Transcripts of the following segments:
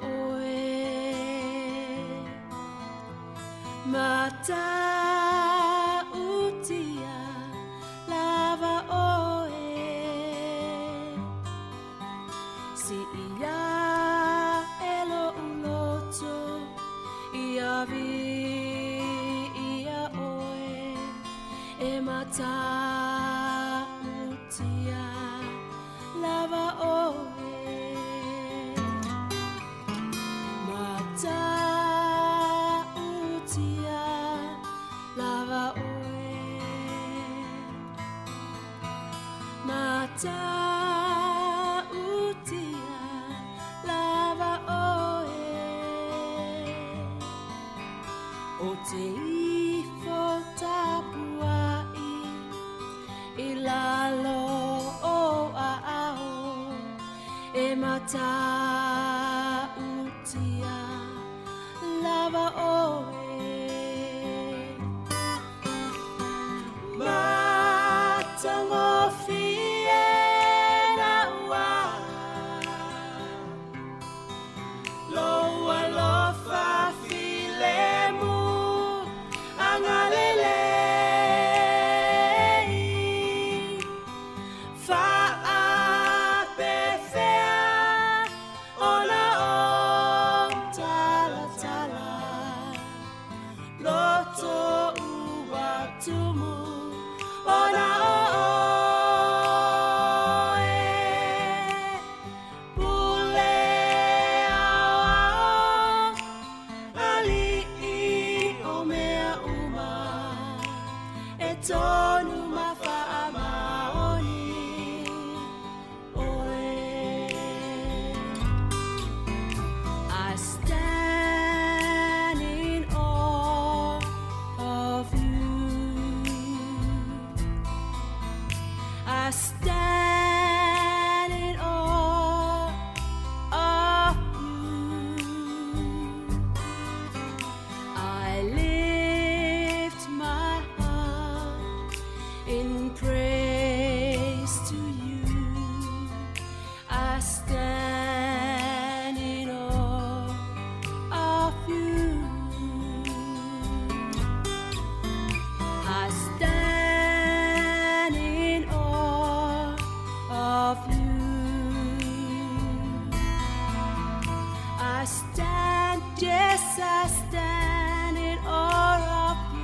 oe mata utia lava oe si ia elo uloto ia vi ia oe e mata utia lava oe mata utia lava oe mata utia lava oe o te ifo tapuai I lalo o ao e mata utia lava oe mata ngofie na ua loa lofa filemu angalele tonu mafaamaoni oe I stand in awe of you I stand in awe of you I lift my in praise to you I stand in awe of you I stand in awe of you I stand, yes I stand in awe of you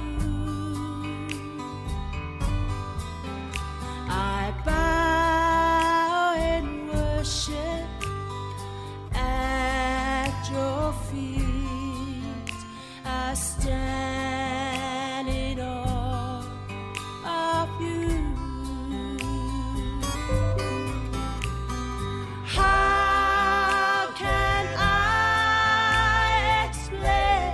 I bow in worship at your feet I stand in awe of you How can I explain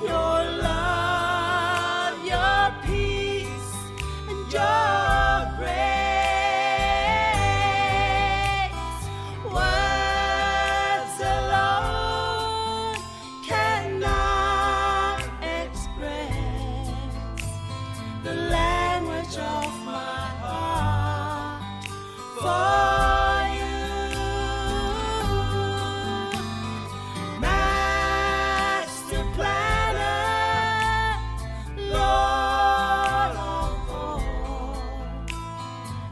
your love, your peace your grace words alone cannot express the language of my heart for you Master planner Lord of all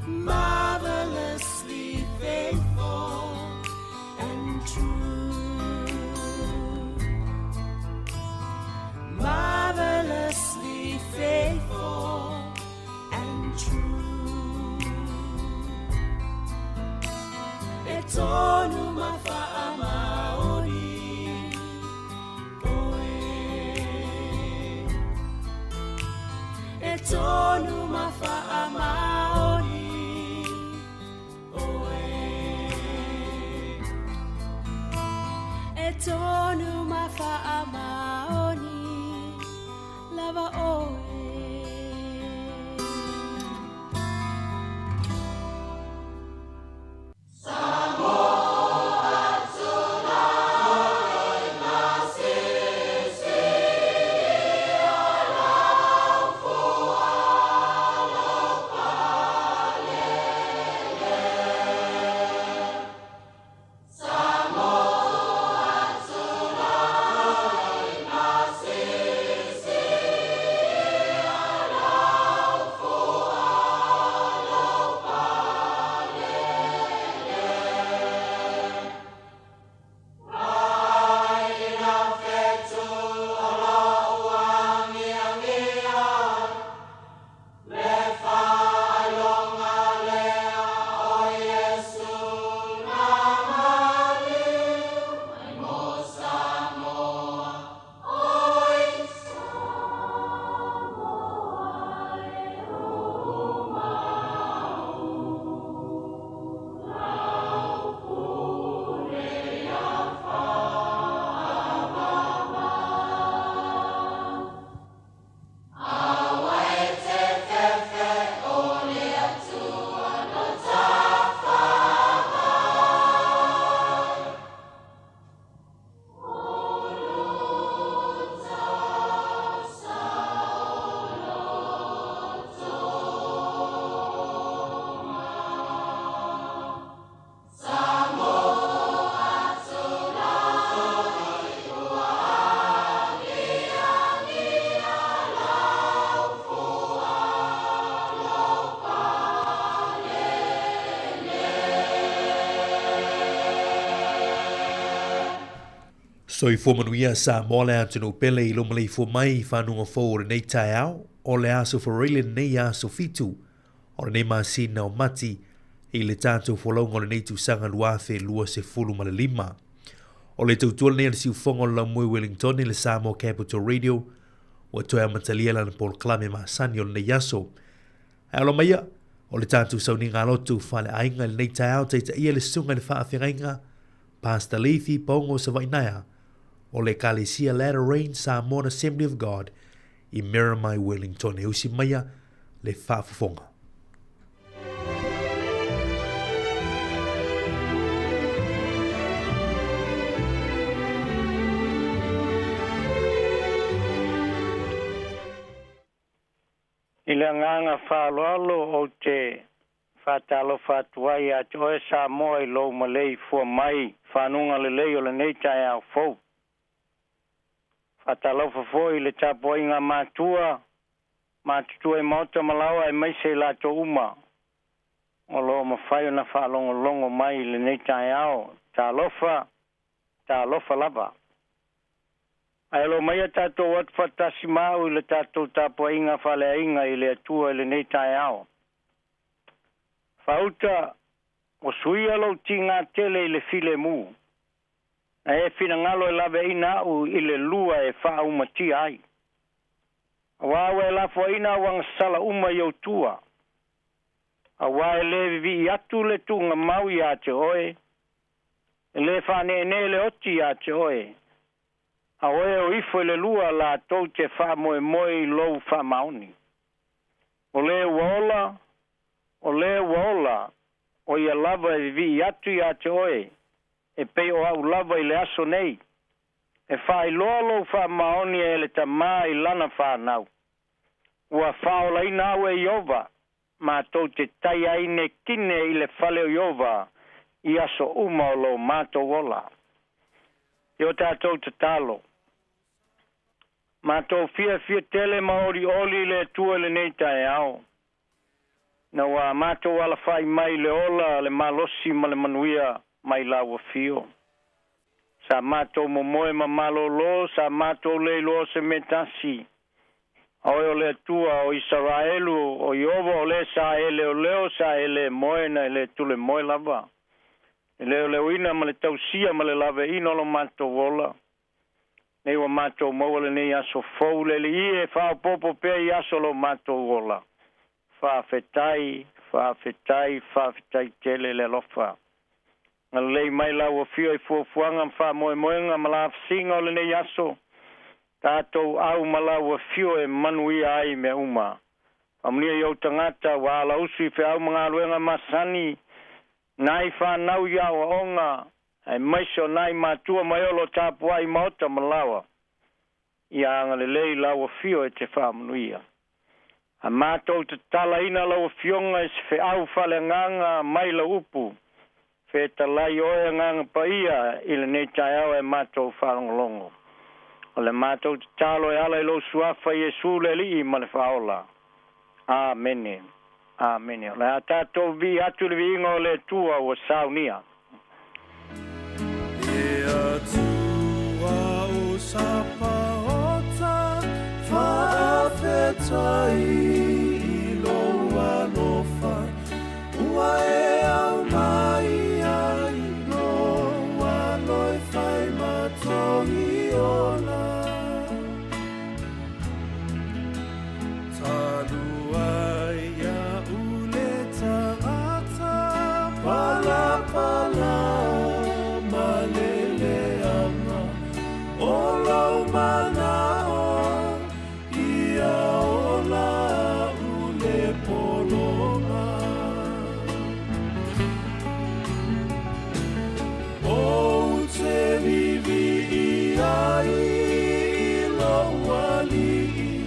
marvelously faithful and true marvelously faithful and true etonu mafaamaoni oe etonu mafaamaoni etonu mafaamaoni lava oe So I fōmanuia sa mole atu no pele I lomalei fō mai whanunga fōre nei tai au, o le aso whareile nei aso fitu, o le nei masina o mati, I le tātou wholaunga le nei tu sanga luafe lua se fulu ma le lima. O le tautua nei le siu whonga la mui Wellington I le Samoa Capital Radio, o toi amatalia lana Paul Klame Masani o le nei aso. Alo maia, o le tātou sauni ngā lotu whale ainga le nei tai au teita ia le sunga le whaafengainga, Pastor Leafy Pongo Savainaya, o le Kalesia Latter Rain Samoan Assembly of God I Miramai Wellington e usi maia le whaafafonga. I le nganga whaaloalo o te whatalo whatuai a te oe Samoa I lo malei fua mai whanunga le lei o le neitai au fau. Whatalofa foi le tapoi ngā mātua I mauta malawa I maise la to uma. O lo mawhai na whaalongo mai le neitai au. Ta lofa lava. Ai lo mai tātou wat whatasi mau I le tātou tapoi ngā whale inga I le atua I le neitai au. Whauta o sui alo ti ngā tele I le file mu. E fina ngalo e lawe ina u I le lua e wha umati ai. Awa e lafo ina wang sala uma I tua. Awa e le vi atu le tunga mau I a te oe. E le whane ne le oti a te oe. Aoe o ifo le lua la tau te wha moe lou wha mauni. O le waola, o ia lava e vi atu I a te oe. E pei o au lava I le aso nei. E wha I lolo wha maoni e le tamā I lana wha nau. Ua whaola ina au e Iova, ma tau te tai aine kine I le whale o Iova, I aso uma o lo mātou wola. Io tātou te talo. Mātou fia tele maori oli le tua le neitai au. Na wa mātou ala whai mai le ola le malosi ma le manuia mai lawa fio. Sa mātou momoe ma malolo, sa mātou le lo se metasi. Oe o le tua o Israelu, o Iova o le sa ele o leo, sa ele moe na ele tule moe lava. Leo ina ma le tausia ma le lave ino lo mātou wola. Nei wa mātou mawale nei aso fau le I e wha popo pe I aso lo mātou wola. Wha fetai tele le lofa. Nga lei mai lau o fio I fuafuanga wha moemoenga ma la singa o le nei aso. Tātou au ma lau o fio e manuia ai me uma. Amnia I au tangata wa ala usu I wha au mga aluenga masani. Nai whanau ia o onga. Ai maiso nai mātua mai olo tāpua I maota malawa. Ia anga le lei lau o fio e te whamanuia. A mātou te tala ina lau o fionga e se whe au whale nganga mai la upu. Whe talai oe nganga pa ia I le neitai au e mātou whalongolongo. O le mātou te talo e ala I lo suafa Jesu le li I ma le whaola. Amene. Amene. Le a tātou vi atu le vi ingo le tua o saunia. Tua o sapaota whaafetai I loa lofa ua e au mai ai loa loi whai matongi ona Tanua ia ule tangata pala Olau manao ia ola ule polonga O te vivi ai lo wali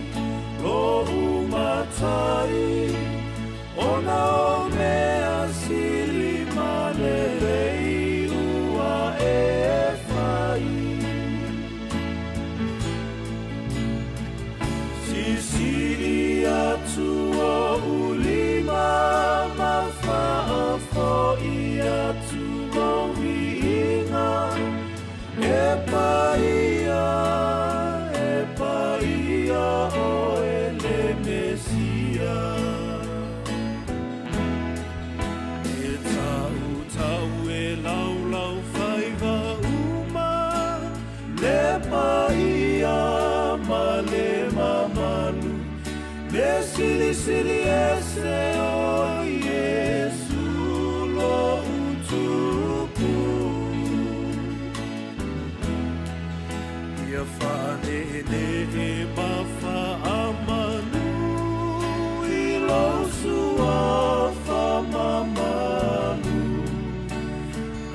lo umatai ona o mea sili manerei ua e fai Siri atu o ulima mawhaafo I atu o winga E pai sili sili ese o Yesu lo utuku ia whanene e mawha amanu i lo sua whamamanu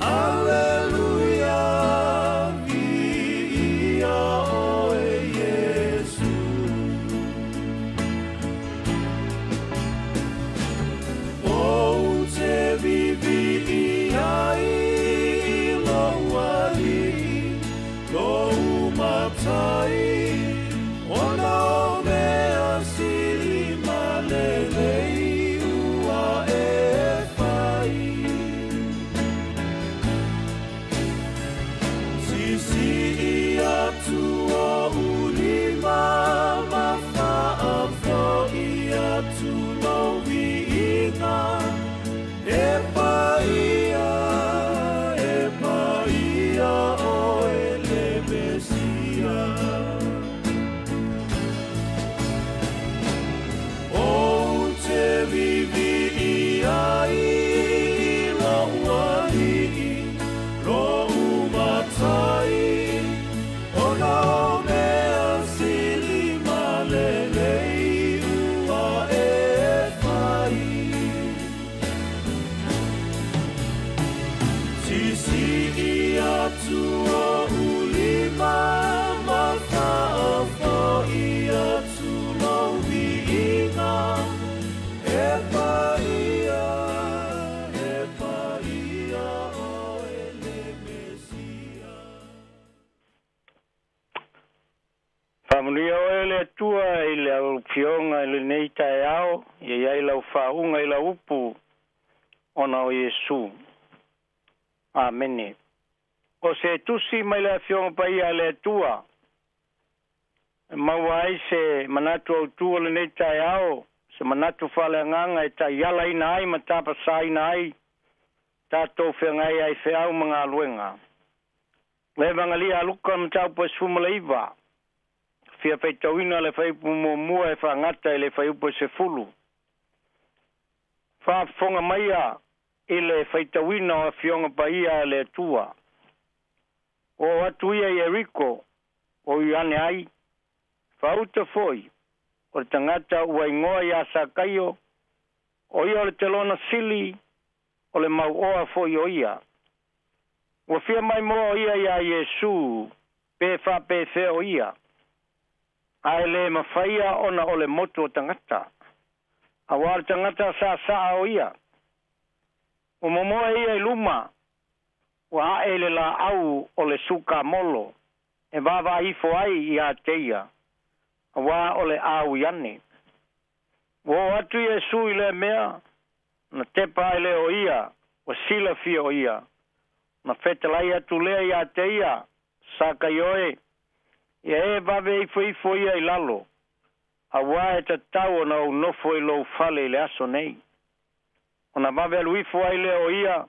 Alleluia via o Yesu O te vivi ai lo wali lo matai ona o mea sili malelei ua e whai Sisi atu o ulima mawhaafo i atu lo viinga e paia o ele mesia O te vivi i ai lo wali lo umatai ona o mea sili malelei ua e whai Sisi i atu o ulima mawhaafo i atu lo viinga e paia o ele mesia Whamunia o ele tua i le au fionga i le nei tae ao i ai lau whaunga i lau upu ona o Yesu Amene. O se tusi mai le fionga pa ia le tua. Maua ai se manatu au tua le nei tae ao. Se manatu whale nganga e ta iala ina ai ma tapa sa ina ai. Tato whengai ai whiau mga luenga. Le vangalia aluka ma tau po esfuma le iwa. Fia whaitawina le whaipu mua e whangata e le whaiupo se fulu. Whafonga maia i le whaitawina o fionga pa ia le tua. O atu ia i Eriko, o i ane ai, whauta foi, o le tangata ua ingoa i asakaio, o ia o le telona sili, o le mau oa foi o ia. Ua fia mai moa o ia i a Yesu, pe wha pe fe o ia. Ai le mawhaia ona o le moto o tangata. A wale tangata sa o ia. O momoa ia i luma, wa haele la au o le suka molo, e wawa ifo ai i a teia, a wa o le au iane. Wo atu Yesu i le mea, na tepa i le o ia, wa sila fia o ia, na fetalai atu lea i a teia, saka ioe, i e wawe ifo ia i lalo, a wa e ta tau na o nofo i lo fale i le aso nei. Ona wawe aluifo ai le o ia,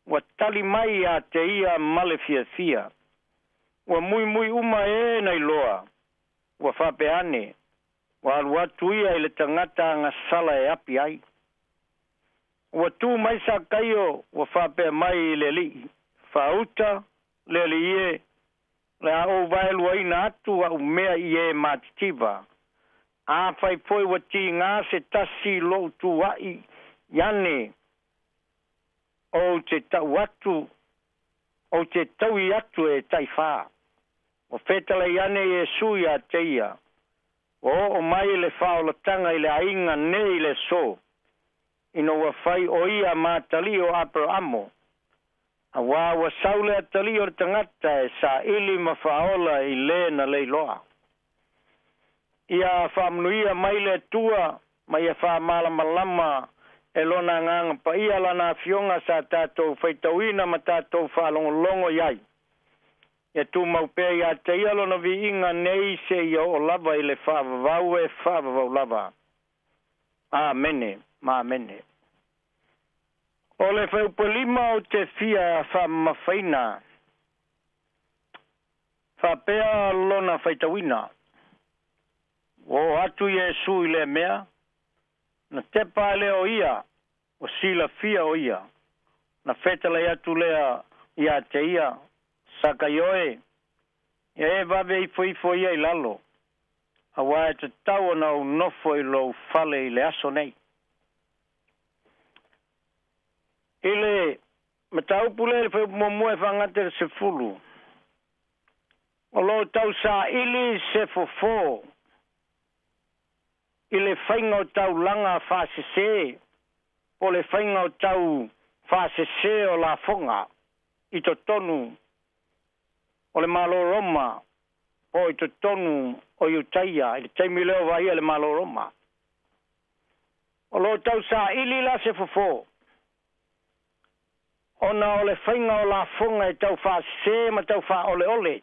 wa tali mai a te ia male fia. Wa mui uma e nei loa, wa whapeane, wa aluatu ia i le tangata nga sala e api ai. Wa tu mai sa kaio, wa whapea mai i le li, whauta, le li e, le a o vaelu aina atu a umea i e matitiwa. A whai poi wa ti ngā se tasi lo tu wai, Yane, o te tau atu, o te tau i atu e taiwha. O whetala yane Yesu i a teia. O mai le whaolatanga i le ainga nei le so. Ino wa whai o ia mātali o Abrahamo. A wa saule a tali o tangata e sa ili ma whaola i le na leiloa. Ia whamnuia mai le tua, mai a whamala malama, e lona nganga pa ia lana fionga sa tātou whaitawina ma tātou whalongolongo iai. E tu maupea ia te ia lona vi inga nei se ia o lava i le whaavavau e whaavavau lava. Amene, ma amene. O le whaupalima o te fia whamawhaina. Whapea lona whaitawina. O atu Yesu i le mea, na tepa leo ia o sila fia o ia na fetala ya tu lea ia te ia saka yoe e vave ifo ia i lalo awa te tau na nofo i lo fale i le aso nei ile matau pule le fe mo e fangate se fulu o lo tau sa ili se fofo ile fainga o tau langa fasese o le fainga o tau fasese o la fonga i to tonu o le malo roma o i to tonu o iutaia i le taimi leo vai le malo roma o lo tau sa ili la se fofo ona o le fainga o la fonga i tau fasese ma tau fa ole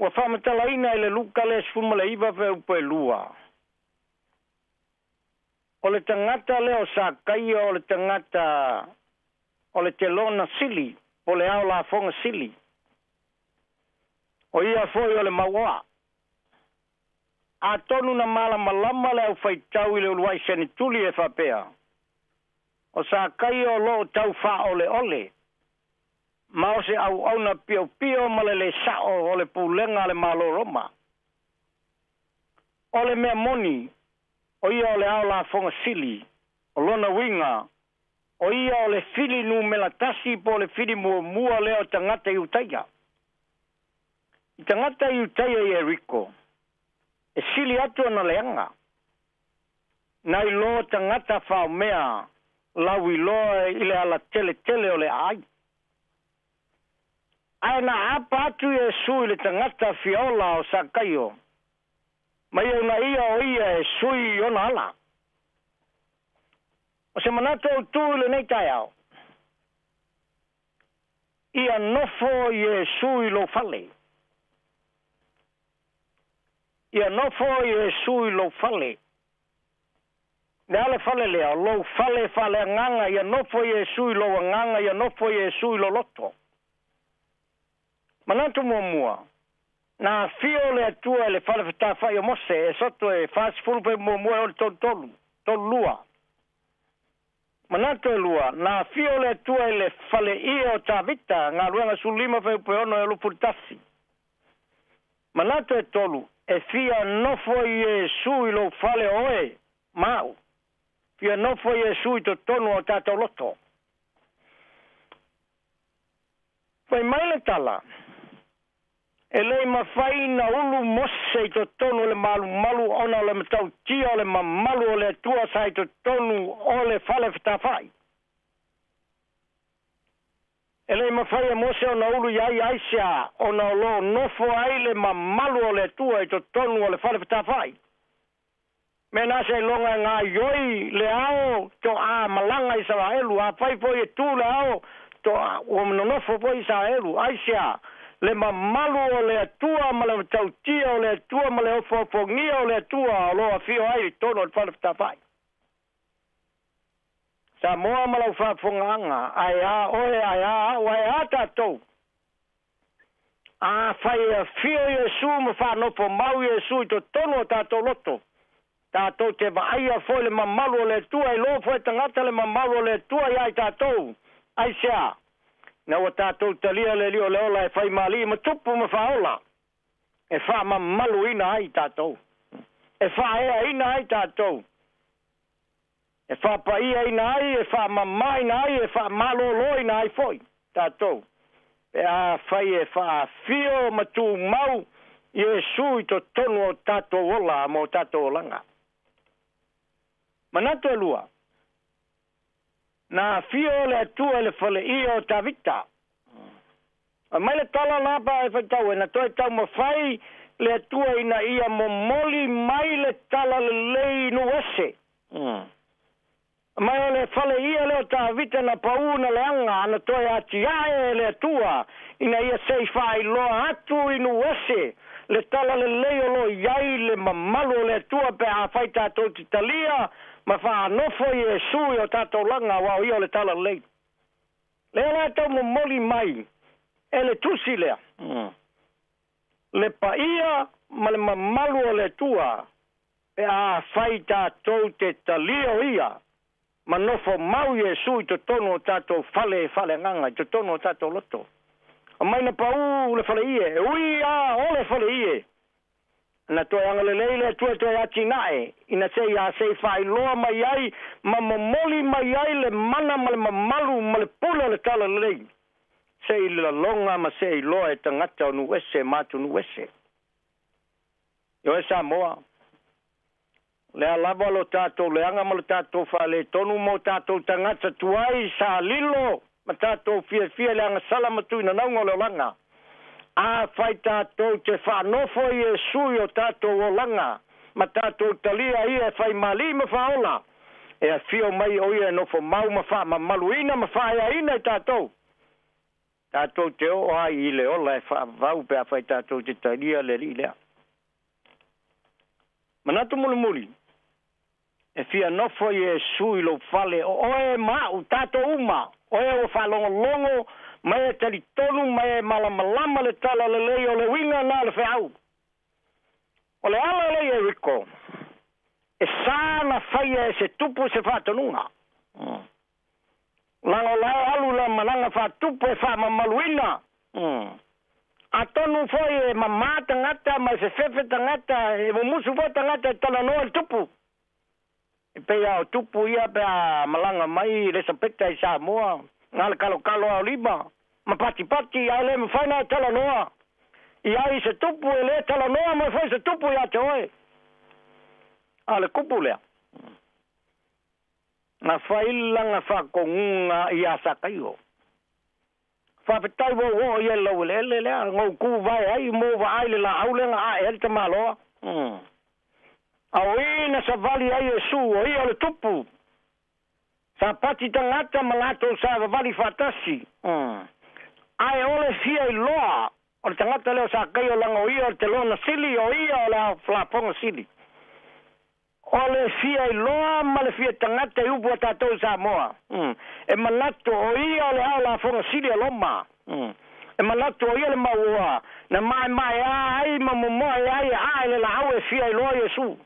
wa fa matalaina ile luka le sfuma le iva fe upe lua. O le tangata leo sa kai o le tangata o le telona sili, o le au la fonga sili. O ia foi o le maua. A tonu na mala malama le au faitau ile uluai seni tuli e fapea. O sa kai o lo tau fa ole. Ma se au na pio malele sao o le pulenga le malo roma. O le mea moni, o ia o le au la fonga sili, o lona winga, o ia o le fili nu melatasi po le fili mua leo tangata iutaia. I tangata iutaia i Eriko, e sili atu na leanga. Nai lo tangata whao mea, lawi loa ile ala tele o le ai. Aina apa atu e sui le tangata fiola o sakaio. Mai una ia o ia e sui ona ala. O se manata o tu le nei tai au. Ia nofo i e sui lo fale. Ia nofo i e sui lo fale. Ne ale fale lea, lo fale nganga, ia nofo i e sui lo nganga, ia nofo i e sui lo loto. Manatu mua. Na fio le atua le fale fata fai o mose, e soto e fast food pe mua o le tolu lua. Manatu e lua, na fio le atua le fale ia o ta vita, ngā ruanga sulima fe upe ono e lupu tasi. Manatu e tolu, e fia nofo i e sui lo fale oe, mau. Fia nofo i e sui to tonu o tātou loto. Fai maile tala, e lei mawhai na ulu mose i to tonu le malu ona o le matau tia o le mamalu o le tua sa i to tonu o le fale fitawhai. E lei mawhai e mose o na ulu iai aisia o na lo nofo ai le mamalu o le tua i to tonu o le fale fitawhai. Me nase longa ngā yoi le ao to a malanga i sawa elu, a paifo i tu le ao to o mnonofo po i sawa elu, aisia. Le mamalu o le atua ma le tautia o le atua ma le ofofongia o le atua o loa fio ai tono le whale whatawhai. Sa moa ma lau whafonganga, ai a oe ai a o ai a tātou. A whai a fio Iesu ma whanopo mau Iesu i to tono o tātou loto. Tātou te vai a foi le mamalu o le atua i loa foi tangata le mamalu o le atua i ai tātou. Ai sea. Na wa tātou talia le lio le ola e whai mali ma tupu ma whaola. E wha ma malu ina ai tātou. E wha ea ina ai tātou. E wha pa ia ina ai, e wha ma mai ina ai, e wha malolo ina ai foi tātou. E a whai e wha fio ma tū mau i e sui to tonu o tātou ola mo tātou olanga. Manatu e lua. Na fio le atua le fale ia o ta vita. Mai le tala lapa e whaitau e na toi tau ma whai le atua ina ia mo moli mai le tala le lei nu ese. Mai o le fale ia le o ta vita na pauna le anga ana toi ati ae le atua ina ia sei whai loa atu inu ese. Le tala le lei o lo iai le mamalu le atua pe a whaita tau titalia ma wha nofo i e sui o tātou langa wau i o le tala lei. Lea la tau mo moli mai, e le tusi lea. Le pa ia ma le mamalu o le tua, pe a fai tātou te talio ia. Manofo mau Iesu I te tono tātou fale nganga, I te tono tātou loto. A maina pa le fale ie, ui a ole fale ie. Na toi angale leile toi ati nae, ina sei a sei fai loa mai ai, ma momoli mai ai le mana ma le mamalu ma le pula le tala lei. Sei le longa ma sei loa e tangata o nuese matu nuese. Yo esa moa. Le alava lo tātou le anga ma le tātou fa le tonu mo tātou tangata tuai sa lilo, ma tātou fia le anga salamatu ina naunga le langa. A fai tātou te whanofo Iesu o tātou o langa. Ma tātou talia ia fai mali ma whaola. E a fio mai o ia nofo mau ma wha ma maluina ma whaia ina I tātou. Tātou te o ai I le ola e wha vau pe a fai tātou te talia le li lea. Manatu muli. E fia nofo Iesu I lo fale o e mau tātou uma. O e o whalongo mai tali tonu mai malama le tala le lei o le winga na le feau. O le ala le e riko. E sana faia e se tupu se whatonunga. Lango lao alu la mananga whatupu e wha mamaluina. A tonu foi e mamata ngata mai se fefe tangata e musu fo tangata e tala noa le tupu. E pea o tupu ia pea malanga mai le sapeta I Samoa. Ngale kalo au lima. Ma pati ai le mawhaina tala noa. I ai se tupu e le tala noa ma fai se tupu ia te oe. Ale kupu lea. Na whailanga whakongunga I asakaio. Whapetai wo ia lau le lea. Ngau ku vai ai mo wa ai le la aulenga a e te maloa. Au ina sa vali ai Iesu o ia le tupu. Sa pati tangata malato sa vali fatasi. Ai ole fia I loa. O le tangata leo sa kai o langa o ia o te lona sili o ia o la flaponga sili. O le fia I loa ma le fia tangata I upu a tātou Samoa. E malato o ia o le au la fonga sili o loma. E malato o ia le maua. Na mai ai ma momoa ai le la au e fia I loa Iesu.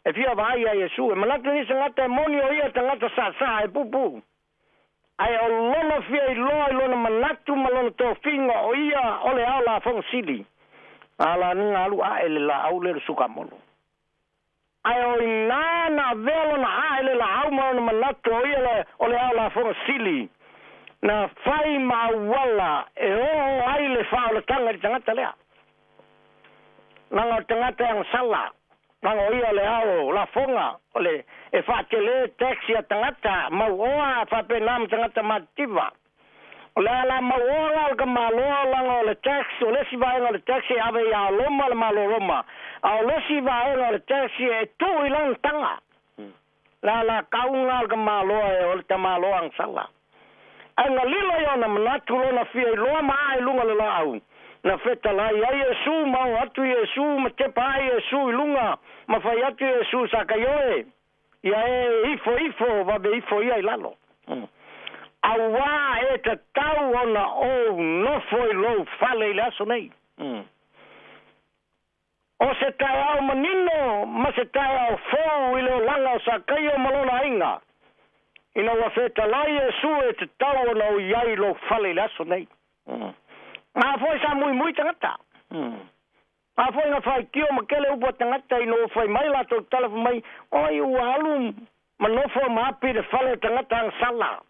E fia vai ai Iesu. E malato ni se ngata e moni o ia tangata sa e pupu. Ai o lona fia I lona manatu ma lona tō whinga o ia o le au la fonga sili. Ala ninga alu a ele la au le suka molo. Ai o inana velo na a ele la au ma lona manatu o ia o le au la fonga sili. Na fai ma wala e o ai le wha o le tanga I tangata lea. Nanga o tangata ang sala. Nanga o ia le au la fonga o le e whakele taxi a tangata mauoa whapenam tangata mativa. O le ala mauoa o ka maloa langa o le taxi o lesi vaenga o le taxi ave ia loma le malo roma. A o lesi vaenga o le taxi e tu I lang tanga. La la kaunga o ka maloa e o le ta maloa ang sala. Ai nga lila yo na manatu lo na fia I loa maa I lunga le la au. Na feta lai ai Iesu mau atu Iesu ma tepa ai Iesu I lunga. Ma fai atu Iesu sa kaioe. Ia e ifo va be ifo ia I lalo. Awa e te tau ona o no foi lo fale I laso nei. O se tai au manino, ma se tai au fōu I leo langa o sa kaio malona inga. Ina wa feta lai Iesu e te tau ona o iai lo fale I laso nei. Ma foi sa mui tangata. A foi nga fai kio makele upo tangata I no fai mai la to talafu mai oi ualu manofo maapi de fale tangata ang sala.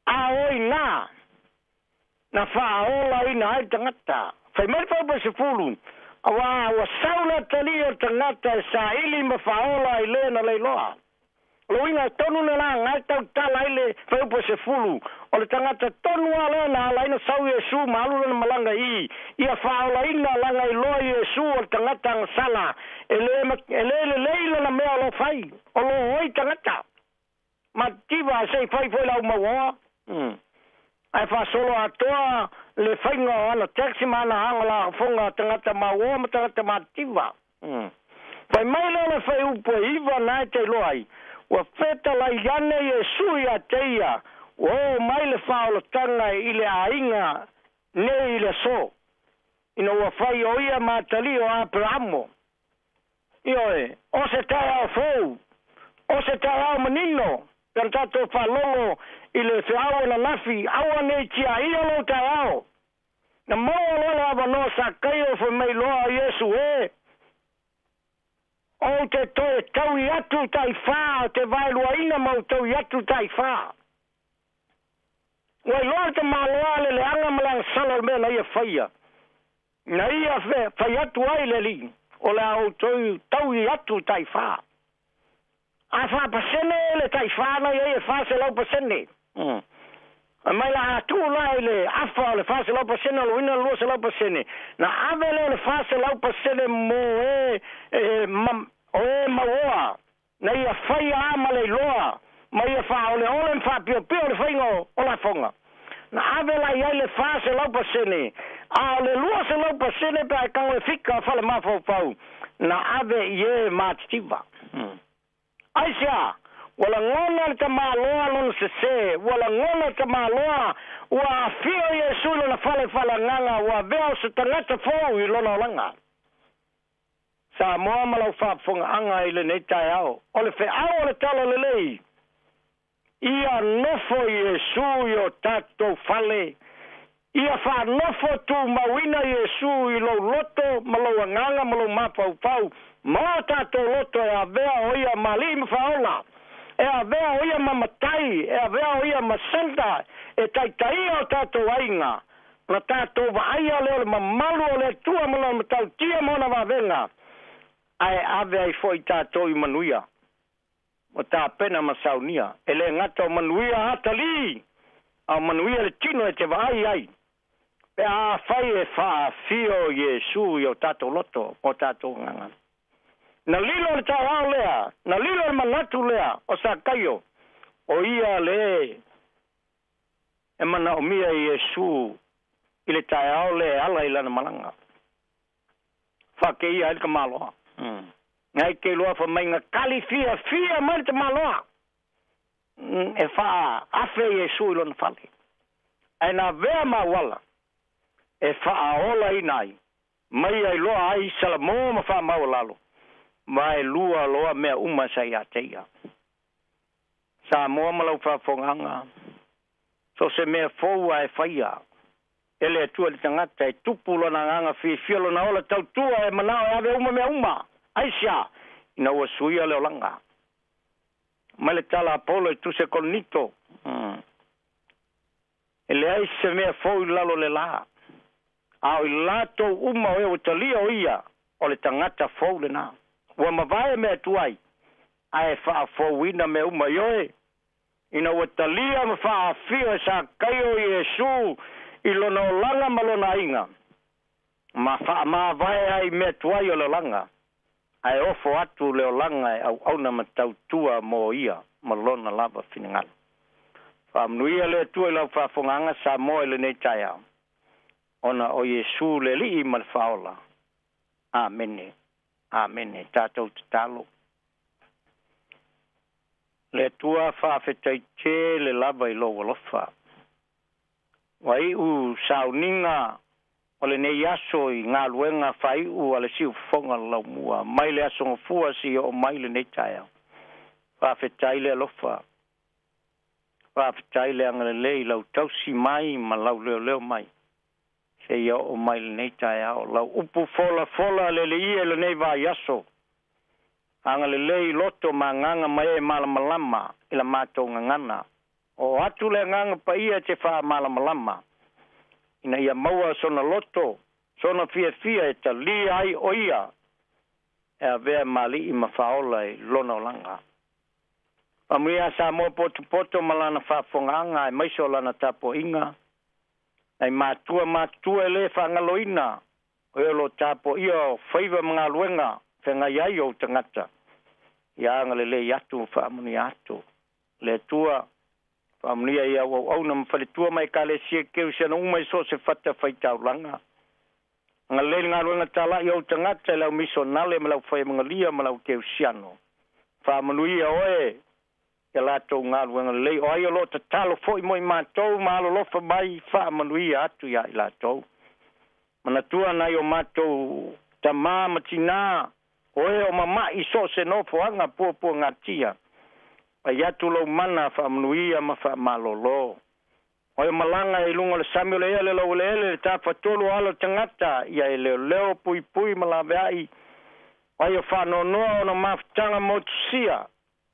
A oi na whaola I na ai tangata. Fai mai fai pa se fulu. Awa saula tali o tangata sa ili ma whaola I le na leiloa. Loinga tonu na la ngai tau tala ile fai pa se fulu. O le tangata tonu ala na ala ina sau Iesu malu na malanga I. Ia whaola ina langa I loa Iesu o le tangata ang sala. Ele leila na mea lo fai. O lo hoi tangata. Mativa sei fai foi lau maua. Ai fa solo atoa le whainga o ana taxi mana hanga la fonga tangata maua ma tangata mativa. Fai mai le fai upo iwa nai te loai. Wa feta la iane Iesu ia teia. O mai le whaolo tanga I le ainga nei le so. Ina wa fai o ia matali o Abrahamo. Ioe, o se tai au fou, o se tai au manino, per tato whalongo i le whiau na nafi, aua nei tia ia lo tai au. Na moa lola awa no sa kai o wha mei loa Yesu e. O te toe tau i atu tai wha, te vailua ina mau tau i atu tai wha. Wai loa te maloa le anga malang salal mea na ia whaia. Na ia whai atu ai le li, o le au tau i atu tai wha. A wha pasene le tai wha na ia wha se lau pasene. Mai la atu lai le afa le fa se lau pasene lo ina lo se lau pasene. Na avele le fa se lau pasene mo maoa. Na ia whai ama le loa. Ma ia wha ole wha pio le whaingo o la fonga. Na avela ia le fa se lau pasene. A le lua se lau pasene pe ai kau e fika whale mafau pau. Na ave ie mativa. Aisia. Wala ngona te maloa lona se, wala ngona te maloa, ua fio Yesu lona fale nganga, ua veo se tangata fōu i lona langa. Sa moa malau whafonga anga i le nei tai au. O le whe au o le tala le lei. Ia nofo Yesu i o tatou fale. Ia wha nofo tu mawina Yesu i lo loto, malau nganga, malau mapau pau. Maa tatou loto e a vea o ia mali mawhaola. E a vea o ia mamatai, e a vea o ia masenta, e taitai o tātou ainga. Na tātou wa aia leo le mamalu o le tua mana matau tia mona wa venga. Ai ave ai foi tātou i manuia. O tā pena masaunia. E le ngata o manuia hatali. A manuia le tino e te wa ai. Pe a fai e wha fio Yesu i o tātou loto, o tātou nganga. Na lilo le tāwao lea, na lilo le manatu lea, o sa kaio, o ia le, e mana o mia Yesu, i le tāwao le ala i lana malanga. Whake ia ilka maloa. Ngai ke loa wha mainga kali fia mai te maloa. E wha afe Yesu i lana whale. E na vea mawala, e wha aola inai, mai ai loa ai salamo ma wha mawalalo. Mai lua loa mea uma sai ateia. Sa moa malau whafonganga. So se mea fōua e whaia. Ele atua le tangata e tupulo na nganga whiwhiolo na ola tautua e manao e ave uma mea uma. Aisia, ina ua suia leo langa. Mai le tala Apollo e tuse kolnito. Ele aise mea fōu lalo le la. Au i lato uma o e o talia o ia. O le tangata fōu le na. Ua mawai mea tuai, ai wha fōwina me uma ioe. Ina ua talia ma wha fio e sa kaio Yesu i lona o langa ma lona inga. Ma wha mawai ai mea tuai o le langa. Ai ofo atu le o langa e au auna ma tautua mo ia ma lona lava finingala. Wha mnuia le tua i lau wha fonganga sa moe le nei taia. Ona o Yesu le li i ma le whaola. Amene. Amene, tātou te talo. Le tua whawhetai te le lava i loa lofa. Wai u sauninga o le nei aso i ngā luenga whai u ale siu whonga lau mua. Mai le aso ngafua si o mai le nei taia. Whawhetai le lofa. Whawhetai le angale lei lau tausi mai ma lau leo mai. Se ia o mai le nei tae ao. Lau upu fola le ia le nei vai aso. Anga le lei loto ma nganga mai e malamalama ila mātou ngangana. O atu le nganga pa ia te wha malamalama. Ina ia maua sona loto, sona fia e ta li ai o ia. E a vea mali i mawhaola i lona o langa. Amuia sa mo poto malana whafonganga e maiso lana tapo inga. Ai matua le whangaloina. O elo tapo ia o whaiva mga luenga. Whenga iai o tangata. Ia anga le atu whaamuni atu. Le tua. Whaamuni ia au na mwhale tua mai ka le sia keu sia na umai so se whata whaitau langa. Nga le ngā luenga tala i o tangata. Lau miso nale ma lau whai mga lia ma lau keu siano. Whaamuni ia oe. Ia lato ngā luenga lei. O ai o lo ta talo fo i moi mātou. Mahalo lofa mai whaamanuia atu ia i lato. Mana tua nai o mātou ta māma tina. o e o mama I so se no foanga po ngatia ai atu lo mana fa mnuia ma fa malolo o e malanga I lunga le Samuel e le lo le ta fatolo alo tangata ia e leo pui malaveai ai fa no maftanga motsia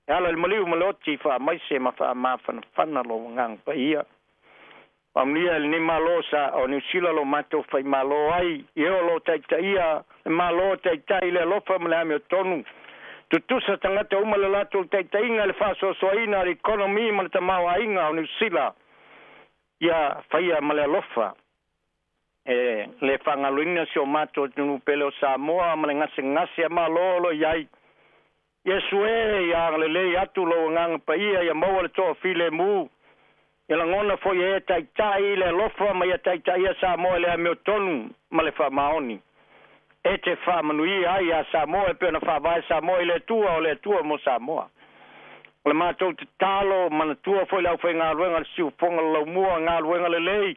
ala le maliu maloti fa mai se ma fa fana lo ngang pa ia Amnia ni malo sa o ni sila lo mato fai malo ai io lo taitaia malo taitai le lo fa mle tonu tu sa tangata uma le lato taitainga le fa so ina economy ma ta mau inga o ni sila ia fai male lofa le fanga luina si o mato nu pelo Samoa ma ngase malo lo yai Yesu ya le atu lo ngang pa ia mo le to file mu Ela ngona foi e taitai le lofa mai taitai sa mo le me tonu ma le fa maoni e te fa manui ai sa mo e pena fa vai sa mo le tua mo sa mo le mato te talo mana tua foi la foi nga ruenga si fonga lo mua nga ruenga le lei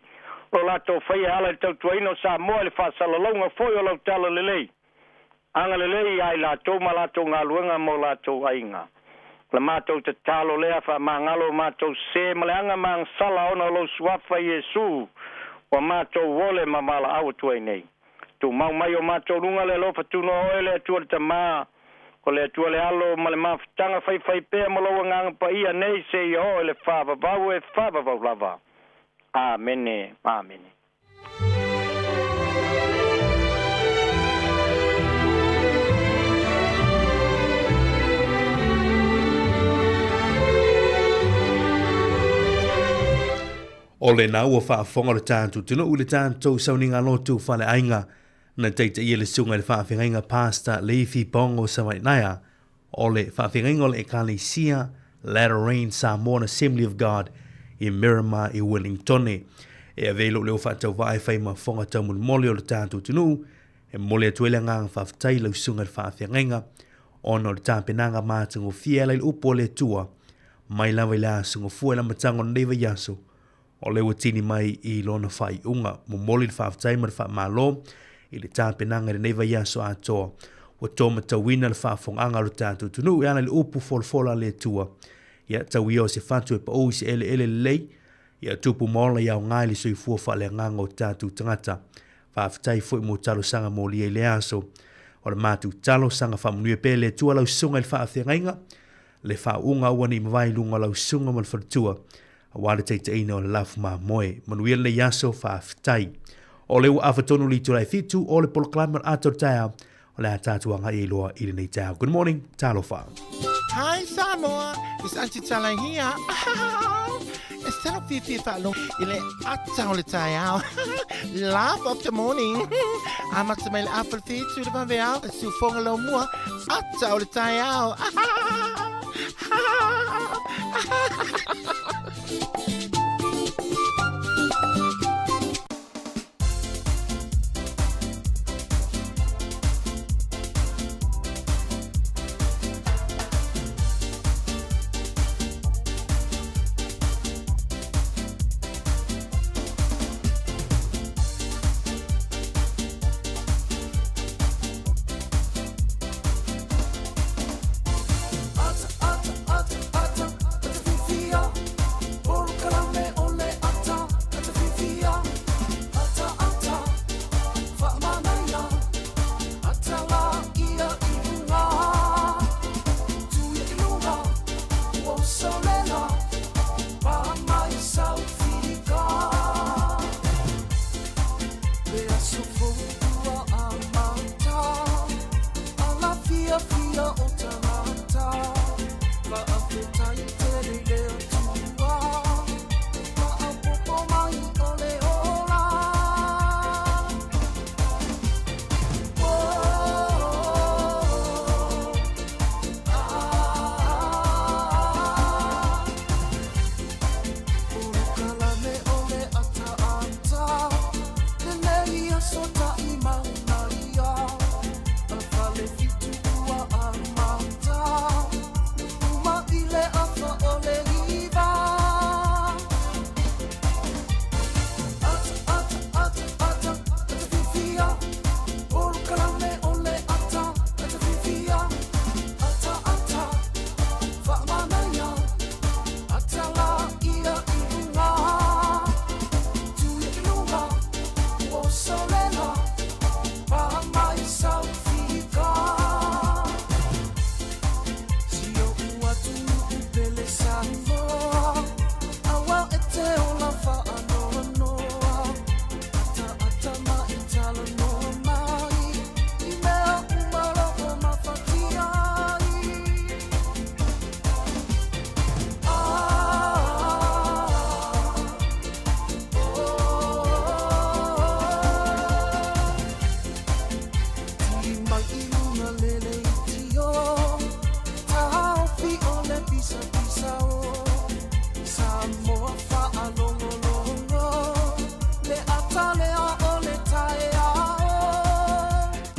o la to foi ala te tuino sa mo le fa sa lo longa foi o lo talo le lei anga le lei ai la to mala to nga ruenga mo la to ainga Le matou te talo lea fa mangalo matou se maleanga mang sala ona lo suafa Yesu wa matou wole mamala au tuai nei tu mau mai o matou runga le lofa tu no ele tu le tama o le tu le alo male maftanga fai pe mo lo ngang pa ia nei se yo le fa va lava amen amen O le na ua whaafonga le tātou tino u le tātou sauninga lotu whale ainga na teita ia le sunga le whaafengainga pasta Leafy Bongo Samainaya o le whaafengainga le Ecclesia Latter Rain Samoan Assembly of God I Miramar I Wellingtone e avelo leo whaatau vai whai ma whonga tau mun mole o le tātou tino e mole atuele ngang whaafatai lau sunga le whaafengainga ono le tāpenanga mātango fiela il upo le tua mai lawa ila sungo fuela matango neva yaso o le watini mai I lona whai unga mo moli le whaaftai ma le wha malo I le tāpenanga le neiva yaso atoa wa tōma tawina le whaafonganga lo tātou tunu I ana le upu folfola le tua ia tawio se whatu e pa ou se ele lei ia tupu mola iau ngai le soifua wha le nganga o tātou tangata whaaftai fwoi mo talo sanga mo li e le aso o le mātou talo sanga whamunue pe le tua lau sunga le whaafengainga le whaunga uani mawai lunga lau sunga mo le whatua wale teita ina o le lafu maa moe. Manuia le yaso whaaftai. O le ua awhatonu li turai fitu o le poloklamer ato tau o le atatuanga I loa I le nei tau. Good morning, talo wha. Hi Samoa, it's Auntie Tala here. Instead of fifi whalo I le atau le tau. Laugh of the morning. Amata mai le apple fitu le paveau. Su fonga lo mua. Atau le tau. Por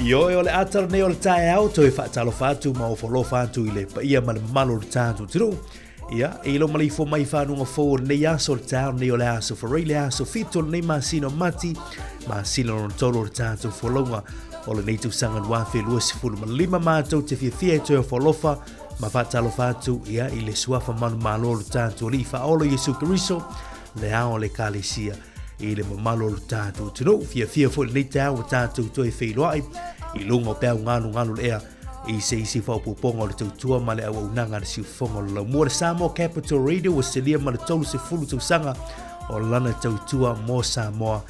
Io e ole atar ne ole tae au to e whaatalo whātu ma o wholo whātu i le pa ia ma le malo le tātu tiro. Ia, e ilo malifo mai whanunga fō ne aso le tāu ne ole aso wharei le aso fito ne masino mati ma sino no tolo le tātu wholonga o le neitu sanga nuafe luasi fulu ma lima mātou te fia e toi o wholofa ma whaatalo whātu ia i le suafa manu malo le tātu li whaolo Yesu Keriso le ao le kalesia i le mamalo le tātu tino fia fo le nei tāu o tātu toi whailoai i lungo pēu ngānu le ea i se isi whaupuponga o le tautua ma le au unanga le siufonga o le mua le Samoa Capital Radio o se lia ma le tolu se fulu tausanga o lana tautua mo Samoa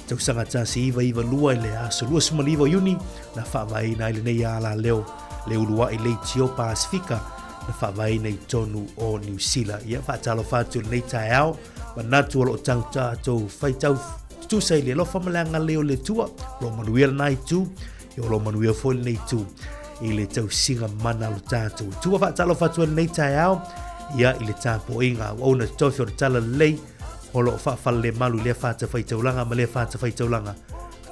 tausanga tasi iwa lua i le aso lua sumaliwa uni na whaavai na ile nei ala leo le urua i le tio Pasifika na whaavai nei tonu o New Zealand ia whaatalo whātu nei tae au ma natu alo tauta tau whaitau tu sei le lofa malanga leo le tua lo manuia nai tu i lo manuia fo nei tu i le tau singa mana lo tātou. Tua whaatalo whatua nei tae au, ia i le tāpo inga o na tofi o le tala lei, o lo whaafala le malu lea whaata whaitaulanga, ma lea whaata whaitaulanga.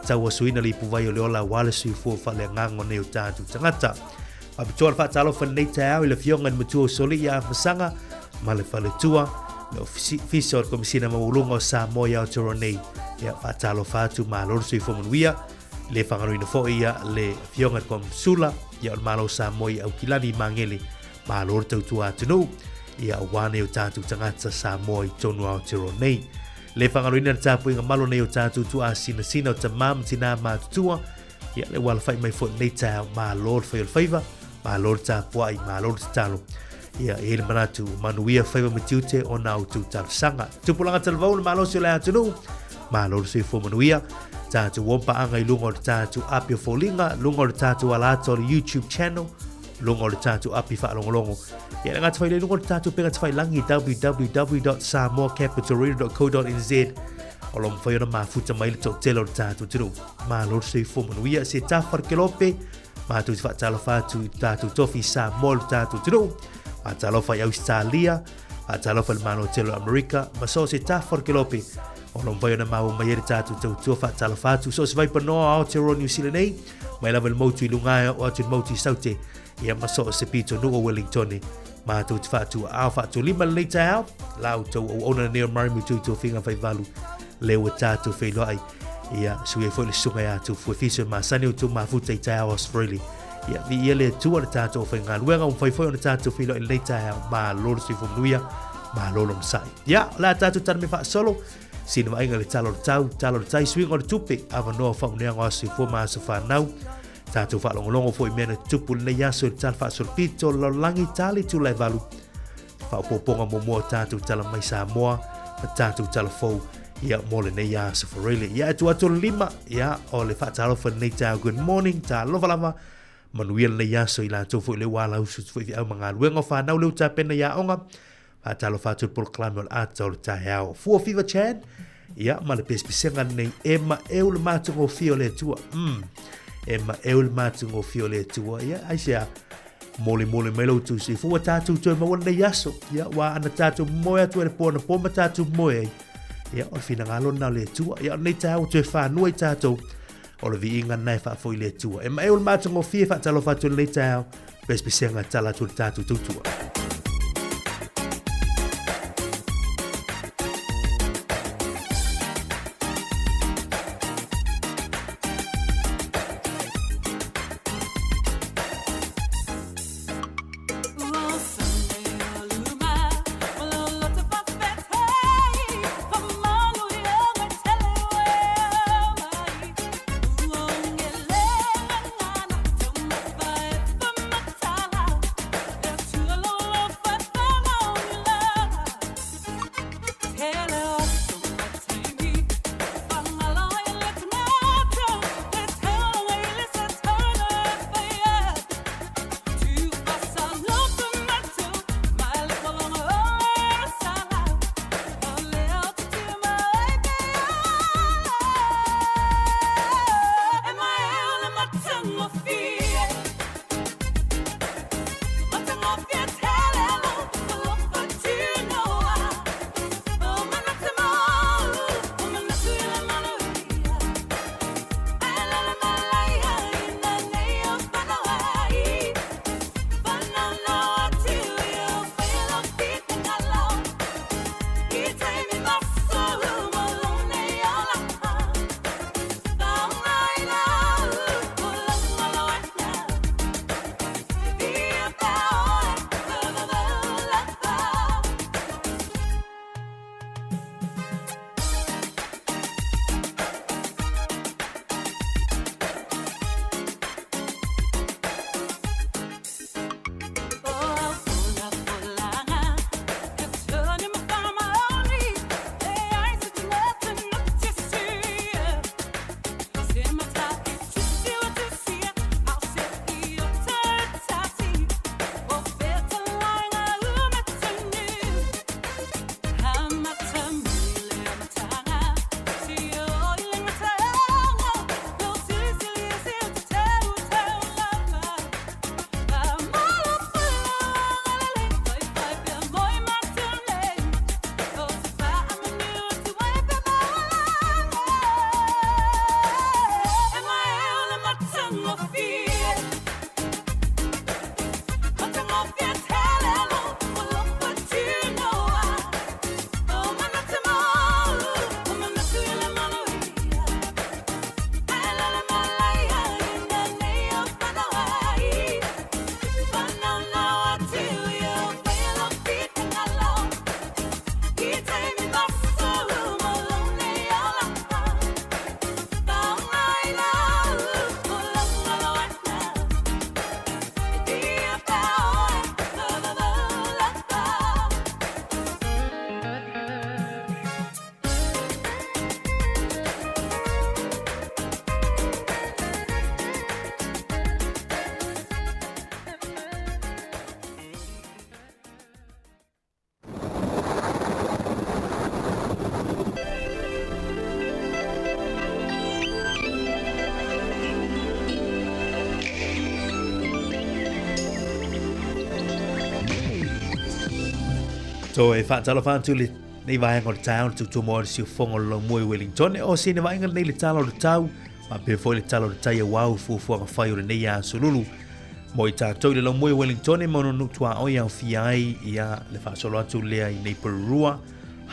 Tau asuina li puwai o le ola wale sui fua whale ngango neo tātou tangata. Apitua le whaatalo wha nei tae au i le fionga ni matua soli ia masanga, ma le whale tua, le ofisa o komisina maulunga o Samoa i Aotearoa ia whaatalo whaatu ma loro sui fua manuia, le whangaruina fo ia le fionga kom sula, ia o malo Samoa au kilani mangele ma lor tautua atunu ia o wane o tātou tangata Samoa i tonu Aotearoa nei. Le whangaruina na tāpu inga malo nei o tātou tua sina o tamam tina mātutua ia le wala whai mai fo nei tāu ma lor whai o whaiva ma lor tāpua i ma lor talo ia e le manatu manuia whaiva matiute o na autu talo sanga. Tupulanga talavau na malo si o le atunu ma lor sui fo manuia tātou wompa anga i lunga o le tātou api o fōlinga, lunga o le tātou alata o le YouTube channel, lunga o le tātou api whaalongolongo. Ia le ngata whaile lunga o le tātou penga te whailangi www.samoacapitalradio.co.nz o lo mwhaiona mafuta mai le tōtela o le tātou tino. Ma lor sui fōmanuia se tāwhar kelope, ma tu te whaatalo whātu i tātou tofi Samoa le tātou tino, ma tālo whai Australia, ma tālo whai le mano telo Amerika, ma so se tāwhar kelope, o lo vai na mau mai ere tātou tautua whaatala whātu. So se vai panoa Aotearoa New Zealand nei, mai lava le mautu i lungaia o atu mautu i saute, ia maso o se pito nu o Wellington, mātou te whātu au whātu lima le nei tai au, lau tau o ona neo mari mutu tō whinga whai valu, leo tātou whailoai, ia sui e fwoi le sunga ia tō fwoi fiso ma sani o tō mafuta i tai au Australia. Ia vi ia le tua le tātou whai ngā luenga o whai fwoi o le tātou whailoai le nei tai au, ma lolo sui whomnuia, ma lolo msai. Ia, la tātou tana me wha solo, sina mainga le talo le tai swing o le tupe, awa noa whaunea ngā sui fo maa sa whanau, tātou whaalongolongo fo i mena tupu le nei aso i tala whaasolpito, lau langi tali tu lai valu, whaupoponga momoa tātou tala mai Samoa, ma tātou tala fau, ia mo le nei aso whareile, ia atu atu lima, ia o le whaatalofa nei tāu good morning, tā lova manuia le nei aso i la tofu i le wala usu tu i au mga luenga whanau leu tā pena ia onga, Atalo fatu proclame o ata o tai au. Fua fiva chan. Ia ma le pespisenga nei ema eu le matungo fio le tua. Ema eu le matungo fio le tua. Ia aisia mole melo tu si fua tatu tu ma wana yaso. Ia wa ana tatu moe atu ele pona poma tatu moe. Ia o fina ngalo na le tua. Ia nei tai au tu e whanua i tatu. O le vi inga nai wha foi le tua. Ema eu le matungo fio fa talo fatu le tai au. Pespisenga tala tu tatu tutua. Alone. So e whaatalo whantu le nei vaenga o le tau tu tu mo si fongo lo mui Wellington o si ne vaenga nei le talo le tau ma pe foi le talo le tai wau fu nga fai o le nei a sululu mo i tātou le lo mui Wellington mo no tua o ia fiai ia le whaasolo atu lea i nei Perua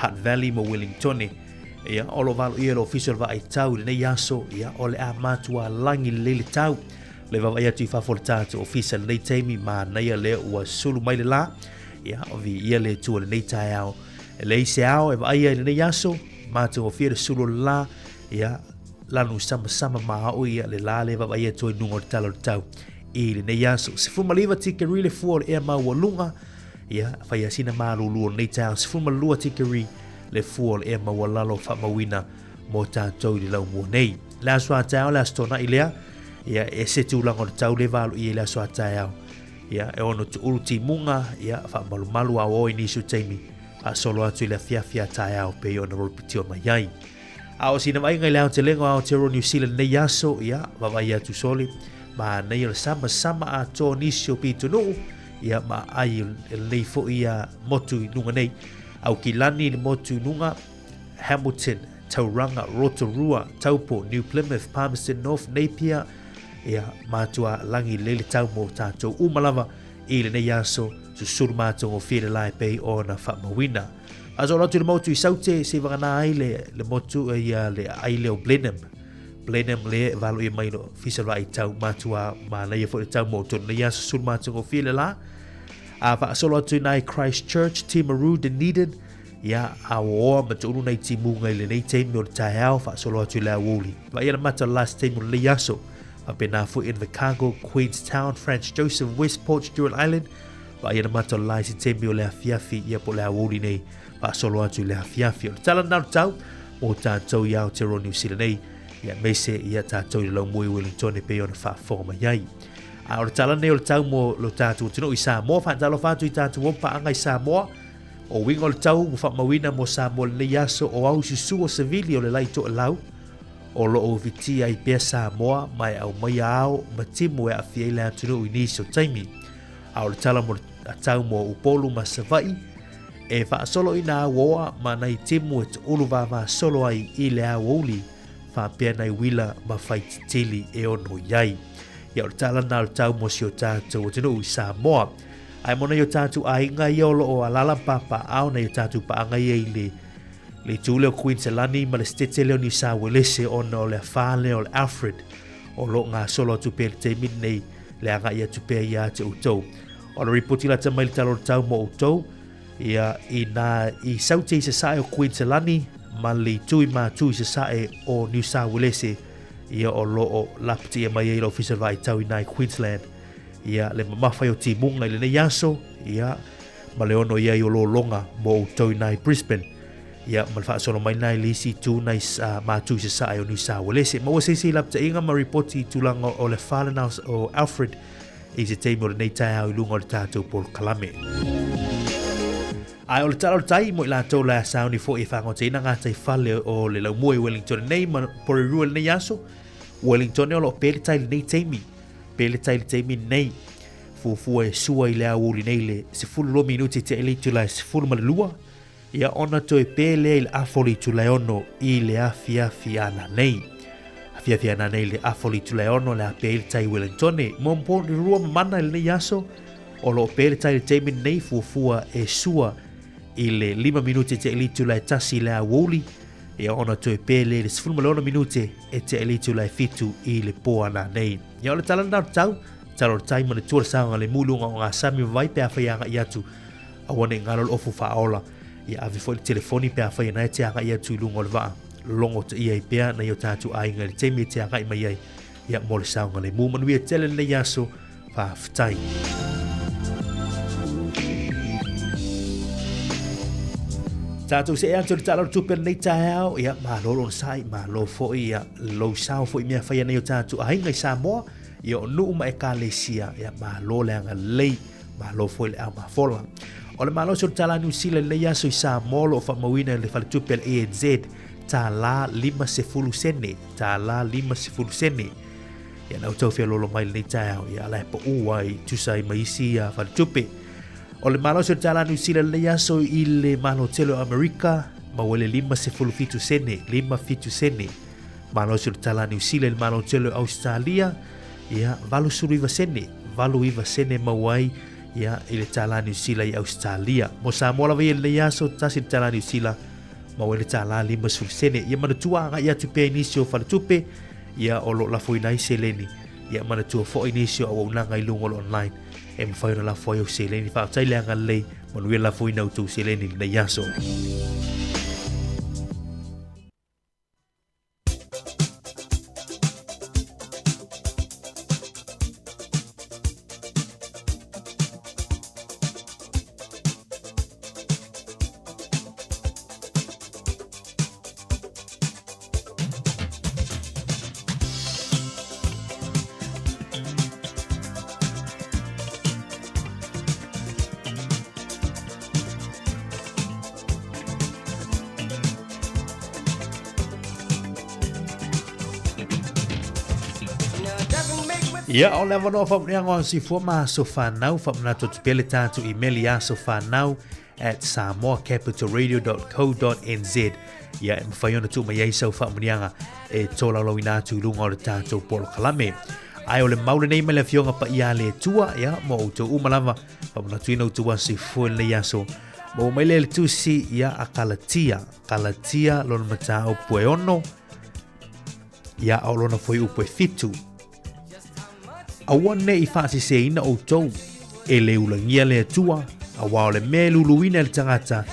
Hutt Valley mo Wellington ia o lo valo ia lo official va i tau le nei aso ia o le a matua langi le tau le va ia tu fa for tātou official nei teimi ma nei le ua sulu mai le la ia o vi ia le tu le nei tai au le se au e vai le nei aso ma tu o fie sulu la ia lanu sama ma o ia le la le va ia tu nu o talo tau i le nei aso se fu maliva tikeri le fu e ma wa lunga ia fa ia sina ma lu nei tai se fu malua tikeri le fu e ma wa lalo fa mawina mo tātou le lau mo nei la swa tau la stona ilea ia e se tu lango tau le valu i la swa tau ia e ono tu ulti munga ia fa malu a o ini su teimi a solo atu le fia tau pe ona ro pitio mai ai a o sina mai ngai la te lengo a te New Zealand nei yaso ia va vai atu soli ma nei le sama a to nisio pitu no ia ma ai le fo ia motu nunga nei au kilani le motu nunga Hamilton Tauranga Rotorua Taupo New Plymouth Palmerston North Napier ia matua langi lele tau mo tātou umalava i le nei aso susuru mātou o whire lai pei o na whamawina. Aso lotu le motu i saute se wangana ai le motu ia le aile o Blenheim. Blenheim le valo i mailo fisarwa i tau matua ma leia fo le tau mo tonu nei aso susuru mātou o whire la. A aso lotu nai Christchurch, Timaru, Dunedin, ia a oa matunu nei timu ngai le nei teimi o le taeao aso lotu le awuli. Va ia na mata last teimi o le nei aso. Apenafu in Invercargill, Queenstown, Franz Joseph, Westport, Stewart Island. Va ia na mata lai si temi o le afiafi ia po le awuri nei. Va solo atu le afiafi. O le tala nau tau, mo tātou ia o te ro New Zealand nei. Ia mese ia tātou i lau mui Wellington e pe o na whaafonga iai. A o le tala nei o le tau mo lo tātou tino i Samoa. Whaatalo whātu i tātou wampa anga i Samoa. O wingo le tau mo whaamawina mo Samoa le nei aso o au susu o Seville o le lai to lau. O lo o viti ai pia Samoa mai au mai ao matimu e a fia le atunu i nisi o taimi. A o le tala mo a tau mo upolu ma savai e wha solo i nā woa ma nei timu e te uluwa ma solo ai i le a wouli wha pia nei wila ma whai tili e ono iai. Ia o le tala nā o tau mo si o tātou o tinu i Samoa. Ai mona i o tātou a inga i o lo o alala papa au nei o tātou pa anga i le le tūleo Queenslandi ma le stete leo ni sa welese ona o le whāle o le Alfred o lo ngā solo atu pe le teimini nei le anga ia tu pe ia te utou. O le ripoti la tamai le talo tau mo utou ia i saute i se sae o Queenslandi ma le tui ma tui se sae o New South Wales ia o lo o lapti e mai e lo ofisa vai tau i nai Queensland ia le mamawhai o timunga i le nei aso ia ma le ono ia i o lo longa mo utou i nai Brisbane. Ia malfa solo mai nai lisi tu nai matu se sa o New South Wales ma wase si lapta inga ma reporti tulanga o le fallen house o Alfred i se teimo nei tai au lunga o le tātou Paul Kalame. Ai o le talo tai mo i la tau la sauni fo i whango te ina ngātai whale o le lau mua i Wellington nei ma pore rua nei aso Wellington o lo pele tai nei teimi pele tai teimi nei fufua e sua i le awuri nei le se fulu lo minuti te elitu la se fulu malua ia ona toi pele il afoli tu leono i le afiafi ana nei. Afiafi ana nei le afoli tu leono le apele tai Wellington mo mponi rua mana il nei aso o lo pele tai le teimi nei fufua e sua i le 5 minuti te elitu la tasi le awoli ia ona toi pele le 10 minuti e te elitu la fitu i le po ana nei. Ia o le talana tau talo tai mana tua saunga le mulunga o ngā sami vai pe awhaianga i atu awane ngalo ofu whaola ia avi foi telefoni pe afai na te anga ia tu lungo le va longo te ia pe na yo tatu ai ngal te mi te anga mai ai ia mo le saunga le mu manu ia tele le yaso fa ftai tatu se ia tu talo tu pe nei tao ia ma lo sai ma lo foi ia lo sao foi mi afai na yo tatu ai ngai Samoa ia no ma e kalesia ia ma lo le anga lei ma lo foi le ama fola. O le malo sur tala New Zealand le yaso i Samoa o whamawina le whaletupel ENZ tā la 5 sene tā la 5 sene ia nau tau whia lolo mai le tau ia ala pa uai tusai maisi a whaletupe O le malo se tala New Zealand le aso I le malo telo Amerika ma wale 5 sene 5 sene. Malo se tala New Zealand malo telo Australia ia valu suriva sene valu iva sene mawai ia I le tala New Zealand I Australia. Mo Samoa la le aso tasi tala New Zealand ma wale tala 5 sene ia manatua nga ia tupe inisio falatupe ia o lo la foina I seleni ia manatua fo inisio au unanga I lungo online e mwhaina la foio seleni wha taile anga lei manuia la foina utu seleni na yaso. Ia o le vano fa mniango ang si fuma so fanau fa mna to pele tantu email ya so fanau @samoacapitalradio.co.nz. Ia mfayona tu mai so fa mnianga e tola lo ina tu lunga o tantu polo kalame. Ai o le maule nei mele fionga pa ia le tua ia mo to umalava fa mna tu ino tua si fu le yaso. Mo mai le tu si ia akalatia lo mata o pueono. Ia o lona foi upo fitu. Awane I whaasi se ina o tau e le ulangia lea tua awa o le mea luluina le tangata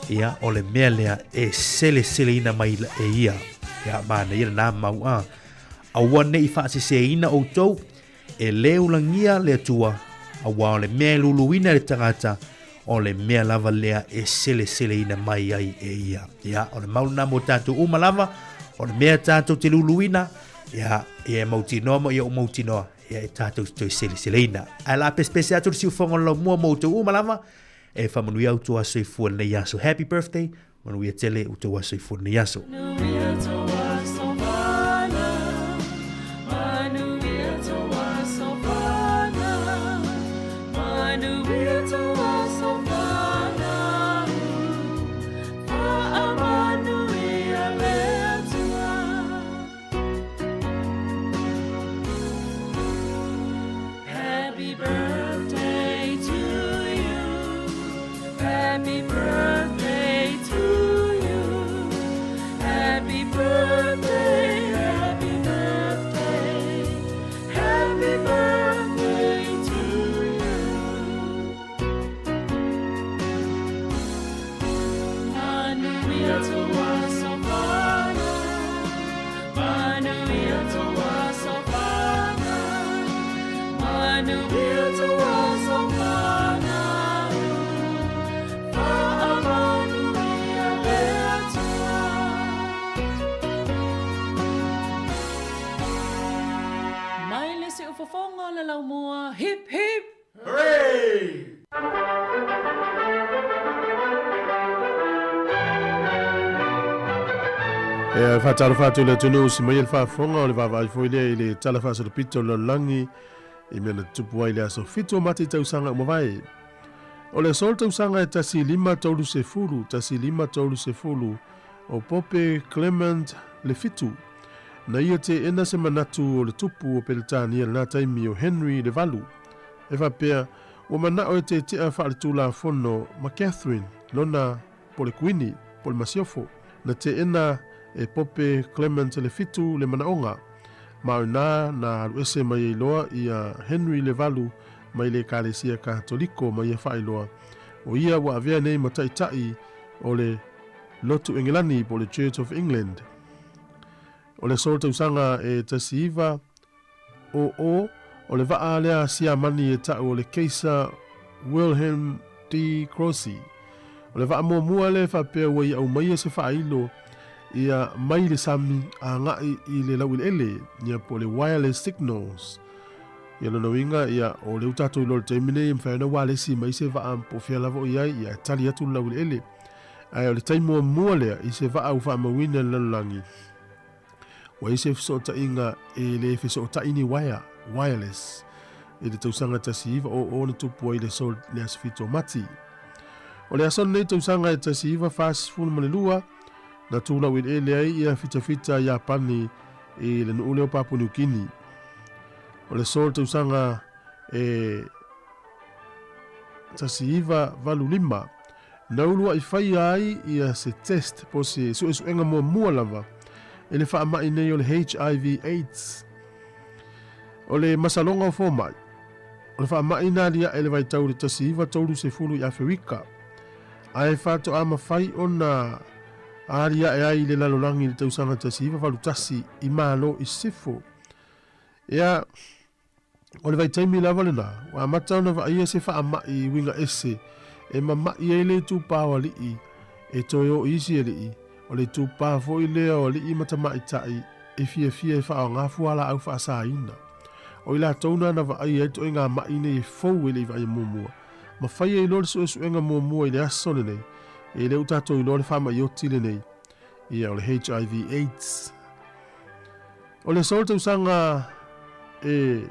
ia o le mea lea e sele ina mai e ia ia mana ia na mau a awane I whaasi se ina o tau e le ulangia lea tua awa o le mea luluina le tangata o le mea lava lea e sele ina mai ai e ia ia o le mauna mo tatu umalava o le mea tatu te luluina ia e mautinoa mo ia o mautinoa ia tatou toi seleina ala pespese atu si fongo lo mo tu malama e famanu ia tu aso fu le yaso happy birthday manu ia tele tu aso fu le yaso Hip hip hooray! E fatalo fatu le tunu si mai le fa fonga o le vava foi le tala fa so pito lo langi e me le tupu ai le aso fito mati tau sanga mo vai. O le sol tau sanga e tasi 5 tolu se fulu o Pope Clement le fitu. Na ia te ena se manatu o le tupu o Peletania na taimi o Henry le valu. E fa pea o mana o te tia fa le tula fono ma Catherine lona pole kuini pole masiofo. Na te ena e Pope Clement le fitu le manaonga. Mauna na luese mai loa ia Henry le valu mai le kalesia katoliko mai fa iloa. O ia wa avea nei mataitai o le lotu Englani po le Church of England. O le solta usanga e tasiva o le vaa lea sia mani e ta o le keisa Wilhelm D. Crossi. O le vaa mua le fa pe wa ia mai se fa ilo ia mai le sami a ngai I le lawil ele ia po le wireless signals. Ia no winga ia o le utatu lo termine im fa na wale si mai se va am po fia lavo ia tali atu lawil ele. Ai o le taimo mua le I se va au fa mawina langi. Wa ise so ta inga e le fe so ta ini wireless le tausanga tasiva o na tupu ai le sol le asfito mati. O le ason nei tausanga tasiva fas fulu ma le lua, na tula win e le ai ia fita ia pani i le nuule o Papua New Guinea. O le sol tausanga tasiva valu lima, na ulua i fai ai ia se test po se suenga mua lava, e le wha mai nei o le HIV/AIDS. O le masalonga o fōmai, o le wha mai nā lia e le vai tau le tasiva tauru se fulu i Afrika. Ai whato ama whai o na aria e ai le lalolangi le tausanga tasiva valu tasi i malo i sifo. Ea, o le vai taimi lava le nā, wa matau na wa ia se wha ama i winga ese, e mama i e le tūpāwa li i, e toi o isi e li i, o le tūpā fo i lea o li i matama i tai, e fia e wha o ngā fuala au wha sa ina. O ila tauna na wa ai e toi ngā maine e fau e le i vai mua. Ma whai e lor su enga mua i le aso le nei, e le utato i lor whama i oti le nei, i o le HIV/AIDS. O le solta usanga e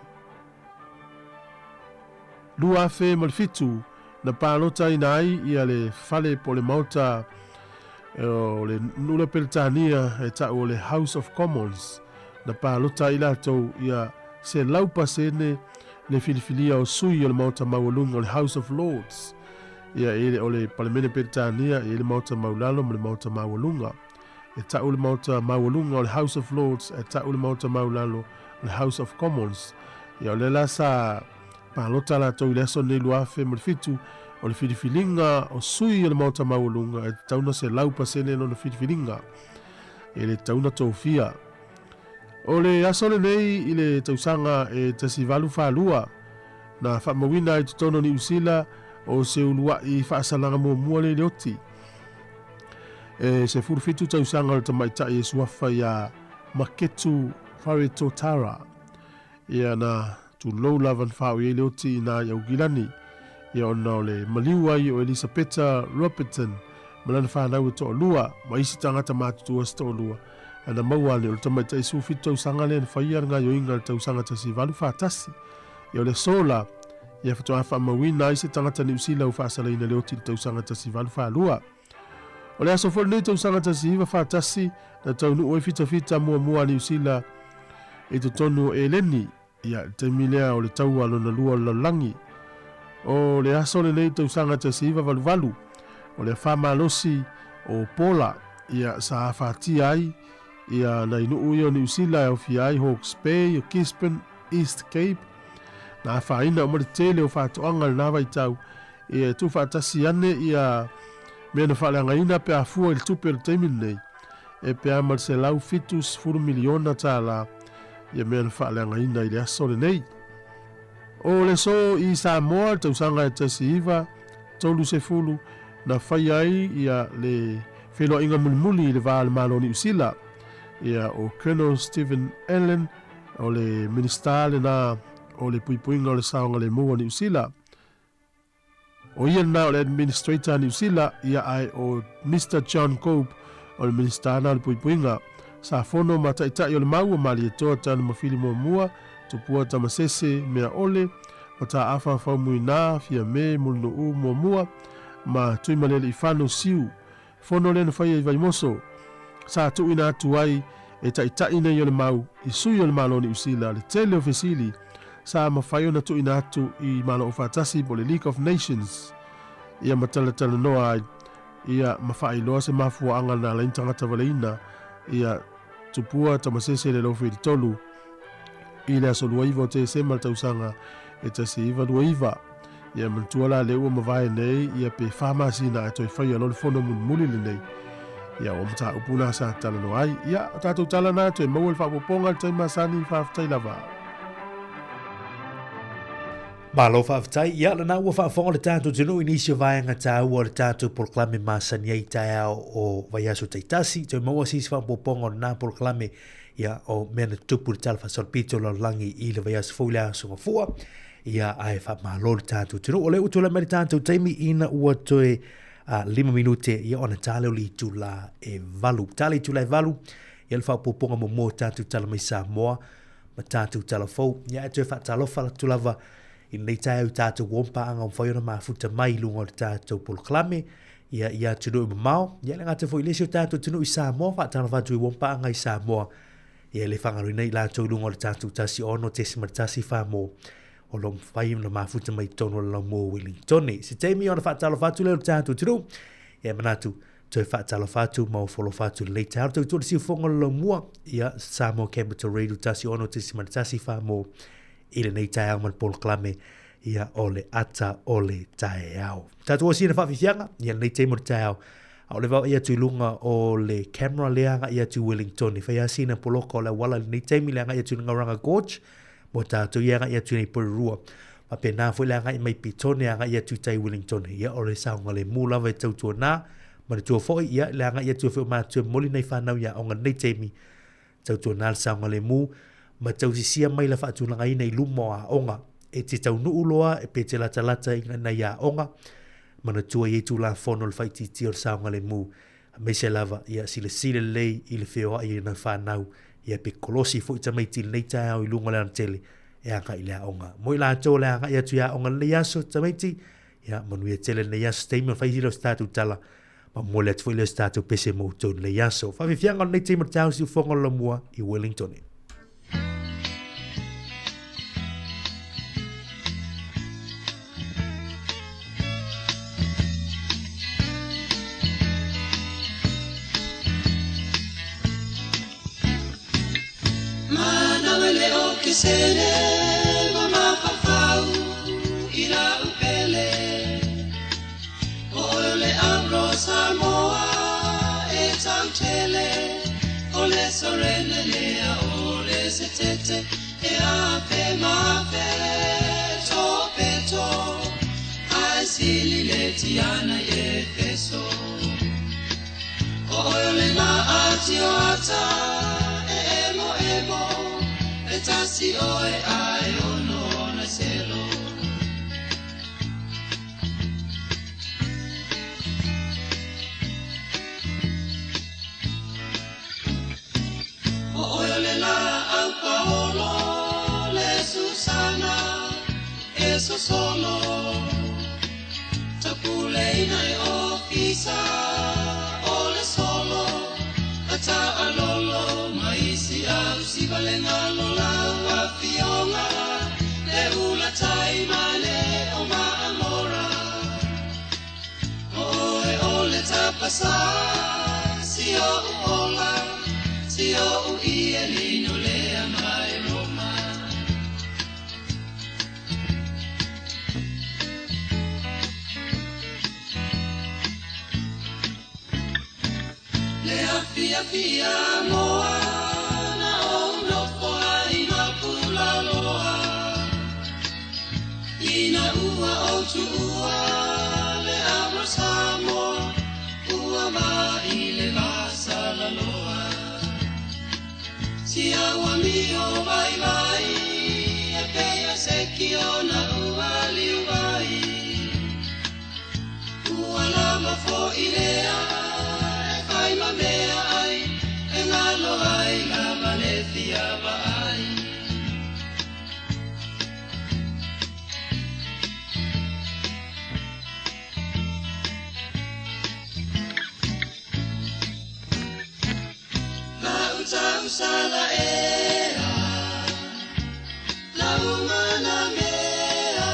lua fe ma le fitu, na pālota ina ai i le fale po le mauta o le nula Peritania e ta o le House of Commons, na pālota i latou ia se laupa sene le filifilia o sui o le mauta maualunga o le House of Lords. Ia ele o le Palemene Peritania e le mauta maulalo ma le mauta maualunga. E ta o le mauta maualunga o le House of Lords e ta o le mauta maulalo o le House of Commons. Ia o le la sa pālota la tau i leso nei luafe ma le fitu o le filifilinga o sui o le mauta maualunga e tauna se laupa sene no le filifilinga. E le tauna tofia. O le asole nei i le tausanga e tasivalu whalua na whamawina i tutono ni usila o se ulua i whaasalanga mua le leoti. E se furufitu tausanga o tamaita i suafa ia Maketu Wharetotara. Ia na tu lou lavan whao i leoti i na iau gilani. Ia ona o le maliua i o Elisabetta Robertson malana whanau e toa lua ma isi tangata mātutua sta o lua. Ana maua le o le tamaita i sufitu tausanga le na whaia ngā yoinga le tausanga tasivalu whaatasi. Ia o le sola, ia whatoa whamawina i se tangata ni usila u whaasala ina leoti le tausanga tasivalu whaalua. O le aso fwere nei tausanga tasiva whaatasi na taunu oe fita mua ni usila e to tonu e leni. Ia te milea o le taua lona lua lalangi. O le aso le nei tausanga tasiva valu. O le whamalosi o pola ia sa whaatia ai. Ia na inu ui o ni usila e o fiai Hawke's Bay o Gisborne, East Cape. Na whaina o maritele o whaatoanga le nawa i tau. Ia tu whaatasi ane ia mea na whaaleanga ina pe a fua il tupe le teimin nei. E pe a mar se lau fitus furu miliona tā la. Ia mea na whaaleanga ina i le aso le nei. O le so i Samoa tausanga e tasi iwa tolu se fulu na whai ai ia le whenua inga mulimuli le vā le malo ni usila. Ia o Colonel Stephen Allen o le minister le na o le puipuinga o le saonga le mua ni usila. O ia na o le administrator ni usila ia ai o Mr. John Cope o le minister na o le puipuinga. Sa fono mataitai o le maua mali e toa tanu mawhili mua tupua tamasese mea ole o ta afa whaumui nā fia me mulno u mua ma tui malele i whano siu. Fono le na whaia i vaimoso. Sa tu ina atu ai e taitai nei o le mau i sui o le malo ni usila le tele o fesili sa mawhai o na tu ina atu i malo o whatasi po le League of Nations. Ia matalatala noa ai ia mawhai loa se mafua anga na la intangata waleina ia tupua tamasese le lofi di tolu i le aso luaiva o te sema le tausanga e tasi iwa luaiva. Ia mantuala le ua mawai nei ia pe whamasina e toi whai alole fono muli le nei. Ia o mta upuna sa tala no ai. Ia tatou tala na to e mau le whapoponga le taima sani whaafitai lava. Malo whaafitai, ia lana ua whaafonga le tātou tino inisio vaianga tā ua le tātou proklame masani ai tai au o vaiaso taitasi. To e mau asisi whapoponga o nā proklame ia o mena tupu le tala whasolpito la langi i le vaiaso fōlea sunga fua. Ia ai whaamalo le tātou tino. O le utula me le tātou taimi ina ua toe 5 minute ia ona tale o li tula e valu. Tale tula e valu, ia le whapoponga mo tātou tala mai Samoa, ma tātou talafou ia e tue whaatalofa la tulava i nei tai au tātou wompa anga o whaiona mafuta mai lunga o le tātou poloklame ia tunu i mamao ia le ngata fo i lesio tātou tunu i Samoa whaatalofa tu i wompa anga i Samoa ia le whangaru nei lātou lunga o le tātou tasi ono tesi maritasi whamo o lo whaiona mafuta mai tono la mo Wellingtoni si teimi ona whaatalofa tu leo tātou tunu ia manatu Toi whaatalo whātu mau wholo whātu le te haro tau si whonga lo mua ia Samoa Capital Radio tasi ono te si maritasi whāmo i le nei tae au man polo klame ia o le ata o le tae au. Tātua sina whawhiwhianga ia nei te mori tae au. Au le wau ia tui lunga o le camera leanga ia tui Wellington. I whaia sina poloko o le wala le nei teimi leanga ia tui Ngaranga Gorge mo tātou ianga ia tui nei Porirua. Ma pe nā fwy leanga i mai pitone anga ia tui tai Wellington. Ia o le saunga le mūlawa e tautua nā Mana tua foi ia le anga ia tua foi ma tua moli nei whanau ia onga nei teimi. Tau tua nal saunga le mu, ma tau si sia mai la whaatu langa ina i lumo a onga. E te tau nuu loa e pe te lata lata i ngana ia onga. Mana tua i tu la whono le whaiti ti o saunga le mu. Me se lava ia sile lei i le whioa i na whanau. Ia pe kolosi foi ta mai ti nei tai au i lunga le antele e anga i le onga. Moi la tō le anga ia tu ia onga le aso ta mai ti. Ia manu ia tele le aso teimi o whaiti lo statu tala. Ma mole atu le statu pese mo ton le yaso. Fa fianga nei te martau si fonga la mua i Wellington. Mana wele o kisere mama papau ira upele ole abro Samoa e tautele ole sorene lea ole setete e ape mape topeto asili letiana e peso ole na atio ata emo etasi oe ai ono na selo Paolo, le Susana, eso solo, tapuleina e ofisa, ole solo, ata alolo, maisi au si valenga lola, wafionga, le ula taimane, o ma amora, oe ole tapasa, si o uola, si o uielino lea mai Roma. Lea fia moa na o nofoa ina pula loa ina ua o tu ua le abro Samoa ua ma i le vasa la loa si awa mio vai vai e peia sekio na uali vai ua lama fo ilea e kai mamea ai e ngalo ai la Valencia vai Sala ea, la umana mea,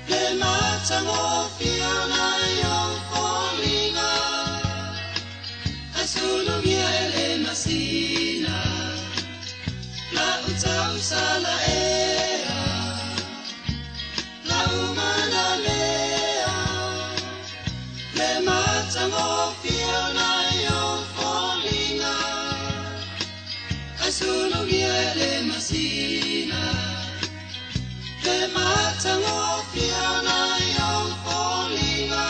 le matango fiona yon folinga, asulu mia ele masina, la utau sala ea, la umana mea, le matango fiona yon folinga. Solo viene masina le matango fiana yon folinga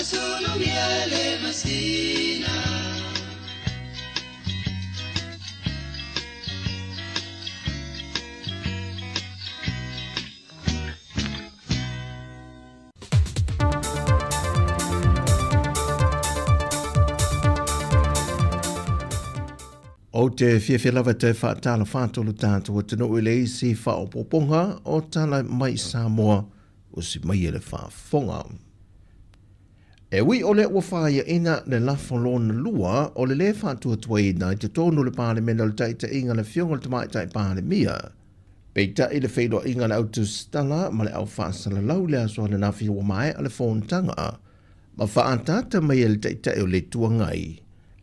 solo viene masina O te whiawhilawa te whaatala whātolu tātua tino ule i si whaopoponga o tala mai Samoa o si mai ele whaafonga. E wi ole ua whaia ina le lafolona lua o le le whātua tuaina i te tonu le pāle mena le taita inga le fionga le tamai tai pāle mia. Peita i le whaidua inga le autu stala ma le au whaasala lau le asoa le nawhi ua mai a le whōntanga ma whaatata mai e le taita e o le tuangai.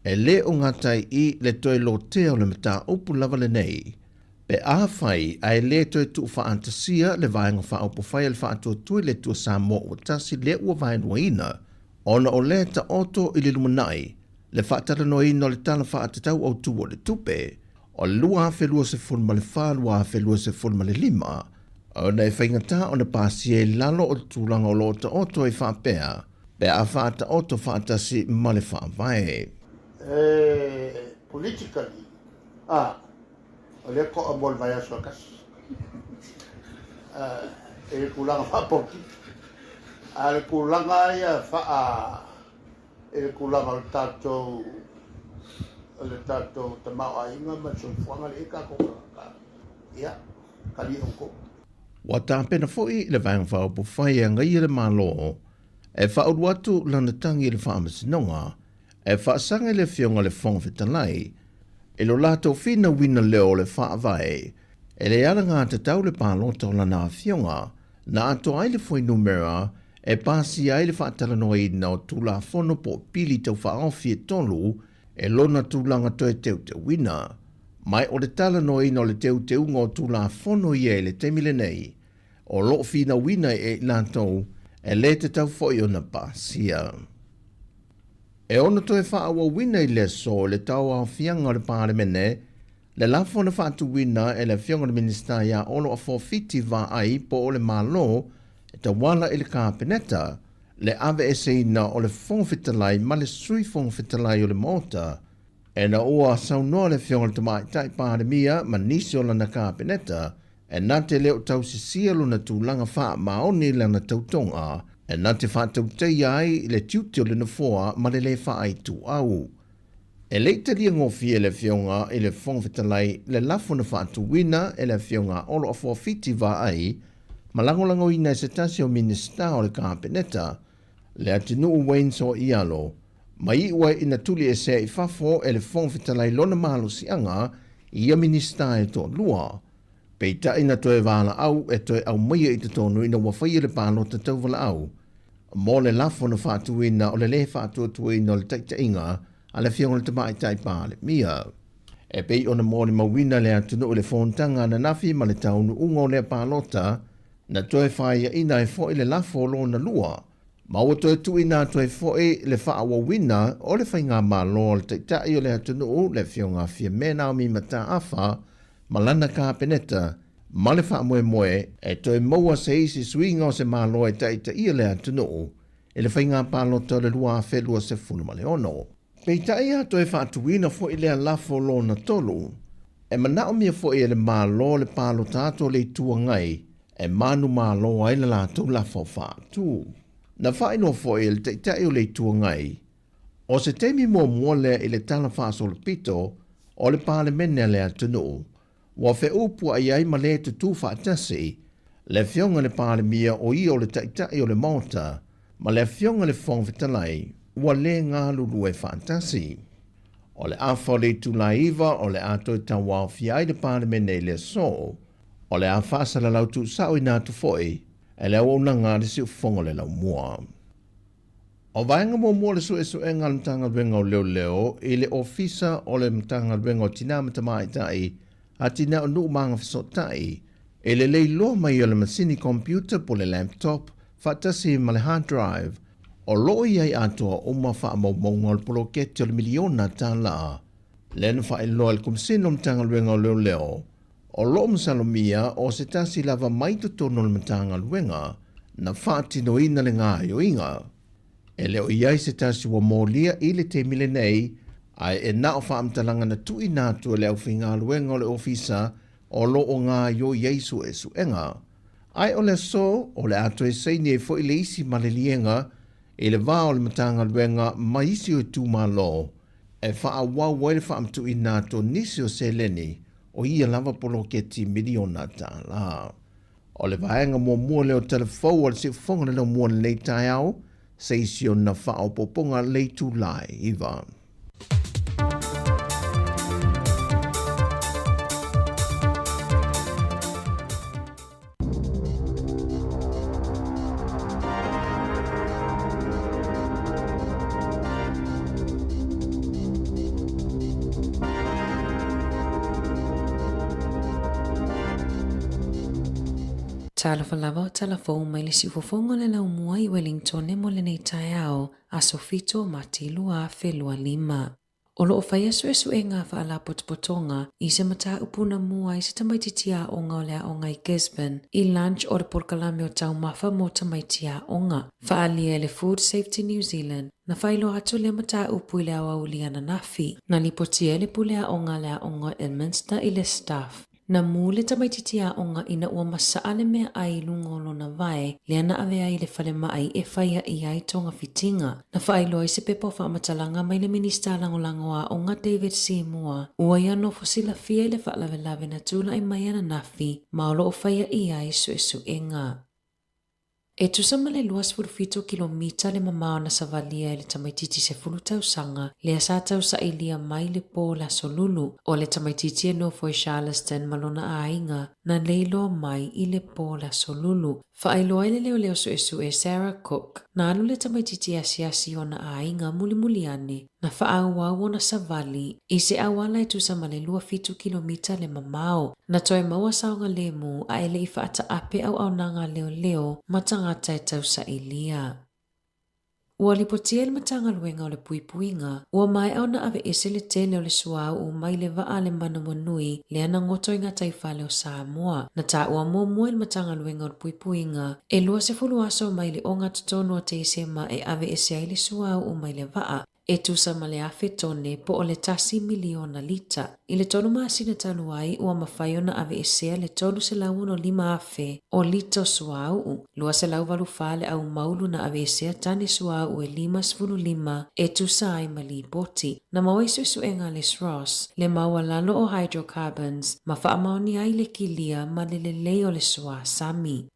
E le o ngatai i le toe lo te o le mata upu lava le nei. Pe a whai a e le toe tu whaantasia le vaenga whaopo whai le whaatua tui le tua Samoa o tasi le ua vaenua ina. Ona o le ta oto i le lumanai, le whaatara no ino le tala whaatatau au tu o le tupe, o le lua awhelua se fulma le wha, lua awhelua se fulma le lima, o na e whaingata o na pāsia e lalo o tūlanga o lo ta oto e whaapea, pe a whaata oto whaatasi ma le whaavae. Politically, o le ko a mol mai aso kas. E kulanga whapoki. Ale kulanga ia faa ele kulanga le tatou te mau ainga ma so fuanga le ka ko ka ia kali onko wa tapena foi le vang fa po fai nga ile malo e fa watu lana tangi le famas nonga e fa sanga le fionga le fong fitalai e lo lato fina wina leo le fa vai e le ala nga te tau le palo to lana fionga na ato ai le foi numera e pasi ai le whaatala noa i nao tula fono po pili tau whaofi e tolu e lona tūlanga toe teu te wina. Mai o le tala noa i nao le teu te unga o tula fono i e le temile nei. O lo fina wina e lantou e le te tau foi o na pasia. E ona toe whaawa wina i le so le tau a fianga le pāre mene le lafona whaatu wina e le fionga le minister ia olo a forfiti va ai po o le malo te wala i le kāpeneta, le ave e seina o le whongwhitalai ma le sui whongwhitalai o le mota, e na oa saunoa le fionga le tamai tai pāre mia ma nisi o lana kāpeneta, e nā te leo tau si sialo na tūlanga wha maoni lana tautonga, e nā te whātau tei ai le tiuti o le nafoa ma le le wha ai tu au. E leita lia ngofi e le fionga i le whongwhitalai le lafo na whaatu wina e le fionga olo a forfiti va ai, malangolango ina se tasi o minista o le kāpeneta, le atinu Wayne so ialo, mai ua ina tuli e se i fafo e le whongwhitalai lona malo sianga i a minista e tō lua. Peita ina toe wala au e toe au maia i te tonu ina wawhai le pālo te tauwala au. Mō le lafo na whātuina o le le whātuatuina o le taitainga a le fionga le tamai tai pāle mia. E pei ona mō le mawina le atinu o le whontanga na nafi ma le taunu ungo le pālota, na toe whaia ina e fo i le lafo lo na lua. Ma o toe tu ina toe fo i le whaawa wina o le whainga ma lo le teitai o le atunu le fionga fia mena o mi mata awha ma lana kāpeneta ma le wha moe moe e toe maua se isi suinga o se ma lo e teitai o le atunu e le whainga pālota le lua a whelua se fulu ma le ono. Peitai a toe whaatuina fo i le lafo lo na tolu e mana o mia fo i le ma lo le pālota ato le tua ngai e manu malo ai la tu la fofa tu na fai no foi il te o le tu ngai o se temi mo mole ile tala fa sol pito o le pale menne le atunu wa fe upu ai male tu fa tasi le fionga le pale mia o i o le te o le monta ma le fionga le fong vitalai wa le nga lu e fantasi o le afo le tu laiva o le ato tawa fi ai le pale menne le so o le a whaasala lau tu sao i nā tu foi, e leo o ngā le si ufonga le lau mua. O vaenga mua le su e ngā mtanga luenga o leo i le ofisa o le mtanga luenga o tina matamai tai, a tina o nuu manga fisotai, e le lo mai o le masini computer po le laptop, whatasi ma le hard drive, o loo i ai atoa o ma wha maunga o le poloketi o le miliona tā la. Lena wha i loa le kumsino mtanga luenga o leo, o lo msalomia o se tasi lava mai tono le matanga luenga na whaatino ina le ngā o inga. E leo iai se tasi wa mōlia i le te mile nei ai e nao whaamtalanga na tui nātua leo whinga luenga o le ofisa o lo o ngā o Yesu e suenga. Ai o le so o le ato e seini e fo i le isi malelienga i le vā o le matanga luenga ma isi o tū malo e whaawaua le whaamtu I nā tō nisi o seleni o ia lava poloketi miliona tāla. O le vaenga mua leo telefou o le sifonga leo mua le tai au, se isi o na whao poponga le tūlai iwa. Talafalava o talafou mai le sifofonga le lau mua I Wellington e mo le nei tai ao a Sofito Matilu a Felua Lima. O loo whaia e ngā whaala potpotonga I se mata upuna mua I se tamaitia onga o lea onga I Gisborne I lunch o le porkalame o tau mafa mo tamaitia onga. Whaalia le Food Safety New Zealand na whailo atu le mata upu I le awa uliana nafi na lipotia le pulea onga lea onga Edmunster I le staff. Na mule tamaititia onga ina ua masaa le mea ai lungolo na vae, le ana ave ai le whale mai e whaia I ai tonga fitinga. Na whailo I se pepo whaamatalanga mai le minista langolango a onga David Seymour. Ua ia no fosila fia le whaalawelawe na tula I mai ana nafi, maolo o whaia I ai suenga. E tusama le luas furufito kilomita le mamao na savalia le tamaititi se fulutau sanga le asatau sa ilia mai le po la solulu o le tamaititi no foi Charleston malona ainga na leilo mai I le po la solulu. Whaailoa le leo e Sarah Cook na alu le tamaititi asiasi o na ainga muli ane na whaauau na savali I se awala e tusama le 2 kilomita le mamao na toi maua saonga lemu a ele I whaata ape au nanga leo matangata e tau sa ilia. Ua lipotia le matanga luenga o le puipuinga, ua mai au na ave ese le tele o le suau o mai le vaa le manawanui le ana ngoto I ngā taifale o Samoa. Na ta ua mua le matanga luenga o le puipuinga, e lua se fulu aso mai le onga tutono o te isema e ave ese ai le suau o mai le vaa. E tusa ma le afe tone po o le tasi miliona lita. I le tonu maasina taluai ua mawhaio na ave esea le tonu se lau no 5 afe o lito suau. Lua se lau walu fale au maulu na ave esea tane suau e 5.5 e tusa ai mali poti. Na mawaisu suenga les Ross, le maua lalo o hydrocarbons, ma whaamaoni ai le kilia ma le leo le sua sami.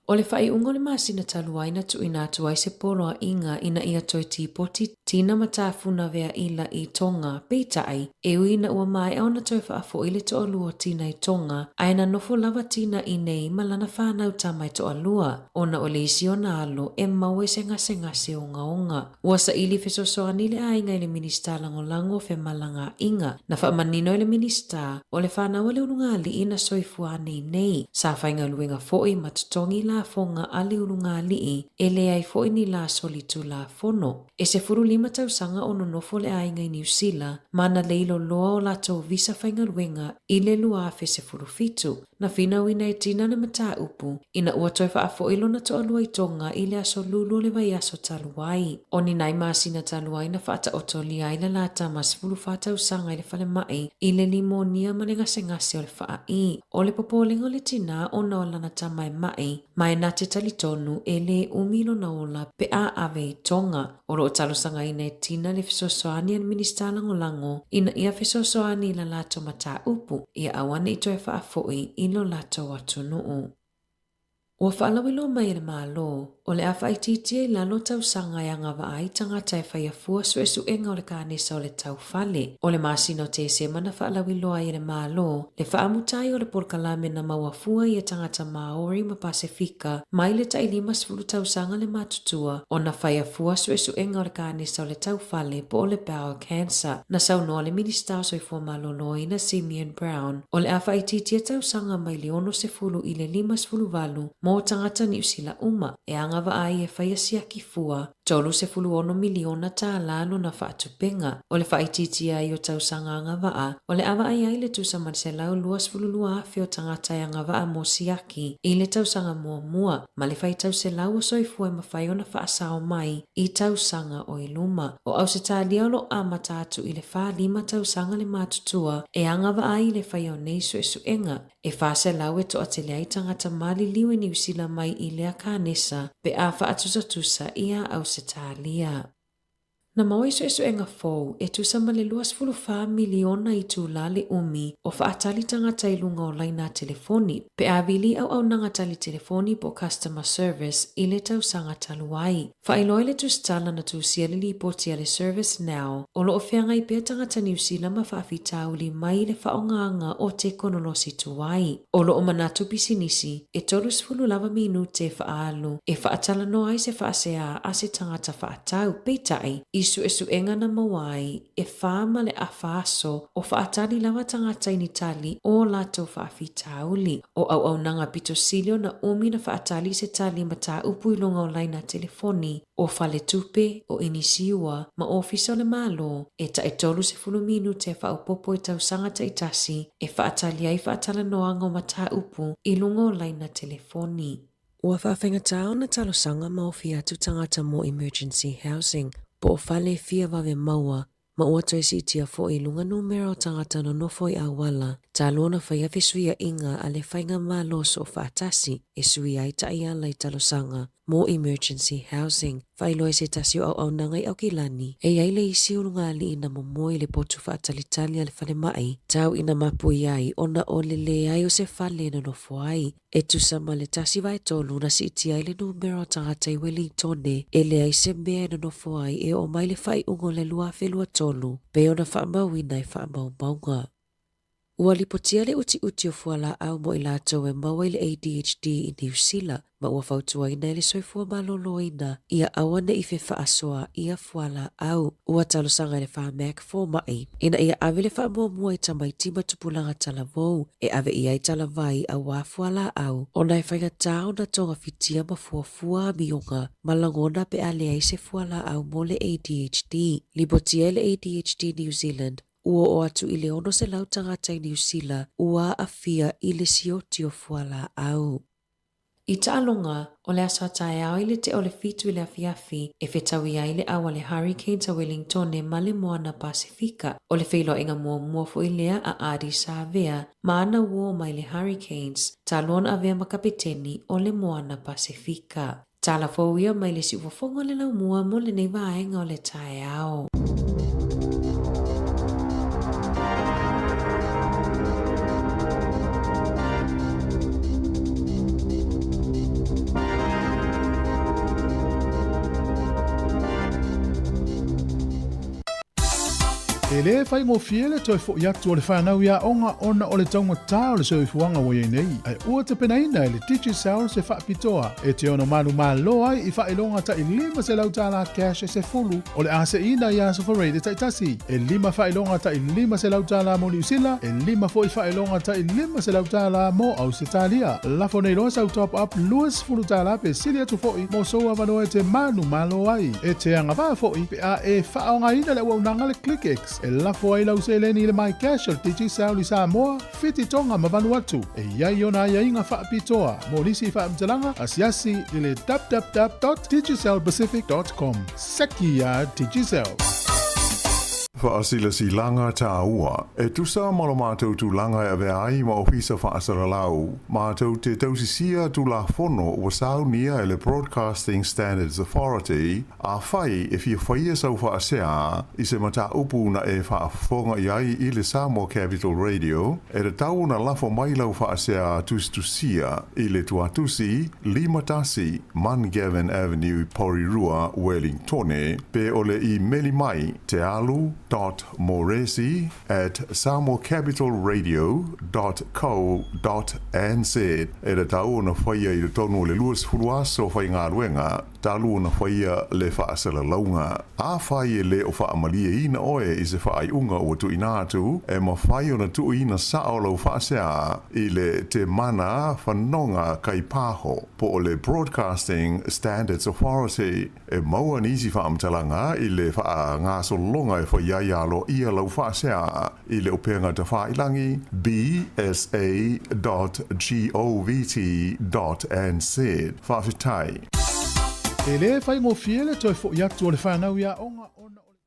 O le whai ungo le masina taluai na tuina atu ai se poloa inga ina ia toi tipoti tina matafuna vea ila I tonga peitai e uina ua mai au na toi whaafo ile to alua tina I tonga aina nofo lava tina I nei malana whanau tamai to alua ona o le isi o na alo e maue se ngase onga. Ua sa ili fesosoa ni le ainga ile minista langolango fe malanga inga na whaamanino ile minista o le whanau le unungali ina soifuane nei sa whainga luenga foi matutongi la fonga ali ulunga lii ele ai foi ni la solitu la fono. E se furu 5 tausanga ono nofo le ainga I New Zealand mana leilo loa o lato visa whainga luenga I le lua fe se furu fitu. Na fina wina e tina na mata upu ina ua toi whaafo ilo na to alua I tonga I le aso lulu le vai aso taluai. O ni nai masina taluai na whaata otoli ai le lata mas fulu whatausanga I le whale mai I le limonia ma le ngase o le whaai. O le popolingo le tina o na olana tamai mai na te talitonu e le umilo na ola pe a ave I tonga. O lo talusanga ina e tina le fisosoani an minista langolango ina ia fisosoani la lato mata upu ia awane I toi whaafoi ilo lato watunuu. Ua whaalawilo mai le malo, o le awha ititia I lalo tausanga ia ngava ai tangata e whaiafua suenga o le kānesa o le tau whale. O le masino te sema na whaalawilo ai le malo, le whaamutai o le porkalame na mauafua I tangata Maori ma Pasifika, mai le tailima sfulu tausanga le matutua, o na whaiafua suenga o le kānesa o le tau whale po o le bowel cancer, na saunoa le minista o soifua maloloi na Simeon Brown, o le awha ititia tausanga mai le ono se fulu I le 5.8 mo tangata ni usila uma e angava ai e whaia siaki fua tolu se fuluono miliona ta lalo na whaatupenga o le whaititia I o tausanga angava o le awa ai le tusa marselau luas fululua afe o tangata e angava mo siaki I le tausanga mua ma le whaitau se lau o soifua e mawhai na whaasao mai I tausanga o iluma o au se talia lo amata atu I le 5 tausanga le matutua e angava ai le whaia o neisu e suenga e whaase lau e to atele ai tangata mali liwe ni usila mai I lea kānesa pe a whaatusa tusa ia au se talia. Na maoi so enga fou, e tu sama le luas fulu faa miliona i tu lale umi o faatali tangata i lunga o laina telefoni, pe avili au nanga tali telefoni po customer service i le tau sanga taluai. Failoi le tu stala na tu sialili po tia le service now, o lo ofeanga i pea tangata New Zealand ma faafitau li mai le faonganga o te konolosi tuai. O lo o manatu pisinisi, e tolus fulu lava minute faalu, e faatala no ai se faasea a se tangata faatau, peitai, isu enga na mawai e whaama le awhaaso o whaatali lawa tangata ini tali o lato whaafitauli. O au nanga pito silio na umi na whaatali se tali mata upu ilonga o laina telefoni o whale tupe o inisiua ma ofisa le malo e ta e tolu se fulu minute whaupopo e tau sangata itasi e whaatali ai whaatala noanga o mata upu ilonga o laina telefoni. Ua whawhenga tau na talo sanga ma ofi atu tangata mo emergency housing. Po fale fia vave maua, ma ua toi si tia fo i lunga numero tangata no nofo i awala, ta lona whai awe suia inga a le whainga maa loso o whaatasi e suia i ta ia lai talosanga, mo emergency housing. Whailoi se tasio au nangai au kilani, e aile isi ulunga ali ina momoi le potu whaatalitali a le whale mai, tau ina mapu iai ona o le ai o se whale na nofo ai, e tu sama le tasi vai tolu na si iti ai le numero tangata i Wellingtone, e le ai se mea na nofo ai e o mai le whai ungo le lua whelua tolu, pe ona whaamawina i whaamau. Ua lipotia le uti o fuala au mo i lato e maua le ADHD i New Zealand, ma ua fautua ina ele soifua malolo ina, ia awane i fe whaasoa ia fuala au, ua talosanga le wha Mac 4 mai, ina ia ave le wha mua i tamaiti matupulanga talavou, e ave ia i talavai a wa fuala au, ona e whainga tau na tonga fitia ma fuafua mionga, malangona pe ale ai se fuala au mo le ADHD, lipotia le ADHD New Zealand, ua o atu i le ono se lau tangata i New Zealand, ua a fia i le sioti o fuala au. I taalonga, o le aso atae au i le te o le fitu i le afiafi, e whetawi ai le awa le Hurricanes a Wellingtone ma le moana Pasifika, o le whilo inga mua fo i lea a Addis Ababa, ma ana uo mai le Hurricanes, talona avea makapiteni o le moana Pasifika. Tala fōia mai le si ufafonga le lau mua mo le nei vaenga o le tae au. E le fai ngō fiele toi fo iatu o le whanau ia onga ona o le taunga tā o le soifuanga o iei nei. Ai ua te penaina e le Teachers Hour se whaapitoa. E te ono malu malo ai i whaelonga ta i lima se lautala cash e se fulu. O le ase ina i aso for rate taitasi. E lima whaelonga ta i lima se lautala mo New Zealand. E lima fo i whaelonga ta i lima se lautala mo Ausitalia. Lafo nei loa sau top up luas fulu tala pe silia tu foi mo soa vanoe te manu malo ai. E te anga vaa foi pe a e whaonga ina le waunanga le ClickX. E lafo ai lau se leni le mai cash al tiji sao li Samoa, fiti tonga ma Vanuatu. E iai ona ia inga whaapitoa, mo nisi whaamtalanga asiasi i le www.digicelpacific.com. Seki ya Digicel. Whaasila si langa tā ua. E tusa malo mātou tu langa e vea ai ma ofisa whaasara lau. Mātou te tausisia tu la fono ua sau nia e le Broadcasting Standards Authority a whai e fia whaia sau whaasea i se mata upu na e whaafonga i ai i le Samoa Capital Radio e re tau na lafo mai lau whaasea tustusia i le tuatusi Limatasi Mangavin Avenue Porirua Wellingtone pe ole i meli mai te alu .moresi@samocapitalradio.co.nz e re tau na whaia i le tonu le luas furuaso whai ngā ruenga talu na whaia le whaasala launga. A whai e le o whaamalia ina oe i se whaai unga o tu inatu e ma whai o na tu ina sao lau whaasea i le te mana whanonga kai pāho po o le Broadcasting Standards Authority e maua nisi whaamtalanga i le wha ngā solonga e whai ialo ia lau whaasea i le upenga ta whailangi bsa.govt.nz whawhitai. E le fai ngō fiele toi fo iatu o le whanau ia onga ona o le...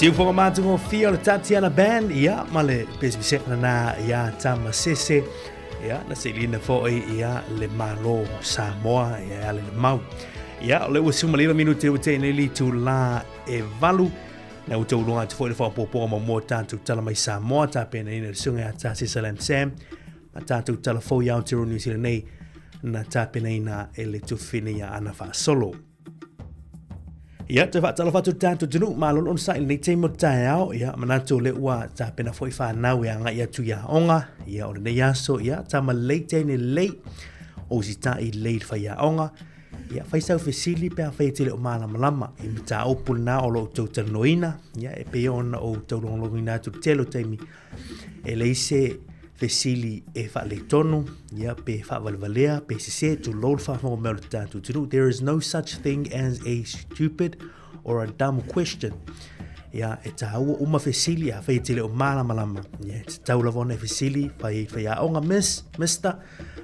Siu fonga mātungo fia le Tatiana Band, ia, ma le pespisek na ia tama sese, ia, na selina foi ia le malo Samoa, ia le mau. Ia, le ua siu malila minuti o te neli tu la e valu, na uta ulunga te foi le whapoponga ma mua tātou tala mai Samoa, tā pēna ina le sunga a tā Salam Sam, ma tātou tala fo iau te New Zealand nei, na tā pēna ina e le tufini a ana wha solo. Ia, te whaatala whatu tātou tunu, mālon on sa nei te mo tae au, ia, manato le ua tā pena foi whanau e anga ia tu ia onga, ia o nei aso, ia, tā ma lei te ne lei, o si tā i lei whai ia onga, ia, whai sau whesili pēr whai te le o māla malama, i mi tā opul nā o lo tau tanoina, ia, e pe ona o tau longolongina tu telo teimi, e lei se whesili e wha le tonu, ia, pe wha valvalea, pe se tu lol wha mo mea tātou tunu. There is no such thing as a stupid or a dumb question. Ia, e tā ua uma whesili a whai te le o māla malama. Ia, te tau lavona e whesili, whai a onga mister,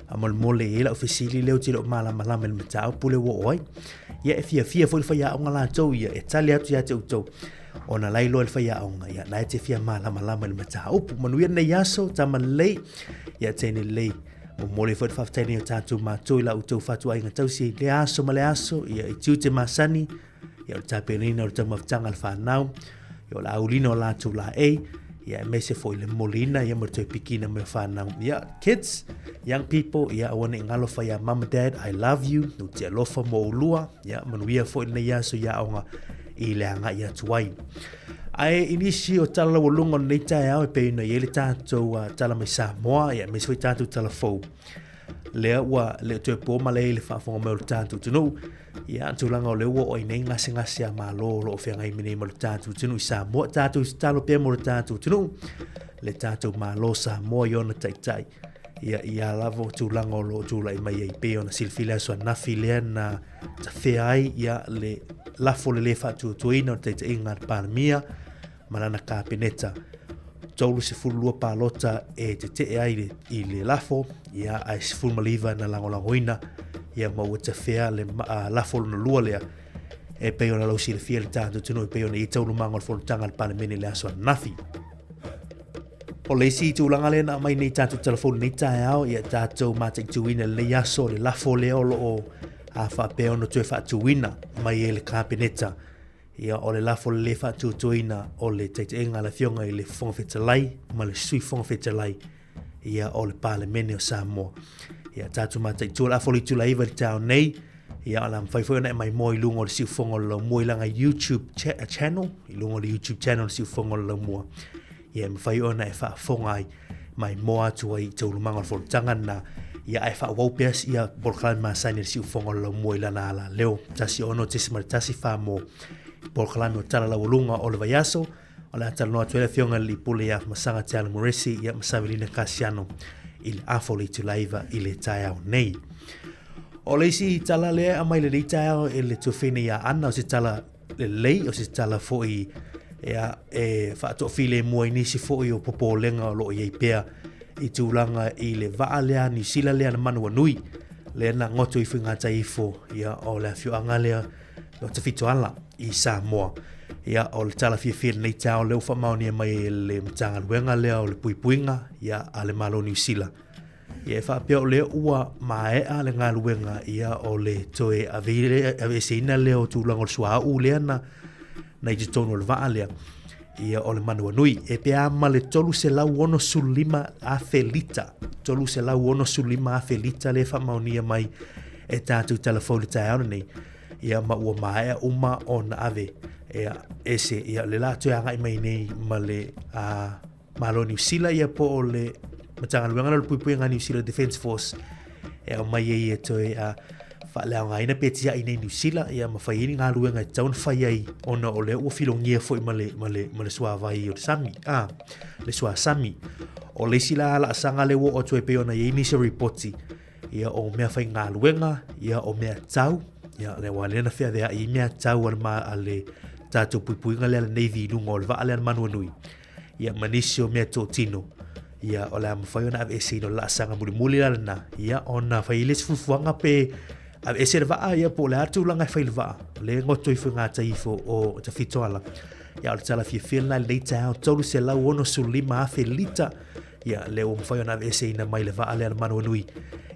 a mole e la o whesili leo te le o māla malama le mata au pule wo oi. Ia, e fia whai a onga la tau, ia, e tali atu ia te utau. Ona lai loa le whai a onga, ia, nai te fia māla malama le mata upu. Manuia nei aso, tā man lei, ia tēne lei. O mole fwoi whaftaini o tātou mātou la utau whatu ainga tausi le aso ma le aso, ia i tiu te masani, ia o tāpenina o tau mawtanga le whanau, ia o la aulina o lātou la ei, ia me se fwoi le molina, ia mo tau pikina me whanau. Ia, kids, young people, ia awane ngalo whai a mama dad, I love you, no te alofa mo ulua, ia manuia fwoi nei aso ia aonga i le anga ia tuai. Ai inisi o tala walunga nei tae au e peina i ele tātou tala mai Samoa, ia me soi tātou tala fau. lea ua le toe po ma le whaafonga me o le tātou tunu. Ia antulanga o le ua o inei ngase a malo lo o whianga i mene mo le tātou tunu i Samoa. Tātou i talo pia mo le tātou tunu. Le tātou malo Samoa i ona taitai. Ia lavo tūlanga o lo tūla i mai ei pe ona silfile asua nafi lea na ta whea ai ia le lafo le whātua tuina o taitai inga pānamia manana kāpeneta. Tolu se fulua pālota e te ai i le lafo, ia ai se fulmaliva na langolangoina, ia maua te whea le lafo na lua lea, e peo na lausi le fia le tātou tunu, e peo na i taulu manga le wholutanga le pānemene le asua nafi. O leisi i tūlanga lea na mai nei tātou telefonu nei tae au, ia tātou mātai tuina le yaso le lafo lea o loo a whapeo no tue whaatuina mai e le kāpeneta. Ia o le lafo le whaatuina o le teiteinga la fionga i le whongwhetalai, ma le sui whongwhetalai, ia o le pālemene o Samoa. Ia tātou mātai tūla a wholi tūla iwa le tāo nei, ia ala mwhaiwhoi na e mai mo i lungo le siu whongo le mua i langa YouTube channel, i lungo le YouTube channel le siu whongo le mua. Ia mwhaiwhoi na e whaafonga ai mai mo atu ai taulu manga le wholutanga na ia e whaawaupes ia Borkalami Māsaini le siu whongo le mua i lana ala leo. Tasi ono tesi maritasi whaamo Borkalami o tala lawalunga o le vaiaso, o le atala noa tuele fionga li pule ia masanga te ala muresi ia masavilina kasiano i le afoli tu laiva i le taiao nei. O le isi i tala lea a mai le rei taiao e le tuwhine ia ana o se tala le lei o se tala fo i ea e whaato file mua i nisi fo i o popo lenga o lo i eipea i tūlanga i le waa lea ni sila lea na manua nui lea na ngoto i whingatai ifo ia o le fioanga lea o te fitoala i Samoa. Ia o le tala fia nei tau leo whamaoni mai le mtanga luenga lea o le puipuinga ia a le malo New Zealand. Ia e whapea o lea ua maea le ngā luenga ia o le toe aveseina lea o tūlanga o le sua au lea na i te tono le waa lea. Ia o le manua nui. E pea ma le tolu se lau ono sulima a felita. Tolu se lau ono sulima a felita le whamaoni mai e tātou telefoni tai auna nei. Ia ma ua maea uma o na ave ia ese ia le la toe anga i mai nei ma le malo New Zealand ia po o le matanga luenga le puipuinga New Zealand Defence Force ia mai ia toe whaalea ngaina petia i nei New Zealand ia ma whaiini ngā luenga i taun whai ai ona o le ua filongia foi ma le sua vai o le sami le sua sami o le sila ala asanga le wo o toe pe ona i initial reporti ia o mea whai ngā luenga ia o mea tau ia le walena fea dea i mea tau ale tātou puipuinga lea le Navy lungo o le waa lea manua nui. Ia manisio mea tō tino. Ia o lea mawhai ona ave ese ino la asanga muli la na. Ia ona whai les fufuanga pe ave ese le waa ia po le atu langa whai le waa. Le ngoto i whunga taifo o ta fitoala. Ia o le tala fia whina le leita au tolu se lau ono sulima afe lita. Ia le o mawhai ona ave ese ina mai le waa lea manua nui.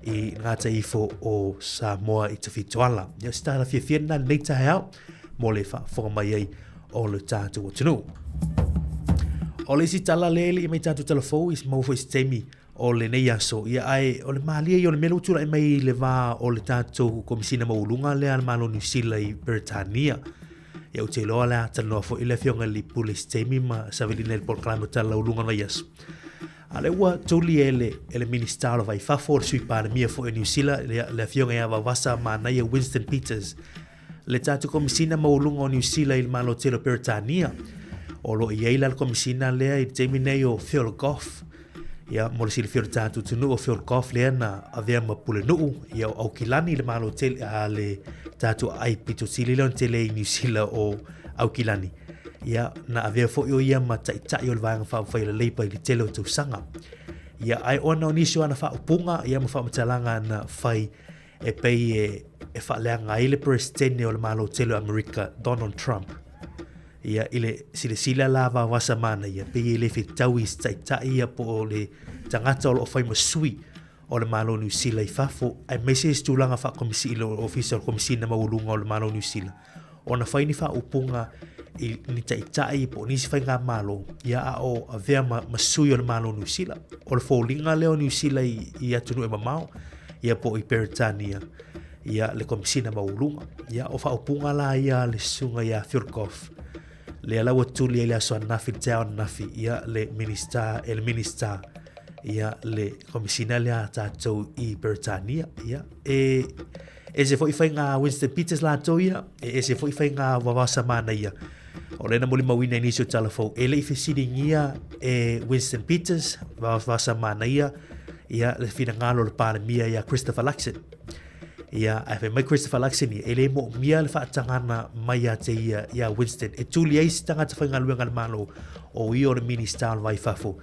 I ngā taifo o Samoa i ta fitoala. Ia si tala fia whina le leita au. Mo le whaafonga mai ai o le tātou o tunu. O le si tala lele i mai tātou telefou i maufo i stemi o le nei aso. Ia ai o le maalia i o le melo tula i mai le vā o le tātou komisina maulunga lea le malo New Zealand i Britannia. Ia o te loa lea tanoa fo i le fionga li pule stemi ma savelina il Borkalami o tala ulunga mai aso. A le ua tuli ele minister o vai fafo le sui pānemia fo i New Zealand le fionga ia wawasa ma naia Winston Peters le tātou komisina maulunga o New Zealand i malo telo Britannia. O lo i eila le komisina lea i teimi nei o Phil Goff. Ia mo le sili whio tātou tunu o Phil Goff lea na avea ma pule nuu. Ia o Aukilani le malo tele a le tātou ai pito sili leon tele i New Zealand o Aukilani. Ia na avea fo i o ia ma tai o le vaenga whai le leipa i le tele o tausanga. Ia ai ona o nisio ana whaupunga ia ma whamatalanga na whai e pei e whaaleanga i le presidente o le malo tele Amerika, Donald Trump. Ia ile sila lava wasa mana ia pei le whitau i tai ia po o le tangata o whai masui o le malo New Zealand i fafo ai message tūlanga wha komisi i le official komisina maulunga o le malo New Zealand. O na whai ni wha upunga i ni tai po nisi whai ngā malo ia a o a vea masui o le malo New Zealand. O le fōlinga leo New Zealand i atunu e mamao ia po i Britannia. Ia le komisina maulunga. Ia o whaupunga la ia le sunga ia Thurgoff. Le ala watuli ele aswa nafi teo nafi ia le minister ia le komisina le tātou I Britania ia e se foi ngā Winston Peters la to ia e se foi ngā wawasa mana ia o le na moli mawina inisio talafo e le ifesiringia e Winston Peters wawasa mana ia le fina ngalo le palemia ia Christopher Luxon ia ai mai Christopher Luxon e le mo mia le faatangana mai a te ia Winston e tuli ai stanga te whainga luenga le malo o i o le minister vai fafo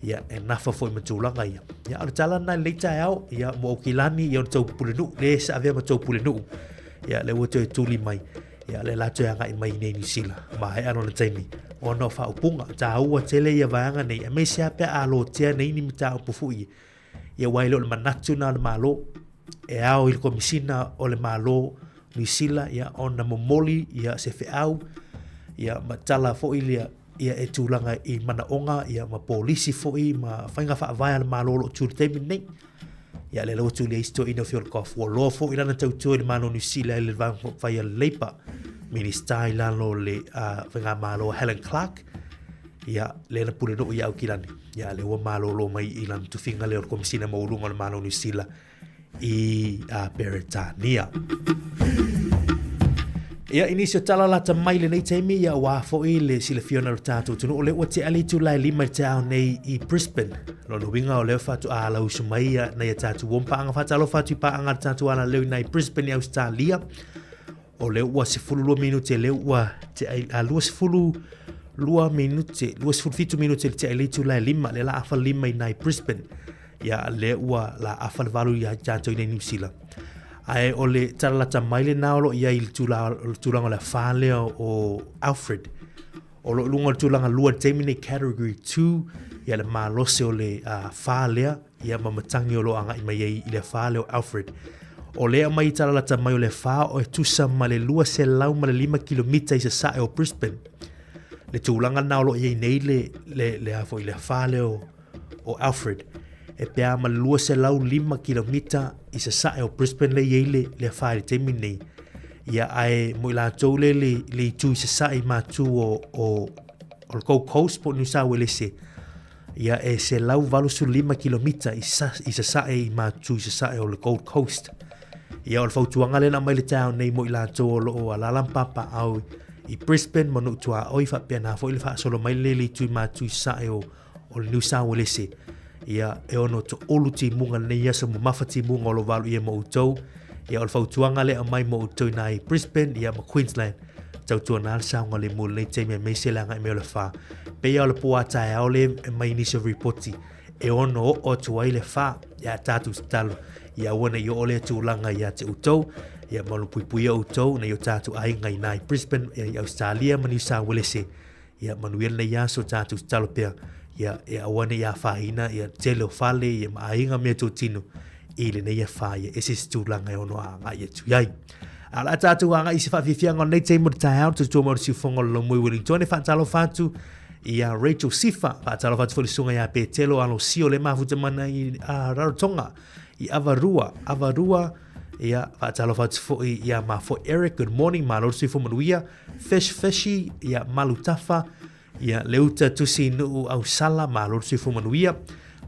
ia e nafa foi matulanga ia ia o tala na leita au ia mo kilani ia o tau pulenu le sa ave ma tau pulenu ia le woto tuli mai ia le lato anga I mai nei New Zealand mai ano le taimi o no fa upunga ta ua tele ia vanga nei e me sia pe alo tia nei ni mita o pufui ia wailo le manatu na le malo e au il komisina o le malo New Zealand ia ona momoli ia se fe au ia matala fo ilia ia e tūlanga I manaonga ia ma polisi foi ma whainga whaavaya le malolo tūri teimi nei ia le lau tūli eisto ino fiol kof o lo fo ilana tautua le malo New Zealand le vang whaia leipa minister ilano le whainga malo Helen Clark ia le na pule no ia au kilani ia le ua malolo mai ilana tuwhinga leo komisina maurunga le malo New Zealand I Britania ia inisio tala lata mai le nei teimi ia wa fo I le sila fiona lo tātou tunu o le ua te alitu lai lima te au nei I Brisbane lo no winga o leo fatu a lau sumai ia nei a tātou wompa anga fata alo fatu I pa anga tātou ana leo nei Brisbane I Australia o leo ua se fulu lua minute leo ua te a lua se fulu lua minute lua se fulu fitu minute te alitu lai lima le la afa lima I nei Brisbane ia leo ua la afa le valu ia tātou nei New Zealand ai o le taralata maile naolo ia I tulanga le whālea o Alfred. O lo lunga le tulanga lua teimi nei category 2 ia le mālose o le whālea ia mamatangi o lo anga I mai I le whālea o Alfred. O lea mai taralata mai o le whā o e tusa ma le lua se lau ma le 5 kilomita I se sae o Brisbane. Le tulanga naolo ia I nei le hafo I le whālea o Alfred. E pea ma lua se lau 5 kilomita I se sae o Brisbane le yeile le whaere teimi nei. Ia ai mo I la tau le tu I se sae mātu o le Gold Coast po New South Wales. Ia e se lau valusu 5 kilomita I se sae I mātu I se sae o le Gold Coast. Ia o le fautuanga le na mai le tau nei mo I la tau o lo o alalampapa au I Brisbane mo nuk tua oi fa pia na fo I le fa solo mai le tu I mātu I sae o le New South Wales. Ia e ono to olu ti munga nei ia sa mo mafati munga o lo valu ia mo utou. Ia o le fautuanga le amai mo utou na I Brisbane ia ma Queensland. Tau tua nal saunga le mulu nei teimi a meise langa I meo le wha. Pe ia o le pua tae au le mai inisio reporti. E ono o tuai le wha ia tatu stalo. Ia wana I o le tu langa ia te utou. Ia malu puipuia utou na i o tatu ainga I nai Brisbane ia I Australia ma New South Wales. Ia manuel na ia so tatu stalo pia. Ia e awane ia whaina, ia tele o whale, ia maainga mea tō tino, I le nei ia whaia, e se stūlanga e ono anga ia tu iai. Ala tātou anga I se whawhiwhianga nei te mo te tae au, tūtua mo risi whonga lo mui Wellington, e whaatalo whātu, ia Rachel Sifa, whaatalo whātu whalisunga ia Pētelo, alo sio le mafuta mana I Rarotonga, I Avarua, ia whaatalo whātu fo ia mafo Eric, good morning, ma lorsi fo manuia, Fishy, ia Malutafa, ia leuta tusi nuu au sala ma lorsi fu manuia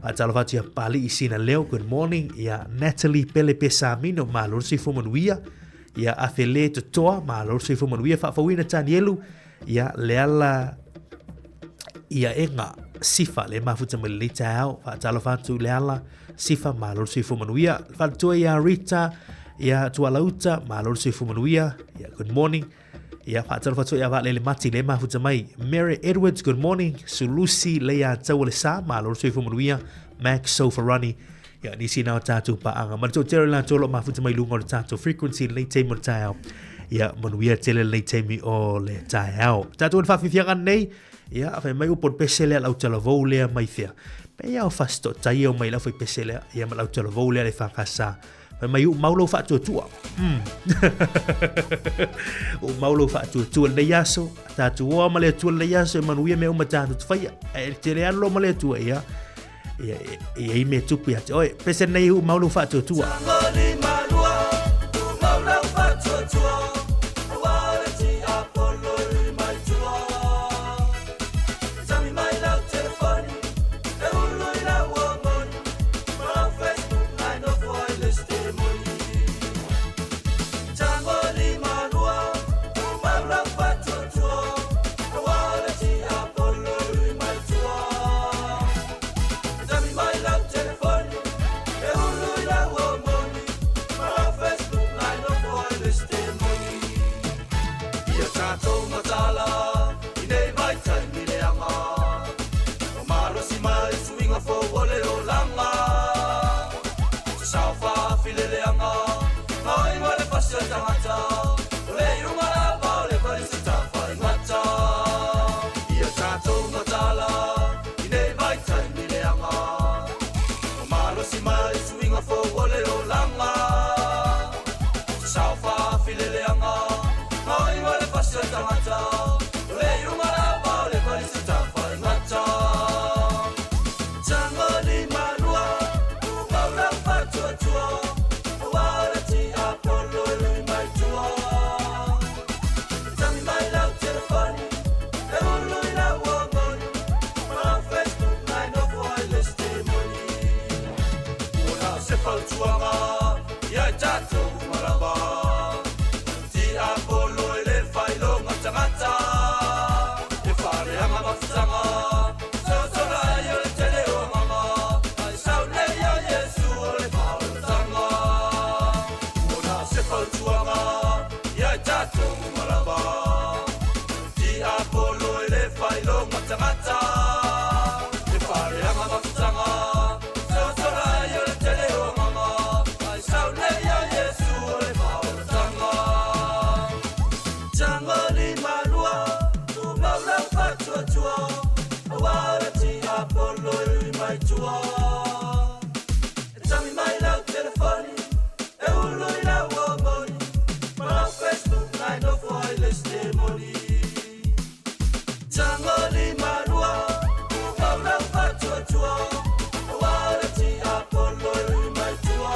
atalo fatu ia pali isina leo good morning ia Natalie Pele Pesamino ma lorsi fu manuia ia afele totoa ma lorsi fu manuia fa fawina Tanielu ia leala ia enga sifa le mafuta melita au atalo fatu leala sifa ma lorsi fu manuia fatu ia Rita ia tualauta ma lorsi fu manuia ia good morning. Ia whaataro whatu ia wale le mati le mafuta mai. Mary Edwards, good morning. Sulusi leia tau le sa, ma loro sui fumanuia. Max Sofarani. Ia nisi nao tātou paanga. Manato tere la tolo mafuta mai lunga o le tātou frequency le teimi o le tae au. Ia manuia tele le teimi o le tae au. Tātou le whawhiwhianga nei. Ia awhai mai upon pesele lau tala vau lea mai fia. Pe ia o whasto tai o mai lau whai pesele. Ia ma lau tala vau lea le whakasa. Mai u maulo fa tua. O maulo fa tua le yaso, ta tua male tua le yaso manuia me uma tanto fai. E te le allo male tua ia. E me tupi at. Oi, pese nei u maulo fa tua. Saufa fileleanga Mai mole pasio tangata Ole yumaraba ole parisita fai ngata Ia tato matala Ine vaita imileanga O malo si mai suinga fo ole o langa Saufa fileleanga Mai mole pasio tangata Ole yumaraba ole parisita fai ngata Tangani manua Umaura patua tua Warati Apollo mai tua Tami mai lau telefoni E ulu ina wangoni Mara Facebook nai no wireless testimony Una se faltuanga Ia tato maraba Ti Apollo ele failo ngata E fare hanga mafutanga Sosora yo le tele o mama Ai saune ya Yesu ole falutanga Una se faltuanga Ia tato maraba Ti Apollo ele failo ngata E fare hanga mafutanga Sosora yo le tele o mama Ai saune ya Yesu ole falutanga Tangani manua Umaura patua tua Warati Apollo mai tua Tami mai lau telefoni E ulu ina wangoni Mara Facebook nai no wireless testimony Tangani manua Umaura patua tua Warati Apollo mai tua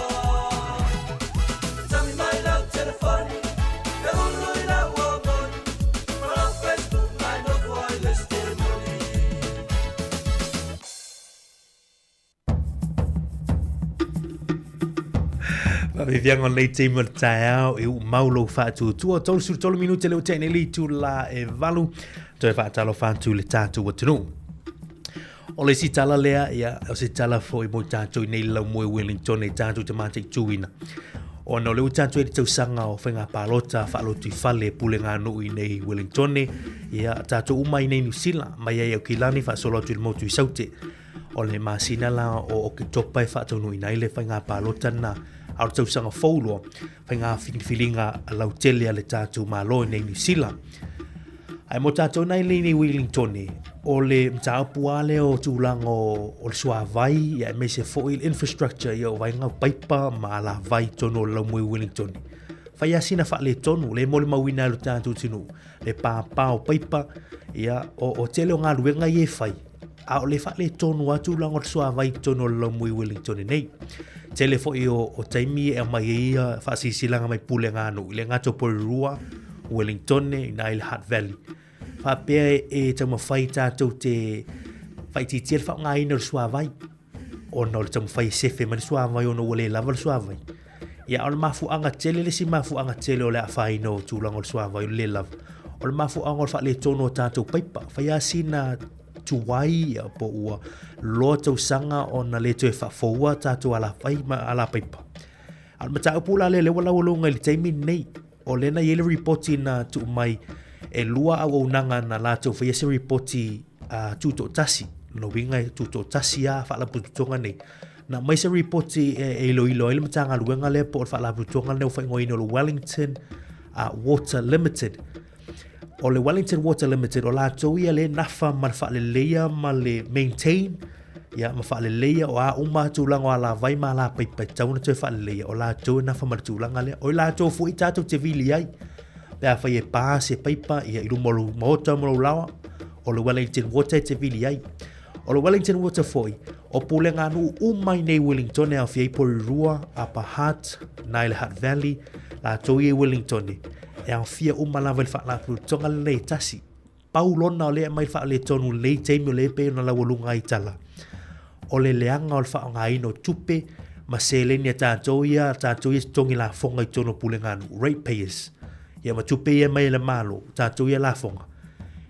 Tami mai lau telefoni E ulu ina wangoni Mara Facebook nai no wireless testimony Vi fiango nei team tau e maulo fatu tua tolu sur tolu minuti le utene li tu la e valu to fa talo fatu le tatu watunu o le si tala lea ia o se tala fo i mo tatu nei la mo Wellington e tatu te mate tuina o no le utatu e tau sanga o fenga palota fa lo tu fale pulenga no i nei Wellington ia tatu umai nei New Zealand mai ia kilani fa solo tu mo tu saute o le masina la o ke topa e fa tonu i nei le fenga palota na au tau sanga faulo fai ngā whingwhiringa a lau tele a le tātou malo nei New Zealand. Ai mo tātou nei le ni Wellington o le mtaupu ale o tūlanga o le sua vai ia me se foil infrastructure ia o vai ngau paipa ma la vai tono lau mui Wellington. Fai asina fa le tonu le mole mawina lo tātou tinu le pāpā o paipa ia o tele o ngā luenga i e fai. A o le fa le tonu a tūlanga o le sua vai tono lau mui Wellington nei. Tele fo o taimi e mai ia fa sisilanga mai pulenga no le ngato Porirua Wellington na il Hutt Valley fa pe e tama fai tatou te fai ti tel fa ngai no suavai o no tama fai sefe man suavai o no le lava suavai ia o mafu anga tele le si mafu anga tele o le fai no tulang o suavai le lava o mafu anga fa le tono tatou paipa fa ya sina tuai po ua lo tau sanga o na le tue whafoua tātou ala whai ma ala paipa. Al mata upula le wala walonga li taimi nei o lena yele reporti na tu mai e lua au unanga na lātou whai ese reporti tuto tasi. No winga tuto tasi a whala pututonga nei. Na mai se reporti e ilo ele mata ngā luenga le po o whala pututonga nei o whai ngoi no Wellington Water Limited. O le Wellington Water Limited o lātou ia le nafa ma le leia ma le maintain ia ma le leia o a uma tūlanga o la vai ma la paipa tauna te le leia o lātou nafa ma tūlanga le o lātou fu i tātou te vili ai pea whai e pā se paipa ia i rumolu mota molo lawa o le Wellington Water te vili ai o le Wellington Water foi o pulenga anu umai nei Wellington e a whiai Porirua Upper Hutt nai le Hutt Valley lātou i Wellington e ang fia umalawa le whaala tonga le tasi. Paulona o le mai wha le tonu le teimi o le pe na la walunga i tala. O le leanga o le wha ngai no tupe ma se le ni tātou ia tongi la fonga i tono pulenganu, ratepayers. Ia ma tupe ia mai le malo, tātou ia la fonga.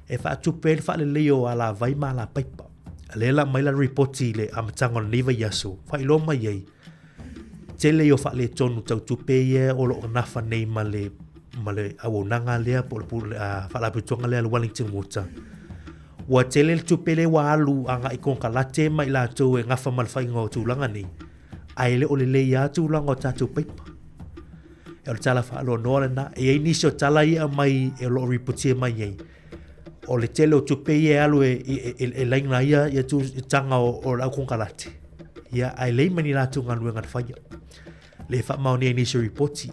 E wha tupe le wha le leo a la vai ma la paipa. Le la mai la reporti le amatanga o niva yaso, wha ilo mai ei. Te leo wha le tonu tau tupe ia o lo nafa nei ma le au nanga lea po le whala putonga lea le Wellington Water. Wa tele le tupele wa alu anga i kon kalate mai la tau e ngafa malwhai ngā tūlanga ni. ai le o le ia tūlanga o tātou paipa. E o le tala wha alo noa na, e ei nisi o tala ia mai e lo ripotia mai ei. O le tele o tupe ia alu e laina ia tu tanga o lau kongalate. Ia ai lei mani lātou nganu ngana whaia. Le wha maoni e nisi ripoti.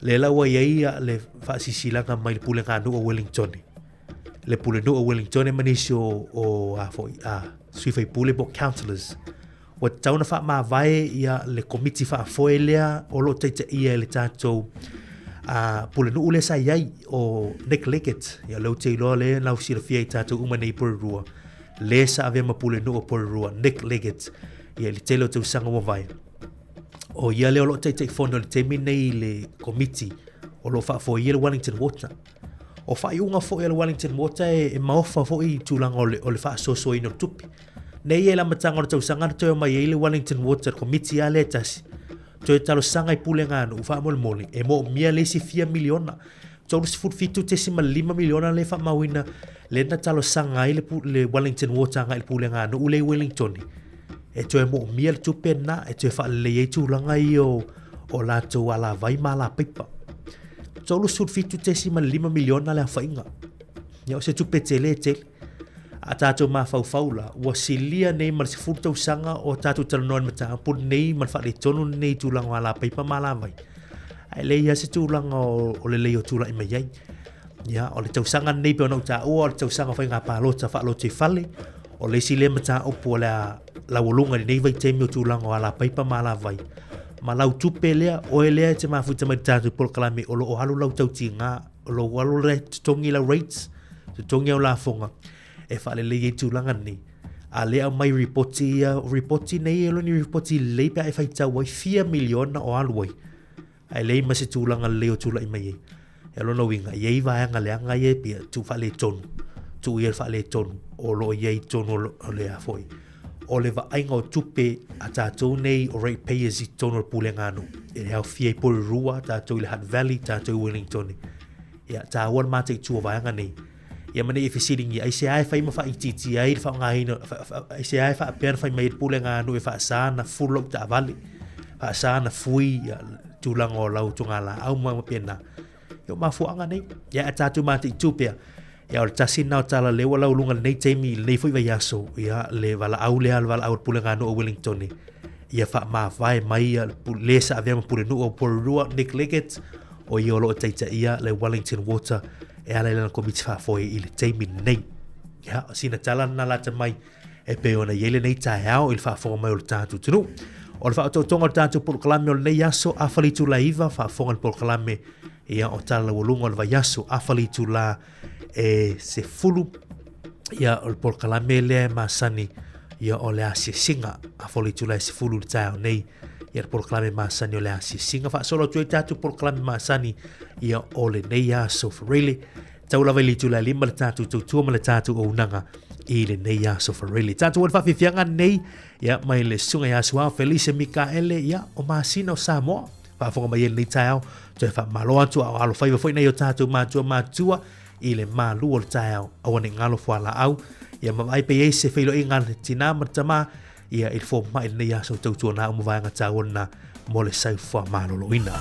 Le laua ia le wha sisilanga mai le pule nganu o Wellington. Le pule no o Wellington e manisi o suifai pule bo councillors. Wa tauna wha maa vai ia le komiti wha foe lea o lo teite ia le tātou pule no ule sa iai o Nick Leggett. Ia lau te iloa le lau sira fia i tātou umanei Porirua. Le sa avea ma pule no o Porirua, Nick Leggett. Ia le telo tau sanga wa vai. O ia leo lo teite fono le te minei le komiti o lo wha foe ia le Wellington Water. O wha iunga foe le Wellington Water e maofa foe i tūlanga o le wha soso ino tupi. Nei e la matanga o tau sanga na tau mai e le Wellington Water Committee a le tasi. Tau e talo sanga i pule ngānu u wha mole mole. E mo mia le si 4 miliona. Tau si fut fitu te si ma 5 miliona le wha mawina. Le na talo sanga i le Wellington Water nga i pule ngānu u le Wellington. E tau e mo mia le tupe na e tau e wha le e tūlanga i o la tau ala vai ma la pipa. Tau si fut fitu te si ma 5 miliona le a whainga. Ia o se tupe tele tele. A tātou mā whauwhaula, ua silia nei mar se furtau sanga o tātou talanoan mata apur nei mar whale tonu nei tūlanga o ala paipa mā la vai. Ai lei ha se tūlanga o le lei o tūla i mai iai. Ia, o le tau sanga nei pe o nau tā ua, o le tau sanga whai ngā pālota whaalota i whale, o le si le mata upu o la walunga nei vai teimi o tūlanga o ala paipa mā la vai. Ma lau tupe lea, o e lea te mafuta mai tātou polkalame o lo o halu lau tau ti ngā, o lo halu le tongi lau rates, tongi au la fonga. E whaale le e tūlanga ni. A lea mai reporti nei e loni reporti lei pia e whaitau wai 4 miliona o aluai. Ai lei ma se tūlanga leo tūla i mai e. E lona winga, iei vaanga leanga e pia tu whaale tonu. Tu i e whaale tonu. O lo iei tonu o lea foi. O le vainga o tupe a tātou nei o rate payers i tonu o pule ngānu. E le hau fia i Porirua, tātou i le Hutt Valley, tātou i Wellington. Ia, tā awan mātai tua vaanga nei. Ia mane e fisiring ia se ai fai ma fa ititi ai fa ngaino se ai fa per fai mai pule nganu e fa sana full of ta vale fa sana fui tulang o lau tungala au ma pena yo ma fu anga nei ya tatu ma ti tupia ya o tasi na tala le wala ulunga nei temi nei foi vai aso ya le vala au le al vala au pule nganu o Wellington ia fa ma vai mai le sa ave ma pule no o Porirua Nick Leggett o yo lo taita ia le Wellington Water e ala lana komiti whaafoe i le teimi nei. Ia, sina tala na lata mai e pe ona iele nei tae au i le whaafoa mai o le tātou tunu. O le whaatotonga o le tātou polokalame o le nei aso awhalitu la iwa whaafonga le polokalame ia o tala walunga o le vai aso awhalitu la e se fulu ia o le polokalame le masani ia o le asia singa awhalitu la e se fulu le tae au nei ia le polokalame masani o le asia singa whaasolo tue tātou polokalame masani ia o le nei aso wharele tau lava li tula lima le tātou tautua ma le tātou o unanga i le nei aso wharele tātou wan whawhiwhianga nei ia mai le sunga i aso au Felicia Mikaele ia o Masina o Samoa whaafonga mai ele nei tae au tue wha malo atu au alo whaiwa fwoi nei o tātou mātua i le mālu o le tae au awane ngalo whala au ia mamai pe ei se whailo i ngana tina matama ia il fo mai nei aso tautua na umu vaenga tāwana mo le sau wha malolo ina.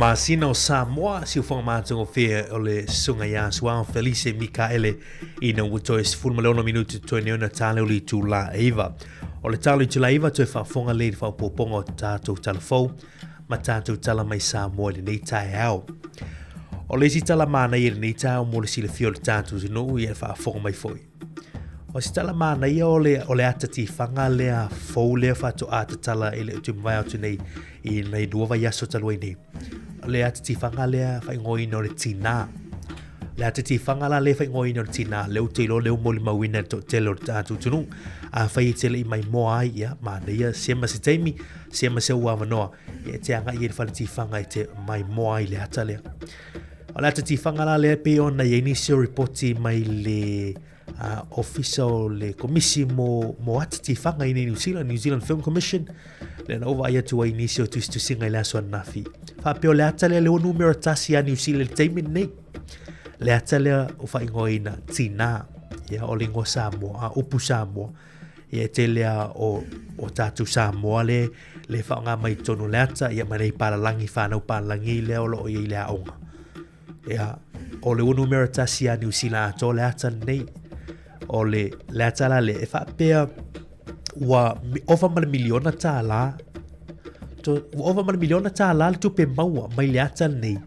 Ma sina o Samoa si o whanga mātungo whea o le sunga ia suao Felice Mikaele i na uto e 10 minutu toi neona tāleo li tū la eiva. O le tāleo tū la eiva toi whafonga le whapoponga o tātou talafou ma tātou tala mai Samoa le nei tai au. O le si tala mana i le nei tai au mo le sila fio le tātou zino i e whafonga mai foi. O si tala mana ia o le atati whanga lea fau lea whato ata tala i le utu mwai atu nei i nei duova yaso talua i nei. Le atati whanga lea whai ngoi no le tina. Le atati whanga la le whai ngoi no le tina. Leo te ilo leo moli mawina to telo le tātu tunu. A whai i tele i mai moa ai ia mana ia sema se teimi, sema se ua wanoa. Ia te anga i e whaliti whanga i te mai moa ai le ata lea. O le atati whanga la lea pe ona i inisio reporti mai le official le komisi mo atati whanga i New Zealand Film Commission le na ova ia tua inisio tu singa i le aso anafi whapeo le ata lea le o numero tasi a New Zealand le teimi nei le ata lea o whaingoina tina ia o lingo Samoa a upu Samoa ia te lea o tatu Samoa le whaonga mai tonu le ata ia manei paralangi whanau paralangi lea o lo i le aonga ia o le o numero tasi a New Zealand ato le ata nei o le atala le e whapea wa ova mana miliona tāla ova mana miliona tāla le tupe maua mai le ata nei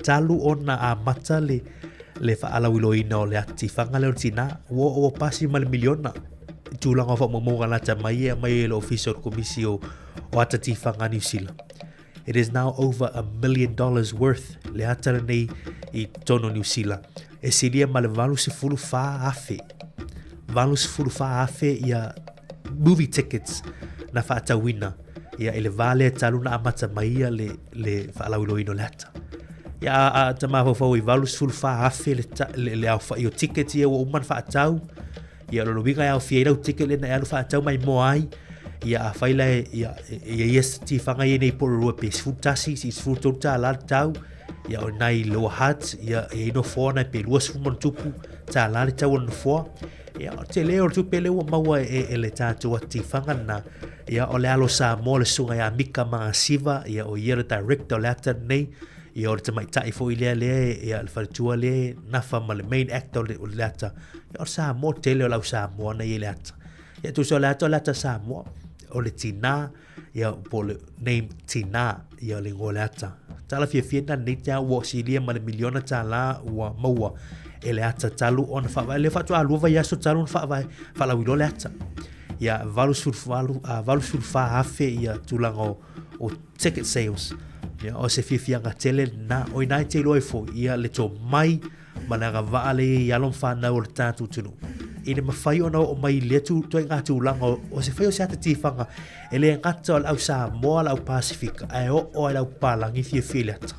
talu ona a mata le whaalawilo o le ati whanga leo tina o pasi mana miliona tūlanga o whamomonga lata mai le official komisi o atati whanga New Zealand. It is now over $1 million worth le ata nei i tono New Zealand. E siria ma le valu se fulu wha afe. Valu se fulu wha afe ia movie tickets na whaatawina ia ele vale taluna amata mai ia le whaalawilo ino lata. Ia a tamawhau i valu se fulu wha afe le au wha i o ticket ia o uman whaatau ia lo winga au fia irau ticket le na alu whaatau mai moai ia a whaila ia yes ti whanga i nei porurua pe sfutasi si sfututa la tau ia o nai loa hat ia ino fōna pe lua sfumon tupu ta la tau on fōa ia o te leo tupe leo maua le tātua ti whangana ia o le alo sa mo le sunga ia mika maa siva ia o ia le director le ata nei ia o le tamai tai fo i lea ia le wharitua le nafa ma le main actor le ata ia o sa mo te leo lau sa mo na i le ata ia tu so le ata sa mo o le tina ia po le name tina ia le ngole ata tala fia na nei tia wo silia ma le miliona tala wa maua ele ata talu on fa le fa tu alu va yaso talu fa va fa la wilo le ata ia valu sulfa afe ia tulango o ticket sales ia o se fia nga tele na o nai te loi fo ia le to mai mana va ale ia lon fa na o tatu tunu ina mafai ona o mai le tu to nga tu lango o se fai o se ata tifanga ele ngata au sa mo au Pacific ai o au palangi fia le ata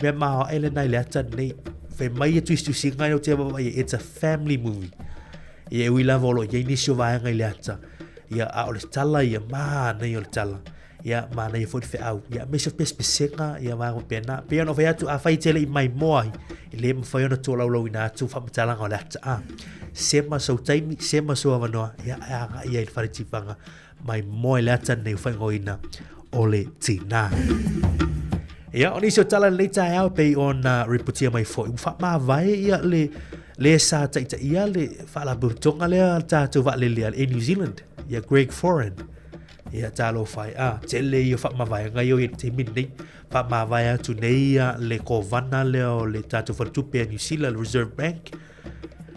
me ma ele nai le ata nei fe mai tu singa o te ba it's a family movie ia we love all ia inisio va nga le ata ia a o le tala ia ma nei o le tala ia ma nei fo fe au ia me se pesenga ia va ko pena pe no vai tu a fai tele mai moi ile me fai ona to lo ina tu fa tala nga le ata sema so taimi sema so avanoa ia il fariti fanga mai moi le ata nei fai ngoina o le tina. Ia oni so tala le tai au pe ona reportia mai fo fa ma vai ia le sa tai ia le fa la burtonga le ta tu va le in New Zealand ia Greg Foran ia talo fai tele ia fa ma vai nga yo te minni fa ma vai tu nei le kovana le ta tu for tu pe New Zealand Reserve Bank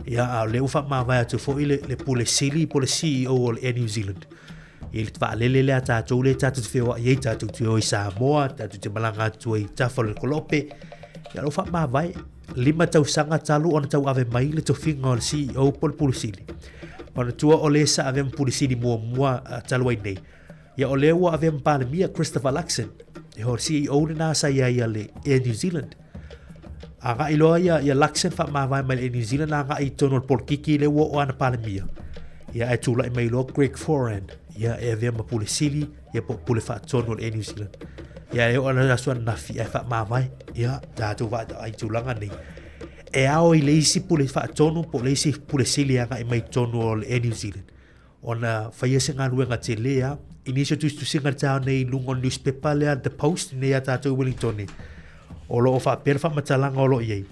ia le fa ma vai tu fo le policy CEO o New Zealand il va le ta tu le ta tu feo ia ta tu i Samoa ta tu te malanga tu i Tafal Kolope ia lo fa ma vai lima tau sanga talu on tau ave mai le to finga CEO pol policy ona tua o le sa ave policy mua talu ai nei ia o le wa ave palemia Christopher Luxon e ho CEO na sa ia le New Zealand aga ilo ia Luxon fa ma vai mai New Zealand aga i tono pol kiki le wo ana palemia ia e tula mai lo Greg Foran ia e ave ma policy ia po le fa tono New Zealand ia e ona na suan na fi fa ma vai ia ta tu va ai tulanga ni e ao i leisi pule fa tono po leisi pule sili anga i mai tono New Zealand ona faia senga luenga telea inisio tu singa tau nei lungo newspaper le The Post nei ata tu Wellington o lo fa per fa matalanga o lo ye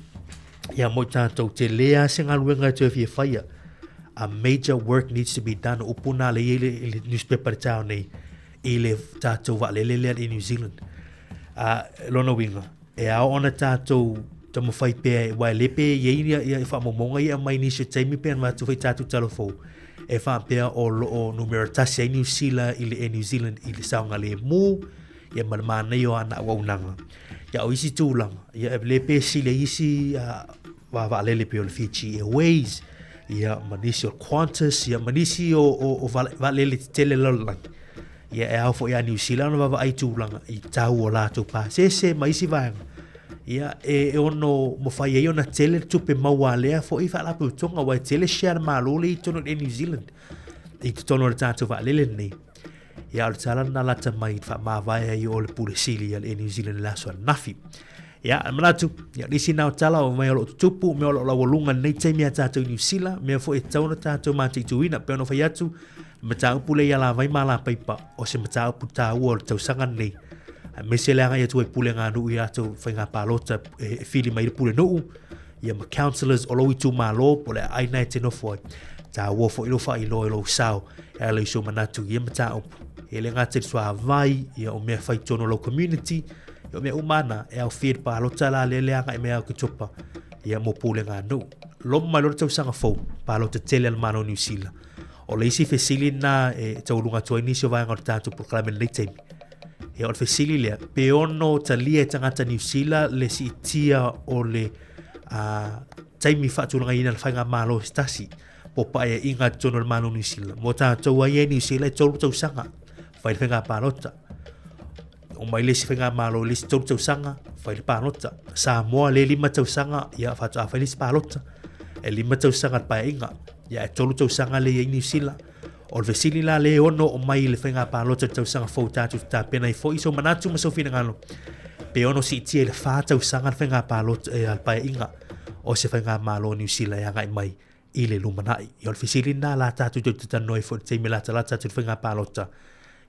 ia mo tātou te lea singa luenga te fia whaia a major work needs to be done upuna le ile newspaper tau nei i le tātou wa le i New Zealand lona winga e ao ona tātou tamu whai pēr wai lepe ia wha momonga ia mai ni se taimi pēr ma tu whai tātou talofo e wha pēr o loo numero tasi New Zealand i le New Zealand i le saunga le mū ia mana i o ana waunanga ia o isi tūlanga ia e lepe si le isi wa lele pe o le Fiji Airways ia manisi o Qantas ia manisi o va lele tele lolang ia e au fo ia New Zealand va ai tūlanga i tau o lātou pa se ma isi vanga ia e ono mo fai e ona tele tupe maua lea fo i fa la putonga wa tele share malole i tono e New Zealand i tono le tātou va lele nei ia o tala na lata mai fa ma vai i o le puresili e New Zealand la so nafi ia manatu ia disi na tala o mai o tupu me o la wolunga nei te mea tātou New Zealand me fo e tauna tātou ma te tuina pe ono fai atu matau pule ia la vai mala paipa o se matau puta o tau sanga nei me se langa ia tu e pule ngā nuu ia tau whainga pālota e whili mai pule nuu ia ma counselors o loi tu malo po le aina e te nofo ai ta wofo ilo wha ilo ilo sao e ala iso manatu ia matau e le ngā te sua vai ia o mea whai tono lo community ia o mea umana e au whir pālota la le leanga e mea au kitopa ia mo pule ngā nuu lom mai lor tau sanga fau pālota tele al mano New Zealand o le isi fesili na e tau lunga tua inisio vai ngā tātou por klamen nei teimi e o fesili lea pe ono talia e tangata New Zealand le si tia o le taimi whaatulanga ina le whainga malo stasi po pae inga tono le malo New Zealand mo tātou ai e New Zealand e tolu tau sanga whai le whainga pālota o mai le si whainga malo le si tolu tau sanga whai le pālota sa moa le 5 tau sanga ia whatu a whai le si pālota e 5 tau sanga pae inga ia e tolu tau sanga le i New Zealand o le vesili la le ono o mai le whainga pālota tau sanga fau tātou tā pena i fo iso manatu ma sofina ngalo pe ono si tia le wha tau sanga le whainga pālota e alpae inga o se whainga malo New Zealand e ngai mai i le lumanai i o le vesili na la tātou tau tanoi fo te me la tātou le whainga pālota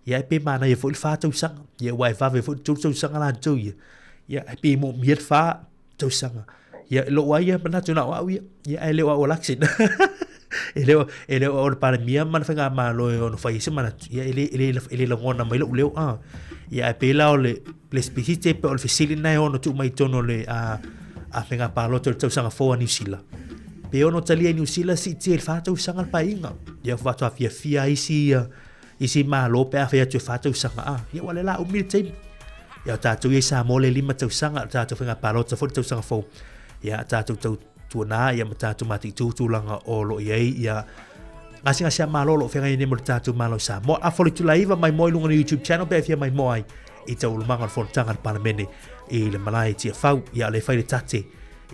ia e pe mana ia fo i wha tau sanga ia wai vave fo tau sanga la tau ia e pe mo mier wha tau sanga ia lo wai ia manatu na wau ia e le wa o laksin ele o para mia man fanga malo no fai se mana ia ele la ngona mai leo ia e pela o le spesite pe o facility na ono tu mai tono le a fanga palo to sanga fo New Zealand pe ono talia New Zealand si te fa to sanga painga ia fa to fia isi malo pe a fia to fa to sanga ia wala la o mi te ia ta to isa mo le 5 to sanga ta to fanga palo to fo sanga fo ia ta to tuana ia matatu mati tutulanga o lo iei ia ngasi ngasi malo lo whenga ine mo tatu malo sa mo a foli tu laiva mai moi lunga ni YouTube channel pe fia mai moi i tau lumanga fontangan palamene i le malai tia fau ia le whaire tate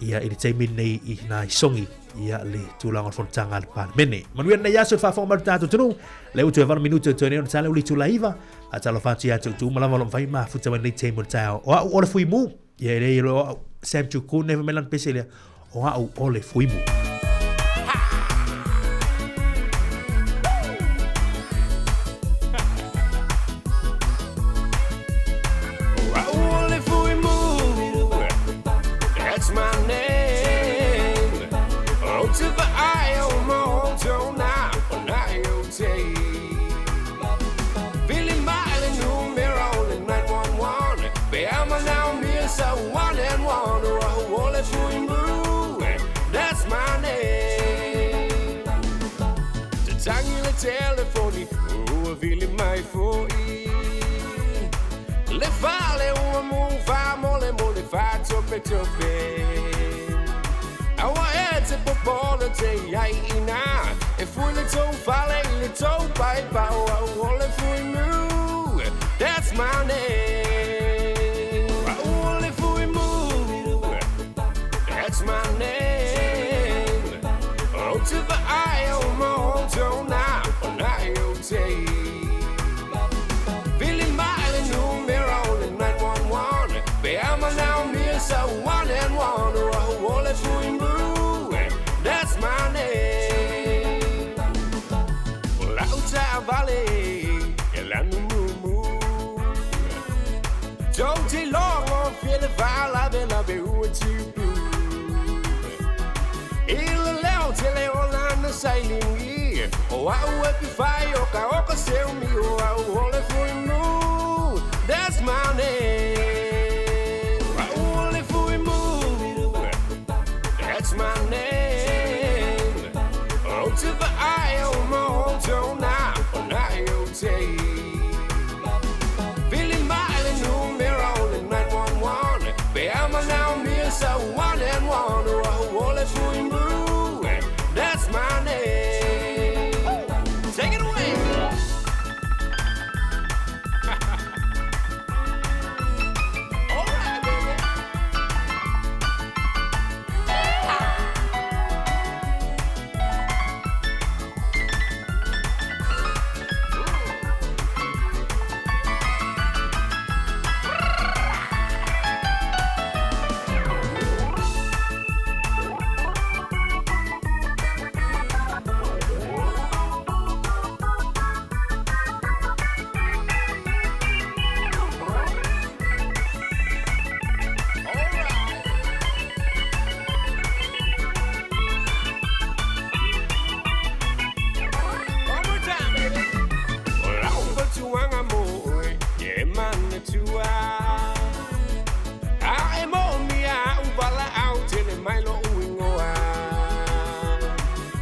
ia i le teimin nei i nai songi ia le tulanga fontangan palamene manuia na yaso fa foma tatu tunu le utu e vana minuto tone on tale uli tu laiva a talo fati atu tu malama lo whai ma futa wani teimo tau o le fui mu ia le lo Sam Chuku neva melan peselia o au ole fuimu. That's my name. Oh, to the eye of my own tone now, on IoT. Feeling mild and new mirror on 911. Be I'm now me so 1 and 1. Oh, ole fuimu. That's my name. The tongue in the telephone, oh, feeling my phone. Le fale un move, mole mole faccio per toppe. Our heads up all the day, I ina. If we let go, fale le toe by power, all if we move. That's my name. All if we move. That's my name. Oh, to the eye of my own tone now, on IoT. Feeling mild and new mirror on 911. Be I'm now me so 1 and 1. Oh, all if we move. That's my name. Well, out Valley, Elanu Moo. sailingi o au e pifai o ka oka seu mi o au ole fui mu. That's my name. Au ole fui mu. That's my name. Oh, to the eye of my home zone now, on IoT. Feeling mighty new mirror only 911. Beama now me so 1 and 1. Oh, ole fui mu. That's my name. Take it away. All right, baby.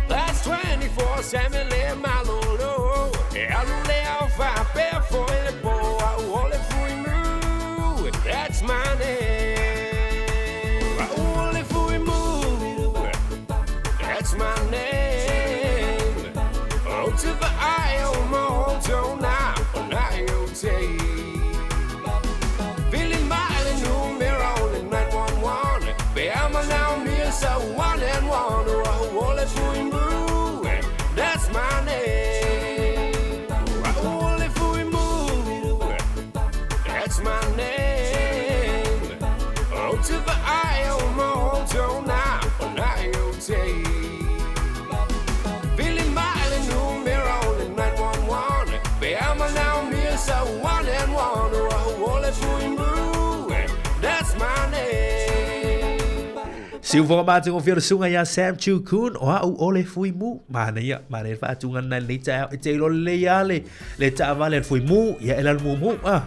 That's 24/7 malolo. Alule alfa for the boy. Ole fui mu. That's my name. Ole fui mu. That's my name. Oh, to the eye of my home zone now, on IoT. Feeling mighty new mirror only 911. Beama now me so 1 and 1. Oh, ole fui mu. That's my name. Ole fui mu. That's my name. Oh, to the eye of my home zone now, on IoT. Feeling mighty new mirror only 911. Beama now me so 1 and 1. Oh, ole fui mu. That's my name. Silva mati ko fir sunga ya Sam Chu Kun o au ole fui mu mana ya mana fa tungan na le ta e lo le ya le ta vale fui mu ya elal mu ah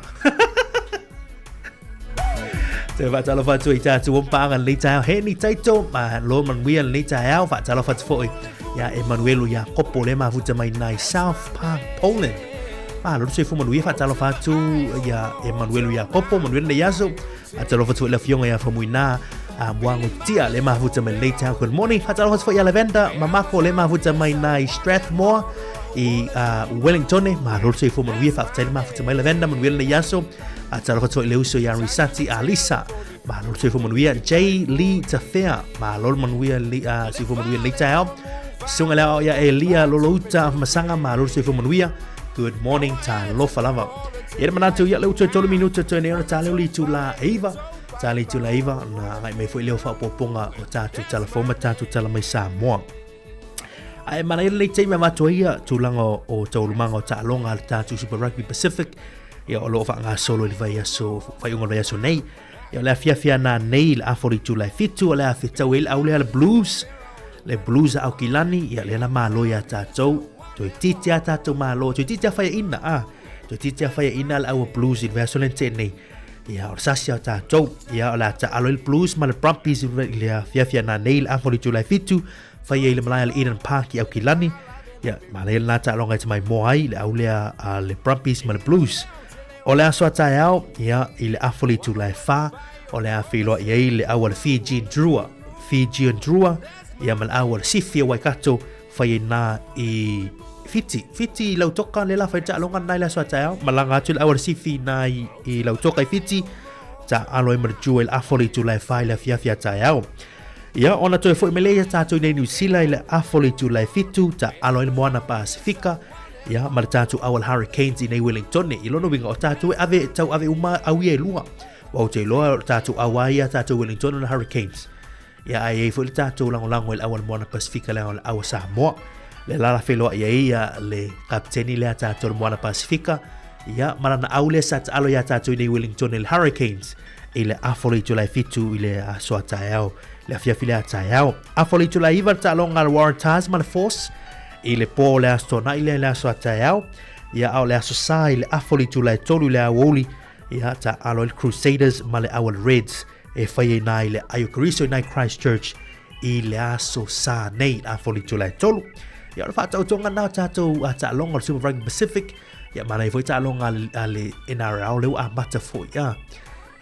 te va ta lo fa tu ita tu pa ngan le ta he ni tai to ma lo man wi le ta ya fa ta lo fa foi ya Emmanuel ya kopo le ma fu ta mai nai South Park Poland ma lo se fu man wi fa ta lo fa tu ya Emmanuel ya kopo Manuel le yaso ta lo fa tu le fiong ya fa muina Buang tia le mahuta mai Leytown. Good morning. Hatalo has for ya Lavender. Mamako le mahuta mai nai Strathmore I Wellington. Malol se fu manwi fa tele mahuta mai Lavender manwi le yaso. Hatalo has for leuso ya Risati Alisa. Malol se fu manwi J Lee Tafea. Malol manwi se fu manwi Leytown. Sunga la ya Elia Loluta Masanga malol se fu manwi. Good morning ta lo falava. Yer manatu ya leuto 3 minuto to ne ta le tu la Eva. Tali tu laiva na ngai mai foi leo fa poponga o tatu telefona tatu tala mai Samoa. Ai mana ile te me matoia tu lango o taulumanga o talonga tatu Super Rugby Pacific ya o lo fa nga solo le vai so fai unga vai so nei ya la fia na nei la afori tu la fitu la fita wel au le blues au kilani ya le na malo ya tatu to titia tatu malo to titia fa ina to titia fa ina au blues in version nei ya orsasia ta jo ya la ta aloil blues mal Brumbies ya fia na nail afori July fitu fa ye le malai Eden Park ya kilani ya malai na ta longa mai moai le aulia le Brumbies mal blues ola so ta ya ile afori July fa ola filo ye le awal Fiji Drua ya mal awal Sifia Waikato fa ye na Fiti lau toka le la fa ta longa nai la so ta malanga tu awar sifi nai I lau toka fiti ta aloi mer juel afori tu la fa la fia ta ya ona to fo mele ta to nei New Zealand le afori tu la fitu ta aloi moana Pasifika ya mar ta tu awal Hurricanes nei Wellington I lono winga o ta tu ave uma awie lua wa te lo ta tu awai ta tu Wellington Hurricanes ya ai fo ta tu lango el awal moana Pasifika la awal Samoa le la felo ia le kapteni le ata tol moana Pasifika ia marana aule sat alo ia tatu nei Wellington el Hurricanes ile afoli July fitu ile aswata yao le afia file ata yao afoli July iva ta longa War Tasman Force i le po le aso na i le aso atai au ia au le aso sa i le afoli tula e tolu le awoli ia ta alo le Crusaders ma le Owl Reds e whai na i le Ayukariso i Christchurch i le aso sa nei afoli tula e tolu ia le whatau tonga nao tātou a ta longa le Super Rugby Pacific ia mana i fwoi ta longa a le NRL leu a mata fwoi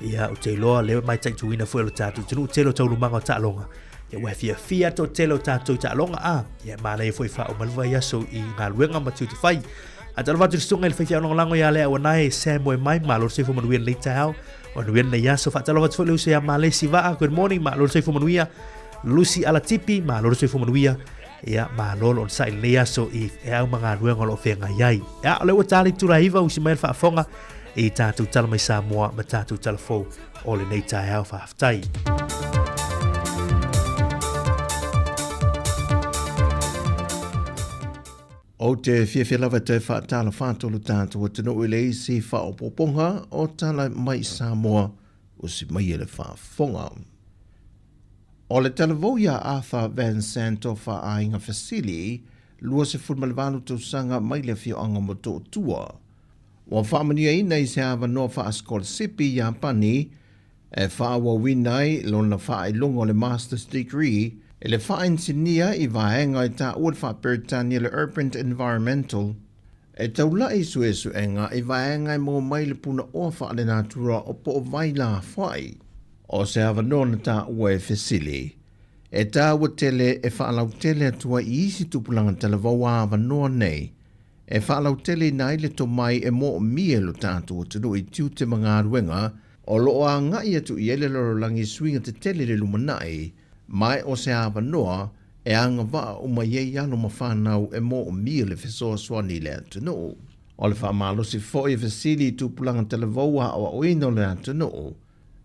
ia o te loa leo mai tai tuina fwoi lo tātou tunu telo tau lumanga o ta longa ia wai fia to telo tātou ta longa ia mana i fwoi wha o malwa ia so i ngā luenga matu te whai a tala watu stunga i le whai longa lango ia lea o nai Sam mai ma lor seifu manuia le tau o nuia na ia so wha tala watu fwoi leo se a ma le si vaa good morning ma lor seifu manuia Lucy Alatipi ma lor seifu manuia ia ma lolo on sai lea so i e au mga luenga lo whenga iai ia o lewa tali tura hiva usi mai wha fonga i tātou tala mai Samoa ma tātou tala fo o le nei tai au whaftai. O te whiawhilawa te whaatala whātolu tātou o te no ele si whaopoponga o tala mai Samoa usi mai ele whafonga. O le talavoia Arthur Van Santo whaainga Fasili, lua se fulmalewalu tausanga mai le whioanga mo tō tua. Wa whaamania ina i se awa noa wha scholarship i Japani, e whaawa winai lona whaailonga le master's degree, e le whainsinia i vahenga i tā ua wha Peritania le Urban Environmental, e taula i suenga i vahenga i mō mai le puna o wha le natura o po o vai la whai. O se awa nona tā ua e Fasili. E tā ua tele e whaalau tele atua i isi tupulanga talavaua awa noa nei. E whaalau tele nai le to mai e mo mie lo tātua tunu i tiu te mga ruenga o loo a ngai atu i ele loro langi swinga te tele le lumanai mai o se awa noa e anga waa o mai e alo ma whanau e mo mie le fesoa swani le atunu. O le whaamalosi fo e Fasili tupulanga talavaua o oino le atunu.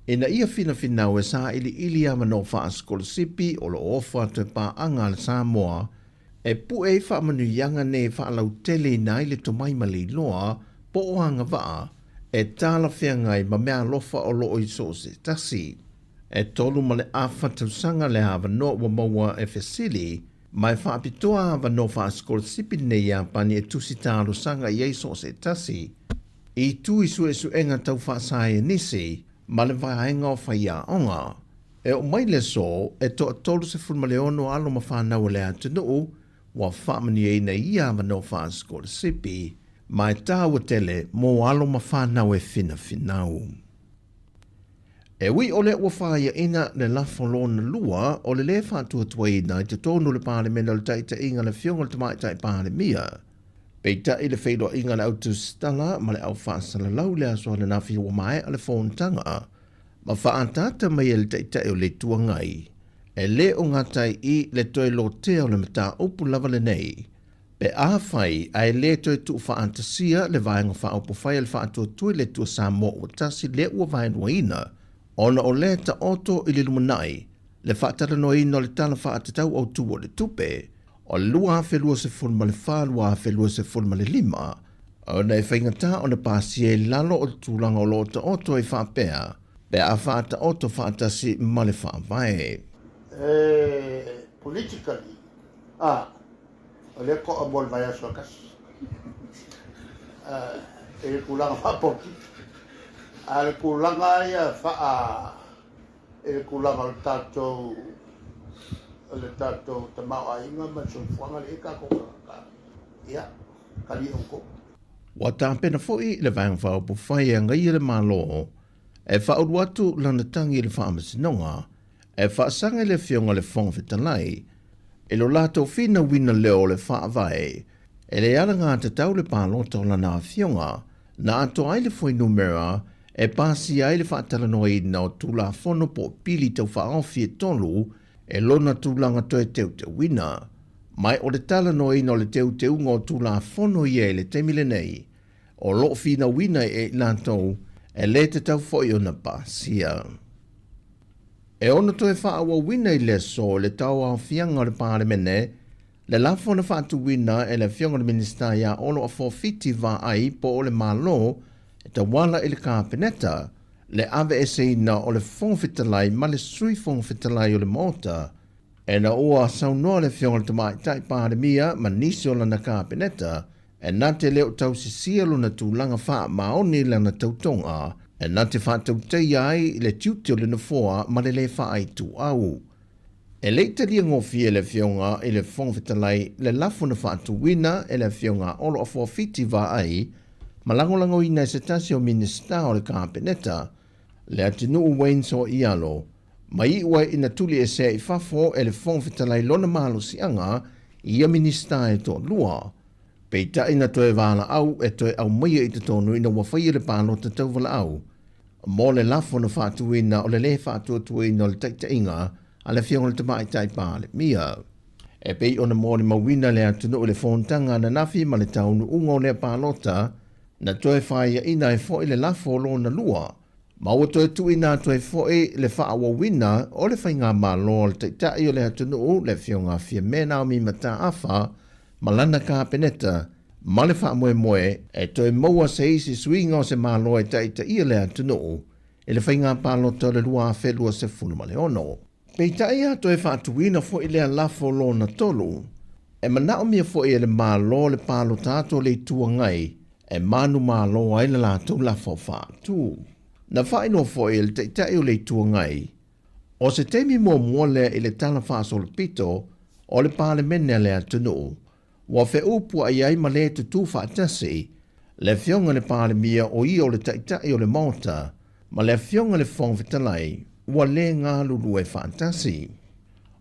Ina ia fina o e sa ili ama no wha scholarship o lo ofa te pa anga le Samoa e pu e wha manu yanga ne wha lau tele nai le to mai mali loa po o hanga waa e tala whiangai ma mea lofa o lo i so se tasi. E tolu ma le awha tausanga le hawa no wa maua e Fasili mai wha apitoa hawa no wha scholarship ne Japani e tusi tālo sanga i e so se tasi. I tu i su enga tau wha sae nisi ma le vaenga o whaia onga. E o mai le so, e to tolu se fulma le ono alo ma whanau le atunu, wa whamani e na ia ma no wha scholarship, ma e tāua tele mo alo ma whanau e finau. E wi o le ua whaia ina le lafolona lua, o le whātua tuaina i te tonu le pālemena le taita inga le fionga le tamaitai pālemia. Peita i le whaidua inga le autu stala ma le au whaasala lau le aso le nawhi ua mai a le whōntanga. Ma whaantata mai e le teita o le tuangai. E le o ngatai i le toi lo te o le mata upu lava le nei. Pe a whai a e le toi tu whaantasia le vaenga wha upu whai le whaatua tui le tua Samoa o tasi le ua vaenua ina. Ona o le ta oto i le lumanai. Le whaatara no ino le tala whaatatau au tu o le tupe. O lua whelua se fulma le wha, lua whelua se fulma le lima. O nei whaingata o na pāsi e lalo o tūlanga o lo ta oto e whaapea. Pe a whaata oto whaatasi ma le whaavae. Politically, o le ko a bol vai asokas. E kulanga whapoki. A le kulanga ia wha e kulanga o tātou le tato te mau a inga ma so fuanga le ka ko ka ia kali onko wa tampena foi le vang fa po fai nga ile malo e fa o watu lana tangi le fa amasinoga e fa sanga le fionga le fong fitalai e lo lato fina wina leo le fa vai e le ala nga te tau le palo to lana fionga na ato ai le foi numera e pasi ai le fa talanoi na tula fono po pili te fa ofi tolu e lona tūlanga toe teu te wina, mai o le tala no ina o le teu teu ngō tūla fono i e le temile nei, o lo fina wina e lantou, e le te tau foi o na pasia. E ona toe wha awa wina i le so le tau a fianga o le pālemene, le lafona whaatu wina e le fianga o le minista ia olo a forfiti va ai po o le malo, e ta wala i le kāpeneta, le ave e seina o le fongfitalai ma le sui fongfitalai o le mota, E na ua saunoa le fionga le tamai tai pāremia ma nisi o lana kāpeneta, e nā te leo tau sisia luna tūlanga wha maoni lana tautonga, e nā te whātau tei ai le tiutio le nafoa ma le le wha ai tu au. E leita lia ngofie le fionga i le whongwhitalai le lafo na whātu wina e le fionga olo a fiti wa ai, ma langolango ina e se tasi o minista o le kāpeneta, le atinu Wayne so ialo, ma i ua ina tuli e se i fafo e le whongwhitalai lona malo sianga i a minista e tō lua. Peita ina toe wala au e toe au maia i te tonu ina wawhaia le pālo te tau wala au. Mō le lafo na whātuina o le le whātuatuina o le taita inga a le fionga le tamai tai pāle mia. E pei ona mō le mawina le atunu o le whontanga na nafi ma le taunu ungo le pālota na toe whaia ina e fo i le lafo lo na lua. Ma ua toe tuina toe fo i le whaawawina o le whainga ma lo le taita i o le atunu le fionga fia mena o mi mata afa malana kāpeneta, ma le wha moe moe, e toi maua se isi suinga o se mālo e taita ia le atunu, e le whainga pālota le lua a whelua se funu ma le ono. Pei taia toi whaatuina fo i lea lafo lo na tolu, e manao mia fo i le mālo le pālota ato le tua ngai, e manu mālo ai le lātou lafo whaatu. Na whaino fo i le taita i o le tua ngai, o se teimi mua mua i le tala whaaso le pito, o le pāle mene le atunu, wa fe upu ai ai ma le tutu whaatasi, le fionga le pāle mia o i o le taitai o le mauta, ma le fionga le whongwhitalai, wa le ngā lulu e whaatasi.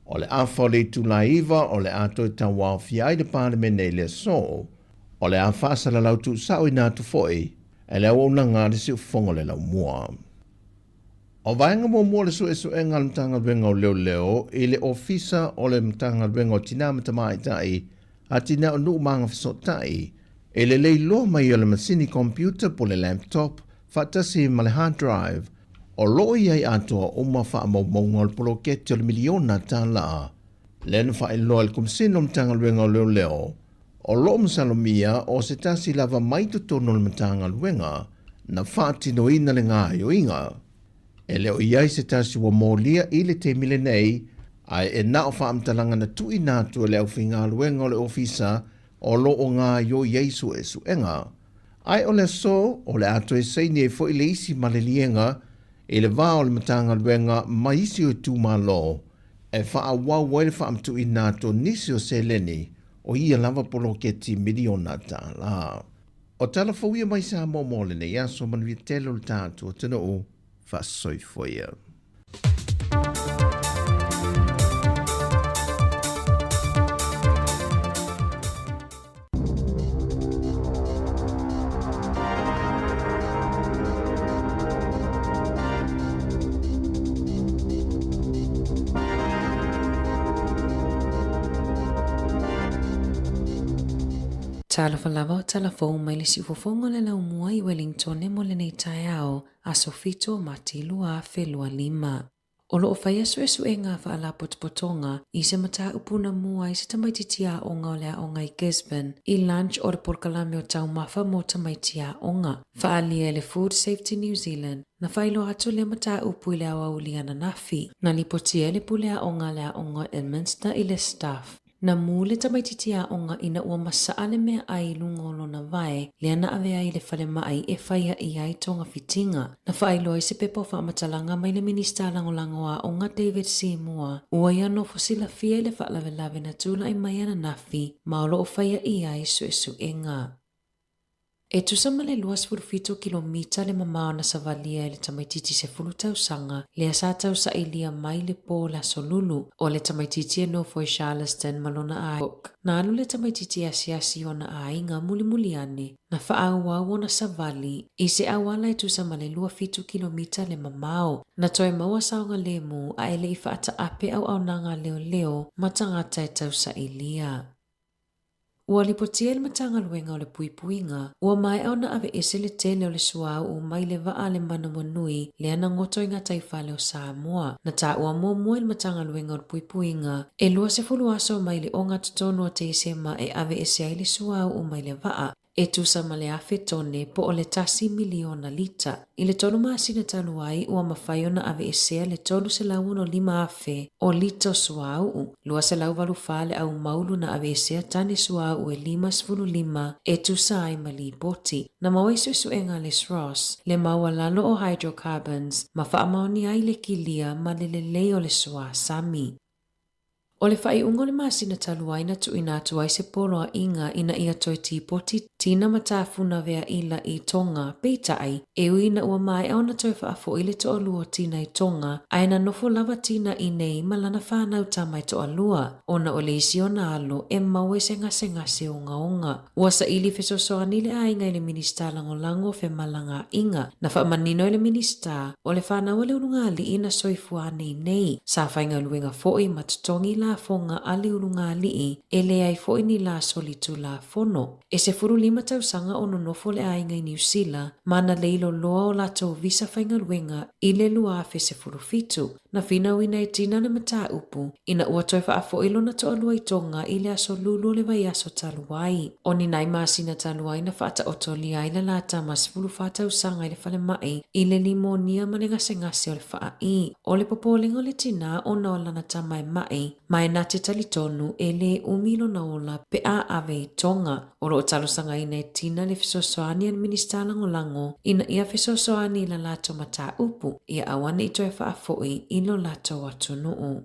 O le awha le tulaiva o le ato e tawa fia ai le pāle mene le so, o le awhasa la lautu sao i nātu foi, e le au na ngā resi u whonga le lau mua. O vaenga mua le su e su e ngā mtanga ruenga o leo leo, i le ofisa o le mtanga ruenga o tina matamai tai, ati na onu manga fisotai, e le leilo mai o le masini computer po le laptop, fatasi ma le hard drive, o loo iai atoa uma wha maunga o le poloketi o le miliona tā la. Lena wha iloa le kumsino mtanga luenga o leo leo, o loo msalomia o se tasi lava maitutono le mtanga luenga, na whaatino ina le ngā yo inga. E leo iai se tasi wa mōlia i le te milenei, ai e nao whaamtalanga na tui nātua le au whinga luenga o le ofisa o lo o ngā yo Yesu e suenga. Ai o le so o le ato e seini e fo i le isi malelienga e le vā o le matanga luenga ma isi o tū mā lo e wha wau e le whaamtu i nātua nisi o se leni o ia lava poloketi miliona tā la. O tala fawia mai sa mōmole ne yaso manuia telo le tātua tino o whasoi foia. Talofa lava o talafou mai le siufofonga le lau mua i Wellington e mo le nei tae ao a Sofito Matilua Felua Lima. O loo whaia su e ngā wha ala potpotonga i se mata upuna mua i se tamaititia onga o lea onga i Gisborne i lunch o le porkalame o tau mafa mo tamaitia onga. Wha alia le Food Safety New Zealand na whailo atu le mata upu i lea waulia na nafi. Na lipotia le pulea onga Edmunster i le staff. Na mule tamaititia onga ina ua masaa le mea ai lungolo na vae, le ana avea i le whale mai e whaia i ai tonga fitinga. Na whailo i se pepo wha matalanga mai le minista langolangoa onga David Seymour, ua ia no fosila fia i le whaalavelave na tula i mai ana nafi, maolo o whaia i ai su enga. E tusama le luas furufito kilomita le mamao na savalia le tamaititi se fulutau sanga, le asatau sa ilia mai le po la solulu, o le tamaititi e no foi Charleston malona a Hook. Na alu le tamaititi asiasi o na a inga mulimuliane, na whaau na savali, i se awala e tusama le lua fitu kilomita le mamao, na toe maua saonga lemu a ele i whaata ape au nanga leo matangata e tau sa ilia. Ua lipotia le matanga luenga o le puipuinga, ua mai au na ave ese le tele o le suau o mai le vaa le manamanui le ana ngoto inga taifale o Samoa. Na ta ua mua le matanga luenga o le puipuinga, e lua se fulu aso mai le onga tutono o te isema e ave ese ai le suau o mai le vaa. e tusa ma le afe tone po o le tasi miliona lita. I le tonu masina taluai ua mawhaiona ave esea le tonu se launo 5 afe o lita suau. Lua se lau walu fale au maulu na ave esea tane suau e 5.5 e tusa ai mali poti. Na mawaisu suenga Les Ross, le maua lalo o hydrocarbons, ma whaamaoni ai le kilia ma le leo le sua sami. O le whai ungo le masina taluaina tu ina tu ai se polo a inga ina ia toi tipoti tina matafuna vea ila i tonga peita ai e uina ua mai au na toi whaafo ile to alua tina i tonga aina nofo lava tina i nei malana whanau tamai to alua ona o le isi o na alo e maue se ngase onga onga. Ua sa ili feso soa nile a inga ile minista lango lango fe malanga inga na wha manino ile minista o le whanau le ununga li ina soifua nei sa whainga luenga foi matutongi la fonga ali urunga lii ele ai foi ni la solitu la fono. E se furu 5 tausanga ono nofo le ainga i New Zealand mana leilo loa o lato visa whainga ruenga i le lua fe se furu fitu. Na fina wina e tina na mata upu ina ua toi whaafo ilo na to alua i tonga i le aso lulu le vai aso taluai. O ni nai masina taluai na whaata otoli ai le lata mas fulu whaata usanga i le whale mai i le limonia ma le ngase o le whaa i. O le popolenga le tina o na olana tamai mai na te talitonu e le umilo na ola pe a ave i tonga. Oro o talosanga ina e tina le fisosoani an minista lango ina ia fisosoani la lato mata upu ia awane i toi whaafoi ilo lato watu nuu.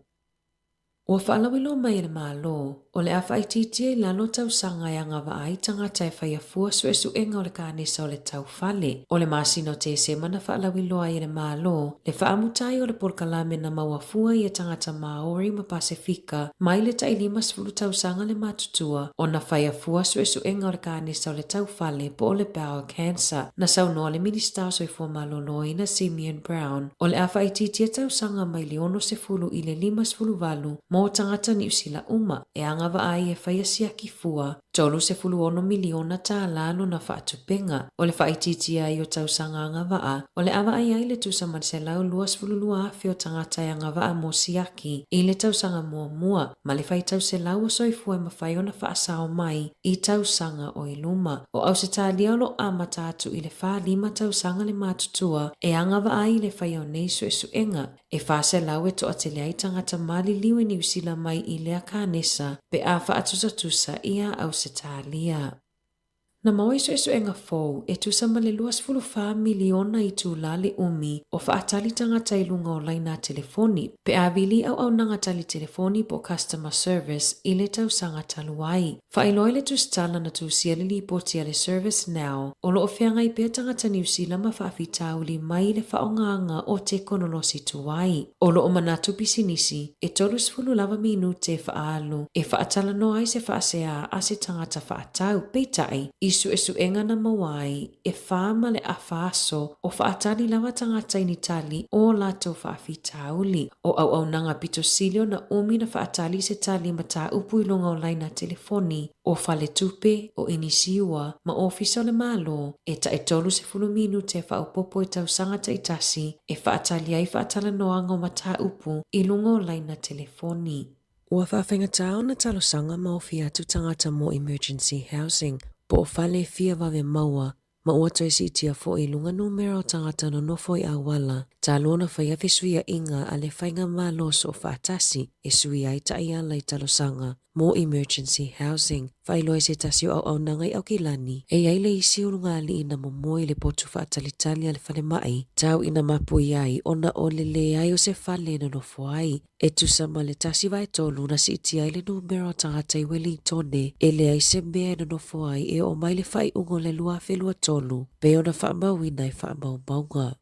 Ua whaalawilo mai le malo, o le awha ititia i lalo tau sanga e anga wa ai tangata e whaiafua suesu enga o le kānesa o le tau whale. O le masino te sema na whaalawilo ai le malo, le whaamutai o le porkalame na mauafua i e tangata Maori ma Pasifika, mai le tai 5 tau sanga le matutua, o na whaiafua suesu enga o le kānesa o le tau whale po o le bowel cancer. Na saunoa le minista o soifua maloloi na Simeon Brown, o le awha ititia tau sanga mai leono se fulu i le 5 mo tangata ni usila uma e anga wa ai e whaia siaki fua, tolu se fuluono miliona ta lano na whaatupenga. O le whaititia i o tausanga anga waa, o le awa ai le tusa manselau 2 afe o tangata e anga waa mo siaki, i le tausanga mua, ma le whaitauselau o soifua e mawhai o na whaasao mai i tausanga o iluma. O au se talia o lo amatatu i le 5 tausanga le matutua e anga wa ai le whai o neisu e suenga, e whaase lau e to atele ai tangata mali liwe ni usila mai i lea kānesa pe a whaatusa ia au se talia. Na maui so enga fou e tusa ma le 2.5 miliona i tū lale umi o whaatali tangata i lunga o laina telefoni pe a vili au nanga tali telefoni po customer service i le tausanga taluai. Whailoi le tustala na tūsia le li poti le service now o lo ofeanga i pia tangata New Zealand ma whaafitau li mai le whaonganga o te konolosi tuai. O lo o manatu pisinisi e 3 minute whaalu e whaatala no ai se whaasea a se tangata whaatau peitai isu enga na mawai e whaama le awhaaso o whaatali lawa tangata ini tali o lato whaafitauli. O au nanga pito silio na umi na whaatali se tali mata upu ilonga o laina telefoni o whale tupe o inisiua ma ofisa le malo e ta e tolu se 10 minute whaupopo e tau sangata itasi e whaatali ai whaatala noanga o mata upu ilonga o laina telefoni. Ua whawhenga tau na talo sanga ma ofi atu tangata mo emergency housing po fale fia wawe maua ma ua toi si tia fo i lunga numero tangata no nofo i awala ta lona whaia fesuia inga a le whainga maloso o whaatasi e sui ai ta ia lai talosanga mo emergency housing. Whailoi se tasio au nangai au kilani e ai le isi urunga li ina momoi le potu whaatalitali ale whale mai tau ina mapu iai ona o le ai o se whale na nofo ai e tusama le tasi vai tolu na si iti ai le numero tangata i Wellingtone e le ai se mea na nofo ai e o mai le whai ungo le lua whelua tolu pe ona whaamawina i whaamau.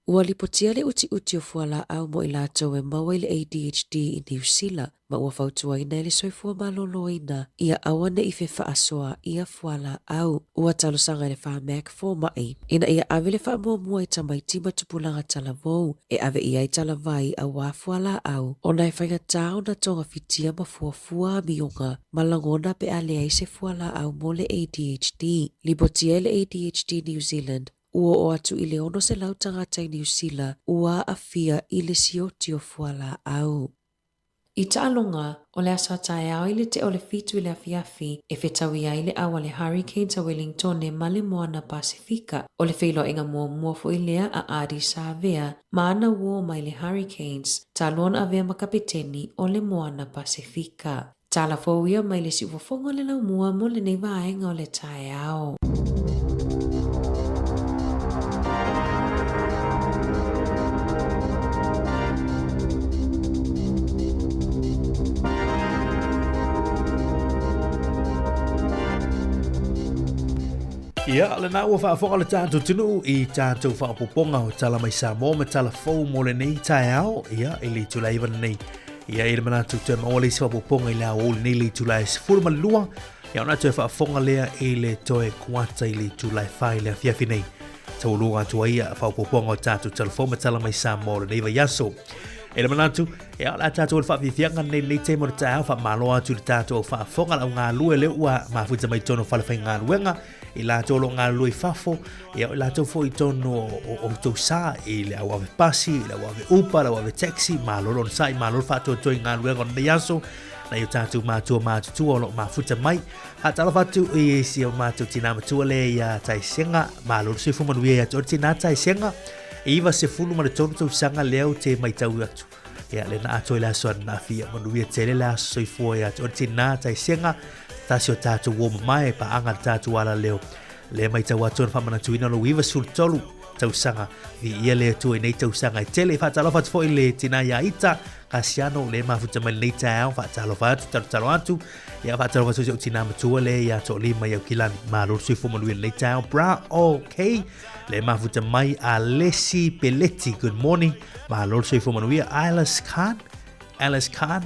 Ua lipotia le uti o fuala au mo i lato e maua le ADHD i New Zealand ma ua fautua ina le soifua malolo ina ia awane i fe whaasoa ia fuala au. Ua talosanga le wha Mac 4 mai ina ia ave le wha mua i tamai tima tupulanga talavou e ave ia i talavai a wa fuala au ona e whainga tau na tonga fitia ma fuafua mionga malangona pe alea i se fuala au mo le ADHD. Lipotia le ADHD New Zealand ua o atu i le ono se lau tangata i New Zealand ua a fia i le sioti o fuala au. I ta'alonga o le asa tae au ile te o le fitu i le afiafi e whetawi ai le awa le Hurricanes a Wellington e male moana Pasifika o le whilo inga mua fo i lea a Addis Ababa ma ana wo mai le Hurricanes ta luona avea makapiteni o le moana Pasifika. Tala fōia mai le siufofonga le lau mua mo le nei vaenga o le tae au. Ia, le nau wha whaka le tātou tunu I tātou wha poponga o tala mai Samoa me tala fau mo le nei tae au. Ia, I le tula iwana nei. Ia, I le manatu te maua le wha poponga I le au le nei le tula e sifuru malua. Ia, ona te wha whonga lea I le toe kuata I le tula e whai le fiafi nei. Tau lunga tua ia wha poponga o tātou tala fau me tala mai Samoa le nei wa yaso. E le manatu, ia la tātou le whawhiwhianga nei te mo le tae au wha maloa atu le tātou wha whonga lau ngā lue le ua mafuta mai tono whalawhai ngā luenga. I la tolo ngā lui fafo, ia la tau fo I tono o tau sā, I le au ave pasi, I le au ave upa, le au ave taxi, ma lolo on sai, ma lolo whatua toi ngā lui ngon nei aso, na i tātou mātua mātutua o lo mafuta mai, ha talo whatu I si o mātua tina matua le ia tai senga, ma lolo se fuma nui ia tō tina tai senga, iwa se fulu ma le tono tau sanga leo te mai tau atu. Ia le na atoi la soa na fia, ma nui ia tele la soifua ia tō tina tai senga, Tasi o tātou woma mai pa anga tātou ala leo. Le mai tau atona whamana tuina lo iwa sul tolu tau sanga. Vi ia lea tu e nei tau sanga I tele whaatalo whatu fo I le tina ia ita. Kasiano le mafuta mai nei tāo whaatalo whatu talo atu. Ia whaatalo whatu se o tina matua le ia to lima iau kilani. Ma lor sui fuma nui nei tāo. Bra ok. Le mafuta mai a Lesi Peleti. Good morning. Ma lor sui fuma nui Alice Khan. Alice Khan.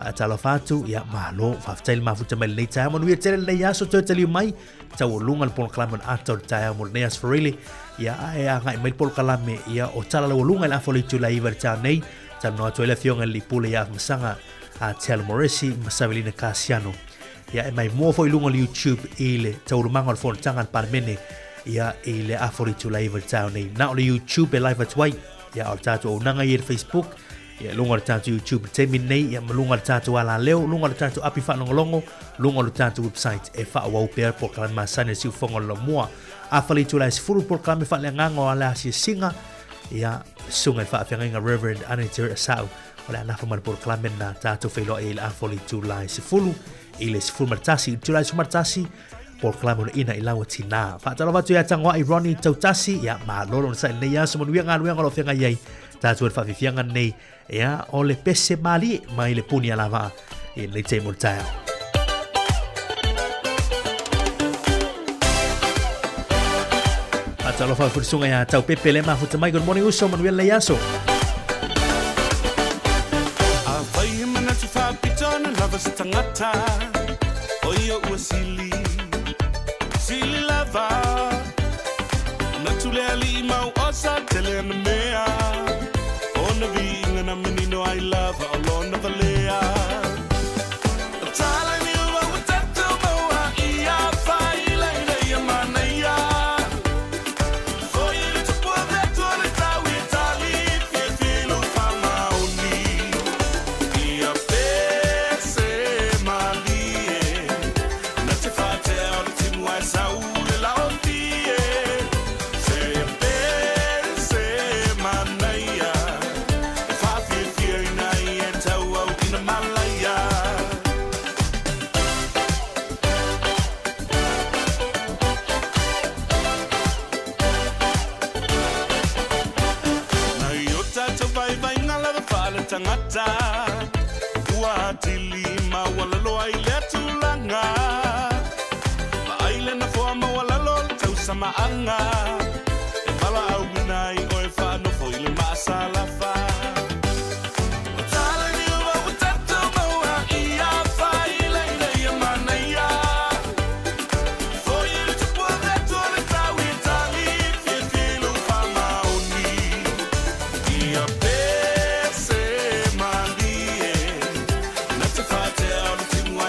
Talo fatu ya malo faftail mafuta mai nei tae manu ia tele nei aso totally mai tau lunga pon klaman ato tae mo nei as really ya e anga mai pol kalame ya o tala lo lunga la foli tu la iver ta nei tan no toile fionga li pule ya masanga a tel morisi masavelina Casiano ya e mai mo foi lunga li YouTube ile tau manga o fon tangan par mene ya ile a foli tu la iver ta nei na o YouTube e live at white ya o tatu o nanga i Facebook ia lunga le tātou YouTube te minei ia malunga le tātou ala leo lunga le tātou api whanongolongo lunga le tātou website e whaawau pēr por kalama masane siu whongo lo mua a whali tula e sifuru por kalame whale ngango ala si singa ia sunga e whaawhiangainga Reverend Anita Asau o le anafa mara por kalame na tātou whailo e le a whali tula e sifuru i le sifuru martasi tula e sumartasi por kalame o ina I lawa tina whaatalo watu ia tangoa I Ronnie Tautasi ia maa lolo na sa nei aso manuia ngā luenga lo whianga iei tātou e whawhiwhianga nei Ia o le pese mali mai le puni ala va I le te multao. Atalo fa fursunga ya tau pepe le mafuta mai good morning uso Manuel Leyaso. A vai mana tu fa pitona lava stangata. Oyo usili. Sili lava. Natule ali mau osa tele na mea. Ona vinga na menino I love alone of a lea. Tala ni wa utatu maua ia faila ina ia manaya. Foi ele tu pode tole tawi tali filo fama uni. Ia pese malie. Na te fate al timu ai saule la ondie. Se pese manaya. Tangata Uatili mawalalo ai letulanga Maile na forma walalo tau sama anga E pala au nai oi fa no foile masala fa Tala ni wa utatu maua ia fa ile ile ia manaya Foile tu pode tole tau itali filo fa mauni Ia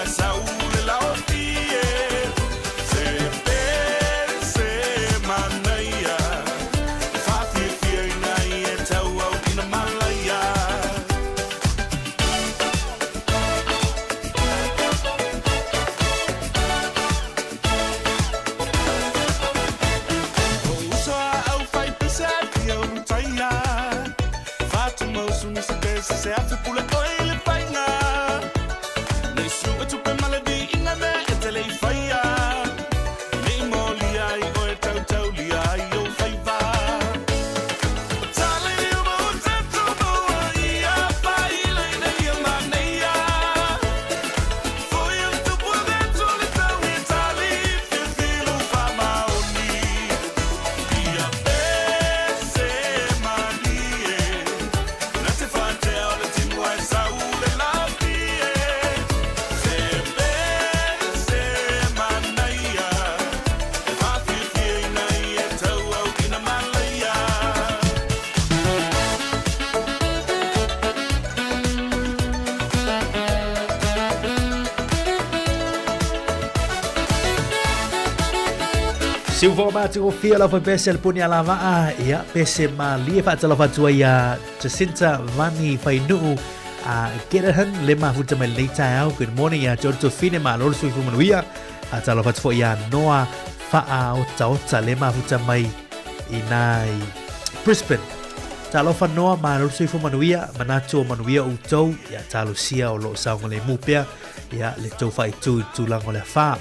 Saúde la odie, se perse manai. Se o mate o fia la pese el punya lava ya pese ma lie fa tala fa tua ya Jacinta Vani Fainu Kerahan lema huta mai leita au good morning ya Jorto Fine ma lor sui fumanuia tala fa fo ya Noa fa o ta lema huta mai inai Brisbane talo fa Noa ma lor sui fumanuia manato manuia utou ya talo sia o lo saunga le mupea ya le tau fa tu lango le fa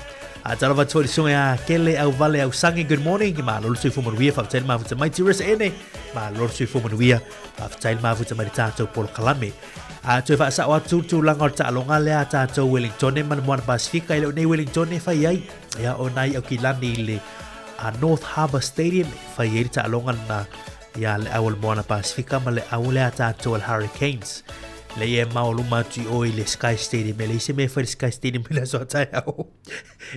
tala fa tōi sunga ya kele au vale au sangi good morning ma lor sui fumanuia fa tail ma huta mai tiris ene ma lor sui fumanuia fa tail ma huta mai tato por kalame tōi fa sa watu tu lango ta longa le tato Wellington man mo Pacifica ile nei Wellington fa yai ya o nai au kilani le North Harbour Stadium fa yai ta longa na ya le awal mo Pacifica ma le awle tato Hurricanes le e mauluma tu o le Sky Stadium le se me fa Sky Stadium le so ta au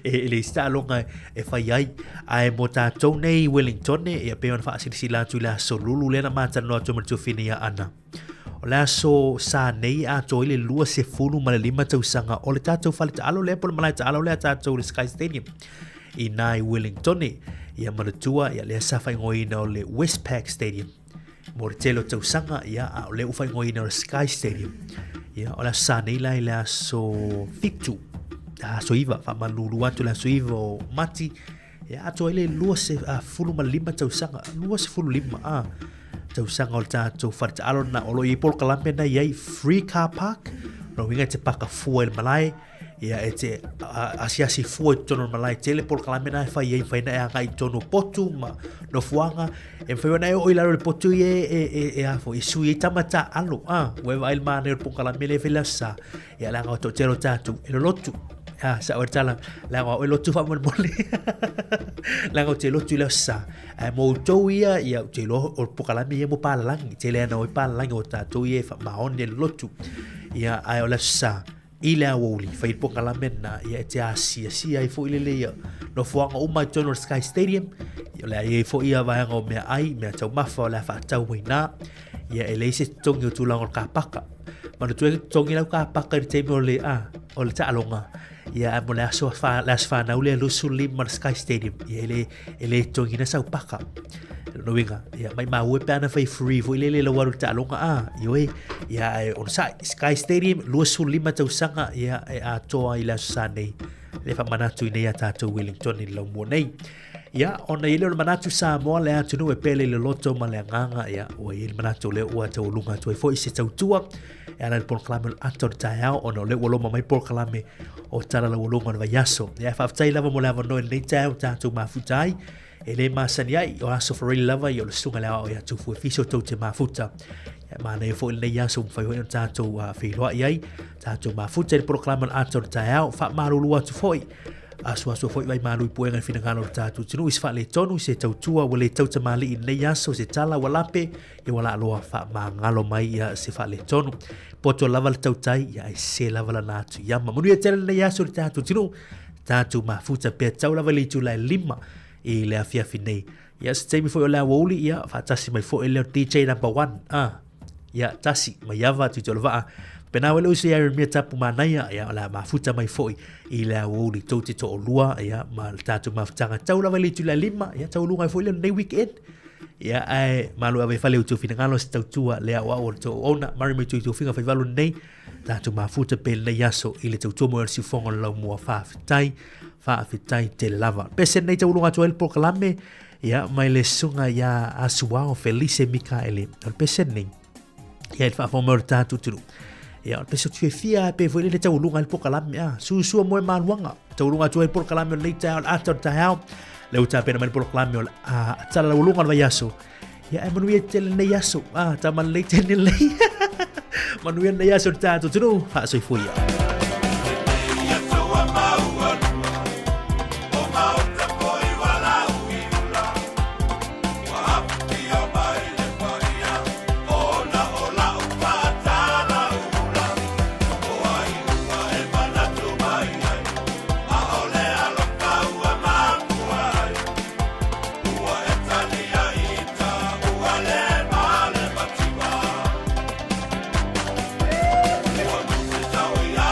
le sta longa e fa yai ai mo tato nei Wellington e pe on fa sila tu la solulu le na mata no tu tu finia ana o le aso sa nei a toi le lua se fulu ma le lima tausanga o le tatou fale ta alo le polo malai ta alo le tatou le Sky Stadium i nai Wellington ia manatua ia le sa fai ngoina o le Westpac Stadium mo le telo tausanga ia o le ufai ngoina o le Sky Stadium ia o le sa nei lai le aso fitu so iva fa malulu atu le aso iva o mati ia a toi le lua se fulu ma le lima tausanga lua se fulu lima tausanga o le tatou whata alo na olo i Port Kalame na iai free car park no winga te paka fua il malai ia e te asiasi fua i tono malai tele Port Kalame na whai iai whaina e anga i tono potu ma no fuanga e whaiwana e o ilaro le potu e afo i sui i tamata alo wewa il maana i Port Kalame le whela sa ia langa o to tero tatou e lo lotu sa o tala langa o lotu fa mon mole langa o te lotu le sa mo to ia te lo o Pokalami mo palangi te le na o palangi o tatou ia fa maon le lotu ia ai o le sa ile woli fa i Pokalami na ia te asia i fo ile le no fuanga o mai tono Sky Stadium ia le ai fo ia vai ngo me ai me tau mafa la fa tau wina ia ele se tongi o tulango ka paka ma tu tongi la ka paka te mo le o le ta alonga ia mo le aso fa las fa na ule lu sulim mar Sky Stadium ia ele tongi na sa paka no winga ia mai ma we pana fa free vo ile le waru ta longa ia on sa Sky Stadium lu sulim ma tau sanga ia a toa ila sane le fa manatu nei ata to Wellington in lo mo nei ia ona ile manatu sa mo le atu no e pele le loto ma le nganga ia o ile manatu le o ata lunga to foi se tau tua ia le Port Kalame ator taao ona le wolo mai Port Kalame o tala la wolonga na yaso ia fa tai lava mo lava no nei tau tatu mafutai ele masania o aso for really lava yo le sunga la o ya tu fu fiso to te mafuta ia mana e fo le yaso fa yo tatu fi lo ai tatu mafuta le Port Kalame ator taao fa marulu atu foi aso foi vai malu puenga fina ngano tatu tinu is fa le tonu se tau tua wale tau te mali in le yaso se tala walape e wala loa fa mangalo mai ia se fa le tonu poto lava le tau tai ia se lava la natu ia ma munu e tele le yaso le tatu tinu tatu mafuta pe tau lava le tu la lima i le afia finei ia se teimi foi o le woli ia fa tasi mai foi le DJ number 1 ia tasi mai ava tu tolva pena wele usi ya mi tapu manaya ya la mafuta mai foi i le woli to te to lua ia ma tatu mafutanga tau lava le tu la lima ia tau lunga foi le nei weekend ia ai malu ave fale tu fina ngalo sta tua le wa o to ona mari me tu finga fa valu nei tatu mafuta pe le yaso i le tu mo si fongo lo mo fa fitai te lava pese nei tau lunga to el Port Kalame ia mai le sunga ya asuao Felice Micaele pese nei ia fa fo mo tatu tu ia pese tu fia pe foi le tau lunga el Port Kalame su mo maluanga tau lunga to el Port Kalame nei tau ator tau le uta pena mal Port Kalame tala ulunga va yaso ya e manuia tele nei yaso ta man le tele nei manuia nei yaso ta tu tu fa so fuia Oh,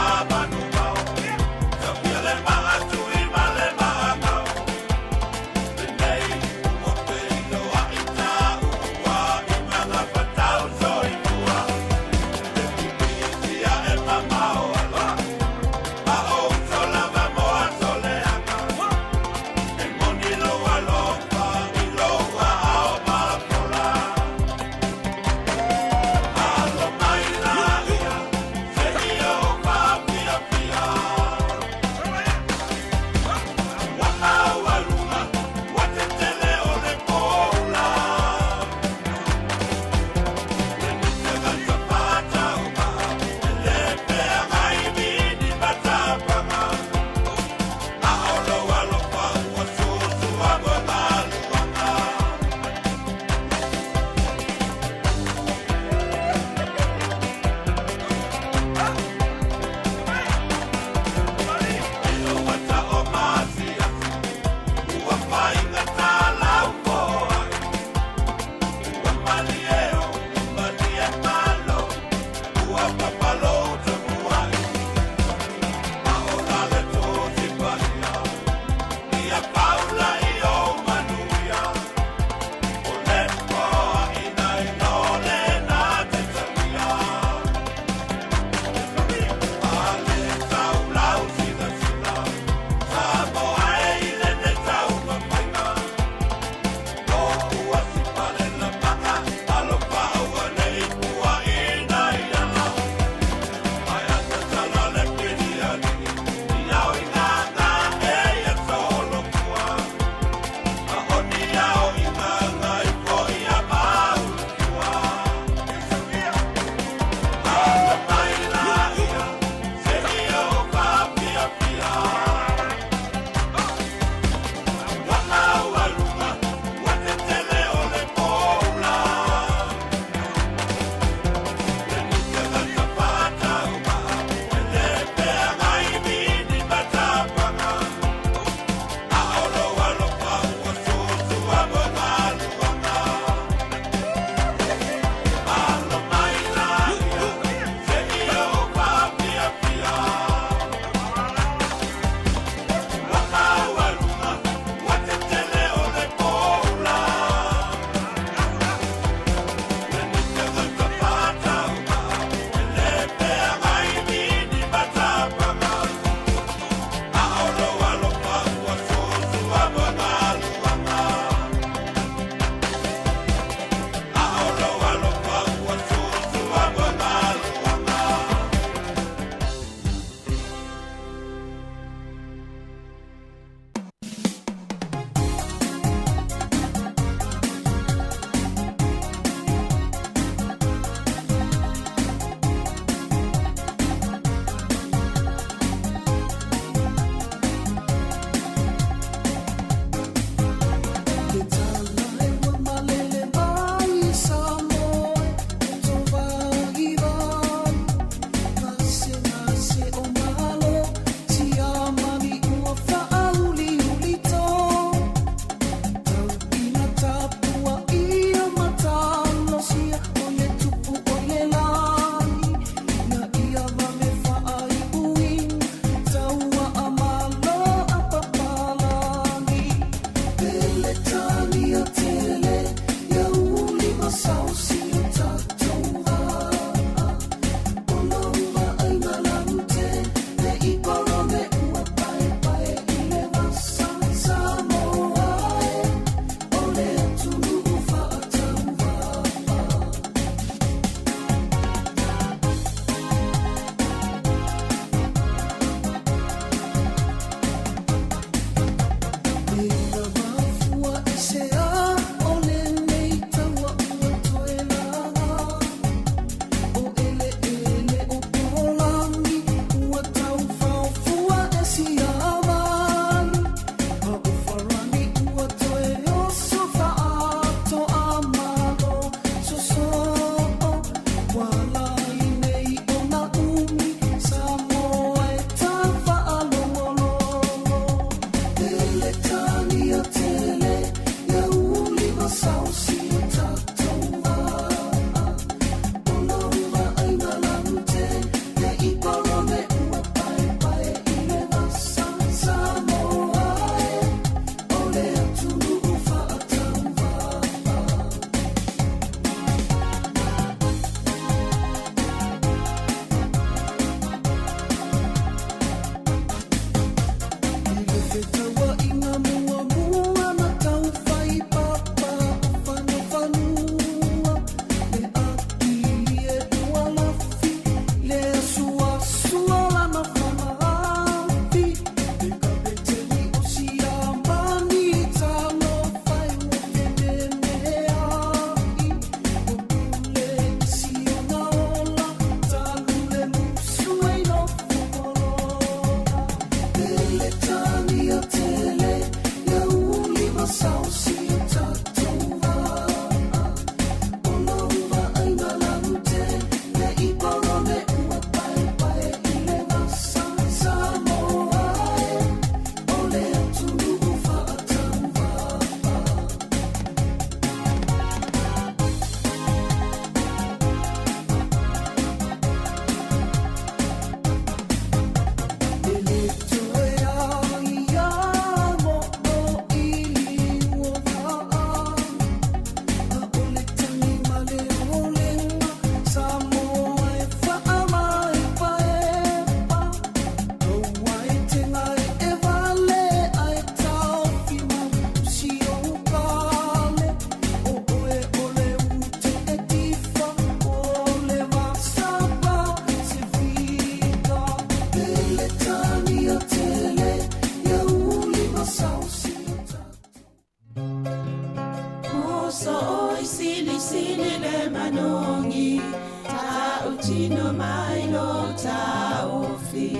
o I sili le manongi ta utino mai lo ta ofi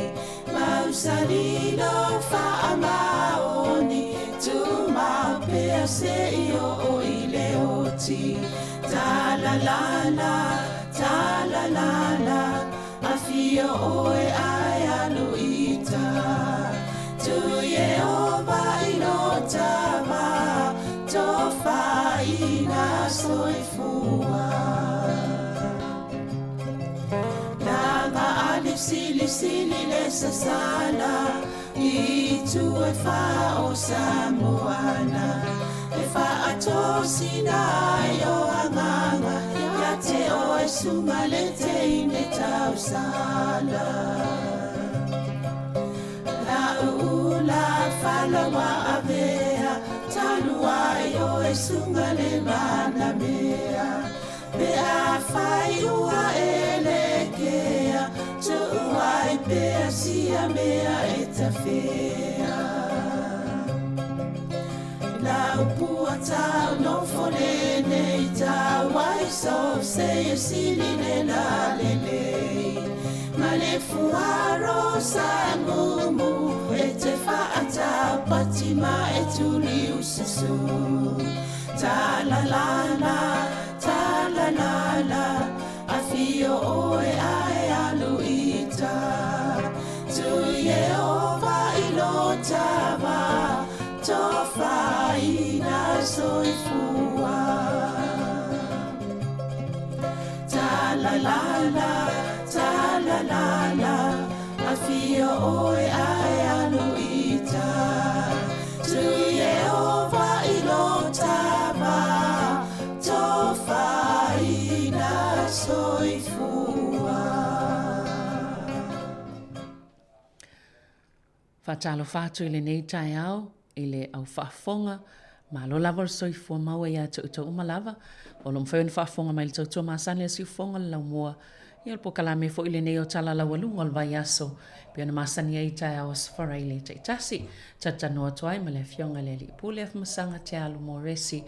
Mausalilo fa amaoni tu ma pe se io o ile oti ta la la afio o e ai aluita tu Yehova inotama tofa ina soifua Sili le sasala I tu e fa o samoana E fa ato sinai o anganga Ya te o e sunga le te ine tau sala La ula fala wa avea Talua o e sunga le mana mea Pe a fai ua elekea Tuai pea sia mea eta fea La upua tau no fore nei tau Wai so se sili ne la lelei Ma le fuaro sa ngumu E te whaata patima e tuli usasu Ta la la Afio oe ai aluita Tu Yehova ilotava Tofa ina soifua Ta la la Afio oe ai aluita Tu Yehova ilotava Tofa ina soifua Whatalo whātu I le nei tai au, I le au whaafonga, ma lo lava le soifua maua ia te uta umalawa, o lo mwhawin whaafonga mai le tautua maasani a siufonga le lau mua, ia le pokalame fo I le nei o tala lawa lunga le vai aso, pia na maasani ai tai au asfarai le te itasi, tatanoa toai ma le fionga le li pule af masanga te alu moresi,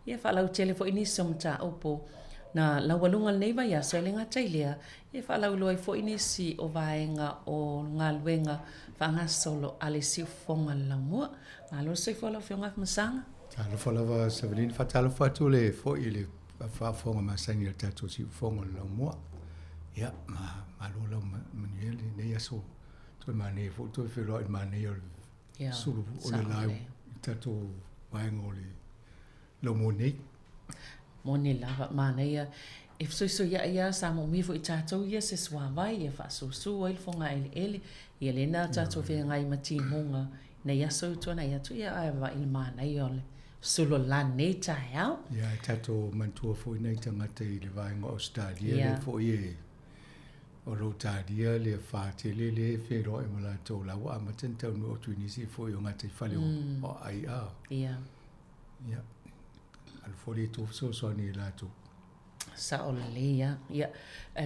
ia whalau tele fo inisi o mta upo, na laualunga nei vai aso e le ngatai lea, ia whalau loai fo inisi o vaenga o ngā luenga whangasolo ale siufonga le lau mua, ma lo sei whalau fionga af masanga. Talo whalawa Savelin, whatalo whatu le fo I le whaafonga masani le tato siufonga le lau mua. Ia, ma lo lau manuele nei aso, toi mane fo toi whiroa I mane o suru o le lau tato vaenga o le lau mua nei. Moni lava mana ia e so ia sa mo mi fo I tatou ia se swa vai e fa so ai fonga ele ia le na tatou fe ngai mati monga na ia so to na ia tu ia ai va il mana ia le solo la neta ia ia tatou mantua fo nei tangata I le vai ngo Australia le fo ie o lo tadia le fa tele le fe ro e mala to la wa maten tau no tu ni si fo yo ngata fale o ai a ia al foli tu so ni la tu sa o le ia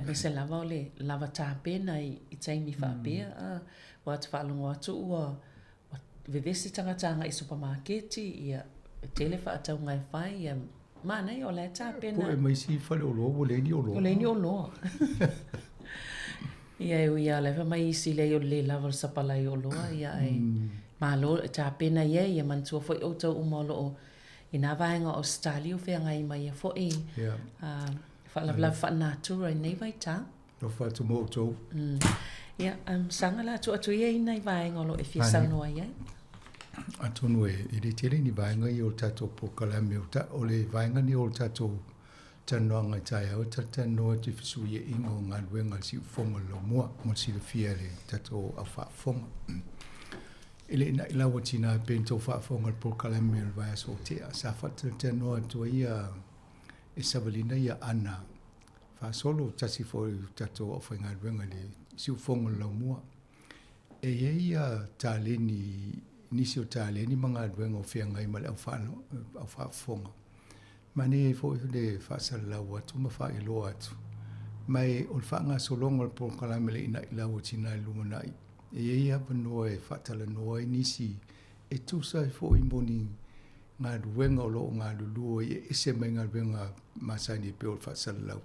me se lava o le lava tāpena I taimi whaapea wa te whaalongo atu ua vevesi tangatanga I supermarketi ia tele whaatau ngai whai ia manei o le tāpena po e mai si whale o loa o leini o loa ia lewa mai isi le o le lava o sapalai o loa ia malo tāpena ia mantua foi o tau umalo o Ina vaenga o stali o whea ngai mai a fo e. Whalawla whanātura I nei vai tā. No whatu mō tō. Ia, sanga la atu ia I nei vaenga o lo e fia saunoa ia. Atonu e re tere ni vaenga I o tato po kalame o le vaenga ni o tato tanoa ngai tai au tatanoa te fisu ia ingo ngā luenga si ufonga lo mua. Mo si le fia le tato au whaafonga. Ele na ilawa tina pento whaafonga le prokalame le vai aso tea. Sa whatu tanoa tua ia e Savelina ia ana. Whaasolo tasi fo tato o whainga luenga le si ufonga lo mua. E ia tāleni, nisi o tāleni mga luenga o whianga I male au whaafonga. Mane e fo le whaasalau atu ma whaelo atu. Mai o le whaanga solonga le prokalame le ina ilawa tina lumanai. E ia panoa e whatala noa I nisi e tusa e fo I moni ngā ruenga o lo ngā lulua e se mai ngā ruenga masani pe o whaasalau.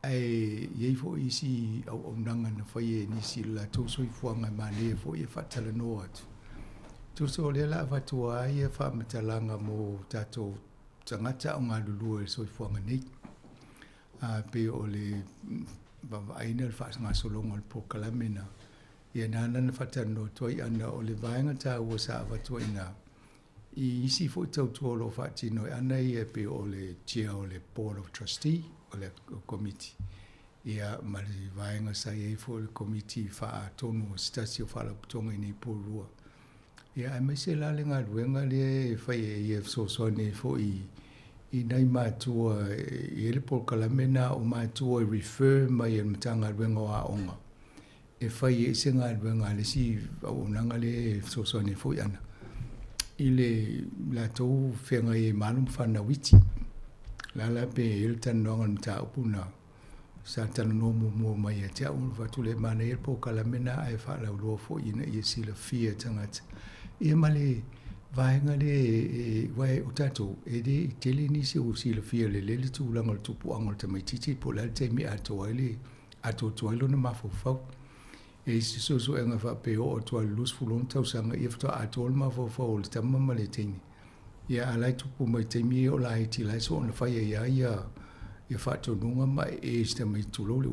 Ai iei fo isi au nanga na whai e nisi la tōsoi fuanga mane fo i whaatala no atu. Tūso le la watua ai e whaamatalanga mō tātou tangata o ngā lulua e soi fuanga nei. Pe o le aina le whaas ngā solonga le po kalamena. Ia nāna na whaatano toi ana o le vaenga tā ua sa watua ina. I isi fo i tautua lo whaatino e ana i e pe o le chair o le Board of Trustee o le committee. Ia ma le vaenga sa i fo le committee wha tonu o stasi o whala putonga i nei pōrua. Ia ai mai se la le ngā ruenga le whai e i so ne fo i nei mātua i ele pol kalamena o mātua i refer mai e matanga ruenga o aonga. E whai e se ngā ruenga le si au nanga le so ne fo i ana. I le la tau whenga e malum whana witi. Lala pe ele tanonga mta upuna. Sa tanono mua mai e te au watu le mana ele pol kalamena ai whala uloa fo i na i e sila fia tangata. Ia male vaenga le wai o tatou e de tele ni se o sila fia le lele tu langa le tupu angol te mai titi po la te mi ato ele ato toilo na mafofau e se so enga va pe o to lus fulon tau sanga e fto ato ma fofau le tama male tini ia alai tupu mai te mi o la iti lai so na fai ia fato nunga mai e ste mai tulo le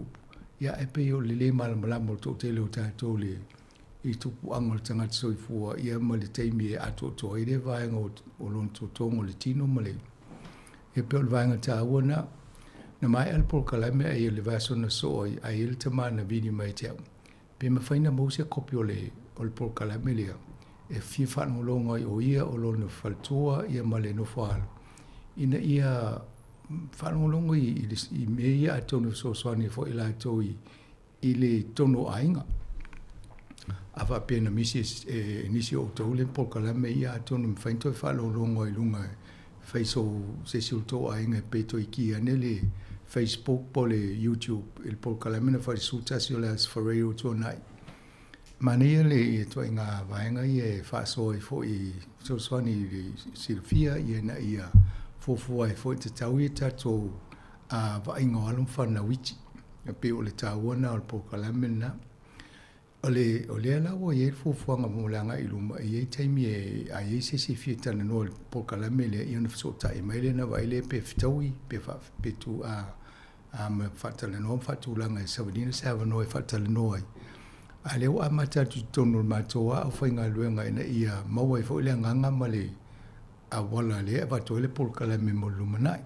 ia e pe o le mala mo to tele o tatou le I tupu angol tangata soifua ia ma le teimi e ato to ere vaenga o lon totongo le tino ma le. E peo le vaenga ta aua na mai alpol kalame e le vaso na so a ele tama na vini mai te au. Pe ma whaina mause kopi o le pol kalame lea. E fia whanau longa o ia o lon faltua ia ma le no whaalo. Ina ia whanau longa I me ia atonu so soani fo ila ato I le tono ainga. Awa pena misi nisi o taule pol kalame ia atonu mwhainto e whalo longo I lunga faiso se silto a inga peto I kia nele Facebook po le YouTube il pol kalame na whai suta si o le asfareo tō nai. Mania le I toa inga vaenga I e whaso I fo I soswani I silfia I na ia fofua I fo I te tau I tato a vainga alum whana witi. Pe o le tauana o le pol kalame na. Ole ala o ye fuanga molanga iluma ye taimi e a ye se fita no po kalame le ia na so tai mai le na vai le pe ftaui pe tu a me fatale no fatulanga e sabina sava no e fatale no ai ale o amata tu tonu matoa o fainga luenga ina ia mau e fo le nganga male a wala le va to le po kalame molumana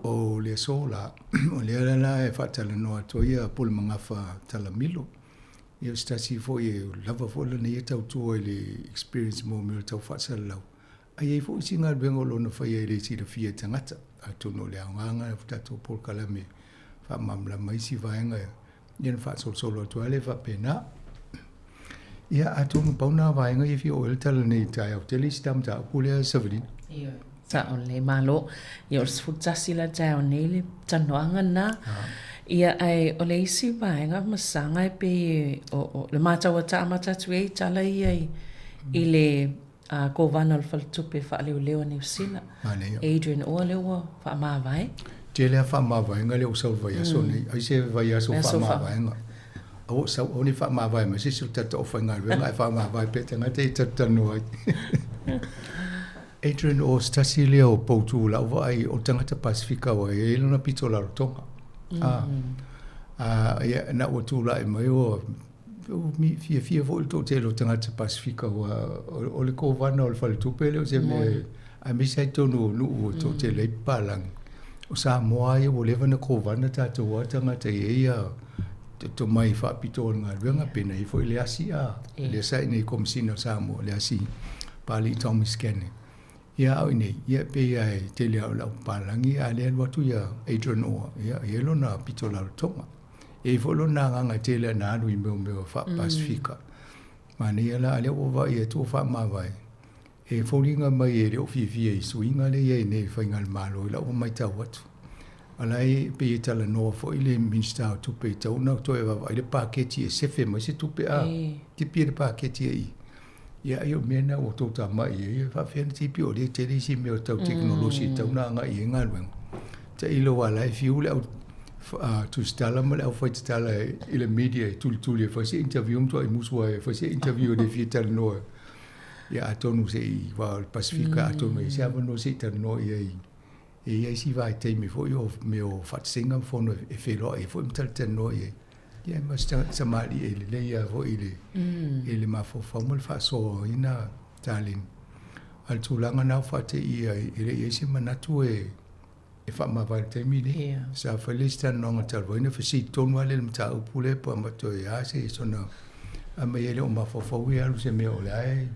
o le sola o le ala e fatale no to ia pul mangafa talamilo Ia stasi fo ia lava fo le nei tau tu le experience mo me tau fasal lau. Ai fo singa bengo lo no fai le si le fia tangata. Atu no le nganga futa to pol kalame. Fa mamla mai si vaenga. Ia fa sol solo tu ale fa pena. Ia atu no pauna vaenga if you el tal nei tai au tele stam ta pule savrin. Ia ta on le malo. Ia futa sila tai on nei tanoanga na. Ia ai o le isi vaenga masanga e pe o le mātaua ta amatatu e tala I le ko vana o le faltupe wha leo leo New Zealand. Adrian o leo wha mawai. Te lea wha mawai nga leo sau vai aso nei. Ai se vai aso wha mawai nga. Au sau o ni wha mawai ma se sil tata o whainga ruenga e wha mawai pe tanga te tatanu ai. Adrian o stasi leo poutu lau wa ai o tangata Pasifika wa e ilona pito la rotonga. Ia na o tula e mai o mi fia vo il totelo tangata Pasifika o le ko vana o le faltupe le o se me a mi sai tonu nu o totelo I palang o sa moa ia o leva na ko vana tata o tangata ia to mai fa pito nga ruenga pena I fo ile asia le sai nei komsina sa mo le asi pali Tommy Scanning ia au nei ia pe ia te lea o lau palangi a lea watu ia Adrian Oa ia lo na pito la tonga e folo na nganga te lea na anu I meo wha Pasifika ma ne ia la a lea owa ia tō wha mawai e fōringa mai e reo fifia I suinga le ia nei whainga le malo I lau mai tau watu alai pe I tala noa fo I le minsta o tupe I tau na to e wawa I le paketi e sefe mai se tupe a tipi le paketi e I ia io mena o tō tā mai ia fa whiana tipi o le tele si meo tau teknolosi tau nā ngā i ngā ruenga. Ta ilo a lai fiu le au tu stala ma le au whai stala i le media tuli e whai se interview mtua i musua e whai se interview de fia tala noa. Ia atonu se i wā Pasifika atonu e se avano se tala noa ia i. E ia si vai teimi fo i o meo whatsinga mfono e wheloa e fo i mtala tala noa ia. Ia mas samali e le leia fo i le mafo whaumul whaso ina talin. Al tūlanga nau whate ia i le ia si manatu e whamawai te mini. Sa whalista nonga talwaina whasi tonu ale mta upule po amato e ase e sona ama ele o mawhawhaui alu se mea o le ae.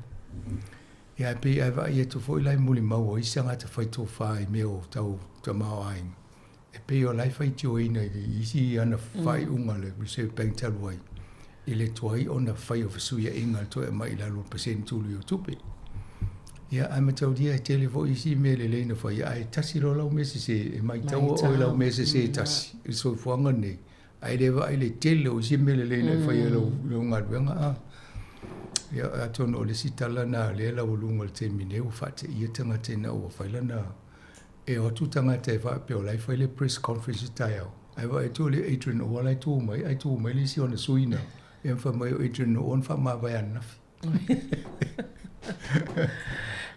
Ia pe ai wa ia tu fo ilai muli mau o isanga ta whaito whai mea o tau ta mao aing. E pe o lai whai tio ina i isi ana whai unga le Reserve Bank taluai. I le tuai o na whai o whasuia inga to e mai lalo percent tulu o tupe. Ia ai matau dia e tele fo isi me le leina whai ai tasi lo lau mese se e mai tau o lau mese se tasi. I so fuanga ne. Ai rewa ai le tele o isi me le leina e whai alo ngā ruenga a. Ia atono o le sitala na le lau lunga le te mineu whate ia tanga tena o whailana. E o tu tangata e wha pe o lai whai le press conference tai au. Ai wa e tu le Adrian o lai tu mai, ai tu mai le si ona suina. E mwha mai o Adrian o on wha ma vai anafi.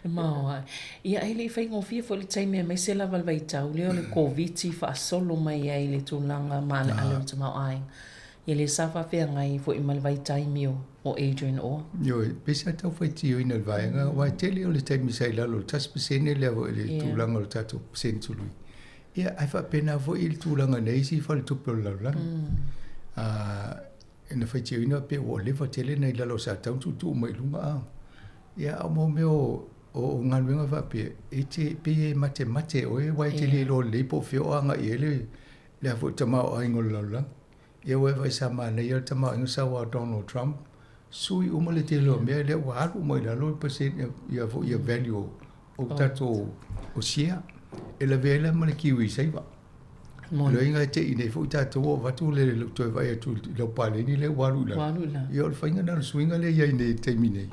Maua. Ia ai le whai ngofia fo le taimi e mai se la walwai tau. Leo le COVID wha solo mai ai le tūlanga ma le ale o te mau aing. Ia le safa whea ngai fo i malwai taimi o Adrian o. Yo, pesa tau whai tio ina le vaenga. Wai tele o le taimi sai lalo. Tas pesene le avo le tūlanga o tato pesen tului. Ia ai wha pena fo i le tūlanga nei si wha le tupe o laulang. Ina whai tio ina pe o lewa tele nei lalo sa tau tu mai lunga a. Ia au mo meo o ngaluenga wha pe e te pe mate o e wai tele lo lepo feo anga i ele le avo tamao aingo laulang. Ia wai vai sa ma nei al tamao ingo sa wa Donald Trump. Sui umale te lo mea le waru mai la lo percent ia vo ia value o tato o sia. E la vela ma le kiwi saiva. Lo inga te ine fu tato o watu le lo toi vai tu lo pale ni le waru la. Ia o whainga na swinga le ia ine te mine.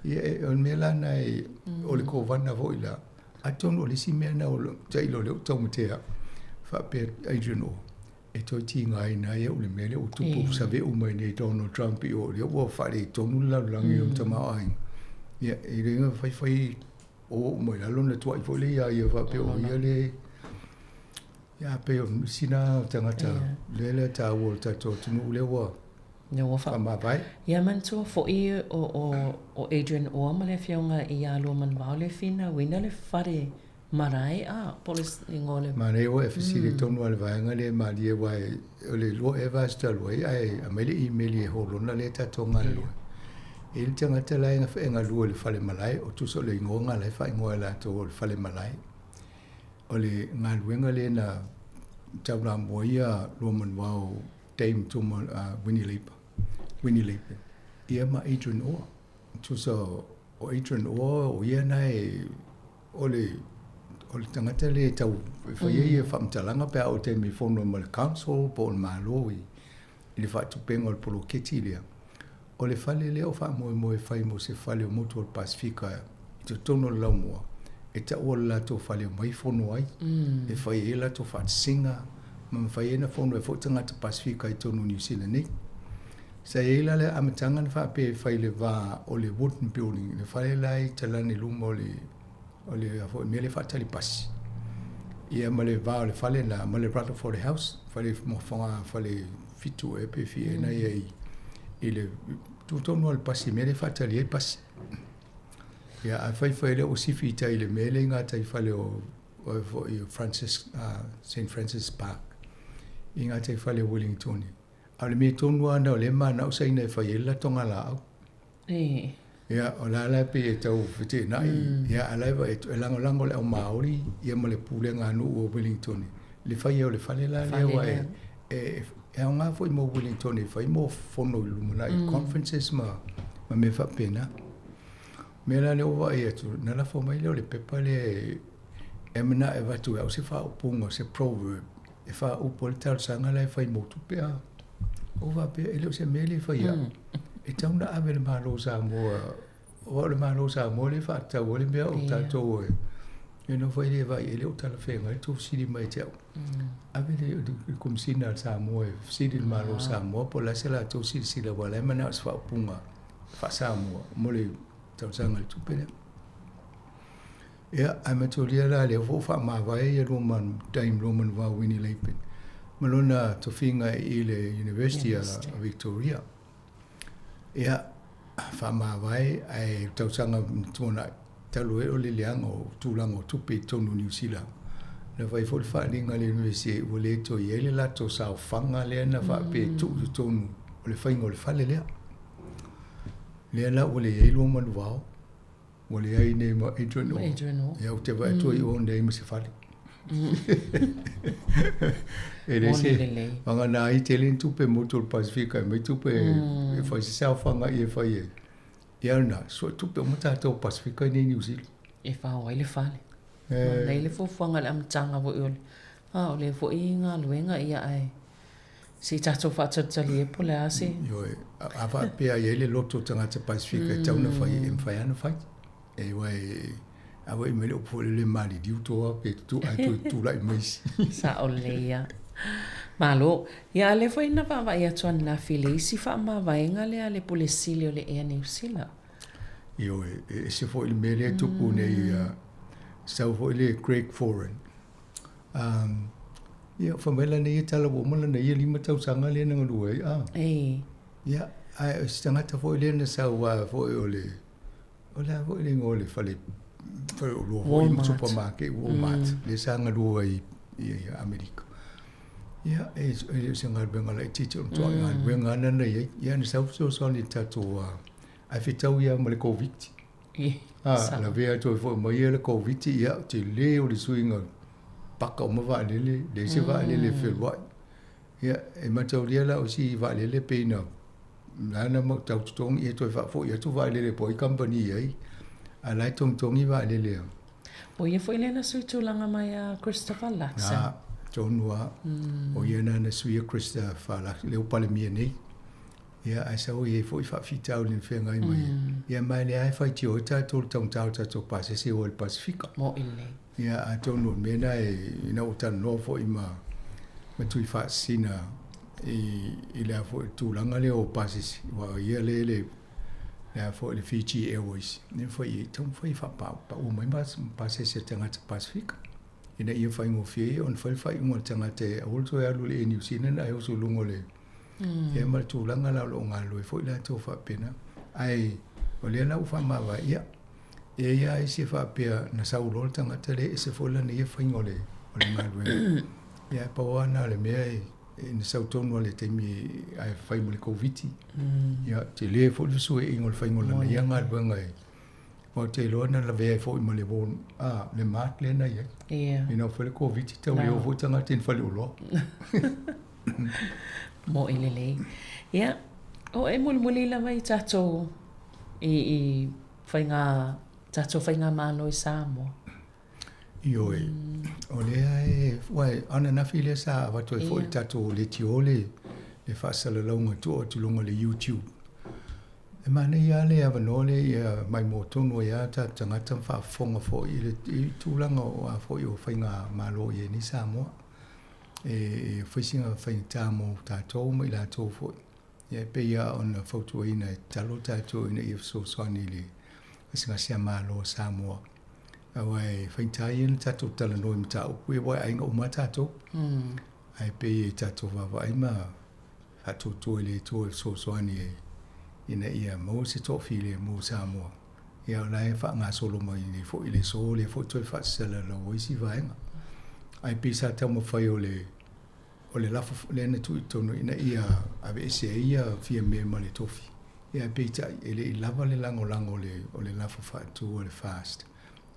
Ia o mea la nai o le kovana vo ila. Atono le si mea na o tai lo le tau mutea. Fa pe Adrian o. E toi ti ngai na ia o le mele o tupu sa ve umai nei Donald Trump i o le o whare tonu la langi o tamao aing. Ia e ringa whai o umai la lona tua i fole ia wa pe o ia le ia pe o sina tangata le ta o tato tunu le wa. Ne wa fa ma vai. Ia man to fo i o Adrian o ma le fionga i a lo man va le fina wina le fare Marai polis ngole. Marai o FCC le tonu al vaenga le malie wai le lo evasta lo ai amele email e holona le ta tonga lo. Il tanga te lai nga lo le fale malai o tu so le ngonga le fa ngoa la to le fale malai. O le ngaluenga le na tauna moia lo man wao time to Winnie Leap. Ia ma Adrian o. Tu so o Adrian o ia nai o le tangata le tau whaia whamtalanga pia o te mi whono ma le council po o maloi i le whaatupenga o le polo keti lea. O le whale leo wha moe whai mo se whale o motu o le Pasifika i te tono lau mua. E ta ua lato whale o mai whono ai. E whai e lato whaatsinga ma whai e na whono e whotangata Pasifika i tono New Zealand nei. Sa e la le amatanga na whape whai le wā o le wooden building. Le whale lai talani luma o le afo mele fatali pasi ia male va le fale na male Rutherford House fale mo fonga fale fitu e pe fi na ia ile tutto no al pasi mele fatali e pasi ia a fai le o sifi tai le mele nga tai fale o St. Francis Park inga tai fale Wellington ale me tonu ana le mana o sai na fai la tonga la ia o la pe e tau fete nai ia alai va e lango le o Maori ia mo le pulenga nu o Wellington le fai o le fale la le wa e nga foi mo Wellington e fai mo fono lumuna i conferences ma me fa pena me la le o e tu na la fo mai le pepa le e mena e va tu o se fa o punga se proverb e fa o poltal sanga la fai mo tu pe o va pe ele se mele fai e tauna ave le malo sa mo o le malo sa mo le fa ta o le mea o tātou e no whai le vai e leo tala whenga e tō siri mai te au. Awe le kumsina sa mo e siri le malo sa mo po la se la tō siri sila wala e mana as wha punga wha sa mo le tau sanga le tupere. Ia, ai matoria la le fo wha ma vai e roman time roman wa wini leipen. Malona to whinga i le University of Victoria. Ia, wha ma vai ai tau sanga tōna talo e o le leanga o tūlanga o tupe tonu New Zealand. Na vai fo le whalinga le universie o le to i ele lato sa o whanga lea na wha pe tonu o le whainga o le whale lea. Lea la o le eilu manu wao. O le ai nei ma Adrian O. Ia o te vai to i o nei ma se whale. E le se, wanga na i te len tupe motor Pasifika, mai tupe e whai se sao whanga i e whai e. Ia na, so tupe o matatou Pasifika i nei New Zealand. E whao le whale. Nei le fufuanga le amtanga vo i ole. O le vo i ngā luenga ia ai. Si tatou whātatali e po le ase. Yo e, a wha pia i ele loto tangata Pasifika e tauna whai e mwhai ana whai. E wai, a wai mele o pole le mali diu toa pe tu lai maisi. Sa o leia. Malo, ia le foi na va ia tuan la fili si fa ma va enga le polisi o le e New Zealand. Yo e se foi le mele tu pune ia sa foi le Craig Foran. Ia famela nei tala bo mala nei lima tau sanga le na ngoi Ia ai stanga ta foi le na sa wa foi ole. Ola foi le ngole fale foi o lo supermarket Walmart le sanga lo i America. Ia e se ngal benga la tito to ngal benga na nei ia ni sau so ni tato ai fitau ia mo le covid. La vea to fo mo ia le covid ia te le o le suinga paka o mo va le se va le fel wa. Ia e matauria la o si va le pena. La na mo tau tong ia to fa fo ia to va le poi company ai. Ala tong i va le. O ia foi le na sui tulanga mai a Christopher Luxon. Tonua o iena na suia Krista fala leo pale mia nei ia ai sa o ia foi fa fitau ni fenga i mai ia mai le ai fai tio ta tol tong tau ta to pase se o Pasifika mo ile ia a tonu mena e ina o tan no fo ima ma tui fa sina i le fo tu langa le o pase wa ia le fo le Fiji Airways ne foi tong foi fa pa o mai pase se tanga Pasifika ina ia fai ngo fie on fai ngo tanga te also ya lule New Zealand ai also lungo le ia mal tu langa la lo ngalo foi la to fa pena ai o le la ufa ma va ia ia ai se fa pia na sa ulo tanga te le se foi la ia fai ngo le o le ngalo ia pa wana le me ai in sa tono le te mi ai fai mo le covid ia te le foi su e ngo fai ngo la ia ngalo ngai o te lona la vea foi mo le bon le mat le na ia ina foi le covid te o vo tanga tin fale ulo mo ilele ia o e mo le la mai tato e fainga malo i Samoa io o le ai wai ana na file sa va to foi tato le tiole le fa sala longa tu longa le YouTube. E mana ia le avanole ia mai mo tonu ia ta tangata fa fonga fo i tūlanga o a fo i o whainga malo i ni Samoa. E whaisinga whainga tāmo tātou mai la tō fo. Ia pe ia on a fautua ina e talo tātou ina i so soani le wasinga sia malo Samoa. Awai whainga ina tātou tala noi mta upu e wai ainga uma tātou. Ai pe i tātou wawa aima hato tō le tō so soani e. Ina ia mo se tofile mo Samoa ia la e fa nga solo mai ni fo ile so le fo to fa sala lo isi vaenga ai pisa ta mo fai ole la le na tu tono ina ia ave se ia fia me male tofi ia pita ele lava le lango le la fa tu ole fast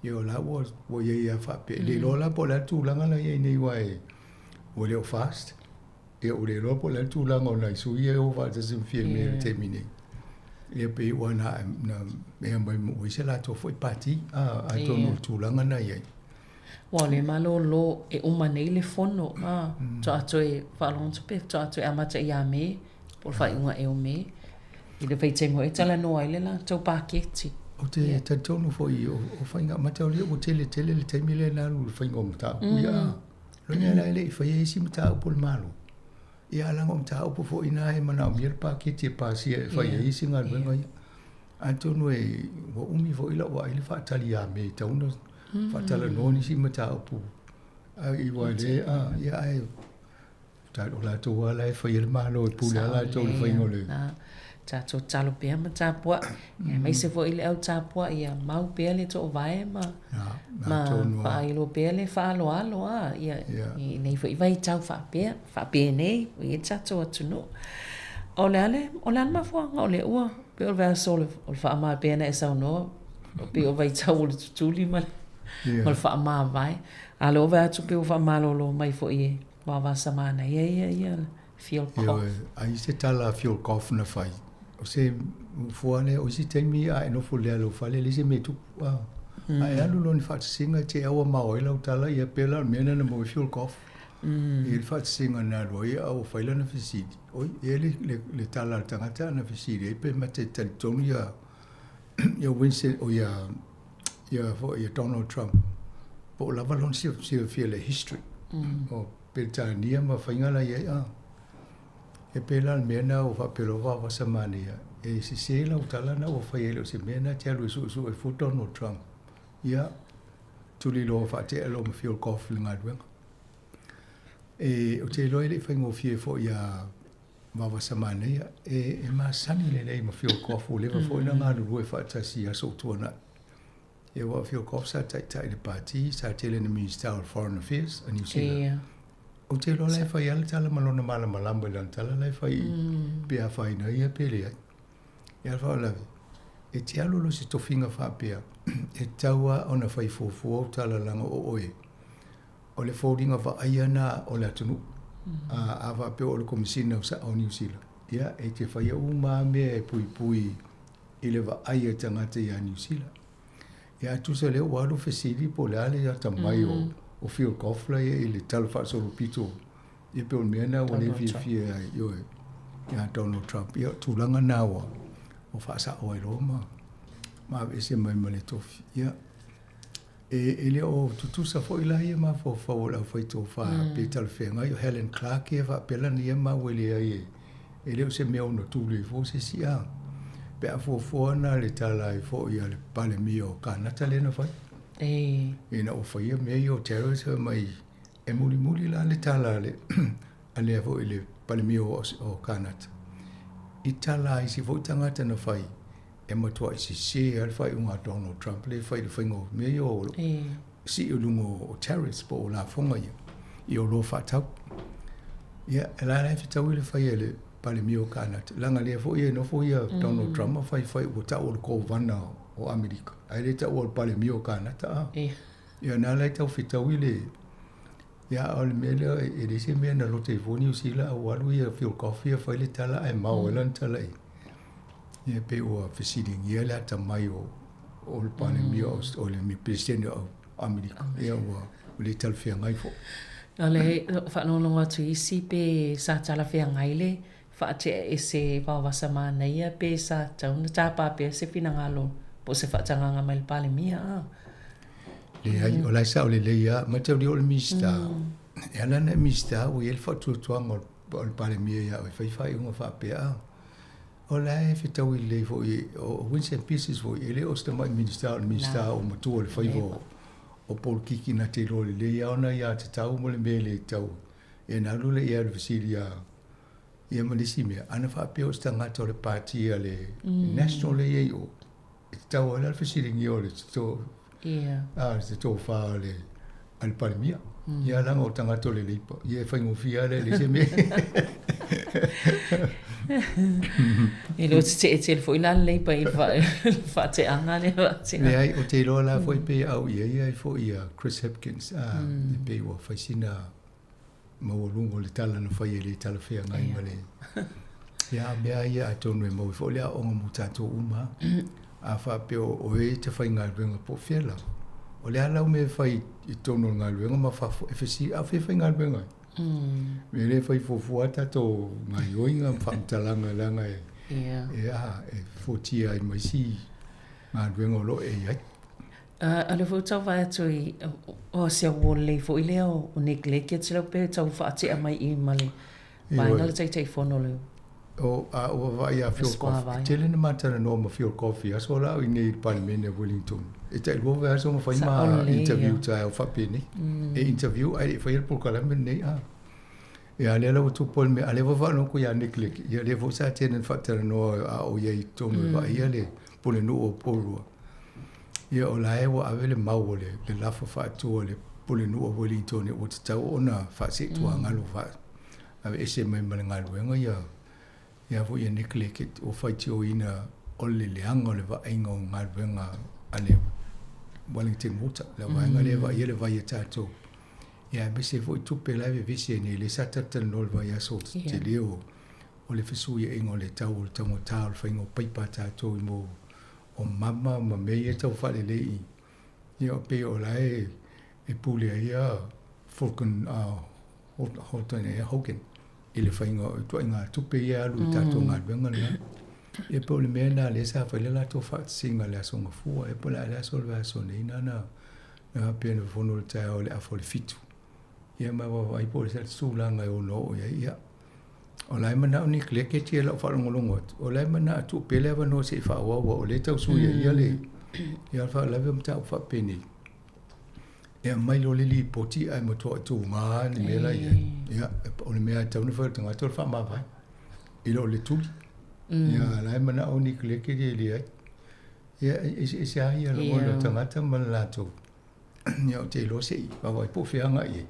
io la wo ia fa pe le lo la po la tu langa la ia nei wai ole o fast ia ole lo po la tu langa na su ia o va se fia me termine ia pe wana na me mai mo se la to foi pati a tonu tulanga na ia wa le malo lo e uma nei le fono to ato e falon to pe to ato amata ia me por fai unha e o me i le feite mo e tala no ai le la to paketi o te tonu fo I o whainga matau lea o tele le taimi le nā lu whainga o mta upu ia. Lo nea lai le I whaia isi mta upu le malo. Ia alanga o mta upu fo ina he mana o miel pa ki te pāsia e whaia isi ngā luenga ia. Antonu e wa umi fo ila wa ili whaatali a me tauna whaatala noni si mta upu. I wa le ia ai ta o la to ala e whaia le malo e pule ala to le whainga le. Tato talo pia ma tapua. Mai se fo ile au tapua ia mau pia le to vai ma. Ma fa ilo pia le fa alo a ia nei fo vai tau fa pia nei ia tato atuno. Ole ma fo ole ua pe o va solo o fa ma pia na esa no. Pe o vai tau o tuli ma. Mal fa ma vai. Alo va tu pe o fa malo mai fo ie. Va samana ia feel cough. Ai se tala feel cough na fai. O se fuane o si taimi a no fo le lo fale le se metu. Ai alu lo ni fa singa te awa ma o ila tala ia pela mena na mo feel cough. Il fa singa na ro ia o faila na fisidi. Oi ele le tala tangata na fisidi e pe mate tal tonu ia Winston o ia Donald Trump. Po la valon si feel le history. O Peltania ma fainga la ia e pela mena o fa pelova va samania e si se la utala na o fa ele se mena te alu su e fu Donald Trump ia tuli lo fa te lo me feel cough nga dwen e o te lo ele fa ngo fie fo ia va samania e ma sani le me feel cough o le fo ina nga lu e fa ta si aso tuana e wa feel cough sa tai le party sa te le Minister of Foreign Affairs a New Zealand o te lo lai fai ala tala malona malama ilan tala lai fai pia fai na ia pelea. Ia fai lawe. E te alo lo si tofinga fai pia. E taua ona fai fofua o tala langa o oe. O le foldinga fa aia na o le atunu. A fai pia o le komisina o New Zealand. Ia e te fai uma mea e pui i le va aia tangata ia New Zealand. Ia tusa leo wadu fesiri po le ale ya tamai o feel cough la e le talo fa so pito e pe on mena o le fi yo ya Donald Trump ya tulanga nawa o fa sa o Roma ma ese mai male tofi ya e le o tutu sa fo ila ia ma fo o la foi to fa pe tal fe ngai Helen Clark e fa pela ni ma wele ai e le se me ono tu le fo se sia pe a fo na le tala e fo ia le pale mio kanata le na fa e na o faia me yo terrorism mai e muli la le tala le ale vo ile palimio o Kanata I tala I si vo tangata na fai e matua I si al fai unga Donald Trump le fai le faingo me yo si ulungo o terrorist po la fonga I o lo fatau ia la la fitau le fai le palimio Kanata langa le vo ye no fo ia Donald Trump fai o ta o ko vana o Amerika. Ai le ta o pale mio Kanata. Ia na le tau fitau ile. Ia o le mele e le se me na lo telefoni o sila o alu ia feel coffee fa le tala ai mau lan tala. Ia pe o fisiling ia la ta mai o le pale mio o le mi presidente o Amerika. Ia o le tal fia ngai fo. Ale fa no no atu isi pe sa tala fia ngai le fa te ese va vasama na ia pe sa tau na tapa pe se fina ngalo. Po se fatanga nga mai pale mia. Le ai o lai sa o le ia ma te o le mista. E ala na mista o el fatu tuanga o pale mia ia o fai unga fa pe a. O lai fitau I le fo o Winston Pieces fo ele o sta mai mista o matu o le fai o Paul Kiki na te lo le ia ona ia te tau mo le mele tau. E na lule ia le fisilia ia malisi mea ana fa pe o sta ngata o le party le national le ia o tau ala fisilingi o le to se to fa le al palmia ia la o tangata le lipa ia fa ngofia le se me e lo te fo ila le pa I fa te anga le te le ai o te lo la foi pe au ia fo ia Chris Hopkins pe o fa sina mo lungo le tala no fa le tala fe ngai male ia bea ia atonu mo fo le o mo tato uma a fa pe o e te fa ngai venga po fiela o le ala me fa I tono ngai venga ma fa FCC a fe ngai venga me le fa fo fuata to ngai oinga fa talanga langa e fo tia I mai si ngā duenga o lo e iai. Ale fo tau vai atu i o se wole fo i leo o neglect te lau pe tau whaati a mai i male. Vai ngale tai tai whono leo. O vai a fuel coffee. Tele na matana no ma fuel coffee. Aso la i nei Parliament Wellington. E tai lua vai aso ma whai ma interview tai o whapene. E interview ai whai el polkalame nei a. E ale la tu pol me ale va no ko ya neglect. Ia le vo sa tenen whatara no a o iei tonu vai ale pole no o polua. Ia o la e wa avele mau le lafa whaatua le pole no o Wellington e o te tau ona whaasetua ngalo wha. Ave ese mai mana ngalo enga ia vo ia neglect o whaiti o ina o le leanga o le vaenga o ngalo enga ale Wellington Water. Le vaenga le va ia le vai e tātou. Ia bese vo i tupe laive vise nei le satatan no le vai aso te leo o le fesu ia ingo le tau o le tango tāo le whaingo paipa tātou i mo o mama ma mei e tau whale lei. Ia o pe o lai e pule ia Fulton Holton e Hogan. I le whainga o tua inga tupe ia alu tātou ngā duenga lea. E po le mea nā le sa whaile la tō whaatsinga le aso ngafua. E po le aso le aso nei nana. Nga pia na whono le tai o le afo le fitu. Ia mai wa i po le sa tūlanga e o no o ia. O lai mana o neglect e tia lau whalongolongo atu. O lai mana atu pele awa no se whaawawa o le tau suia ia le. Ia alfa lawe mta o whapene. Ia mai lo le li poti ai matua atu ngā ni mea lai. Ia o le mea tau na whaatanga tol whaamawai. Ilo le tuli. Ia lai mana o neglect e tia li ai. Ia ese ai ala o le tangata mana lato. Ia o te ilo se i. Wawai po whianga i.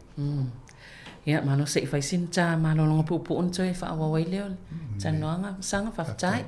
Ia malo se fai sinta malo longa pupu unto e fa wa leo tanoanga sanga fa tai.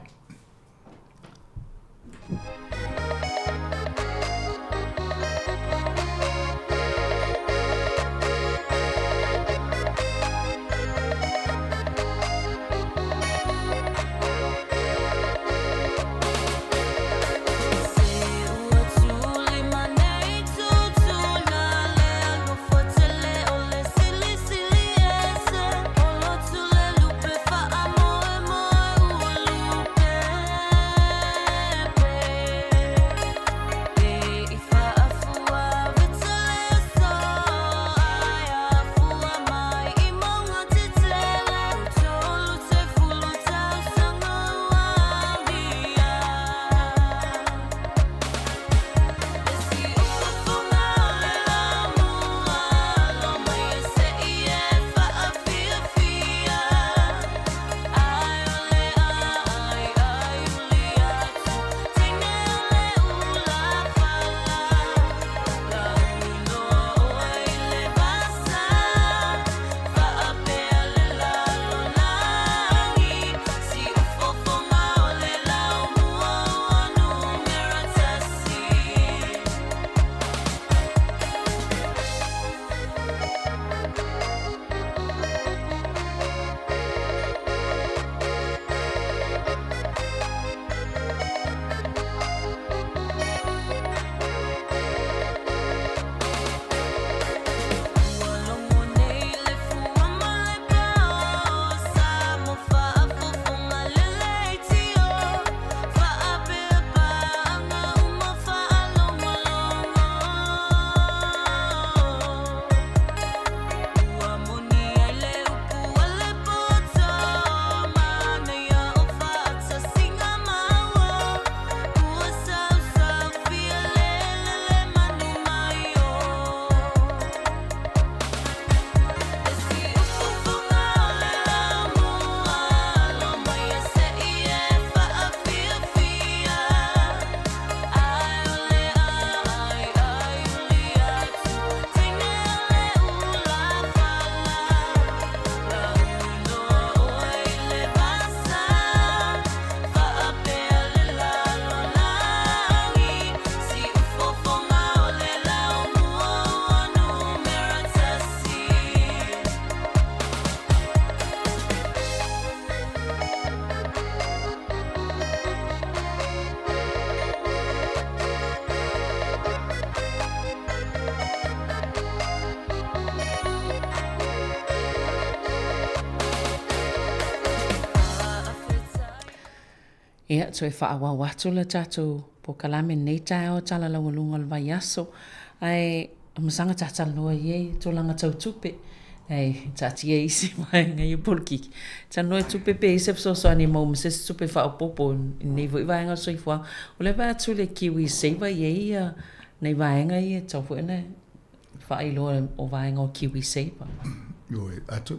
Ia, so e wha watu le tātou po kalame nei tai o tala la walunga le vai aso ai masanga tata loa ye to langa tau tupe ai tati ye isi mai ngai polki tano tupe pe se so ani mo se tupe fa popo nei vai nga so ifwa o le va tu le kiwi save ye nei vai nga ye tau fo na fa i lo o vai nga kiwi save yo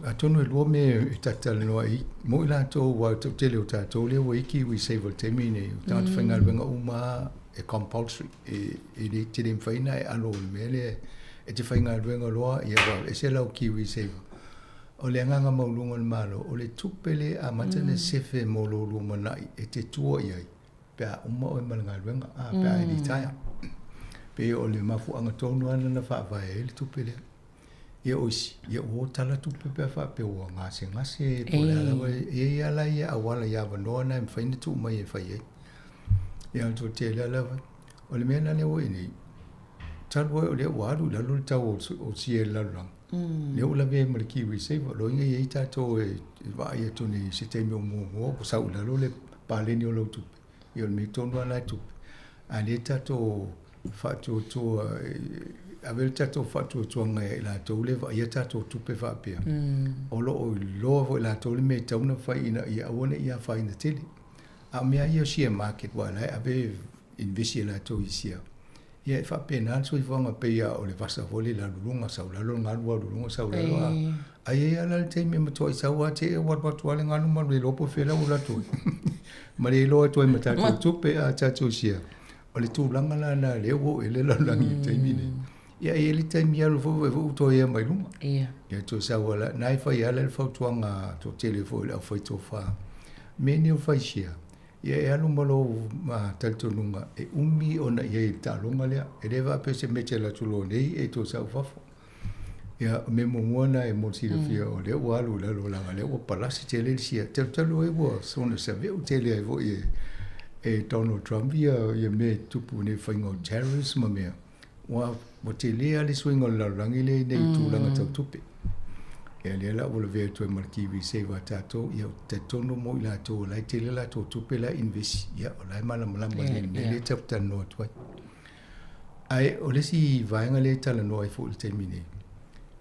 atono lo me tata no ai mo la to wa to tele o tato le wa kiwi save te mine ta finga venga uma e compulsory e de te dem faina e alo mele e te fainga venga loa ia wa e se lau kiwi save o le nganga maulunga malo o le tupele a matane sefe mololu manai e te tua ia pe uma o malanga venga a pe ai di taia pe o le mafu anga tonu ana na fa va e le tupele ia oisi ia o tala tupe pe fa pe o ngase po le ala e ala ia awala ia vanona me faina tu mai e fa ia ia to te la la o le mena le o ini tal o le waru la lu ta o si la lang le o la ve mo ki wi se lo inga ia ta to e va ia to ni se te mo mo ko sa la lo le pa le ni o lo tu io mi tono la tu ale ta to fa to avel tato fatu tuanga la to le va ia tato tupe va pia o lo la to le me tauna fa ina ia ona ia fa ina tele a me ia share market wa la ave investi la to isia ia fa pena so i vanga pe ia o le vasa voli la lunga sa la lunga lunga sa la ai ia la te me to sa wa te wa wale nganu ma le lopo fela o la to ma le lo to me tato tupe a tato sia o le tu langa la na le wo ele la langi te mine ia ele tai mia lo fo to ia mai luma ia to sa wala nai fa ia le fo tuanga to telefone a foi to fa meni o fai sia ia alu malo ma tanto nunga e umi ona ia ta longa le e leva pe se mete la tulo nei e to sa fa ia me mona e mo si le fia o le walu la lo la le o palasi tele sia te lo e bo sono se ve o tele e vo e Donald Trump ia me tupu ne faingo terrorism me wa mo te lea le swingo la rangi le nei tūlanga tau tupe. E lea la o le vea tue markiwi se wa tato, ia te tono mo i la tō, lai te le la tō tupe la investi, ia o lai malama le tau tano tuai. Ai, o le si vaenga le tala no ai fo le termine.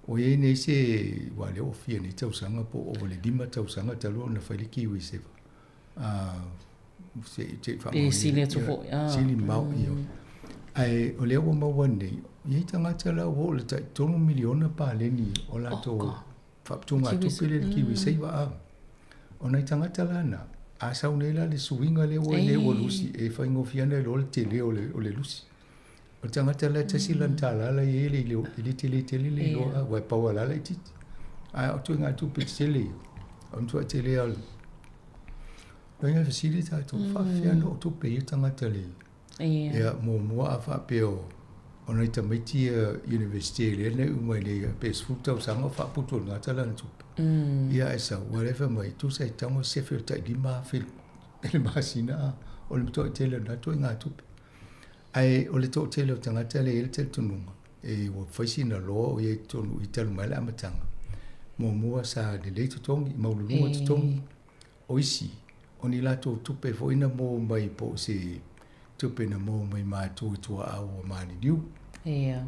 O ye nei se, wa le ofia ni tau sanga po, o le dima tau sanga talo na whaile kiwi se wa. Se te whamau. Sili tufo. Sili mau iyo. Ai, o leo maua nei, iei tangata la o le tai tono miliona pa leni o la to whaptunga tupele le kiwi seiwa a. O nei tangata la na, a sau nei la le suinga le o lusi, e whaingo fiana le o le tele o le lusi. O tangata la tasi lantala la i le tele le lo a, wai paua la i titi. Ai, o tui ngā tupe tele, o ntua tele al. Noi ngā fasili ta to whawhiana o tupe i tangata le. Ia mua a whapeo o nei tamaiti university le nei umai le pes futau sanga whaputu ngā tala na tupe. Ia e sa whatever mai tu sai tango sefil tai lima fil ele masina o le mtoa tele na toi ngā tupe. Ai o le toa tele o tangata le ele tel tununga e o whaisina loa o ye tonu i talu mai le amatanga. Mua sa le le tutongi, maulunga tutongi o isi o ni lato tupe fo ina mo mai po se tupe na mo mai mātua tua au o mani diu. Ia.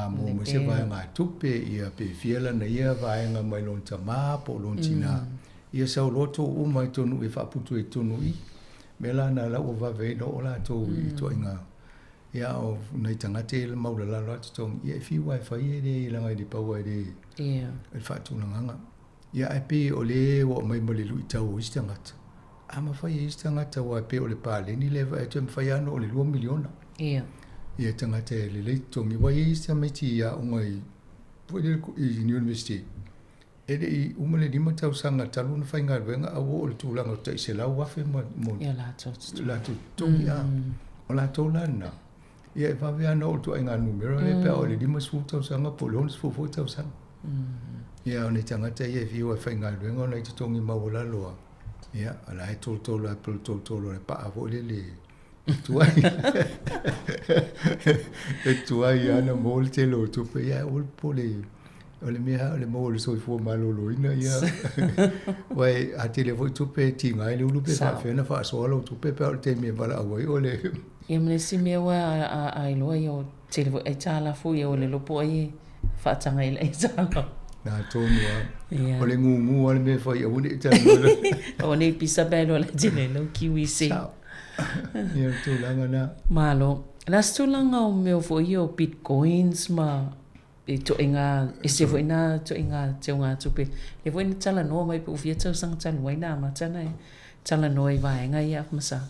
Mo mai se vai ngā tupe ia pe fiela na ia vai ngā mai lon tamā po lon tina. Ia sau loto o mai tonu e whaputu e tonu i. Mela na la o vave no o la tō i toa inga. Ia o nei tangate le maula la rata tong. Ia e fi wifi e de i langa i de paua e de. Ia. E whatu na nganga. Ia e pe o le o mai malilu i tau o isi tangata. Ama fai isi tangata wa pe o le pāle ni lewa e tuem fai ano o le 2 miliona. Ia. Ia tangata e le leitongi wa isi tamiti ia ungai puede i university. E de i umale lima tau sanga talu na fai ngā ruenga a o le tūlanga o tai se lau wafe mo. Ia lato. Lato tongi a. O lato lana. Ia e wawe ana o tua ngā numero le pia o le lima sfu tau sanga po leon sfu tau sanga. Ia o ne tangata ia e fiwa fai ngā ruenga o na i tutongi maula loa. Ia, ala e tolo apel tolo le pa avo le tuai. E tuai ana mo le telo tupe ia ol po le Ole mea ole mo le soifua malolo ina ia. Wai a tele foi tupe tinga ile ulu pe fa fena fa solo tupe pe ole te me bala awai ole. Ia mene si mea wa a iloa i o tele foi ai tala fu i o le lopo ai fa tanga i ai tala. Na tonu ole ngu ole me foi a uni tala. O nei pisa belo le tele no kiwi se. Ia tūlanga nā. Malo. Las tūlanga o meo foi o bitcoins ma e to inga e se foi na to inga te unga tupe. E foi ni tala no mai pu fia tau sang tala wai na ma tana e tala no i vai nga ia masa.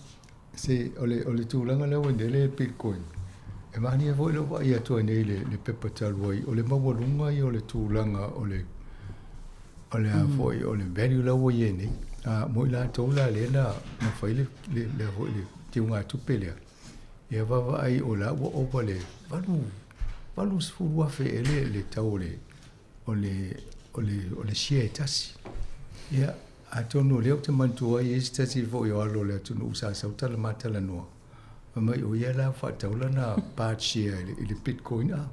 Se ole tūlanga le wende le bitcoin. E mani e foi lo wa ia to nei le pepa tala wai. Ole mawalunga i ole tūlanga ole a foi ole value la wai e nei. Moi la tau la le na fai le te unga tupe lea. Ia wawa ai o la wa opa le walu sfurua fe ele le tau le sia e tasi. Ia a tonu leo te mantua i esi tasi fo i alo le atunu usa sautala matala noa. Mamai o ia la whataula na part share i le bitcoin a.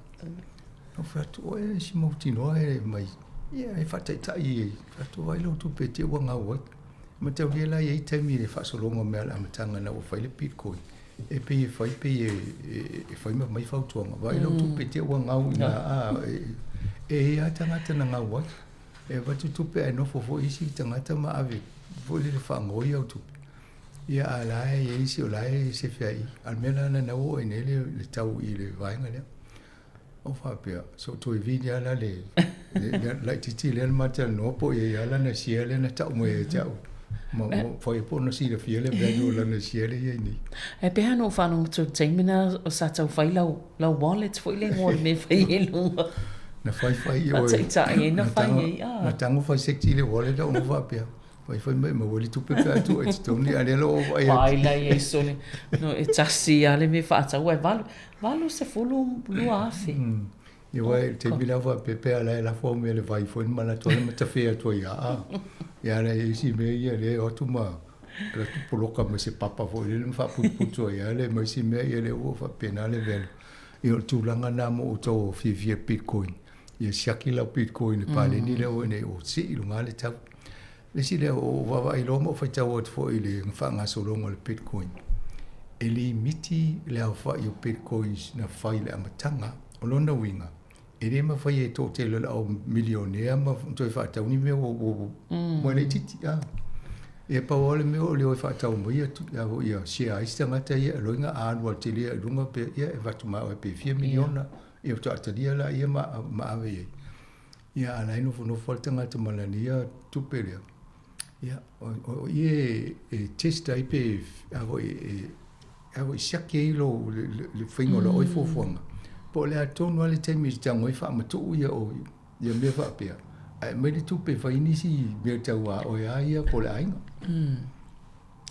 No whatu o e si mauti noa e mai. Ia e whataitai e whatu ai lo tupe te wanga wai. Ma tau lia la i taimi le whasolonga mea la amatanga na o whai le bitcoin. E pe e whai pe e whai ma mai whautuanga. Wai lo tupe te wangau ina a e a tangata na ngau wai. E watu tupe e nofo fo isi tangata ma ave. Fo le whangoi au tupe. Ia a lae e isi o lae se whiai. Almena na nao e nele le tau i le vainga lea. O whapea. So toi vini ala le lai titi le mata no po e ala na sia le na tau mo e tau. Ma foi po no si le fiele venu la na sia le ni. E pe hano whanong tu teimina o sa tau whai lau wallet foi le ngol me whai e lunga. Na whai o e. Matai e na whai e. Na tango whai sekti le wallet o no whapea. Whai mai ma wali tupe pea tu e titoni ale lo o vai. Wai lai e sole. No e tasi ale me whaatau e valu se fulu lua afi. Ia wai te bila wa pepe ala la fo me le vai foi mana to me te fea to ia. Ia le isi me ia le o tu ma. La tu poloka me se papa fo le me fa puto ia le me si me ia le o fa pena le vel. Ia tu langa na mo to fi bitcoin. Ia shakila bitcoin pa le ni le o ne o si lunga le tau. Le si le o wa i lo mo fa tau o fo ile fa nga so longo le bitcoin. Eli miti le fa i bitcoins na fa ile amatanga o lona winga. E re ma fai e tō te lola o milionea ma toi whaatau ni mea o moene titi. E pa ole mea o leo e whaatau mo ia share aisi tangata ia loinga aanua te lea lunga pe ia e watu maa e pe 4 miliona e o taatalia la ia ma awe ia. Ia ana ino whanofo tangata malania tupe lea. Ia o ie e testa i pe avo e siake ilo le whaingola oi fofuanga. Po le atonu ale te mi tango i whaamatu ia o ia mea whaapea. Ai mai le tupe whainisi mea taua o ia po le ainga.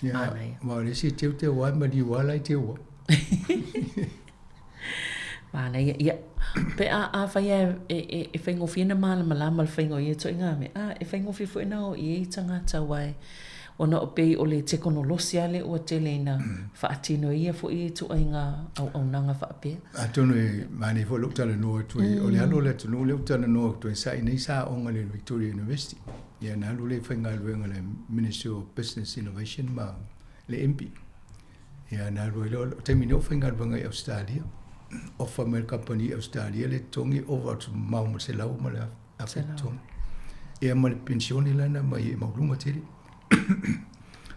Ia, ma si teu te wai ma di wala i te ua. Mana ia, pe a whai e whaingofi na mala malama le whaingo ia to inga me. E whaingofi fuina o i tangata wai. Ona o pei o le tekonolosi ale o te leina whaatino ia fo i tu ainga au nanga whaapea. Atono e mani fo luktana noa tui, o le halo le tunu luktana noa tui sa i nei sa onga le Victoria University. Ia na halu le whainga luenga le Ministry of Business Innovation ma le MP. Ia na halu le te mino whainga luenga i Australia. Offer me company Australia le tongi over to mauma se lau ma le awhitongi. Ia ma le pensioni lana ma i maulunga tiri.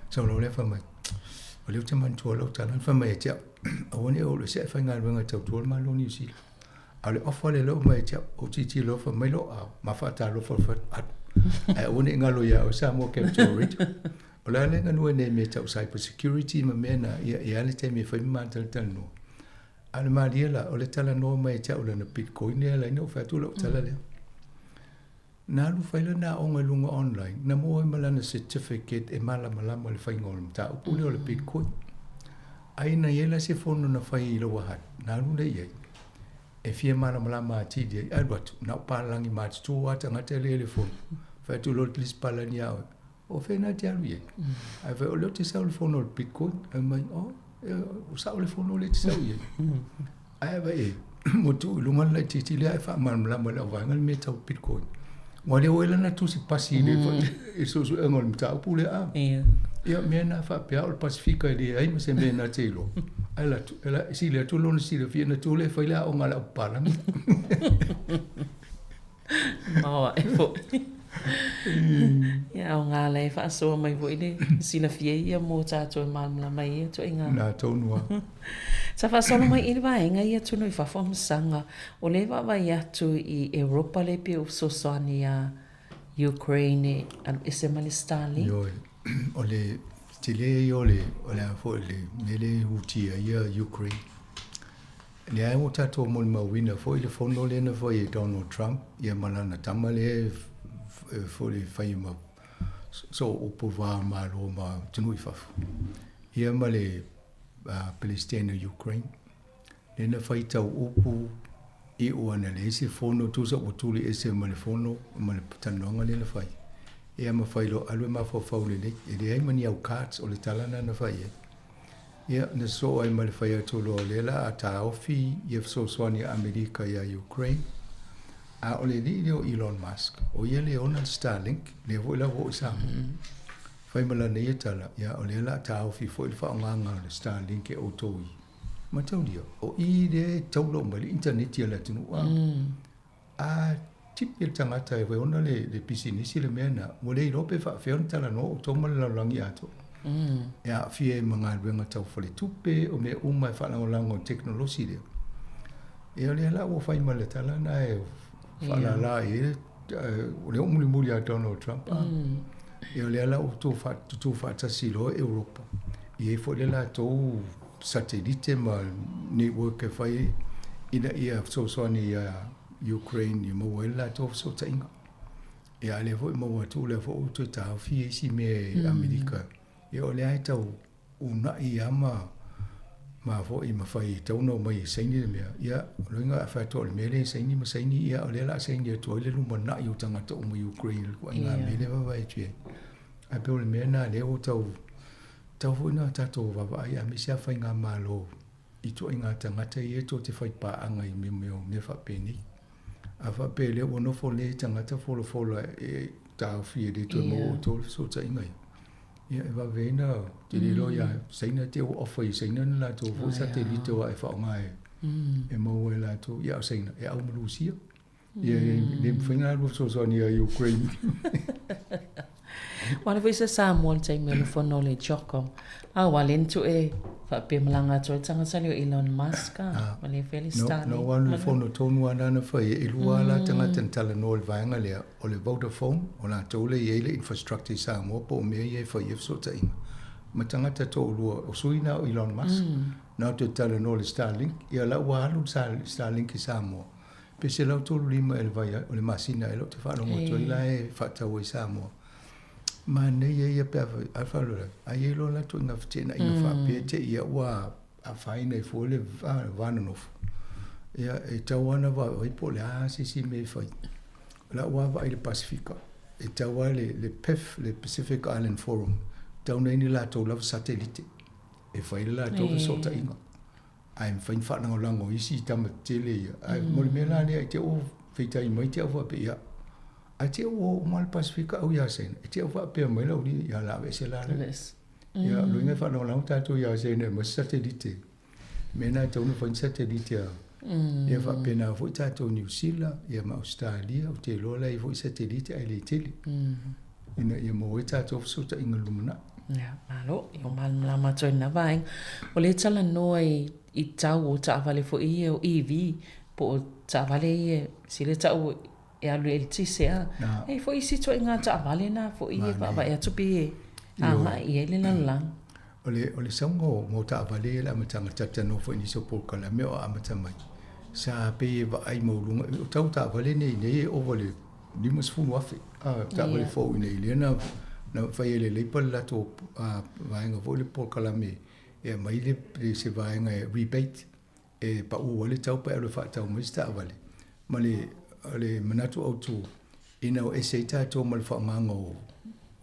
So lo le fa mai o le te man tuolo tala fa mai te o ne o le se fa ngal wenga te tuolo ma lo ni si ale ofa le lo mai te o titi lo fa mai lo a ma fa ta lo fa e o ne ngalo ya o sa mo ke storage o la le ngano ne me te cyber security ma mena ia le te me fa ma tal tal no ale ma la o le tala no mai te o le na bitcoin ne la no fa tu lo tala le na lu faila na onga lunga online na mo e malana certificate e mala le fainga o le mta upule o le bitcoin aina yela se fono na fai lo wahat na lu le ye e fie mala ma ti di albert na palangi ma tu wata ngate le fono fa tu lo list palani ya o fe na ti alu ye ai ve o lo te sa le fono le bitcoin e mai o sa le fono le ti sa ye ai va e mo tu lunga la ti le fa man la mo la va ngal me tau Bitcoin wa le wela na tu si pasi le e so ngol mta pule a ia me na fa pe al Pacifica le ai me se me na telo ela si le tu lon si le fi na tu le fa la o ngala pala ma e fo ia o ngā lei whaasoa mai vo ile sila fie ia mō tātou māmla mai ia to inga. Nā taunua. Sa whaasoa mai ili waenga ia tunu i whawhamasanga o le wawai atu i Europa le pe o sosoani a Ukraine an ese mali Starlink. Yo, o le tile o le a fo le mele hutia ia Ukraine. Le ai o tātou mō mawina fo ile fono le na fo i Donald Trump ia malana tamale for the fame so upova malo ma tunu ifafu ia male Palestine Ukraine nena faita upu I o ana le se fono tu sa utuli ese male fono male tanonga le fai ia ma failo alwe ma fo faule le e ai mani au cards o le talana na fai ia na so ai male fai to lo le la ata ofi ia so swani America ia Ukraine a o le li o Elon Musk o ia le ona Starlink le vo la vo sa fai mala nei tala ia o le la ta ofi fo il fa nganga le Starlink e o toi ma tau dia o I de tau lo mali internet ia la tunu a tip il tangata e ona le business le mena mo le rope fa fe on tala no to mal la langi ato ia fie manga wenga tau fo le tupe o me uma fa la lango technology le ia le la o fai mala tala na e fala la e le umuli muli a Donald Trump ia le la o tu fa ta silo Europa e fo le la to satellite ma network e fai ina ia so ni Ukraine mo wela to so tainga ia le vo mo tu le vo tu ta fi si me America e o le ai tau una ia ma vo I ma fai tau no mai saini le mea ia loinga fa to le mele saini ma saini ia o le la saini to le lu na yu tanga to mo Ukraine ko nga mele va vai tue a pe le mena le o tau vo na tato va vai a mi sia fai nga malo I to inga tanga te e to te fai pa anga I me fa peni a fa pe le o no fo le tanga te fo e ta fi de to mo to so ta inga ia va vena te lo ya saina te o fai saina la to fo satellite o e fa ngai e mo la to ia saina e au Rusia ia le final so ni Ukraine Wala foi se Samuel tai me le fono le choko. A walentu e fa pe malanga to tanga sali Elon Musk ma le Felistani. No one le fono tonu ana na fa e lua la tanga tentala no le vanga le o le Vodafone o la tole e le infrastructure sa mo po me e fa e so tai. Ma tanga to lua o suina Elon Musk. Na to tala no le Starlink ia la wa lu Starlink sa mo. Pe se la to lima el vai o le masina e lo te fa no mo to la e fa ta o sa mo. Ma ne ye pe alfa lo a ye lo la to na ftina ina fa pe te ia wa a faina fo le vanov ia e tawana va i po la si me fa la wa va il Pacifica e tawale le PEF le Pacific Island Forum tauna ni la to la satellite e fa la to so ta inga I'm fine fa na lango isi tam tele ai mo me la ne te o feita I mai te o pe ia a te o mal Pacifica o ia sen te o fa pe mai lo ni ia la se la ia lo nge fa no la ta to ia sen mo satellite me na to no fa satellite ia fa pe na fo ta to New Zealand ia ma Australia o te lo la I fo satellite ai le tele ina ia mo ta to so ta inga lumana ya malo yo mal la ma to na vai o le tala noi I tau o ta vale fo I o EV po ta vale si le tau e alu el tise a e fo isi to inga ta vale na fo I va va ya tupi a ma I le la ole sango mo ta vale la ma tanga tata no fo ni so po kala me o amata mai sa pe va ai mo lunga tau ta vale nei nei o vale ni mas fu wafi ta vale fo nei le na fa ele le pala to va nga vo le po kala me e mai le se va nga rebate e pa o le tau pa le fa tau mo sta vale ma le manatu o tu ina o eseita to mal fa mango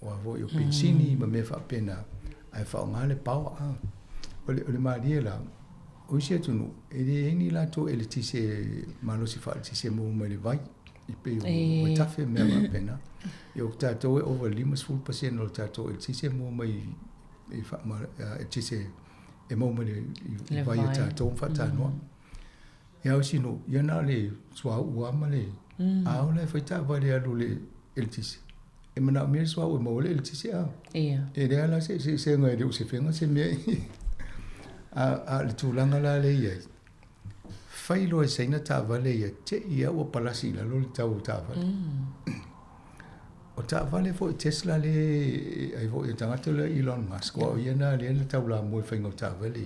wa vo yo pensini ma me fa pena ai fa ngale pau o le mariela o sia tunu e ni la to ele tise malo si fa tise mo le vai i pe o tafe me ma pena e o tato e over limas full percent o tato e tise mo mai e fa ma e tise e mo le vai o tato fa tano e au sino ia na le swa ua ma le a o le fa ta va le alu le el tise e mana me swa o mo le el tise a e le ala se ngai de se fenga se me a le tūlanga la le ia. Whai loa seina tā vale ia, te ia o palasi la lo le tau tā vale. O tā vale fo Tesla le, ai fo i tangata le Elon Musk, wa o ia na le tau la mui whaingo tā vale.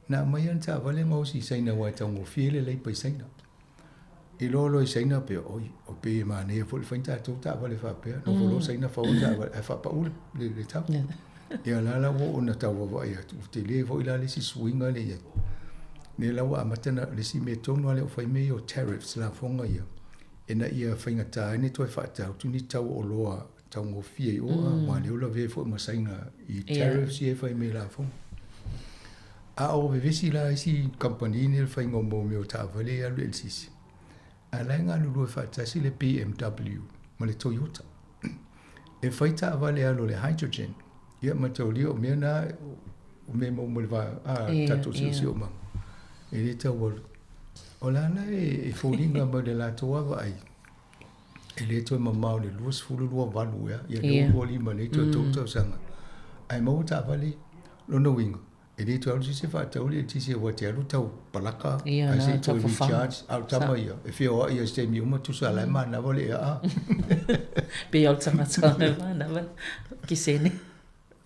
Na mai an tā vale mausi seina wai tau ngō fiele lei pai seina. I lo i seina pe oi, o pe ma ne fo le whainta tau tā vale wha pea, no fo lo seina wha o tā vale, wha pa ule le tau. Ia lala wo ona tau wa ia te le vo ila le si swinga le ia ne la wa matana le si me tonu ale o fai me o tariffs la fonga ia ena ia fainga ta ne toi fa tau tu ni tau o loa tau ngo fie o ma le ola ve fo ma sainga I tariffs ia fai me la fonga a o ve visi la si company ne fai ngo mo me o ta vale ia le sisi a la nga lu fa ta si le BMW ma le Toyota e fai ta vale alo le hydrogen ia matolio me na o me mo va tato si o ma e le tau o la na e folinga ma de la toa va ai e le to ma mau le lus fulu lua valu ia le o li ma le to sanga ai mo ta vale lo no wingo e le to si se fa tau le ti se wa te alu tau palaka ai se to recharge out tama ia e fio ia ste mi uma tu sa la ma na vole a pe al tama tsana na va ki sene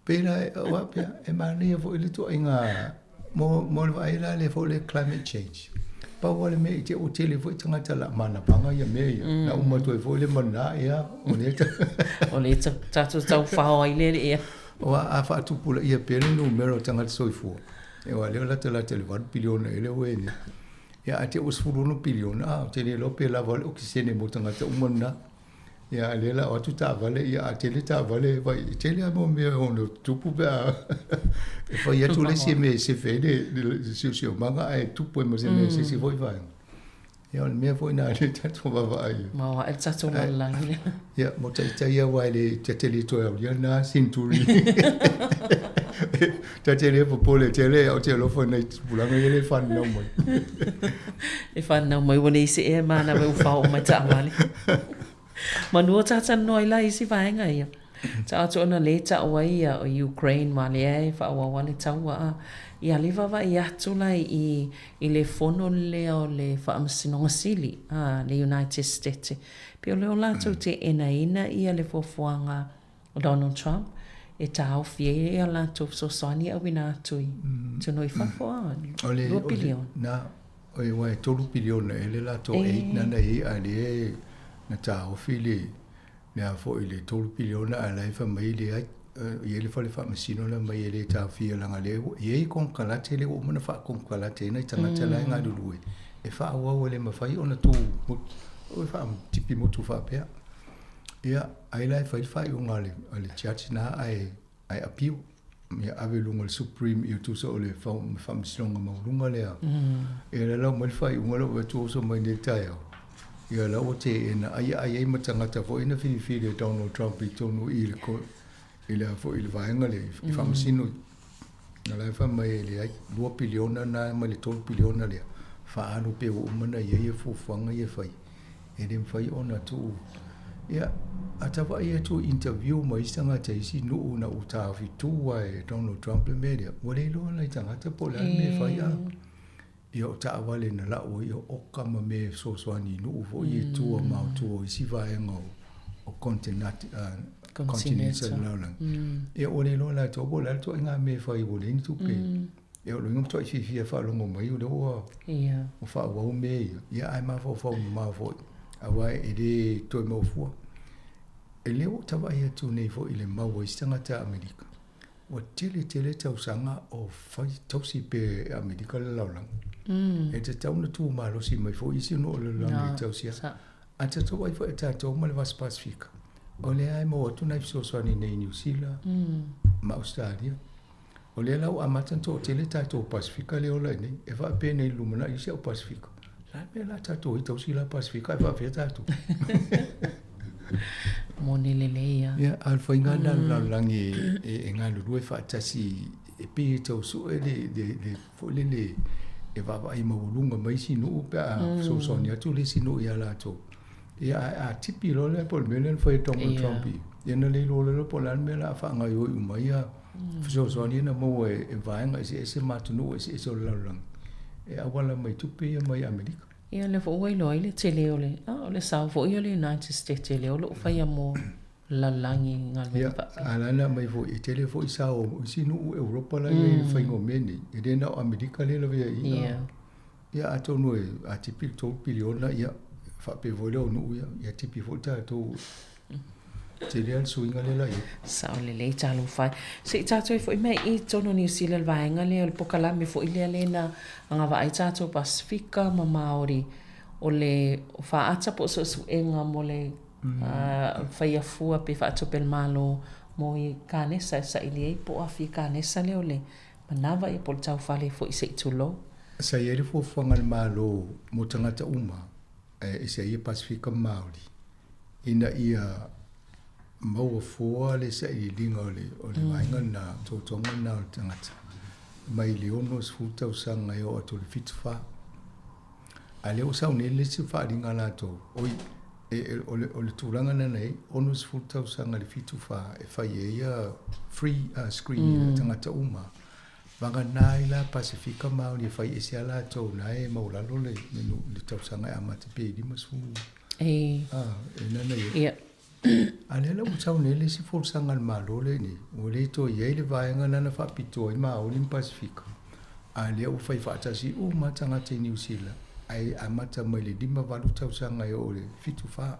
pera wa pia e mani vo ile to inga mo vai la le vo le climate change pa wale me te o tele vo tanga tala mana panga ya me na uma to vo le mana ya o le ta tau fa ile ia o a fa tu pula ia pele numero tanga soifo e wa le la tele 1 billion ele we ne ya ate us fulu no billion a te le lo pe la vol o kisene mo tanga ta umana ya le la o tu ta vale ya tele ta vale vai tele mo me on tu pu ba e fa ya tu le si me se fede si manga ai tu pu mo se me si voi vai ya on me foi na le ta tu va vai ma wa el ta tu la ya mo ta ya wa le tele to ya na sinturi ta tele po le tele o te lo fo nei bulanga ele fan no mo e fan no mo woni se e mana we fa o ma ta vale Manua tata noi la isi vaenga ia. Ta atu ona le ta wa ia o Ukraine ma le ai fa wa wale taua a. Ia liva va ia tu lai I le fono le o le fa amsinonga sili a le United States. Pio leo la tu te ina ia le fofuanga Donald Trump e ta au fie ia la tu so sani a wina tui. Tu noi fa foa. 2 billion. Na o e wa 2 billion ele la to 8 na nei a le na ta o fili na fo ile 2 billion a la fa mai le ai ye le fa le fa masino la mai le ta fi la ngale ye kon kala tele o mo na fa kon kala tele tanga tala nga du e fa wa le ma fa ona tu o fa tipi mo tu fa pe ya ai la fa o ngale ale church na ai appeal ya ave lungo le supreme e tu so le fa masino nga mo lunga le e la mo fa o ngalo tu so mai le ta ia la o te ena ai matangata fo ina fili Donald Trump I tonu I le ko ile fo ile vaenga le I famasino na la fa mai le ai 2 billion na mai le 2 billion le fa anu pe o mana ye fo fanga ye fai e dem fai ona tu ia atava ia tu interview mai sanga te si no na uta fi tu wa Donald Trump le media wale lo la tangata po la me fai a Io ta vale na la o io o kama me so ani no vo I tu o ma tu o si vai ngo o continent la e o le lo la to bo la to nga me fa I bo le tu pe e o lo ngom to fi fa lo ngom mai o o fa o me ia ai ma fo ma fo a vai e de to mo fu e le o ta vai tu nei fo ile ma wo istanga ta America o tele ta usanga o fa to si pe America la la e te tau na tu malo si mai fo isi no le la tau sia a te to vai fo e ta to mal vas pacifica o le ai mo tu na so so ni nei New Zealand ma Australia O le lau amatan tō te le tātou Pasifika le ola nei, e wha pēne i lumana i se o Pasifika. La me la tātou i tausi la Pasifika, e wha pēr tātou. Mone le leia. Ia, alfa inga la langi e ngā lulu e wha tasi e pē tau su e le fōlele e wha i maulunga mai sinu pe a sosoni atu le sinu i ala tō. Ia a tipi lo le pol mele wha e tonga Trumpi. Ia na le lo le pol an mele a wha ngai oi umai a sosoni na mo e vaenga e se matunu e se o laulang. E awala mai tupe ia mai Amerika. Ia le fo wai loi le tele ole. Le sao fo ia le United States tele ole o fai mo la langi ngal me pa. Alana mai fo i tele fo i sao o sinu Europa la i fai ngo meni. E de na Amerika le la ia. Ia ato no e a tipi to biliona ia fa pe vole no ia tipi fo ta to tele al suinga le la ia. Sao le talo fai. Se tato e fo i mai i tono New Zealand vaenga le o pokala me fo i le na anga va ai tato Pasifika ma Maori o le fa ata po so enga mo le fai a fua pe fa ato pel malo mo i kanesa sa ili po afi kanesa le ole manava i po tau fale fo i se tulo. Sa ele fo fangal malo mo tangata uma e se ia Pasifika Maori ina ia mau fua le sa i linga o le vaenga na tōtonga na o tangata. Mai le ono sfuta usanga e o ato le fitfa. A le usau ne le si wha ringa la tō. Oi, o le tūranga na nei, ono sfuta usanga le fitfa e whai e ia free screen tangata uma. Wanga nai la Pasifika Maori e whai e se ala tō na e maulalo le tausanga e amata pe di masfu. E nana e. Ia. Alela usau nele si forsanga al malo le ni. O le to ye le vaenga nana fa pito i Maori in Pasifika. Ale u fai fata si u matanga te New Zealand. Ai amata mai le dima valu tausanga e o le fitu fa.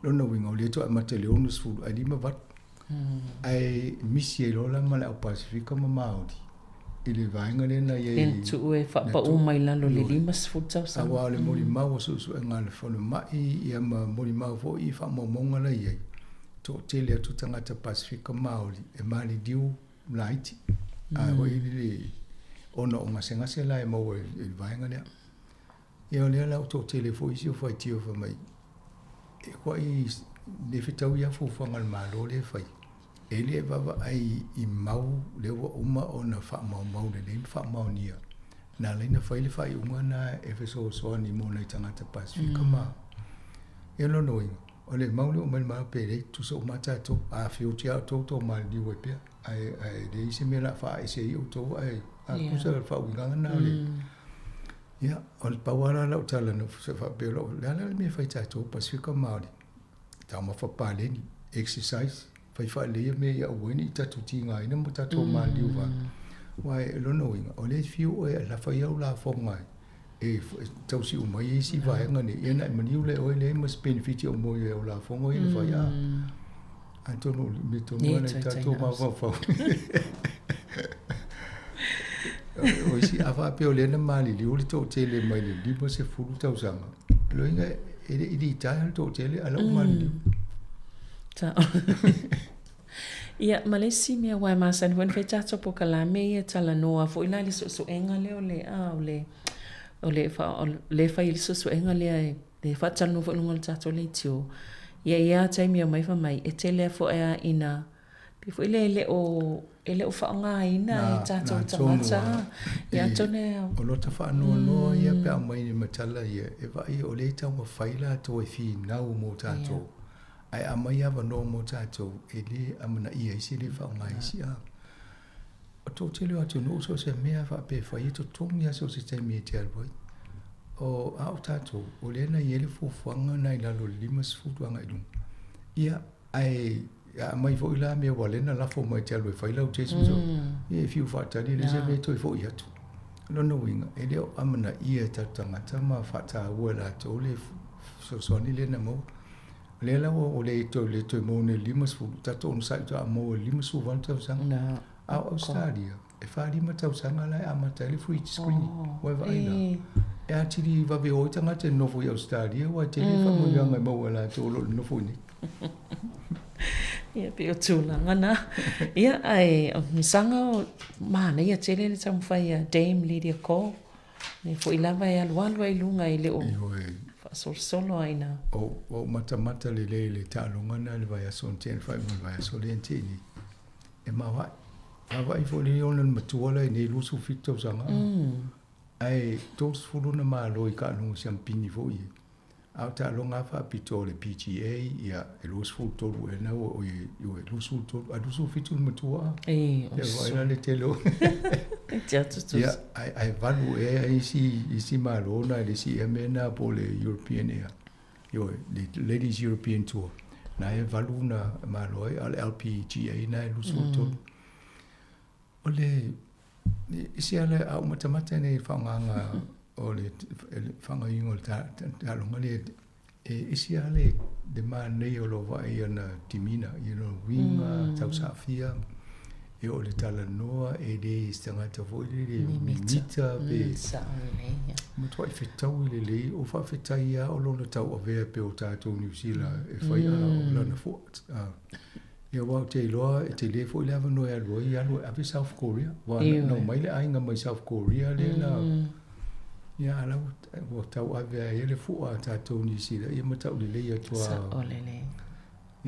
Lona winga o le to amata le onus fu ai dima vat. Ai misi e lola mala o Pasifika ma Maori. Ile vaenga le na ye. Entu e fa pa u mai lalo le dima fu tausanga. Awa le mori mau su e ngale fono mai ia ma mori mau fo i fa momonga la ye. To tele atu tangata Pasifika Maori e mali diu laiti. A o ili ono o ngase la e mau e vaenga lea. Ia o lea lau to tele fo isi o fai tio fa mai. E kwa i le fitau ia fo fangal malo le fai. E le baba ai i mau le wa uma o na fa mau le le fa mau nia. Na le na fai le fai unga na e feso so ni mo na tangata Pasifika ma. E lo noi. O le mau le o mai pere tu so mata to a fiu tia to mal di we pe. Ai de isi me la fa isi i to ai a kusa fa unga na le. Ia, o le pawara lau tala na se fa pe lo. La me fai to Pasifika Maori. Ta ma fa pa le ni exercise fai le me ia weni tatu tinga ina mo tatu mali uva. Wai lo no inga. O le fiu e la fai au la fonga. E tau si umai e si vaenga ni. Ia na maniu le oe le mas benefiti o mo e au la fonga e le fai a. Antono me tono na tatu ma wafau. O si awa pe o le na mali li uli tau tele mai le li mo se furu tau sanga. Lo inga e di itai tau tele ala umali li. Ta. Ia malesi mea wai masan wen fe tato po kalame ia tala noa fo ila li so enga le o le fa ili so enga le fa tala no fo ngol tato le tio. Ia tai mea mai fa mai e tele fo ina pe fo ele o fa nga ina tato tamata. Ia tone o lo ta fa no ia pe mai ni matala ia e vai o le tau ma faila to e fi na o mo tato. Ai amai ava no mo tato ele amana ia isi le fa ngai isi a o to tele atu no so se mea fa pe fa ito tongia so se te mi te alboi o au tato o le na yele fu fanga na ila lo limas fu tuanga idum ia ai amai fo ila me wale na la fo mai te alboi fa ila o jesu so e fiu fa tali le se me to fo ia tu no no winga ele amana ia tatanga tama fa ta wala to le so ni le na mo le la o le to mo ne limas fu tato on sai to mo limas fu van to sang na Australia e fa lima tau sanga la ama tele free screen wa va ina e atiri va ve o tanga te no fu Australia wa te fa mo yanga mo la to lo no fu ni Ia pe o tūlanga na. Ia ai msanga o mana ia tele le tamu fai a Dame Lydia Cole. Ne fo ilava e alualu ai lunga i le o. Solo aina. O mata le tālonga na le vai aso tēn fai mo vai aso le tēni. E mawai. Mawai fo le ona matuala i ne lusu fito sanga. Ai tos fulu na malo i ka lunga siampini fo i. Au tālonga fa pito le PGA ia e lusu fulu tolu e na o i lusu tolu. A lusu fito matua. E vai le telo. Ia ai valu e isi malo na le si emena po le European Air. Yo le Ladies European Tour. Na e valu na malo al LPGA na e lusu tolu. O le isi ale au matamata ne whanganga o le whangaingo le tālonga le isi ale de maa nei o lo vai ana timina i no winga tau safia e o le tala noa e le stangata foi le mimita pe mutua i whetau i le o wha whetai a o lona tau a vea pe o tātou New Zealand e whai a o lana fort ia wau te iloa e te le foi le ava noe alua i alu ave South Korea wa no mai le ainga mai South Korea le na ia ala o tau ave a ele fua tātou New Zealand ia matau le le atua sa o le le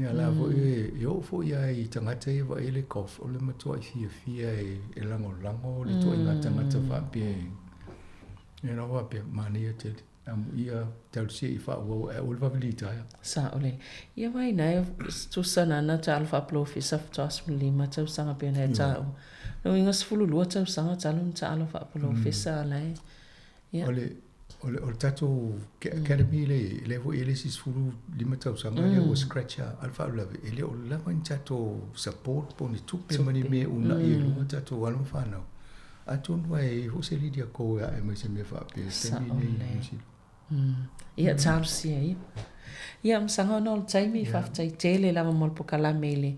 ia la vo e o fo ia i tangata e wa ele kof o le matua i fia e lango le to inga tangata fa pe e no wa pe mania te ia tau se i fa o le vabilita sa o le ia vai na tu sana na ta alfa plofisa tas lima tau sanga pe na ta no inga sfulu lo tau sanga talun ta alfa plofisa lai ia o tato academy le vo ele sis fulu lima tau sanga le o scratcher alfa lave ele o lava in tato support poni tupe mani me una i lu tato alon fano atun vai ho se Lydia ko ya e me se me fa pe se ni ia tau sia ia msanga no taimi fa tai tele lava mol po kala mele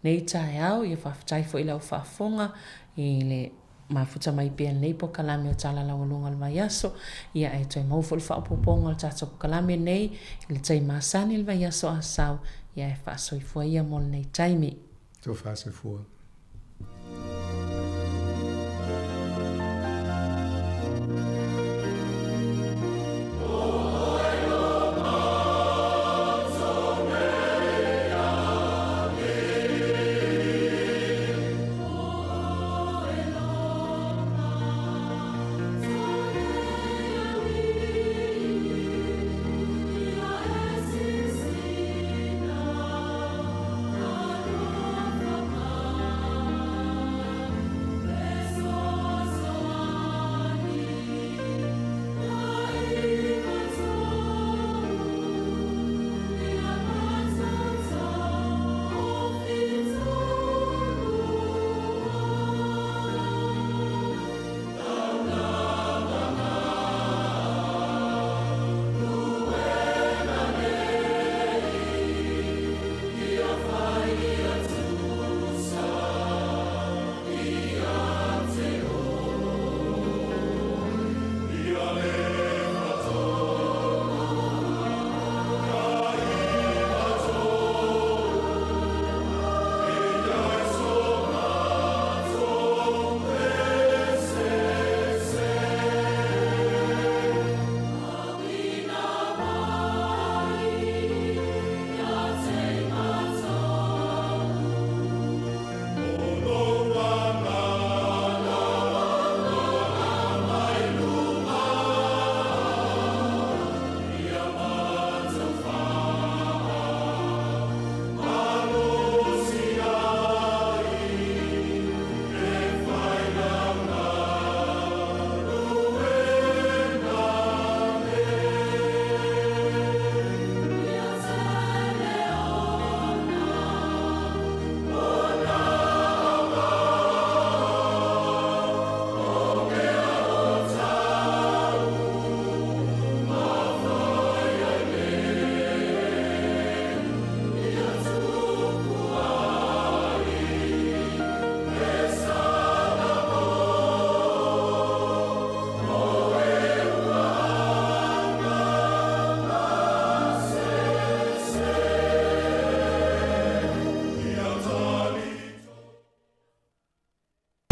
nei tai au ia fa tai fo ila fa fonga ile mafuta mai pe nei po kalame o tala la longa le vaiaso ia e toi mau fol fa poponga o tata po kalame nei il tai masani le vaiaso asau ia e fa soi fo ia mol nei taimi to fa se fo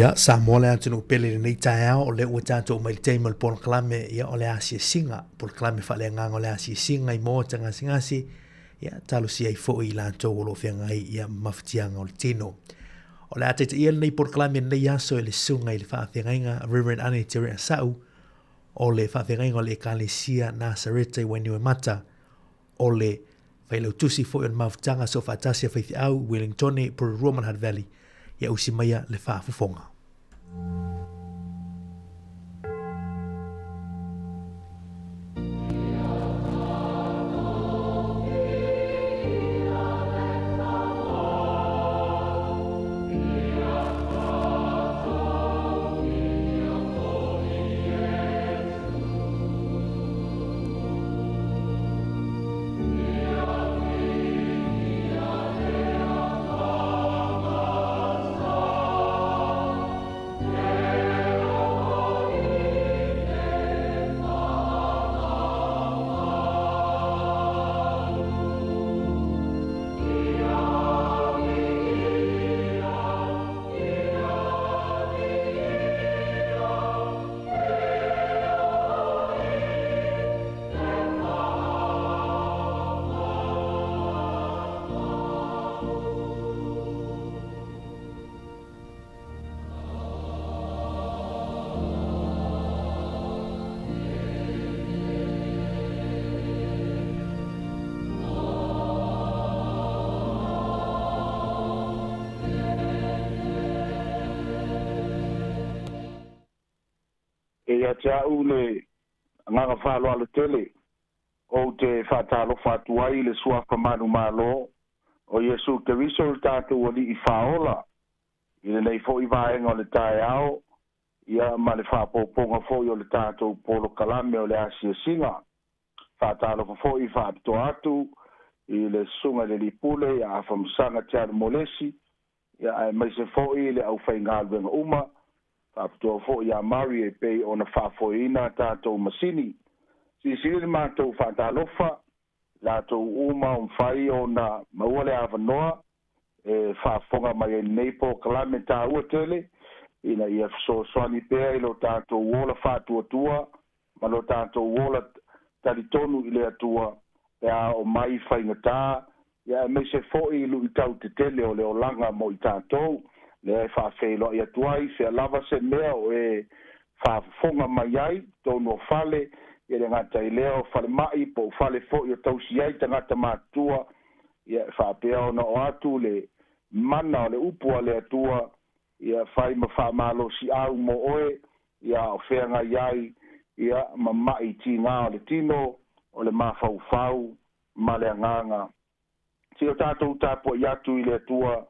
Ia sa mole atu no pele nei tae o le ua tātou mai te mal pol klame ia o le asia singa pol klame fa le ngang o le asia singa I mo tanga singasi ia talo si ai fo I la to lo fenga ia maftianga o le tino o le ate ia nei pol klame nei aso le sunga I le fa fenga Reverend Ane Tere Sau o le fa fenga o le Kalesia Nazarete when you mata o le failo tusi fo il maftanga so fa tasia fa au Wellington por Roman Heart Valley ia usi maia le whaafufonga. Ia te au le nganga whalo ala tele o te whatalo whatuai le suafa manu malo o Yesu te riso le tātou ali I whaola I le nei fo I vaenga o le tae ao ia ma le whapoponga fo I o le tātou polo kalame o le asia singa whatalo fo I whapito atu I le sunga le lipule ia awhamsanga te ala molesi ia mai se fo I le au whaingalwenga uma Apto fo ya mari e pe ona fa fo ina tato masini si le mato fa talofa la to uma fai ona mawale avanoa e fa fonga mai nei po calamita utele ina ia so swani pe lo tato wola fa tua ma lo tato wola talitonu ile atua ya o mai fa ngata ya me se fo I lu tau te tele o le olanga mo tato le fa felo ia tuai se lava se mea o e fa fonga mai ai tono fale ia le ngata I leo fale mai po fale fo ia tausi ai tangata matua ia fa pea ona o atu le mana o le upua le atua ia fai ma fa malo si au mo oe ia o whenga iai ia ma mai tina o le tino o le mafau fau ma le anganga si o tātou tāpua I atu I le atua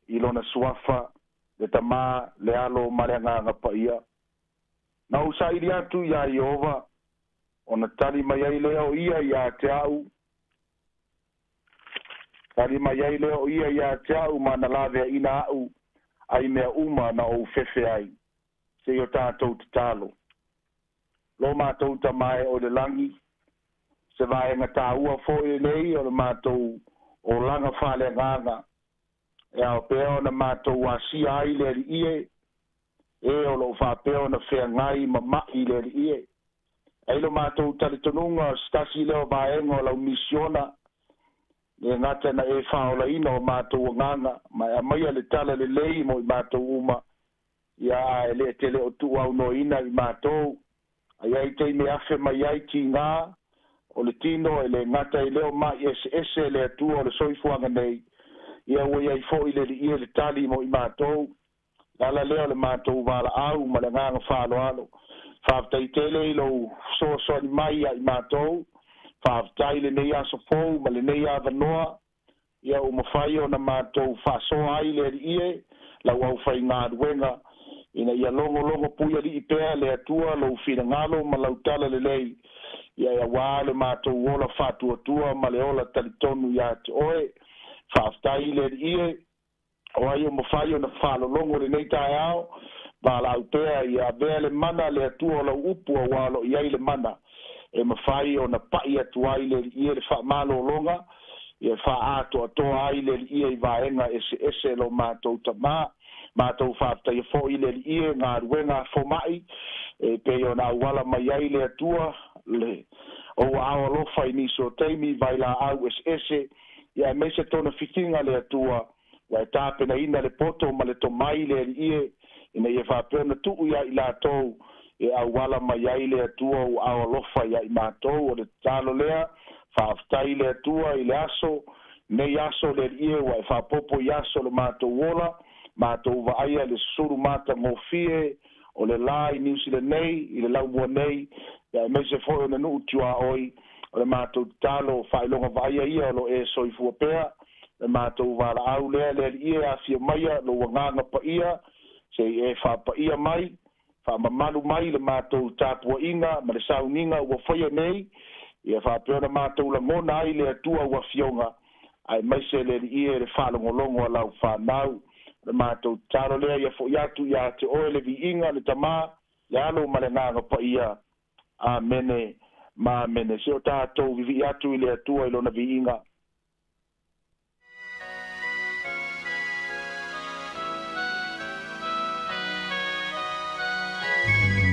I lona suafa le tama le alo mareanga pa ia na usai ri atu ia Iova ona tali mai ai leo ia te au tali mai ai leo ia te au mana lave ina au ai mea uma na o fefe ai se o tātou te talo lo mātou tamai o le langi se vai ngata ua fo e nei o le mātou o langa whale nganga e au peo na mātou a si ai le ie e o lo wha peo na whea ngai ma mai le ie e lo mātou talitonunga stasi leo vaenga o lau misiona e ngata na e whaola ina o mātou o nganga mai a mai le tala le lei mo I mātou uma ia e le tele o tu au no ina I mātou ai ai te me afe mai ai ki ngā o le tino e le ngata I leo mai ese le atu o le soifuanga nei ia o ia I fo I le le tali mo I mātou ala leo le mātou wala au ma le nganga whaloalo whaftai tele I lo so ni mai I mātou whaftai le nei aso fou ma le nei avanoa ia o mawhai o na mātou whaso ai le ie lau au whai ngā duenga ina ia longo puia li I pēa le atua lo whina ngalo ma lau tala le lei ia wā le mātou ola whātua ma le ola talitonu ia te oe whaftai le ie o ai o mawhai o na whalolongo le nei tae ao ba lau pēa ia bea le mana le atua o lau upu a walo iai le mana e mawhai o na pai atua I le ie le whaamalo longa ia wha ato atoa ai le ie I vaenga ese lo mātou tamā mātou whāptai fo i le ie ngā ruenga fomai, pe o nā wala mai ai le atua, le o awa lofa i niso teimi, vai la au ese, ia me se tona fitinga le atua, wa tāpena ina le poto ma le tomai le ie, ina ia whāpena tuu ia i la tau, e au wala mai ai le atua o awa lofa ia i mātou, o le tālo lea, whāptai le atua i le aso, nei aso le ie, wa e whāpopo i aso le mātou wola, mātou wa aia le suru mata ngofie, o le la i New Zealand nei, i le laumua nei, ia me se fo na nuu tua oi, o le mātou talo whailonga wa aia ia lo e soifua pea, le mātou wala au lea le ie a fia maia, lo wanganga pa ia, se e wha pa ia mai, wha mamalu mai le mātou tāpua inga, ma le sauninga ua whaia nei, ia wha peona mātou la ngona ai le atua ua fionga, ai mai se le ie le whalongolongo a lau whanau, le mātou taro lea ia fo iatu ia te oe le vi inga le tamā, le alo ma le nganga pa ia, amene, ma amene, se o tātou vivi atu i le atua i lona vi inga. Bye.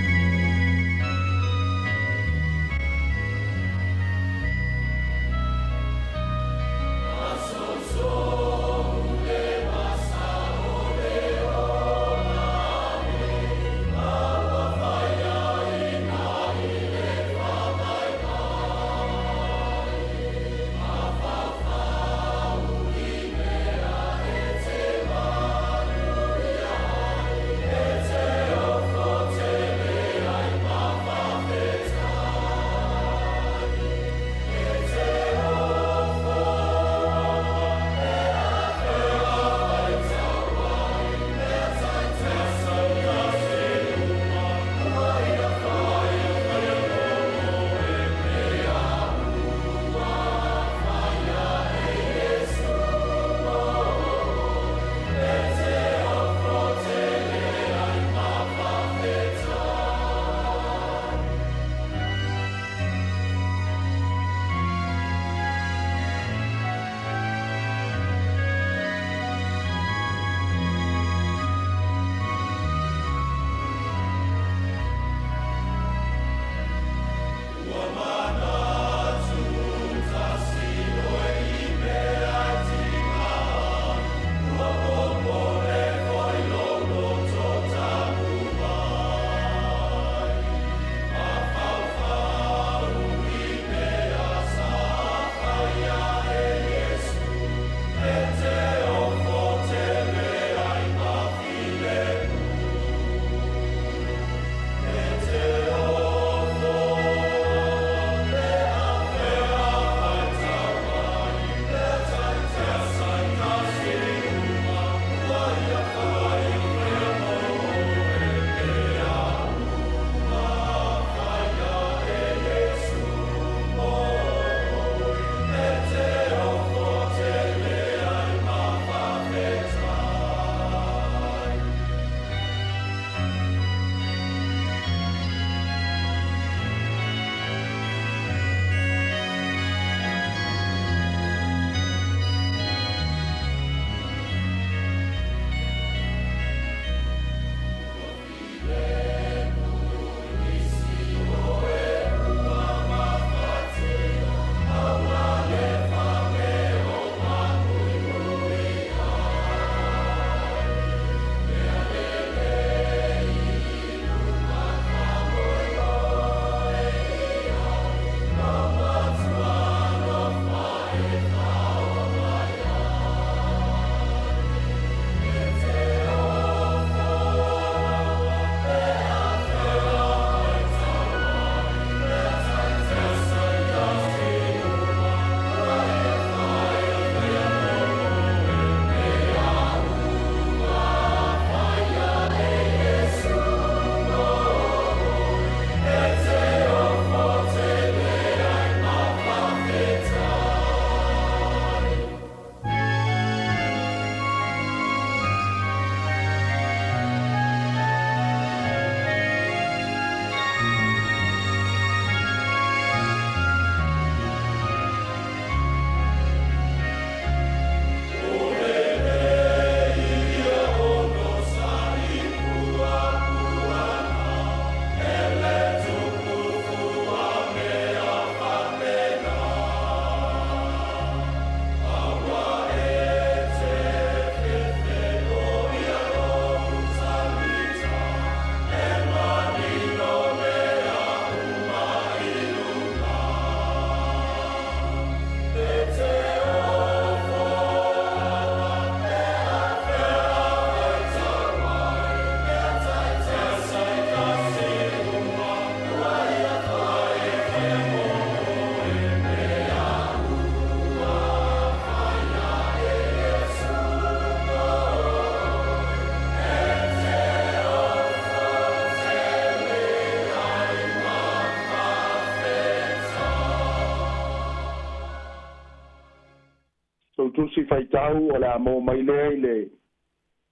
tusi faitau o le amo mai le le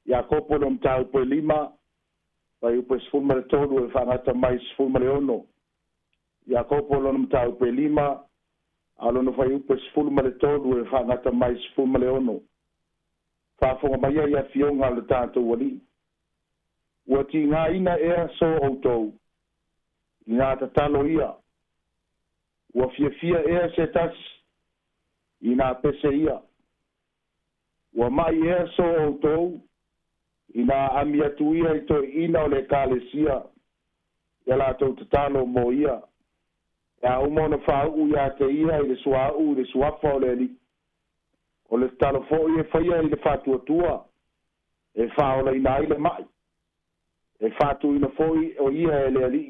Iakopo no mtau pe lima pai upe sfulma le tolu e whangata mai sfulma le ono. Iakopo no mtau pe lima alo no fai upe sfulma le tolu e whangata mai sfulma le ono. Whafonga mai ia fionga le tātou wali. Ua ti ngā ina ea so outou. I ngā tatalo ia. Ua fia ea se tas. I ngā pese ia. Ua mai ea so outou. I ngā ami atu ia i toi ina o le kālesia. Ia lātou tatalo mo ia. Ia umona whāu ia te ia i le suāu, le suafa o le li. O le talo fo i e whaia i le whātuatua. E whaola i nā i le mai. E whātu ina fo i o ia e le ali.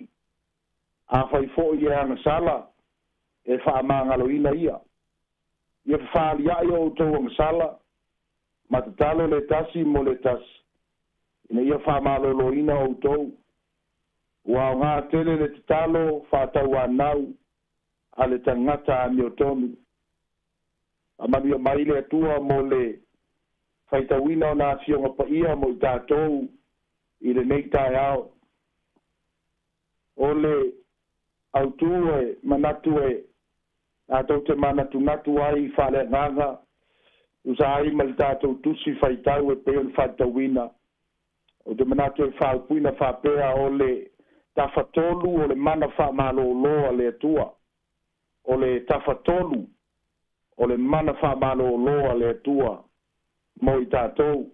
A whai fo i e anga sala. E whaamangalo ina ia. Ia whaali ai o tau anga sala. Ma te talo le tasi mo le tasi. Ina ia whamalolo ina o tau. Ua o ngā tele le te talo whātau anau. A le tangata a miotomi. A manuia mai le atua mo le whaitawina o nā fionga pa ia mo i tātou i le nei tai ao. O le autu e manatu e tātou te manatu natu ai whale nganga. Usa ai ma le tātou tusi whaitau e peon whaitawina. O te manatu e whaupuina whapea o le tawhatolu o le mana whamalo loa le atua. O le tawhatolu o le mana whamalo loa le atua mo i tātou.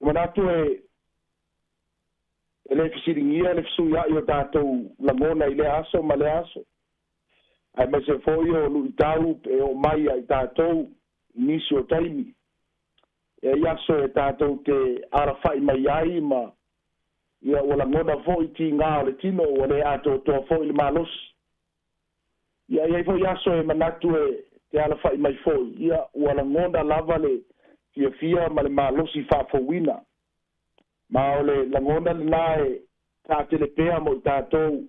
Manatu e le fisiringia le fisuia i o tātou langona i le aso ma le aso. Ai mai se foi o lu i tau e o mai i tātou nisi o taimi. E i aso e tātou te arafai mai ai ma ia o langona foi ti ngā o le tino o le ato toa foi le malosi. Ia ia foi aso e manatu e te arafai mai foi. Ia o langona lava le fia ma le malosi whafowina. Ma o le langona le nae tā telepea mo i tātou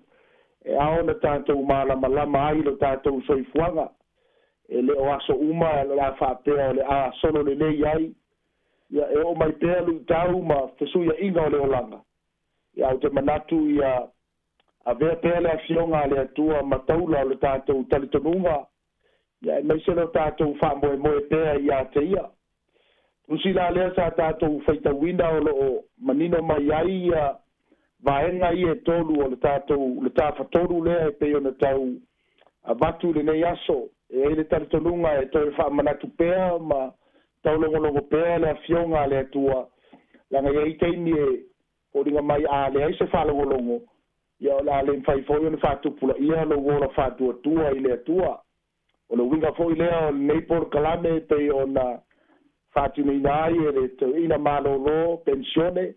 e aona tātou malama ai lo tātou soifuanga. E le o aso uma e le a whapea o le a solo le nei ai. Ia e o mai pea lu tau ma fesuia inga o le olanga. Ia o te manatu ia a vea pea le afionga le atua mataula o le tātou talitonunga. Ia e mai se lo tātou whamoe moe pea ia te ia. Usi la lea sa tātou whaitawina o lo manino mai ai ia vaenga i e tolu o le tātou, le tāwhatoru lea e peo na tau a batu le nei aso. E le talitonunga e toi whamanatu pea ma tau longo pea le afionga le atua. Langa i teini e o ringa mai a le aise whalongo. Ia o la le mwhaifoio na whatupula ia lo wola whatuatua i le atua. O le winga foi lea o Neipor Kalame pe o na whatuni nai e le te ina malolo pensione.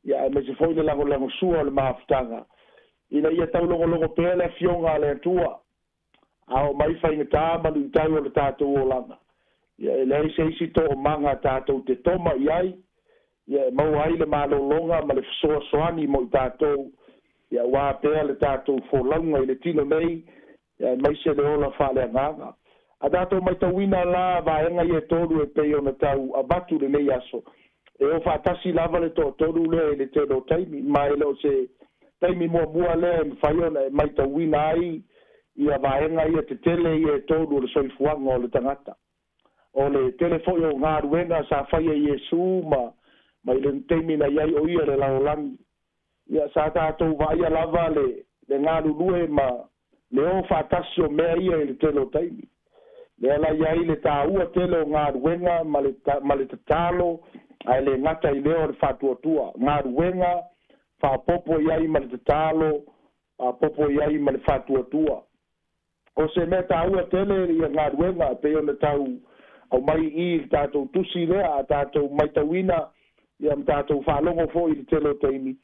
Ia e me se foi le lango sua o le maafutanga. Ina ia tau longo pea le afionga le atua. A o mai whainga tā manu i tau o le tātou o langa. Ia e le aise isi to o manga tātou te toma i ai. Ia e mau ai le malolonga ma le fsoa soani mo i tātou. Ia wā pēa le tātou fōlaunga i le tino nei. Ia e mai se le ola whale nganga. A tātou mai tauina la vaenga i e tōru e peo na tau abatu le nei aso. E o whātasi lava le tōru le e le tēno taimi. Mai leo se taimi mua le e mwhaiona e mai tauina ai. Ia vaenga i e te tele i e tōru le soifuanga o le tangata. O le telefoi o ngā ruenga sa whaia i Jesu ma i le teimi na iai o ia le laolangi. Ia sa tātou vaia lava le ngā rurue ma le o whātasi o mea ia i le telo taimi. Le ala iai le tāua tele o ngā ruenga ma le tatalo ai le ngata i leo le whātuatua. Ngā ruenga whāpopo iai ma le tatalo popo iai ma le whātuatua. O se mea tāua tele i ngā ruenga pe o le tau au mai i tātou tusi lea, tātou maitawina, ia tātou whalongo fo i te telo taimi.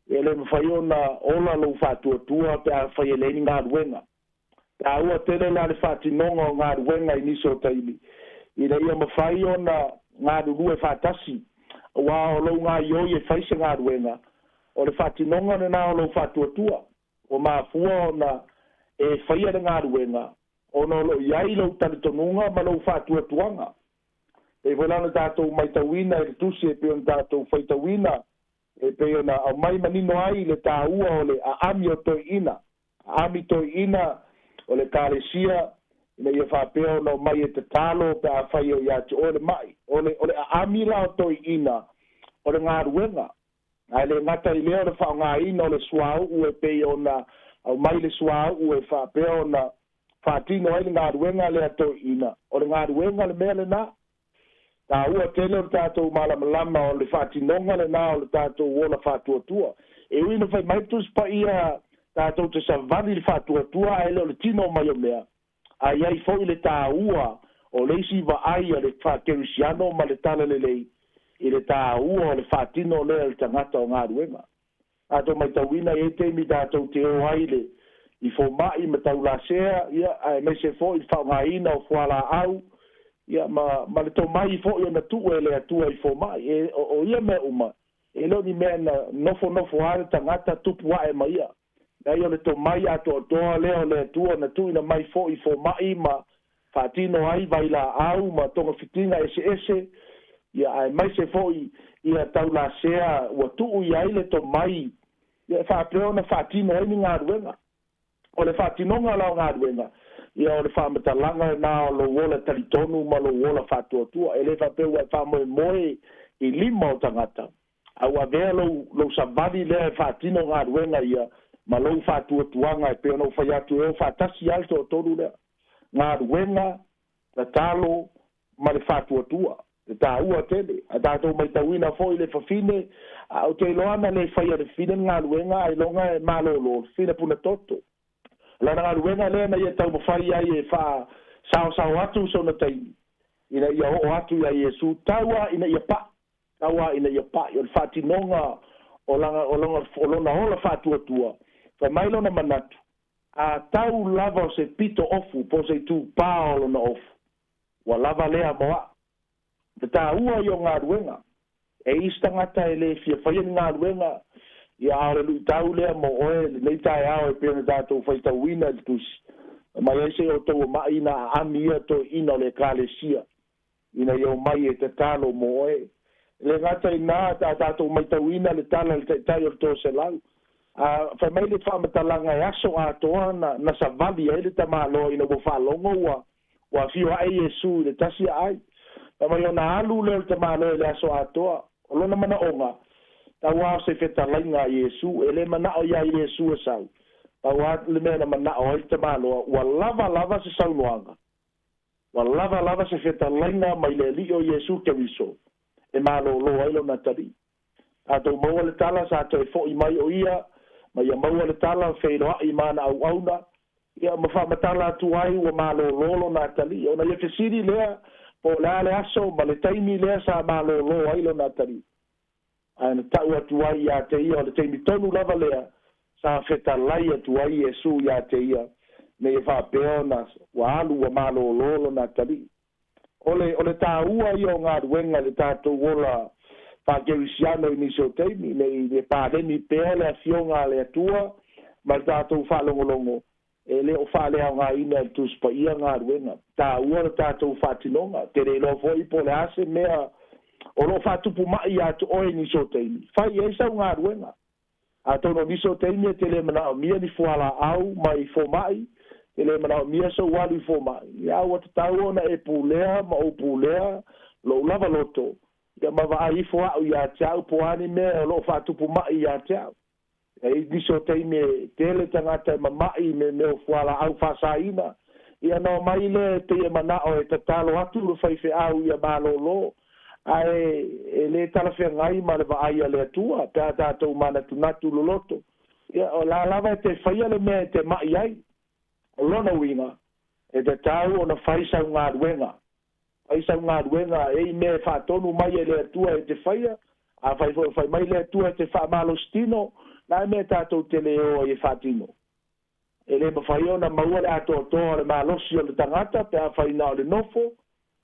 E le mwhaiona ola lo whātuatua pe a whaieleni ngā ruenga. Tā ua tele la le whātinonga o ngā ruenga i niso taimi. I le ia mwhaiona ngā rurue whātasi, wā o lo ngā ioi e whaise ngā ruenga. O le whātinonga na o lo whātuatua. O mā fua o na e whaia ngā ruenga. ono lo iai lo talitonunga ma lo fatuatuanga e volana tātou mai tauina e tusi e peon tātou faitauina e peona au mai manino ai le tāua o le aami o toiina aami toiina o le kalesia ina ia whapea no mai e te talo pe a whai o iati o le mai o le aami la o toiina o le ngāruenga ai le ngata i leo le whaongaina o le suau ue peona au mai le suau ue whapea ona whatino ai le ngāruenga le atoiina o le ngāruenga le mea le nā tā ua tele o le tātou malamalama o le whatinonga le nā o le tātou wola whatuatua e uina whai maitus pa ia tātou te savani le whatuatua ai leo le tino mai o mea ai ai fo i le tā ua o leisi wa ai a le whakerisiano ma le tala le lei i le tā ua o le whatino le le tangata o ngāruenga tātou mai tauina e teimi tātou te o ai le i fo mai ma tau la sea ia ai me se fo i whaungaina o fuala au ia ma le tō mai fo i na tu e le atua i fo mai e o ia me uma e lo ni mea na nofo are tangata tupu wa e mai ia ai o le tō mai ato toa leo le atua na tu ina mai fo i fo mai ma whatino ai vai la au ma tonga fitinga ese ia ai mai se fo i ia tau la sea ua tuu i ai le tō mai ia whapeo na whatino ai ni ngāruenga o le whatinonga lao ngāruenga ia o le whamatalanga nā o lo wola talitonu ma lo wola whatuatua e le whapeu ai whamoe i lima o tangata au a vea lo savani lea e whatino ngāruenga ia ma lo whatuatuanga e peo no whaiatu e o whatasi alto o tonu lea ngāruenga la talo ma le whatuatua le tā ua tele a tātou mai tauina fo i le whawhine au te iloana le whaia le whine ngāruenga ai longa e malolo whine puna toto lana ngāruenga lea na ia tau mawhai ai e wha sao atu so na taimi ina ia o atu ia Iesu taua ina ia pa i o le whatinonga o lona hola whatuatua whai mailo na manatu a tau lava o se pito ofu po se tū pā o lona ofu wa lava lea moa te tā ua i o ngāruenga e istangata e le fia whaia ngāruenga ia aore lui tau lea mo oe nei tae ao e pēna tātou whaitauina le tusi mai eise o tau mai na ami ia to ina o le kālesia ina i o mai e te talo mo oe le ngata i nā tātou maitauina le tala le tai o tō se lau whai mai le whamatalanga e aso a toa na savali e le tamalo ina wo whalongo wa fio ai Iesu le tasi ai mai ona alu le tamalo le aso a toa o lona mana onga tawa se fetalainga Iesu ele mana o ia Iesu sau tawa le mena mana o te malo wa lava se saunoanga wa lava se fetalainga mai le li o Iesu ke wiso e malo lo ai lo natari ato mo le tala sa te fo i mai o ia mai mo le tala feilo ai mana au auna ia ma fa matala tu ai wa malo lo natari ona ye fesiri le po la le aso ma le taimi le sa malo lo ai lo natari ana tau atu ai ia te ia o le teimi tonu lava lea sa fetalai atu ai Iesu ia te ia me e whapeona wa alu wa malo lolo na tari ole tā ua i o ngā ruenga le tātou wola whakerisiano i niso teimi le pādeni pēa le fionga le atua ma tātou whalongolongo e le o whalea ngā ina e tuspa ia ngā ruenga tā ua le tātou whatinonga te re lo foi po le ase mea o lo fatupu mai atu oe ni so teimi fai e sa ngā ruenga a tono ni so teimi te le mana o mia ni fuala au mai fo mai te le mana o mia so wali fo mai ia o te tau ona e pulea ma o pulea lo lava loto ia ma va ai fo au ia tau po ani me lo fatupu mai ia tau e ni so teimi te le tangata ma mai me o fuala au fasaina ia no mai le te mana o e tatalo atu lo fai fe au ia malo lo ai le tala fe ngai ma le vai ale tua ta to mana tu natu loloto ia o la lava te faia le me te mai ai o lona winga e te tau ona faisa ngā ruenga e me fa tonu mai le tua e te faia a fai mai le tua te fa malo stino na me tato te leo e fatino e le faia ona maua le ato to le malosi o le tangata pe a fai na le nofo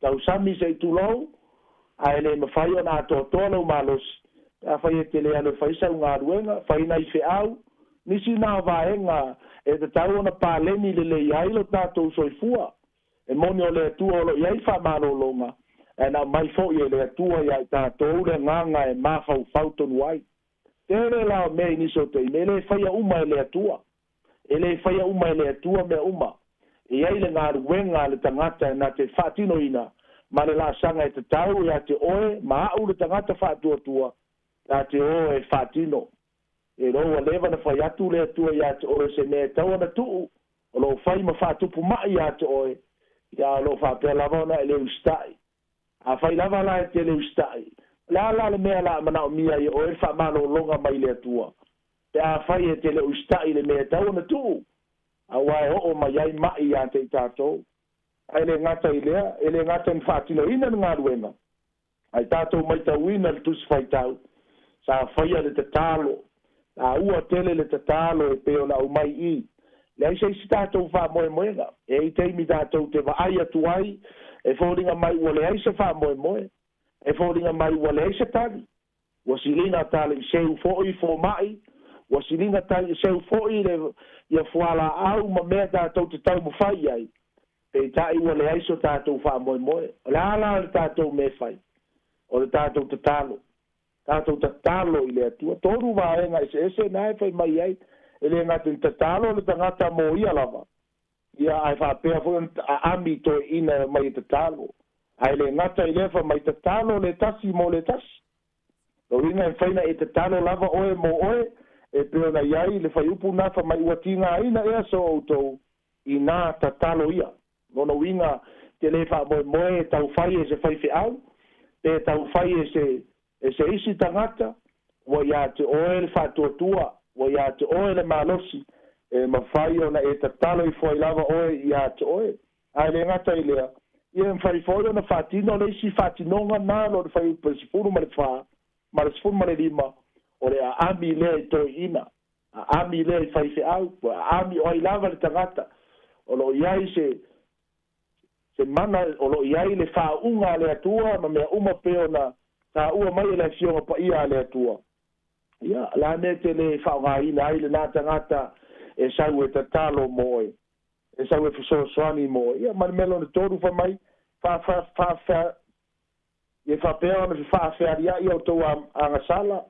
tau sami se tulou ai le mafai ona ato tolo malos a fai te le alo fai sa ngā ruenga fai nai fe au nisi nā vaenga e te tau ona pāleni le iai lo tātou soifua. E moni o le atua o lo iai whamalolonga. E na mai fo i le atua iai tātou le nganga e mawhau tonu ai. Tere lao me iniso te me le whaia uma e le atua. E le whaia uma e le atua me uma. E iai le ngā ruenga le tangata e na te whaatino ina. Ma le la sanga e te tau ia te oe, ma au le tangata whaatua tua. La te oe e whaatino. E roa lewa na whai atu le atua ia te oe se me tau ana tuu. O lo whai ma whaatupu mai ia te oe. Ia lo whaapea lava ona e leu stai. A whai lava la e te leu stai. La le mea la mana o mia i oe wha malo longa mai le atua. Pe a whai e te leu stai le mea tau ana tuu. A wae o mai ai mai ia te tātou. Ai le ngata i lea, e le ngata ni whaatino ina ngā ruenga. Ai tātou mai tau ina le tusi whai tau. Sa whaia le te tālo. A ua tele le te tālo e peo na umai i. Le ai sei si tātou wha moe moenga. E i teimi tātou te wa ai atu ai. E whoringa mai ua le ai se wha moe moe. E whoringa mai ua le ai se tali. Ua silina tali i seu fōi fō mai. Ua silina tali i seu fōi le ia fuala au ma mea tātou te tau mo whai ai. E tai ua le ai so tātou wha moe moe. Le ala le tātou me whai. O le tātou te tālo. Tātou te tālo i le atua. Toru wāenga ese nai whai mai ai. E le ngata te tālo le tangata mo ia lava. Ia ai whapea fo a ami to ina mai te tālo. Ai le ngata i lefa mai te tālo le tasi mo le tasi. Lo inga e whaina e te tālo lava oe mo oe. E peo na iai le whai upu nafa mai uatinga aina ea so autou. I nā ta tālo ia. Nono winga te lefa moe moe e tau whai e se whai whi au. Te tau whai e se isi tangata. Wa ia te oe le whatua tua. Wa ia te oe le malosi. E mawhai ona e ta talo i fwai lava oe ia te oe. Ai le ngata i lea. Ia mwhai fwai ona whatino le isi whatinonga nā lo le whai upa sifuru ma le wha. Ma le sifuru ma le lima. O le a ami lea i toi ina. A ami lea i whai whi au. A ami oe lava le tangata. O lo iai se mana o lo iai le whaunga le atua. Ma mea uma peo na ta ua mai le fionga pa ia le atua. Ia, la ne te le whaunga ina ai le nā tangata e sau e ta talo moe. E sau e fiso soani moe. Ia, mani melo ne toru wha mai. Ie whapea me whawhawhia i au tau anga sala.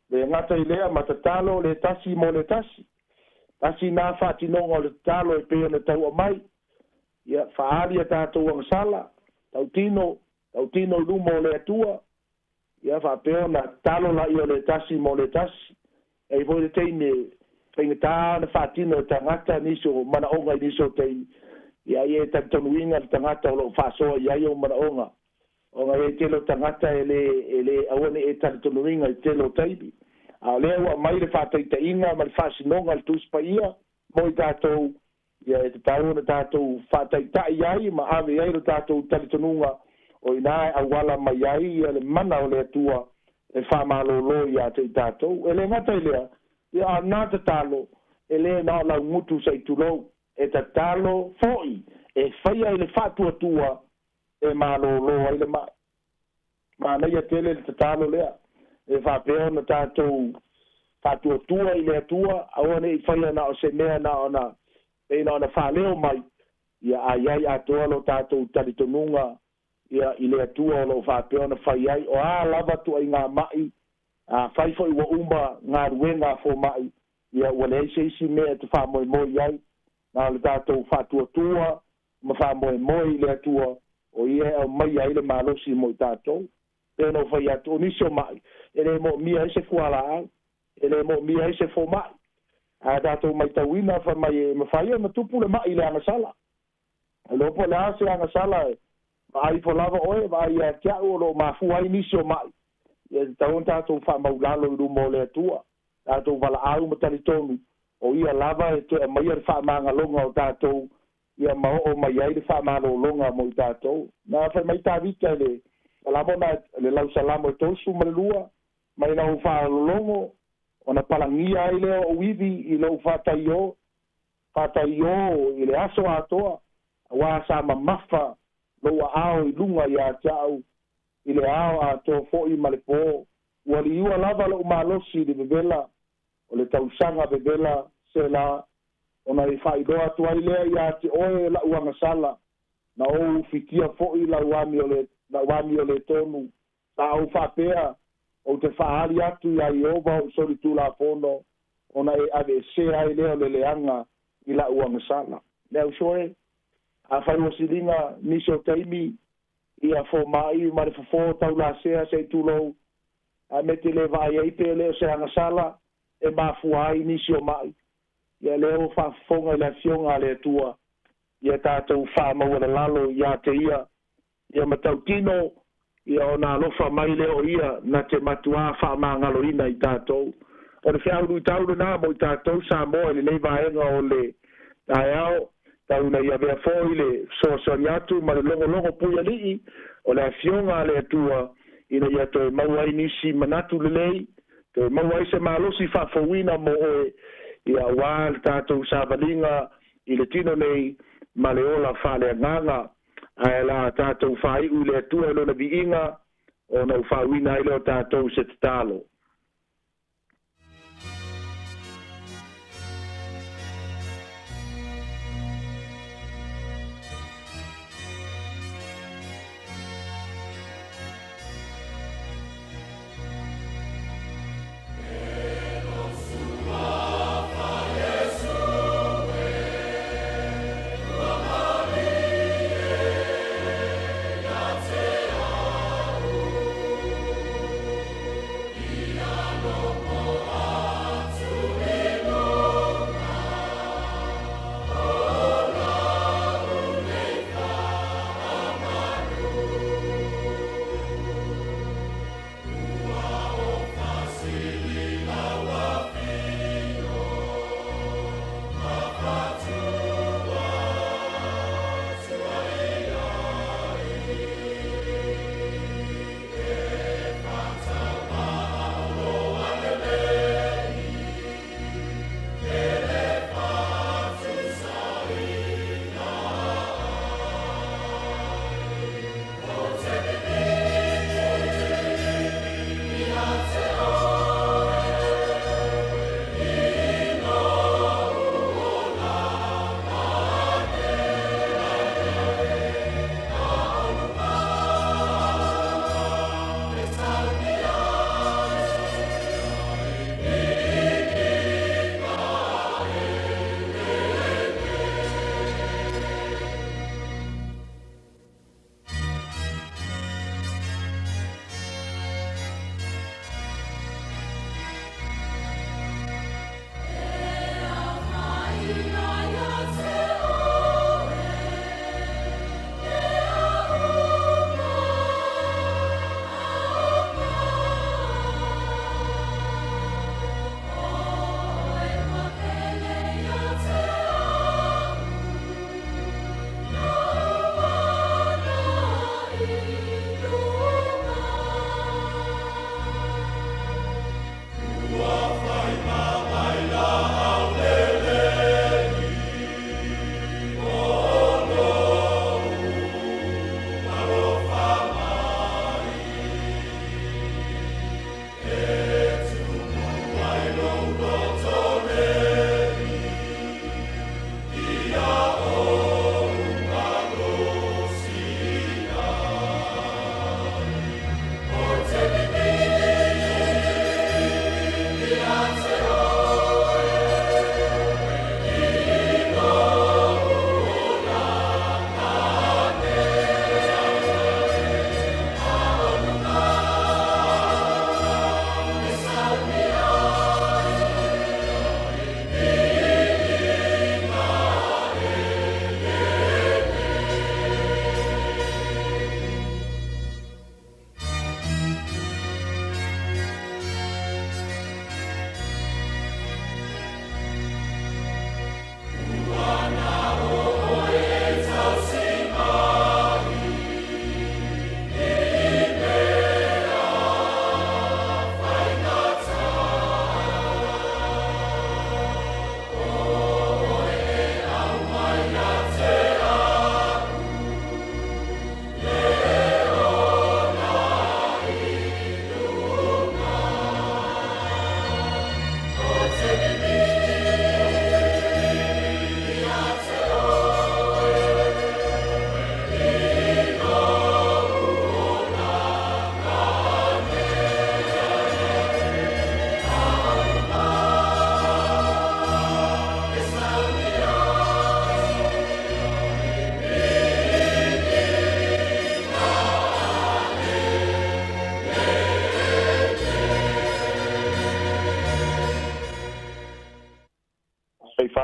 Le ngata i lea ma ta talo le tasi mo le tasi. Tasi nā whatinonga le talo e peo ne tau a mai. Ia, whaaria tātou anga sala. Tau tino lumo le atua. Ia, whapea na talo la i o le tasi mo le tasi. E voi le teine Penga tā na whātino tangata niso mana onga niso tei. Ia e tantonuinga tangata o lo whāsoa iai o mana onga. Onga e telo tangata e le awane e tantonuinga e telo teibi. A lea ua mai le whātaita inga ma le whāsinonga le tuspa ia. Moi tātou, ia e te tauna tātou whātaita iai ma ave iai le tātou talitonunga. O inae awala mai iai ia le mana o le atua e whāmalolo ia te tātou. E le ngata i lea. Ia nā te talo, e le nā lau ngutu sei tulou, e te talo foi, e whaia i le whātua tua, e mālo lo ai le mai. Mā nei a tele le te talo lea, e whāpeo na tātou whātua tua i le atua, awane i whaia na o se mea na ona, e na ona whāleo mai, ia a iai a toa lo tātou taritonunga, ia i le atua o lo whāpeo na whaiai, o a lava tua i ngā mai, a fai foi wa umba ngā ruenga fo mai ia ua le isi mea te wha moe moe iai nā le tātou whātua tua ma wha moe moe i le atua o ia au mai ai le malosi mo i tātou pēno whai atu o nisio mai e le mo mia ese kuala au e le mo mia ese fo mai a tātou mai tauina wha mai e ma whai ma tupu le mai le angasala e lopo le ase angasala e ma ai fo lava oe ma ai a kia o lo ma fu ai nisio mai e taun tātou whamaulalo i rumo le atua. Tātou wala au matari tonu. O ia lava e te mai ar whamanga longa o tātou. Ia mao o mai ai le whamalo longa mo i tātou. Nā whai mai tāwita le. Alamo na le lau salamo e tausu ma le lua. Mai lau whaalo longo. O na palangia ai leo o wivi i lau whatai o. Whatai o i le aso atoa. Wa sa mamafa. Loa ao i lunga i a tau. I le ao a tō fōi ma le pō. Ua li ua lava lo umalosi li bebela. O le tausanga bebela se la. ona i whaidoa atu ai lea ia te oe la uanga sala, na o fitia fo'i la wani o le tonu, ta au whapea, o te whaari atu ia i ova o sori tu la fono, ona e ave se ai lea le leanga i la uanga sala. Lea usoe, a whai o silinga nisi o teimi, ia fo mai, ma le fofo tau la sea se tulou, a me te le vai ei pe leo se anga sala, e mafuai nisi o mai. Ia leo whafonga i la fionga le tua, ia tātou whamau na lalo ia te ia matau tino, ia ona alofa mai leo ia, na te matua whamangalo ina i tātou. O le whiauru i tauru nā mo i tātou sa moa, le nei vaenga o le tai au, tau na ia vea fōi le sosari atu, ma le longo puia lii, o le fionga le tua, ina ia toi mauai nisi manatu le lei, toi mauai se malosi whafawina mo oe, ia wāl tātou sāwalinga i le tino nei ma le ola whale nganga ai la tātou whai u le tua lona viinga o nau whawina i leo tātou se te tālo. Yeah.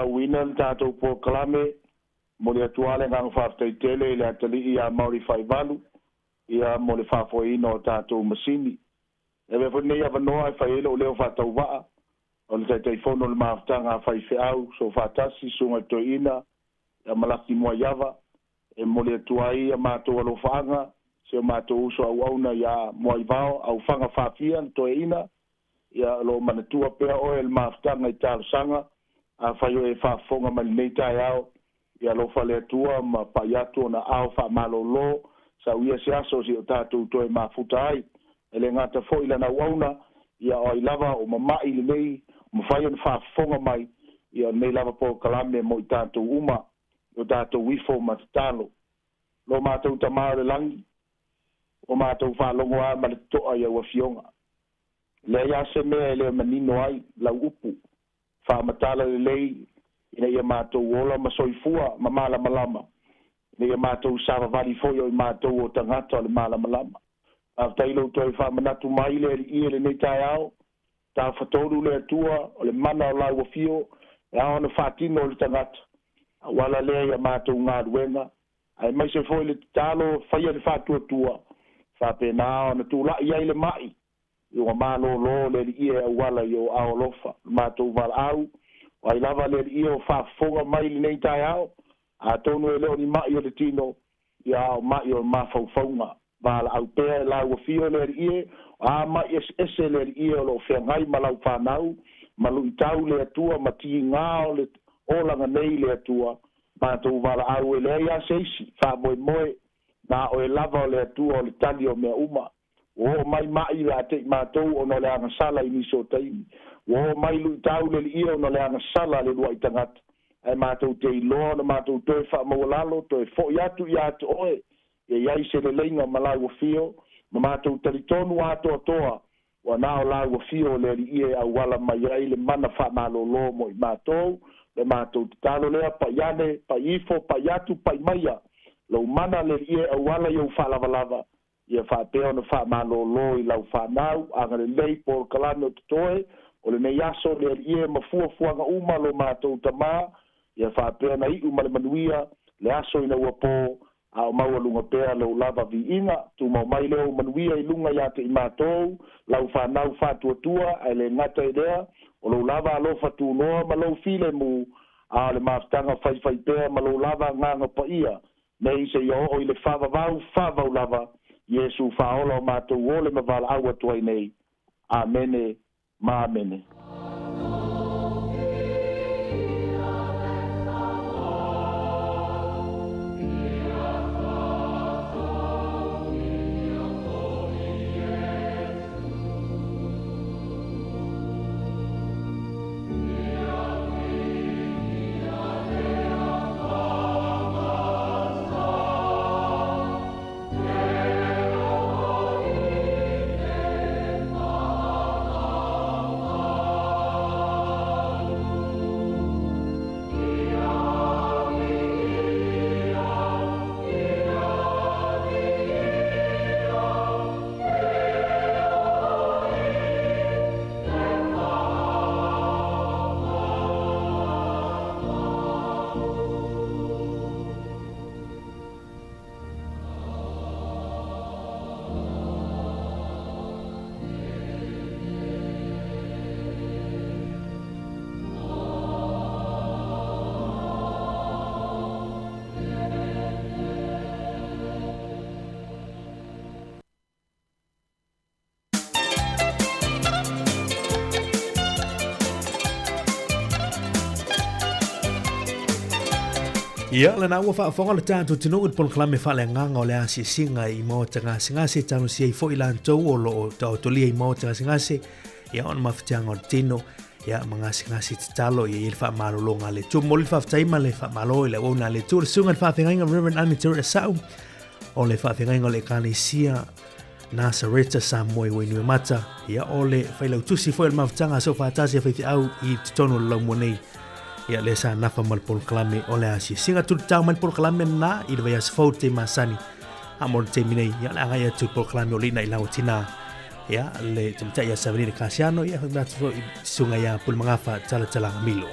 wina le tātou pokalame mo le atua le ngang whaftaitele le atali ia Maori whaivalu ia mo le whafoina o tātou masini. E me whane ia wanoa e whaiele o leo whatau waa o le taitaifono le maafutanga whaife au so whatasi sunga toina ia malaki mua iava e mo le atua ia mātou alofaanga se mātou uso au auna ia moaivao au whanga whawhia toina ia lo manatua pea o el maafutanga i tālusanga a whaio e whafonga mali nei tai au ia lo whale atua ma paiatu na au whamalolo sa uia se aso si o tātou toe mafuta ai ele ngata fo ila na wauna ia o ilava o mamai le nei mo whaio na whafonga mai ia nei lava po kalame mo i tātou uma o tātou wifo matatalo lo mātou tamau le langi o mātou whalongo a ma le toa ia ua fionga le ia se mea le manino ai lau upu whamatala le lei ina ia mātou ola ma soifua ma malama lama ina ia mātou sava vali foi o i mātou o tangata o le malama lama a tailo toi whamanatu mai le ia le nei tai au ta whatoru le atua o le mana o lau fio e ao na whatino o le tangata a wala le ia mātou ngā ruenga ai mai se foi le talo whaia le whatua tua whapena o na tūla ia le mai i o malo lo le ia wala yo ao lofa mātou val au o ai lava le ia o whafonga mai le nei tai au a tonu e leo ni mai o le tino ia o mai o mawhauwhaunga vala au pea la ua fio le ia a mai ese le ia o lo whengai malau whanau malu i tau le atua ma ti ngā o le olanga nei le atua mātou vala au e le ia seisi wha moe na o e lava o le atua o le tali o mea uma o mai mai la te mātou o no le anga sala i miso taimi o mai lu tau le ia o no le anga sala le lua i tangata ai mātou te iloa na mātou toe wha mawalalo toe fo iatu i atu oe e iai se le leinga malau o fio ma mātou talitonu ato atoa wa nao lau o fio le ia au wala mai ai le mana wha malolo mo i mātou le mātou te talo lea pa iane pa ifo pa iatu pa imaia lau mana le ia au wala iau wha lava lava ia whapea na wha malolo i lau whanau anga le lei por kalame o tutoe o le nei aso le ia mafua fuanga uma lo mātou tamā ia whapea na iu male manuia le aso ina ua pō a maua lunga pea lau lava vi inga tu mau mai leo manuia i lunga ia te i mātou lau whanau whatuatua ai le ngata i rea o lau lava alofa tu noa ma lau file mu a le maftanga whai pea ma lau lava nganga pa ia nei se ia o i le whavau lava Yesu whaola o mātou o le mavala aua tuai nei. Amene, ma amene. Ia le na ua whaafonga le tātou tino ut pon klame whale nganga o le asi singa i mau tanga singase tanu si ei fo ilan tau o lo tau tolia i mau tanga singase ia on mawhitianga o tino ia mga singase titalo ia il wha marulonga le tu moli whaftaima le wha malo i le wona le tu le sunga le whawhingainga Reverend Anita Sau o le whawhingainga le Kanisia Nasareta sa moe wenue mata ia o le whailau tusi fo il mawhitanga so whaatasi a whaithi au i titono le laumonei ia le sa nafa mal pol klame o le asi singa tu tau mal pol klame na i le vai as fote masani amor te minei ia la ia tu pol klame o lina i lautina ia le tumta ia savini de Casiano ia hanga tu sunga ia pul mangafa tala milo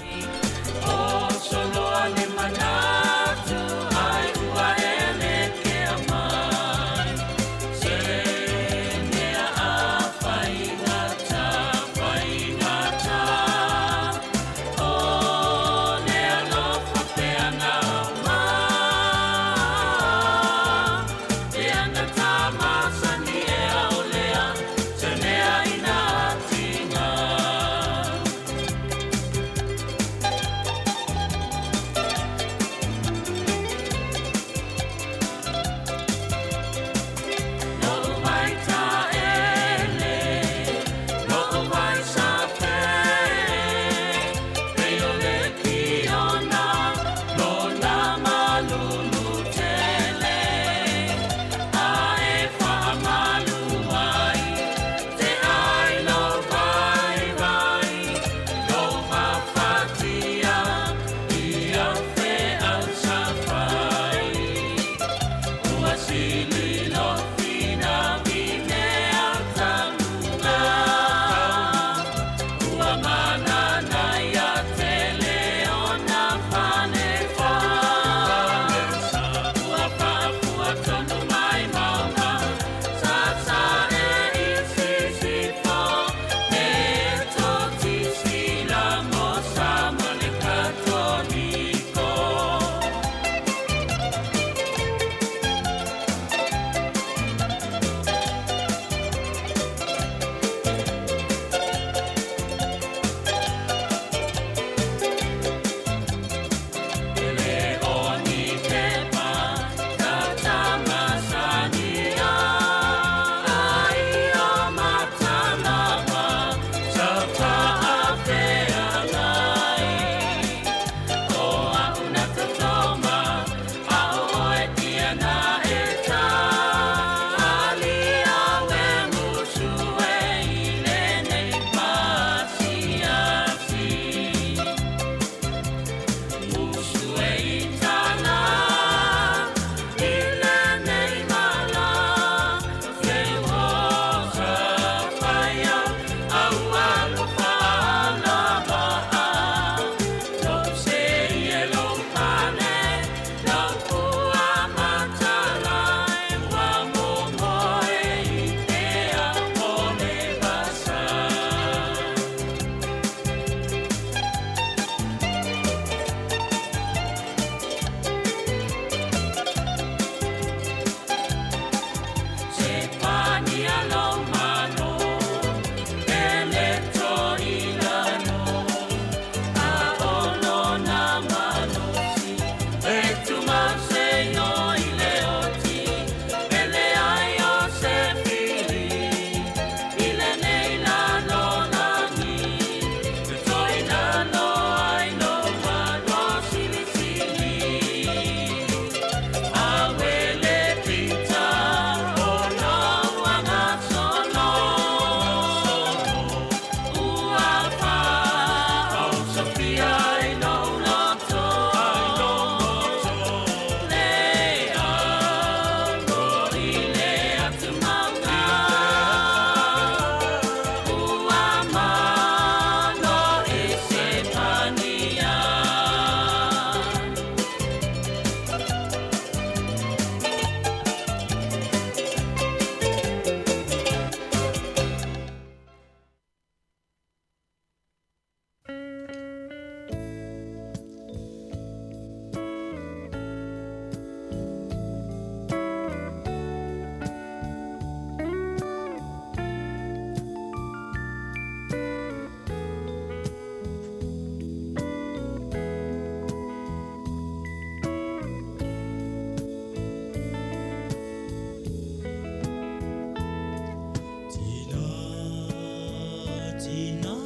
Tina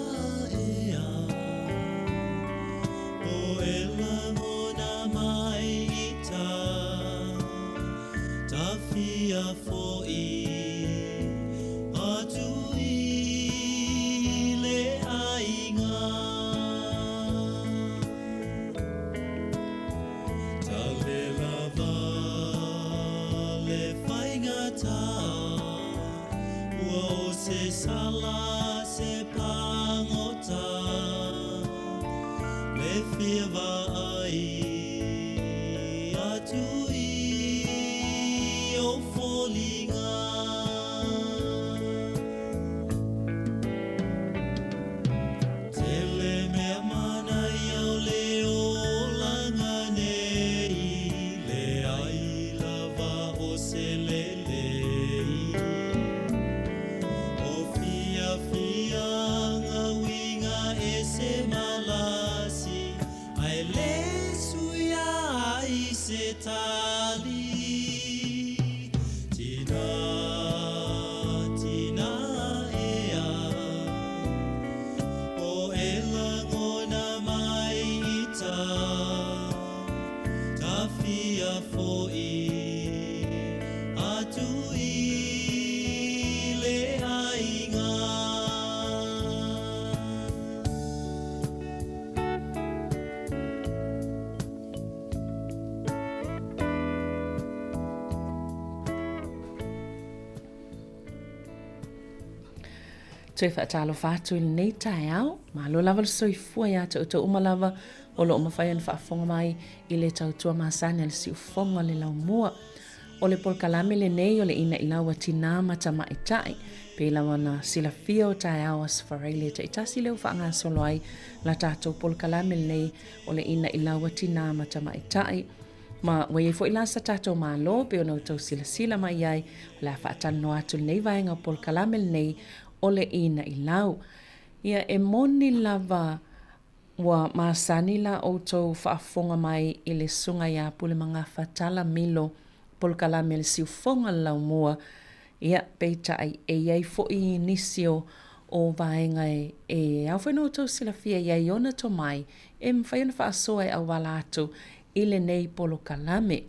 ea o ela mona mai ita tafia fo'i atu i le ainga tale lava le whainga tā ua o se sala se pangota le whiawa ai atu i o wholinga tele mea mana i au le o langa nei le ai lava o se lelei o fia fia nga winga e se malasi ai le suia ai se tali tina tina ea o ela ngona mai ita tafia fo'i atu i le ainga Tui whaatalo whātu i nei tai au, ma lo lava le soifua ia tau umalava o lo mawhai an whaafonga mai i le tautua masani le si ufonga le lau mua. O le polkalame le nei o le ina i laua tina mata mai tai, pe lawa na sila fia o tai au as wharai le ta itasi leu whaanga solo ai la tātou polkalame le nei o le ina i laua tina mata mai tai. Ma wai fo ila sa tātou ma lo pe o nau tau sila mai ai, la whaatano atu nei vaenga o polkalame le nei o le ina i lau. Ia e moni lava wa masani la o tau whaafonga mai i le sunga ia pule mga whatala milo polkalame le siufonga lau mua. Ia peita ai e iai fo i nisio o vaenga e au whanau tau sila fia iai ona to mai e mwhaiona whaasoa e au wala atu i le nei polkalame.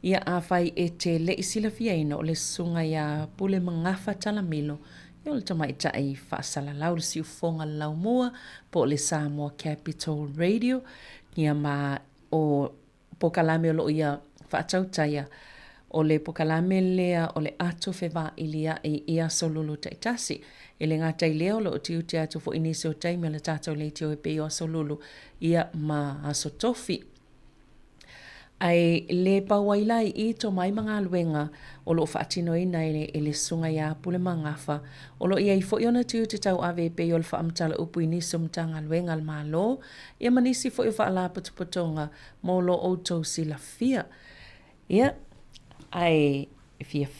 Ia a whai e te le sila fia ina o le sunga ia pule mga whatala milo Yo le tama ita ai whaasala lau le siufonga lau mua po le Samoa Capital Radio. Ia ma o pokalame o lo ia whaatautaia o le pokalame lea o le ato whewa ilia e ia solulu taitasi. E le ngata i leo lo o tiu te atu fo inisi o taimi le tātou le tio e peo solulu ia ma aso tofi. Ai le pawailai i to mai mga luenga o lo whaatino ina e le sunga ia pule mangafa o lo ia i fo iona tiu te tau ave pe o le whaamtala upu i niso mtanga luenga al malo ia manisi fo i whaala patupotonga mo lo o tau sila fia. Ia ai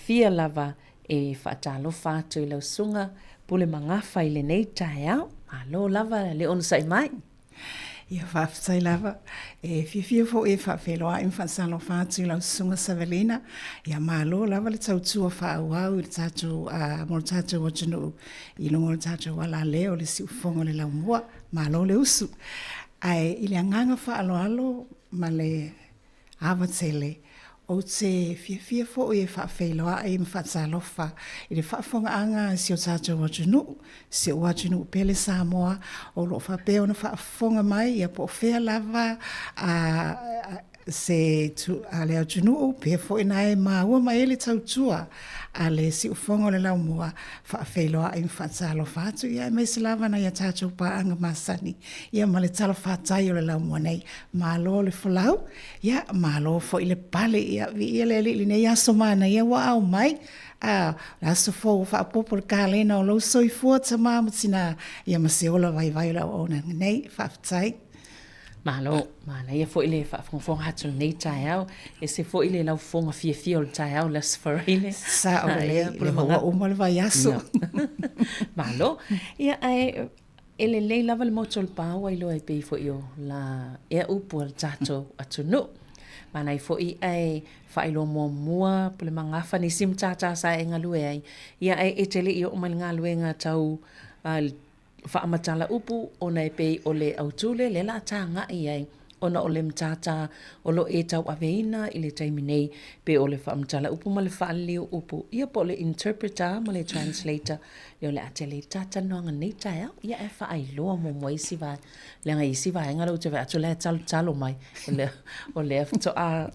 fia lava e whaatalo whaatu i lau sunga pule mangafa i le nei tae au malo lava le onusai mai. Ia whaafitai lava, e fia fo e whaafeloa i mwhansalo whaatu i lau sunga Savelina, ia malo lava le tautua whaauau i le tātou, mo le tātou o tunu, i lungo le tātou wala leo le siufonga le lau mua, malo le usu. Ai, i le anganga whaaloalo, ma le awatele, o te fia fo e whaafeloa i mwhansalofa, i le whaafonga anga si o tātou o tunu, si o atunu pele Samoa, o lo whapeo na whaafonga mai, ia po whea lava, se a le atunu, pe fo e nae maua mai ele tautua, a le si ufonga le lau mua, whaafeloa i mwhansalofa atu, ia me se lava na ia tātou pa anga masani, ia ma le talo whaatai o le lau mua nei, ma lo le folau, ia ma lo fo i le pale, ia vi ia le li nei aso mana, ia wa au mai, la so fo fa popo ka le na lo so i fo ta mama tina ia ma se ola vai la ona nei fa tai malo mana ia fo ile fa fo hatu nei tai au e se fo ile la fo fia o tai au las for ile sa o le o mo le vai aso malo ia ai ele le lava le motol pa wa ilo ai pe fo io la e upo al tato atunu mana i fo i ai whailo mua pule mangafa ni sim tata sa e ngalue ai. Ia e tele i o mal ngalue ngā tau whaamatala upu o nei pei o le autule le la tā ngai ai ona o le mtata o lo e tau aveina i le taimi nei pe o le whaamtala upu ma le whaalio upu ia po le interpreter ma le translator le o le ate le tata noanga nei tae au ia e whaailoa mo mo isi vai le ngai isi vai ngaro te atu le talo mai o le afto a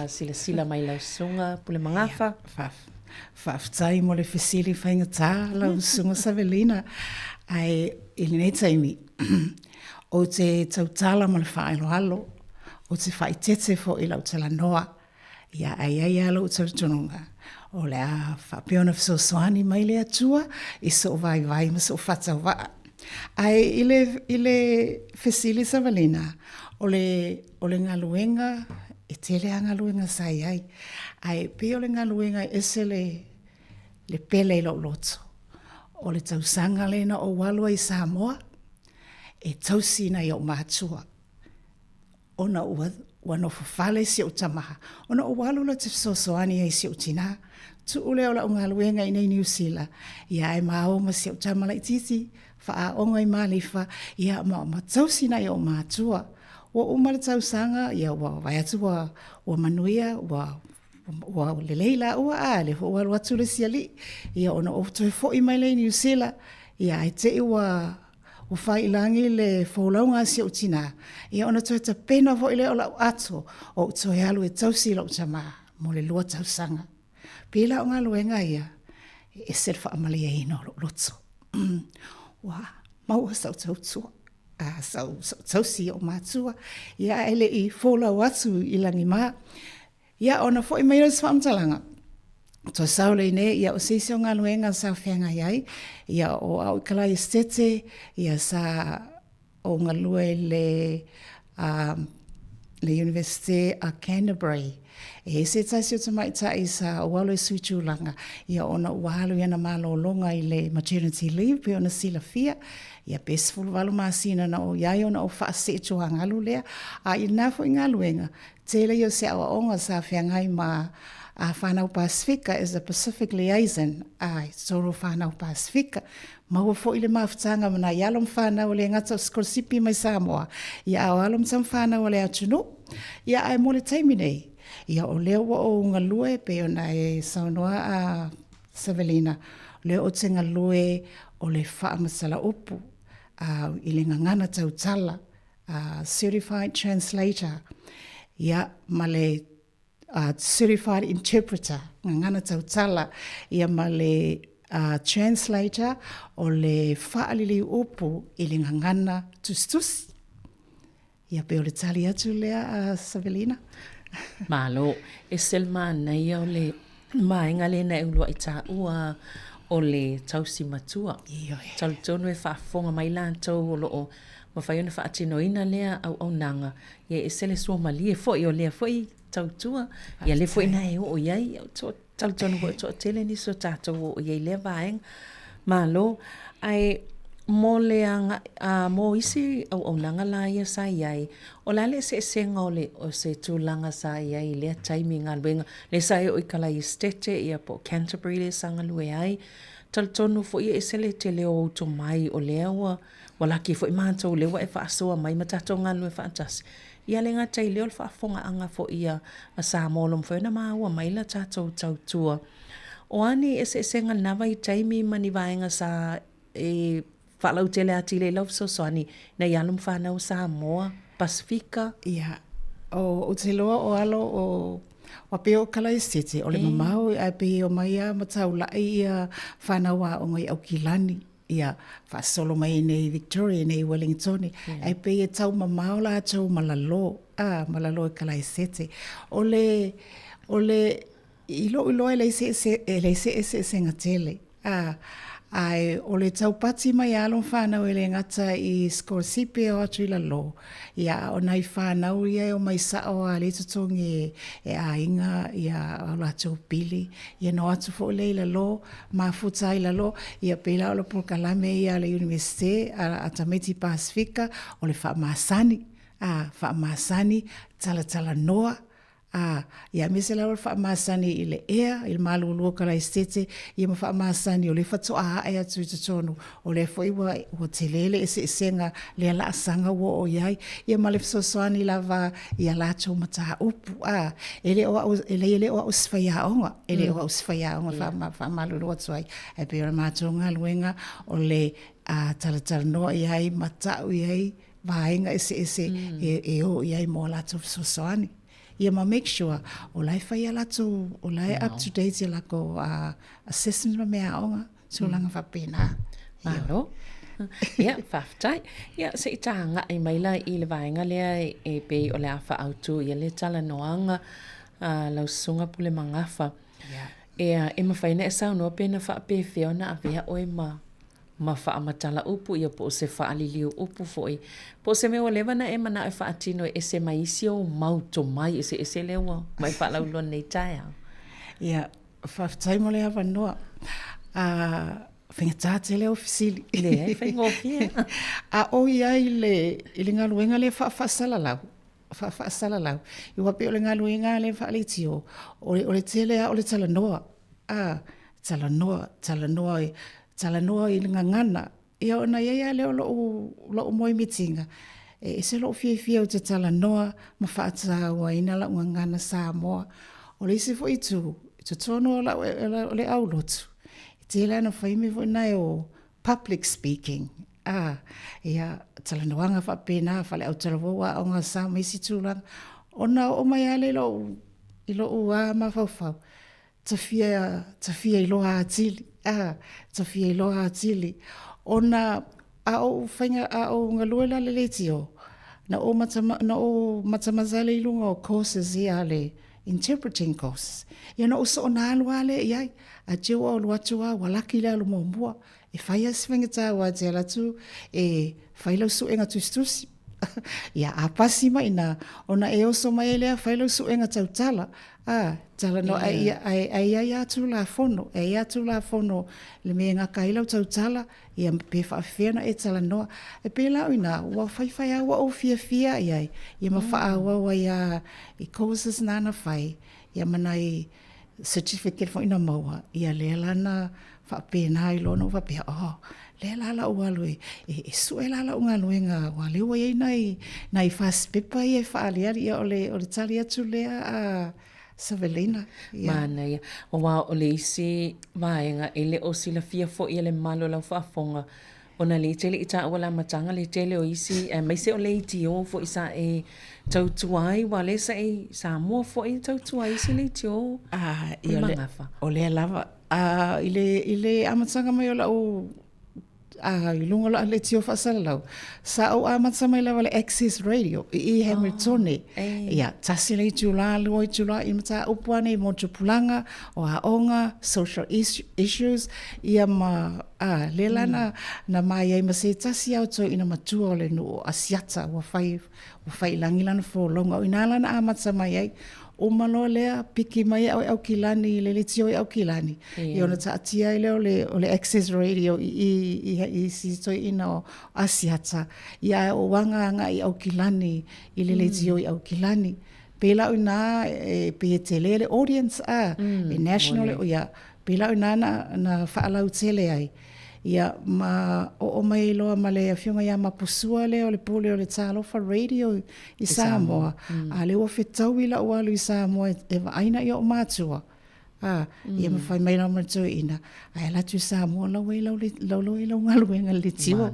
sila mai lau sunga pule mangafa whaftai mo le fesili whainga tā lau sunga Savelina ai ili nei taimi o te tautala ma le whaelohalo, o te whaitete fo i lau tala noa, ia ai alo tautononga. O le a whapeona fisosoani mai le atua, i so vai ma so whatau waa. Ai ile fesili Savelina, o le ngaluenga, e tele a ngaluenga sai ai. Ai pe o le ngaluenga ese le pele ilo loto. O le tausanga lena o walua i Samoa, e tausina i o mātua. Ona ua no fafale si o tamaha. Ona o walula te fisosoani ai si o tina. Tu ule o la unga luenga i nei New Zealand. Ia e maoma si o tamala i titi. Faa onga i malifa. Ia ma tausina i o mātua. Ua umara tausanga. Ia ua vaiatu ua manuia. Ua leleila ua a. Le ua watu le siali. Ia ona o toi fo i mai le New Zealand. Ia e te ua o whailangi le whaulaunga si o tina. Ia ona toi ta pena vo ile o lau ato o toi alu e tausi lau tama mo le lua tausanga. Pila o ngā luenga ia e ser whaamali e ino loto. Wa, maua sau tautua. Sau tausi o mātua. Ia ele i whaulau atu i langi maa. Ia ona fo i meira sa whaamtalanga. To saule ne ia o seisi o ngā luenga sa whenga iai, ia o au kalai estete, ia sa o ngā lue le University a Canterbury. E se taisi o tamaita i sa o walo e suitulanga, ia ona uahalu iana malo longa i le maternity leave, pe ona sila fia, ia pesfulu walo maasina na o iai ona o whaase eto hangalu lea, a i nafo i ngā luenga, tele i o se awa onga sa whengai ma a whanau Pasifika is a Pacific liaison a soro whanau Pasifika. Maua fo ile mawhitanga mana i alom whanau le ngata o Skolsipi mai Samoa. Ia au alom tam whanau le atunu. Ia ai mole taimi nei. Ia o leo o ngalue pe ona e saunoa a Savelina. Leo o te ngalue o le whaamasala upu. I le ngangana tautala. Certified translator. Ia ma le certified interpreter, ngana tautala, ia ma le translator o le whaalili upu i le ngana tustusi. Ia pe o le tali atu lea Savelina. Malo, e selma nei o le mainga le na ulua i tā ua o le tausi matua. Talu tonu e whaafonga mai lantou o loo mawhaiona whaatinoina lea au nanga. Ia e sele sua mali e fo i o lea fo i tautua. Ia le foi nai o iai tautonu ho to tele ni so tatou o iai le vaeng malo ai mo le mo isi o nanga la ia sa iai o la le se ngole o se tulanga sa iai le timing alwenga le sa o ikala estete ia po Canterbury le sanga lue ai tautonu fo ia esele tele o to mai o lewa wala ki fo imanto lewa e fa so mai matato ngalu e fa tas ia le ngata i leo whaafonga anga fo ia a sa molom whaina maua maila tātou tautua. O ani e se ngā nawa i taimi mani vaenga sa e whaalau tele ati le lau so ani na ialum whanau Samoa, Pasifika. Ia, o te loa o alo o wapeo kalai sete, o le mamau a pe o maia matau lai ia whanau a o ngai au kilani. Ia whaasolo mai nei Victoria, nei Wellington. Ai pe e tau mamau la tau malalo. Malalo e kalai sete. Ole ilo e leise se ngatele. Ai ole tau pati mai alon whanau ele ngata i Skolsipi o atu ila lo. Ia o nai whanau ia o mai sao a le tutongi e a inga ia o la tau pili. Ia no atu fo le ila lo, ma futa ila lo. Ia pela o le porkalame ia le Universite a Tameti Pasifika o le whaamasani. Whaamasani tala noa. ia me se lawa whaamasani i le ea, i le malulua kala estete, ia ma whaamasani o le whatoa ai atu i tatonu, o le whaiwa o te lele e senga le ala asanga wo o iai, ia ma le whasosoani lava ia lato mata upu, ele o uswaya onga, ele o uswaya onga whaamalulua tuai, e pe o le mātonga luenga o le talatala noa iai, matau iai, vaenga ese e o iai mo lato whasosoani. Ia ma make sure o lai whai ala tu, o lai up to date ia lako assessment ma mea onga, so langa whapena. Malo. Ia, whaftai. Ia, se i tahanga i maila i le vaenga lea e pe o le awha autu, ia le tala noanga lau sunga pule mangafa. E ma whaina e sao noa pena whape whiona a vea oe ma whaamatala upu ia po se whaaliliu upu foi. Po se mea lewa na e mana e whaatino e se maisi o mauto mai e se lewa mai whaalauloa nei taia. Ia, whaftai mo le hawa noa. Whenga tāte leo fisili. Le, whenga ofia. A o iai le ngaluenga le whaasalalau. Whaasalalau. I wapi o le ngaluenga le whaalitio. O le telea o le talanoa. Talanoa i nga ngana. Ia ona ia leo lo moi mitinga. E se lo fia o te talanoa ma whaatawa ina la unga ngana Samoa. O le isi fo i tu. Te tono o le aulotu. Te lana whaimi fo nai o public speaking. Ia talanoanga whapena whale au talawoa o ngā Samoa isi tūlanga. Ona o mai ale i lo ua ma whawhau. Tawhia i loa atili. Tawhia i loa atili. Ona au whainga au ngaluela le leitio. Na o matamazale i lunga o courses ia le interpreting courses. Ia na uso o nā alua le iai. A jiwa o luatua walaki le alu mombua. E whaia si whangita wa te alatu e whailau su enga tustusi. Ia apasi mai na ona e oso mai lea whailau su enga tautala. Tala no ai atu la fono. Ai atu la fono le me ngā kailau tautala. Ia pe whaafena e tala noa. E pe lau ina ua whaiwhai awa o fia iai. Ia ma whaawa wa ia i courses nana whai. Ia mana i certificate fo ina maua. Ia lea lana whaapena i lono whapea. Le lala o aloi e sue lala o ngaluenga wa le wa nei fast pepa e faaliari o le tali atu lea a Savelina. Mana ia. O wa o le isi vaenga ele o sila fia fo i le malo lau whaafonga. O na le tele i ta wala matanga le tele o isi mai se o le iti o fo isa e tautuai wa le sa e Samoa fo i tautuai isi le iti o. O le lava. Ile amatanga mai o la o i lunga la le tio whasalalau. Sa au amata mai lawa le Access Radio i Hamiltone. Ia, tasi le tula, lua i tula, i mata upuane i mo tupulanga o aonga, social issues, ia ma le lana na mai ai ma se tasi au to ina matua o le no asiata wa whai langilana fo longa. O ina lana amata mai ai, o malo lea piki mai au kilani le tio au kilani i ona taatia i leo le Access Radio i sito ina o asiata ia o wanga i au kilani i le tio au kilani pela una pe tele audience e national o ia pela una na faalau tele ai ia ma o mai loa ma le afionga ia ma pusua leo le pule o le Talofa Radio i Samoa. A leo whetau ila o alu i Samoa e aina i o mātua. Ia ma whai mai rama tō ina. Ai alatu i Samoa lau ngaluenga le tiwa.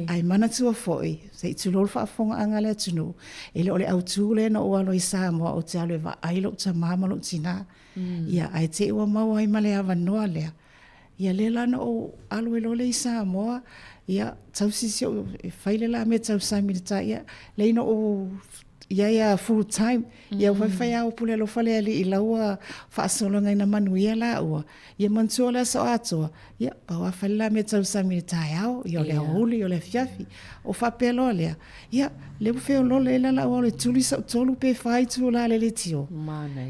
Ai mana tua foi. Se i tulolu whaafonga anga le atunu. E le o le autu le na o alu i Samoa o te alu e wa ailo ta mamalo tina. Ia ai te ua mau ai ma le awa noa lea. Ia le lana o alu e lole i Samoa, ia tausisi o whaile la me tausami ta ia leino o ia full time, ia whai au pule lo whale ali i laua whaasolonga ina manuia la ua. Ia mantua la so atoa, ia paua whale la me tausami ta iao, ia le huli, ia le fiafi, o whapelo lea. Ia le ufeo lole e lala o le tuli sa tolu pe whai tu la le tio.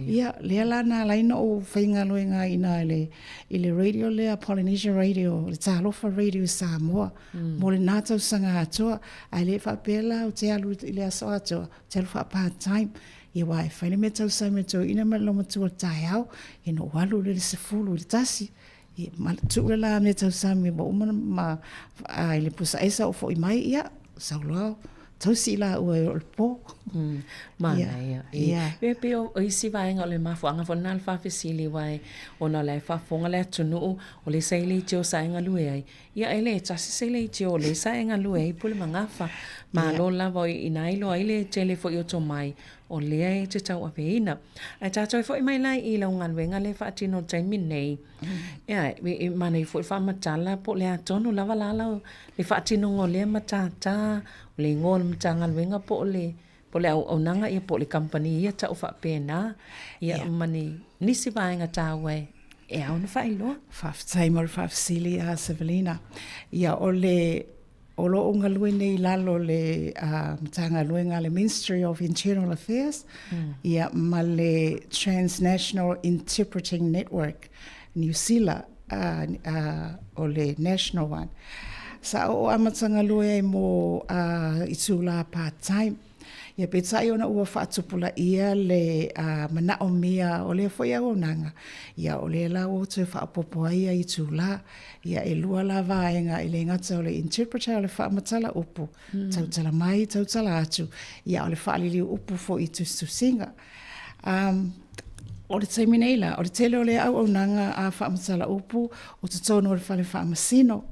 Ia le lana laina o whaingaloenga ina i le radio lea, Polynesian Radio, le Talofa Radio Samoa, mo le nātau sanga atoa, ai le whapela o te alu i le aso atoa, te alu wha part-time, ia wa e whaile me tau sa me tau ina ma lo matua tai au, e no walu le se fulu le tasi, i ma tu la me tau sa me mo umana ma ai le pusa esa o fo i mai ia, sa lo tau si la ua e o le po. Mana ia. Pe pe o isi vai ngale mafuanga fo nal fa fesili vai ona le fa fonga le tunu o le sai le tio sai ngalu ai. Ia ele tasi sai le tio le sai ngalu ai pule mangafa. Ma lo la voi inailo ai le tele fo yo to mai o le ai te tau aveina. Ai tato fo mai lai I la ngal wenga le fa tino taimi nei. Ia e mana fo fa matala po le atonu lava lala le fa tino ngole matata le ngol mtangal wenga po le au nanga ia po le company ia ta ufa pena ia mani nisi vainga tawe e au na failo faftai mo fafsili a Sevelina ia olo unga luene lalo le mtanga luenga le Ministry of Internal Affairs ia male Transnational Interpreting Network New Zealand o le national one sa o amatanga lue mo itula part-time ia petai ona ua whaatupula ia le mana o mia o le foi au nanga ia o le la o te whaapopoa ia I tula ia e lua la vaenga I le ngata o le interpreter o le whaamatala upu tautala mai, tautala atu ia o le whaalili upu fo I tustusinga o le taiminela, o le tele o le au nanga a whaamatala upu o te tono o le whale whaamasino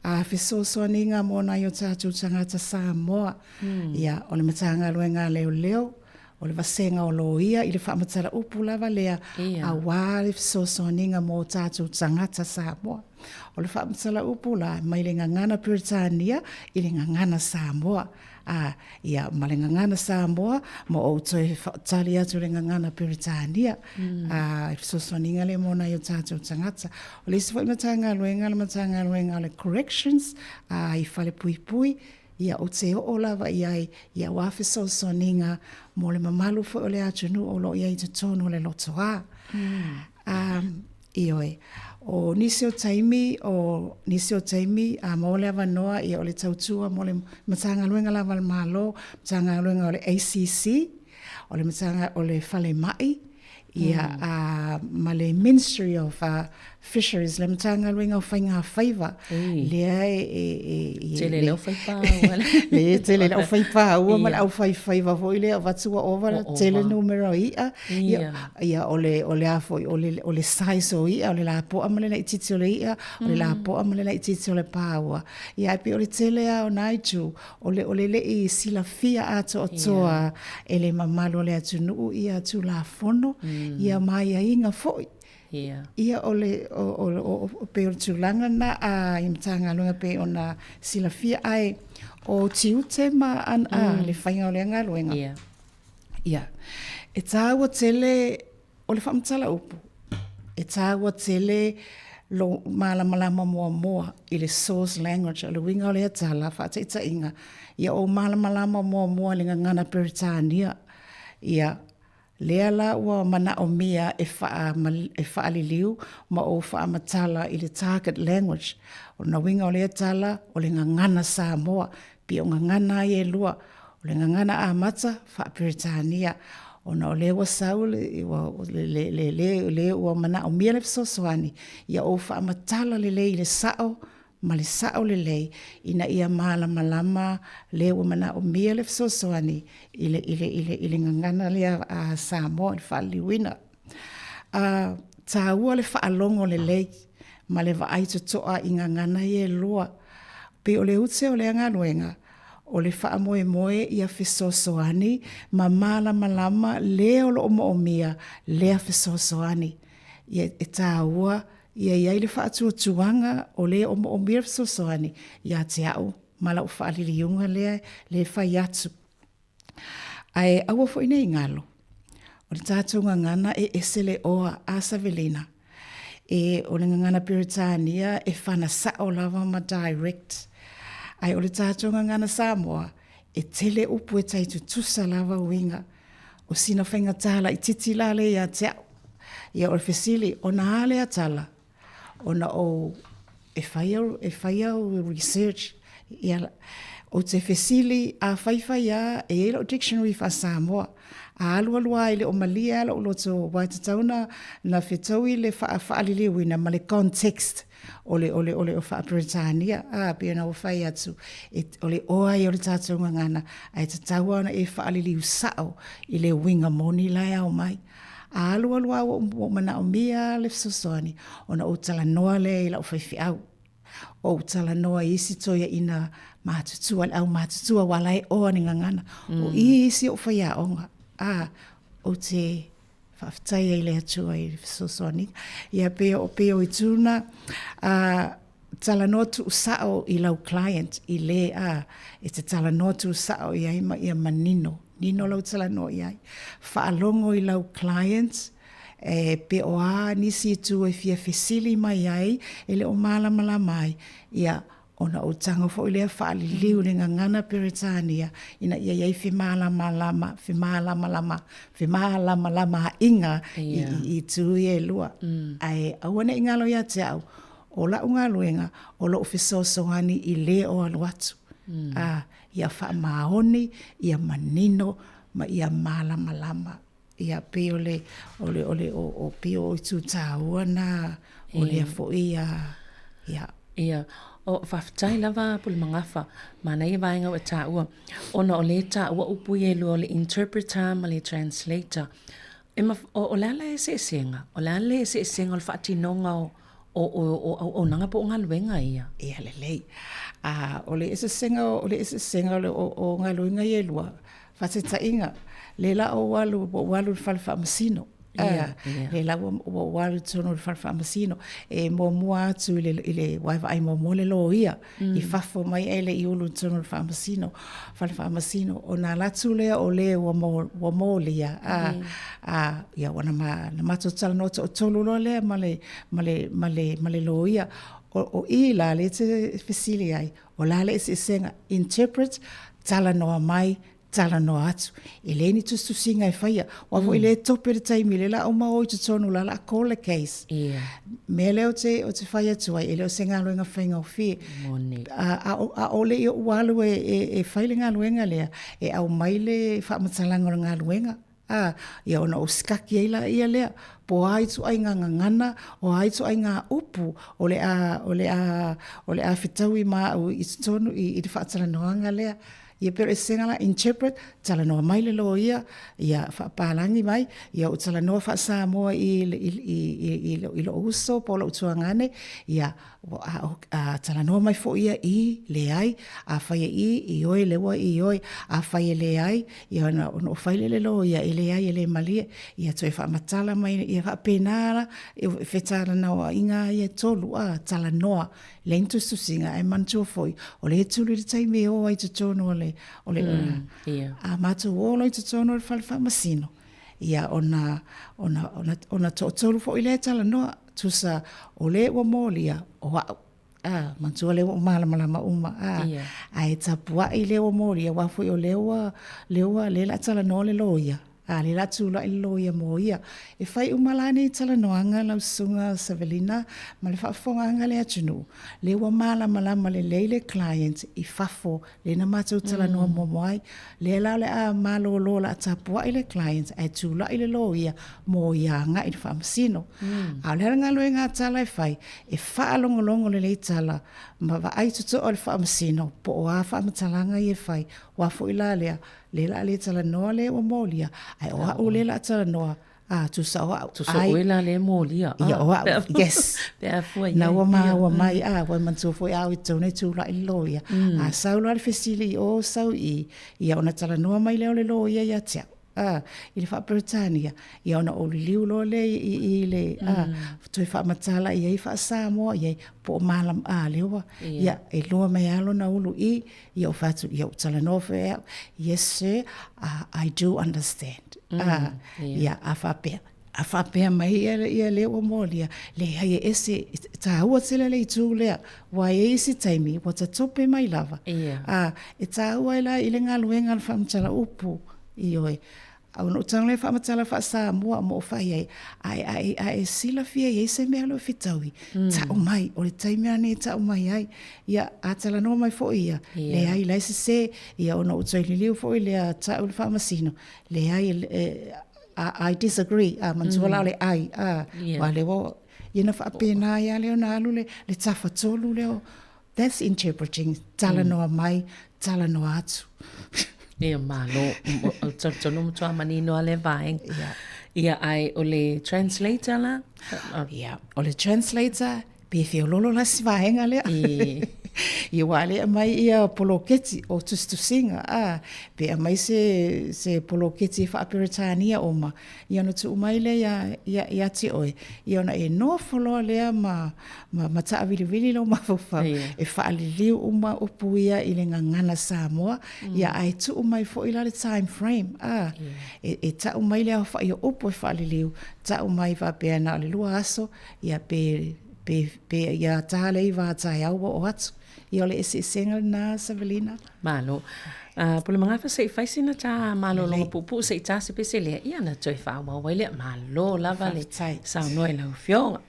a fisoso ninga mona yo tatu tangata Samoa ia o le matanga luenga leo o le vasenga o loia I le whaamatala upu lava lea a wale fisoso ninga mo tatu tangata Samoa o le whaamatala upu la mai le ngangana Puritania I le ngangana Samoa ia malenga ngana Samoa mo o toi tali atu le ngana Puritania so ninga le mona yo tatu tangata o le sifo matanga luenga le corrections I fale pui ia o te o lava ia wafi so ninga mo le mamalu fo o le atunu o lo ia I te tono le lotoa ioe o nisio taimi a mo le avanoa ia o le tautua mo le matanga luenga lava le malo matanga luenga o le ACC o le matanga o le fale mai ia ma le Ministry of Fisheries le matanga luenga o whainga whaiva lea tele leo whaipa le tele leo whaipa ua ma le au whaiva fo I lea vatua ova tele numero ia o le afo o le size o ia o le lapo amale na ititi o le ia o le lapo amale na ititi o le paua ia pe o le tele a o naitu o le I sila fia ato o toa e le mamalo le atunu ia atu la fono ia mai a inga foi ia o pe o tulanga na I mtanga lunga pe ona silafia ai o tiute ma le whainga o le ngaluenga ia e tāua tele o le whamtala upu e tāua tele lo malama moa I le source language o le winga o le atala whaataita inga ia o malama moa le ngana Puritania ia lea la ua mana o mia e whaaliliu ma o whaamatala I le target language o na winga o le tala o le ngangana Samoa pi o ngangana I e lua o le ngangana a mata wha Puritania o na o le wasau le ua mana o mia le fisosoani ia o whaamatala le I le sao ma le sao le lei ina ia malama le ua mana o mia le fisosoani I le ngangana le a Samoa I whaaliwina tāua le whaalongo le lei ma le vaai totoa I ngangana I e loa pe o le ute o le angaluenga o le whaamoe ia fisosoani ma malama le o lo o mia le a fisosoani ia e tāua ia le whaatuatuanga o le o mia fisosoani ia te au mala o whaaliliunga le whai atu ai aua fo ina ingalo o le tātou ngangana e esele oa a Savelina e o le ngangana Puritania e whana sao lava ma direct ai o le tātou ngangana Samoa e tele upu e taitu tusa lava winga o sina whainga tala I titi lale ia te au ia o le fesili o na ale atala ona o e whai au research ia o te fesili a whaiwhai a e lo dictionary wha Samoa. A alua i le o malia lo loto waitatauna na whetau le whaaliliwi ma le context o le o wha Britania. A pia na o whai atu o le oa i o le tātou ngana ai tataua na e whaaliliwi sao i le winga moni lai au mai. A alua o mana o mia le fsosoni ona o tala noa le i la o whaifi au. O tala noa isi toia ina mātutua au mātutua walai oa ni ngangana. O isi o whaia onga. O te whaftai ai le atua i fsosoni. Ia peo i tūna tala noa tu usao i lau client i le e te tala noa tu usao i aima ia manino. Nino lau tala noa i ai. Whaalongo i lau clients pe o nisi tu e fia fesili mai ai ele o malama mai ia ona o tanga fo ile faali liu le ngana Peritania ina ia ia fi malama lama inga i tu e lua ai awana ingalo ia te au o la unga luenga o lo ofiso sohani i le o aluatu ia fa maoni ia manino ma ia malama ia pe ole o pio o tu tauna o le fo ia o whaftai lava pul mangafa mana i vainga o taua ona o le taua upu e lo le interpreter ma le translator o lala e se senga o le whaatinonga o nanga po ngā luenga ia le lei o le ese senga o ngā luenga i e lua whateta inga le la o walu falfa masino le la o walu tono falfa masino e mo mua atu ile waiva ai mo le lo ia i fafo mai ele i ulu tono falfa masino o na latu le o le wa mo le ia wana na matotala no to tolu lo le male lo ia o i la le te fesili ai o la le se senga interpret tala no mai tala no atu. Ele ni tu singa e whaia. Wafo ele tope de taimi le la o ma o i tonu la la call a case. Me leo te whaia tua ele o senga luenga whainga o fie. A ole i o walu e whaile ngā luenga lea e au maile whaamatalanga o ngā luenga. Ia ona o skaki eila ia lea. Po aitu ai ngā ngana o aitu ai ngā upu o le a whitaui ma i tonu i te whaatala noanga lea. Ia pero e senga la interpret tala noa mai le lo ia whaapalangi mai ia o tala noa whaasa moa i lo uso po lo utuangane ia tala noa mai fo ia i le ai a whaia i oe le wa i oe a whaia le ai ia o whaile le lo ia i le ai i le malia ia toi whaamatala mai ia whaapenara i whetara nawa inga ia tolu tala noa le intustu singa e mantua foi o le tulu le taime o ai te tono o le a matu o lo te tono le falfa masino ia ona tolu foi le tala noa tusa o le wa molia o mantua le wa malama uma ai tapua i le wa molia wa foi o le la tala no le loia le la tula i loia mo ia e fai umalani tala noanga lau sunga Savelina ma le whaafonga le atunu le wa malama le leile client i fafo le na matau tala noa momoai le la le a malo lola tapua i le client ai tula i le loia mo ia nga i whaamasino a le nga loe ngā tala e fai e whaalongolongo le tala ma wa ai tuto o le whaamasino po o a whaamatalanga i e fai wafo i la lea le la le tala noa le o molia ai o le la tala noa tu sa o la le molia yes na wa mai wa man so foi au tone tu la loia a sau la fesili o sau i ia ona tala noa mai le loia ia tia i le Britania ia ona o liu lo le i le toi whaamatala ia i whaasamoa ia po malam lewa ia e loa mai alo na ulu ia o whatu ia o tala noa whea yes sir I do understand ia a whapea mai ia lewa molia le hai e ese ta hua tila le itu lea wa e isi taimi wa ta tope mai lava e ta hua ila i le ngā luenga whaamtala upu i oe au no tang le fa matala fa sa mo fa ye ai sila fia ye se me lo fitawi ta o mai o le taimi ane ta o mai ai ia atala no mai fo ia le ai le se ia ono utsai liu fo ia ta o fa masino le ai I disagree manzuala le ai wa le wo ina fa pena ia le ona alu le tafa tolu le that's interpreting tala no mai tala no atu ia malo tonu mtua manino ale vaeng ia ai o le translator la ia o le translator pe fiololo la si vaenga le ia wale mai ia poloketi o tustusinga pe mai se poloketi fa aperitania oma ia no tu mai le ia ti oi ia na e no folo le ma ta avili lo ma fa e fa ali uma opuia ile ngana Samoa ia ai tu mai fo ila le time frame e ta mai le fa ia opo fa ali ta mai va pe na le luaso ia pe ia tale va ta ia o atu ia le ese sengal na Savelina malo pole mga fa se faisi na ta malo lo pupu se ta se pesele ia na toi fa wa wele malo la vale sa no la fionga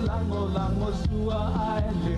Lango, lango, sua, ele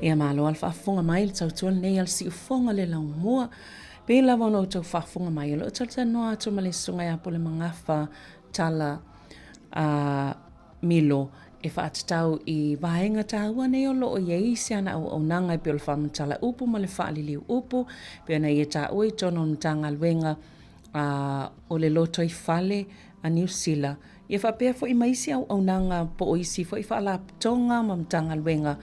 Ia malo al whaafonga mai le tautua nei al si ufonga le lau mua. Pe la wano tau whaafonga mai lo tau noa atu ma le sunga ia po le mangafa tala Milo e whaatatau i vaenga tāua nei o loo ia isi ana au nanga i pe o le whamatala upu ma le whaaliliu upu. Pe ana ia tāua i tono mtanga luenga o le loto i whale a New Zealand. Ia whapea fo i maisi au nanga po o isi fo i whaalapitonga ma mtanga luenga.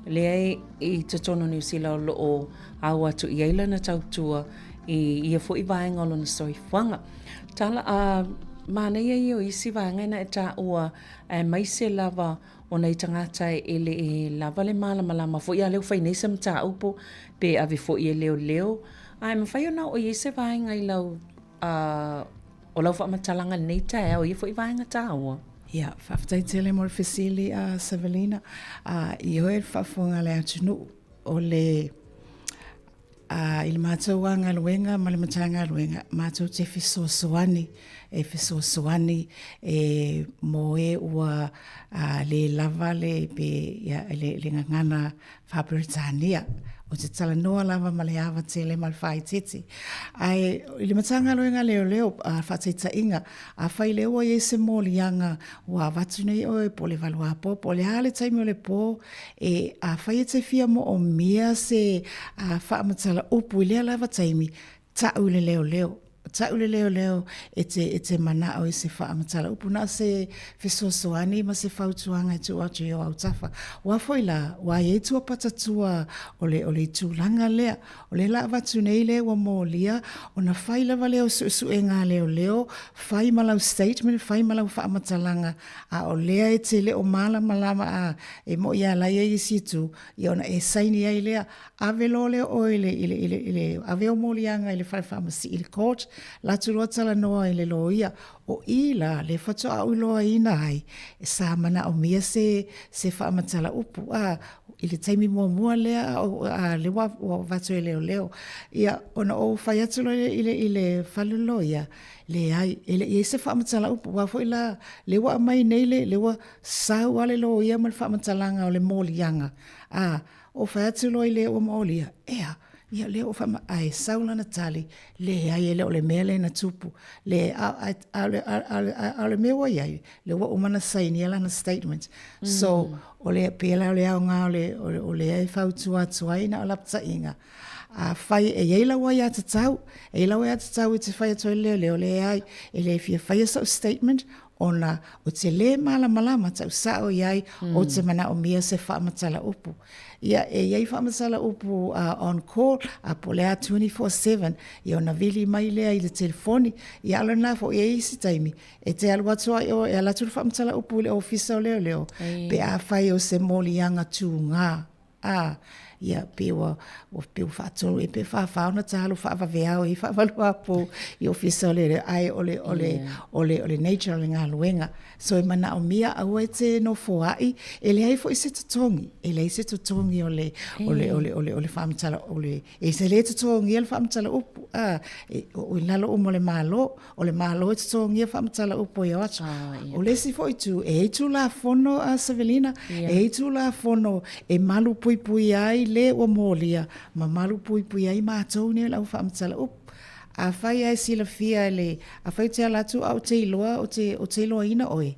Lea i te tono New Zealand o loo au atu i eila na tautua ia fo i vaenga o lona soifuanga. Tala mana ia i o isi vaenga na e tāua maise lava o nei tangata e lava le malama fo i a leo whainesa mta upo pe ave fo i e leo. Ai mawhai o na o isi vaenga i lau o lau whamatalanga nei tae o i fo i vaenga tāua. Ia, whaftai tele mo le fesili a Savelina. I oe whafonga le atunu o le i le mātou anga luenga, ma le matanga luenga, mātou te fisosoani, mo e ua le lava le ngangana Whaperitania, o te tala noa lava ma le awa tele ma le whai tete. Ai, i le matanga luenga leo, whateita inga, a whai leo i se mōli anga, ua watu nei oe po le valua po, po le hale taimi o le po, a whai e te fia mo o mia se whaamatala upu i lea lava taimi, tau le leo. Tau le leo e te mana o i se whaamatala upu na se fesosoani ma se whautuanga e tu atu i o au tafa. Wa foila, wa e tua patatua o le tūlanga lea, o le la watu nei le wa mō lia, o na whaila wa leo su e ngā leo, whai malau statement, whai malau whaamatalanga, a o lea e te leo malama e mo ia lai e situ, i ona e saini ai lea, ave lo leo o ile ave o mō lianga i le whaamasi i le court, la tulua tala noa i le loia o ila le whato au loa ina ai e sa mana o mia se whaamatala upu i le taimi mua lea le wato e leo ia ona o whai atu i le whaluloia le ai e se whaamatala upu wafo i la le wa mai nei le wa sau ale loia ma le whaamatalanga o le mōlianga o whai atu loi le o mōlia ia leo fama ai saula na tali le ai le mele na tupu le ale me wa ia le wa umana saini ala na statement so ole pela le au nga ole ai fautu atu ai na lapta inga a fai e ela wa ia tatau te fai atu le ai ele fia fai so statement ona o te le malama tau sao iai o te mana o mia se whaamatala upu. Ia e iai whaamatala upu on call a po lea 24/7 i ona vili mai lea i le telefoni i ala na fo e isi taimi e te alu atua e ala turu whaamatala upu le ofisa o leo pe a whai o se molianga tu ngā ia pewa o peu fatolo e pe fa na talo fa vea o i fa valua po i ofisa le ai ole nature le ngaluenga so e mana o mia au e te no foai ele ai fo i se totongi ole famtala ole e se le totongi el famtala upu o lalo o le malo e totongi e famtala upu e acha o le si fo i tu e tu la fono a Savelina e tu la fono e malu pui ai le o molia ma malu pui ai mātou ne lau whaamtala up a whai ai sila fia le a whai te alatu au te iloa o te iloa ina oe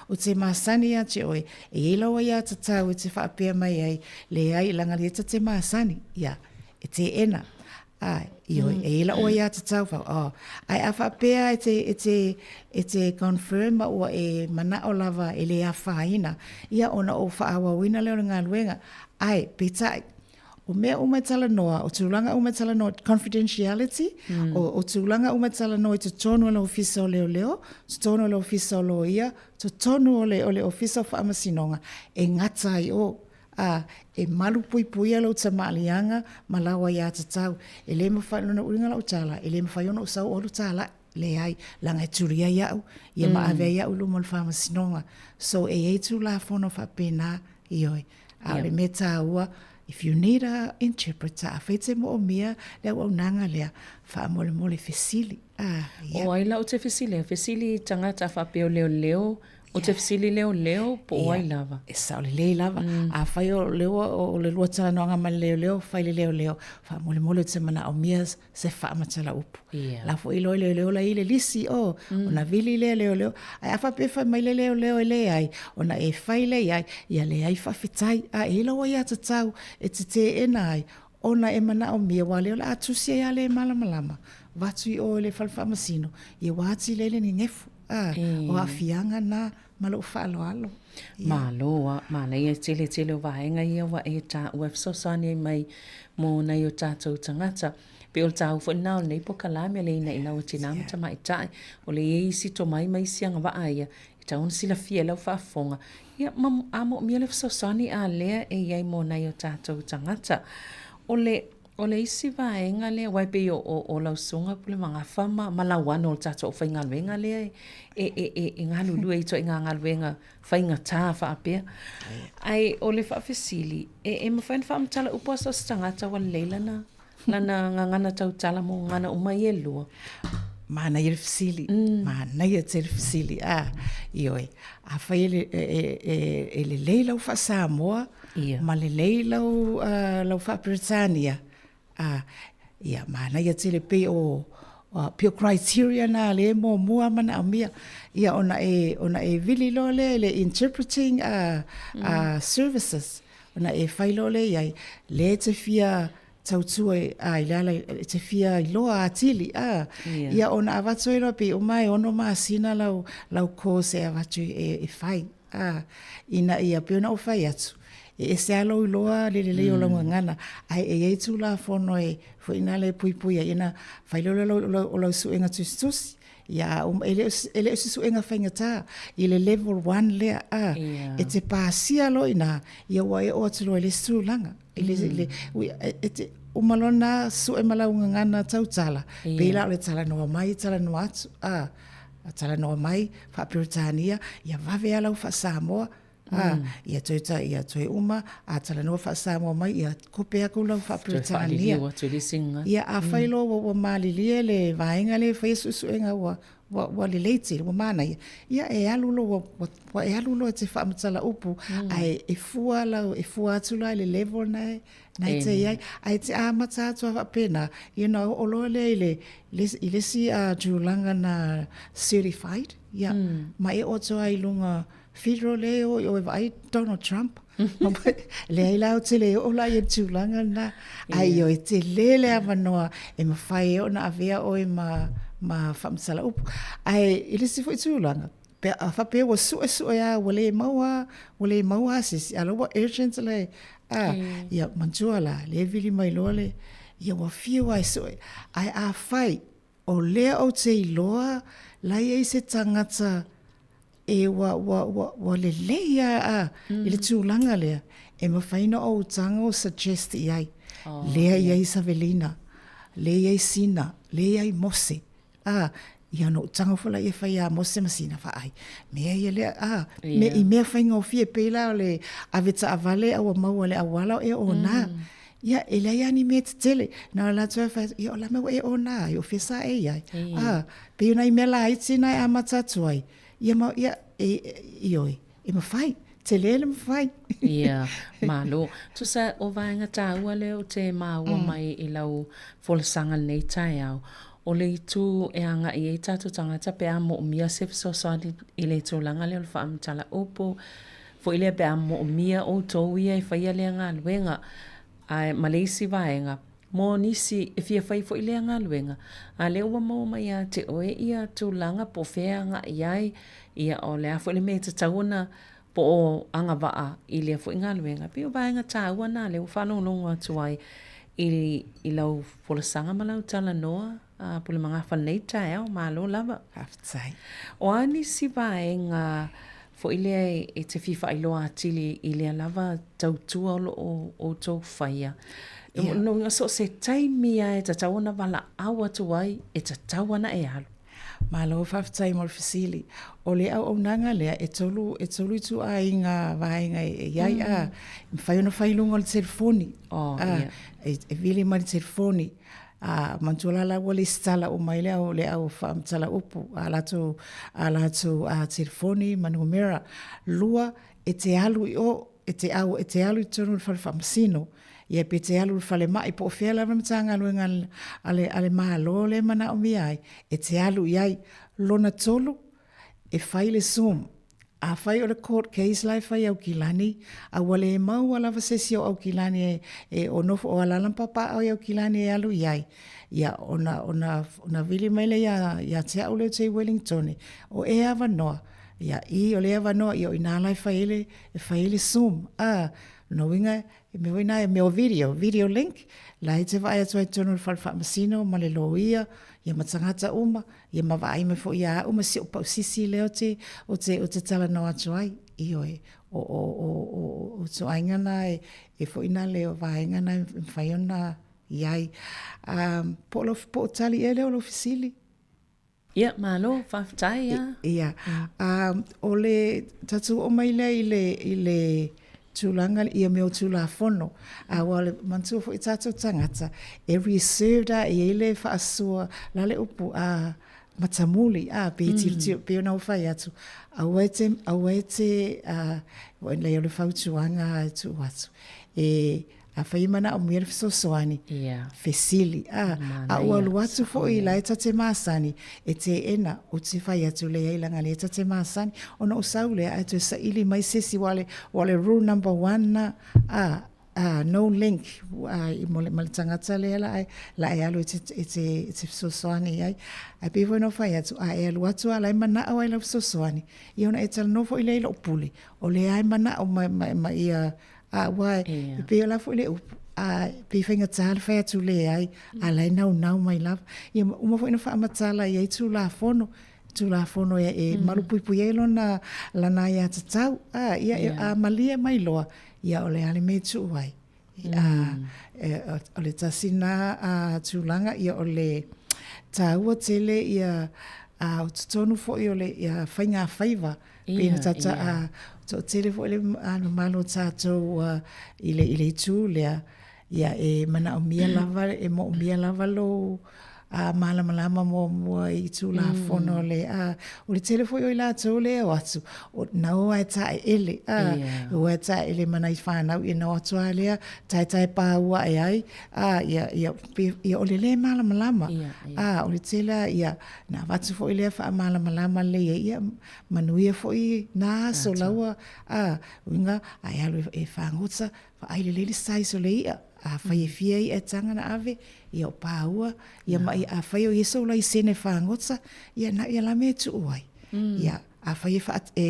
o te māsani a te oe e ilawa ia tatau e te whaapea mai ai le ai langali e te māsani ia e te ena e ila oe ia tatau ai a whaapea e te confirm o e mana o lava e le a whaina ia ona o whaawa wina leo ngā luenga ai petai o mea umatala noa, o tūlanga umatala noa confidentiality, o tūlanga umatala noa i te tonu o le ofisa o leo, te tonu o le ofisa o loia, te tonu o le ofisa o whaamasinonga, e ngata i o, e malu pui alo ta maalianga, malawa i ata tau, e le mawhainona uringa lau tala, e le mawhainona usau olu tala, le ai, langa e turia iau, i maawe iau lumo le whaamasinonga, so e tu la fono whapena i oi, le meta ua, if you need a interpreter, a whaite mo o mea, lea au nanga lea, wha mole fesili. O ai lau te fesili tangata whapeo leo, O te fisili leo po wai lava. E sao le lava. A whai o leo o le lua tala noanga ma leo, whai le leo. Wha mole te mana o mias se wha matala upu. La fo ilo leo la ile lisi o na vili leo. Ai afa pe whai mai leo e le ai. Ona e whai le ai. Ia le ai wha fitai. A e lo wai ata tau e te ena ai. Ona e mana o mia wa leo la atusia ia le malama. Watu i o le falfa masino. Ia wati le ni ngefu. O a fianga na malo alo. Malo, mana ia tele o vaenga ia wa e ta wef sosani mai mo na yo tātou tangata. Pe o tāu fo nao nei po kalame le ina ina o tinama ta mai tai. O le eisi to mai sianga wa aia. I ta on sila fia lau whaafonga. Ia mam amo mia le sosani a lea e iai mo na yo tātou tangata. O le isi vaenga le wai pe o lau sunga pule mga whama malawana o tato o whainga luenga le e ngā lulu e to e ngā luenga whainga tā whaapea. Ai o le whaafesili e mawhain whaamtala upo sa stangata wa leilana lana ngana tau tala mo ngana umai e lua. Mana i fasili, mana i te fasili. Ioi, a whai e le leilau wha Samoa, ma le leilau lau wha Britannia. Ia mana ia tele pe o pure criteria na le mo mua mana amia ia ona e vili lo le interpreting services ona e failo le ia le te fia tautua ai lala te fia loa atili ia ona avatu ero pe o mai ono masina lau ko se avatu e fai ina ia pe ona o fai atu e se alo loa le o longa ngana ai e tu la fono e fo ina le pui ina fai lo su enga tus ya ele su enga fainga ta ile level 1 le e te pasia lo ina ia wa e o tlo ele su langa ile e o malona su e mala ngana tau tala pe la le tala no mai tala no atu tala no mai fa Britannia ia va ve ala fa Samoa ia toi uma tala no fa Samoa mai ia kopea ko la fa Britannia ia a failo o mali le vainga le fa su enga wa le leiti mo mana ia e alulo e alulo te fa mtala upu ai e fua tula le level nai te ai te amata to va pena o lo le si julanga na certified ia mai o to ai lunga federal le o vai Donald Trump le ai lau te le o la i julanga na ai o te lele avanoa e mawhai o na avea o e ma famsala upu ai ile si foi tulanga pe a fa pe wo su ya wole maua sis alo wa urgent le ya manjuala le vili mai lole ya wa fiu ai so ai a fai o le o te loa la ye se tangata e wa le ya ile tulanga le e ma faina o tanga o suggest ai le ai Savelina le ai Sina le ai Mose ia no tanga fola e fai mo se masina fa ai me ia le me i me fai ngo fie pela le aveta avale au mau le awala e ona ia ele ia ni met tele na la tsa fa ia la me e ona yo fesa e ia pe una i me la itina amata tuai ia ma ia ioi e ma fai tele me fai ia malo tu sa o vainga taua le o te maua mai i lau folsanga nei tai au o le tu e anga i e tatu tangata pe amo mia sef sosani i le tu langa le olfa amtala opo fo ile pe amo mia o to ia i fai le anga luenga ai malesi vaenga mo nisi e fia fai fo ile anga luenga a le ua mo mai a te oe ia tu langa po fea anga iai ia o le afo le me te tauna po o anga waa i le fo inga luenga pe o vaenga taua na le ufano longa tuai i lau polasanga malau tala noa pule mga whanei tae au malo lava. Haftai. O ani si vaenga fo ile e te fifa iloa atili ile lava tautua o tau whaia. No nga so se taimia e tatawana wala awa tuai e tatawana e alu. Malo haftai mol fisili. O le au nanga lea e tolu tu a inga vaenga e iai whai ona whailunga le telefoni. E vili mari telefoni. Mantula la wale stala o mai le au whaamtala upu a latu telefoni manumera lua e te alu i o e te alu i tonu le whamasino ia pe te alu le whale mai po whea la ramatanga luenga ale mahalo le mana o mi ai e te alu i ai lona tolu e whaile Zoom a whai o le court case lai whai au kilani a wale e mau ala vasesi o au kilani e onofo o alalam papa au kilani e alu i ai ia ona vili mai le ia te au leo te Wellington o e ava noa ia i o le ava noa i o ina lai whaile Zoom no winga me wina me o video link lai te vai atu ai tonu le masino ma le loia ia matangata uma ia mawai me fo ia uma si o pausisi leo o te tala no atu ai i oe o so aingana e fo ina leo vaingana whaiona iai po tali ele o lo fisili ia malo whaftai ia ia o le tatu o mai le i le tūlanga ia meo tūla fono a wale mantua fo i tātou tangata e reserved a i ele whaasua lale upu a matamuli a pe tiri pe ona whai atu a waete wan leo le whautuanga tu watu a whaimana o mwere fisosoani fesili a ualu watu fo i la eta te maasani e te ena o te whai atu le eilanga le eta te maasani ona o saule a eto sa ili mai sesi wale rule number 1 na no link i mole tangata le la e alu e te fisosoani ai a pivo no whai atu a e alu atu a lai mana au ai la fisosoani i ona e tala nofo i le ilo puli o le ai mana o ma ia wai pe la fo le pe finga tal fa tu le ai ala nau mai love ia uma fo ina fa matala ia tu la fono e malu pui elo na la ia tatau ia malia mai loa ia ole ale me tu wai ole tasina tulanga ia ole tau tele ia o tonu fo ole ia fainga faiva pe tata so tele fo le malo tato ile tu le ia e mana o mia lava e mo mia lava lo malama mo i tu la fono le o le tele fo i la to le o atu o nao ai ta ele o ta ele mana i fana i no atu ale tai pa ua ai ia o le malama o le tele ia na vatu fo ile fa malama le ia manuia fo i na so lawa winga ai alu e fa ngotsa fa ai le sai so le ia a fai fia i e tanga na ave i o paua ia mai a fai o yeso lai sene whaangotsa ia na ia la me tu uai ia a fai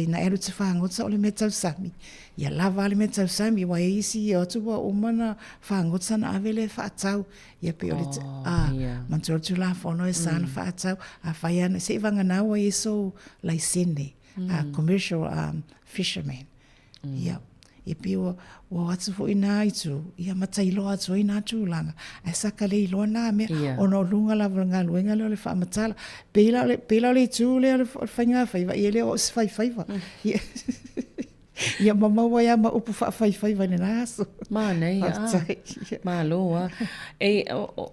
na eru te whaangotsa o le me tau sami ia lava le me tau sami wa isi i o tuwa umana whaangotsa na ave le whaatau ia pe o le mantua tu la fono e sana whaatau a fai ana se vanga na wa yeso lai sene commercial fisherman ia e pio o atu fo ina itu ia matai lo atu ina tu langa ai saka le lo na me ono lunga la vanga luenga le fa matala pela le tu le fanga fa ia o fa ia mama wa ia ma upu fa ne naso mana ia ma lo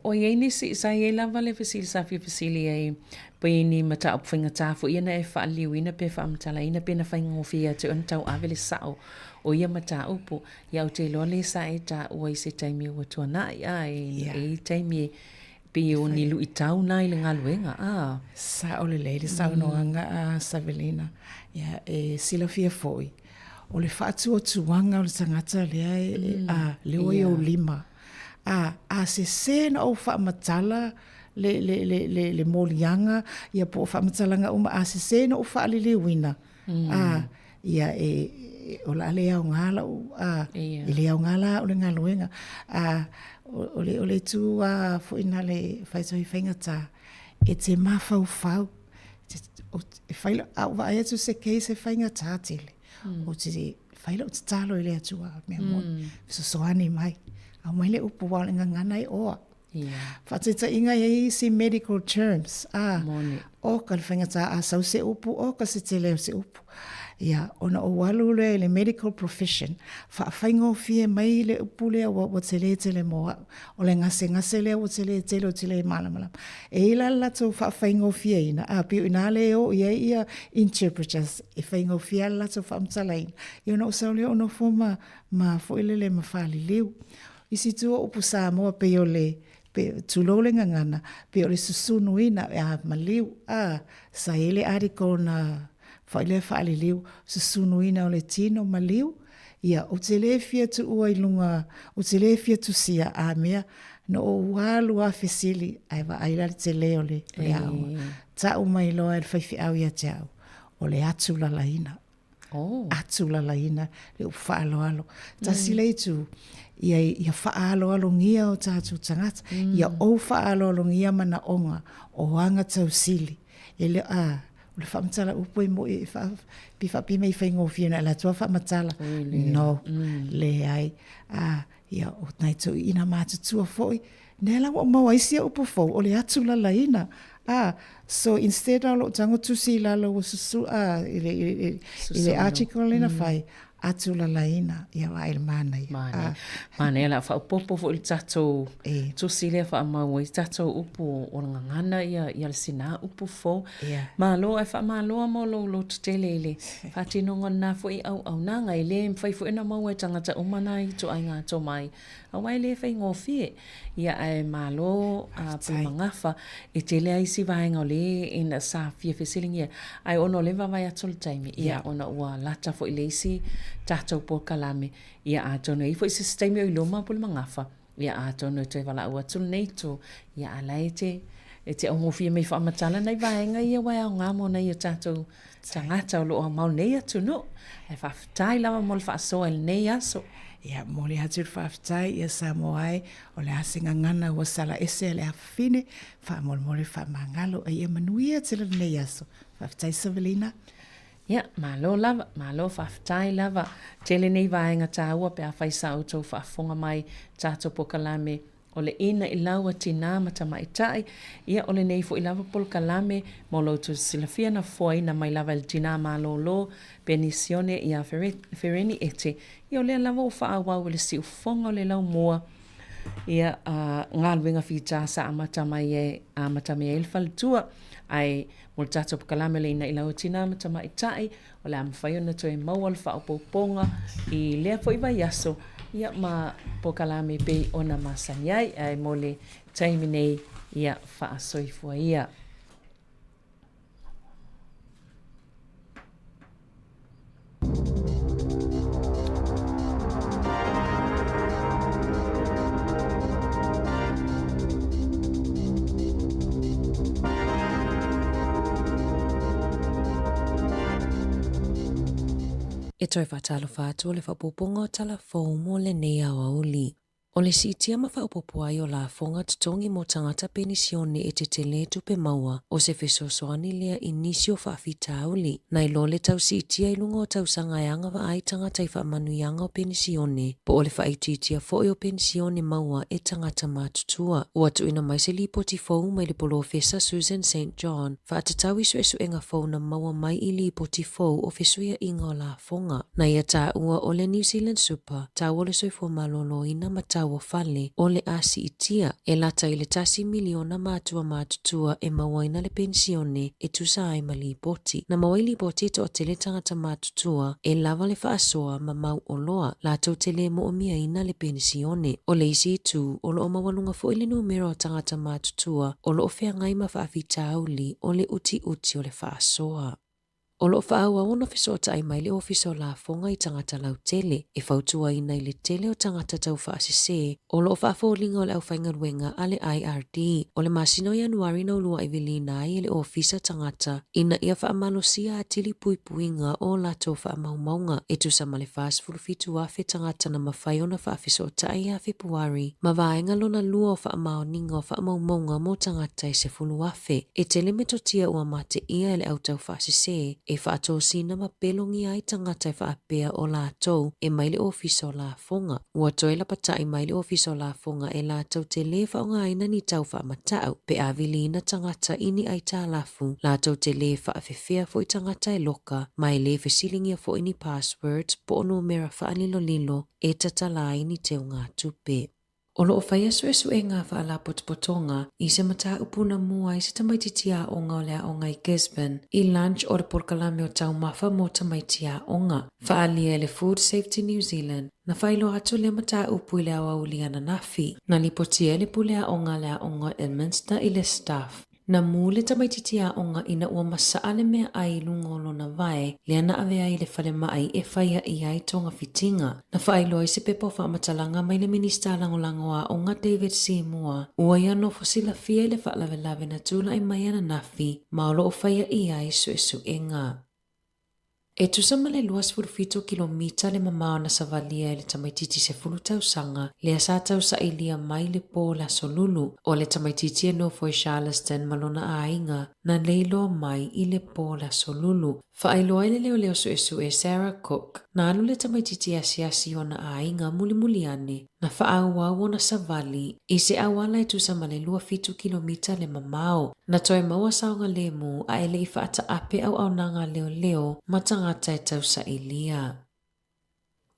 o ia ni si sa ia la vale facili ai pe ni mata op fanga tafu ia na e fa liwina pe fa matala ina pe na fa ngofia te on tau avele sao o ia mata upu ia o te lole sa e ta ua i se taimi ua tuana e taimi pe o ni lu i tau nai le ngaluenga sa o le leile sa unoanga Savelina ia e sila fia foi o le fatu o tuanga o le tangata lea le oi o lima a se sena o fa matala le molianga ia po fa matalanga uma a se sena o fa le wina ia o la le au ngala le au ngala o le ngaluenga o le tu fo ina le faisoi fengata e te mafau e faila au vai tu se case fengata tele o te faila o te talo i le atua me mo so soani mai au mai le upu wale ngana i oa fatita inga ye si medical terms o ka fengata a sau se upu o ka se tele se upu Ia, ona o walu le medical profession, whaaffaingo fie mai le upule wa tele moa, o le ngase le o tele malamala. E ila lato whaaffaingo fie ina, a piu ina le o ia interpreters, e whaingo fie lato whaamtalaina. Ia no sao leo no fo ma fo ilele ma whaali liu. Isi tua upu Samoa pe o le, tulole ngangana, pe o le susunu ina, a maliu, sa ele ariko na whaile whaali liu, susunu ina o le tino maliu, ia o te le fia tu ua ilunga, o te le fia tu sia a mea, no o walu a fesili, ai wa aila te leo le au. Ta umai loa e whaifi au ia te au, o le atu la laina. Atu la laina, le u whaaloalo. Ta sile tu, ia whaaloalo ngia o tātu tangata, ia o whaaloalo ngia mana onga, o anga tau sili. Ele o le whamatala upo i mo i pi mei whaingo whiuna, la tua whamatala. No, le ai, ia o nai tau ina mātutua foi, nela o mawaisia upo fo, o le atu la laina. So instead of lo tango tusi lalo o susu ile article ina fai atu la laina ia wa il mana ia. Mana la fa popo fo il tato tusi le fa mau i tato upu o ngana ia le sina upu fo. Malo e fa malo mo lo tele ile. Fa tino ngona fo i au nanga ile fai fo ina mau e tangata umana i to ai nga to mai. Awai le fai ngofie ia e malo a pumangafa e tele ai si vaenga le ina sa fie fesilingia ai ono le vai atol taimi ia ona ua lata fo ile si tatou po kalame ia atono i fo isi taimi o iloma pumangafa ia atono te vala ua tul neito ia alaite e te ongo fie me fa matala nei vaenga ia wai au ngamo nei tatou tangata lo o mau nei atuno e fa tai lava mol fa so el nei aso. Ia mole hatur whaafitai ia Samoai o le asinga ngana ua sala ese le awhine wha mole wha mangalo a ia manuia tila nei aso. Whaafitai Savelina? Ia, malo whaafitai lava. Tele nei vaenga tāua pe a whaisa autou whaafonga mai tātou pokalame o le ina i laua tina mata maitai, ia o le nei fo i lava pokalame mo loutu silafia na foi na mai lava il tina malolo penisione ia fereni ete. Ia o le lava o whaawau le si ufonga o le lau mua. Ia ngaluenga whita sa amata mai e il faltua. Ai mo le tato pokalame le ina i lau tina mata maitai o le amawhaiona to e maual whaapoponga i lea fo i vai aso. Ia ma pokalame pe ona masani ai mo le taimi nei ia whaasoifua ia. E toi whatalo whātua le whapoponga tala whaumo le nei awa uli. O le sitia ma whaupopoai o la fonga tutongi mo tangata penisione e te tele tupe maua o se fesosoani lea inisio whaafita uli. Nai lo le tau sitia ilunga o tau sangayanga wa ai tangata i whamanuianga o penisione. Po o le whaititia foi o penisione maua e tangata matutua. O atu ina mai se li poti fau mai le polofesa Susan St. John. Whaatatau isu esu enga fau na maua mai i li poti fau o fesuia inga o la fonga. Na ia ta ua o le New Zealand Super. Ta o le soifua malolo ina matau o fale o le asi itia e lata i le tasi miliona matua matutua e mawaina le pensione e tusa ai mali poti. Na mawaili poti to o tele tangata matutua e lava le whaasoa ma mau o loa lato tele mo o miaina le pensione. O le isi tu o lo o mawalunga fo ili numero tangata matutua o lo o fea ngai ma whaafita auli o le uti o le whaasoa. O lo whaaua ona fisota ai mai le ofiso la fonga i tangata lau tele. E fautua ina i le tele o tangata tau whaasise. O lo whaafolinga o le au whaingaruenga a le IRD. O le masino Januari na ulua i vilina ai le ofisa tangata. Ina ia whaamalosia atili puipuinga o lato whaamaumaunga. E tu sama le whaasfulufitu afe tangata na mawhai ona whaafisota ai a Februari. Ma vaenga lona lua o whaamauninga o whaamaumaunga mo tangata i se fulu afe. E tele metotia ua mate ia le au tau whaasise. e whaatosina ma pelongi ai tangata e whaapea o lātou e maile ofiso la fonga. Ua toi la patai maile ofiso la fonga e lātou te lewa o ngaina ni tau whaamatau pe avilina tangata ini ai tā lafu. Lātou te le whaafewhea fo i tangata e loka mai le whesilingia fo ini passwords po ono mera whaalilo lilo e tatalai ni te unga tupe. O loo whaia suesu e ngā whaala potpotonga i se mata upuna mua i se tamaititia o ngā lea o ngai Gisborne i lunch o re porkalame o tau mawha mo tamaitia o ngā. Whaalia le Food Safety New Zealand na whailo atu le mata upu i lea waulia na nafi na lipotia le pulea o ngā lea o ngā Edmundston i le staff. Na mule tamaititia o ngā ina ua masaa le mea ai lungolo na vae lea na avea i le whale mai e whaia i ai tonga fitinga. Na whailo i se pepo whaamatalanga mai le minista langolangoa o ngā David Seymour ua ia no fosila fia i le whaalawelawe na tula i mai ana nafi maolo o whaia i ai suesu e ngā. E tusama le 2.5 kilomita le mamao na savalia le tamaititi se fulu tausanga le asa tausa ilia mai le po la solulu o le tamaititi e no foi Charleston malona ainga na leilo mai i le po la solulu. Whaailoa le leo suesu e Sarah Cook na alu le tamaititi asiasi o na ainga muli ane na whaauau na savali i se awala e tusama le 2.5 kilomita le mamao na toi maua saunga le mu a ele i whaata ape au nanga leo matangata e tausa ilia.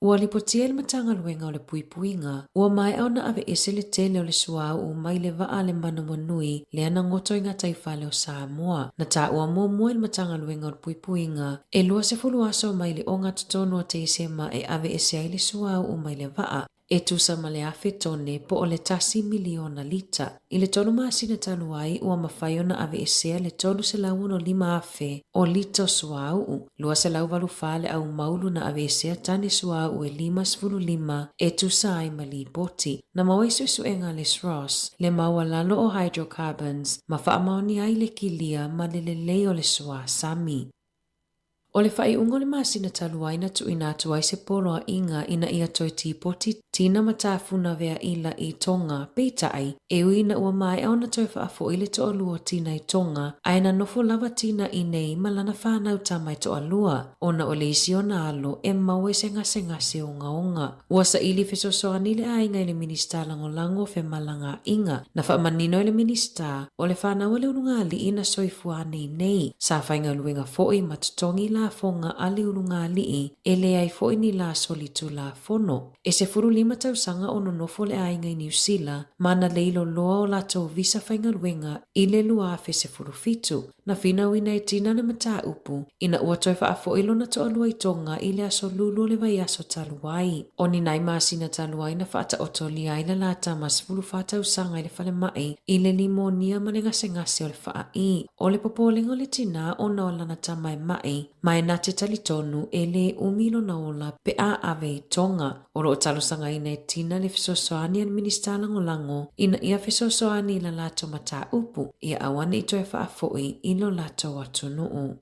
Ua lipotia le matanga luenga o le puipuinga, ua mai au na ave ese le tele o le suau o mai le vaa le mana manui le ana ngoto inga taifale o Samoa. Na ta ua mua le matanga luenga o le puipuinga, e lua se fulu aso mai le onga totono o te isema e ave ese ai le suau o mai le vaa. E tusa ma le afe tone po o le tasi miliona lita. I le tolu maasina taluai ua mawhaio na ave esea le tolu se lau no 5 afe o lita suau. Lua se lau walu fale au maulu na ave esea tane suau e 5.5 e tusa ai ma li poti. Na mawaisu esu enga les Ross le maua lalo o hydrocarbons ma whaamaoni ai le kilia ma le leo le sua sami. O le whai ungo le masina taluai na tu ina tuai se poloa inga ina ia toi tipoti tina matafuna vea ila i tonga peitai e uina ua mai au na toi whaafo ile to alua tina i tonga aina nofo lava tina i nei malana whanau tamai to alua o na ole isi o na alo e maue se ngase onga. Ua sa ili fesosoani le ainga ile minista langolango fe malanga inga na whaamanino ile minista o le whanau le unungali ina soifuane nei sa whainga luenga foi matutongi la fonga ali ulunga lii ele ai foi ni la solitu la fono. E se furu 5 tausanga ono nofo le ainga i New Zealand mana leilo loa o lato visa whainga luenga i le lua fe se furu fitu. Na fina wina e tina le mata upu ina ua toi whaafo ilo na to alua i tonga i le aso lulu le vai aso taluai. O ni nai masina taluai na whaata otoli ai le lata mas fulu whaatausanga i le whale mai i le limonia ma le ngase o le whaai. O le popolingo le tina o na olana tamai mai na te talitonu e le umilo na ola pe a ave i tonga. O lo talusanga ina e tina le fisosoani an minista langolango ina ia fisosoani la lato mata upu ia awane i toi whaafoi ilo lato watunuu.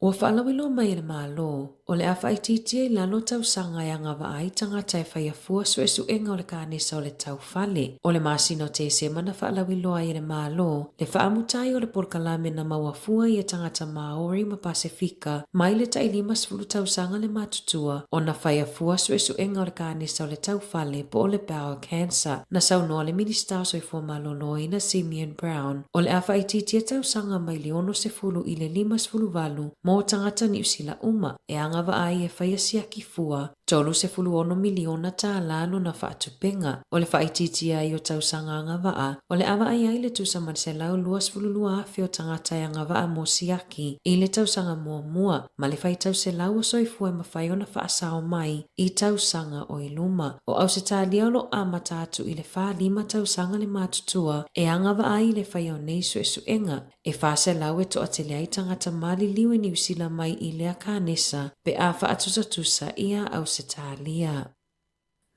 Ua whaalawilo mai le malo, o le awha i titia i lalo tausanga i angawa ai tangata e whaiafua suesu enga o le kānesa o le tau whale. O le masino te sema na whaalawilo ai le malo, le whaamutai o le porkalame na mawafua i e tangata Maori ma Pasifika, mai le tailima sfulu tausanga le matutua, o na whaiafua suesu enga o le kānesa o le tau whale po o le bowel cancer, na saunoa le minista o soifua maloloi na Simeon Brown, o le awha i titia tausanga mai leono se fulu i le 5.8 mo tangata ni usila uma e angawa ai e whaia siaki fua tolu se fuluono miliona ta lalo na whaatupenga. O le whaititia i o tausanga angawa a o le awa ai le tusa man se lau 2.2 afe o tangata i angawa a mo siaki i le tausanga mua ma le whaitau se lau o soifua e mawhai na whaasao mai i tausanga o iluma. O au se talia o lo amatatu i le 5 tausanga le matutua e angawa ai le whai o neisu e suenga e whaase lau e to atele ai tangata mali liwe ni usila mai i lea kānesa pe a whaatutatusa ia au se talia.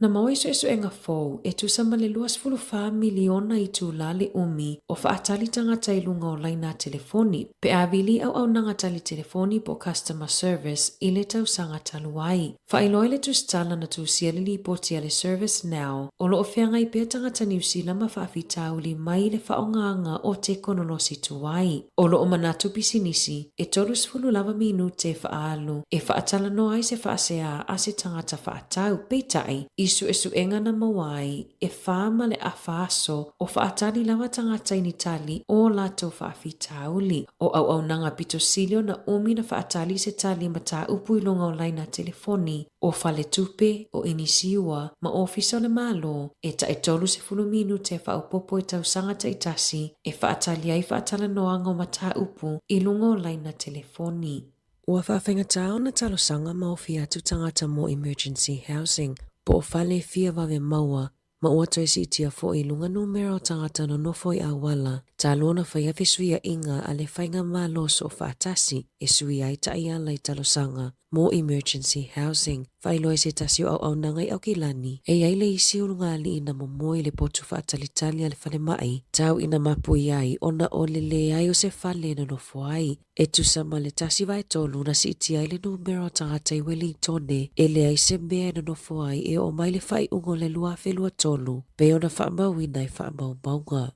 Na maua isu e ngā fōu, e tusama le 2.4 miliona i tū le umi o whaatali tangata i lunga o laina telefoni, pe awili au nanga tali telefoni po customer service i le tausanga taluai. Whailoi le tustala na tūsiali li potia le service now, o lo o whianga i pia tangata New Zealand ma whaafitau li mai le whaonganga o te konolosi tuai. O lo o manatu pisinisi, e 30 minute whaalu, e whaatala no ai se whaasea a se tangata whaatau, peitai, isu e suenga na mawai e whaama le awhaaso o whaatani lawa tangata i tali o lato whaafitauli. O au nanga pito silio na umi na whaatali se tali mata upu ilonga o laina telefoni o whale tupe o inisiua ma ofisa le malo e ta e 30 minute e whaupopo e tausanga ta itasi e whaatali ai whaatala noanga o mata upu ilunga o laina telefoni. Ua whawhenga tau na talosanga ma ofi atu tangata mo emergency housing po o whale fia wawe maua ma ua toi si tia fo i lunga numero tangata no nofo i awala ta lona whaia whesuia inga a le whainga maa loso o whaatasi e sui ai ta ia lai talosanga mo emergency housing. Whailoi se tasi o au nangai au kilani e ai le isi ulunga ali ina momoi le potu whaatalitali a le whale mai tau ina mapui ai ona o le ai o se whale na nofo ai e tusama le tasi vai tolu na si iti ai le numero tangata i Wellingtone e le ai se mea na nofo ai e o mai le whai ungo le lua whelua tolu pe ona whaamawina i whaamau.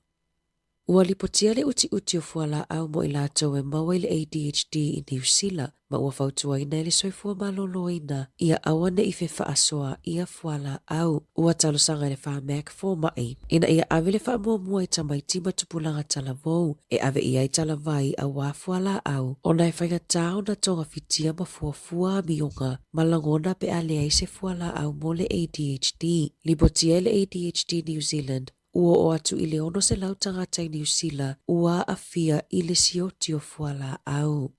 Ua lipotia le uti o fuala au mo i lato e maua le ADHD i New Zealand ma ua fautua ina le soifua malolo ina ia awane i fe whaasoa ia fuala au ua talosanga le wha Mac 4 mai ina ia ave le wha mua i tamaiti matupulanga talavou e ave ia i talavai a wa fuala au ona e whainga tau na tonga fitia ma fuafua mionga malangona pe ale ai se fuala au mo le ADHD. Lipotia le ADHD New Zealand ua o atu i le ono se lau tangata i New Zealand ua afia i le sioti o fuala au.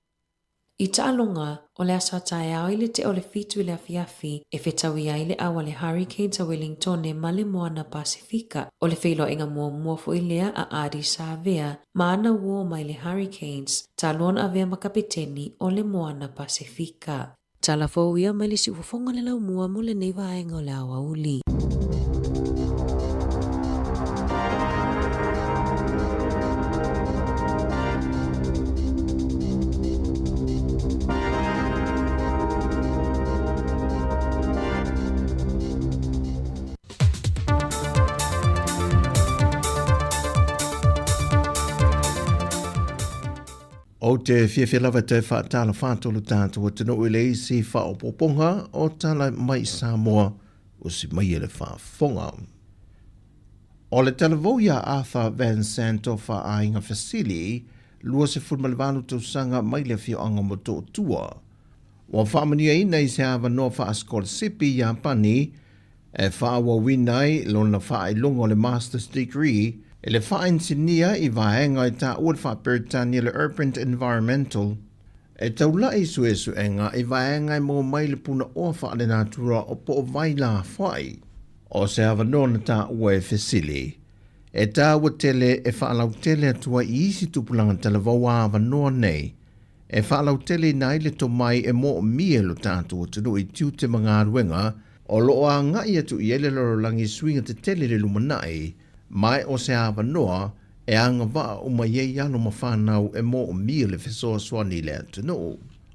I taalonga o le asa tae au i le te o le fitu i le afiafi e whetawia i le awa le hurricane ta Wellingtone ma le moana Pasifika o le whilo inga mua fo i lea a Adi Savea ma ana uo mai le hurricanes ta lona avea makapeteni o le moana Pasifika. Tala fōwia mai le si ufofonga le lau mua mo le neiva aenga o le awa uli. O te whiawhilawa te whaatala whātolo tātua tino i le isi whaopoponga o tala mai Samoa o si mai ele whaafonga. O le talavou ia Arthur Van Santo whaainga Fasili, lua se fulmalevanu tausanga mai le whioanga mo tō tua. Wa whaamania ina i se awa noa whaaskola sipi ia pani, e whaawawinai lona whaailonga o le master's degree, e le whaensinia i vaenga i tā ua whaperitania le Urban Environmental, e taulai suesuenga i vaenga i mō mai le puna o whaale natura o po o vai la whai. O se hawa nona tā ua e Fasili, e tā ua tele e whaalau tele atua i isi tupulanga talavau awa noa nei, e whaalau tele nai le to mai e mō mie lo tātua tunu i tiu te mga aruenga, o loo a ngai atu i ele loro langi swinga te tele le lumanai, mai o se awa noa e anga waa o mai ei alo ma whanau e mō o mia le whesoa swani le atunu.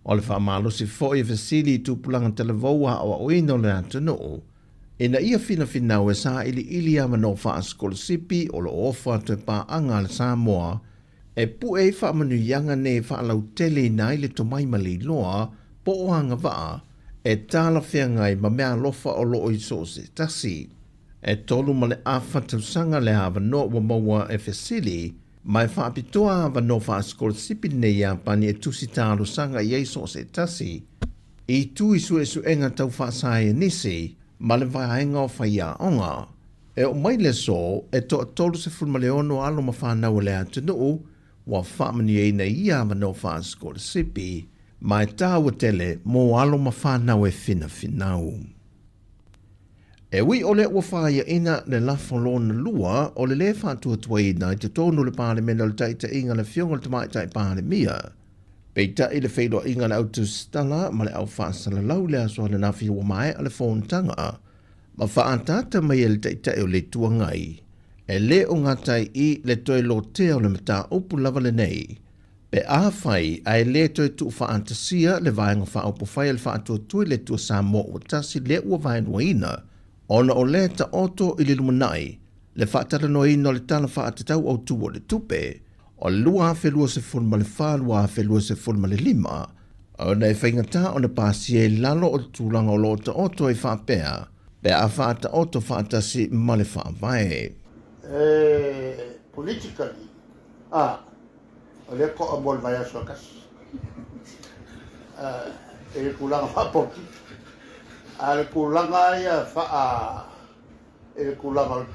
O le whamalo si fo e Fasili tupulanga telavoa o oino le atunu. Ina ia fina finau e sa ili ama no whaaskola sipi o lo ofa te pā anga le Samoa e pu e whaamanu yanga ne whaalau tele nai le tomai mali loa po o anga waa e tāla whiangai ma mea lofa o lo oiso se tasi. E tolu ma le awha tausanga le hawa no wa maua e Fasili, mai whaapitoa hawa no whaaskola sipi nei a pani e tusi tālo sanga i eiso se tasi. I tu isu e su enga tau whaasai e nisi, ma le vaenga o whaia onga. E o mai le so, e to tolu se fulma le ono alo ma whanau le atunu, wa whaamani e na ia hawa no whaaskola sipi, mai tāua tele mo alo ma whanau e fina finau. E wi ole ua whaia ina le lafolona lua o le le whātua tuaina i te tonu le pāle mena le taita inga le fionga le tamai tai pāle mia. Peita i le whailoa inga le autu stala ma le au whaasala lau le aswa le nafi ua mai a le whontanga. Ma whaantata mai le taitai o le tuangai, e le o ngatai I le toi lo te o le mata upu lava le nei, pe a whai ai le toi tu whaantasia le vaenga whaopo whai le whaatua tui le tua sa mo o tasi le ua vaenua ina, ona o le ta oto I le lumanai, le whaatara no ina o le tala whaatatau au tu o le tupe, o lua whelua se fulma le wha, lua whelua se fulma le lima, ona e whaingata o na pāsia I lalo o tūlanga o lo ta oto e whaapea, pe a whaata oto whaatasi ma le whaavae. Politically, o le ko a mol vai a sokas. E le kulanga whapoti. A le kulanga ia wha e le kulanga le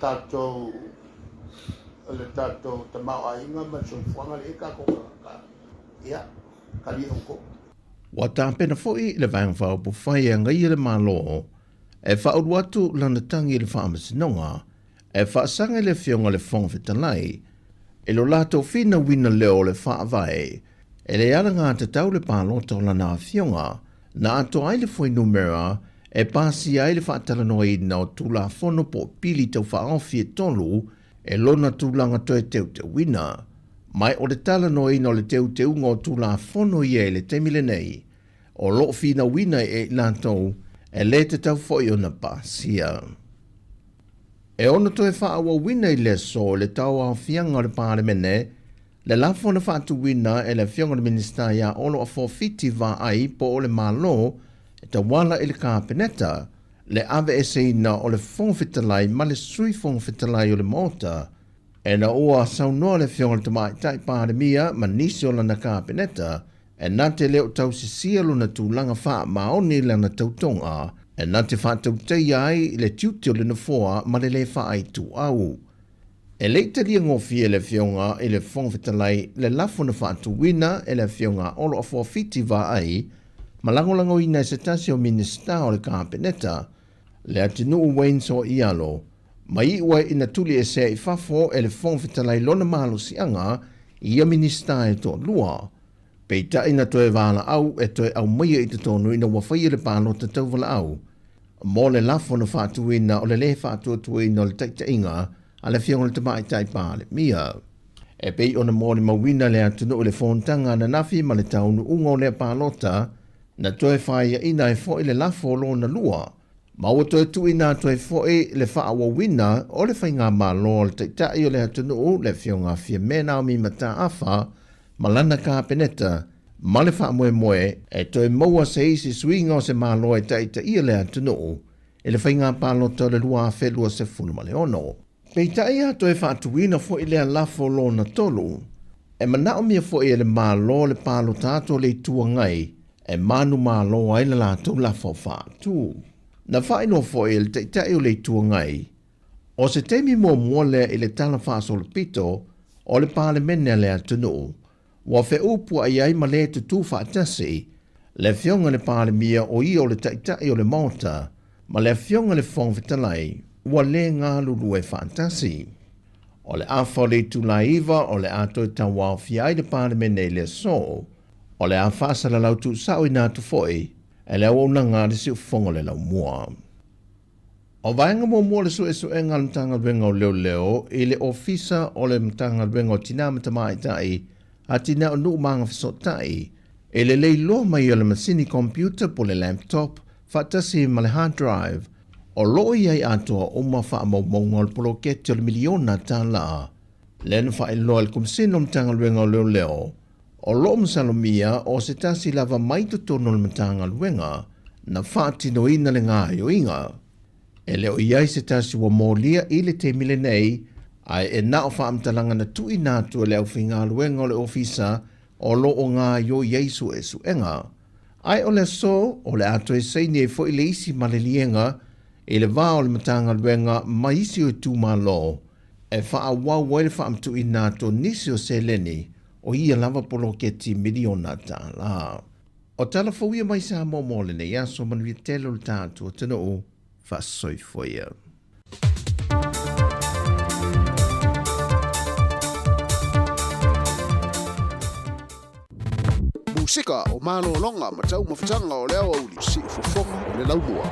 tātou te mau a inga ma sumfuanga le eka koka. Ia, kari onko. Wa tāpena fōi le vaenga whaupu whai a ngai le malo, e whauru atu lana tangi le whaamasinonga, e whaasanga le fionga le whongwhitalai, e lo lato fina wina leo le whaavae, e le ala ngā te tau le pālota o lana fionga, na ato ai le fwoi numera, e pāsi ai le whaatalanoa I na o tūla whono po pili tau whaofi e tolu, e lona tūlanga toe teu te wina. Mai o le talanoa ina o le teu teu ngō tūla whono I le temile nei, o lo fina wina e lantou, e le te tau fwoi o na pāsia. E ona toe whaawa wina I le so le tau au fianga o le pāremene, le lafo na whaatu wina e le fionga le minista ia olo a forfiti va ai po o le malo, e ta wala I le kāpeneta, le ave e seina o le whongwhitalai ma le sui whongwhitalai o le mota, e na oa saunoa le fionga le tamai tai pāremia ma nisi o lana kāpeneta, e nā te leo tau sisia luna tūlanga wha maoni lana tautonga, e nā te whātau tei ai le tiuti o le nafoa ma le wha ai tu au. E leitaria ngofie le fionga I le whongwhitalai le lafo na whātu wina e le fionga olo a forfiti va ai, ma langolango ina se tasi o minista o le kāpeneta, le atinu Wayne so ialo, ma iwa ina tuli e se I fafo e le whongwhitalai lona malo sianga I a minista e to lua, peita ina toe wala au e toe au maia I te tonu ina wawhai le pālo te tau wala au. Mō le lafo na whātu ina o le le whātua tu ina o le taita inga a le fionga le tamai tai pāle mia. E pei ona mō le mawina le atunu o le whontanga na nafi ma le taunu unga o le pālota na toe whaia ina e fo I le lafo lo na lua. Ma ua toe tu ina toe fo I le whaawa wina o le whainga mā lo le taita I o le atunu o le fionga fia mena o mi mata awha ma lana kāpeneta, ma le wha moe moe, e toi maua se isi suinga o se mālo e taita ia le atunu, e le whainga pālota le lua whelua se fulu ma le ono. Pei taia toi whaatuina fo I le lafo lo na tolu, e manao mia fo I le mālo le pālota ato le tua ngai, e manu mālo ai le lātou lafo whaatu. Na whaino fo I le taita o le tua ngai, o se teimi mua le I le tala whaasolo pito, o le pāle mene le atunu, wa fe upu ai ai ma le tutu whaatasi, le fionga le pāle mia o I o le taitai o le mauta, ma le fionga le whongwhitalai, wa le ngā lulu e whaatasi. O le awha le tulaiva o le ato tawa o fiai le pāle mene le so, o le awhasa la lautu sao I nātu foi, e le au ngā le siu whonga le lau mua. O vaenga mua le su e ngā mtanga wenga o leo I le ofisa o le mtanga wenga o tina matamai tai, a tina o nuu manga fisotai, e le leilo mai o le masini computer po le laptop, whaatasi ma le hard drive, o loo iai atoa o ma wha maunga o le poloketi o le miliona tā la. Lena wha e loa le kumsino mtanga wenga o leo, o loo msalomia o se tasi lava mai tutono le mtanga wenga, na whaatino ina le ngā yo inga. E leo iai se tasi wa mōlia I le te mile nei, ai e nao whaamtalanga na tui nātu e leo whinga luenga o le ofisa o lo o ngā yo Yesu e suenga. Ai o le so, o le ato e seini e fo I le isi ma le lienga, e le vā o le matanga luenga ma isi o tū ma lo, e wha wau wai le whaamtu I nātu nisi o se leni, o ia lava polo ke ti miliona tā la. O tala fawia mai sa mo le ne yaso manuia telo le tātu o tano o whasoi foia. Musika o malo longa ma tau mawhitanga o leo au li si ufofonga o le laumua.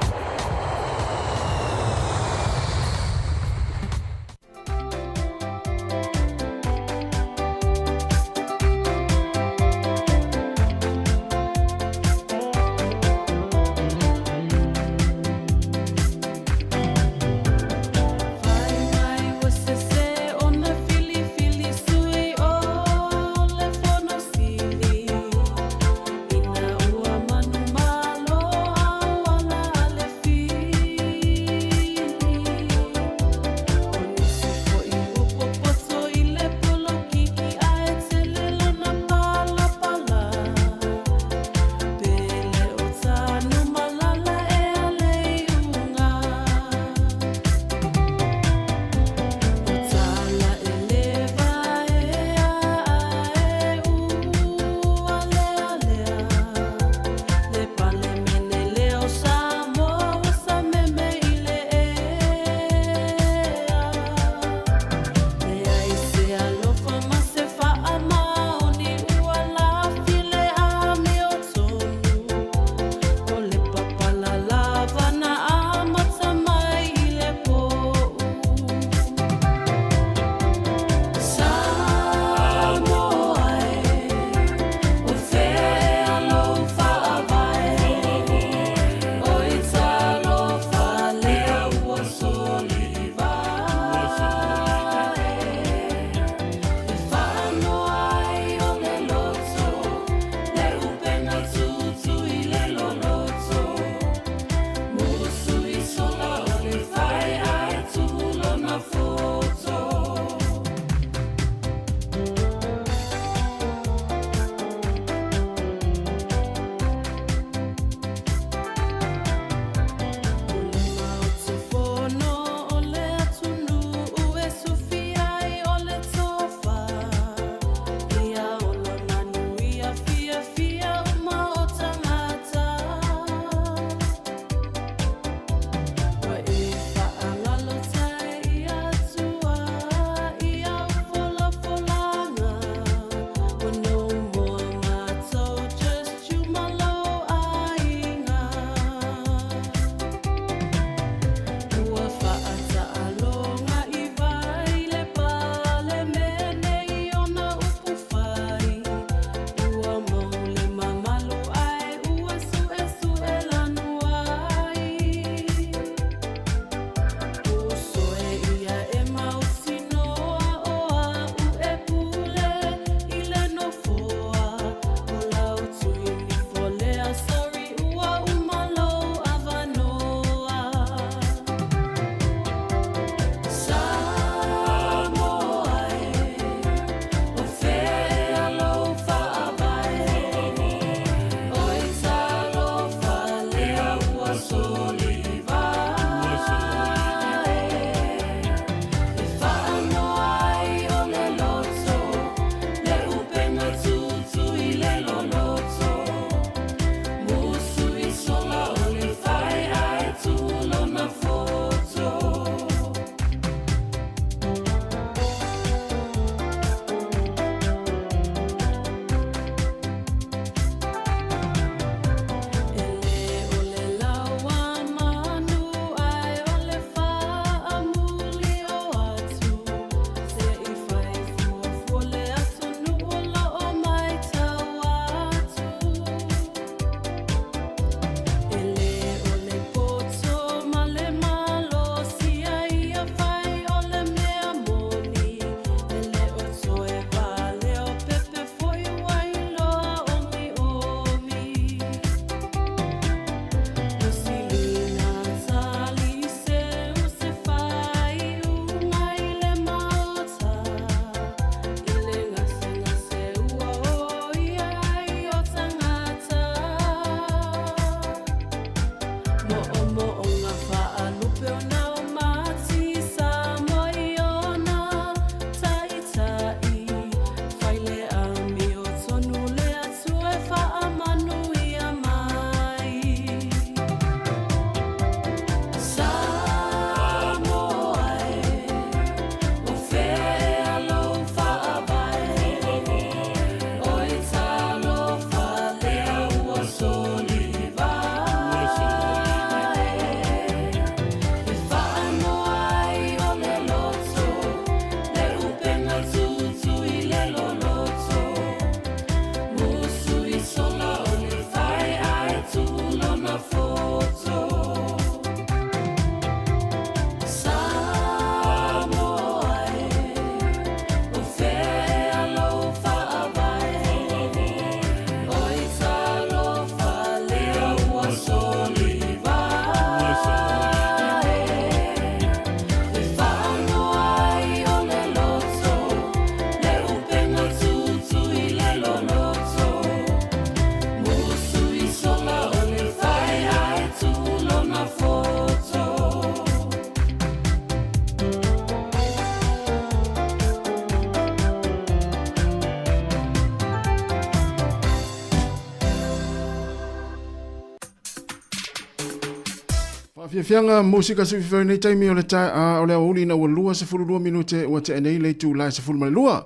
Fianga musika su fi nei taimi o le ta o le uli na lua se fulu 2 minute o te nei le tu la se fulu lua.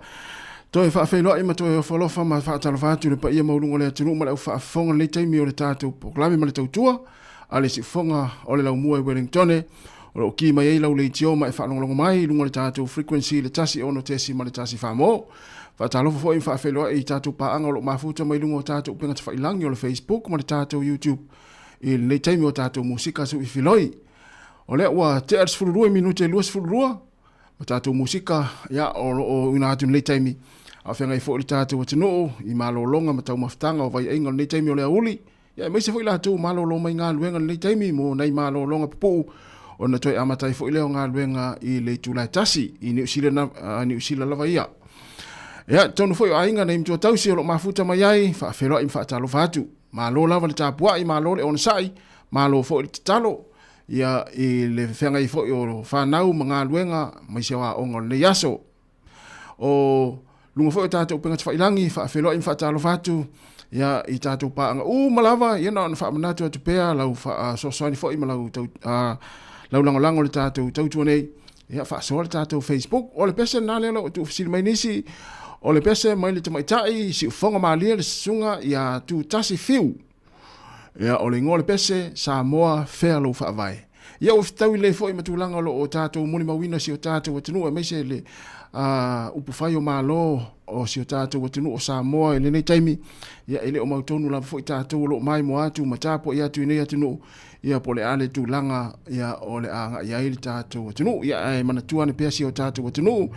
Toi fa fe lo ima toi folo fa ma fa talo fa tu le pa ia maulungo le tunu ma le fa fonga le taimi o le tatu proklame ma le tautua ale si fonga o le laumua Wellington o ki mai ai lau le tio ma fa longo mai lungo le tatu frequency le tasi ono tesi ma le tasi fa mo. Fa talo fo in fa fe lo i tatu pa anga lo mafuta mai lungo tatu penga fa ilangi o le Facebook ma le tatu YouTube. Il nei taimi o tātou musika su i filoi. O lea ua te aris fulu 2 minute luas fulu 2. O tātou musika ia o ina atu nei taimi. A whenga i fo i tātou atinoo i malo longa ma tau maftanga o vai ainga nei taimi o lea uli. Ia meise fo i lātou malo longa i ngā luenga nei taimi mo nei malo longa pipu. O na toi amatai fo i leo ngā luenga i le tūlai tasi i New Zealand lava ia. Ia tonu fo i ainga nei mtua tausi o lo mafuta mai ai fa wheroa i whaatalo fatu. Malo lava le tapua i malo le ona sai malo fo i talo ia i le whenga i fo i o whanau mga luenga mai se wa ongo le yaso o lunga fo i tātou penga tawhailangi whaafelo i whaatalo fatu ia i tātou paanga malava ia na whaamanatu atu pēa lau sosoani fo i malau lau langolango le tātou tautua nei ia whaasoa le tātou Facebook o le pesa nā leo o tu fisili mai nisi o le pese mai le tamaitai si ufonga maalia le sunga ia tu tasi fiu. Ia o le ngole pese sa moa fea lo whaavai. Ia o fitau le fo i matulanga lo o tātou muni mawina si o tātou watinu e meise le upufai o malo o si o tātou watinu o sa moa e le nei taimi. Ia ele o mautonu la fo i tātou lo mai mo atu matapo ia tu nei atinu. Ia po le ale tu langa ia o le anga ia ili tātou watinu. Ia e manatuane pea si o tātou watinu.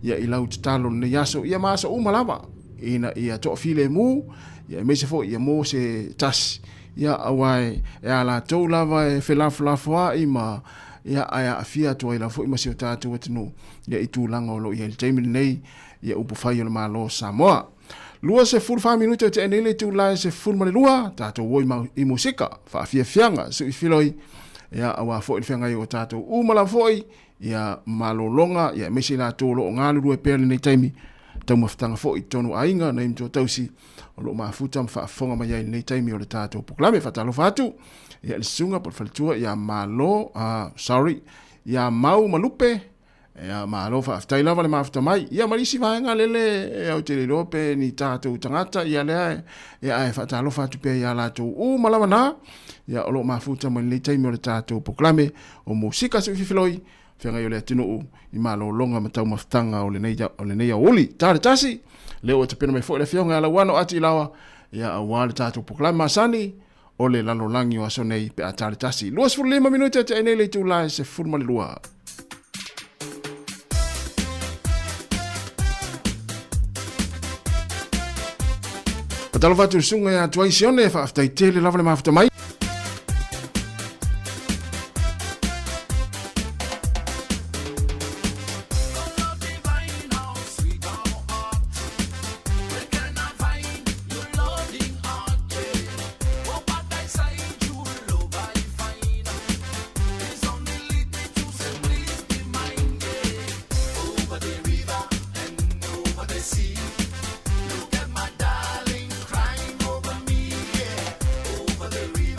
Ia i lau talo ne yaso ia masa malava ina ia to file mu ia me se fo ia mo se tas ia awai e ala to lava e felaflafa ima ia ia afia to ila fo ima se tatu watinu ia i tu langa lo ia time nei ia upu fai le malo Samoa lua se full 5 minute te enele tu la se full male lua tatu wo i musika fa afia fianga so i filoi ia awa fo i fianga i o tatu mala foi ia malolonga ia mesi la tolo ngalu due pele nei taimi tau maftanga fo i tonu ainga nei mto tausi o lo mafuta mfa fonga mai nei taimi o le tato proklame fatalo fatu ia le sunga por faltua ia malo ia mau malupe ia malo fa aftai lava le mafuta mai ia malisi vaenga lele o te lope ni tato tangata ia le ia fatalo fatu pe ia la to malawa na ia o lo mafuta mai nei taimi o le tato proklame o musika se fifiloi Whenga i o le atinu i malo longa ma tau maftanga o le nei a uli. Tāre tasi, leo e te pena mai fo le whionga ala wano ati lawa, ia a wale tātou proklame masani, o le lalo langi o aso nei pe a tāre tasi. Luas furu 5 minute te enei le tu lai se furu mali lua. Patalo fatu sunga ya tuai sione, fa aftai tele lava le mafuta mai. Over the river.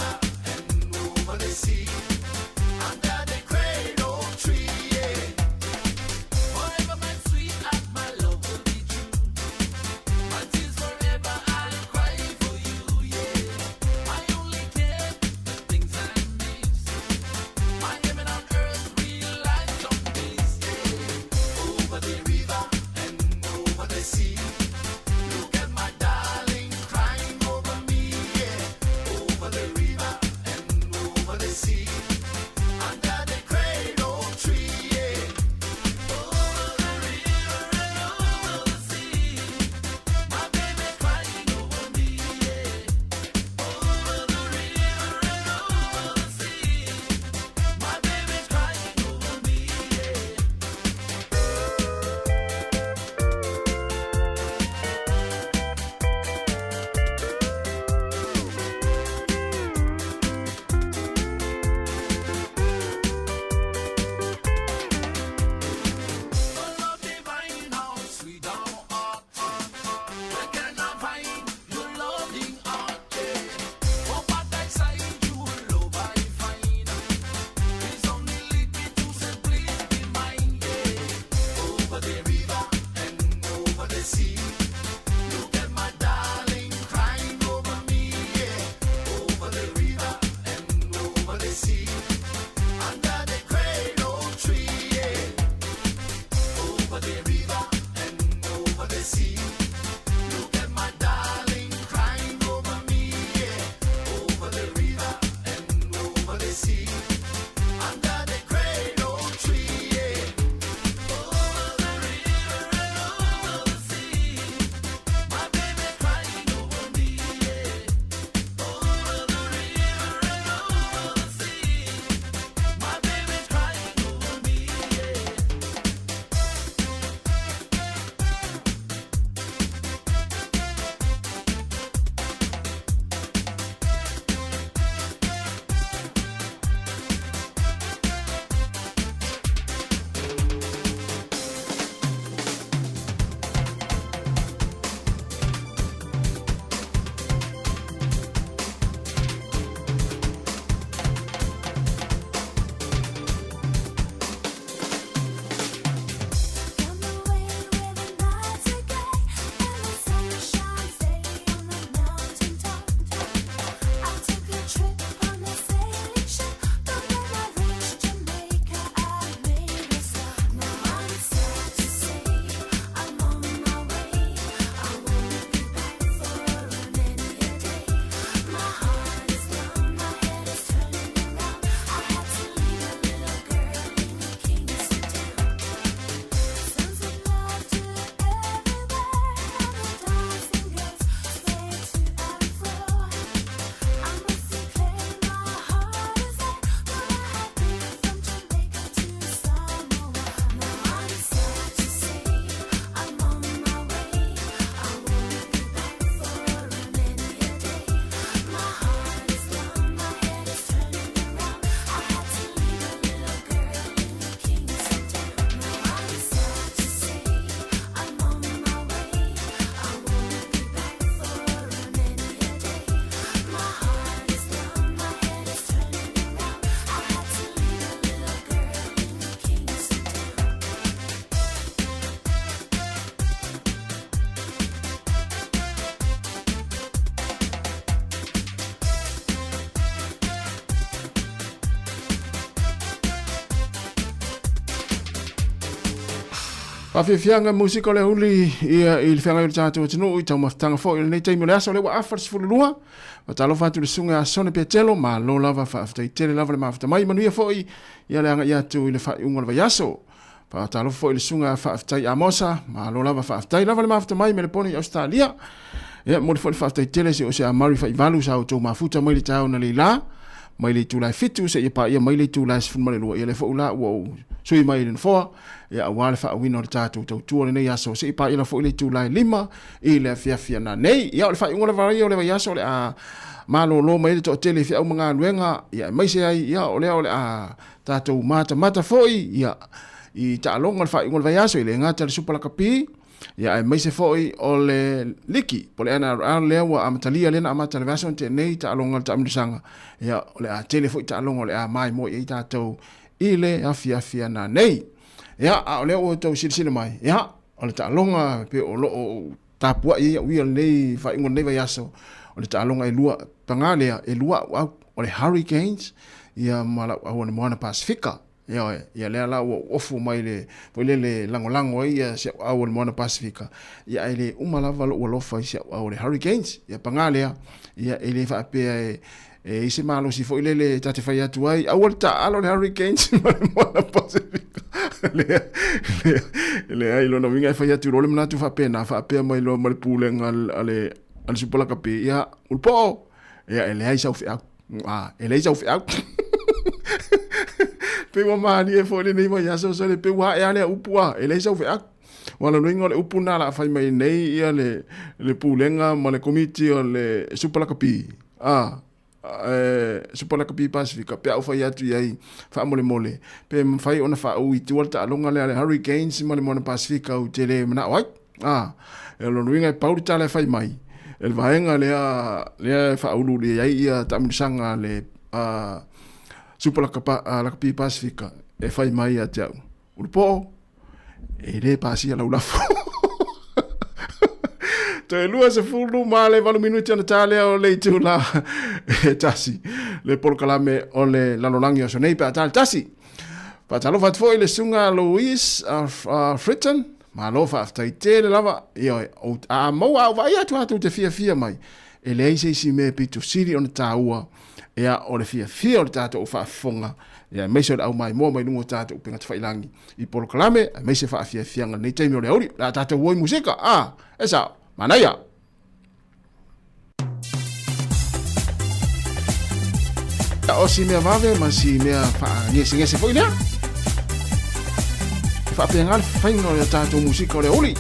Whawhiwhianga musika le huli ia i le whenga i le tātou atinu i tau maftanga fo i le nei teimi le aso le wa awhar sifululua. Wa talo whatu le sunga a sone pia telo ma lo lava whaaftai tele lava le mawhata mai manuia fo i ia le anga i atu i le whai unga le vaiaso. Wa talo fo i le sunga a whaaftai a mosa ma lo lava whaaftai lava le mawhata mai me le poni i Australia. Ia mo le fo le whaaftai tele se o se a mari whai valu sa o tau mafuta mai le tau na le la. Mai le tūlai fitu se ia pa ia mai le tūlai sifun mai le lua ia le fo ula ua sui mai le nfoa ia awale fa wino le tātou tau tua le nei aso se ipa ila fo ile tūlai lima i le fia na nei ia o le fa ingola varai o le vai aso le a malo lo mai le to tele fia au mga luenga ia mai se ai ia o le a tātou mata foi ia i ta longa le fa ingola vai aso ile ngata le supala kapi ia mai se foi o le liki po le ana le wa amatalia le na amata le vaso te nei ta longa ta mdisanga ia o le a tele foi ta longa le a mai mo i tātou ile afia na nei ia o le o tau silisina mai ia o le ta'alonga pe o lo tapua ia ui nei fa ingo nei vai aso o le ta'alonga e lua pangalea e lua o le hurricanes ia mala o le moana Pasifika ia le ala o ofu mai le po le lango ia se o le moana Pasifika ia ele umalava lo lofa se o le hurricanes ia pangalea ia ele fa pe e se malo si foi le tate fai atu ai a volta alo le hurricanes moana Pasifika le ai lo no vinga fai atu lo le mnatu fa pena fa pe mai lo mal pulen ale supola kapi ia ulpo ia ele ai sa ele ai sa pe wa mani e foi nei mai aso so le pe wa ale upua ele ai sa wala no ingole upuna la fai mai nei ia le pulenga ma le komiti o le supola kapi supola kapi Pasifika pe au fai atu ai fa mole pe fai ona fa u tu alta longa le hurricanes ma le moana Pasifika u tele mana wai e lo winga pauli tale fai mai el vaenga le fa ulu le ai ia tamsanga le supola kapi Pasifika e fai mai atu ulpo e le pasi ala ulafo te lua se fulu male valu minuti ana tale o le tula tasi le polkalame o le lalolangi o sonei pa tal tasi pa talo fat foi le sunga Louis Fritton ma lo fa aftai tele lava io o a mo a vai atu te fia mai e le ise si me pitu siri on taua ia o le fia o le tato o fa fonga ia me se au mai mo mai no tato o penga tfailangi i polkalame me se fa fia nga nei taimi o le ori la tato woi musika esa manaya o si mea vave ma si mea fa ngese foi lea fa pengal faino le tato musika o le ori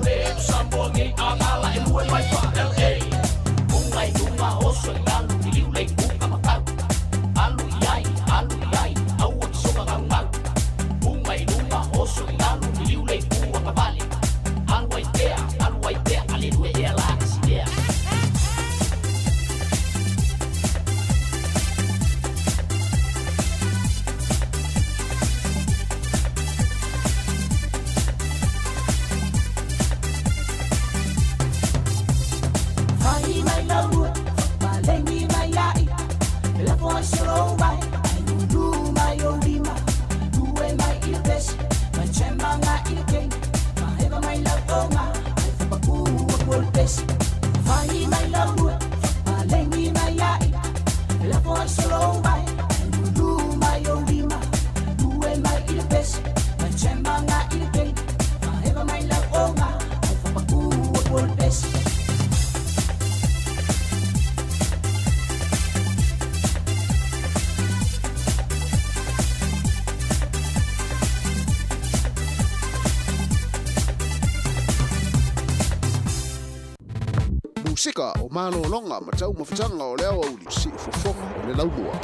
le sambo ni angala e lue mai fa LA ungai dunga oso lalu liu le ku kamakau alu yai au so ngangau ungai dunga oso lalu liu le ku akavali alu ai tea ale lue e la sidea Musika o malo longa ma tau mawhitanga o leo au li si ufofonga o le launua.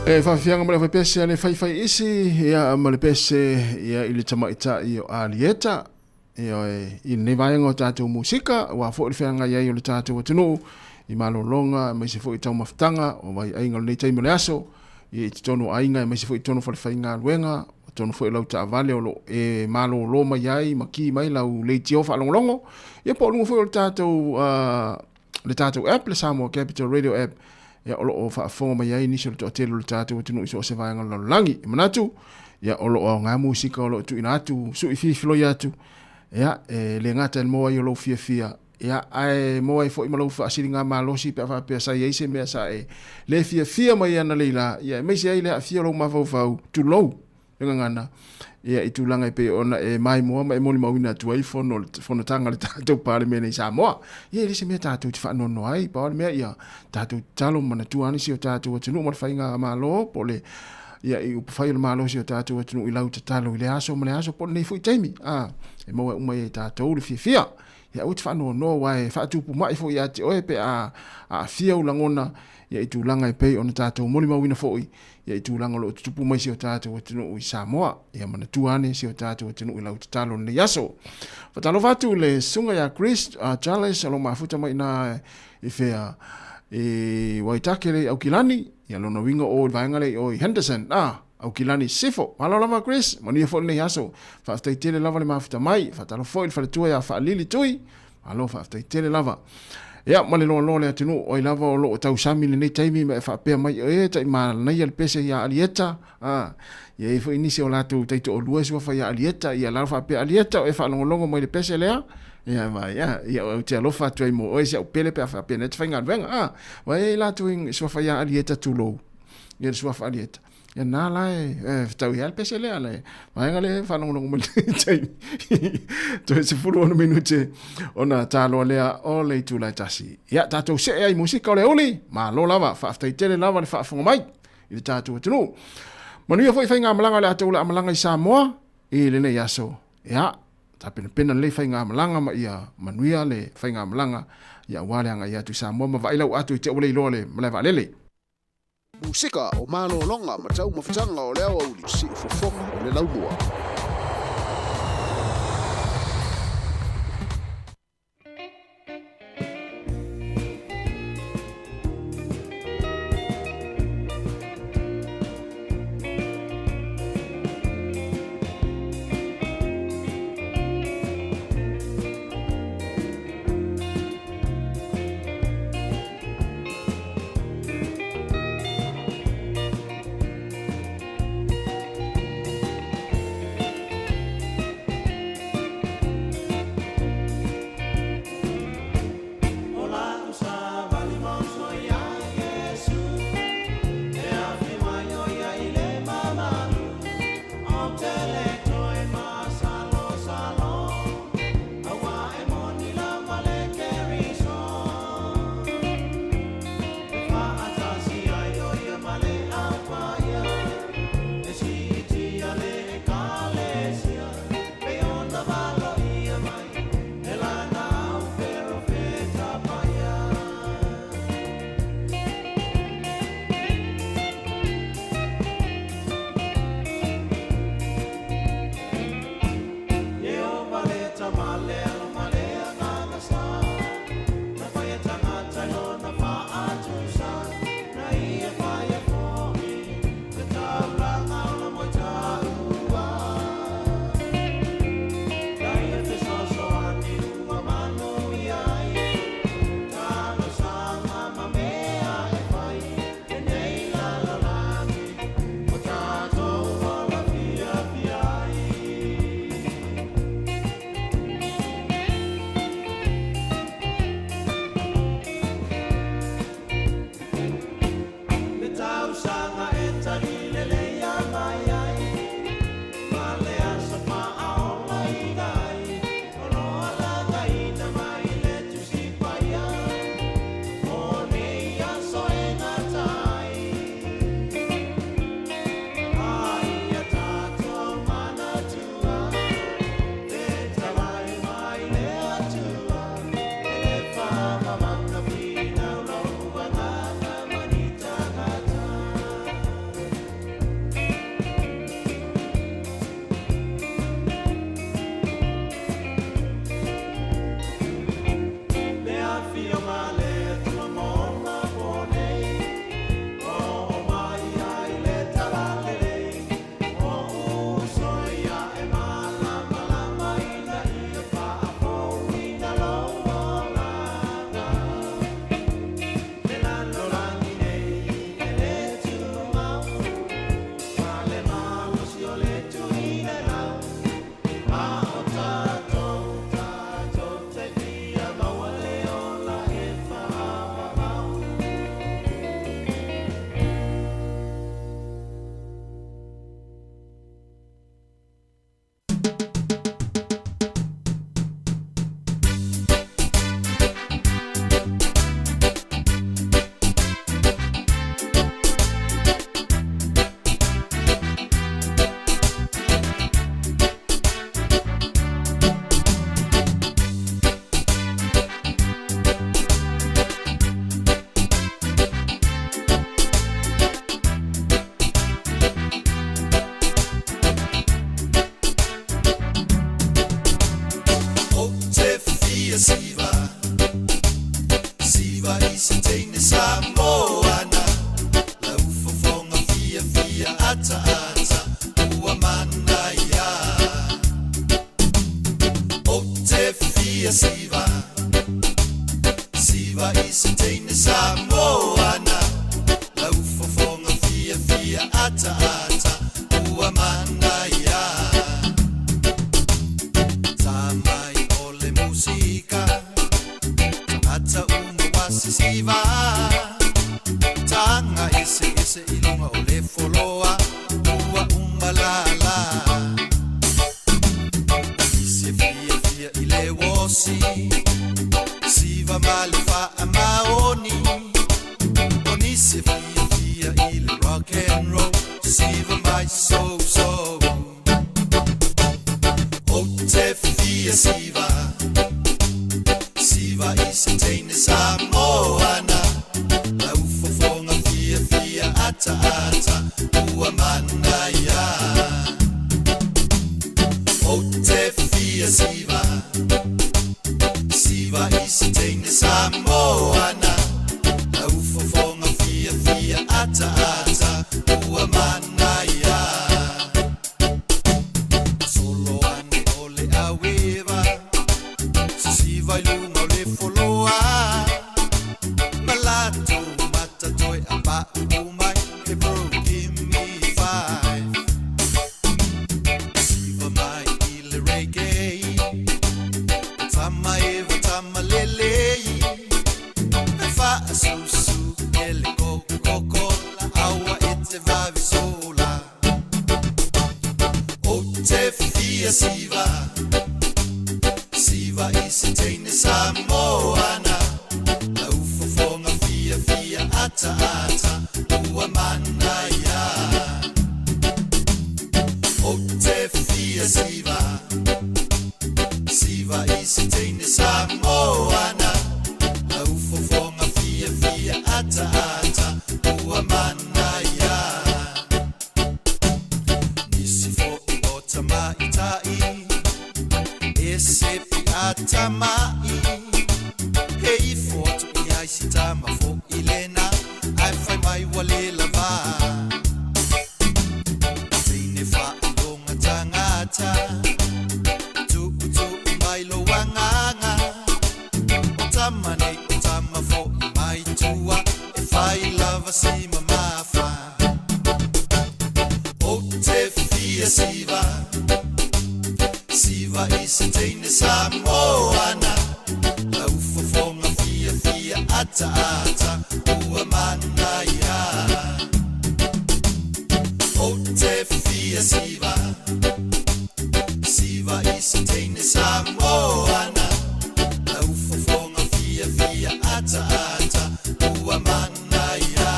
Whawhianga mele whaipese ane whaiwhai isi ia mele pese ia ili tamaita i o alieta i ne vaenga o tātou musika wa fo i whianga iai o le tātou atunu i malolonga mai se fo i tau mawhitanga o vai ainga le nei taimele aso i te tono ainga mai se fo i tono whaliwhainga luenga tono fo i lau ta vale o lo e malolo mai iai maki mai lau leiti ofa alongolongo ia po lungo fo i le tātou app le Samoa Capital Radio app ya olo o fa fonga mai ai nisi to telo le tatu tunu so se vaanga lo langi manatu ya olo o nga musika olo tu inatu su i filo yatu ya le ngata mo ai lo fia ya ai mo ai fo i malo fa siringa malo si pa pe sa ye se me sa le fia mai ana leila ya me se ai le fia lo ma fo tu lo ngana ya itu langa pe ona mai mo mai mo wina tu ai fono tanga le tatu pale me nei Samoa ye le se me tatu ti fa no ai pa me ya tatu talo mana tu ani si o tatu tu no mo fainga malo pole ya i fai malo si o tatu tu i lau talo le aso mo le aso pole nei fu taimi mo mai tatu le fia ya ut fa no wai fa tu pu mai fu ya ti o pe a fia ulangona ya itu langa pe ona tatu mo wina foi ya itu langa lo tupu mai si o tātou atinu i Samoa ia mana tuane si o tātou atinu i lau tatalo ni yaso fatalo fatu le sunga ya Chris Charles alo mafuta mai na i fea Waitakere au kilani ia lona winga o vaengale o Henderson au kilani sifo malo lama Chris mania fo ni yaso faftai tele lava le mafuta mai fatalo fo il faletua ya fa lili tui malo faftai tele lava ya male lo le atinu o lava o lo tau sami le nei taimi me fa pe mai tai ma nei al pese ya alieta ye fo inisi o latu tai to lues wa fa ya alieta ya la fa pe alieta e fa longo mai le pese le ya vai ya o te lo fa tu mo o se o pele pe fa pe net fa ngal venga wa ye latu in so fa ya alieta tu lo ye so fa alieta ya na la tau ya pese le ale vai ngale fa longo mai tai to se fulu no minute ona talo le o le tu la tasi ya tato se ai musika le oli ma lo lava fa tai tele lava le fa fonga mai i tato tunu manu ia foi fainga malanga le atu la malanga i Samoa i le nei aso ya tapena pena le fainga malanga ma ia manuia le fainga malanga ya wale anga ia tu Samoa ma vai lau atu i te ole i lole ma le valele musika o malolonga ma tau mawhitanga o leo au li si ufofonga o le laumua. fosi siva malfa amaoni oni se fia il rock and roll siva mai so o te fia siva isitene samoana la ufofonga fia ata uamanaya o te fia siva isitene samoana la ufofonga fia ata uamanaya solo ane ole aweva siva ilunga ole foloa malato matatoi aba umai hey bro give me 5 siva mai ile reggae tama eva tama lele fa susu ele coco la awa ete vavi sola o te fia siva isitene samoana la ufofonga fia ata uamanaya o te fia siva isitene samoana la ufofonga fia ata uamanaya nisi fo otama itai ese atamai hei foto iai sitama fo ilena ai fai mai wale lava teine fa longa tangata tu mai lo wanganga otama fo mai tua e fai lava si mamafa o te fia siva isitene samoana la ufofonga fia ata uamanaya o te fia siva isitene samoana la ufofonga fia ata uamanaya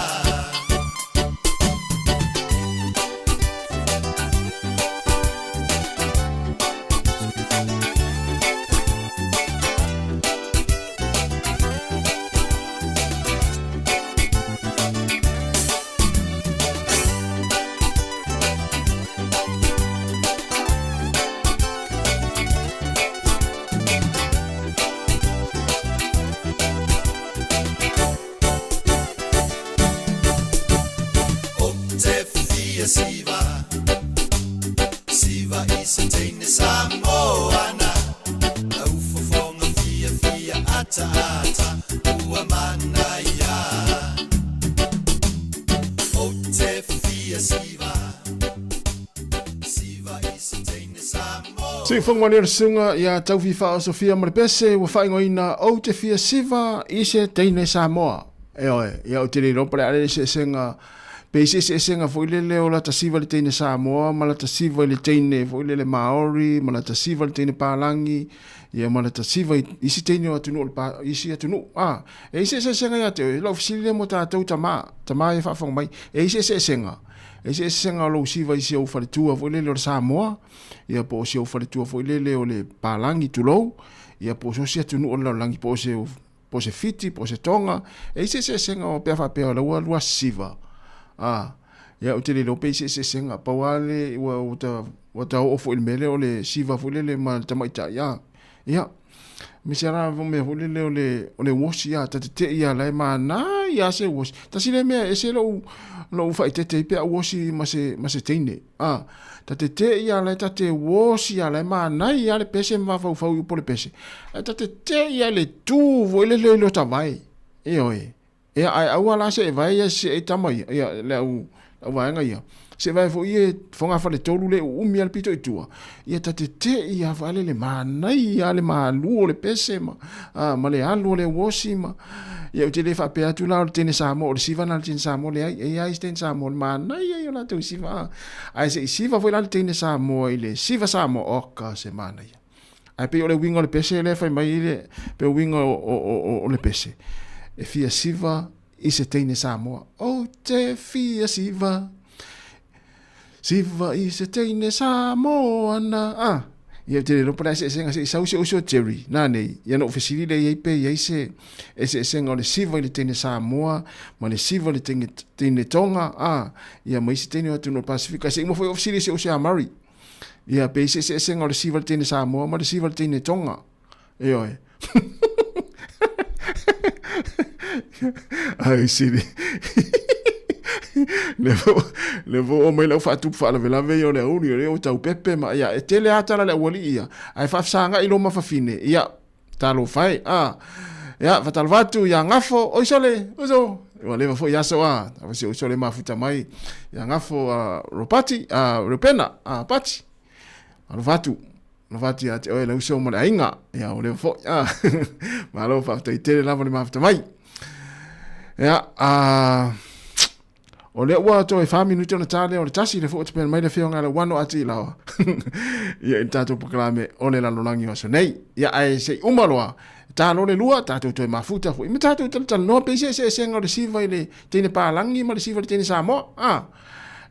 siva isitene samoana la ufofonga fia ata uamanaya o te fia siva isitene samoana Si fonga le sunga ya tau fifa Sofia Marpese wa faingoina o te fia siva isitene samoa oi ya o te ro para ale se senga Peise se senga foi lele o la tasiva le teine Samoa, ma la tasiva le teine foi lele Maori, ma la tasiva le teine Palangi, ia ma la tasiva isi teine o atunu pa isi atunu. E ise se senga ya te lo ofisile mo tātou tama e whawhanga mai. E ise se senga. E ise se senga lo siva isi au whaletua foi lele o Samoa, ia po o si au whaletua foi lele o le Palangi tulou, ia po o si atunu o la langi po se fiti, po se tonga. E ise se senga o pea whapea la ua siva. Ya o te le lope se senga pawale wa ta ofo il mele o le siva fo le ma tamaita ya misera vo me fo le o le wosi ya ta te ya la ma na ya se wosi ta sile me ese lo fa te pe wosi ma se teine ta te ya la ta te wosi ya la ma na ya le pese ma fa po le pese ta te ya le tu vo le lo ta vai e ai awala se vai se tamai ya le au vai nga se vai fo ie fonga fa le tolu le umi al pito itua ia te ia vale le mana ia le malu le pese ma ma le alu le wosi ma ia te le fa pe atu la tene sa mo le siva na tene sa mo le ai sten sa mo mana ia la tu siva ai se siva foi la tene sa mo ile siva sa mo oka se mana ia ai pe o le winga o le pese le fai mai le pe winga o le pese e fia siva i se teine Samoa o te fia siva i se teine Samoa na ia te ro para se senga se sau se uso Jerry na nei ia no ofisili le ia pe ia se senga o le siva i le teine Samoa ma le siva le teine Tonga ia mai se teine atu no Pasifika se mo foi ofisili se uso Amari ia pe se senga o le siva le teine Samoa ma le siva le teine Tonga e oi ai siri levo o mai lau fatu fala vela ve o le uni o tau pepe ma ia e tele atala le wali ia ai fa sanga ilo ma fafine ia talo fai ia fatal vatu ia ngafo o sole ozo o leva fo ia so a se o sole ma futa mai ia ngafo ropati ropena pati alo vatu no vati ate o le uso mo le inga ia o le fo ma lo fa tei tele lava le ma futa mai ia o le ua to e fami nuto na tale o le tasi le fo te pen mai le fionga le wano ati lawa ia in tato proklame o le lalolangi o so nei ia ai se umaloa talo le lua tato to e mafuta fo imi tato tal no pe se senga le siva ile tene palangi ma le siva le tene Samoa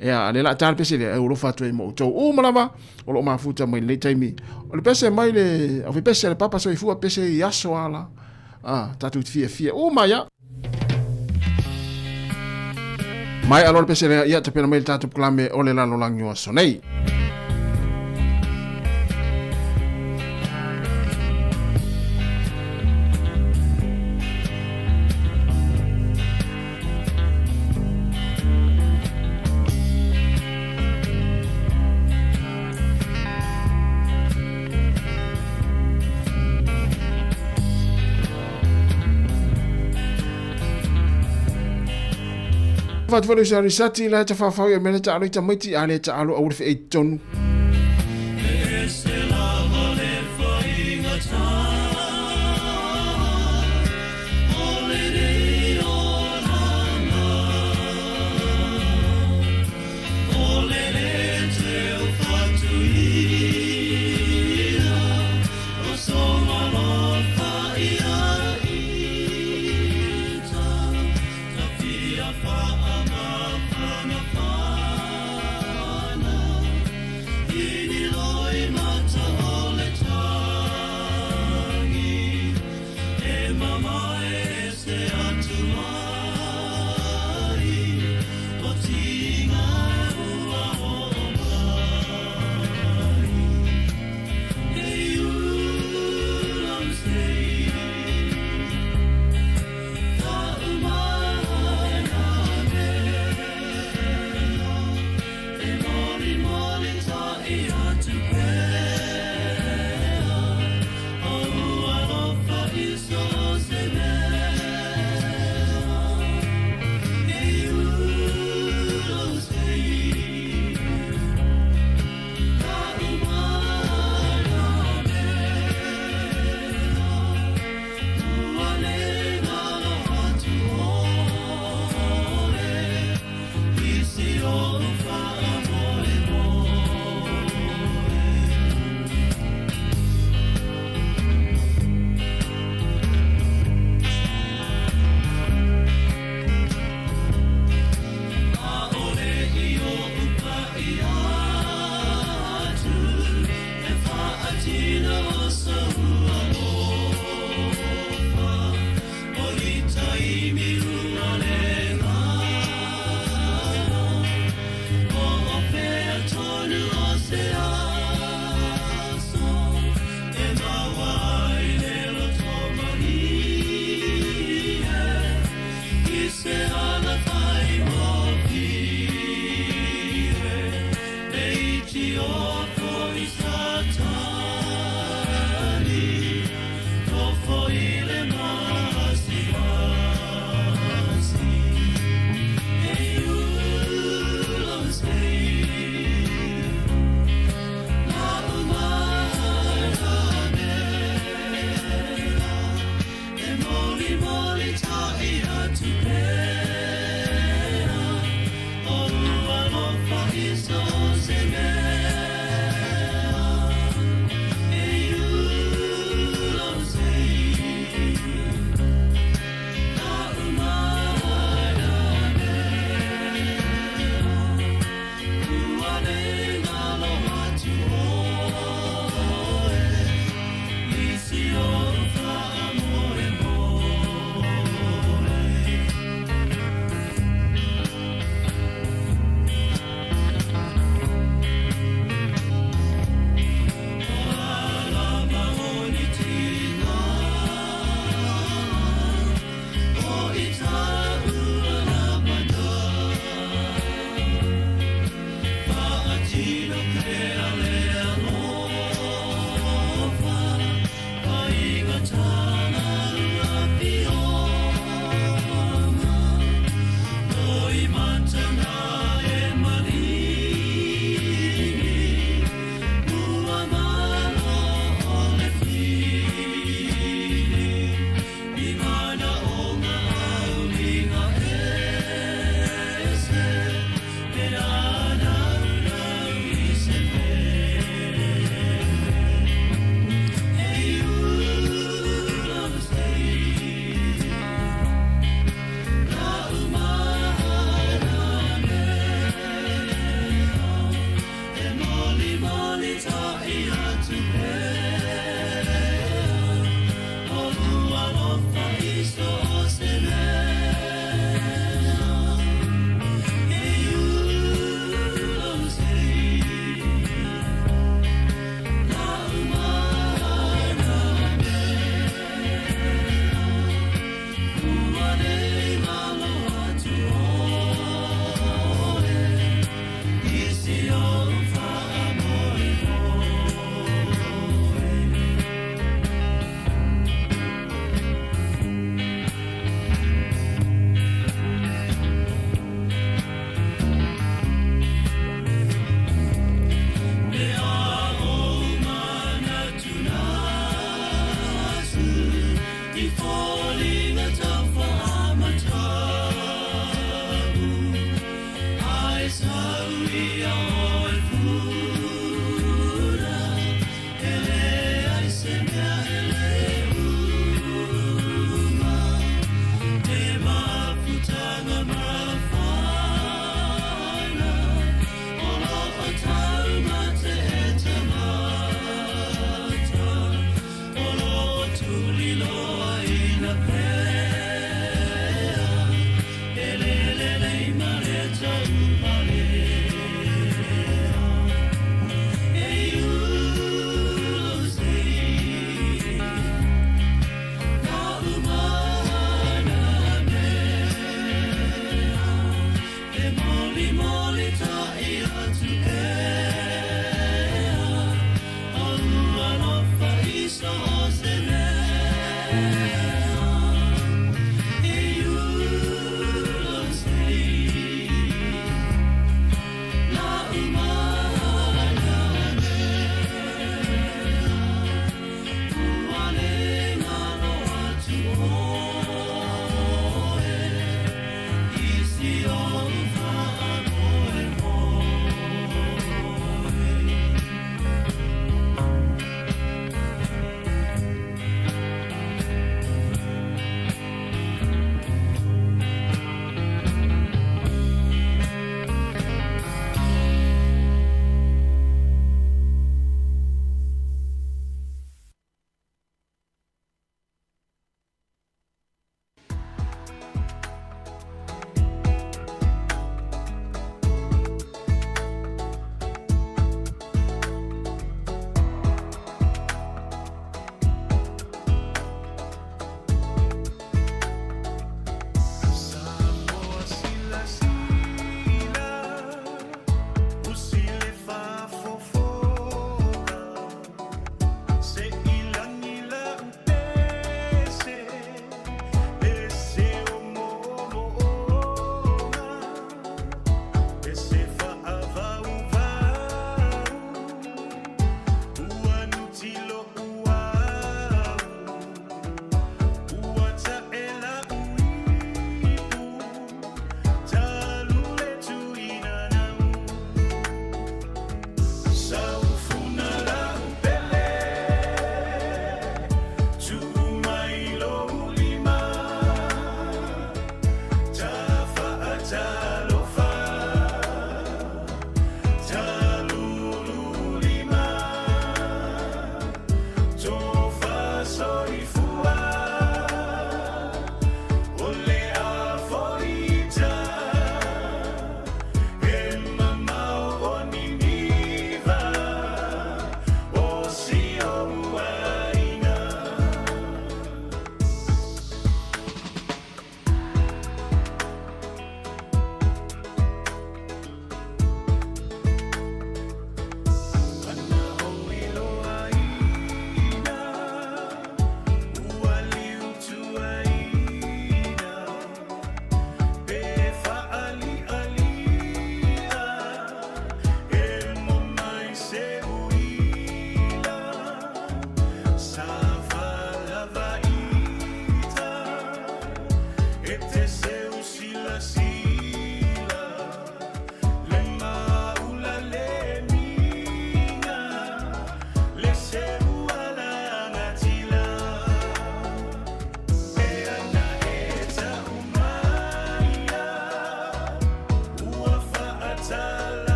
ia le la tal pese le euro fatu e mo to umalava o lo mafuta mai le taimi o le pese mai le o pese le papa so i fu pese i aso ala tato fia umaya mai alor pese ia te pena mai tatu klame o le lalolangi o so nei Fat vole sa risati la ta fa fa me ta alo ta miti ale ta alo au fe tonu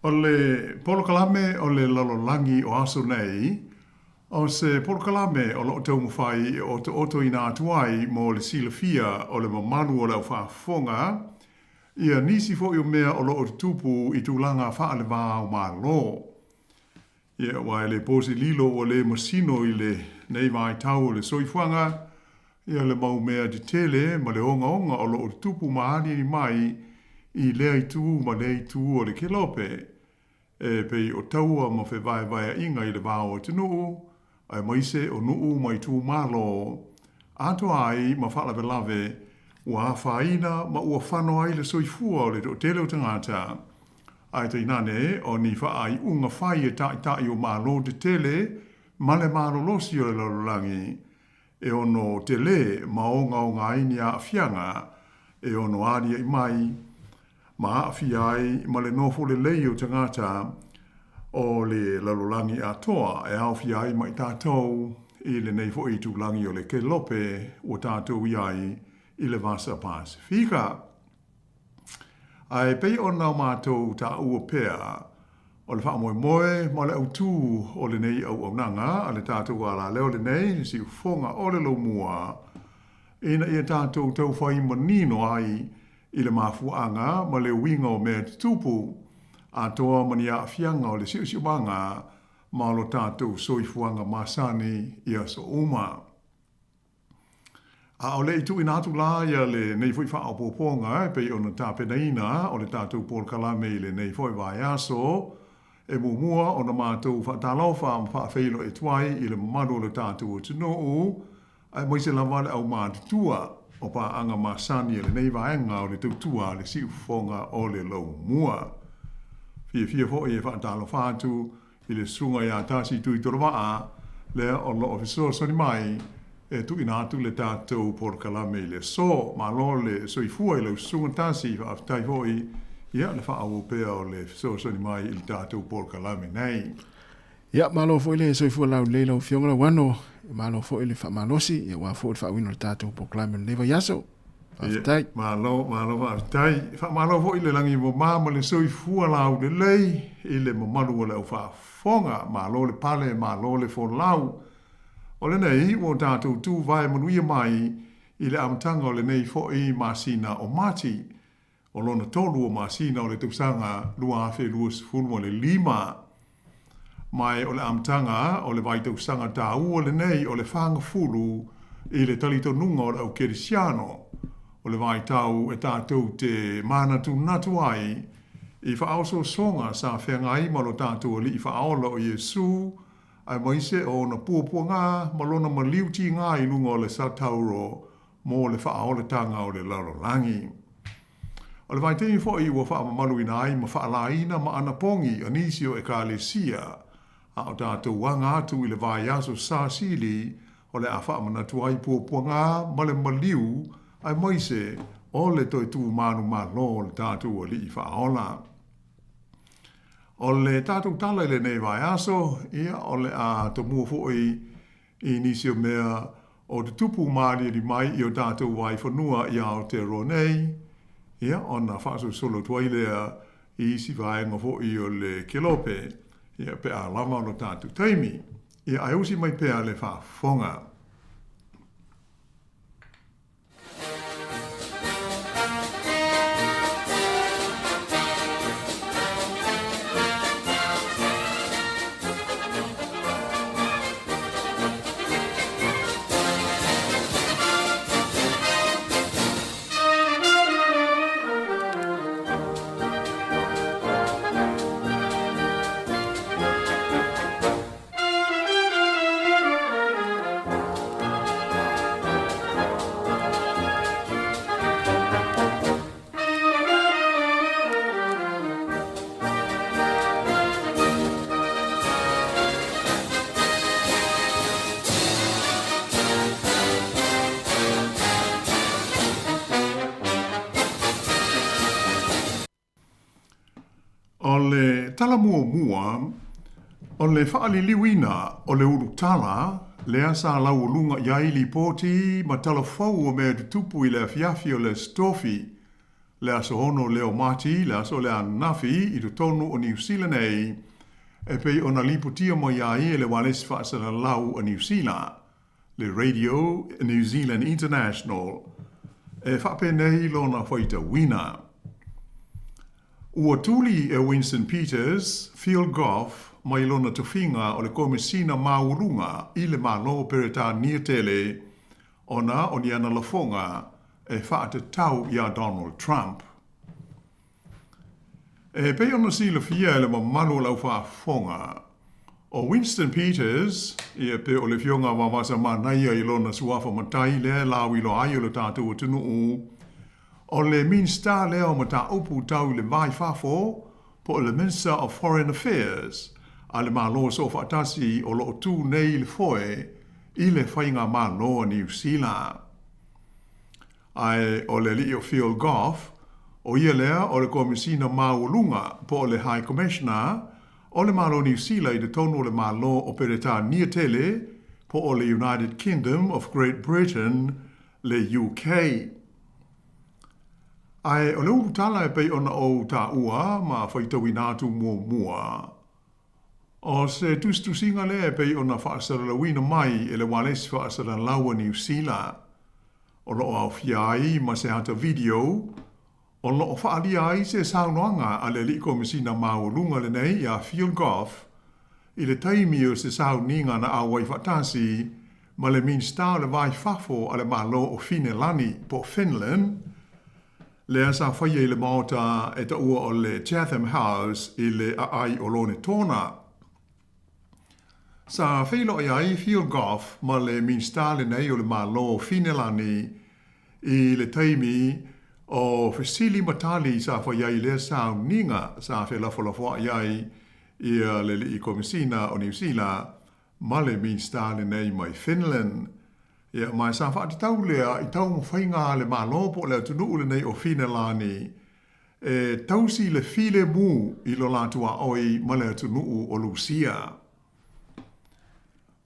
O le polokalame o le lalolangi o aso nei, o se polokalame o lo tau mawhai o te oto ina atuai mo le silafia o le mamanu o le au whaafonga, ia nisi fo i o mea o lo o tupu i tūlanga whaale wā o mā lo. Ia wai le pose lilo o le masino i le nei vai tau o le soifuanga, ia le mau mea di tele ma le onga o lo o tupu maani ni mai i lea i tū ma le i tū o le kelope, e pei o taua ma fe vai vai inga i le vāo o te nuu, ai maise o nuu mai tū malo, ato ai ma whalawe lave, ua whaina ma ua whano ai le soifua o le o tele o tangata. Ai te inane o ni whaai unga whai e tai o malo te tele, ma le malo losi o le lalolangi, e ono tele ma o ngā ini a whianga, e ono aria i mai, ma awhi ai ma le nofo le lei o tangata o le lalolangi a toa e awhi ai mai tātou i le nei fo i tūlangi o le ke lope o tātou i ai i le vasa Pasifika. Ai pei o nau mātou tā ua pēa o le wha moe ma le au tū o le nei au nanga a le tātou ala leo le nei si ufonga o le lo mua ina ia tātou tau whai manino ai i le mafuanga ma le winga o mea tupu a toa mani a fianga o le siusiubanga ma lo tātou soifuanga masani ia so uma. A o le itu inatu la ia le nei fui wha opoponga pe i ona tāpenaina o le tātou polkalame i le nei fui vai aso e mumua o na mātou wha tālauwha ma wha feilo e tuai i le manu o le tātou o tino ai moise la vale au mātutua o pa anga masani e le nei vaenga o le tautua le siufonga o le lau mua. Fia fo e whaatalo whātu i le sunga ia tāsi tui torawaa lea o lo ofiso soni mai e tu ina atu le tātou porkalame le so ma lo le soifua i le sunga tāsi whaafitai fo i ia le whaau pēa o le so soni mai i le tātou porkalame nei. Ia malo fo ile soifua lau leilo fionga wano malo fo ile fa malosi ia wa fo fa wino tātou porkalame leva yaso. Whaafitai. Malo whaafitai. Malo fo ile langi mo mama le soifua lau le lei i le mamalu o le au whaafonga malo le pale malo le fo lau. O le nei, o tātou tū vai manuia mai i le amatanga o le nei fo i masina o mati. O lona tolu o masina o le tausanga lua afe lua sifunu o le lima. Mai o le amatanga o le vai tausanga tāu o le nei o le whanga fulu i le talito nunga o le au kerisiano. O le vai tau e tātou te manatu natu ai i whaoso songa sa whengai malo tātou li i whaola o Jesu ai maise o na puapua ngā malona maliuti ngā i lunga o le satauro mo le whaola tanga o le lalolangi. O le vai tei fo i ua whaamamalu ina ai ma whaalaina ma anapongi anisi o e kālesia a o tātou wanga atu i le vai aso sa sili o le a whaamanatu ai puapua ngā ma le maliu ai moise o le toi tū manu malo le tātou o li i whaola. O le tātou tala le nei vai aso, ia o le a to mua fōi i nisi o mea o te tupu maari li mai i o tātou vai whanua i ao te ronei, ia o na whaaso solo tuailea i isi vaenga fōi o le kelope, ia pe a lama o tātou taimi, ia ai usi mai pea le whaafonga. O le tala mua, o le whaaliliwina o le uru tala, le asa lau lunga iai li poti ma tala fau o mea tupu i le afiafi o le stofi, le aso hono leo mati, le aso le anafi, i tu tonu o New Zealand ei, e pei ona liputia mo iai e le walesi whaasara lau o New Zealand, le Radio New Zealand International, e whapenei lona whaita wina. Ua tuli e Winston Peters, Field Goff, mai lona tuwhinga o le komisina maurunga i le malo pereta niatele, ona o ni ana lafonga e whaata tau ia Donald Trump. E pei ona si le fia le mamalo lau whaafonga, o Winston Peters, ia pe o le fionga wawasa manaia i lona suafa matai le lau ilo ai o le tātou tunu o le minsta leo mata upu tau le vai fafo po le Minister of Foreign Affairs, a le malo so whaatasi o lo tu nei le foe i le whainga malo New Zealand. Ai o le li o Field Goff, o ia lea o le komisina maulunga po le High Commissioner o le malo New Zealand i de tono le malo o pereta niatele po o le United Kingdom of Great Britain le UK. Ai o le urutala e pei ona o ta ua ma whaitawi nātu mua. O se tustusinga le e pei ona whaasara la wina mai e le walesi whaasara laua New Zealand. O lo au fiai ma se hata video, o lo whaali ai se saunoanga a le li komisina maulunga le nei a Field Goff i le taimi o se sauninga na awai whatasi ma le minsta le vai fafo a le malo o Finelani po Finland, le asa whaia i le maota e ta ua o le Chatham House i le ai o lone tona. Sa whailo i ai Field Goff ma le minsta le nei o le malo Finelani i le taimi o Fesili Matali sa whaia i le sao ninga sa whelafolafoa i ai i le li komisina o New Zealand ma le minsta le nei mai Finland. Ia mai sa whaati tau lea i tau mwhainga le malo po lea tunu le nei o Finelani e tausi le file mu i lo latua oi ma lea tunu o Lucia.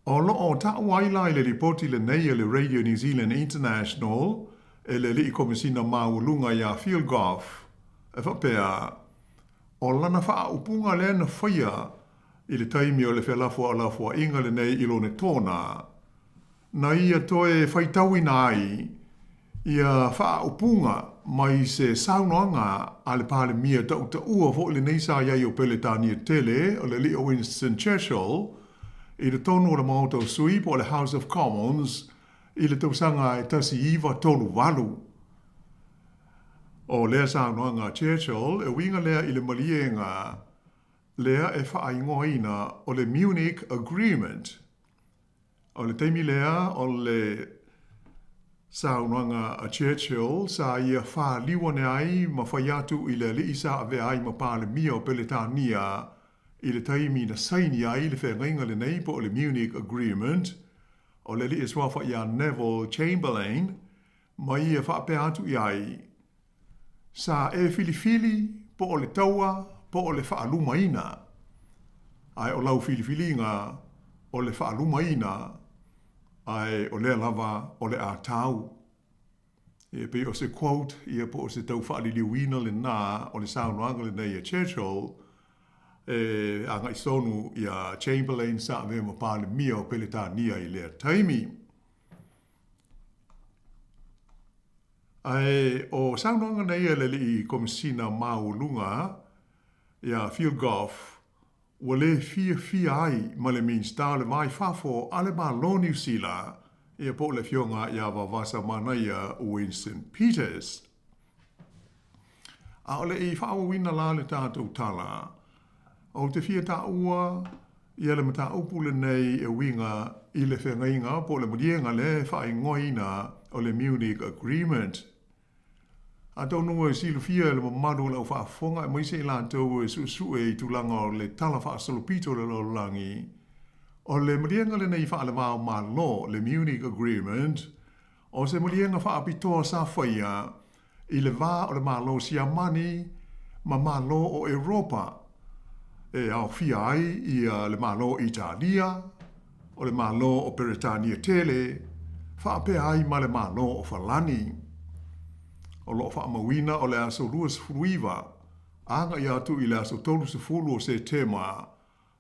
O lo o ta waila i le ripoti le nei le Radio New Zealand International e le li komisina maulunga ia Field Goff e whapea o lana wha upunga le na whaia i le taimi o le whelafua alafua inga le nei i lo ne tona. Na ia toe whaitawi nai, ia wha upunga mai se saunoanga a le pāle mia tau ta ua fo le neisa iai o Peletania tele o le li o Winston Churchill i le tonu o le maoto sui po le House of Commons i le tausanga e tasi iwa tonu walu. O lea saunoanga Churchill e winga lea i le malienga lea e wha aingoina o le Munich Agreement. O le teimi lea o le saunoanga a Churchill sa ia wha liwane ai ma whaiatu i le li isa ave ai ma pāle mia o Peletania i le teimi na saini ai le whengainga le nei po o le Munich Agreement o le li iswa wha ia Neville Chamberlain ma ia wha pe atu i ai sa e filifili po o le taua po o le wha alumaina ai o lau filifilinga o le wha alumaina ai o le lava o le a tau. E pe o se quote ia po o se tau wha aliliuina le nā o le saunoanga le nei a Churchill e a ngai sonu ia Chamberlain sa ave ma pāle mia o Peletania i lea taimi. Ai o saunoanga nei le li komisina maulunga ia Field Goff ua le fia ai ma le minsta le mai fafo ale ma lo New Zealand ia po le fionga ia wawasa manaia Winston Peters. A ole i whaawawina la le tātou tala. O te fia tā ua ia le mata upule nei e winga i le whengainga po le murienga le whaingoina o le Munich Agreement. A tau nunga e silu fia le mamadu lau whaafonga e moise i lātou e su e i tūlanga o le tala whaasalopito le lolangi. O le murienga le nei whaale mao ma lo le Munich Agreement, o se murienga whaapitoa sa whaia i le wā o le malo siamani ma malo o Europa. E au fia ai i le malo Italia, o le malo o Peretania tele, whaapea ai ma le malo o Falani. o lo fa mawina o le aso luas fruiva anga ia tu i le aso tolu se fulu o se tema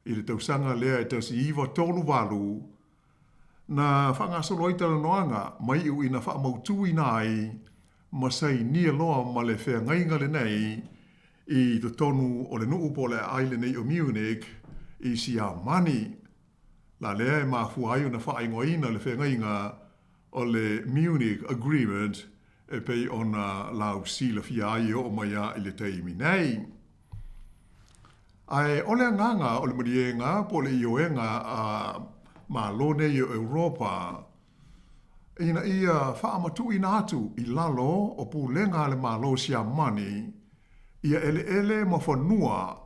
i le tausanga lea e tasi iwa tolu walu na whanga so loita la noanga mai u ina wha mautui nai masai nia loa ma le whea ngainga le nei i te tonu o le nuu po le aile nei o Munich i si a mani la lea e mafu ayu na wha ingoina le whea ngainga o le Munich Agreement e pei ona lau sila fia ai o maia i le teimi nei. Ai ole nganga o le marienga po le ioenga a ma lone i Europa ina ia whaamatu ina atu i lalo o pulenga le malo sia mani ia ele ma whanua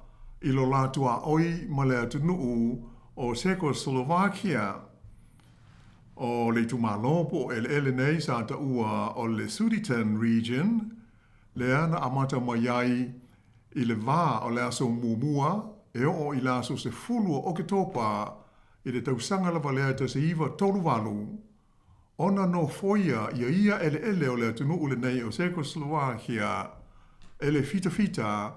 i lo latua oi ma le atunuu o Czechoslovakia o le tumalo po ele nei sa ta ua o le Sudeten region le ana amata mayai i le vā o le aso mumua e o i le aso se fulu o ke topa i le tausanga la valea ta se iwa tolu walu ona no foia ia ele o le atunu ule nei o Czechoslovakia ele fita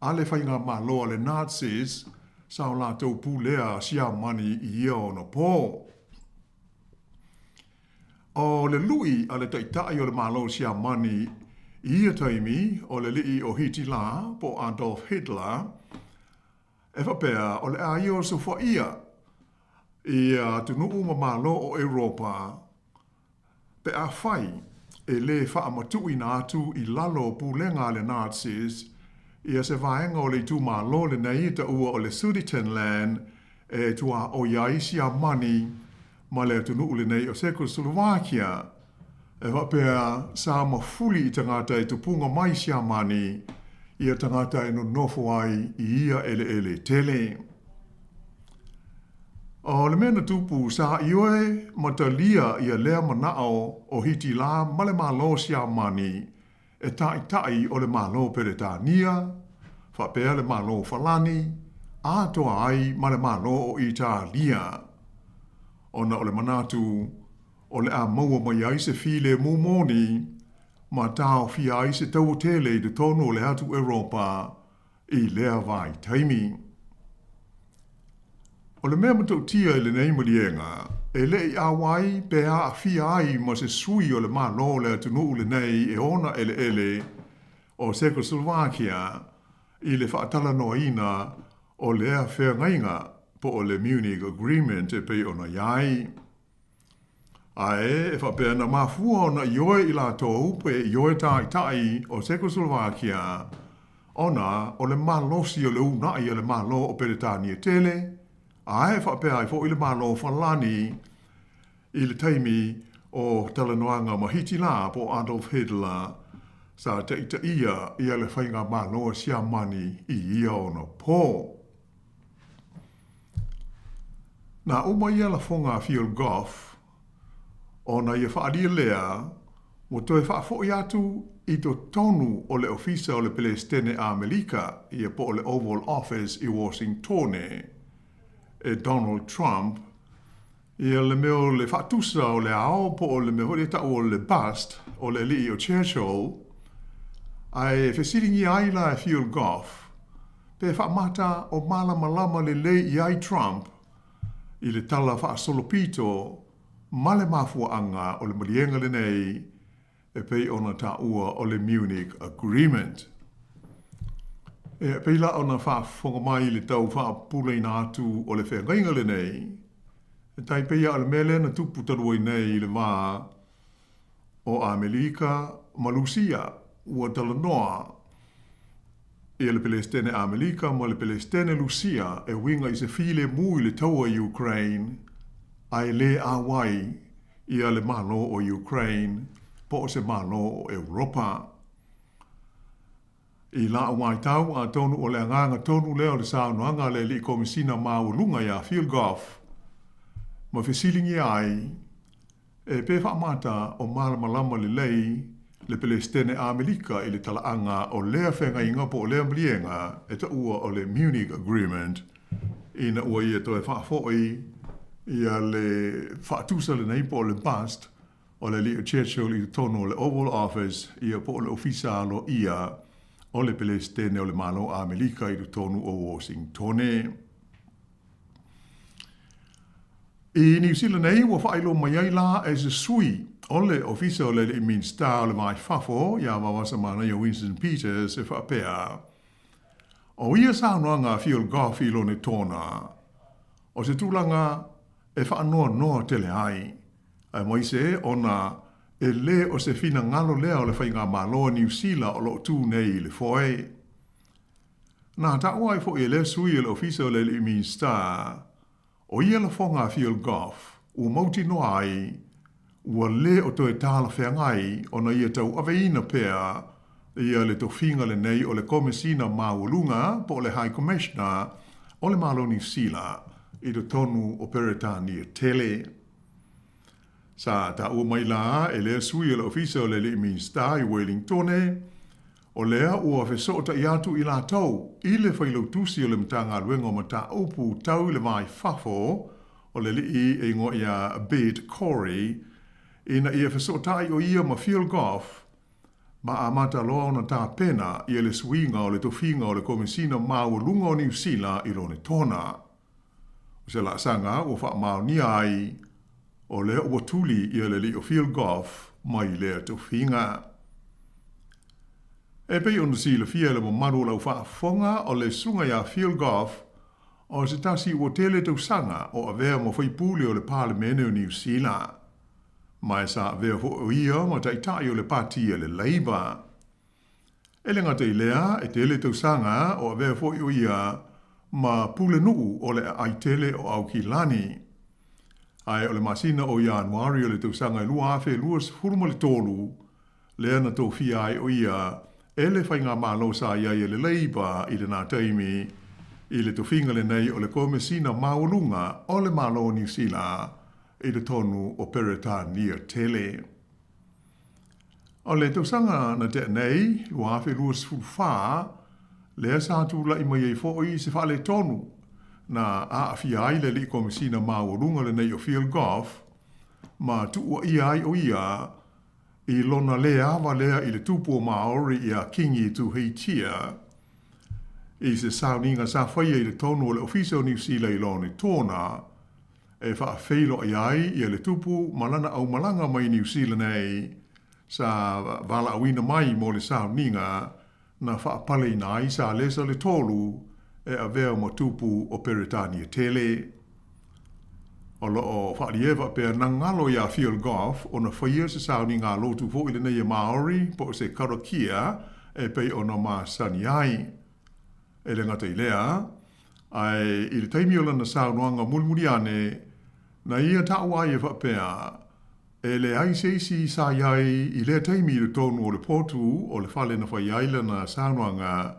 a le whainga malo le Nazis sa o la tau pulea sia mani i ia o no po. O le lui a le taitai o le malo sia mani ia taimi o le lii o Hitler po Adolf Hitler e whapea o le ai o sofa ia i tunuu ma malo o Europa pe a whai e le whaamatu i nātu i lalo pulenga le Nazis ia se vaenga o le tu malo le nei ta ua o le Sudetenland e tua o iaisia mani ma le tunuu le nei o Czechoslovakia e wapea sa mafuli i tangata i tupunga mai sia mani ia tangata e no nofo ai i ia ele tele. O le mena tupu sa ioe matalia ia lea manao o hiti la ma le malo sia mani e tai o le malo Peretania, whapea le malo Falani, a toa ai ma le malo o Italia. Ona o le manatu o le a maua mai ai se file mumoni, ma tau fi ai se tau tele de tono le atu Europa i lea vai taimi. O le mea matau tia le nei marienga, e le i awai pe a fi ai ma se sui o le malo le atu nuu le nei e ona ele o Czechoslovakia i le whaatala noaina o lea whea ngainga po o le Munich Agreement e pei ona iai. Ae, e whapea na mafua ona ioe i la tau pe ioe tai o Czechoslovakia ona o le malosi o le unai o le malo o Peretania tele, ae whapea i fo i le malo Falani i le taimi o talanoanga mahiti la po Adolf Hitler sa te ita ia le whainga malo sia mani i ia ona po. Na uma ia la fonga fiel goff ona ia whaadia lea, mo toi whaafo i atu i to tonu o le ofisa o le Palestine a Amerika ia po o le Oval Office i Washington e Donald Trump, ia le meo le whaatusa o le ao po o le meo le tau o le bust o le li o Churchill, ai whesiringi aila e fiel goff, pe whaamata o malama le i ai Trump, i le tala whaasolopito ma le mafuaanga o le marienga le nei e pei ona ta ua o le Munich Agreement. E pei la ona whaafonga mai le tau whaapula ina atu o le whengainga le nei. E tai pei a le mele na tupu tarua i nei le wā o Amerika ma Lucia ua talanoa e le Palestine Amerika ma le Palestine Lucia e winga i se file mui le taua Ukraine ai le awai ia le malo o Ukraine po o se malo o Europa. I la awai tau a tonu o le anganga tonu leo le saunoanga le li komisina maulunga ia fiel goff ma fesilingi ai e pe whaamata o malamalama le lei le Palestine Amerika i le talaanga o lea whenga inga po o lea mlienga e ta ua o le Munich Agreement ina ua ia toi whaafoi ia le whaatusa le nei po o le bust o le Leo Churchill i tono o le Oval Office ia po le ofisalo ia o le Palestine o le malo a Amerika i tonu o Washington. I New Zealand nei wa whaelo mai ai la as a sui o le ofisa o le Minister o le mai fafo ia wawasa mana i Winston Peters e whapea. O ia sa noanga fiol golf i lone tona. O se tūlanga e whaanoa noa tele ai. Ai moise ona e le o se fina ngalo lea o le whainga maloa New Zealand o lo tū nei le foe. Nā ta oai fo e le sui le ofisa o le Minister. O ia la fonga fiol golf, ua mauti noa ai, ua le o toe tāla whengai o na ia tau aveina pēa, ia le tofinga le nei o le komisina Mawalunga po le High Commissioner o le Malo New Zealand i do tonu o Peretani e tele. Sa ta ua mai la e le sui le ofisa o le Minister i Wellington o lea ua whesota i atu i la tau i le whailo tusi o le mtanga luengo mata upu tau le mai fafo o le li e ngo ia Bed Corey ina ia whesota i o ia ma field golf ma a mata loa ona tā pena i le suinga o le tofinga o le komisina Mawalunga o New Zealand i rone tona. O se la sanga o wha mao ni ai o lea ua tuli i le li o field golf mai lea tofinga. E pei ona si le fia le mamaru lau whaafonga o le sunga ia field golf o se tasi ua tele tau sanga o a vea mo whaipuli o le parlemene o New Zealand. Mai sa vea fo o ia ma taitai o le pati e le Labour. E le ngata i lea e tele tau sanga o a vea fo o ia ma pule nuu o le ai tele o au ki lani. Ai o le masina o Januari o le tau sanga i lua afe lua sifuruma le tolu lea na tau fia ai o ia e le whainga malo sa ia i le Labour i le nā taimi i le tofinga le nei o le komisina Mawalunga o le malo New Zealand i le tonu o Peretani e tele. O le tausanga na te nei, lua awhi lua sfulwha, lea sa tūla i mai e fōi se whale tonu na a awhi ai le li komisina Mawalunga le nei o field golf, ma tua i ai o ia i lona lea wa lea i le tupu o Maori i a kingi tu heitia. I se sauninga sa whaia i le tonu o le ofisa o New Zealand i lone tōna, e wha whailo i ai i le tupu malana au malanga mai New Zealand ei, sa wala awina mai mo le sauninga na wha pale i nai sa lesa le tolu e a vea mo tupu o Peretani e tele. O loo whaariewa pēr na ngalo ia field golf o na whaia se sauni ngā lotu fo i le nei Maori po se karakia e pei o na maa sani ai. E le ngata i lea, ai i le taimi o lana saunuanga mulmuri ane na ia tau ai e whapea e le ai seisi sa iai i le taimi i le tonu o le potu o le whale na whai lana saunuanga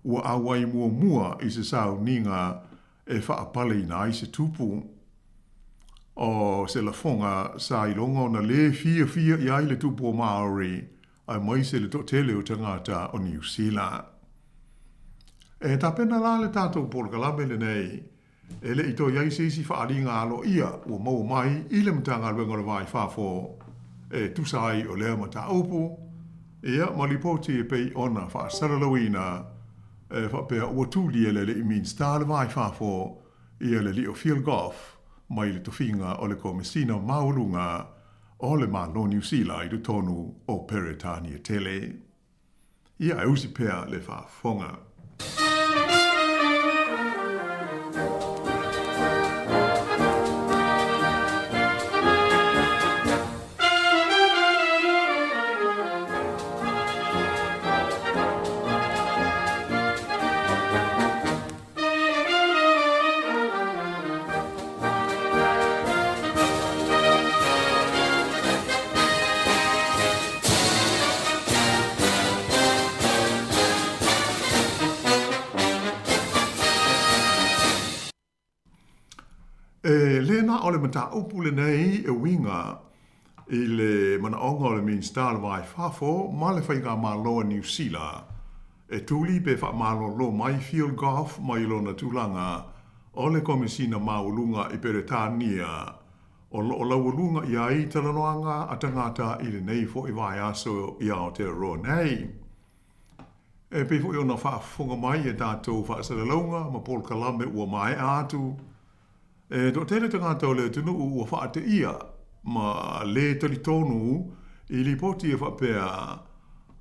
ua awai mua i se sauninga e whaapale i na ai se tupu. O se la fonga sa i longa na le fia i ai le tupu o Maori ai mai se le totele o tangata o New Zealand. E ta pena la le tātou polkalame le nei, e le ito iai seisi whaaringa alo ia ua mau mai i le mtanga luenga le vai whafo e tusai o lea mata opu, ia malipoti e pei ona whaasaralawina e whapea ua tūli e le Minister le vai whafo ia le li o field golf mai le tofinga o le komisina Mawalunga o le malo New Zealand i le tonu o Peretani e tele. Ia e usi pea le whafonga. Lena o le mata upu le nei e winga i le manaonga o le Minister le vai whafo ma le whainga maloa New Zealand e tūli pe wha malo lo mai field golf mai lona tūlanga o le komisina Mawalunga i Peretania o lau lunga i ai talanoanga a tangata i le nei fo i vai aso i Aotearoa nei. E pe fo i ona whaafunga mai e tātou whaasaralaunga ma Paul Kalame ua mai atu. E to tele tangata o le tunu ua whaate ia ma le tali tonu i li poti e whapea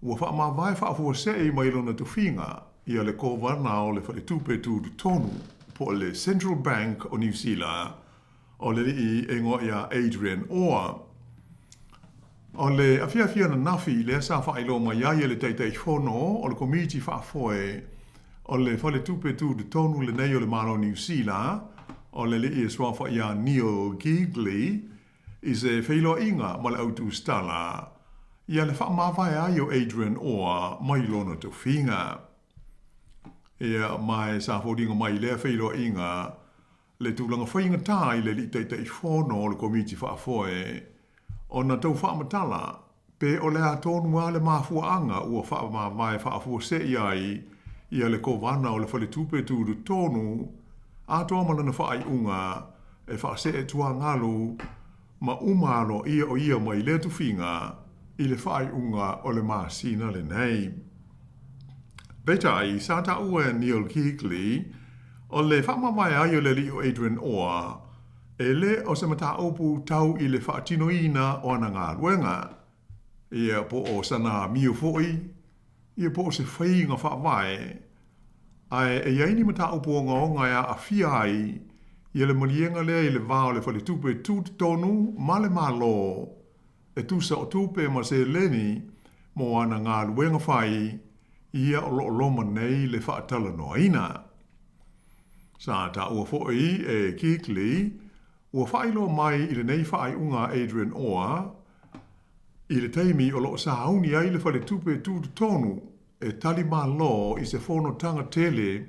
ua wha ma vai whaafua sei mai lona tuwhinga i le kovana o le whale tupe tu tonu po le Central Bank o New Zealand o le i e ngoa ia Adrian Orr. O le awhia na nafi le sa whailo ma iaia le teitei whono o le komiti whaafoe o le whale tupe tu tonu le nei o le malo New Zealand o le i e swafa ia Neil Gigley i se whailo inga ma le autu stala ia le wha mawai ai o Adrian Orr mai lona tu whinga. Ia mai sa whodinga mai le whailo inga le tūlanga whainga tā i le li teitei whono o le komiti whaafoe o na tau whaamatala pe o le a tonu a le mafuaanga ua whaamawai whaafua se iai ia le kovana o le whale tupe tūru tonu a toa manana whaai unga e whaase e tua ngalu ma umaro ia o ia mai le tuwhinga i le whaai unga o le maasina le nei. Betai, sa ta ua Neil Gigley o le whamawai ai o le li o Adrian Orr, e le o se mata opu tau i le whaatinoina o ana ngā ruenga. Ia po o sana mio foi, ia po o se whainga whaawai. Ai e iaini mata opu o ngaonga ia a fiai, ia le malienga lea i le vāo le whale tupe tūt tonu ma le malo, e tusa o tupe ma se leni mo ana ngā ruenga whai, ia o lo loma nei le whaatala noa ina. Sa ta ua fo'i e Gigley, ua whailo mai i le nei whaai unga Adrian Orr, i le teimi o lo sahauni ai le whale tupe tūtu tonu, e tali mā lo i se whono tanga tele,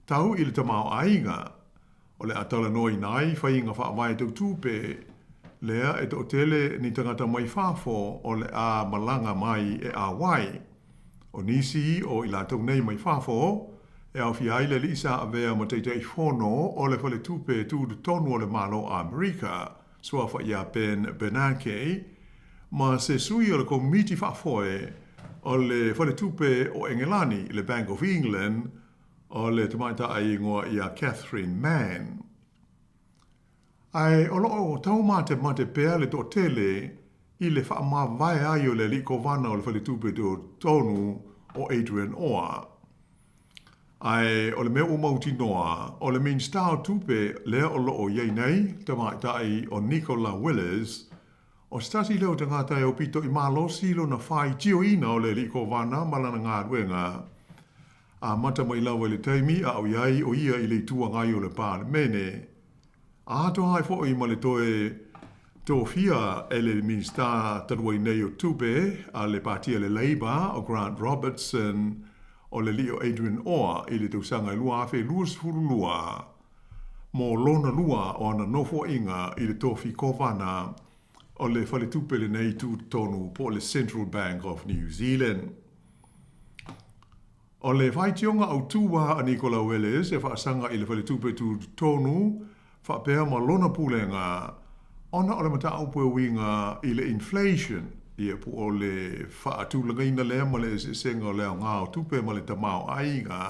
tau i le tamau ainga, o le atala noi nai whainga whaamai tau tupe, lea e to tele ni tangata mai whafo o le a malanga mai e a wai, o nisi o i la tau nei mai whafo, e au fi aile li isa avea ma teitei whono o le whale tupe tūru tonu o le malo a Amerika, sua wha ia Ben Bernanke, ma se sui o le komiti whaafoe o le whale tupe o Engelani, le Bank of England, o le tamaita ai ngoa ia Catherine Mann. Ai o loo tau mate pea le to tele i le wha ma vai ai o le liko vana o le whale tupe tonu o Adrian Orr. Ai o le mea umauti noa, o le main star tupe lea o loo iei nei, tamatai o Nicola Willis, o stasi leo tangata e o pito i malosi lo na whai tio ina o le liko vana malana ngā ruenga. A mata mai lau le teimi a au iai o ia i le tua ngai o le pāle mene. A to hai fo i ma le toe tō fia e le main star tarua i nei o tupe, a le partia le Labour o Grant Robertson, o le li o Adrian Orr i le tausanga i lua afe lua sifuru lua. Mo lona lua o ana nofo inga i le tofi kovana o le whale tupele nei tū tonu po le Central Bank of New Zealand. O le whaitionga au tūwa a Nicola Willis e whaasanga i le whale tupe tū tonu whapea ma lona pulenga ona o le mata au pue winga i le inflation ia po o le whaatūlangaina lea ma le senga leo ngā o tupe ma le tamau ainga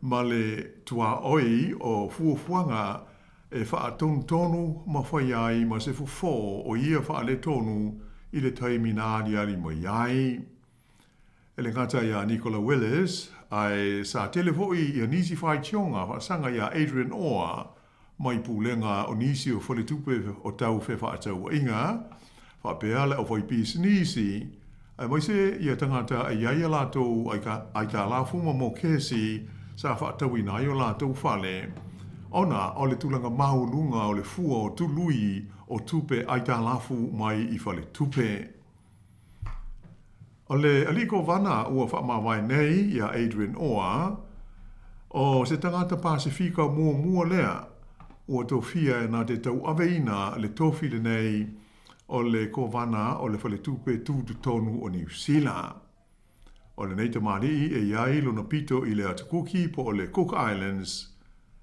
ma le tua oi o fuafuanga e whaatonu ma whai ai ma se fufo o ia whaale tonu i le taimi nāri ari mo iai. E le ngata ia Nicola Willis ai sa telefoi i nisi whai tionga whaasanga ia Adrian Orr mai pūlenga o nisi o whale tupe o tau whe whaatau inga whapea le o whai pīs nisi, ai mai se ia tangata a iaia lātou ai ka lāfuma mō kesi sa whaatau i nai o lātou whale. Ona o le tūlanga mahununga o le fua o tului o tupe ai ka lāfu mai i whale tupe. O le aliko vana ua whaamawai nei ia Adrian Orr, o se tangata Pasifika mua lea, ua tō fia e nā te tau aveina le tōwhi le nei o le kovana o le whale tupe tūtu tonu o New Zealand. O le nei te mari e iai lona pito i le Atakuki po o le Cook Islands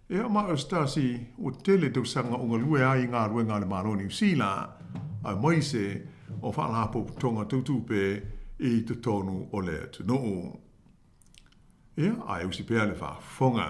Ia ma o stasi o tele tau sanga o ngalue ai ngā ruenga le maro New Zealand a moise o whaalapo tonga tutupe i te tonu o le tunu. Ia, ai usi pēr le whaafonga.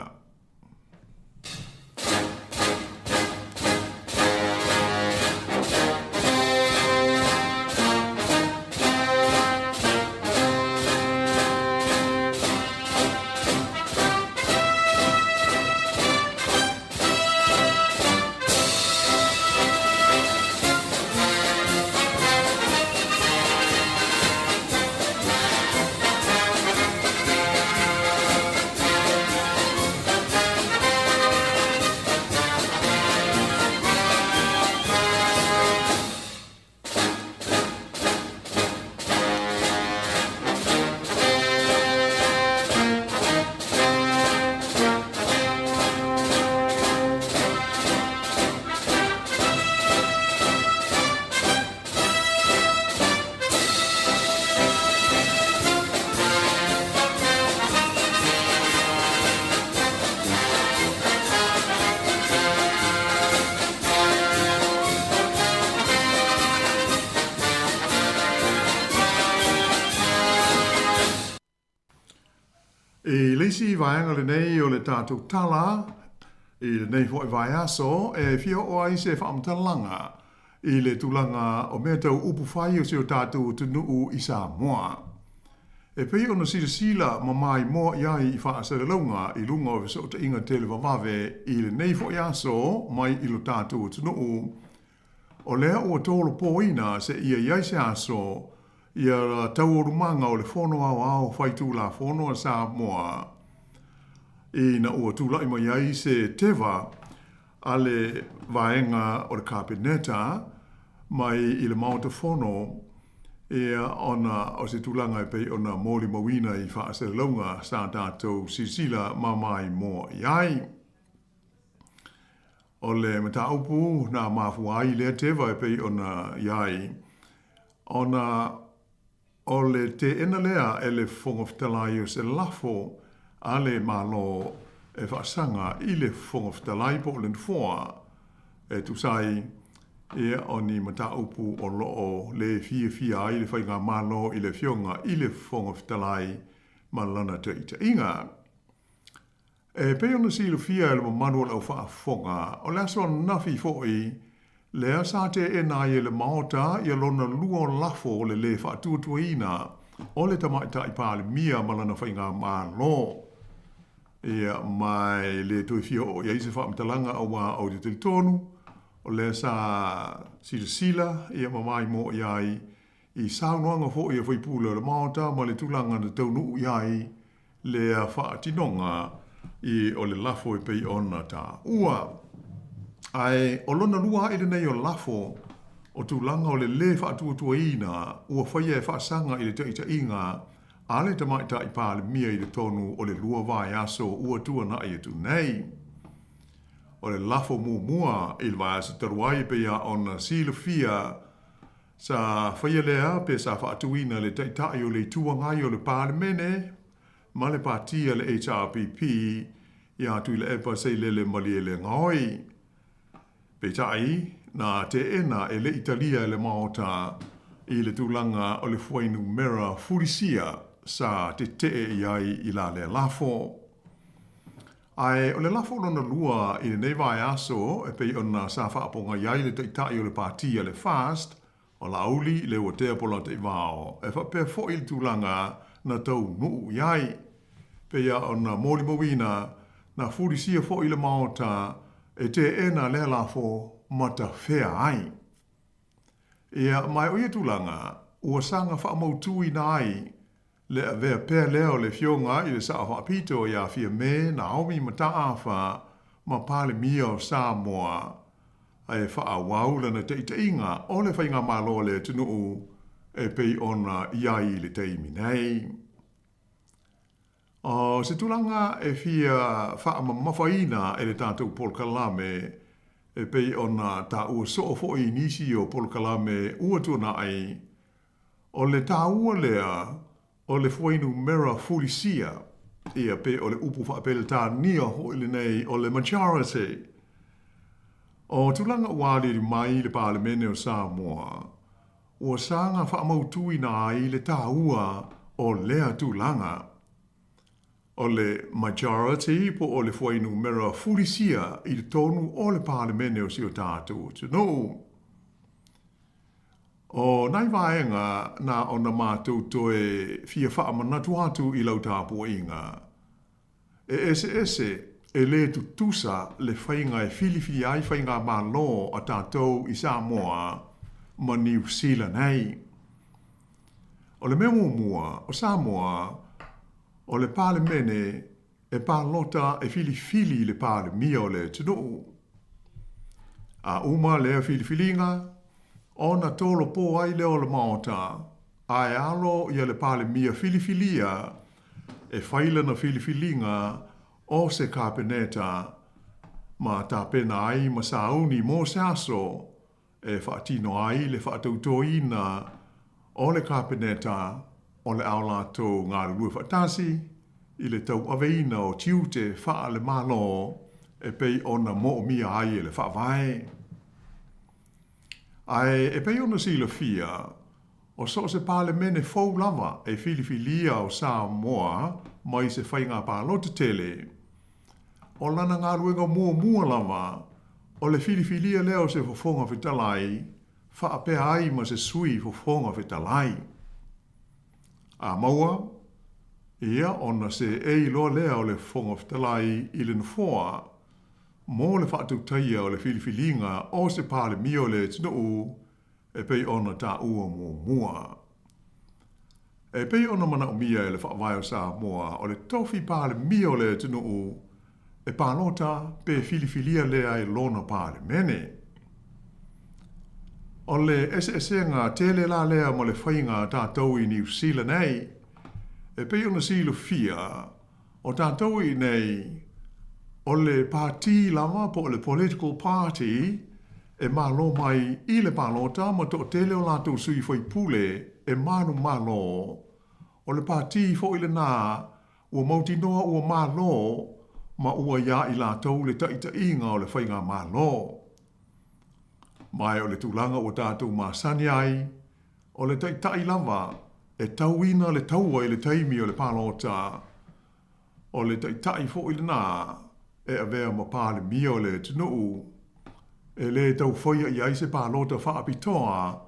E leisi vaenga le nei o le tātou tala, i le nei fo i vai aso, e fio o ai se whaamtalanga, i le tulanga o mea tau upu whai o se o tātou tunuu i Samoa. E pei ona sila mamai moa iai i whaasere launga i lunga o viso te inga tele wawave i le nei fo i aso, mai i lo tātou tunuu. O lea o tolo poina se ia iai se aso, ia tau o rumanga o le whono au whaitu la whono a Samoa. I na ua tūlai mai ai se tewa a le vaenga o le kabineta mai i le maota whono ia ona o se tūlanga e pei ona mōli mawina i whaasere launga sa tātou sisila mamai mō iai. O le mataupu na mafuai le tewa e pei ona iai. Ona o le te ena lea e le whongoftalai o se lafo a le malo e whaasanga i le whongoftalai po le nfoa e tu sai e o ni mataupu o loo le fia ai le whainga malo i le fionga i le whongoftalai malana te ita inga. E pe ona si le fia e le mamanu o whaafonga o le aso nafi foi lea sa te e nā i le maota i lona lua lafo o le whaatuatuaina o le tamaita i pāle mia malana whainga malo. Ia mai le tui fia o iai se whaamtalanga au wā au te tonu o le sa sila ia mamai mo iai i saunoanga fo ia whaipula le maota ma le tūlanga na taunu iai le whaatinonga i o le lafo i pei ona tā ua. Ai, o lona lua i le nei o lafo, o tūlanga o le whaatuatuaina, ua whaia e whaasanga i le teita inga, a le tamaita i pāle mia i le tonu o le lua vai aso ua tua na i atu nei. O le lafo mua i le vai aso taruai pe ia ona sila fia, sa whaia lea pe sa whaatuina le teita i o le tuangai o le pāle mene, ma le pātia le HRPP, i atu i le epa sei lele mali e le ngoi. Peitai, na te ena e le Italia e le maota i le tūlanga o le whainu mera furisia sa te iai i la le lafo. Ai, o le lafo lona lua i le nevai aso e pei ona sa whaaponga iai le teitai o le pātia le fast o la auli le ua tea pola te vao. E whapea fo i le tūlanga na tau nuu iai. Pea ona mōli mawina na furisia fo i le maota e te ena le lafo mata whea ai. Ia mai o ia tūlanga, ua sanga whaamautui na ai, le a vea pēr leo le fionga i le saa whaapito ia fia me na aumi mata awha ma pāle mia o Samoa. Ai whaawaula na teita inga o le whainga malo le tunuu e pei ona iai le teimi nei. O se tūlanga e fia whaamamafaina e le tātou Polkalame e pei ona tā ua soofo i nisi o Polkalame ua tūna ai. O le tā ua lea o le whainu mera fulisia Ia pe o le upu whaapele tā nia ho ili nei o le majority. O tulanga wāli mai le Parlemene o Samoa, ua sanga whaamautui na ai le tā ua o lea tulanga. O le majority po o le whainu mera fulisia i le tonu o le Parlemene o sio tātou. No. O nai vaenga na ona mātou toe fia whaamanatu atu i lau tāpua inga. Ese e le tutusa le whainga e fili ai whainga malo a tātou i Samoa ma New Zealand hei. O le mea mua o Samoa o le Parlemene e pālota e fili le Parlemia o le tunu. A uma lea filifilinga, ona tolo po ai leo le maota, ai alo ia le Parlemia filifilia, e whaila na filifilinga o se kapeneta, ma ta pena ai ma sauni mo se aso, e whaatino ai le whaatautoina o le kapeneta, o le aulato ngā rurua whaatasi, i le tau aveina o tiute wha le malo, e pei ona mo mia ai e le whaavai. Ai e pei ona sila fia, o so se Parlemene fau lava e filifilia o Samoa mai se whainga pālota tele. O lana ngā ruenga mua lava, o le filifilia leo se fofonga whitalai, whaapea ai ma se sui fofonga whitalai. A maua, ia ona se ei loa lea o le fofonga whitalai i le nfoa, mo le whaatutaia o le filifilinga o se Parlemia o le tinu e pei ona tā ua mua. E pei ona mana umia e le whaavai o Samoa o le tofi Parlemia o le tinu e pālota pe filifilia lea i lona Parlemene. O le ese-esenga tele la lea mo le whainga tātou i New Zealand nei, e pei ona silo fia o tātou i nei o le parti lama po le political party e malo mai i le pālota ma to tele o lātou sui foi pule e manu malo. O le parti fo i le nā ua mautinoa ua malo ma ua ia i lātou le taita inga o le whainga malo. Mai o le tūlanga o tātou māsani ai, o le taita i lava e tauina le taua i le taimi o le pālota. O le taita i fo i le nā e avea ma Parlemia o le tunu, e le tau whaia i aise pālota whaapitoa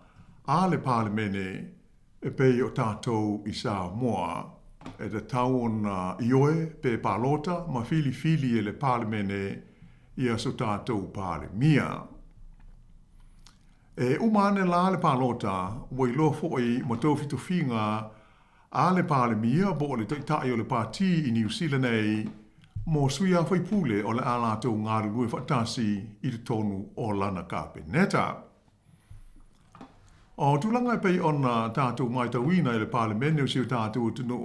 a le Parlemene e pei o tātou i Samoa, e te tau ona ioe pe pālota ma fili e le Parlemene i aso tātou Parlemia. E umane la le pālota, wai lo foi ma tau fitofinga a le Parlemia bo le taitai o le pāti i New Zealand ei, mo suia fai pule o le alato ngāru lue whaatasi i te tonu o lana kapeneta. O tūlanga e pei ona tātou mai tauina i le Parlemene o siu tātou tunu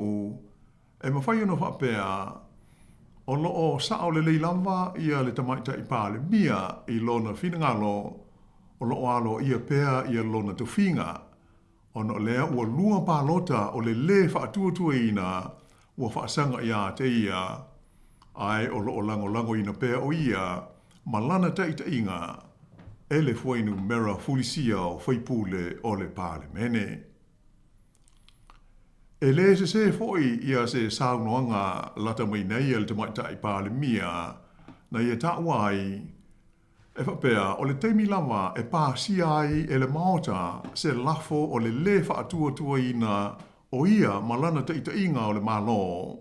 e mawhai ona whapea o loo sao le leilamba ia le tamaita i Parlemia i lona whinangalo o loo alo ia pea ia lona tuwhinga. Ono lea ua lua pālota o le whaatuatua ina ua whaasanga ia te ia ai o loo lango ina pea o ia ma lana taita inga e le fuainu mera fulisia o whaipule o le Parlemene. E le se foi ia se saunoanga lata mai nei el te maita i Parlemia na ia tauai e whapea o le teimi lama e pāsia ai e le maota se lafo o le whaatuatua ina o ia ma lana taita inga o le malo.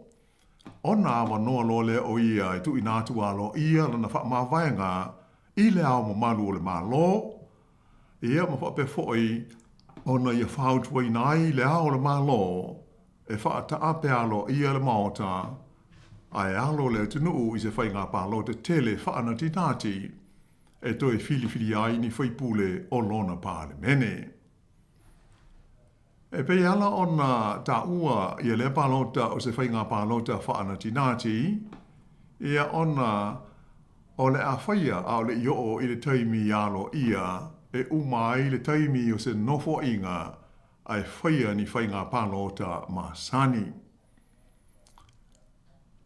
Ona awa noa lo le o ia i tu inatu alo ia lana wha mawaianga i le ao ma malu o le malo. Ia ma wha pe foi ona ia whautua inai le ao le malo e wha ta ape alo ia le maota. Ai alo le tunu i se whainga palo te tele wha ana tinati e toi fili ai ni whaipule o lona Parlemene. E pei ala ona ta ua ia le palota o se whainga palota whaana tinati, ia ona o le a whaia au le ioo i le taimi alo ia, e umai le taimi o se nofo inga ai whaia ni whainga palota ma sani.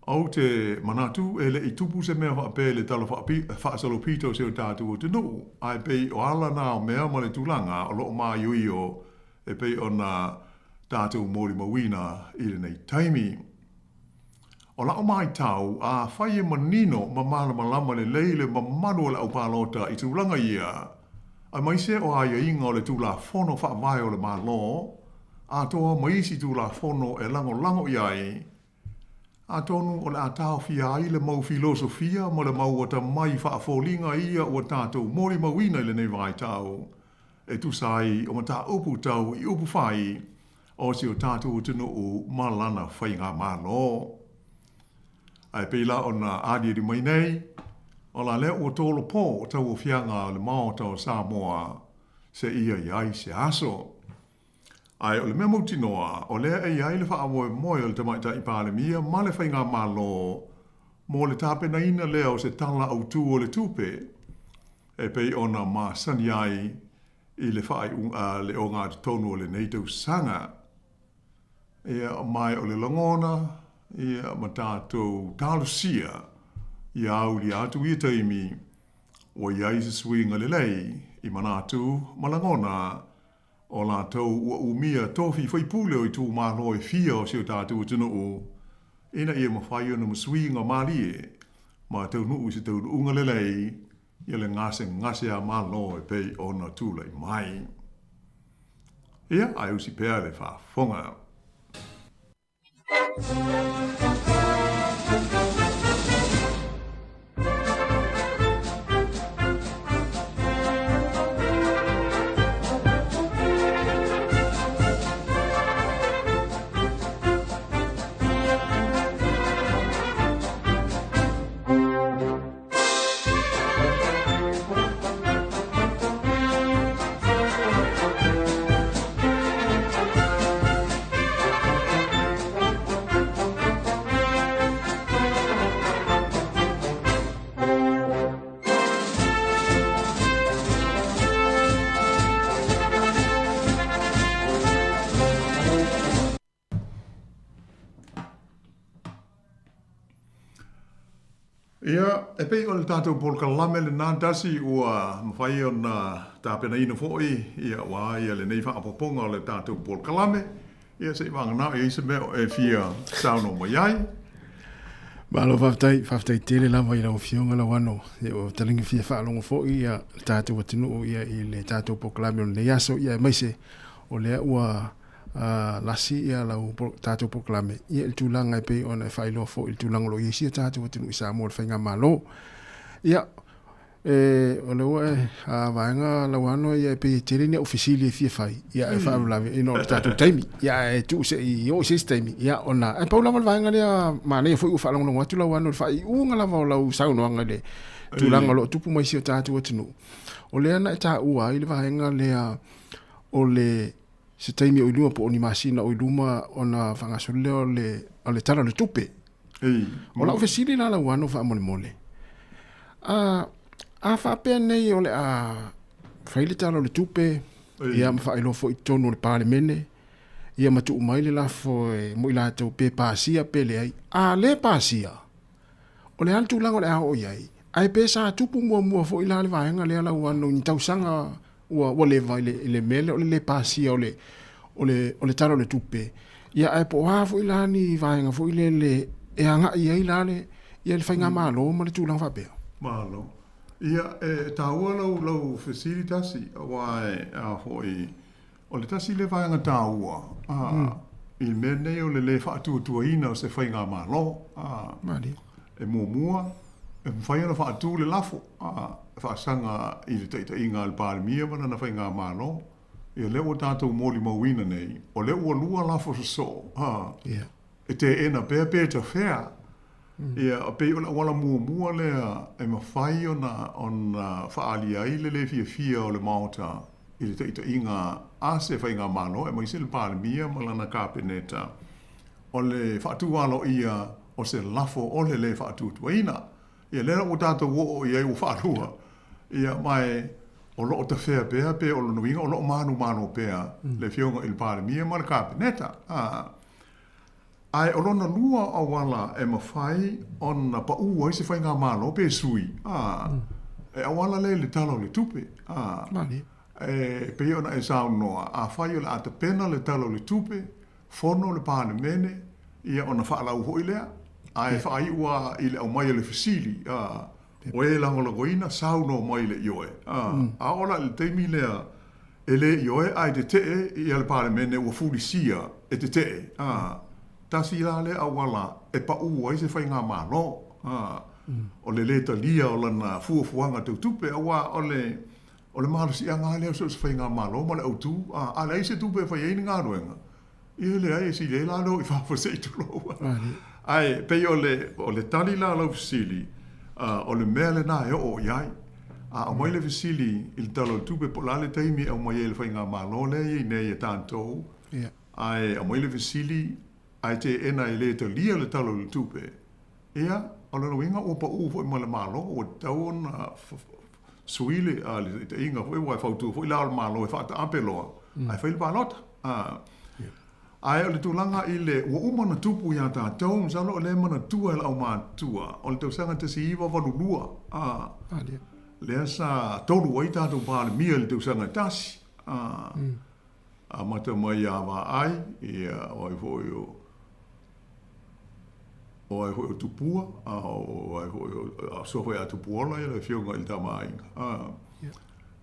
Au te manatu e le i tupu se mea wha pe le tala wha salo pito se o tātu o te nuu. Ai pei o ala nā o mea ma le tūlanga o loo mā yui o e pei o nā tātu mōri mawina i le nei taimi. O la o mai tau a whai e manino ma mala malama le leile ma manu le au pālota i tūlanga ia. Ai mai se o aia inga o le tūla whono wha vai o le mālo. A toa maisi tūla whono e lango iai. A tonu o le atao fia ai le mau filosofia ma le mau o ta mai whaafolinga ia o tātou mori mawina i le nei vai tau. E tu sai o ma tā upu tau i upu whai o si o tātou tino o malana whainga malo. Ai peila o na adi mai nei, o la le o tolo po o tau o fianga le mao tau Samoa se ia iai se aso. Ai o le mea mautinoa, o lea e iai le wha moe o le tamaita i pāle mia, ma le whainga malo, mo le tāpena ina lea o se tala au tū o le tūpe, e pei ona ma sani ai i le whai unga le o ngā tonu o le neitau sanga. Ia mai o le langona, ia ma tātou tālusia, ia au li atu i taimi, o iai se suinga le lei, i manatu malangona, o la tau ua umia tofi whai pule o i tū mālo e fia o sio tātou tino o. Ina ia ma whai o na musui ngā māli e, ma tau nuu si tau unga lelei, ia le ngase a mālo e pei o na tūlai mai. Ia, ai usi pēr le whaafonga. Ia, e pei o le tātou polkalame le nā dasi ua mawhai o nā tāpena ina fōi, ia wā ia le nei whaapoponga o le tātou polkalame, ia se wanga nā e isa meo e fia sauno mai ai. Malo whaftai tele lava i lau fionga lau ano, e o talingi fia whaalonga fōi, ia tātou atinu ia i le tātou polkalame o le nei aso, ia maise o lea ua lasi ia lau tātou poklame ia il tūlanga e pei ona e whailo fo il tūlanga lo iesia tātou atinu i Samoa le whainga malo ia o le ua a vaenga lau ano ia e pei tere ni ofisili e fia whai ia e whaamulawe ino le tātou taimi ia e tu se i o se taimi ia ona e paulama le vaenga lea maane e fo i whaalonga longa atu lau ano le whai unga lava o lau saunoanga le tūlanga lo tupu maisi o tātou atinu o lea na e tā ua i le vaenga lea o le se taimi o iluma po o ni masina o iluma ona whangasole o le tala le tupe. O la ofesili la wano wha mole mole. A whapea nei o le a whaile tala le tupe, ia ma whailo fo i tonu le pāle mene, ia ma tu umaile la fo mo ila tau pe pāsia pe le ai. A le pāsia, o le antu langa le a o iai, ai pe sa tupu mua fo ila le vaenga le ala wano ni tausanga ua le vai le mele o le pasia o le taro le tupe ia ai po hafo ilani vaenga fo ile e anga ia ilale ia le fainga malo ma le tulang fa pe malo ia e taua lau facilitasi wai a foi o le tasi le vaenga taua il mene o le fa tu ina se fainga malo mali e mua e fainga fa tu le lafo whaasanga i le teita inga al pālemia wana na whainga mālo. Ia leo tātou mōli mawina nei, o leo lua lafo so. E te ena pēr ta whea. Ia a pei ola wala mua lea e mawhai o na whaali ai le fia o le maota i le teita inga ase whainga mālo, e maise le pālemia malana kāpeneta. O le whaatualo ia o se lafo o le whaatutuaina. Ia lera o tātou o ia i o whaarua. Ia mai o loo ta whea pe o lo nuinga o loo manu pea le fionga il pālemia ma le kāpeneta. Ai olona lua awala e mawhai ona pa ua se whai ngā mālo pe sui. E awala le talo le tupe. Pe ona e sao noa. A whai o le ata pena le talo le tupe. Fono le pāne mene. Ia ona whaalau hoi lea. Ai whai ua i le au mai le fasili. O e langola goina sao no mai le ioe. A ola le teimi lea e le ioe ai te tee i le pāne mene ua fulisia e te tee. Tasi la le awala e pa ua i se whai ngā mālo. O le leta lia o lana fuafuanga tau tupe awa o le malusi a ngā leo so se whai ngā mālo ma le au tū. A le se tupe whai eini ngā ruenga. I le ai si le la lo i whawhasei tu lo. Ai, pei o le tali la lau fasili, o le mea le nā e o iai. O mai le fasili i le talo tupe po la le taimi au mai e le whai ngā mālo le i nei e tāntou. Ai, o mai le fasili ai te ena i le te lia le talo le tupe. Ea, o le roinga o pa ufo i male malo, o tau na suile a le te inga fo i wai fautu, fo i lao le malo e whaata apeloa. Ai whaile pālota. Ai o le tūlanga i le ua umana tupu i a tātou, msalo o le mana tua i la au mātua. O le tausanga te si iwa walulua. Lea sa tolu wai tātou pāle mia le tausanga tasi. A mata mai a wa ai, ia o ai fo i o ai hoi o tupua, o ai hoi o sohoi a tupuola i le whionga i tama ainga.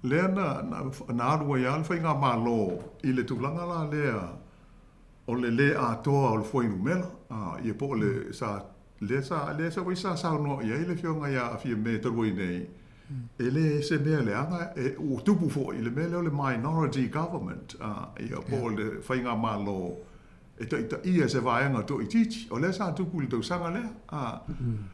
Lea na arua i alwhai ngā mālo i le tūlanga la lea o le atoa o le whainu mela. I e po le sa wai sa no i le whionga i a whia me tarui nei. E le se mea le anga, o tupu fo i le mele o le minority government. I a po le whai ngā mālo e ta ia se vaenga to i titi, o le sa tupu le tau sanga lea.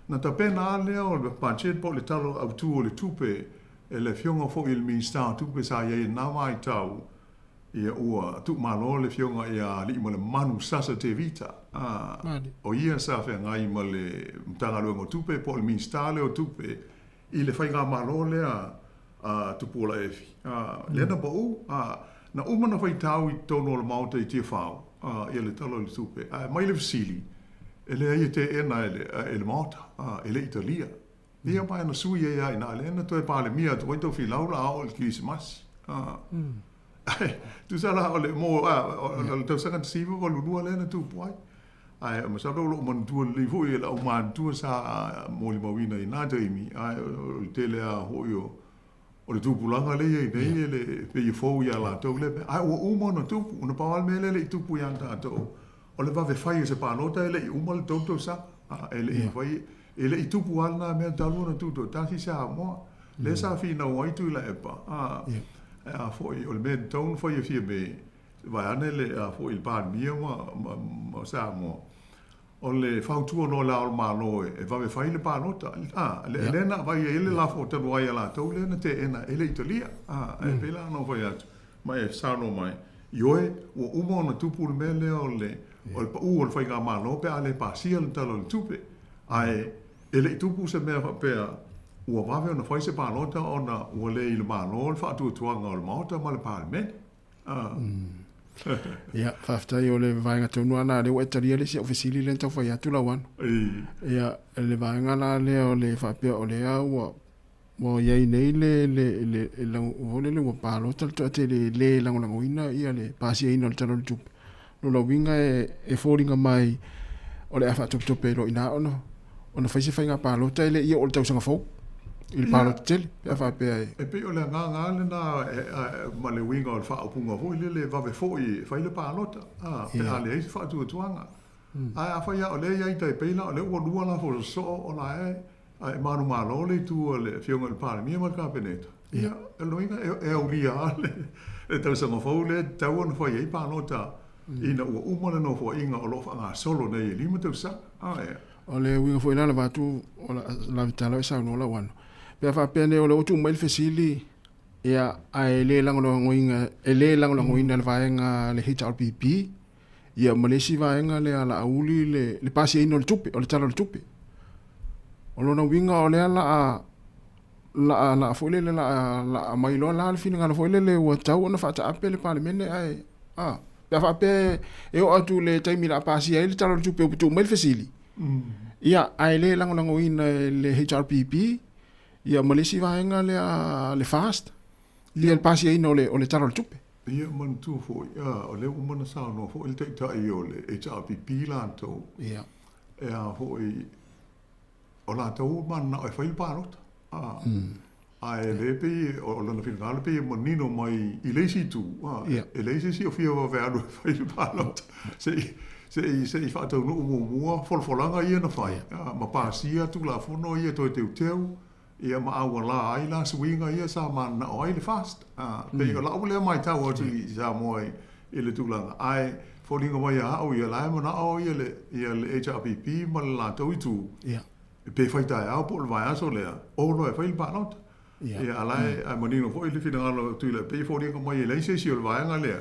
Na ta pena a lea o le panchet po le talo au tu o le tupe, e le whionga fo i le minister tupe sa iei na mai tau, ia ua tu malo le whionga ia li mo le manu sasa te vita. O ia sa whea ngai ma le mtanga luengo tupe, po le minister leo tupe, i le whainga malo lea tupu o la efi. Lea na pa u, na umana whai tau i tono le mauta i tia whao. Ia le talo le tupe. Mai le fasili, e le aia te ena e le mauta, e le Italia. Ia mai na sui e ai na le ena toi pāle mia tu waito fi laula o le Christmas. Tu sala o le mo, o le tau sanga tasiva o lulua le ena tupu ai. Ai, ma sa lo man tu le fu e la man tu sa mo le mawina i na taimi, ai o le tele a hoio. O le tupulanga le i nei le pe i fōu i a la tau le pe. Ai, ua uma na tupu, una pawal mele le i tupu i anta atou. O le wawe whai se pānota e le i uma le tautou sa. E le i whai, e le i tupu alna mea talu na tuto, tasi sa moa. Le sa whina waitu i la epa. A fōi, o le mea taun whai e fia me, vai ane le a fōi il pān mia ma sa moa. O le whautua no la o māloe, e wawe whai le pānota. Le lena, vai e le lafo tanu ai ala tau, lena te ena, ele Italia. E pela no vai atu. Mai e sano mai. Ioe, ua uma ona tupu le mele o le pa u o le whai ngā mālo, pe a le pāsia le talo le tupe. Ai, ele i tupu se mea whapea, ua wawe ona whai se pānota, ona ua le i le mālo, le whaatua tuanga o le maota, ma le pāle mene. Ia, whaftai o le vaenga taunua nā leo e taria le si ofisili le tau whai atu lau anu. Ia, le vaenga nā leo le whapea o le au mo iei nei le vole le ua pālo talto ate le langolangoina ia le pāsia ina le talo le tupe. No la winga e fōringa mai o le awha tope lo ina ono. Ona whaise whainga pālo tai le ia o le tausanga fau. I le pālo te tele, pe a whapea e. E pe o le ngā le nā ma le winga o le whaapunga hoi le wawe fōi whaile pālota. Pe a le eisi whaatua tuanga. Ai a whaia o le iai tai peila o le ua lua la fo so o la e manu malo le tu o le whionga le pāle mia mal kāpeneta. Ia, e loinga e au lia le tausanga fau le tau ana whai ei pālota. Ina ua umana no fo inga o lofa ngā solo nei e lima tausa. O le winga fo ina la watu o la vitala e sa no la wano. Pea whapene o le otu mai le fesili ia a e le langolangoinga le vaenga le HRPP ia malesi vaenga le ala auli le pasi ino le tupe o le tala le tupe o lona winga o le ala la foile le la mailo la le fina ngana foile le ua tau ona whata ape le pale mene ai Pea whape e o atu le taimi la pasi ai le tala le tupe uputu mai le fesili. Ia, ai le lango ina le HRPP, ia malesi vaenga le fast, le pasi ai no le tala le tupe. Ia man tu fo o le umana sa no fo il te tai o le HRPP lanto. Ia. E a fo o la tau man na e fai parot. Ai le pe o lana finale pe manino mai i leisi tu. E leisi si o fia wa verdo fai parot. Se i fatau no mua folfolanga ia na fai. Ma pasia tu la fono ia to te teu. Ia ma awa la ai la swinga ia sa man na oi le fast. Pe o la ule mai tau o tu sa moi i le tulanga. Ai folinga mai a o ia la mo na o ia le HRPP ma la tau tu. Ia. Pe fai tai au po le vai aso le. O lo e fai pa not. Ia alai ai manino foi le fina ngalo tu le pe folinga mai le se si o le vai nga le.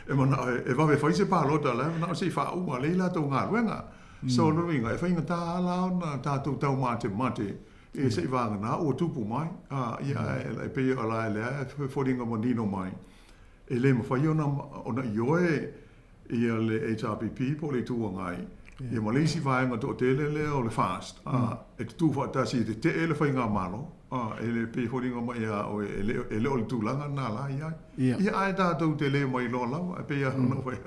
E mana e va ve fai se pa lot la na se fa u ma le la to nga wenga. So no inga e whainga tā lao na tātou tau mate e se wanga na o tupu mai ia e pe o la le whoringa manino mai e le mawhai ona ioe ia le HRPP po le tua ngai ia malesi whainga to tele le o le fast e te tu whaatasi te ele whainga malo e le pe whoringa mai o e le o le tūlanga nā la ia ai tātou te le mai lo lau e pe ia ona whai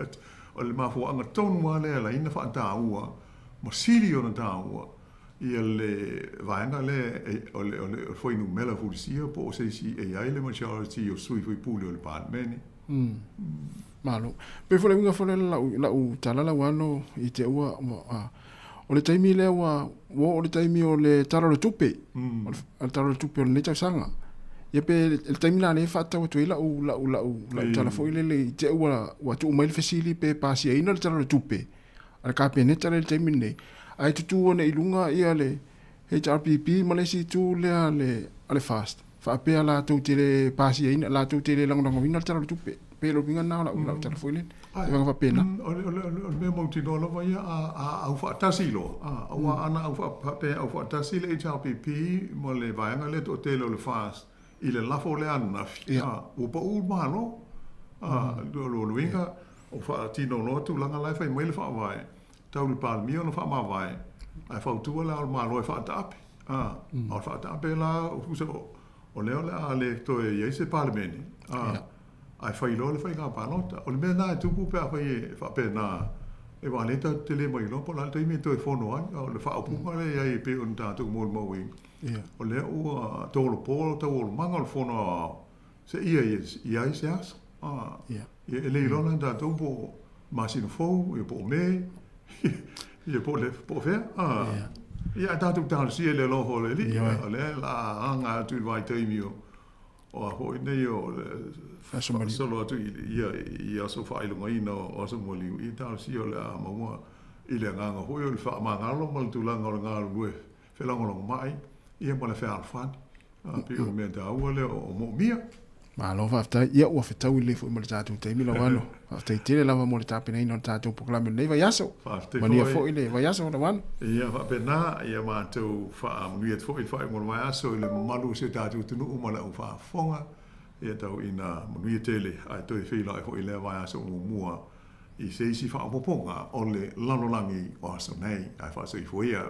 o le mafu anga tonu wa le la ina fa ta ua ma siri ona ta ua ia le vaenga le o le foi no mela fulisia po se si e ai le majority o sui foi puli o le parmeni malo pe fole winga fole la u tala la wano i te ua o le taimi le wa o le taimi o le tara le tupe o tara le tupe o le neta sanga ia pe el taimi la ne fata o tuila la tala foi le te ua wa tu mai fasili pe pasi ai no le tala le tupe al ka pe neta le taimi ne ai tu ona ilunga ia le HRPP malesi tu le ale fast fa pe ala tu te pasi ai la tu te lang wina tala le tupe pe lo vinga na la tala foi le e va pena o me mo ti no lo vai a au fa tasilo a ana au fa pe au fa tasile HRPP mo le vaenga le to te le fast il la fo le anna o pa u malo lo winga o fa tino no tu langa lai fai mai fa vai tau le pal mio no fa ma vai ai fa tu la malo fa tap o fa tap la o so o le to e se palmeni ai fai lo le fai ga pa nota o le mena tu pu pa fa pe na e va le ta tele mai lo po la te mi to e fono ai o le fa pu ma le ai pe on ta tu mo mo wing o le o to lo po to lo manga lo fono se ia se as e le lo na da to po ma sin fo e po me e po le po fe ia ta tu ta si le lo ho le li le la anga tu vai te mi o ho nei o solo tu ia so fa ilo mai no o so mo li i ta si o la mo i le nga ho yo fa ma nga lo mo tu la nga lo fe la ngo mai ia mo le fa al fan pe o me da o le o mo mia ma lo fa ta ia o fa ta wi le fo mo ta tu te mi lo wano fa ta te la mo ta pe nei no ta tu proclame nei va yaso ma ni fo ile va yaso no wan ia fa pe na ia ma tu fa mo ia fo il fa mo va yaso le malu se ta tu no mo la fa fonga ia tau ina manui tele ai toi whila e hoi lea vai asa o mua i se isi wha apoponga o le lalolangi o asa nei ai wha sui fuia.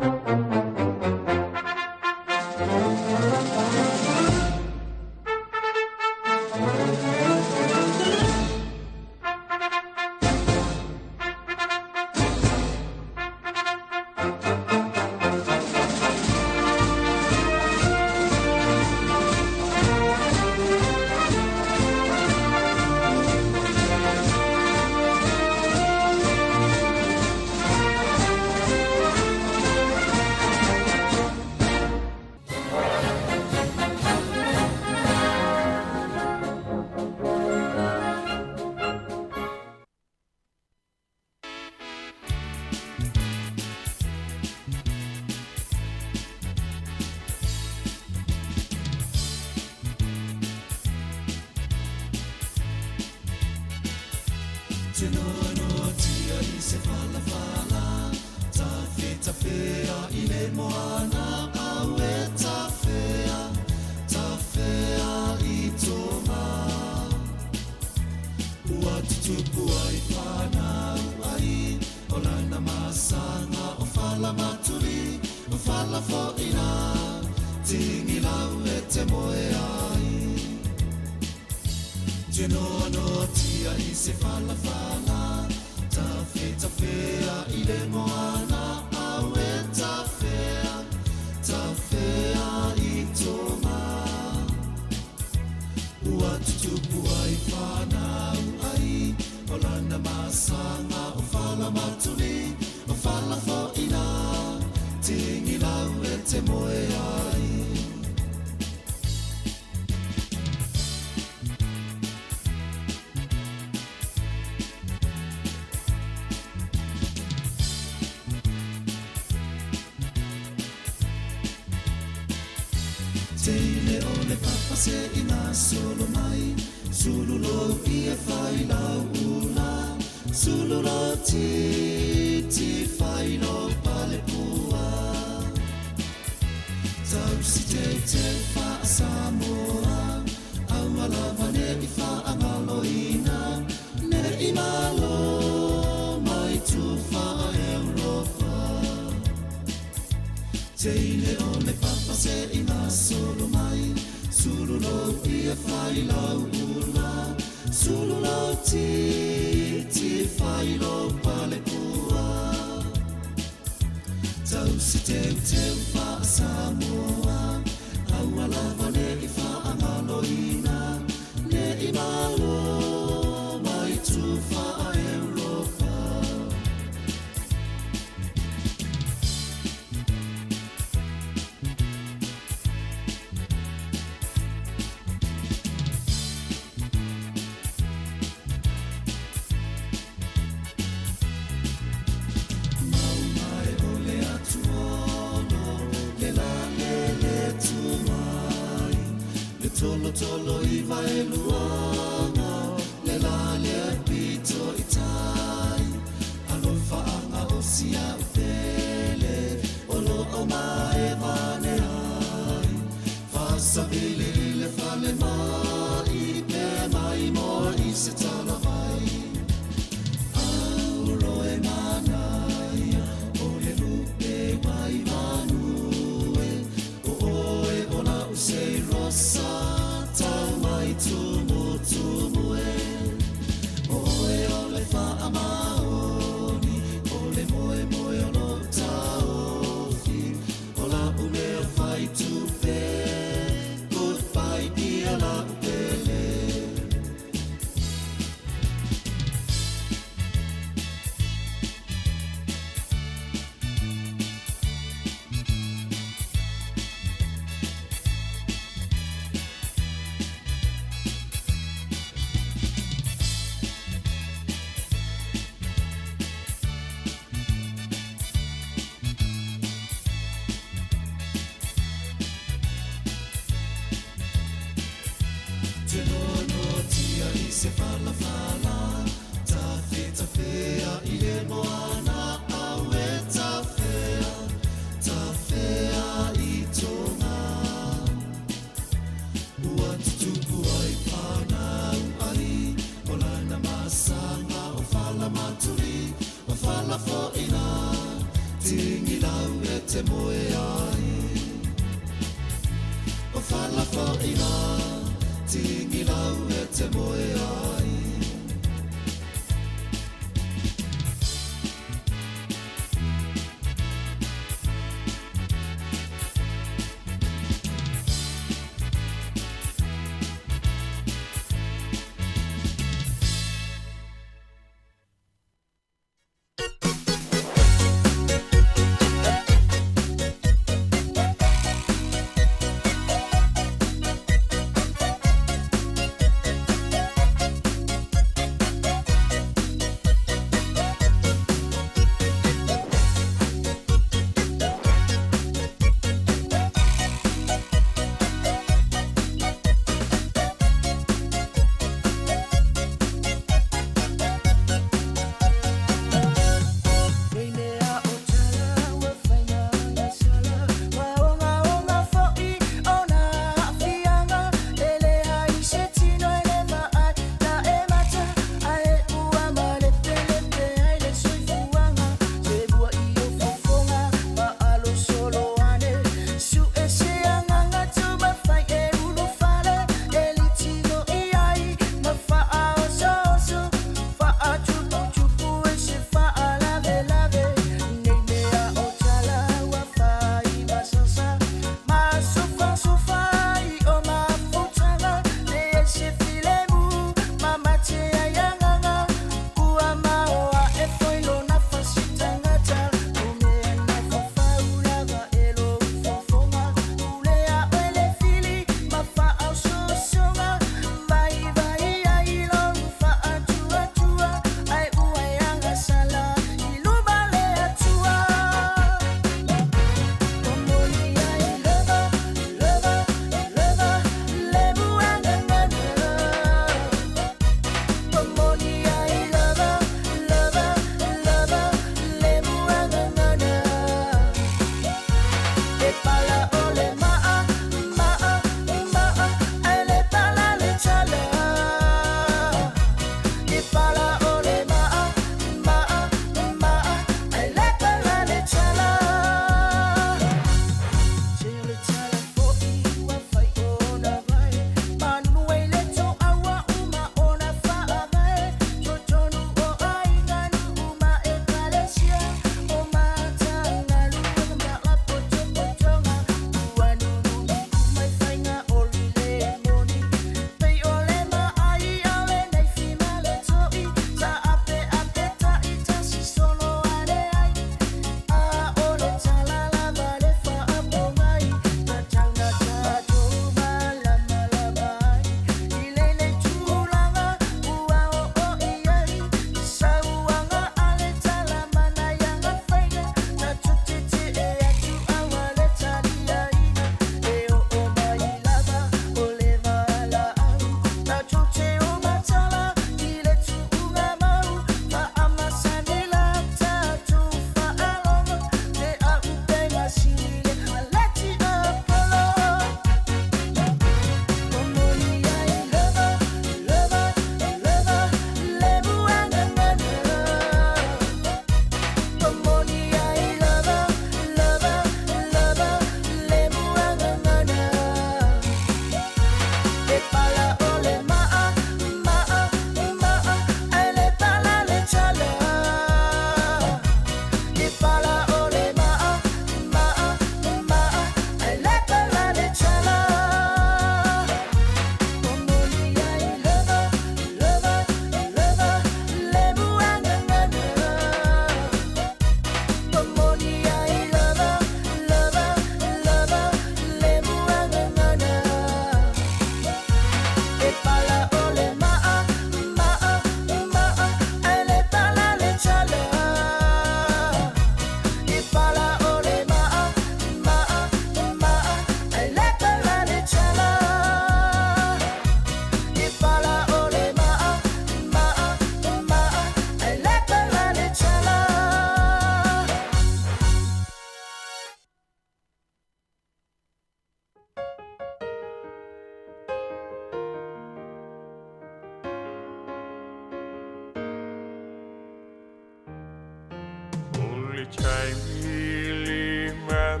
chai mili mam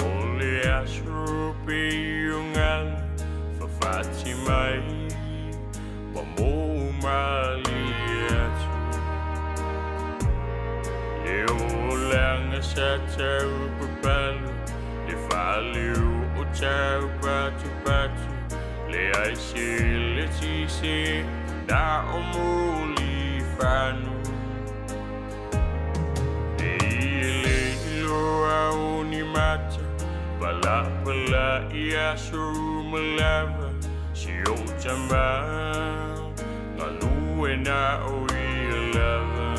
ole asrupi yungan fafati mai Pamu maliatu Leo lang sa tau papalu Le faliu o tau patu Le ai sile tisi Da omuli fanu Le ile ilo au ni mata Pala ia suru malava Si o tamba Ngalue na o ilava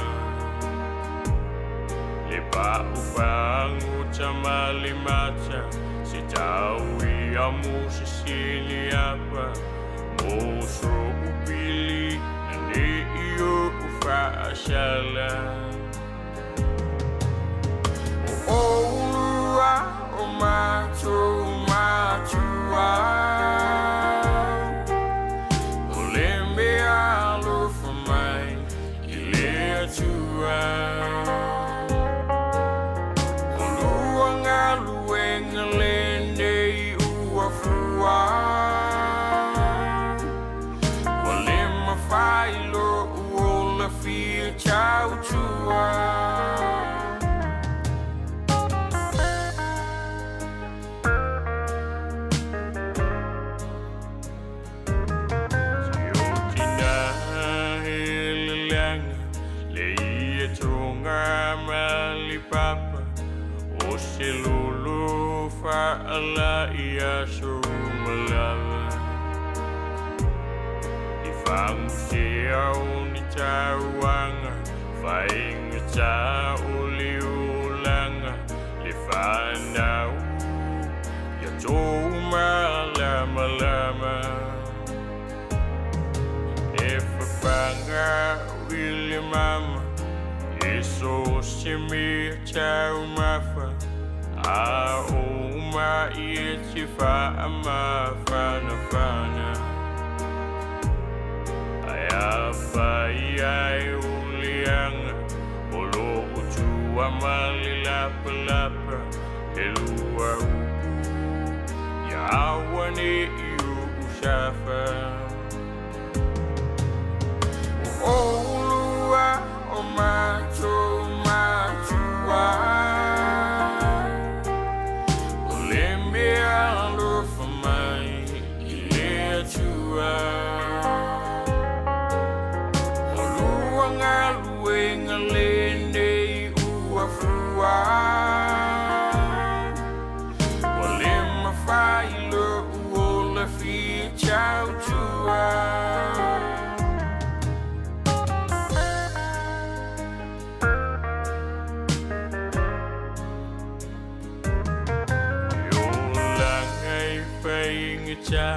Le pa upangu tamali mata Si tau i amu sisili apa Moso upili Nane iyo ufa ashala O ulua o matua Ciao tua Siotina helelang Leia tunga malipapa O selulu fa'ala ia sumalala Ifangusiau ni tawanga Faing ta uli ulanga Le fanau Ya toma lama lama E fafanga wili mama Eso simi tau mafa A uma ieti fa ama fana fana Ayafai ulianga Olo utua mali lapa lapa Elua upu Yawani iu ushafa O ulua o macho matua Olembe alofa mai Ilea tua Ngalende uafua Walema failo uola fi ciao tua Yola ngai fainga cha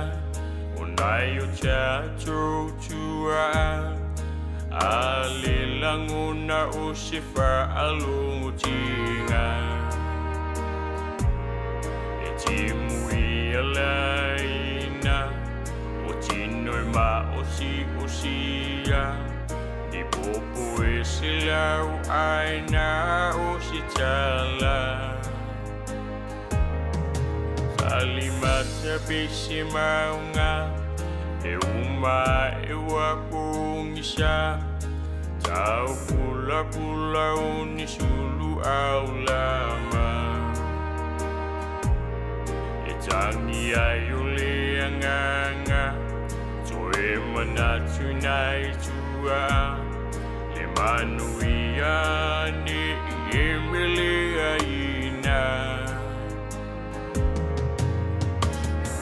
Unayo cha tua Alilanguna usifa alutinga Etimu ialaina Otinoi ma osia Di popo esilau aina ositala Salimata bisi maunga E uma ewa pungisha Tau pula unisulu aulama E tangi ayule anganga Toe manatunai tua Le manuia ni emele aina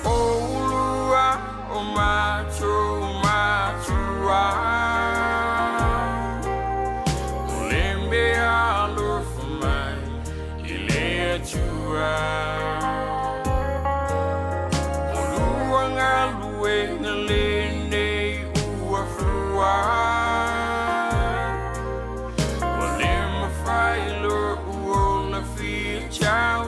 O ulua o macho matua Olembe alofa mai Ilea tua Olua ngalue ngalene uafua Olema failo uola fi ciao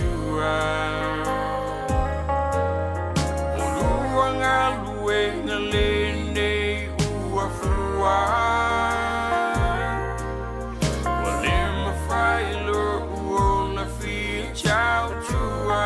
tua o luanga luenga lene ua fua wale mafailo uona fi chau tua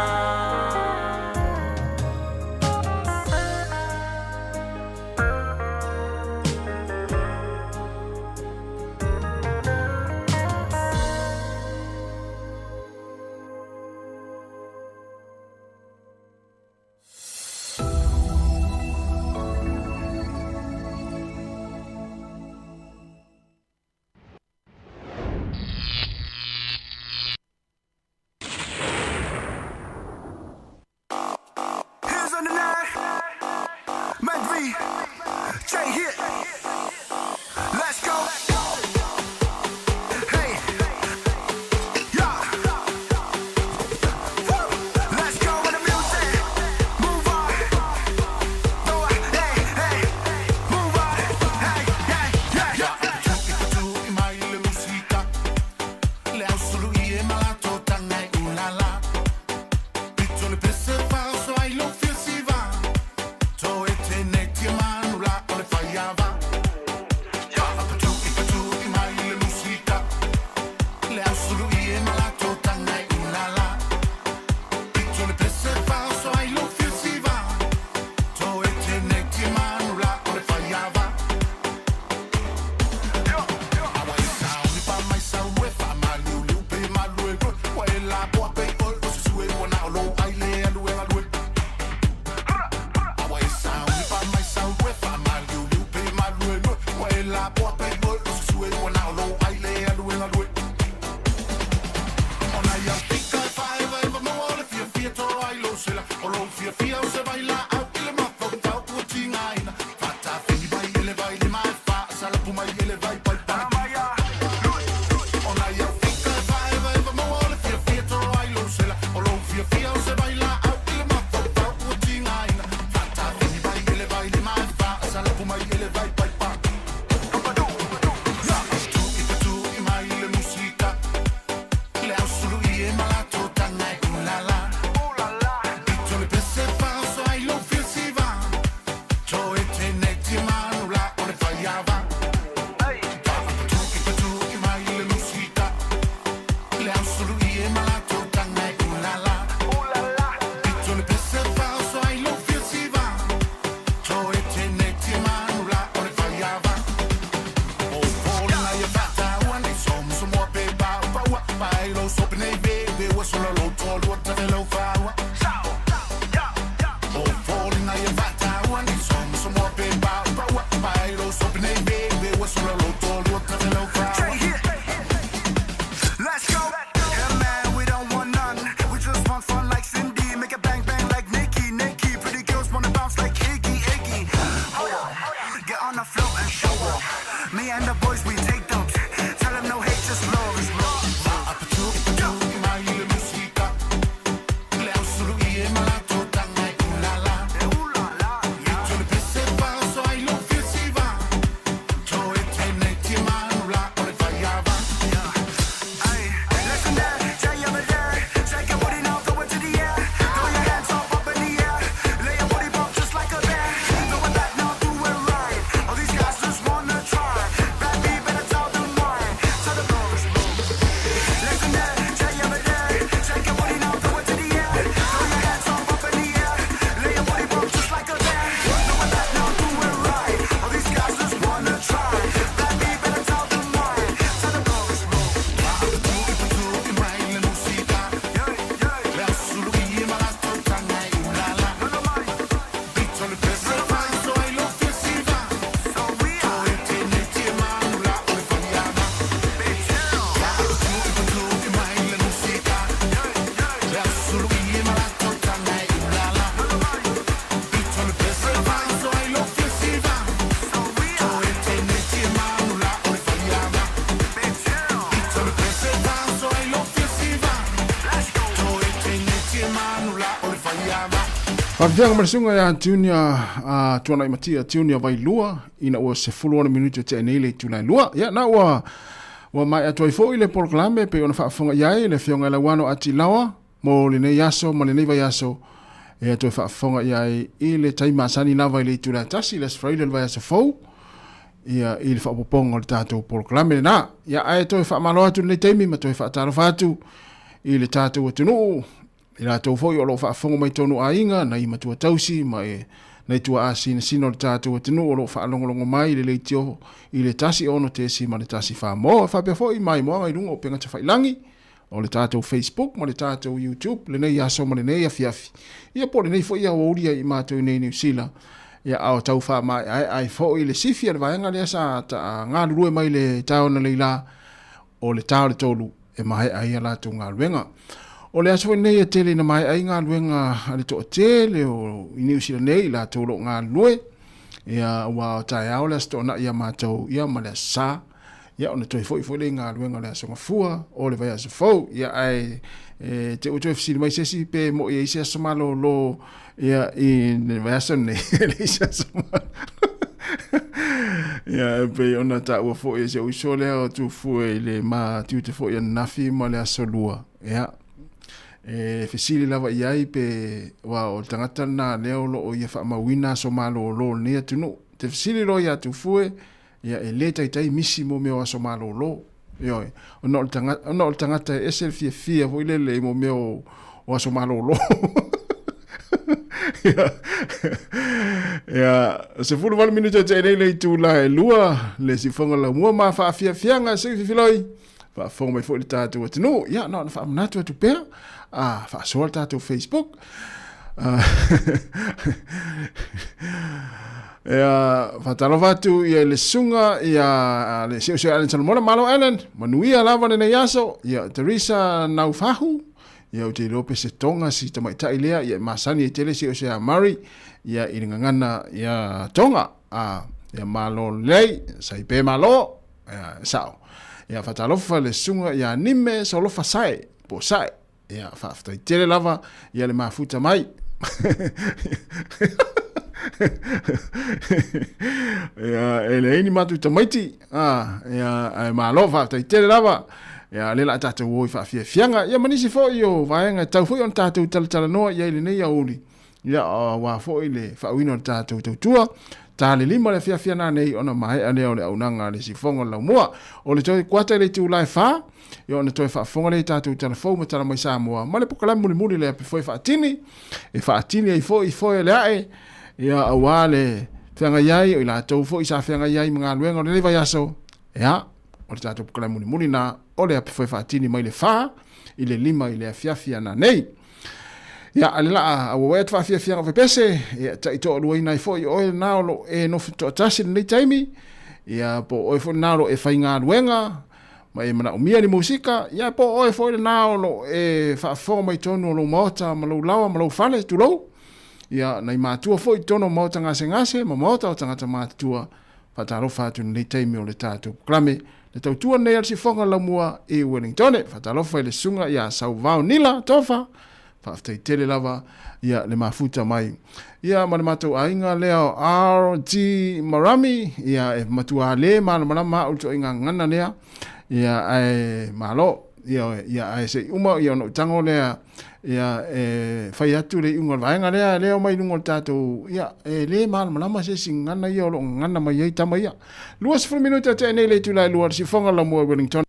Whakawhianga marasunga ya Junior tuana i matia Junior vai lua ina ua se fuluana minuto te anele tuna lua ya na ua mai atuai fo ile proklame pe ona whaafonga iai le fionga la wano ati lawa mo le nei aso ma le nei vai aso e to fa fonga ia i le taima sani lava i le tula tasi le sfraile vai aso fou ia i le fa popongo le tatou proklame na ia ai to fa malo atu le taimi ma to fa taro fatu i le tatou tunu i la tau foi o lo fa fonga mai tonu ainga na i matua tausi mai nei tua asina sino le tatou tunu o lo fa longolongo mai le leitio i le tasi ono te si ma le tasi fa mo fa pe foi mai mo ai lungo penga te failangi o le tatou Facebook, ma le tatou YouTube, le nei aso ma le nei afiafi. Ia po le nei fo ia wauria i mātou nei New Zealand. Ia au tau wha mai, ai fo i le sifi le vaenga le asa ngā lue mai le tau na leila o le tau le tolu e mai ai ala tu ngā luenga. O le aso nei e tele na mai ai ngā luenga ale to tele o i New Zealand nei la tolo ngā lue. Ia ua o tai au le asto na ia mātou ia ma le sa. Ia ona toi foi le ngā luenga le asonga fua o le vai aso fau ia ai te uto fsili mai sesi pe mo ia isi aso malo lo ia i le vai aso ne le isi aso malo ia pe ona ta ua foi se uso le o tu fue le ma tiu te foi nafi ma le aso lua ia fsili lava iai pe wa o tangata na leo lo o ia fa mawina aso malo lo ne tunu te fsili lo ia tu fue ia e le tai misi mo meo aso malolo yo ono o tangata e fia vo ile mo meo o aso malolo ia se fulu val minuto te le tu la e lua le si fonga la mo ma fa fianga se filoi fa fonga mai fo le tatu o tino ia no fa manatu tu pe fa so tatu Facebook ia fatalo vatu ia le sunga ia le seo Allen Salmona Malo Allen manuia lava nei aso ia Teresa Naufahu ia te Lopez e tonga si tama tai lea ia masani e tele seo Murray ia i ngana ia tonga ia malo lei sai pe malo sao ia fatalo fa le sunga ia nime solo fa sai po sai ia fa tai tele lava ia le mafuta mai ia ele ini matu tamaiti ia ai malo fa tai tele lava ia le la tata wo fa fianga ia manisi fo yo vaenga tau fo on tata tala no ia ile nei auli ia wa fo ile fa wino tata tua tale lima le fiana nei ona mai ale ole aunanga le sifonga la moa o le toi kwata le tu lai fa yo ona toi fa fonga le tata telefone tala mai sa moa ma le pokala muli le foi fa tini e fa tini ai fo le ai ia awale fianga yai o la tau fo isa fianga yai mga luenga le vai aso ia o le tata pokala muli na ole foi fa tini mai le fa ile lima ile fiafia na nei ia ala a wet fa fiafia ve pese ia ta ito lo ina fo o na lo e no to tasi nei taimi ia po o fo na lo e fainga luenga mai mana o mia ni musika ia po o fo na lo e fa fo mai tono lo mota ma lo lawa ma lo fale tu lo ia nei matua fo tono mota ngase ma mota o tangata matua fa taro fa tu nei taimi o le tatu klame le tau tua nei si fonga la mua e Wellington fa taro fa le sunga ia sau vau nila tofa after tele lava ia le mafuta mai ia ma mato ainga leo RG Marami ia e matua le ma ulto inga ngana lea ia ai malo ia ai se uma ia no tango lea ia e fai atu le unga vaenga leo mai lungo tato ia e le ma se singana ia lo ngana mai ai tama ia luas for minuto te nei le tu la luar si fonga la mo Wellington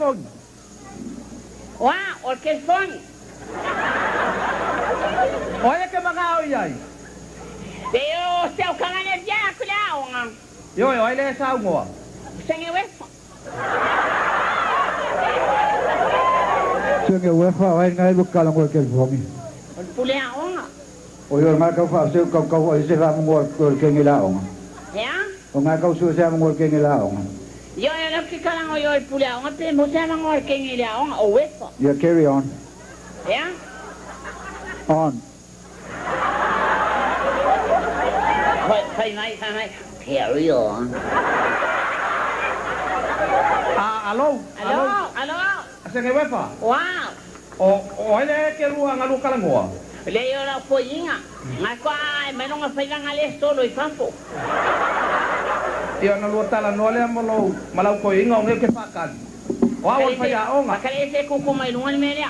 telefon. Wah, o telefon. Olha que bagao yai. Deo, seu kangan dia kulau nga. Yo, olha sa ngo. Sengi wefa. Sengi wefa, ai ngai buka lang ko telefon. Pulau nga. O yo nga ka fa se ka o se fa mo ko ke ngilao. Ya? O nga ka su se mo ke ngilao. Yo, yo ki kalang o yo pulau nga pe mo sa mga ke ngilao nga o wefa. Yeah, carry on. Ya? On. Hey, carry on. Alo. Alo. Sengi wefa. Wow. Olha que rua ngalu kalangoa. Le yo la foinga. Nga ko ai me no nga faila nga le solo I fampo. Yo ngalu tala no le malau ko inga o ke fakan. Wa wa fa ya onga. Kale se ku ku mai lungan me le.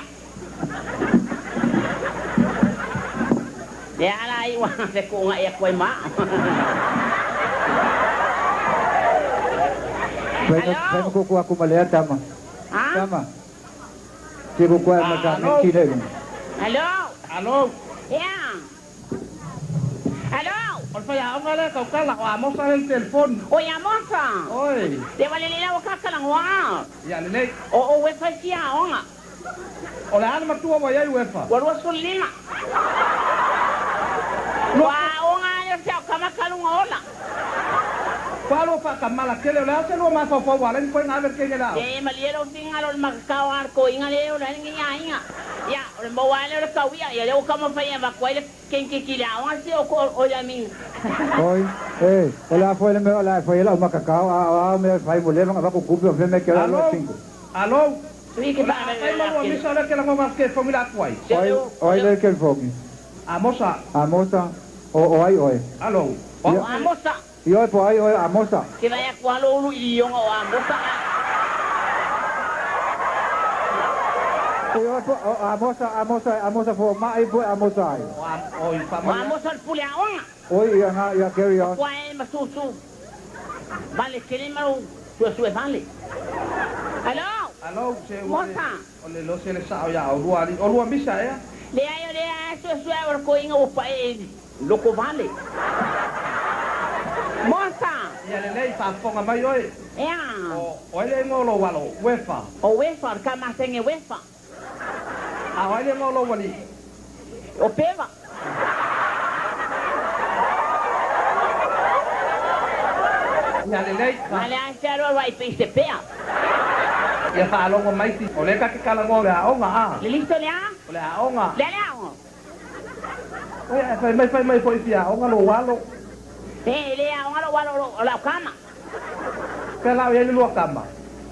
Ya la I wa se ku nga e ko ma. Bueno, ko aku malaya tama. Tama. Sigo ko ay magkakaroon kile. Alo. Ya. Alo. Olfa ya onga le kau kala wa mo sa el telefon. O ya mosa. Oi. De vale le la ka kala wa. Ya le. O we fa sia onga. Ola ana matua wa ya wefa. Wa wa solina. Wa onga ya sa kama kalunga ola. Palo pa kamala kele la se lo ma fa fa wala ni ko na ver kele la. Maliero singalo magkawar ko ingale la ngiya. Ya, o mawala ra kawia ya le kama fa ya ba kwai ken kikila wa se o ya min. Oi, wala foi me wala foi la makakao me fai mulher nga ba ko kupi fe me que la 5. Alô? Oui, que ba ai mo mi sala que la mo mas que família kwai. Oi le que fogo. A moça. Oi. Alô? A moça. Yo po ai a moça. Que vai a qualo lu idioma o a moça. A moça for mai po a moça ai. Oi, a moça pula onga. Oi, ya carry on. Quai masusu. Vale, que le mau su vale. Alô, se moça. Ole lo se le sa ya o lua misa ya. Le ai su ar ko inga o pai loko vale. Moça. Ya le lei fa fonga mai oi. Ya. O le ngolo walo wefa. O wefa kama senge wefa. A o le ngolo wali. O peva. Ya le lei. Ale a sero vai piste pea. Ya fa longo mai ti. O le ka kala ngo le onga a. Le listo le a? Le a onga. Le a onga. Fai mai foi tia onga lo walo. Le a onga lo walo la kama. Que la ele lo kama.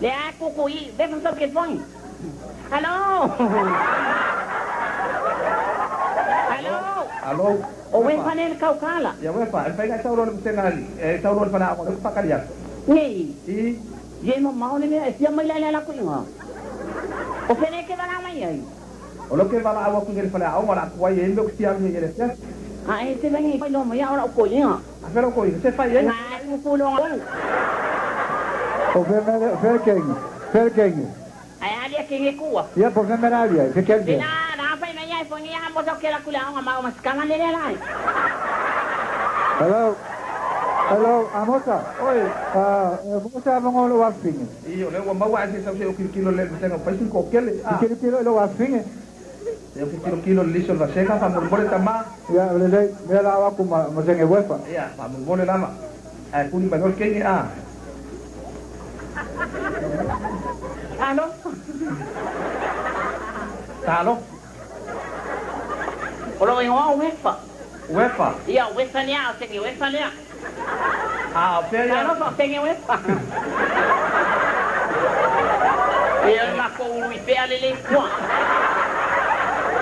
Le a cucuí, ve no que foi. Alô. Alô. O we panel kaukala. Ya we pa, fai ga tauro no senali. Tauro no pana ko pa kalia. Ni. I. Ye mo mau ni me, sia mai la ko inga. O pene que va mai ai. O lo que va la agua con el pana, o la ko ye ndo sia ni ele sia. Ah, ese vengi mai no mai ora ko inga. Pero ko se fai ye. Na ku pulo ngol. O Ferkeng. Ai ali que nge kuwa. Ya por memeralia, que quer dizer? Na fai mai ai foi ngia mo que la kula nga mau mas kama le lai. Hello, amosa. Oi. Moça mo lo wafing. Io le wa mau ai se o kilo le tengo pa sin ko kele. Kilo lo wafing. Eu kilo liso la seca pa mo mole tama. Ya le me la wa kuma mo senge wefa. Ya, pa mo mole lama. Ai kuni ba no kenge a. Alô? Olo ingo wefa. Wefa? Ya, wefa ni a, senge wefa ni a. Ah, pero ya no senge wefa. Ele na ko ui pe ale le kwa.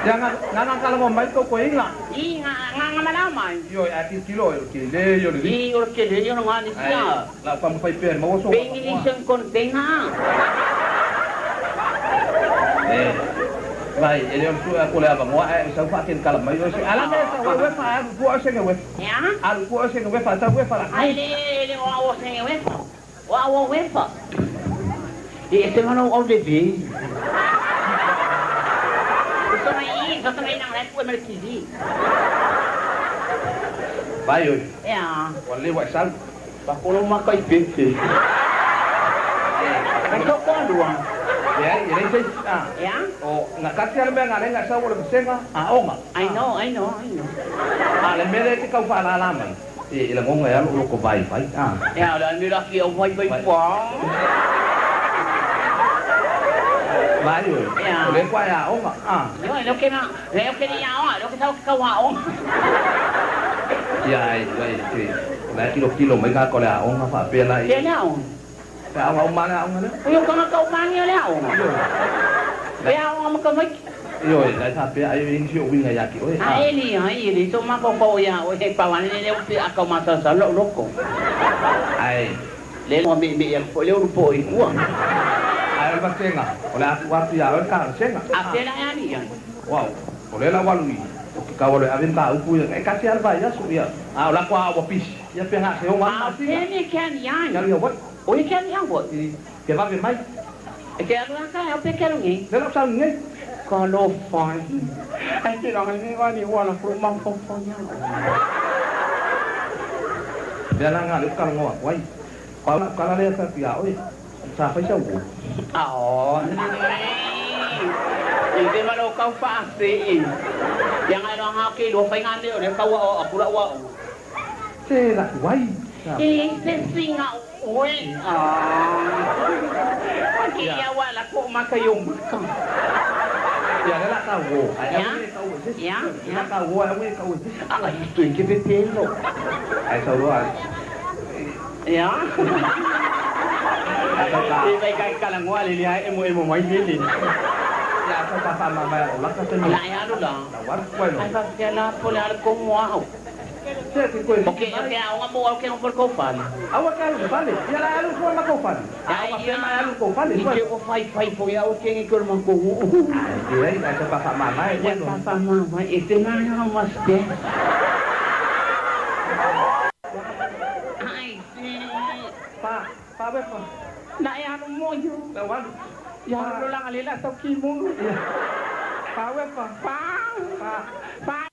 Jangan kala mo mai ko inga. Nga mana mai. Yo ati kilo ke le yo ni. Yo ke le yo no ngani sia. La pa mo fai per mo so. Pengi ni sen kontena. Vai, ele tu ko le mo ai sa fa ken kala mai yo si. Ala me sa we fa ku o se we. Ya? Al ku o se we fa ta we fa. Ai le o sen we fa. Wa we fa. Ese mano o bebê. Eu tô aí na rede com o Merquisi. Vai hoje. É. Olha o sal. Pra pôr uma caipete. Mas tô quando, Ya, ini sih. Ya? Oh, nak kasih alam yang ada nggak sawo lebih senga. Oh nggak. I know. Alam mereka itu kau faham alaman. Ilang ngong ya lu ko bay bay. Ya, dan dia laki au bay pa. Bayo. Ya. Boleh kuah ya, oh nggak. Lo que ya, lo que tahu kau wa. Ya, itu. Nah, kilo mereka kalau ya, oh nggak apa lah. Dia Kau mau mana orang ni? Yo kau mana lah. Ya, orang makan mai. Yo, dah tapi ayo ini sih ubin ngajak oi. Ini tu mak kau ya, oi pawan ni aku masa salok loko. Ai, le mo mi yang boleh rupo iku. Ayo basenga. Oleh aku waktu ya, oleh kau senga. Apa nak ni ya? Wow, boleh lah walui. Kau boleh avin tahu pun yang kasih alba ya suya. Oleh aku awak pis. Ya pihak sewa. Apa ni kan yang? Kalau ya buat. Oh, kan yang buat. Kebab yang baik. Kaya kan apa kan ni? Dalam tahun ni. Kalau fine. Nanti orang ni wani wala rumah pokoknya. Dia nak ngalih kalau ngawak, wai. Kalau dia terpiak, oi. Siapa siapa? Oh, ini malu kau pasti. Yang ada orang haki dua pengan dia, dia kau aku nak wak. Saya wai. Ini singa, oi. Okey, awak lah kau makan yung makan. Ya, dia nak tahu. Ya. Nak tahu, awak tahu. Itu yang kita tahu. Ai tahu ah. Ya. Ini baik kalau gua lihat ilmu main ini. Ya, kau paham mama Allah kata ni. Lah ya dah. Tawar kuai lo. Ai pasal lah polar kau mau. Okey, awak mau kau berkofan. Awak kan balik. Ya lah lu kau nak kofan. Awak kena lu kofan. Ini kau fai pun ya awak kena ikut mangku. Dia ini tak paham mama. Ya paham mama. Itu mana mas dia? Pak apa? Nak yang mau je. Lawan. Ya ulang alila tau kimu. Pak apa? Pak.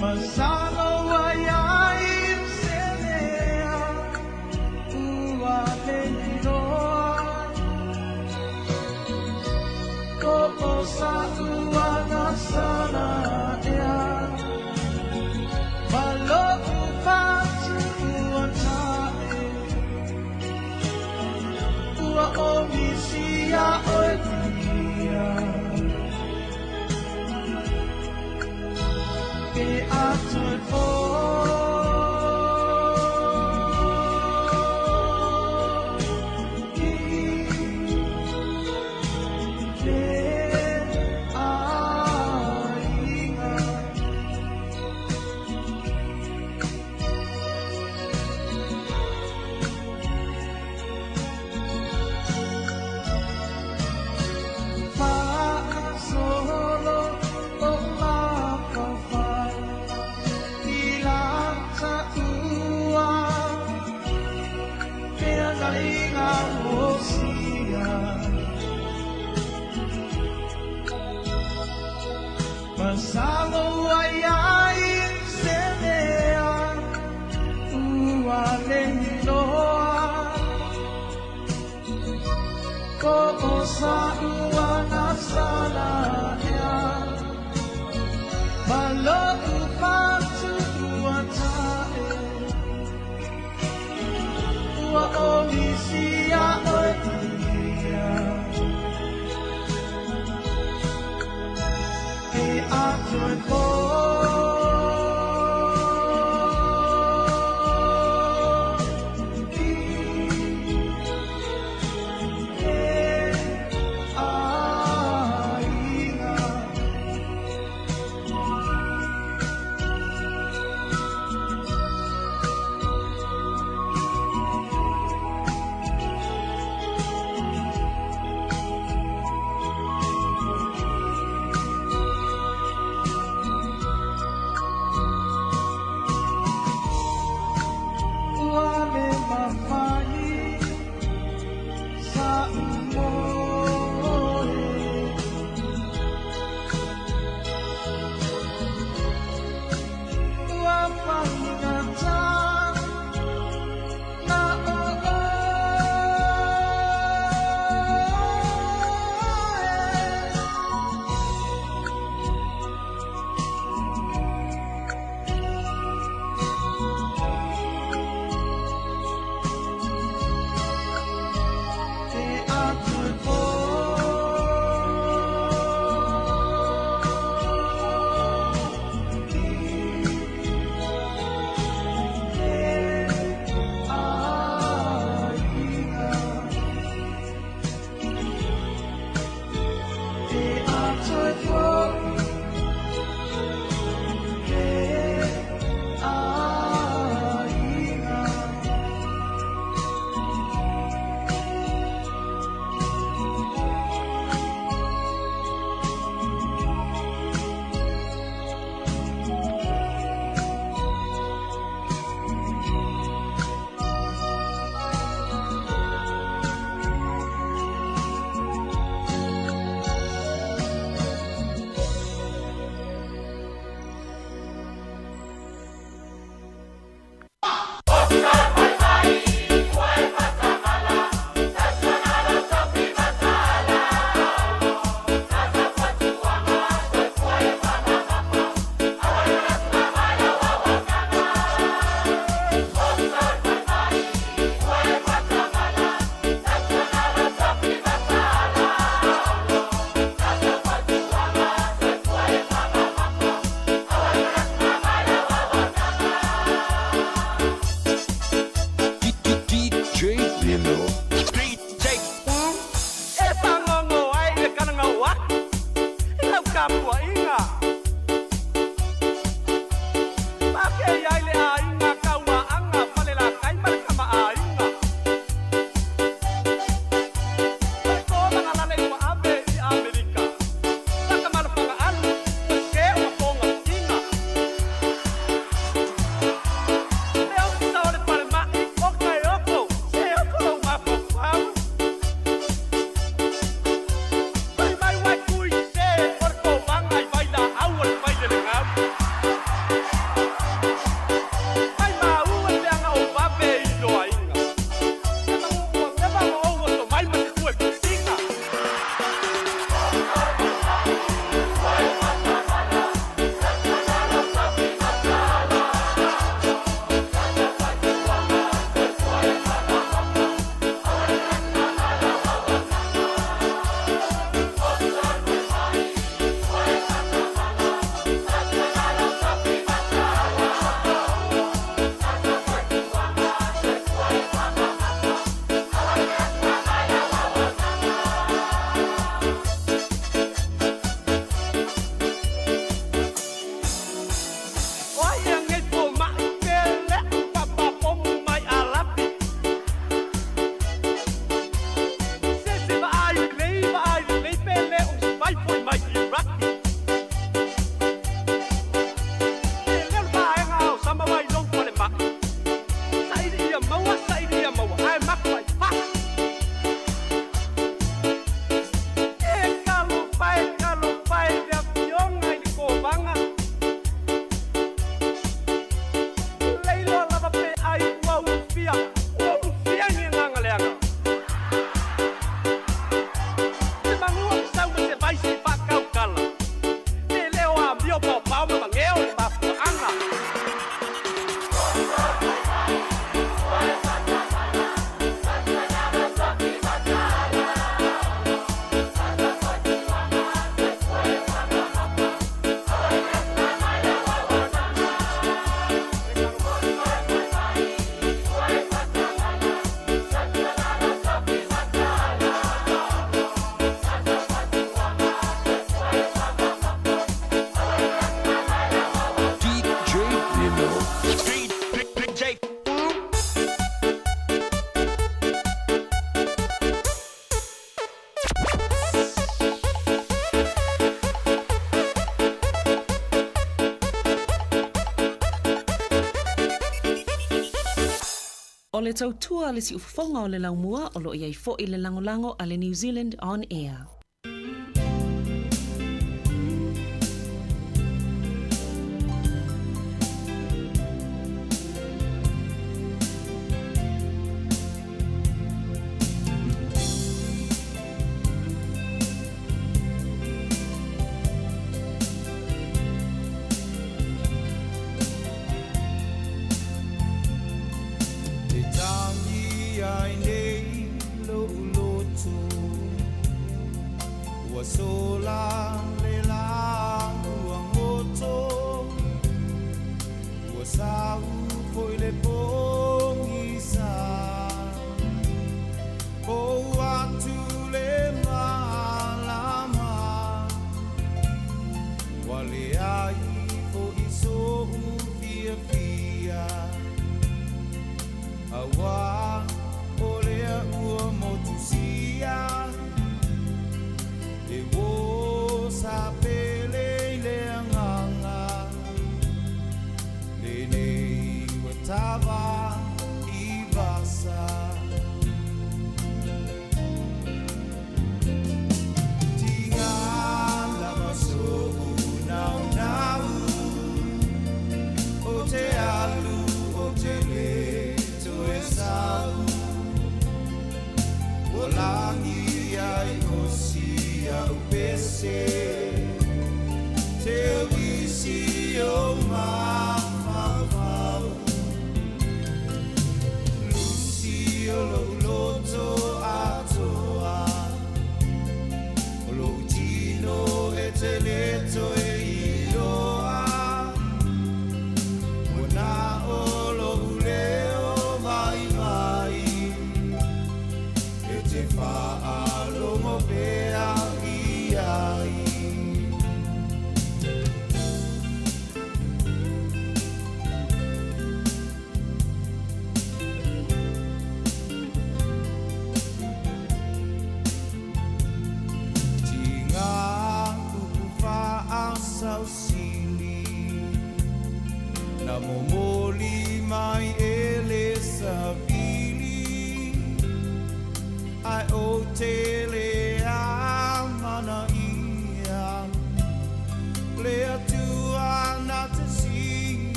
Masalo wayai senea ua lengiroa ko osa ua nasana ea malo upatu ua tae ua omisia oetia e atoi po Masalo ayai senea ua lengiloa ko osa ua nasana ea malo upatu ua tae ua omisia oetia atoi po O le tautua le si ufonga o le laumua o lo iai fo i le langolango a le New Zealand On Air.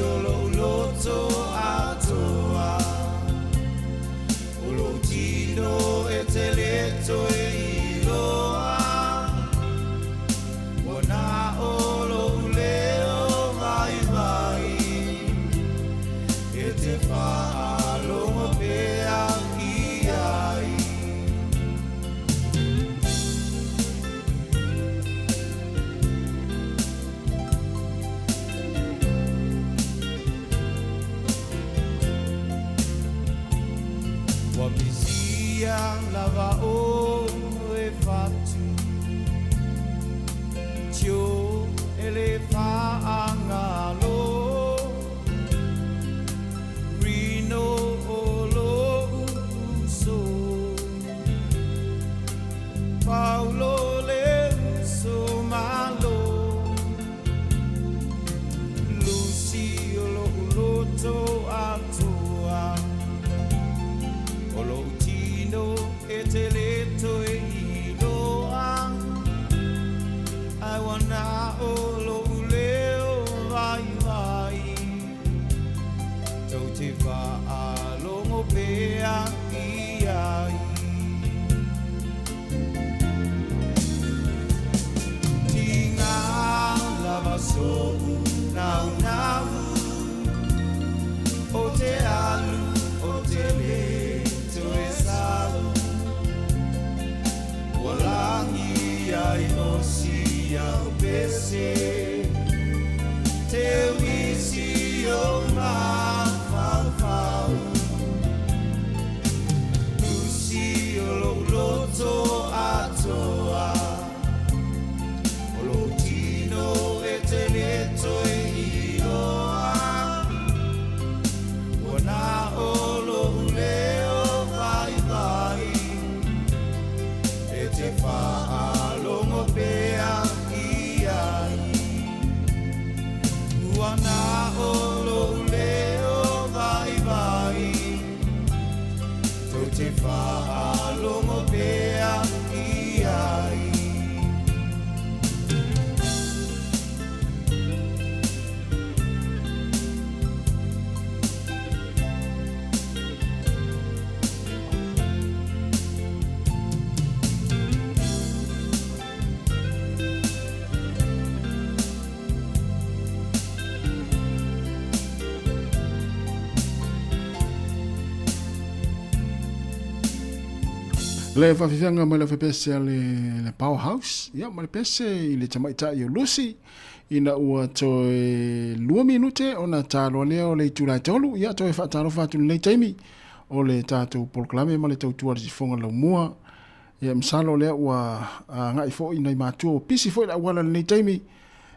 o lo loto atoa o lo tino e te leto e iloa wana o lo leo vai vai e te whaalongo pea ki ai Wapisia lava o e fatu Tio ele whaangalo Rino o lo uso Paulo le uso malo Lucy o lo uloto atoa Olo tino e te leto e iloa Ai wana olo uleo vai vai Tau te whaalongo pea i ai Tinga lava sohu nau nau O te alu o te leto e salu Walangi ai o sia o pese Te wisi o ma fau fau Lusi o lo loto atoa O lo tino e te leto e iloa Wana o lo leo vai vai E te whaalongo pea i ai Wana o lo leo vai vai E te whaalongo pea i ai Le whawhiwhanga mai le whapese le Powerhouse. Ia, mai le pese i le tamaita i o Lucy. Ina ua toe 2 minute o na tāloa leo le tūrai tolu. Ia, toe whaataro whātunu nei taimi. O le tātou poloklame ma le tautua le sifonga lau mua. Ia, msalo lea ua ngai fo i nei mātua o pisi fo i la wala nei taimi.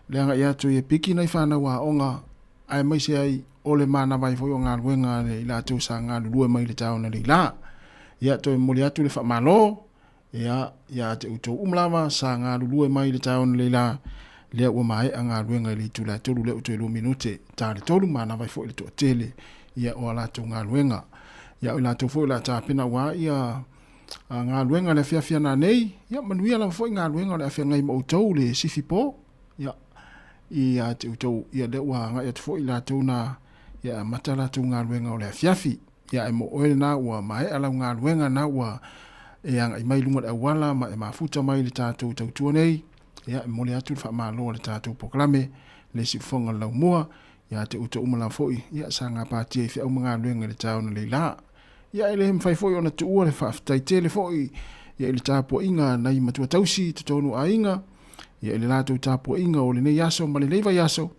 Lea ngai atu i piki nei whāna wa onga. Ai mai se ai o le mana vai fo i o ngā luenga le i la tau sa ngā lulue mai le tāona le la. Ia toi moli atu le whamalo, ia te utou umlama sa ngā lulue mai le taon le la, lea ua mai a ngā luenga le tula tolu le utoi 2 minute, tā le tolu mana vai fo i le toa tele, ia o la tau ngā luenga. Ia o la tau fo i la tā pena wā, ia ngā luenga le fia na nei, ia manuia la fo i ngā luenga le afia ngai ma utou le sifipo, ia te utou, ia le ua ngai atu fo i la tau na, ia matala tau ngā luenga o le afiafi, ia e mo oe na ua mai ala ngā luenga na ua e anga i mai lunga le awala ma e mafuta mai le tātou tautua nei ia e mole atu wha māloa le tātou poklame le si fonga lau mua ia te uta umala foi ia sa ngā pātia i whiau mga luenga le tāona le la ia e le hem whai foi ona tu ua le whaafitai tele foi ia e le tāpua inga nai matua tausi te tonu a inga ia e le lātou tāpua inga o le nei yaso ma le leiva yaso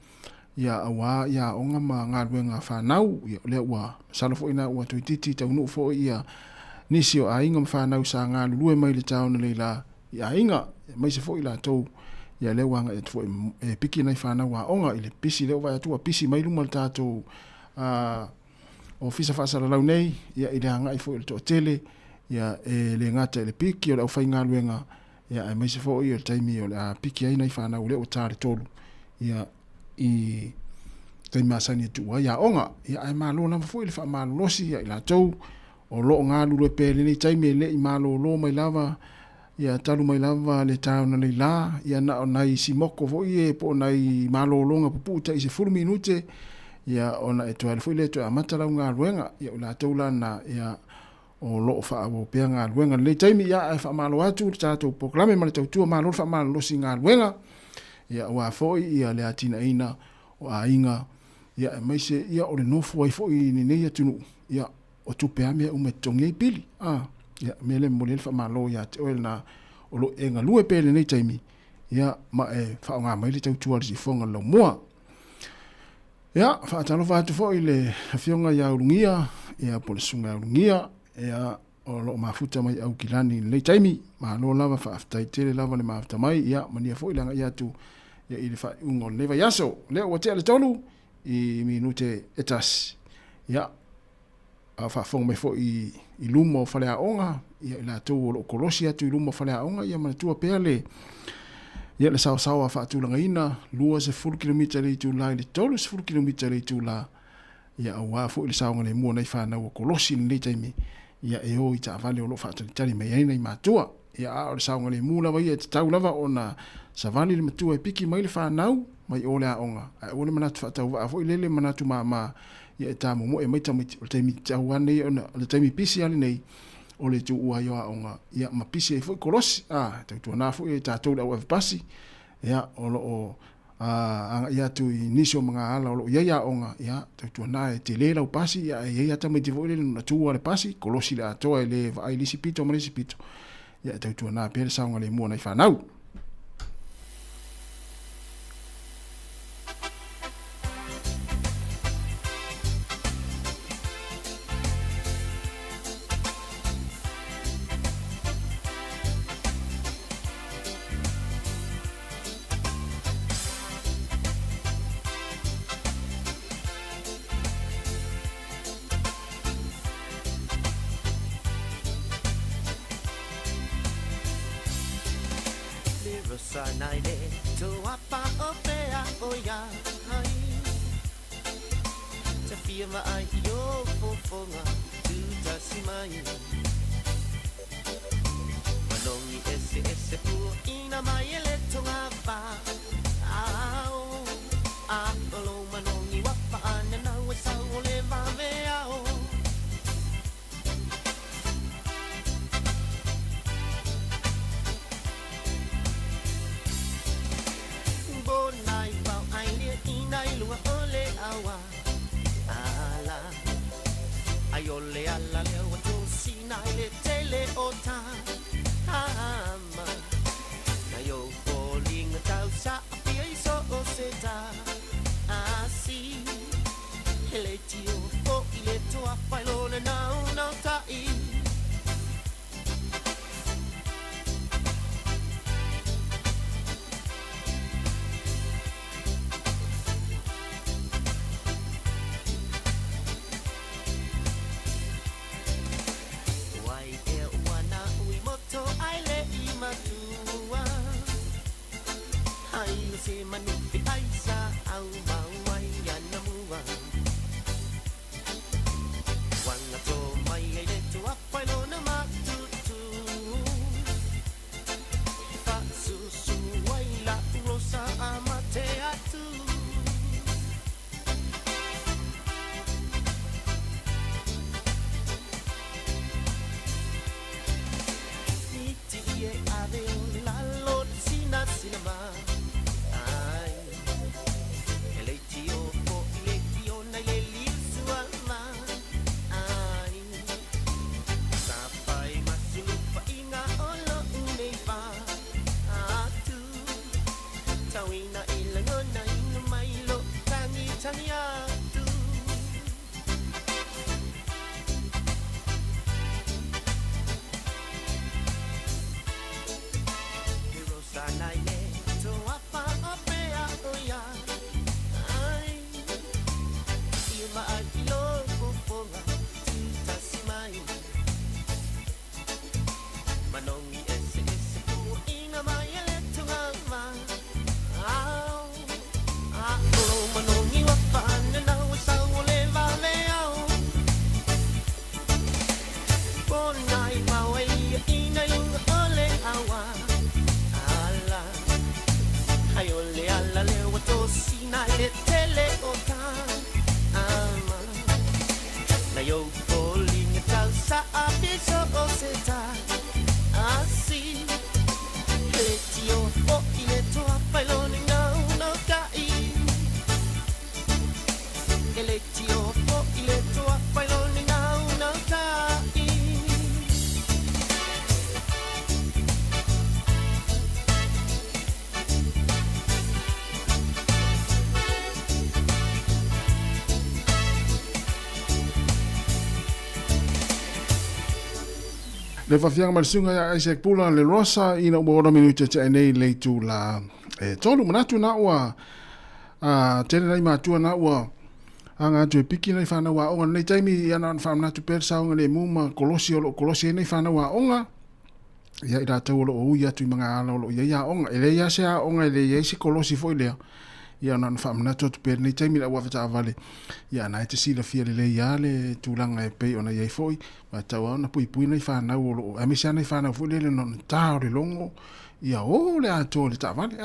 ia awa ia onga ma ngā luenga whanau ia lea ua salo foi na ua tuititi taunu foi ia nisi o a inga mwhanau sa ngā lulue mai le tāona le la ia inga mai se foi la tau ia lea wanga e foi e piki nei whanau a onga i le pisi leo vai atua pisi mai luma le tātou o fisa whaasara lau nei ia i le hanga i foi le toa tele ia e le ngata e le piki o le au whai ngā luenga ia e mai se foi o le taimi o le piki ai nei whanau leo o tāre tolu ia i tai masani tu ia onga ia ai malo na foi le fa malo losi ia la tou o lo nga lu pe le tai me le i malo lo mai lava ia talu mai lava le tauna le la ia na nai si moko foi e po nai malo longa puputa i se fulu minute ia ona e toa foi le toa matala nga luenga ia ula tola na ia o lo fa o pe nga luenga le taimi ia e fa malo atu tato proklame ma tau tu malo fa malo singa luenga ia wa foi ia le atina ina o ainga ia mai se ia o le no foi foi ni ne ia tunu ia o tu pe ame o me tongi pili ia mele mo le fa malo ia te o na o lo enga lue pe le nei taimi ia ma e fa nga mai le tau tu si fonga lo moa ia fa talo fa tu foi le fionga ia urungia ia po le sunga urungia ia o lo mafuta mai au kilani le taimi ma lo lava fa aftai tele lava le mafuta mai ia mania foi langa ia tu ia ile fa ungo leva yaso le o te le tolu I minute etas ia a fa fong me fo I lumo fale a onga ia la tu lo kolosia tu lumo fale a onga ia ma tu pele ia le sao sao fa tu langa ina lua se full kilometer le tu la le tolu se full kilometer le tu la ia wa fo le sao ngale mo nei fa na o kolosi le taimi ia e o ita vale o lo fa tali me ia nei matua ia o le sao ngale mo la vai e tau lava ona sa vale le matua e piki mai le fa nau mai ole a onga ai ole manatu fa tau a foi lele manatu ma ia e tamu mo e mai tamu o taimi tau ane ona le taimi pisi ale nei ole tu ua yo a onga ia ma pisi e foi kolosi tau tu na foi e tatou da wef pasi ia olo o ia tu inisio mga ala olo ia onga ia tau tu na e te lela o pasi ia ia tamu te foi lele na tu ale pasi kolosi la toa ele vai lisi pito ma lisi pito ia tau tu na pele saunga le mo na fa nau Le fafianga malsunga ya Isaac Pula le Rosa ina ubora minuta cha nei le tu la tolu manatu na wa tele nai matua na wa anga tu piki nei fana wa onga nei taimi ya na fam na tu persa onga le muma kolosi nei fana wa onga ya ira tau lo o ya tu manga ala lo ya onga ele ya se onga ele ya si kolosi foi le ya na fam na tu per nei taimi la wa fata vale ya na te sila fia le ya le tulanga e pe ona ye foi ma tau ona pui nei fana o amisa nei fana foi le non tau le longo ya o le ato le ta vale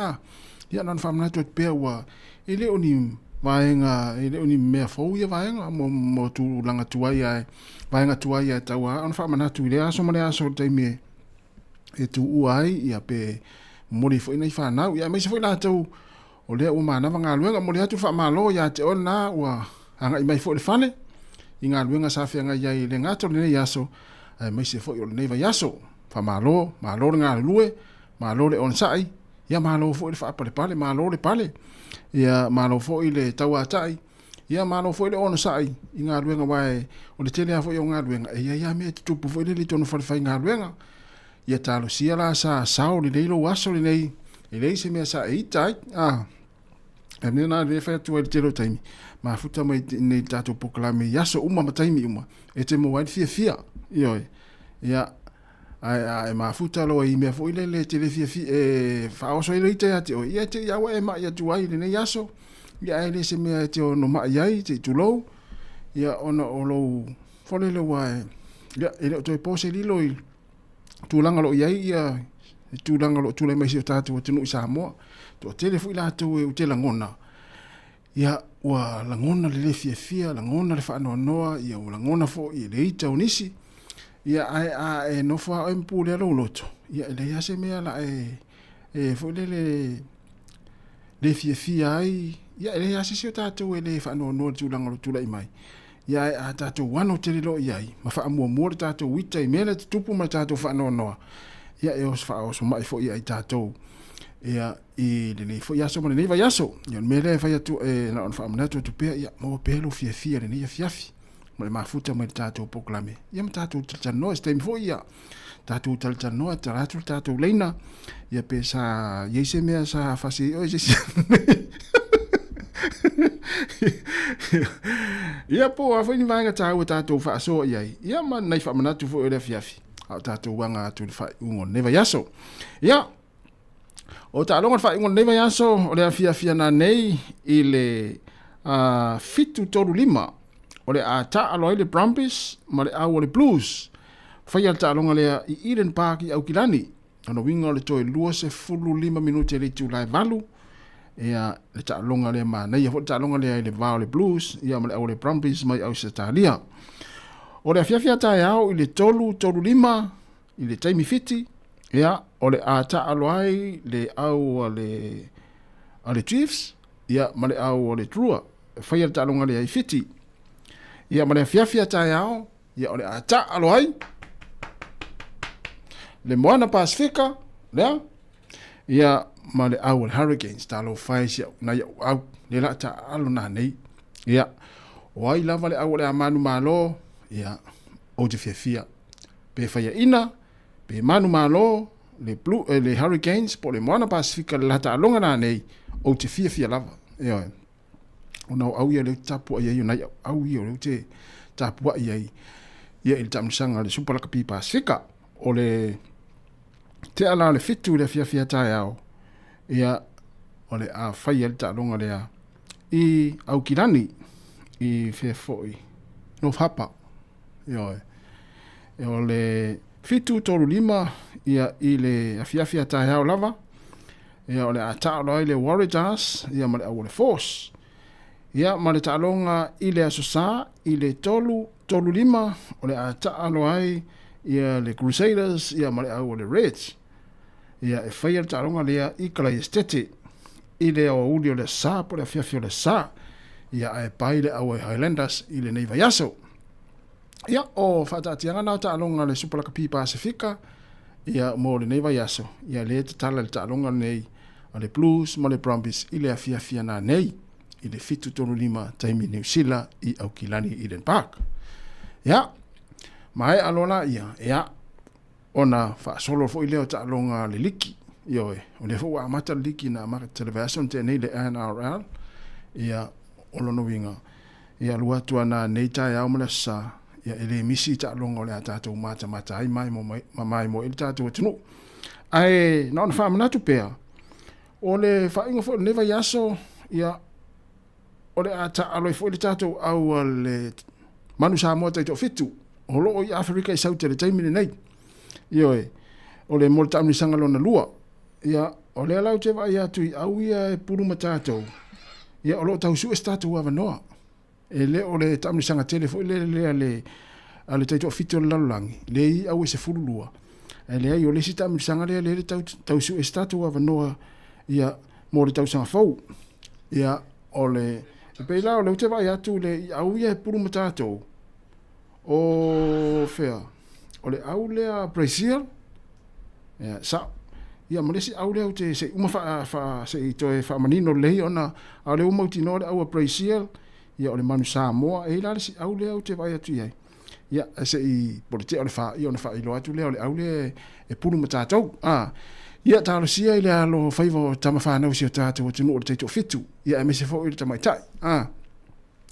ya na fam na tu per wa ele oni vaenga ele oni me fo ia vaenga mo tu langa tuai vaenga tuai tau ona fa mana tu le aso mole aso taimi e tu uai ia pe mori fo nei fa na ia me se foi la tau o le o mana vanga luenga mori atu fa malo ia te ona wa anga i mai fo le fane inga luenga sa fenga ia i le ngato le yaso me se fo o le nei yaso fa malo nga lue malo le on sai ia malo fo le fa pale malo le pale ia malo fo ile tauatai ia malo fo ile ona sai inga luenga wae o le tele fo nga luenga ia me tupu fo ile tono fa nga luenga ia talo sia la sa sao le lo waso le nei ile se me sa itai ene na le fa tu le telo taimi ma futa mai nei tato poklame yaso uma mataimi uma e te mo wai fia io ia ai ma futa lo i me fo ile le tele fia fa o so ile te ate o ia te ya wa ma ia tu ai le yaso ia ile se me te no ma ia te tu lo ia ona o lo fo le lo wa ia ile to pose li lo tu langa lo ia tu langa lo tu le mai se tatu te no sa mo to tele fu ila tu e te langona ia wa langona le fia langona le fa no noa ia langona fo i le ita unisi ia ai no fa o impule lo loto ia le ya se me la fo le fia ai ia le ya se tatu e le fa no tu langa lo tu lai mai ia a tatu wano te lo ia ma fa mo tatu wita i mele tupu ma tatu fa no noa ia e os fa os mai fo ia tatu ia i le fo yaso mo le va yaso ia mele fa ya tu na on fa mo tu pe ia mo pe lo fia le ni fiafi mo le mafuta mo tatu poklame ia mo tatu tata no este fo ia tatu tata no tatu leina ia pe sa ye se me sa fa si o je ia po a fini vanga tau tatu fa so ia ma nei fa mana tu fo le fiafi a tatu wanga tu fa ungo neva yaso ia o ta longa fa ungo neva yaso o le fiafia na nei ile fitu tolu lima o le ata alo le Brumbies ma le au le Blues fa ia ta longa le i Eden Park i Aukilani ono winga le toi lua se fulu 5 minuti le tu lai valu ia le ta longa le ma nei fo ta longa le va le Blues ia ma le au le Brumbies mai au se talia o le fiafia tai au i le tolu lima i le taimi fiti ia o le ata aloai le au le Chiefs ia ma le au le Trua fai le talonga le ai fiti ia ma le fiafia tai au ia o le ata aloai le Moana Pasifika lea ia ma le au le Hurricanes talo fai sia na ia au le la ta alo na nei ia o ai lava le au le amanu malo ia o te fiafia pe fai ina pe manu malo le Hurricanes po le Moana Pasifika le lata alonga na nei o te fia lava ia ona au ia le tapu ia na au ia le te tapu ia il tamsanga le Super Rugby Pasifika o le te ala le fitu le fia tai au ia o le a fai le talonga le i Aukilani i foi no hapa ia o le fitu tolu lima ia i le fiafia tai au lava ia o le ata lo le Warriors ia ma le au le Force ia ma le talonga i le asosa i le tolu lima o le ata lo ai ia le Crusaders ia ma le au le Reds ia e fai le talonga le i Kala Estete i le o uli o le sa po le fiafia le sa ia e pai le au Highlanders i le Neiva Yaso ia o fatatianga na talonga le Super Rugby Pasifika ia mo le Neiva Yaso ia le tala le talonga nei a le Blues ma le Brumbies i le fiafia na nei i le fitu tolu lima taimi New Zealand i Aukilani Eden Park ia mai alona ia ona whaasolo fo i leo ta alonga le liki. Io o le fo amata liki na maka television te nei le NRL. Ia olono winga. Ia luatua na nei tai au mala sa. Ia ele misi ta alonga o le atatou mata ai mai mo il tatou atunu. Ai na ona whaamanatu pea. O le whainga fo neva yaso ia o le ata aloi fo le tatou au le manu sa mo tai to fitu. Holo o i Afrika i sauti le taimine nei. Ioe, o le molta amni sangalo na lua. Ia, o le alau te vai atu i au ia e puru matatou. Ia, o lo tau su e statou ava noa. E le o le tamni sanga telefo, le ale taito fito le lalulangi. Le i au e se furu lua. E le ai o le si tamni sanga le tau su e statou ava noa. Ia, mo le tau sanga fau. Ia, o le, e peila o le te vai atu le i au ia e puru matatou. O fea o le au lea Brazil sa ia malesi au lea te se uma fa se toe fa manino lei ona au le uma tino le au Brazil ia o le manu Samoa e la si au lea te vai atu ia ia se i politi o le fa i ona fa i lo atu lea o le au le e pulu matatou ia talo sia i le alo faivo tama fa na si tatu o tunu o te fitu ia me se fo i tama tai ia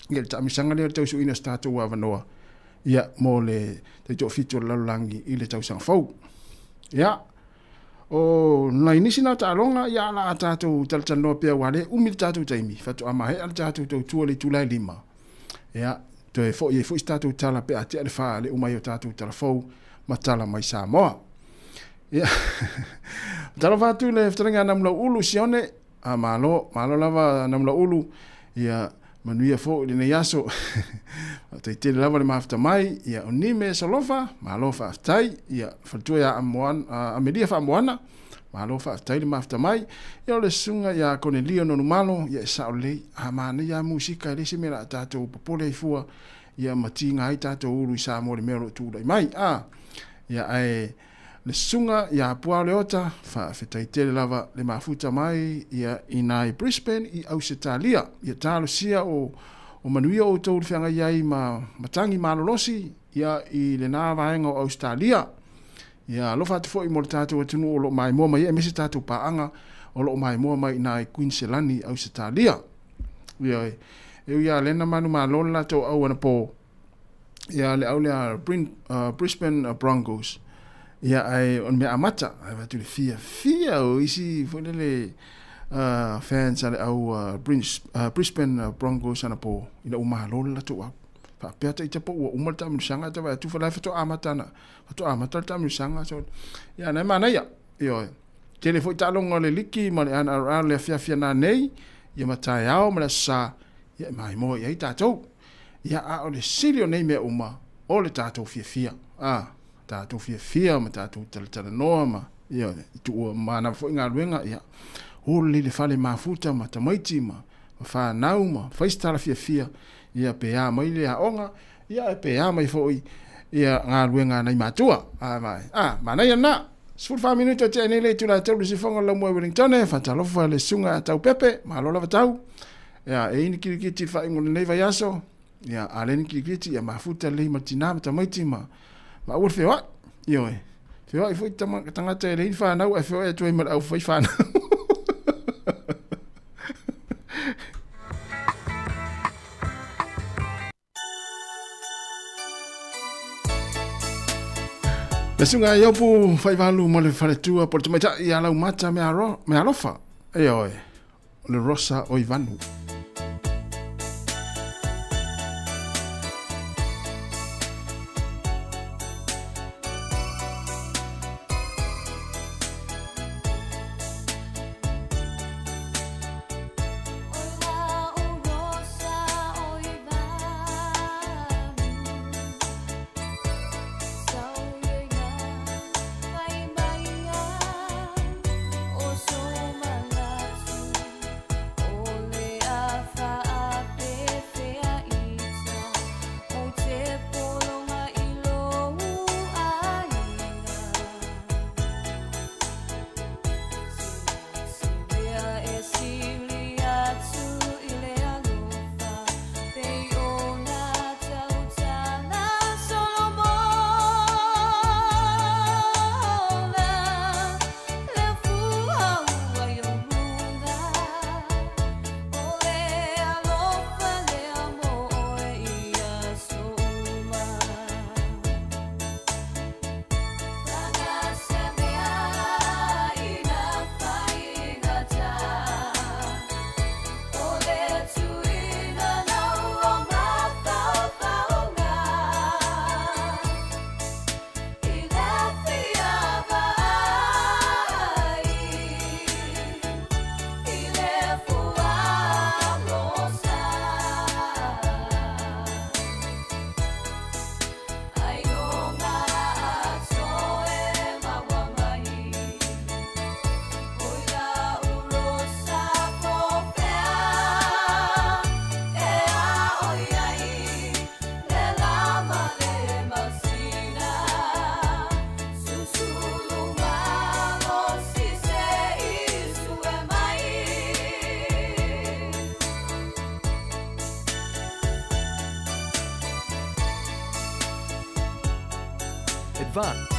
le tama sanga le tau su ina statu wa vanoa ia mo le te jo fitu lalangi i le tau sang fau ia o nai nisi na talonga ia la tatu tal tano pe wale umil tatu taimi fatu ama he al tatu to tu le tulai lima ia to e fo statu tala pe ati le fa le umai tatu tala fau matala mai Samoa ia tala fatu le ftrenga namla ulu sione malo lava namla ulu ia manuia fo le yaso te lava le mafta mai ia onime salofa malofa aftai ia fatu ya amwan amedia fa amwana malofa aftai le mafta mai ia le sunga ya Cornelio no malo ia saule amana ya musika le simela tato popole fua ia matinga ai tato ulu sa mo le mero tu dai mai ia ai le sunga ya pua le ota fa fetaitele lava le mafuta mai ia inai Brisbane i Australia ia talo sia o manuia o tau whianga iai matangi malolosi ia i le nā vaenga o Australia ia lofa atu fo i mo le tātou atunu o lo mai mua mai e mese tātou paanga o lo mai mua mai inai Queenslandi Australia ia ia lena manu malolo tau au ana po ia le au le Brisbane Broncos ia ai on me amata ai va tu fia o isi fo le fans ale au Brisbane Broncos ana po ina uma lola tu pa peta ita po uma tam sanga ta va tu fa la foto amata na foto amata tam sanga so ia na mana ia io telefo ta longo le liki ma le ana le fia na nei ia mata ia ma sa ia mai mo ia ta tu ia a o le silio nei me uma o le ta tu fia tātou fia ma tātou tala noa ma ia tu mana fo ngā ruenga ia holi le fale mafuta ma tamaiti ma whanau ma whaistara fia ia pea mai le aonga ia pea mai fo ia ngā ruenga nei matua mana ia na 5 minuta te nei le tula tau si fonga la mo Wellington e fatalofa le sunga tau pepe ma lola tau ia e ini kirikiti fa ingol nei vai aso ia aleni kirikiti ia mafuta le matina ma tamaiti ma ur fewa io fewa foi tangata le fa na u fewa tu mal au foi fa la sunga yo pu fai valu mo le fare tua por tama ia la mata me alofa io le rosa o Ivanu Advance.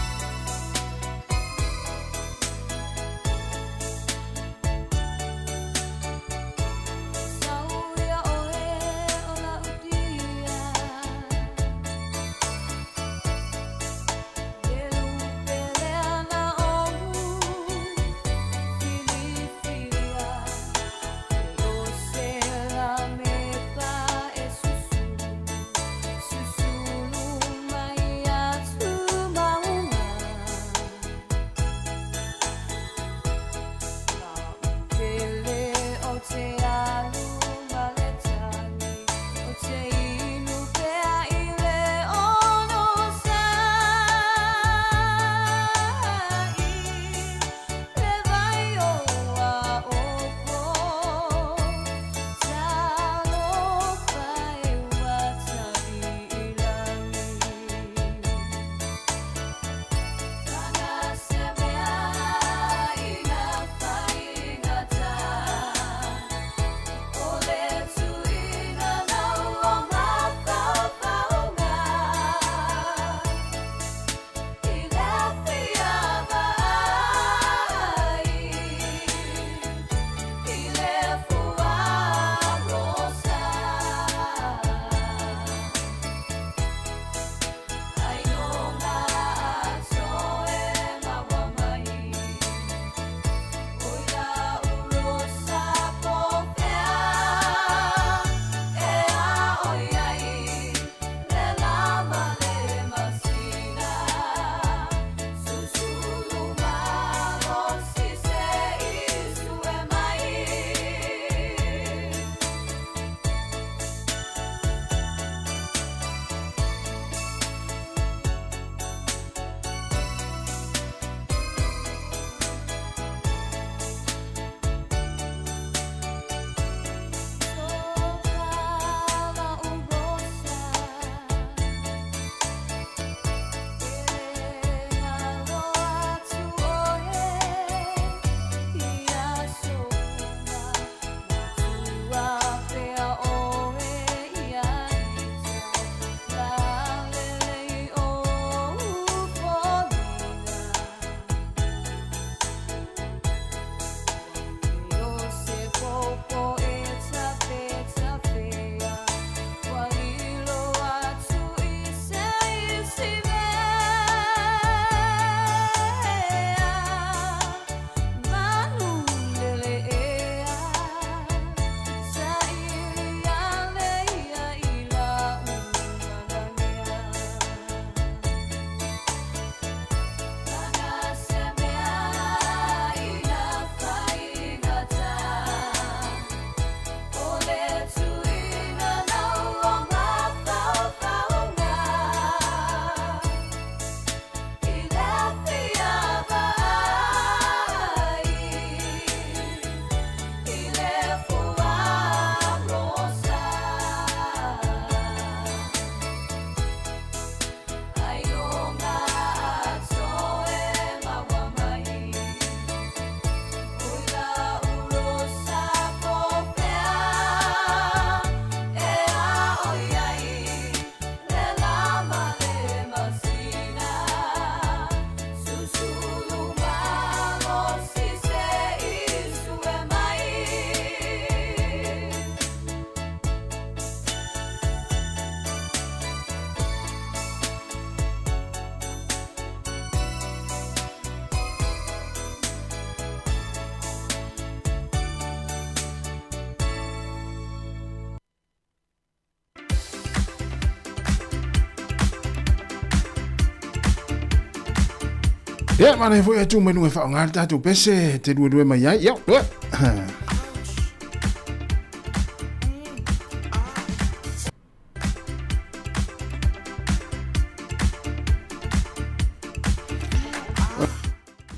Ya, mana foi tu menu fa ngar ta tu pese te dua mai ai. Ya.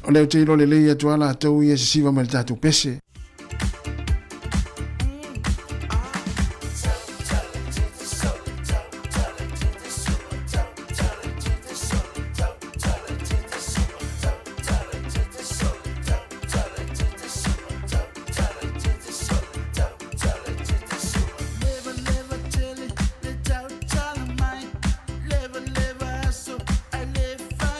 Olha o tiro le le tu ala tu ia se va mal ta tu pese. Live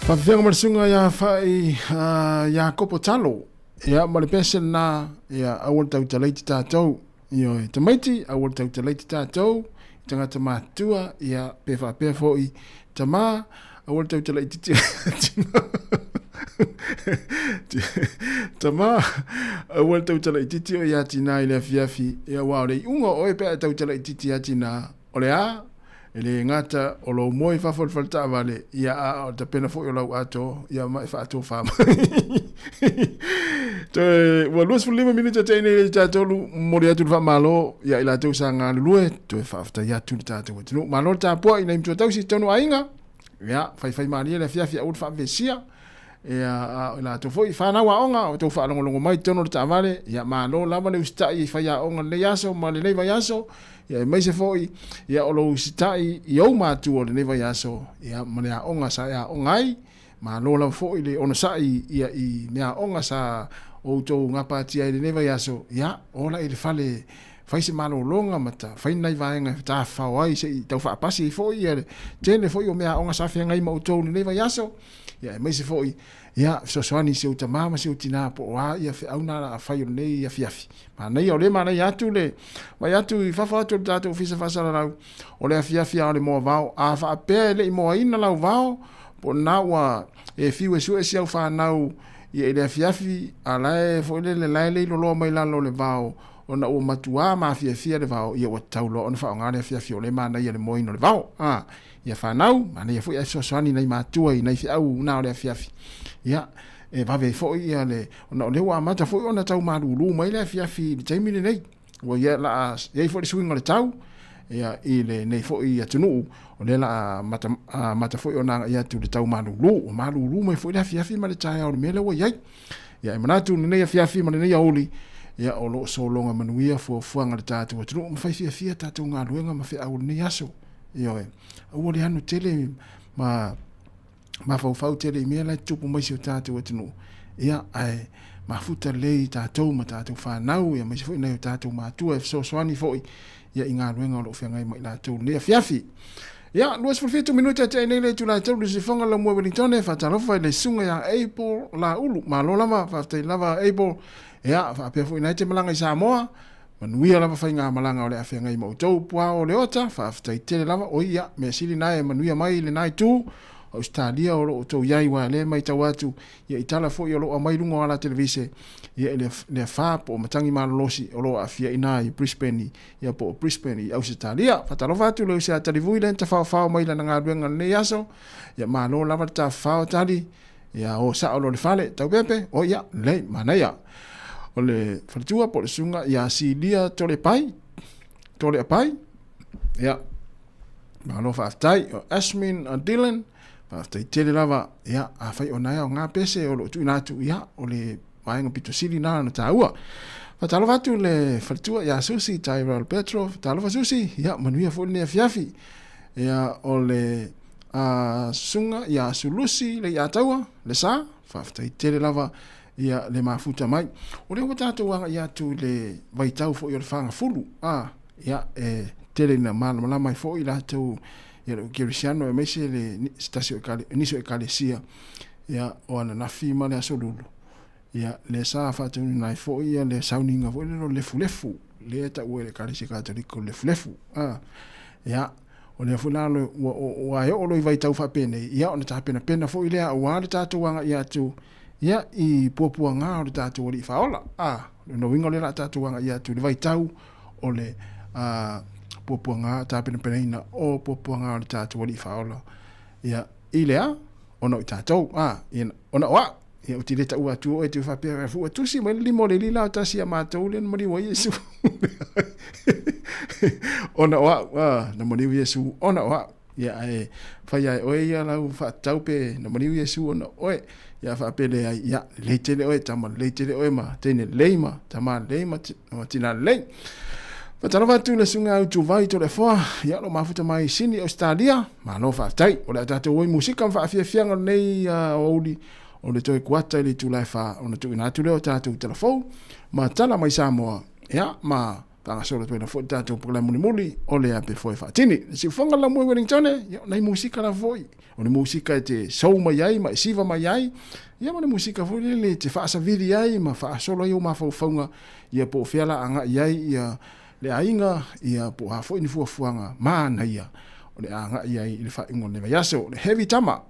Whawhiwhenga marisunga ia whai ia kopo talo. Ia mare pesen na ia awal tau talaiti tātou. Ia tamaiti awal tau talaiti tātou. Tangata mātua ia pewa pefo i tama awal tau talaiti tama awal tau talaiti o ia tina i le fiafi. Ia wao rei unga oe pea tau talaiti ia tina o le a. Ele ngata o lo moi fa fol falta vale ia a te pena fo lo ato ia mai fa ato fa te wa los fu lima minute te ne ta tolu mori atu fa malo ia ila tu sanga lue to fa afta ia tu ta tu no malo ta po ina imto tau si tonu ainga ia fai mari le fia fia ut fa vesia ia ila to foi fa na wa onga to fa longo mai tonu ta vale ia malo lava le usta i fa ia onga le yaso ma le va yaso ia mai se foi ia o lo sitai i o matu o le neva yaso ia mana onga sa ia ongai ma lo la foi le ona sai ia i mea onga sa o to ngapa tia le neva yaso ia ola i le fale fai se malo longa mata fai nai vaenga ta fa wai se tau fa pasi foi ia tele foi o mea onga sa fia ngai ma o to le neva yaso ia mai se foi ia so soani se uta mama se utina po wa ia fe au na fai o nei ia fiafi ma nei o le ma nei atu le mai atu i fa fa tu tatu fisa fa sala lau o le fiafi o le mo vao a fa pe le mo ina lau vao po na wa e fiwe su e sia fa nau ia le fiafi ala fo le le lo mai la lo le vao ona o matua ma fiafi le vao ia wa taulo ona fa ngale fiafi o le ma nei le mo ina le vao ia fa nau ma nei fo ia so soani nei matua i nei fi au na o le fiafi ia e vave fo ia le ona le wa mata fo ona tau malulu mai le fiafi le taimi nei wa ia la ia fo le swing le tau ia i le nei fo ia tunu o le la mata fo ona ia tu le tau malulu mai fo le fiafi ma le tai o le mele wa ia ia manatu nei fiafi ma nei oli ia o lo so longa manuia fo fuanga le tatu tunu ma fai fiafi tatu nga luenga ma fe au nei aso ia o le anu tele ma fau tele me la tupu mai se tatu atunu ia ai ma futa lei tatu ma tatu fa nau ia mai se foi nei tatu ma tu e so swani foi ia inga luenga lo fenga mai la tu le fiafi ia luas for 2 minuta te nei le tu la tu se fonga la mo Wellington e fa talo fa le sunga ya April la ulu ma lo lava fa te lava April ia fa pe foi nei te malanga Samoa manuia lava fa inga malanga o le afenga i mo tau pua o le ota fa te tele lava o ia me sili nai manuia mai le nai tu Australia o lo to yai wa le mai tau atu ia itala fo ia lo mai lunga ala televise ia le fa po matangi malolosi o lo afia ina i Brisbane ia po Brisbane i Australia fatalo fatu lo sia tali vui len fa mai la nga benga le yaso ia malo lava ta fa tali ia o sa o lo le fale tau pepe o ia le manaya o le fatua po le sunga ia si dia tole pai ia malo fa tai o Asmin Dylan After tele lava ia a fai ona ia nga pese o lo tu ina tu ia o le vaenga pito sili na na taua. Fa talo fatu le fatua ia susi Tyrell Petrov talo fa susi ia manuia fo le fiafi ia o le sunga ia sulusi le ia taua le sa fa after tele lava ia le mafuta mai. O le wata wanga ia tu le vaitau fo ia le fanga fulu ia tele na mala mai fo ila tu ia o Kirisiano e mese le stasio niso e kalesia ia o ana na fima le asolulu ia le sa fatu nai fo ia le sauninga fo le lefu le ta o le kalesia katoliko le lefu ia o le fulano o ai o lo vai tau fa pene ia ona ta pena fo ile o wa le tatu wanga ia tu ia i popuanga o le tatu o li faola no wingo le tatu wanga ia tu le vai tau o le popuanga ta pena ina o popuanga o tatu wali faola ia ilea ono tatu ona wa ia utileta ua tu e tu fa pe fu tu si mai limo le lila ta si ma tu le mo wa yesu ona wa na mo yesu ona wa ia e fa ia o ia la fa tau pe na mo yesu ona oe ia fa pe le ia le tele oe tama le tele oe ma tene leima tama leima tina le Fatalo fatu le sunga au tu vai to le foa ia lo mafuta mai sini Australia ma no fa tai o le tatu oi musika fa afia nei ouli o le toi kuata le tu lai fa ona tu ina tu le tatu telefon ma tala mai Samoa ia ma tanga solo tu na fo tatu por la muli o le ape foi fa tini si fonga la mo Wellington ia nei musika la foi o le musika te so mai ai ma siva mai ai ia ma le musika foi le te fa sa vidi ai ma fa solo io ma fa fonga ia po fiala anga ai ia le ainga ia po ha foi ni fuanga mana ia o le anga ia i le fa ingo le yaso le heavy tama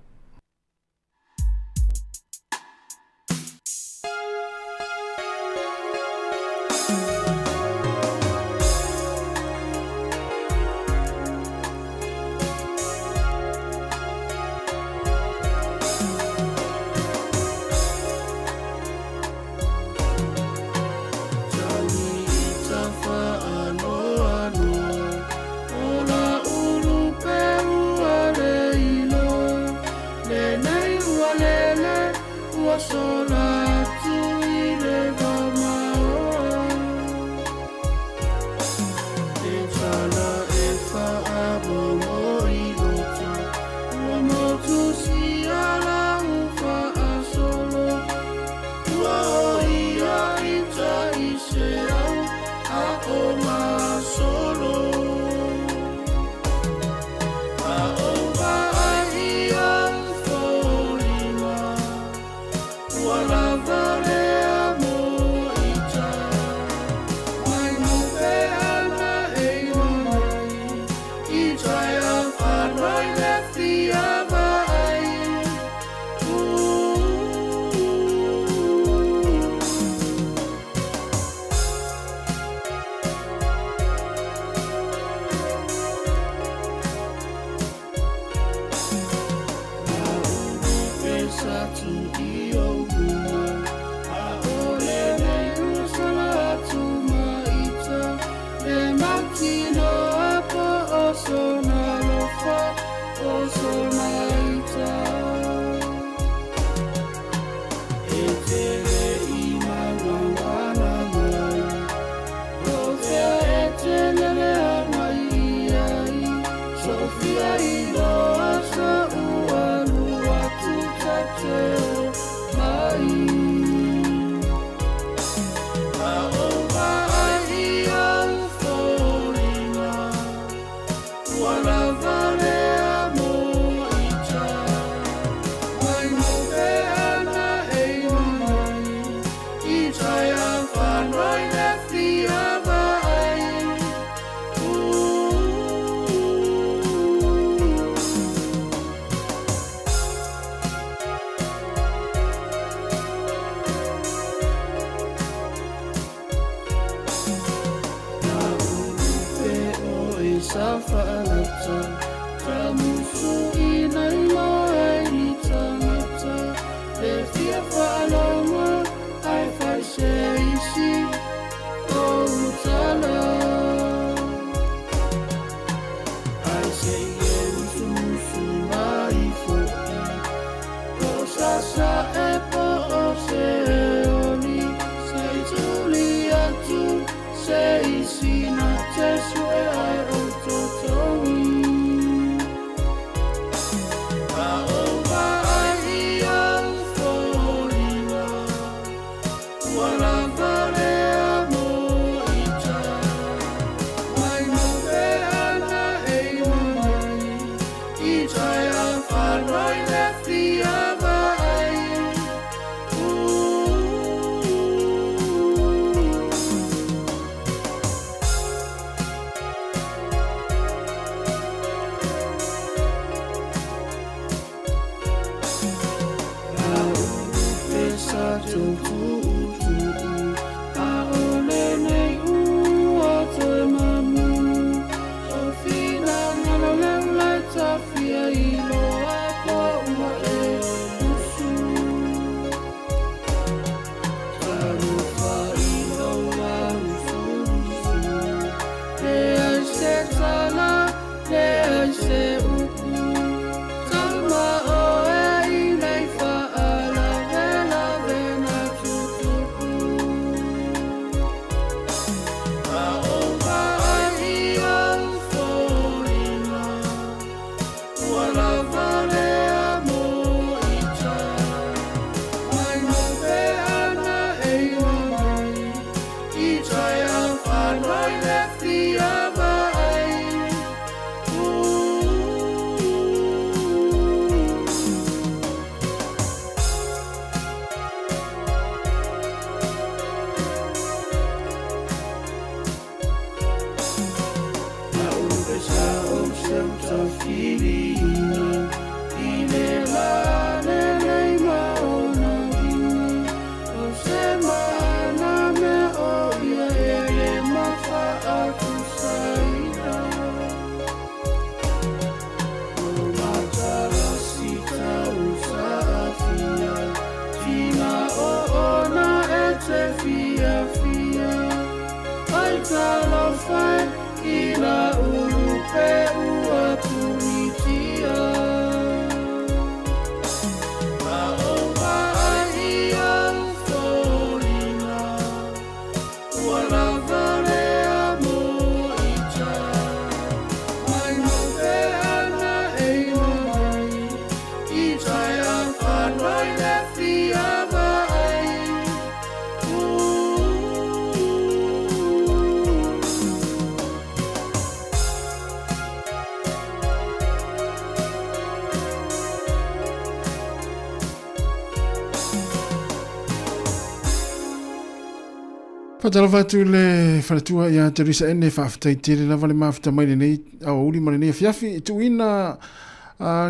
safalata tamusu inai loe ni tangata e fia whalama ai whai se isi o utala ai se e musu mai fuki o sasa e po o se oni se tuli atu se isi na te sue ai o totongi a o vai au forina wala vale amo ita mai no ve ana e mai ita a faroi le fia vai Fatala tu le falatua ia Teresa ene whaafitai tere lava le mawhita mai nei au uri mare nei fiafi tu ina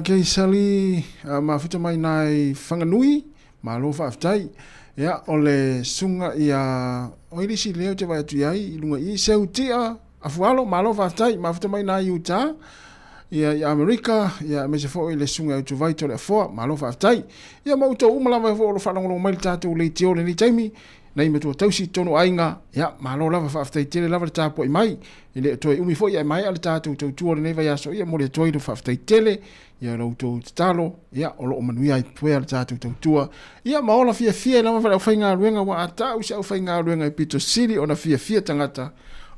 kei sali mawhita mai nai whanganui ma lo whaafitai ia o le sunga ia oirisi leo te vai atu iai lunga i seu tia afualo ma lo whaafitai mawhita mai nai Utah ia Amerika ia mese fo le sunga au tu vai tole afoa ma lo whaafitai ia mauta umalawa fo lo whanangolo mai tātou le teo le ni taimi nei me tu tausi tono ainga ya malo lava faftai tele lava le tapo i mai ile toi umi foi ai mai ale tatu tu tu le neva ya so ia mo le toi do faftai tele ia lo tu talo ia o lo manui ai foi ale tatu tu ia ma ola fia lava fa fainga ruenga wa ata u sa fainga ruenga i Pito City ona fia tangata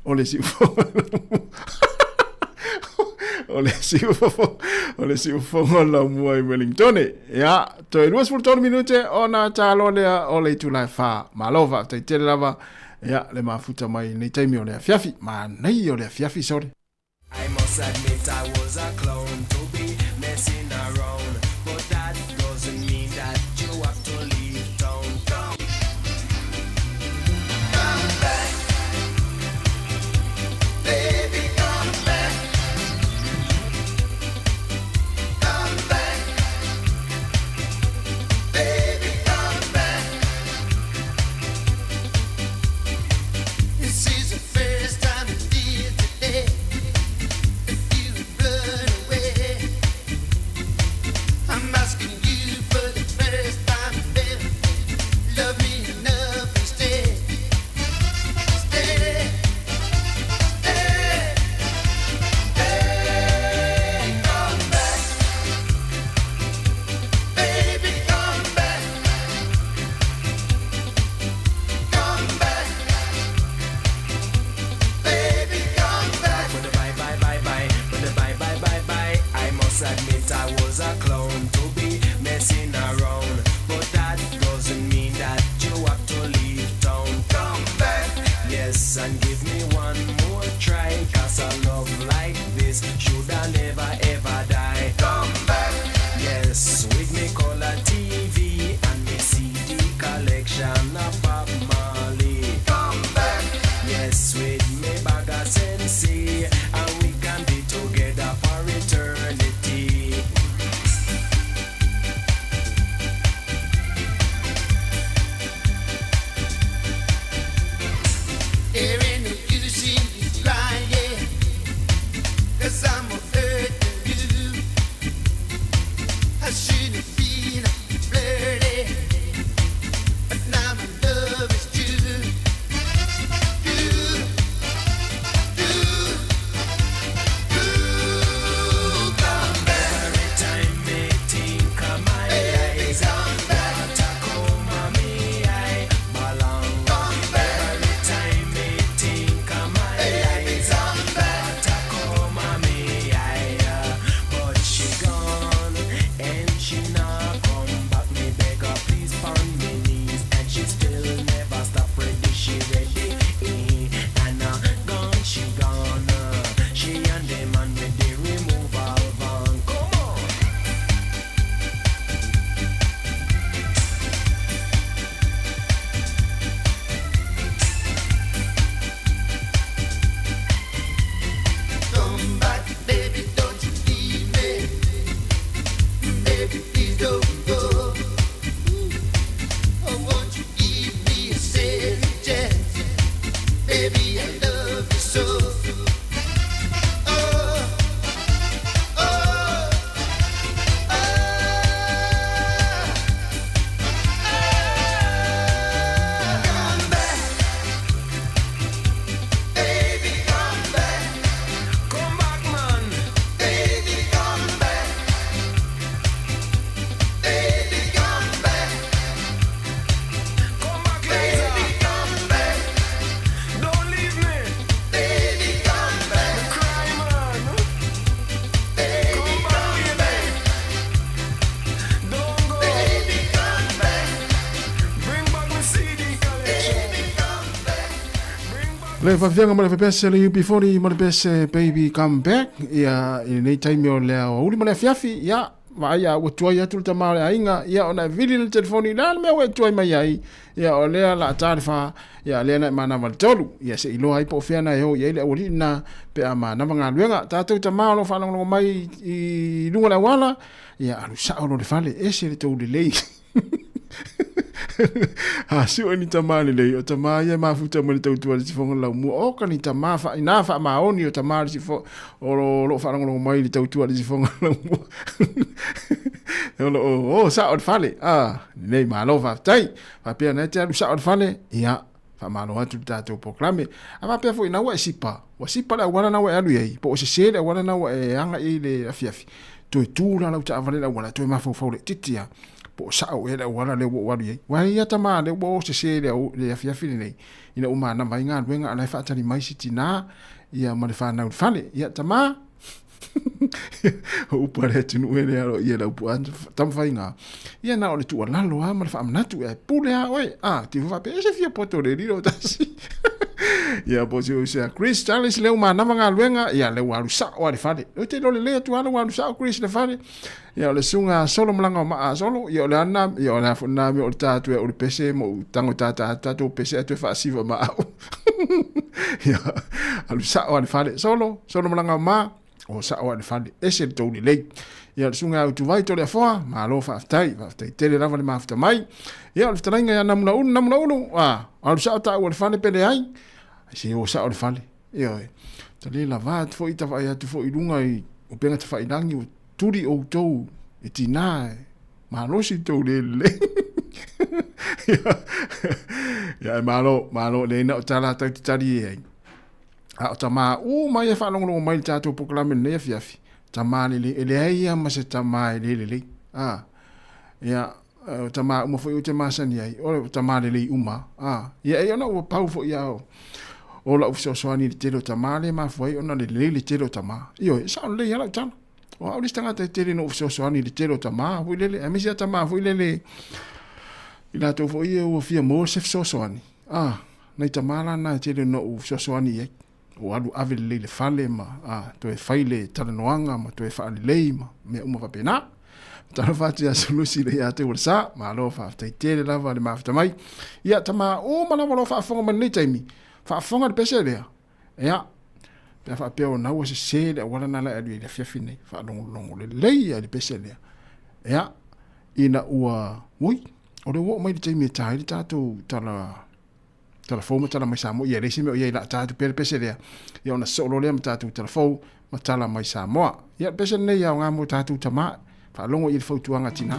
o le si ole si ufongo la mua i Wellington ya to e 2 minute ona talo lea ole tu lai fa malova te tele lava ya le mafuta mai nei taimi ole fiafi ma nei ole fiafi sore. I must admit I was a clown to be messing around, but that doesn't mean that you have to leave town. Come back, baby, come back. Come back, baby, come back. This is the first time you did today. Le whawhianga mo le whapese le UB40 mo le pese Baby Come Back ia i nei taimi o lea o uli mo le fiafi ia vai a utua ia tulu tamau le ainga ia o na vili le telefoni la mea ue tuai mai ai ia o lea la atarifa ia lea na mana wale tolu ia se iloa i po whiana e ho ia ile uli na pe a mana wanga luenga tātou tamau lo whanongo mai i lunga la wala ia alu sao lo le fale ese le tau le lei ha su ni tamale le o tamaya mafuta mo le tautua le sifonga la mu o ka ni tamafa ina fa maoni o tamale sifo o lo fa ngolo mai le tautua le sifonga la mu o sa o fale nei malo va tai va pe na te sa o fale ia fa malo atu tato proclame ama pe fo ina wa sipa la wana na wa alu ei po se se le wana na wa e anga i le afiafi to tu la ta vale la wana to ma fo le titia po sao e le wala le wo ye wa ia tama le wo se le afia fili nei ina uma na mai nga wenga ana fa tani mai sitina ia ma le fa na fale ia tama o pare tinu ele aro ia la pu tam fainga ia na ole tu ala lo ma le fa amna tu e pule a oi ti va pe se fia poto le ro tasi ia po se Chris Charles le uma na nga wenga ia le wa sa o le fale o te le tu ala wa sa Chris le fale ia le sunga solo mlanga ma solo ia le ana ia le fona mi o tatu e o pese mo tango tata tatu pese tu fa siva ma ia alu sa o le fale solo mlanga ma o sa o le fale ese to le ia le sunga tu vai to le foa ma lo fa tai tele lava le mafta mai ia le tainga ia namna unu alu sa ta o le fale pele ai se o sa o le fale ia tele lava fo ita vai atu fo ilunga i o penga te fai langi o turi o tou e tina ma lo si tou le ya malo le na tala ta tari e a tama o mai e fa longo mai tato proclame ne fiafi tama le ai ma se tama le ya tama mo foi o tama sani ai o tama le uma ya e ona o pau fo ya o la ufso soani le telo tama le ma foi ona le telo tama io sa le ya la tama o au listanga te tere no ufso soani le telo tama fu le amisia tama fu le ila to fo ia o fia mo se ufso soani nei tama na tere no ufso soani e o alu ave le fale ma to e faile talanoanga ma to e fa le ma me uma va pena talo fati a solusi le ya te ursa ma lo fa te tere lava le mafta mai ia tama o ma lo fa fonga ma nei taimi fa fonga de pese le ia pe fa pe o na o se le wala na la le fia fine fa longo le ia de pese le ia ina ua ui o le wo mai taimi tai tato telefon tala mai samo ia resi me ia la tatu pese le ia ona solo le tatu telefon ma tala mai samo ia pese ne ia nga mo tatu tama fa longo il faut tuanga tina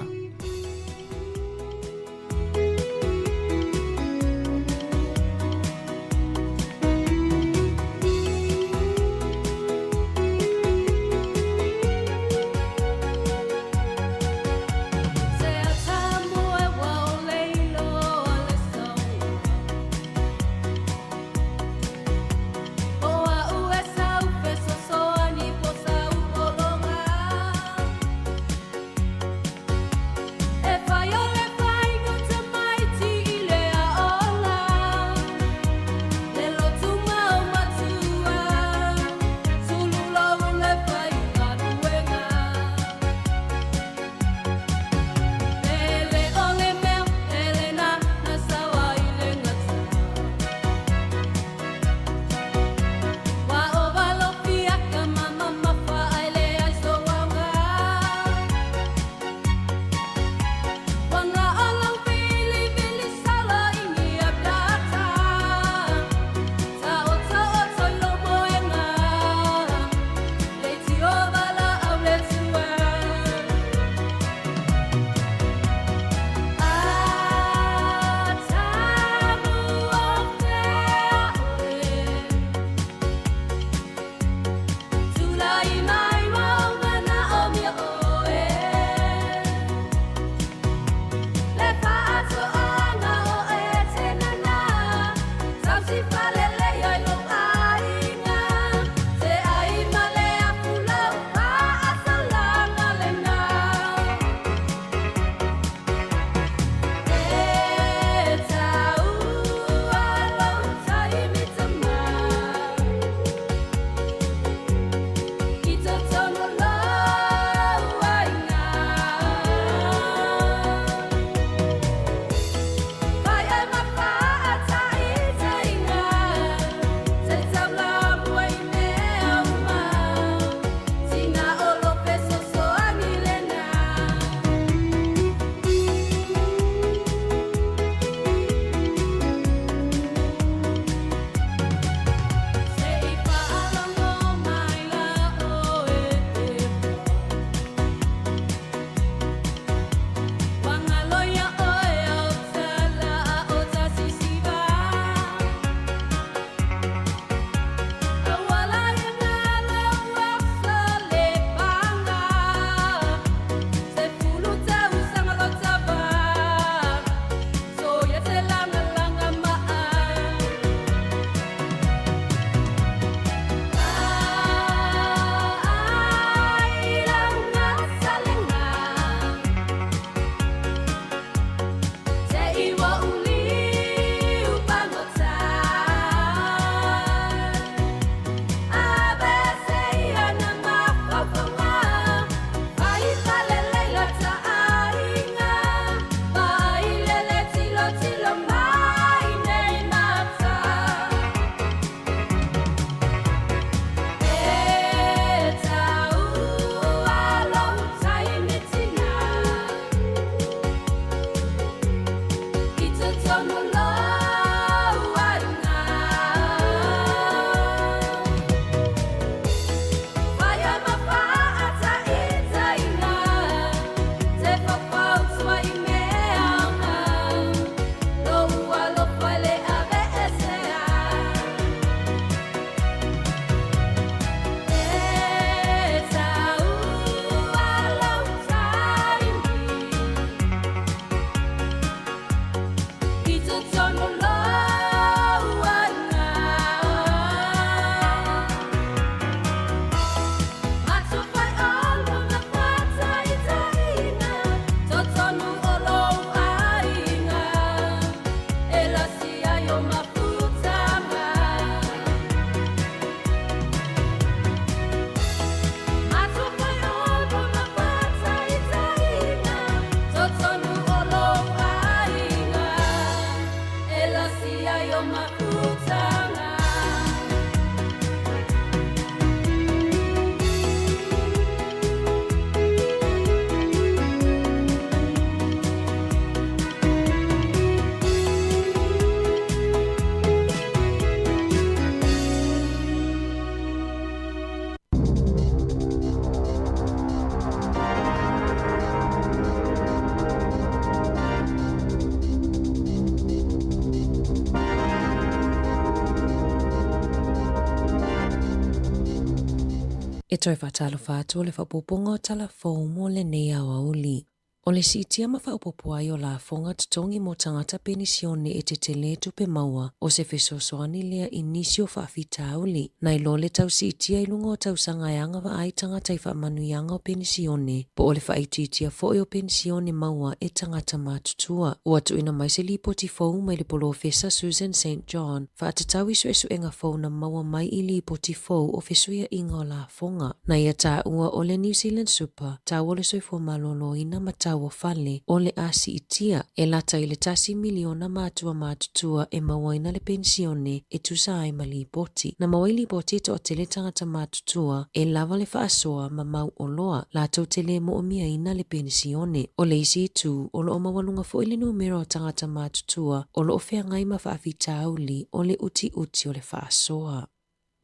E toi whatalo whātua o le whapoponga o talafou mo le nei awa uli. O le sitia ma whaupopua i o la fonga tutongi mo tangata penisione e te tele tupe maua o se fesosoani lea inisio whaafita uli. Nai lo le tau sitia i lunga o tau sangayanga wa ai tangata i whaamanuyanga o penisione, po o le whaititia fo o penisione maua e tangata mātutua. Ua tu ina mai se li poti fau mai le polo fesa Susan St. John, whaatatau isu esu enga fau na maua mai i li poti fau o fesuia inga o la fonga. Na ia ta ua o le New Zealand Super, ta o le soifua malolo ina mata wa fale o le asi itia e lata i le tasi miliona mātua mātutua e mawaina le pensione e tusa ai mali poti. Na mawaili poti to o tele tangata mātutua e lava le whaasoa ma mau o loa la tau tele mo o mia ina le pensione. O le isi tu o lo o mawalunga fo ili numero o tangata mātutua o lo o fea ngai ma whaafita auli o le uti uti o le whaasoa.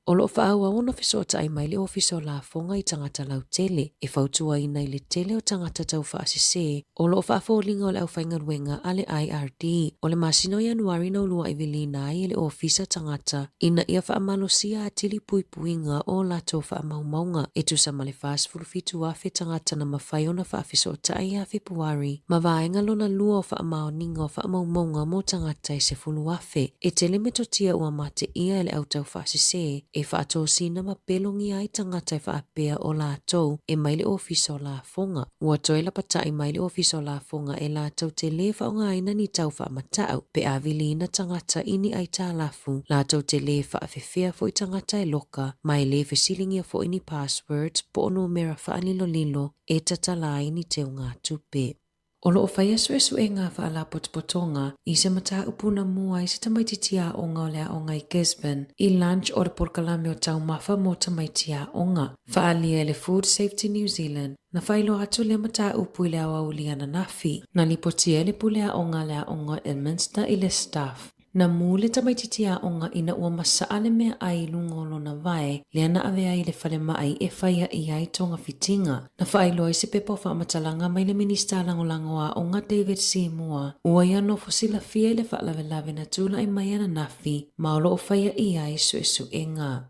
O lo whaaua ona fesota ai mai le ofiso la fonga i tangata lau tele, e fautua ina i le tele o tangata tau whaasese, o lo whaafolinga o le au whaingaruenga a le IRD, o le masino Januari na ulua i vilina ai le ofisa tangata, ina ia whaamalosia atili puipuinga o la tau whaamaumaunga, e tusa ma le whaasfurufitu afe tangata na mawhaiona whaafesota ai a Februari, ma vaenga lona lua o whaamauninga o whaamaumaunga mo tangata i se fulu afe, e tele metotia ua mate ia le au tau whaasese, e whaatou sina ma pelongi ai tangata e whaapea o la tau e maile ofiso la fonga. Ua toi la patai maile ofiso la fonga e la tau te le whaonga aina ni tau whaamatau pe avilina tangata ini ai tā lafu. La tau te le whaafefea fo i tangata e loka mai le fesilingia fo ini passwords po ono mera whaanilo lilo e tatala ini te unga tupe. O lo o whaia suesu e ngā whaala potpotonga i se mata upuna mua i se tamaititia onga o lea onga i Gisborne i lunch o le porkalame o tau mafa mo tamaitia onga. Whaalia le Food Safety New Zealand na whailo atu le mata upu i le awa uliana nafi na lipotia le pulea onga Elminster i le staff. Na mule tamaititia onga ina ua masaale mea ai lungolo na vae le ana ave ai le whale mai e whaia i ai tonga fitinga. Na whailo i se pepa o whaamatalanga mai le minista langolangoa onga David Seymour ua ia no fosila fia le whaalawelawe na tula i mai ana nafi maolo o whaia i ai suesu enga.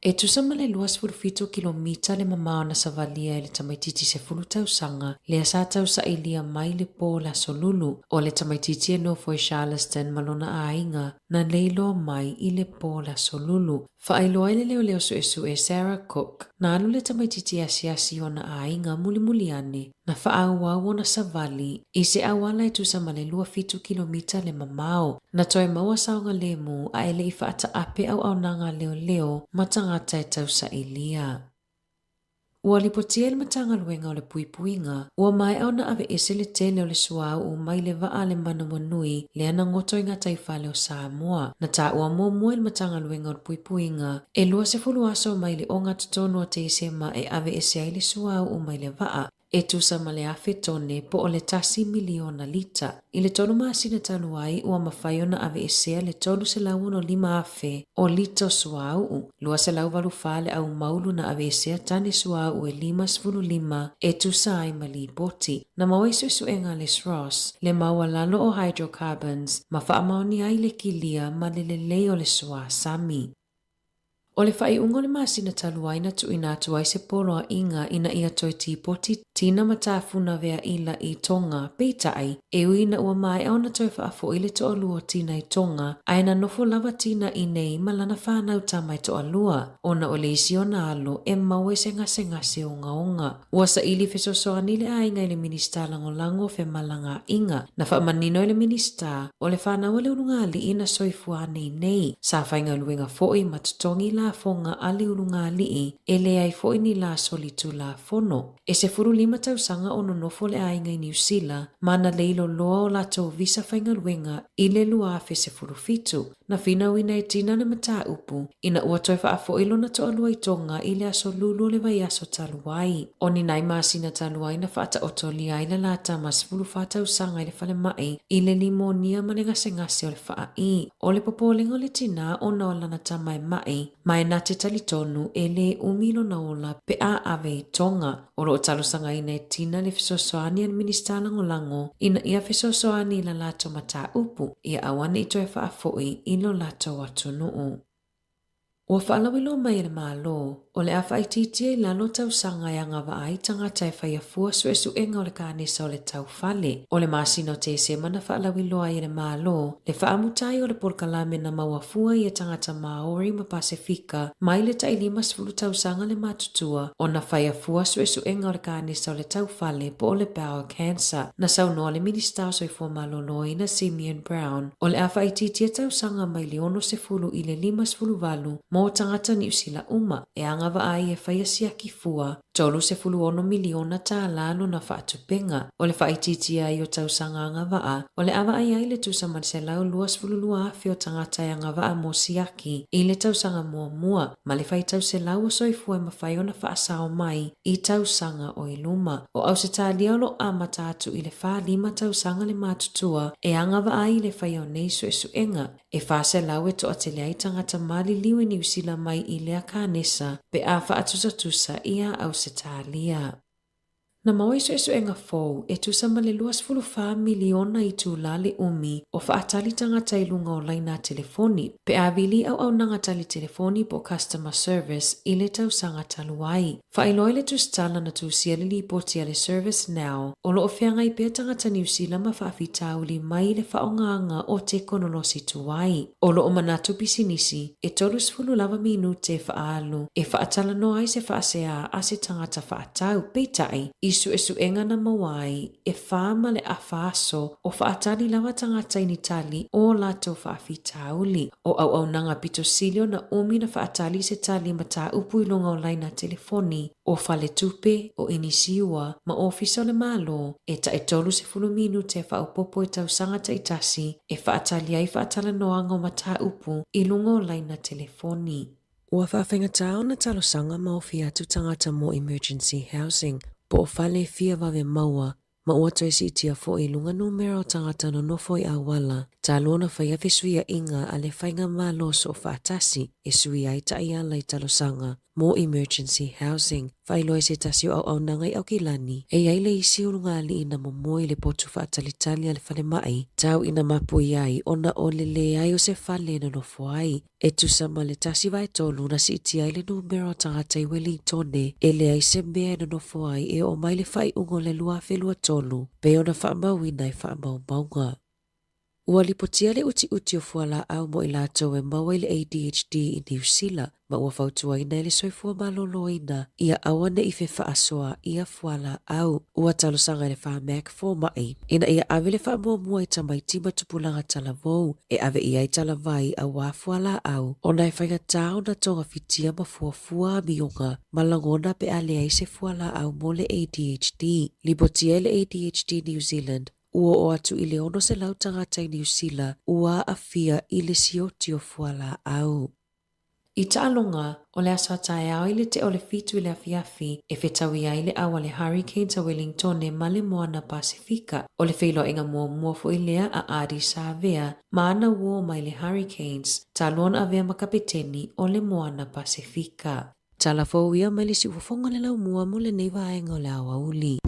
E tusama le 2.7 kilomita le mamao na savalia le tamaititi se fulu tausanga le asa tausa ilia mai le po la solulu o le tamaititi e no foi Charleston malona ainga na leilo mai i le po la solulu. Whaailoa le leo suesu e Sarah Cook na alu le tamaititi asiasi o na ainga muli ane na whaauau na savali i se awala e tusama le 2.7 kilomita le mamao na toi maua saunga lemu a ele i whaata ape au nanga leo matangata e tausa ilia. Ua lipotia le matanga luenga o le puipuinga, ua mai au na ave ese le tele o le suau o mai le vaa le manawanui le ana ngoto inga taifale o Samoa. Na ta ua mua le matanga luenga o le puipuinga, e lua se fulu aso mai le onga tutono o te isema e ave ese ai le suau o mai le vaa. E tusa ma le afe tone po o le tasi miliona lita. I le tonu maasina tanuai ua mawhaiona ave esea le tonu se lau no 5 afe o lita suau. Lua se lau walu fale au maulu na ave esea tane suau e 5.5 e tusa ai mali boti. Na mawaisu su enga les Ross le maua lalo o hydrocarbons ma whaamaoni ai le kilia ma le leo le sua sami. O le whai ungo le masina taluaina tu ina tu ai se poloa inga ina ia toi tipoti tina matafuna vea ila i tonga peitai e uina ua mai au na toi whaafo ile to alua tina i tonga aina nofo lava tina i nei malana whanau tamai to alua ona o le isi o na alo e maue se ngase onga. Ua sa ili fesosoa ni le ainga ile minista lango fe malanga inga na whaamanino ile minista o le whanau le unungali ina soifua nei sa whainga luenga fo i matutongi la fonga ali urunga lii e le ai fo ini la solitu la fono. E se furu 5 tausanga ono nofo le ainga i New Zealand mana leilo loa o la tau visa whainga ruenga i le luafe se furu fitu. Na fina wina e tina na mata upu ina ua toi whaafo ilo na to alua i tonga i le aso lulu le vai aso taluai. Oni nai masina taluai na whaata otoli ai le lata mas fulu whaata usanga i le whale mai i le limonia mane ngase o le whaa i. O le popolenga le tina o na o lana tamai mai na te talitonu e le umilo na ola pe a ave i tonga. O lo talusanga ina e tina le fisosoani an minista lango ina ia fisosoani la lato mata upu ia awane i toi whaafoi ilo lato atu nuu. Ua whaalawilo mai le malo, O le awha i titia I lalo tau sanga ia ngā wa ai tangata e whai afua su enga o le kānesa o le tau whale. O le masino te se mana whaalawiloa I le mālo, le whaamutai o le porkalame na mauafua I e tangata Maori ma Pasifika, mai le tai 5 tau sanga le matutua, o na whai afua su enga o le kānesa o le tau whale po o le bowel cancer, na saunoa le minista o soifua maloloina Simeon Brown. O le awha I titia tau sanga mai le 60 I le 5 mo tangata New Zealand uma, e anga wa ai e whaia siaki fua, 3 miliona tā lano na whaatupenga. O le whaititia I o tau sanga anga waa, o le awa ai le tusa manselau 22 awhi o tangata e anga waa mo siaki, I le tau sanga mua, ma le whai tau se lau o soifua e mawhai o na whaasao mai, I tau sanga o iluma. O au se tālia o lo amata atu I le 5 tau sanga le matutua, e anga wa ai le whai o nei su enga, e whaase lau e toa te lei tangata mali liwe New Zealand mai I lea kānesa, pe a whaatusa ia au se tālia. Na maui su enga fōu, e tusa ma le 2.5 miliona I tūlale umi o whaatali tangata I lunga o laina telefoni, pe a vili au nangatali telefoni po customer service I le tau sanga taluai. Whailoi le tustala na tusia le li potia le service now, o lo ofeanga I pia tangata New Zealand ma whaafitauli mai le whaonganga o te konolosi tuai. O lo o manatu pisinisi, e 3 minute whaalu, e whaatala no ai se whaasea a se tangata whaatau, peitai, Isu enga na mawai e whaama le awhaaso o whaatali lawa tangata I tali o lato whaafitauli. O au nanga pito silio na umi na whaatali se tali mata upu ilonga o laina telefoni o whale tupe o inisiua ma ofisa le malo e ta e 30 minute whaupopo e tau sangata I tasi e whaatali ai whaatala noanga o mata upu ilunga o laina telefoni. Ua whawhenga tau na talo sanga ma ofi atu tangata mo emergency housing. Po o whale fia wawe maua, ma ua toi si itia fo I lunga numero tangata no nofo I awala, ta luona whaiawe suia inga a le whainga māloso o whaatasi e suia I ta ia lai talosanga, mo emergency housing. Whailoi se tasi o au nangai au kilani, e iai le isi urunga ali ina momoi le potu whaatalitali le whale mai, tau ina mapu iai ona o le ai o se whale na nofo ai, e tusama le tasi vai tolu na si iti ai le numero tangata I Wellingtone, e le ai se mea na nofo ai e o mai le whai ungo le lua whelua tolu, pe ona whaamawina I whaamau. Ua lipotia le uti o fuala au mo I lato e maua I le ADHD I New Zealand, ma ua fautua ina le soifua maloloina, ia awane I fe whaasoa ia fuala au, ua talosanga le wha mek fo mai, ina ia ave le wha mua I tamaiti matupulanga talavou, e ave ia I talavai a wa fuala au, ona e whainga tau na tonga fitia ma fuafua mionga, malangona pe alea I se fuala au mo le ADHD, lipotia le ADHD New Zealand, ua o atu I le ono se lau tangata I New Zealand, ua afia I le sioti o fuala au. I ta'alonga, o le asa tae au I le te o le fitu I le afiafi, e whetawi ai le awa le hurricanes a Wellingtone ma le moana Pasifika, o le whilo inga mua fo I lea a Adi Savea, ma ana uo mai le hurricanes, ta'alona avea makapeteni o le moana Pasifika. Tala fo ia mai le si ufofonga le lau mua mo le neiva ainga o le awa uli.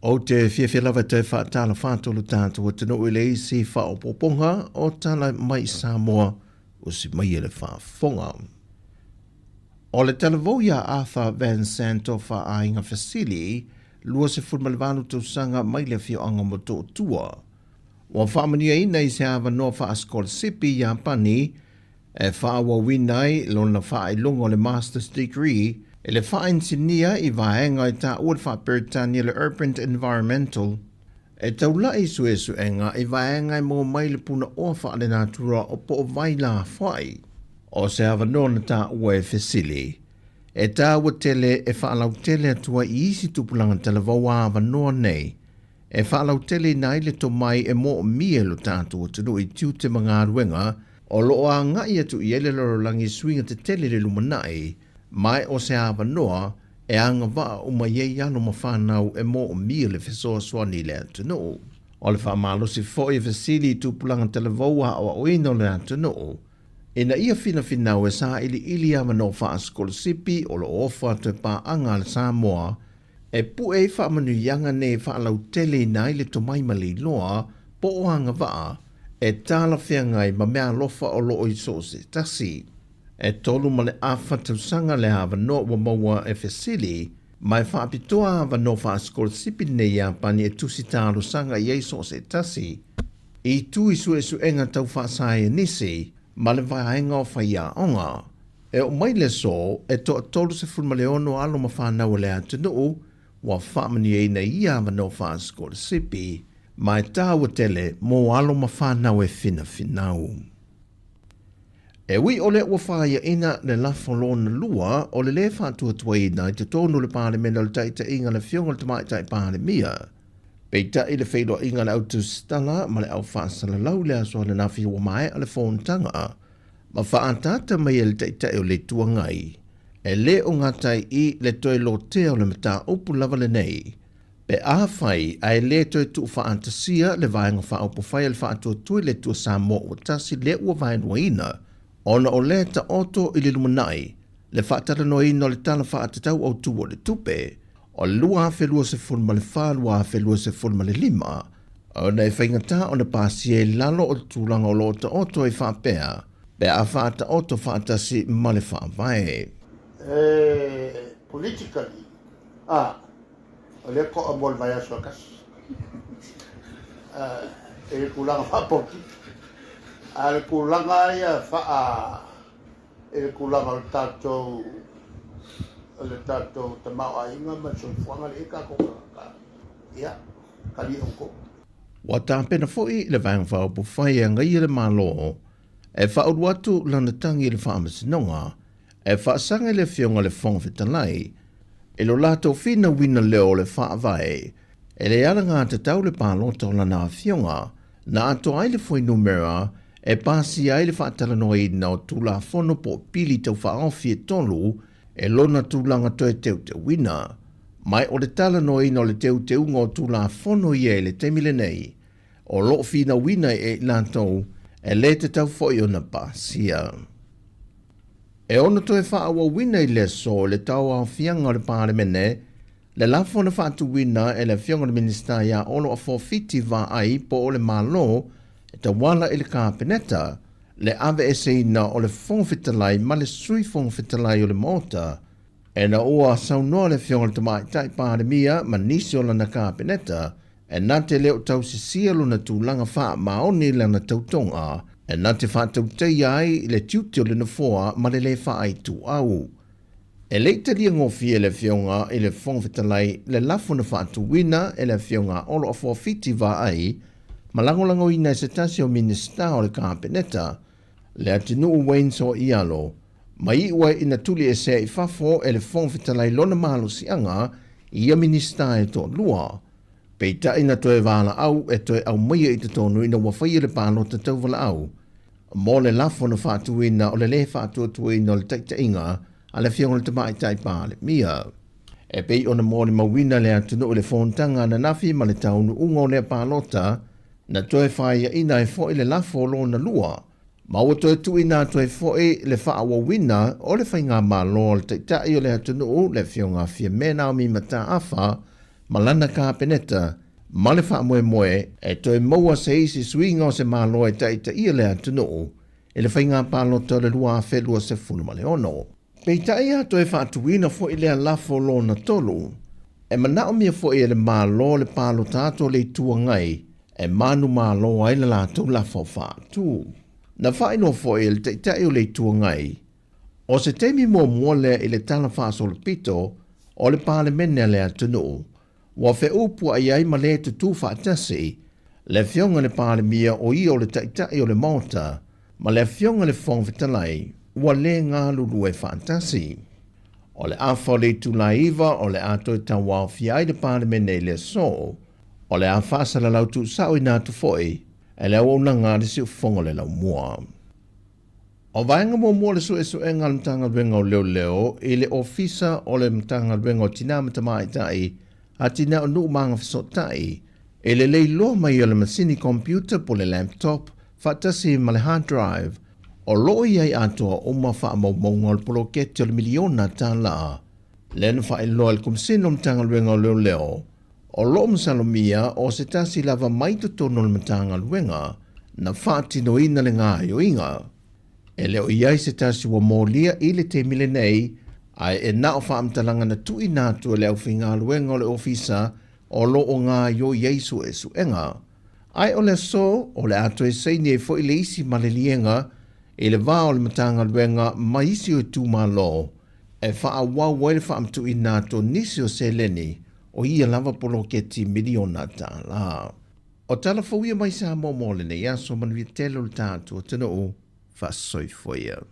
O te whiawhialawa te whaatala whātolu tātou o te no ele si whaopoponga o tala mai Samoa o si mai ele whaafonga. O le talavoia Arthur Van Santo whaainga Fasili, lua se fulmalvanu tausanga mai le whioanga mo tō tua. O whaamania ina I se awa noa whaaskola sipi Japani, e whaawa winai lona whaailonga le master's degree, e le whaensinia I vaenga I tā ua whaperitania le Urban Environmental, e taula I suenga I vaenga I mō mai le puna o whaale nātura o po o vai la whai. O se awa nona tā ua e Fasili, e tā ua tele e whaalau tele atua I isi tupulanga talavau awa noa nei, e whaalau tele nai le to mai e mō mie lo tātua tunu I tiu te mga ruenga, o loo a ngai atu I ele loro langi swinga te tele le lumanai, mai o se awa noa e anga waa o mai e alo ma whanau e mō o mia le whesoa swani le atu no. O le whaamalosi fo e fesili tupulanga televoa o oino le atunu. Ina ia fina finau e sa ili ama no wha askola o lo ofa te pa anga le Samoa e pu e wha manu yanga ne wha lau tele nai le tomai mali loa po o hanga waa e tala whiangai ma mea lofa o lo oiso se tasi. E tolu ma le awha tausanga le hawa no wa maua e fesili mai wha apitoa hawa no wha askola ne ia pani e tusi talo sanga i eiso se tasi. I tu isu e su enga tau wha sae nisi ma le vai hainga o whaia onga. E o mai le so, e to tolu se fulma le ono alo ma whanau le atunuu, wa whamani e na ia ma no whaaskola sipi, ma e tāua tele mo alo ma whanau e fina finau. E wi ole ua whaia ina le lafolona lua o le whātua tuaina i te tonu le pālemena le taita inga le fionga le tamaitai pālemia. Peita i le whaidoa inga le autostala ma le au whaasala lau le aso le nawhi ua mai a le whōntanga. Ma whaantata mai e le teita e o le tuangai. E le o ngatai i le toi lo te o le mata upu lava le nei. Pe a whai a e le toi tu whaantasia le vaenga wha upu whai le whaatua tui le tua Samoa o tasi le ua vaenua ina. Ona o le ta oto i le lumanai. Le whaatara no ino le tala whaatatau au tu o le tupe. O lua whelua se fulma le wha, lua whelua se fulma le lima. O nei whaingata o na pāsi e lalo o tūlanga o lo ta oto e whaapea. Pe a whaata oto whaatasi ma le whaavae. Politically, o le ko a mol vai aso kas. E kulanga whapoki. A le kulanga ia wha e kulanga o tātou le tato te mau a inga ma so fuanga le ka ko ka ia kali onko wa tampena foi le vang fa po fai nga ile malo e fa o watu lana tangi le famas nonga e fa sanga le fionga le fong fitalai e lo lato fina wina leo le fa vai e le ala nga te tau le palo to lana fionga na ato ai le foi numera e pasi ai le fa tala no i na tula fono po pili te fa ofi tolu e lona tūlanga toe teu te wina. Mai o le tala no ina o le teu te unga o tūla fono i e le temile nei. O lo fina wina e lantou e le te tau foi o na pasia. E ona toe wha awa wina i le so le tau a fianga o le pālemene, le lafo na whatu wina e le fianga o le minista ia olo a forfiti va ai po o le malo e ta wala i le kāpeneta, le ave e seina o le whongwhitalai ma le sui whongwhitalai o le mota. E na oa saunoa le fionga le tamai tai pālemia ma nisi o lana kāpeneta, e nā te leo tau si sialo na tūlanga wha maoni lana tautonga, e nā te whātau tei ai le tiutio le nafoa ma le wha ai tu au. E leita lia ngofi e le fionga i le whongwhitalai le lafo na whātu wina e le fionga olo a forfiti va ai, ma langolango ina e se tasi o minista o le kāpeneta, le atinu Wayne so ialo, ma i ua ina tuli e se i fafo e le whongwhitalai lona malo si anga i a minista e tō lua. Peita ina toe wala au e toe au maia i te tonu ina wawhai le pālo te tau wala au. Mo le lafo na whātuina o le le whātuatuina o le taita inga a le fionga le tamai tai pāle mia. E pei ona mo le mawina le atunu o le whontanga na nafi ma le taunu ungo le pālota na toe whaia ina e fo i le lafo lo na lua. Ma ua toe tuina toe foe le whaawa wina o le whainga malo le teitai o le atunu le fionga fia mena o mi mata awha ma lana kāpeneta ma le wha moe e toe maua se isi suinga o se malo e teitai o le atunu e le whainga palota le lua a whelua se funu ma le ono. Peitai a toe whaatuina foe le alafo lo na tolu e manao mia foe le malo le palota ato le tuangai e manu malo ai le lato la fo whaatu. Na whaino foe le teitai o le tuangai. O se teimi mua le i le tala whaaso le pito o le pālemene le atunu. Wa fe upu ai ai ma le tutu whaatasi le fionga le pālemia o i o le teitai o le mota ma le fionga le whongwhitalai wa le ngā lulu e whaatasi. O le awha le tulaiva o le ato e tawa fiai le pālemene le so o le awhasala lautu sao i nātu foe e le au na ngā resi u whonga le lau mua. O vaenga mua le su e ngā mtanga luenga o leo i le ofisa o le mtanga luenga o tina matamai tai a tina o nuu manga fisotai E le leilo mai o le masini computer po le laptop, whaatasi ma le hard drive, o loo iai atoa o ma wha maunga o le poloketi o le miliona tā laa. Lena wha iloa le kumsino mtanga luenga o leo leo, o loo msalomia o se tasi lava mai tutono le mtanga luenga, na whaatino ina le ngā yo inga. E leo iai se tasi wa mōlia i le te mile nei, ai e nao whaamtalanga na tui nātua le au whinga luenga o le ofisa o lo o ngā yo Yesu e suenga. Ai o le so o le ato e seini e fo i le isi ma le lienga e le vā o le matanga luenga ma isi o tū ma lo e wha a wau e le wha amtu i nātua nisi o se leni o ia lava poloketi miliona tā la. O tala fawia mai sa mo mole ne yaso manuia telo le tātua tino o wha soifoia.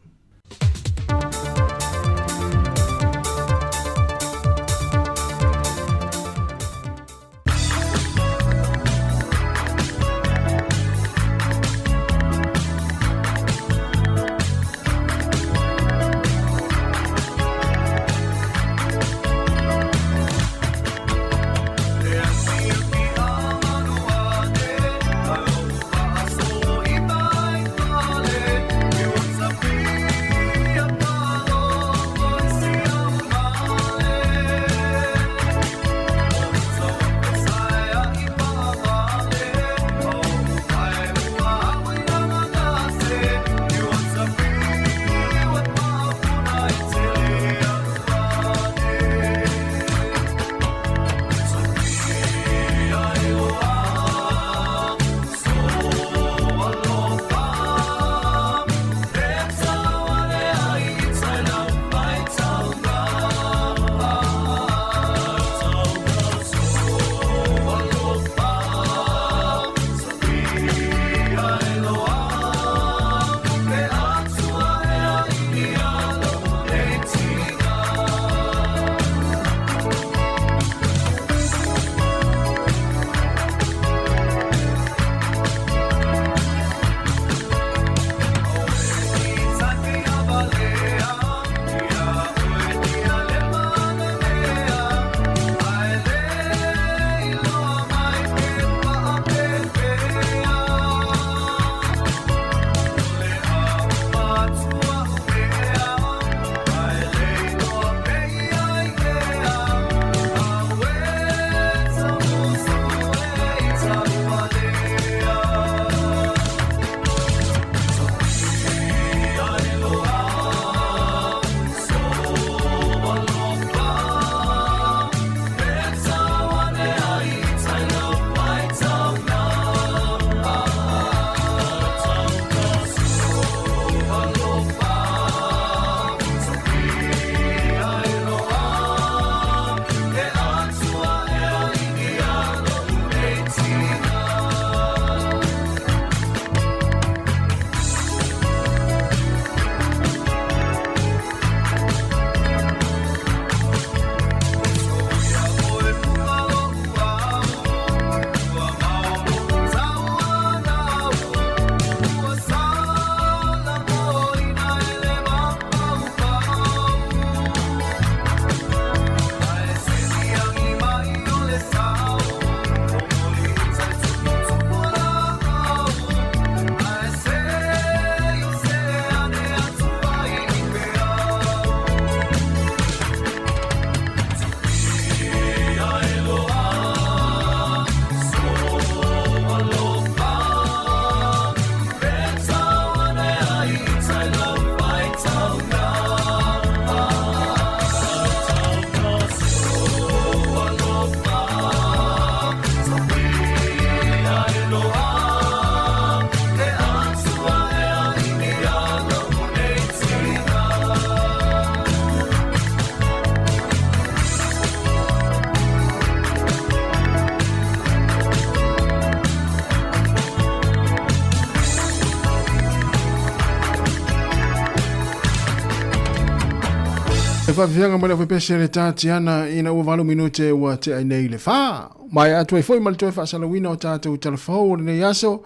E whawhianga mwana whapese le tātiana ina ua walu minute ua te ai nei le wha. Mai atu e fwoi malitoe wha salawina o tātou talafau o nei aso.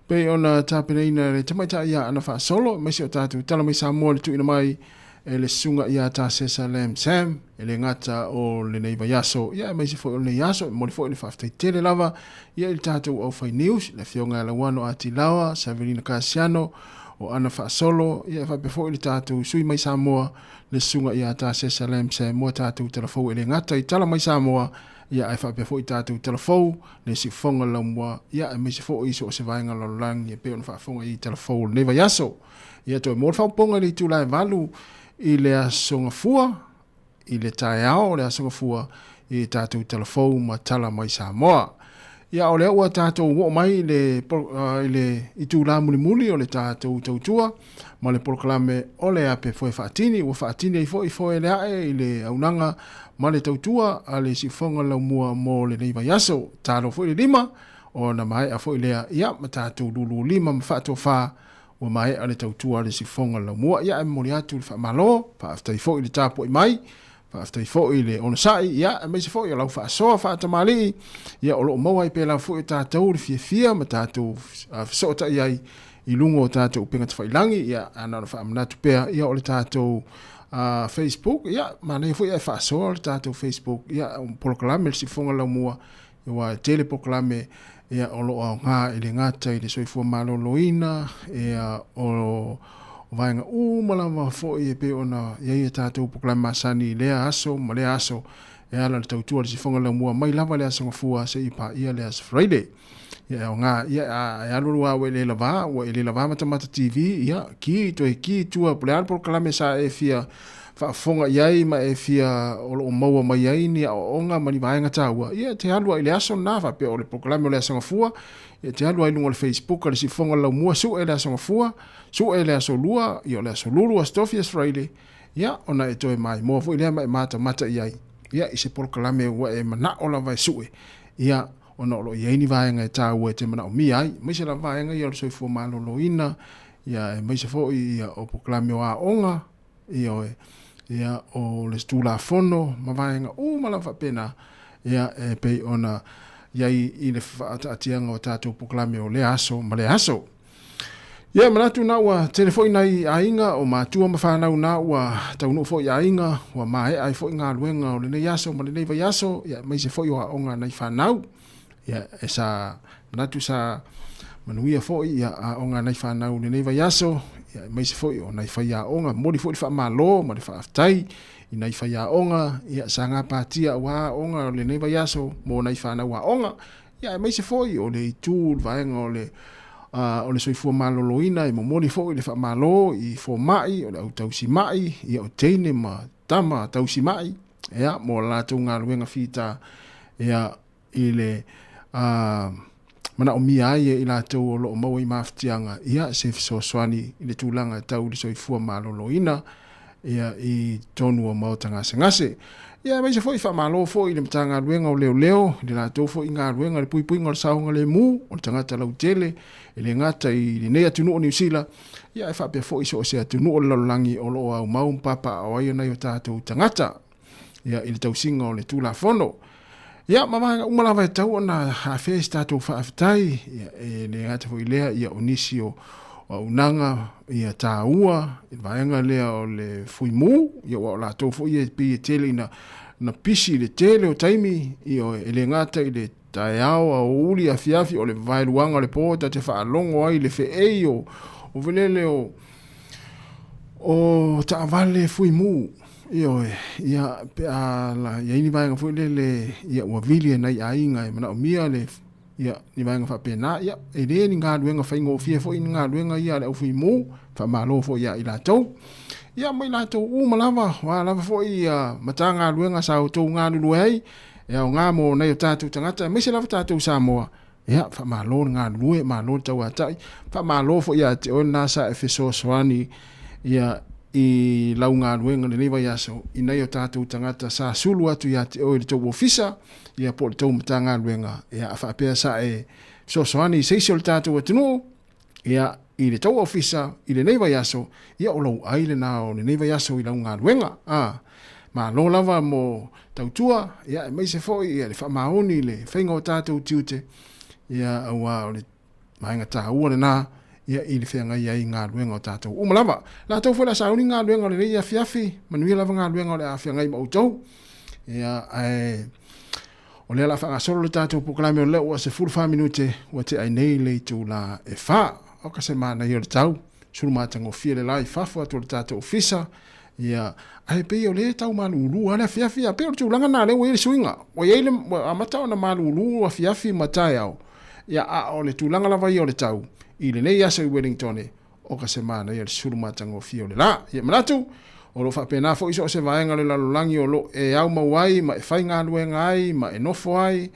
Pe ona tāpina ina le tamaita ia ana wha solo. Mesi o tātou talamai Samoa le tu ina mai e le sunga ia ta sesa lem sam e le ngata o le neiva yaso ia mai se foi o le yaso mo le foi le fafte tele lava ia il tatou au fai news le fionga la wano ati lawa Saverina Casiano o ana fa solo ia fa befo le tatou sui mai Samoa le sunga ia ta sesa lem sam mo tatou telefo e le ngata i tala mai Samoa ia ai fa befo i tatou telefo le si fonga la mo ia mai se foi so se vainga lo lang ia pe on fa fonga i telefo le neiva yaso ia to mo fa ponga le tu la valu i le asongafua, i le taeao le asongafua, i tātou telefou ma tala mai Samoa. Ia o le ua tātou wo mai i tū la muli o le tātou tautua, ma le proklame o le ape foe whaatini, ua whaatini i foe le ae i le aunanga, ma le tautua a le sifonga lau mua mo le neiva yaso, tālo foe le lima, o na mai a foe lea ia ma tātou lulu lima ma whaato whaa, wa mai ale tautua le sifonga la mua ia e mori atu le whamalo pa aftai fo i le tapo i mai pa aftai fo i le onasai ia e mai se fo i lau whaasoa whaatamali ia o loo maua i pēla fo i tātou le fia ma tātou whasota i lungo o tātou penga te whailangi ia anana whaamanatu pēa ia o le tātou Facebook ia ma nei fo i whaasoa le tātou Facebook ia polokalame le sifonga la mua ia tele polokalame ia o lo au ngā i le ngata i le soifua maloloina ia o vaenga malama fo i e pe ona ia tātou poklama masani lea aso ma lea aso ia ala le tautua le sifonga la mua mai lava le aso ngafua se ipa ia le aso Friday ia o ngā ia alulu awe le lava wa i le lava matamata TV ia ki tua pule al poklame sa e fia whaafonga iai ma e fia o lo maua mai ai ni a onga mani vaenga taua. Ia te halua i le aso na whape o le proklame o le aso ngafua. Ia te halua i lunga le Facebook a le sifonga lau mua su e le aso ngafua. Su e le aso lua, i o le aso lulu a Stofias Friday. Ia ona e toe mai. Moa fu i lea mai mata iai. Ia i se proklame ua e mana o la vai su e. Ia ona o lo iai ni vaenga e taua e te mana o mi ai. Mai se la vaenga i o le soifua maloloina. Ia e mai se fo i o proklame o a onga. Ia o e. Ia o le stula fono ma vaenga malafa pena ia e pei ona iai i le whaatianga o tātou poklame o le aso ma le aso. Ia manatu na ua telefoi nai ainga o mātua ma whanau na ua taunu foi ainga ua mae ai foi ngā luenga o le nei aso ma le nei vai aso ia mai se foi o onga nai whanau ia e sa manatu sa manuia foi ia a onga nai whanau le nei vai aso ia mai se foi o nai whaia onga mori foi wha malo ma le whaaftai i nai whaia onga ia sa ngā pātia wa onga o le nei vai aso mo nai whanau a onga ia mai se foi o le tūl vaenga o le soifua maloloina i mo mori foi le wha malo i fo mai o le au tausi mai ia o teine ma tama tausi mai ia mo lātou ngā luenga whita ia i le mana o mia ai i lātou o loo maua i mawhitianga ia se fisoswani i le tūlanga tau li soifua maloloina ia i tonu o mautanga ngase. Ia mai se foi wha malo foi i le matanga luenga o leo i le lātou foi i ngā luenga le pui ngā saunga le mu o le tangata lau tele i le ngata i le nea tunu o New Zealand ia e whapea foi so o se tunu o le lalangi o loo au mau mpapa o aia nei o tātou tangata ia i le tausinga o le tūla fono. Ia mama umalawa e tau ona hawhea tātou whaafetai ia e le ngata foi lea ia o nisi o unanga ia tāua i vaenga lea o le fuimu ia o lātou foi e pi e tele na pisi le tele o taimi i o le ngata i le taeao a uli a fiafi o le vailuanga le pōta te whaalongo ai le feei o velele o taavale fuimu ia pe ala ia ni vaenga foi le ia ua vili nei ainga e mana o mia le ia ni vaenga fa pena ia e le ni ngā luenga whaingo fia foi ni ngā luenga ia le fuimu fa malo foi ia i lātou ia mai lātou malawa wa lava foi ia matanga luenga sa o tau ngā lulu ai ia o ngā mo nei o tātou tangata mai se lava tātou Samoa ia fa malo ngā lue malo tau atai fa malo foi ia te o nasa e fiso swani ia i lau ngā luenga le newa yaso i nei o tātou tangata sa sulu atu ia te o i le tau ofisa ia po le tau mata ngā luenga ia a whapea sa e sosoani i seisio le tātou atunu ia i le tau ofisa i le newa yaso ia o lau aile nā o le newa yaso i lau ngā luenga ma lo lava mo tautua ia e meise foi ia le whamaoni le whainga o tātou tiute ia aua o le maenga tā ua le nā ia i le whenga ia i ngā luenga o tātou. Umalawa, la tau whela sauni ngā luenga o le reia fiafi, manuia lava ngā luenga o le a whenga i mautou. Ia o le ala whanga solo le tātou pukalame o leo wa se 45 minute wa te ai nei le tu la e wha. O ka se mana i o le tau, suru mātango fia le lai whafua tu le tātou ofisa. Ia, ai pe o le tau malu ulu, ana fiafi, a pe o tu langa nā leo e le suinga. O iei le amata o na malu ulu a fiafi matai au. Ia a o le tūlanga lava i o le tau, i le nei asa i Wellington o ka semana i le suru matango fio le la. Ia manatu, o lo whapena fo iso o se vaenga le lalolangi o lo e au mauai, ma e whai ngā luenga ai, ma e nofo ai,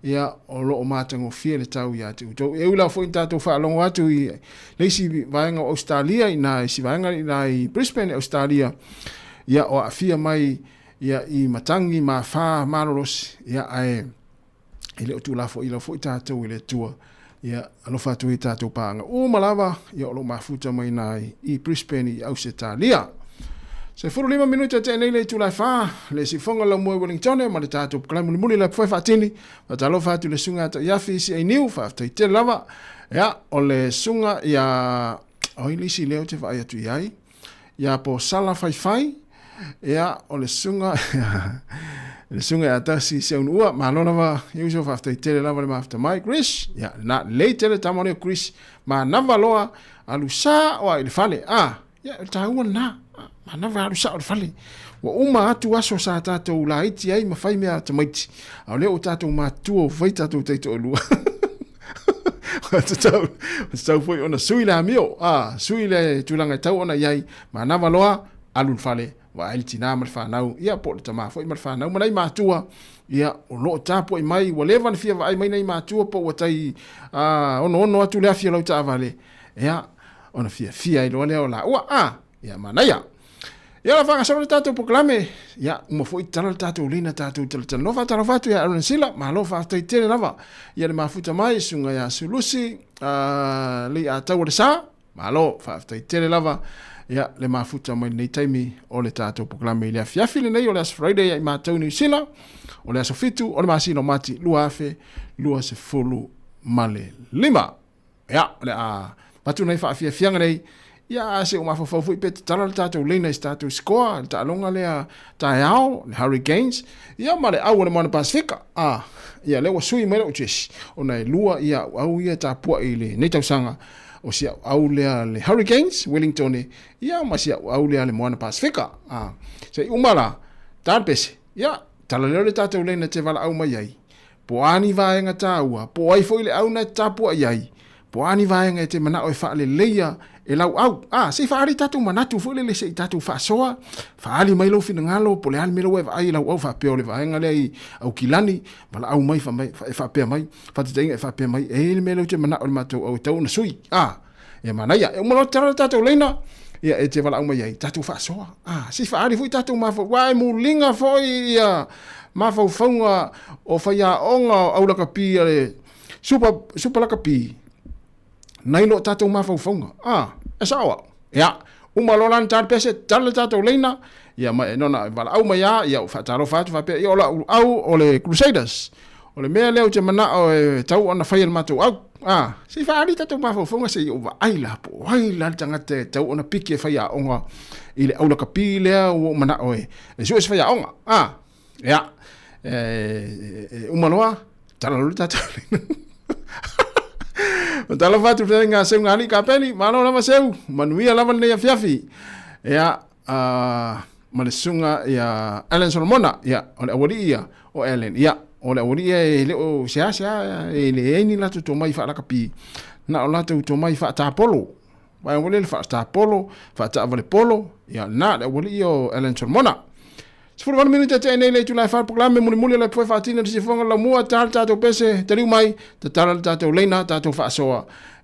ia o lo o matango fio le tau i atu. Tau e ula fo i tātou whaalongo atu i leisi vaenga o Australia, i si vaenga i Brisbane, Australia, ia o a fia mai, ia i matangi ma wha maroros, ia ai, i le utu lafo i tātou i le tua, ia alofa atu i tātou pāanga. O malawa, ia o lo mafuta mai nai i Brisbane i Australia. Se 45 minuta te nei le tulai wha, le si fonga la mua Wellington, ma le tātou kalai muli la pwai whaatini, wa ta alofa atu le sunga ata iafi si ai niu, whaaftai te lava, ia o le sunga ia, o ilisi leo te whaai atu iai, ia po sala whai, ia o le sunga, le sunga e atasi se unua, ma lona wa, iuso whaftai tele lava le mafta mai, Chris, ia, na lei tele tamone o Chris, ma nawa loa, alu sa o ai le fale, ia, el taua na, ma nawa alu sa o le fale, wa uma atu aso sa tātou la iti ai, ma whai mea tamaiti, au leo tātou mātua o vai tātou teito o lua. Tau foi ona sui la mio, sui le tulanga tau ona iai, ma nawa loa, alu le fale, wa ai tina mal whanau, ia po le tama foi mal whanau, manai mātua, ia o loo tāpo i mai, wa lewa na fia wa ai mai nei mātua po wa tai, ono atu lea fia lau ta avale, ia, ona fia i loa leo la, ua, ia manaia. Ia la whanga sabra tātou poklame, ia, uma foi tala tātou lina tātou tala nofa tala whatu ia arunan sila, ma lo whaftai tere lava, ia le mafuta mai, sunga ia sulusi, li a tau le sa, ma lo whaftai tere lava, ia le mafuta mai nei taimi o le tātou poklame i lea fiafi le nei o le as Friday i mātou New Zealand, o le aso fitu, o le masino mati, lua afe, lua se fulu male lima. Ia, le a patu nei whaafia fianga nei, ia se o mafafau i pete tala le tātou leina i tātou skoa, le tālonga lea tae ao, le Hurricanes, ia ma le au le mana Pasifika, ia lewa sui mai o Jess, o nei lua ia au ia tāpua i le neitausanga, o sia au lea le Hurricanes, Wellington, ia ma sia au lea le moana Pasifika. Se umala, tāpese, ia, tala leo le tātou leina te wala au mai ai. Po ani vaenga tāua, po ai fo ile au na tāpua iai. Po ani vaenga te mana o e wha le leia e lau au. Se whaari tātou manatu fo le se i tātou wha soa. Whaali mai lau fina ngalo, po le ani melo e ai lau au wha peo le vaenga lea i au kilani, wala au mai e wha pea mai, whatatainga e wha pea mai, e le melo te mana o le matou au e tau na sui. Ia manaia, e umalo tala tātou leina, ia e te wala au mai ai, tātou wha soa. Si whaari fo i tātou mawha, wae mulinga fo i mawha whaunga o whaia onga au laka pi ale super laka pi. Nailo tātou mawhauwhaunga. E sawa. Ia, umalolan tār pese, tala tātou leina, ia mai nona wala au mai ia whataro whatu whapea, ia ola au o le Crusaders, o le mea leo te mana o e tau ana whaia le matou au. Si whaari tātou mawhauwhaunga se i uwa aila po, aila tangate tau ana piki e whaia onga, i le aulaka pi lea o mana o e su e whaia onga. Ia, umaloa, tala lulu tātou leina. Tala fatu ngā seu ngā li ka peli, malo lava seu, manuia lava nei a fiafi. Ia, ma le sunga ia Ellen Solomona, ia, o le awari ia o Ellen, ia, o le awari ia e le o sea, e le eini latu tō mai whaaraka pi, na o latu tō mai wha tā polo, vai o le wha tā polo, wha tā avale polo, ia, na le awari ia o Ellen Solomona. Sifuru wanu minuta te nei le tulai whar poklame muli le pwai whaatina si whonga la mua tāle tātou pese, te riu mai, te tāle tātou leina, tātou whaasoa.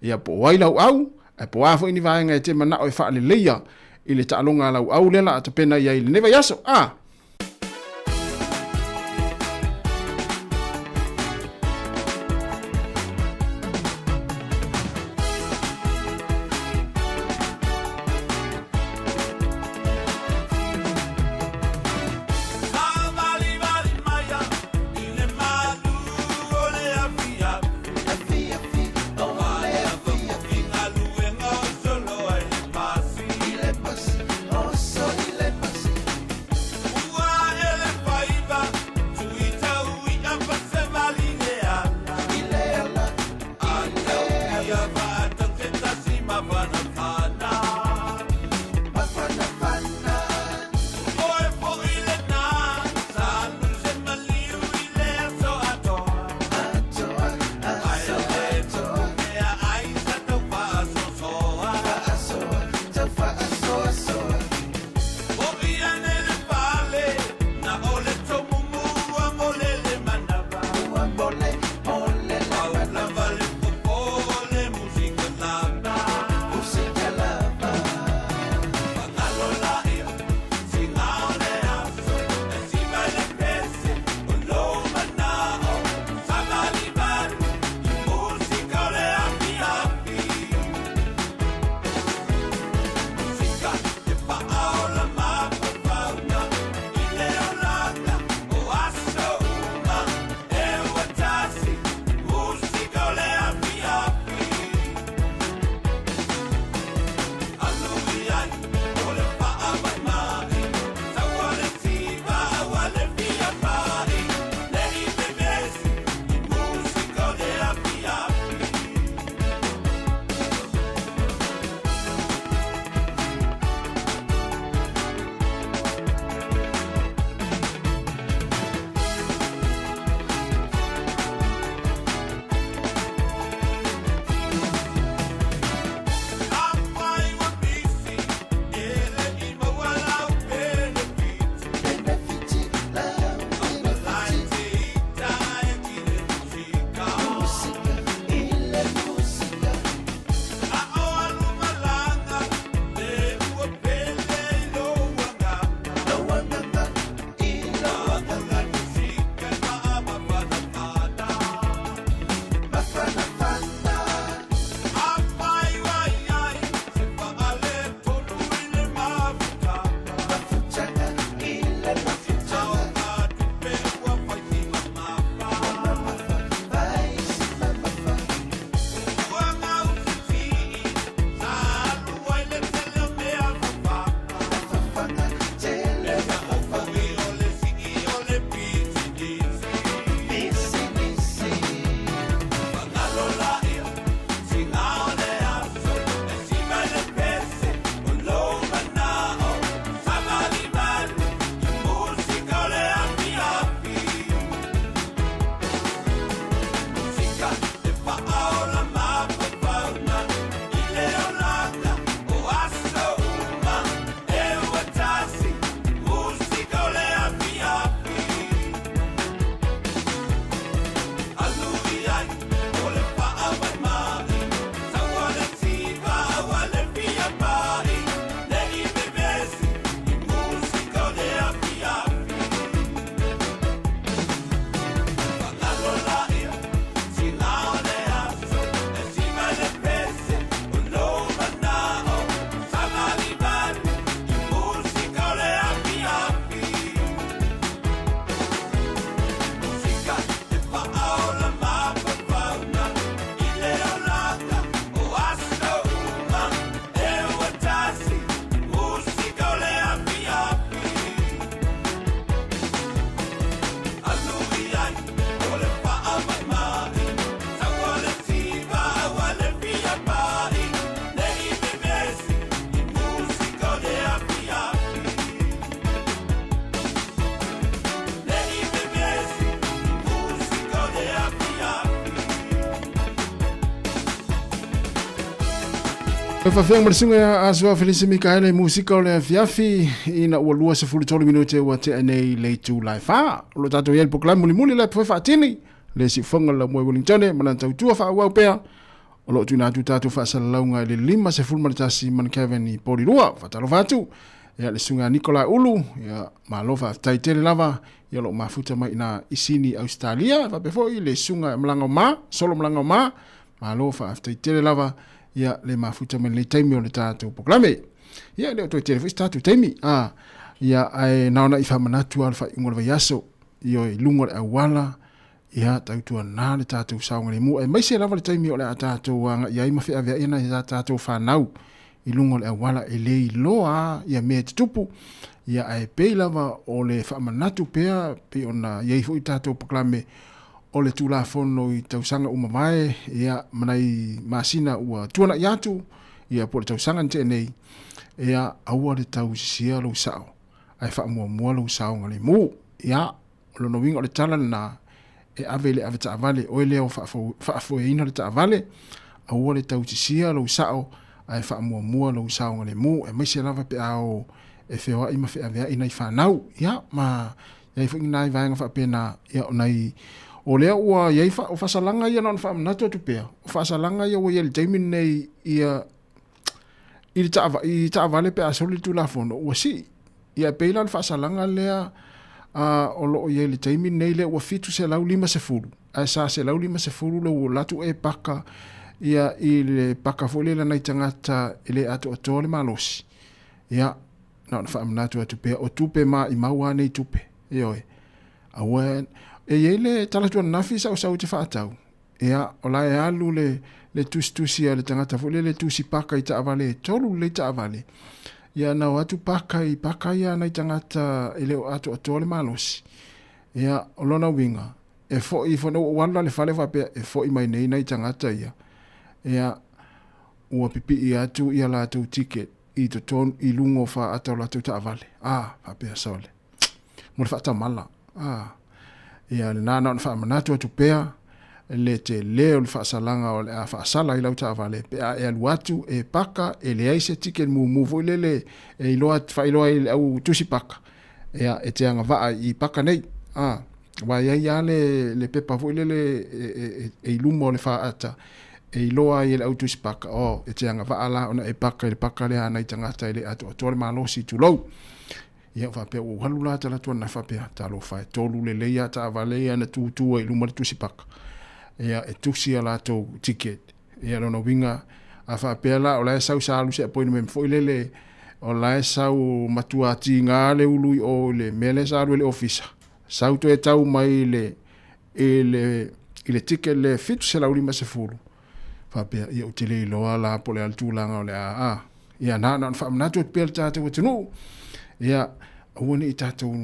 Ia po wailau au, e po wāwho ini vāenga e te mana o e whaale leia, i le tālonga lau au lela a te pena ia i le newa yaso. Whawhawhia marasunga a Asua Felisa Mikaela musika o le fiafi ina ua lua se fulitolu minute ua te anei leitu lai wha. Lo tato iel poklai muli le pwai whaatini le si whanga la moe Wellingtone mana tautua wha awau pea. O lo tuna atu tato wha asalaunga le 5 se fulmaritasi man Kevin i Porirua whatalo whatu. Ia le sunga Nicola Ulu ia malofa taitele lava ia lo mafuta mai na isini Australia whapefo i le sunga mlanga ma solo mlanga ma malofa taitele lava ia le mafuta me le taimi o le tātou poklame. Ia leo toi tere tātou taimi. Ia ai naona i whamanatu al whai ungo le vaiaso. Ia i lunga le awala. Ia tautua nā le tātou saunga le mua. E maise lava le taimi o le a tātou anga. Ia i mawhia vea ina i tātou whanau. I lunga le awala e le i loa. Ia mea te tupu. Ia ai pei lava o le whamanatu pea. Pe ona ia i fu i tātou poklame. O le tūla whono i tausanga umamae, ia manai masina ua tuana i atu, ia po le tausanga nte nei, ia aua le tau sia lau sao, ai wha mua lau sao ngale mu, ia lono winga o le tala na e ave le ave taavale, o leo wha ina le taavale, aua le tau sia lau sao, ai wha mua lau sao ngale mu, e maise lava pe ao e whewa ima whea vea ina i whanau, ia ma, ia i whingi nai vaenga wha pena, ia o nei, o lea ua iei o whasalanga ia non whaamnatu atu pea. O whasalanga ia ua ieli teimin nei ia i taavale pe asoli tu la fono. Ua si, ia peila le whasalanga lea o loo ieli teimin nei lea ua fitu se lau 5 Ai sa se lau 5 le ua latu e paka ia i le paka fo le lanai tangata i le atu ato le malosi. Ia, na whaamnatu atu pea. O tupe ma i maua nei tupe. Ioi. Awen, e yele talatua nafi sa usau te whaatau. Ea, o la e alu le tusi le tangata fu le tusi paka i taavale, tolu le taavale. Ia nau atu paka ia nai tangata i leo atu ato le malosi. Ea, o lona winga. E fo i fo no wala le fale wapea, e fo i mai nei nai tangata ia. Ea, ua pipi i atu ia la atu ticket i to ton i lungo fa atau la atu taavale. Wapea saole. Mure whaata mala. Ia le nana on whaamanatu atu pea, le te leo le whaasalanga o le a whaasala i lau taavale, pe a e alu atu e paka, e le aise tike mu voi lele, e iloa whailoa i au tusi paka. Ia e te anga waa i paka nei, wa ia le pepa voi lele e ilumo le whaata, e iloa i le au tusi paka, e te anga waa la, ona e paka le anai tangata i le atu le malosi tu lau. Ia whapea o halula tala tua na whapea talo whae tolu le leia ta avalea na tūtua i lumari tusi paka. Ia e tusi a lato ticket. Ia lona winga a whapea la o lae sau saalu se apoina me mfoi lele o lae sau matua ti ngā le ului o le mele saalu le ofisa. Sau to e tau mai le ticket le fitu se lauri ma se fulu. Whapea ia o te le iloa la po le altūlanga o le a. Ia nana on whaamnatu at pēl tātou atinu. Ia uone i tātou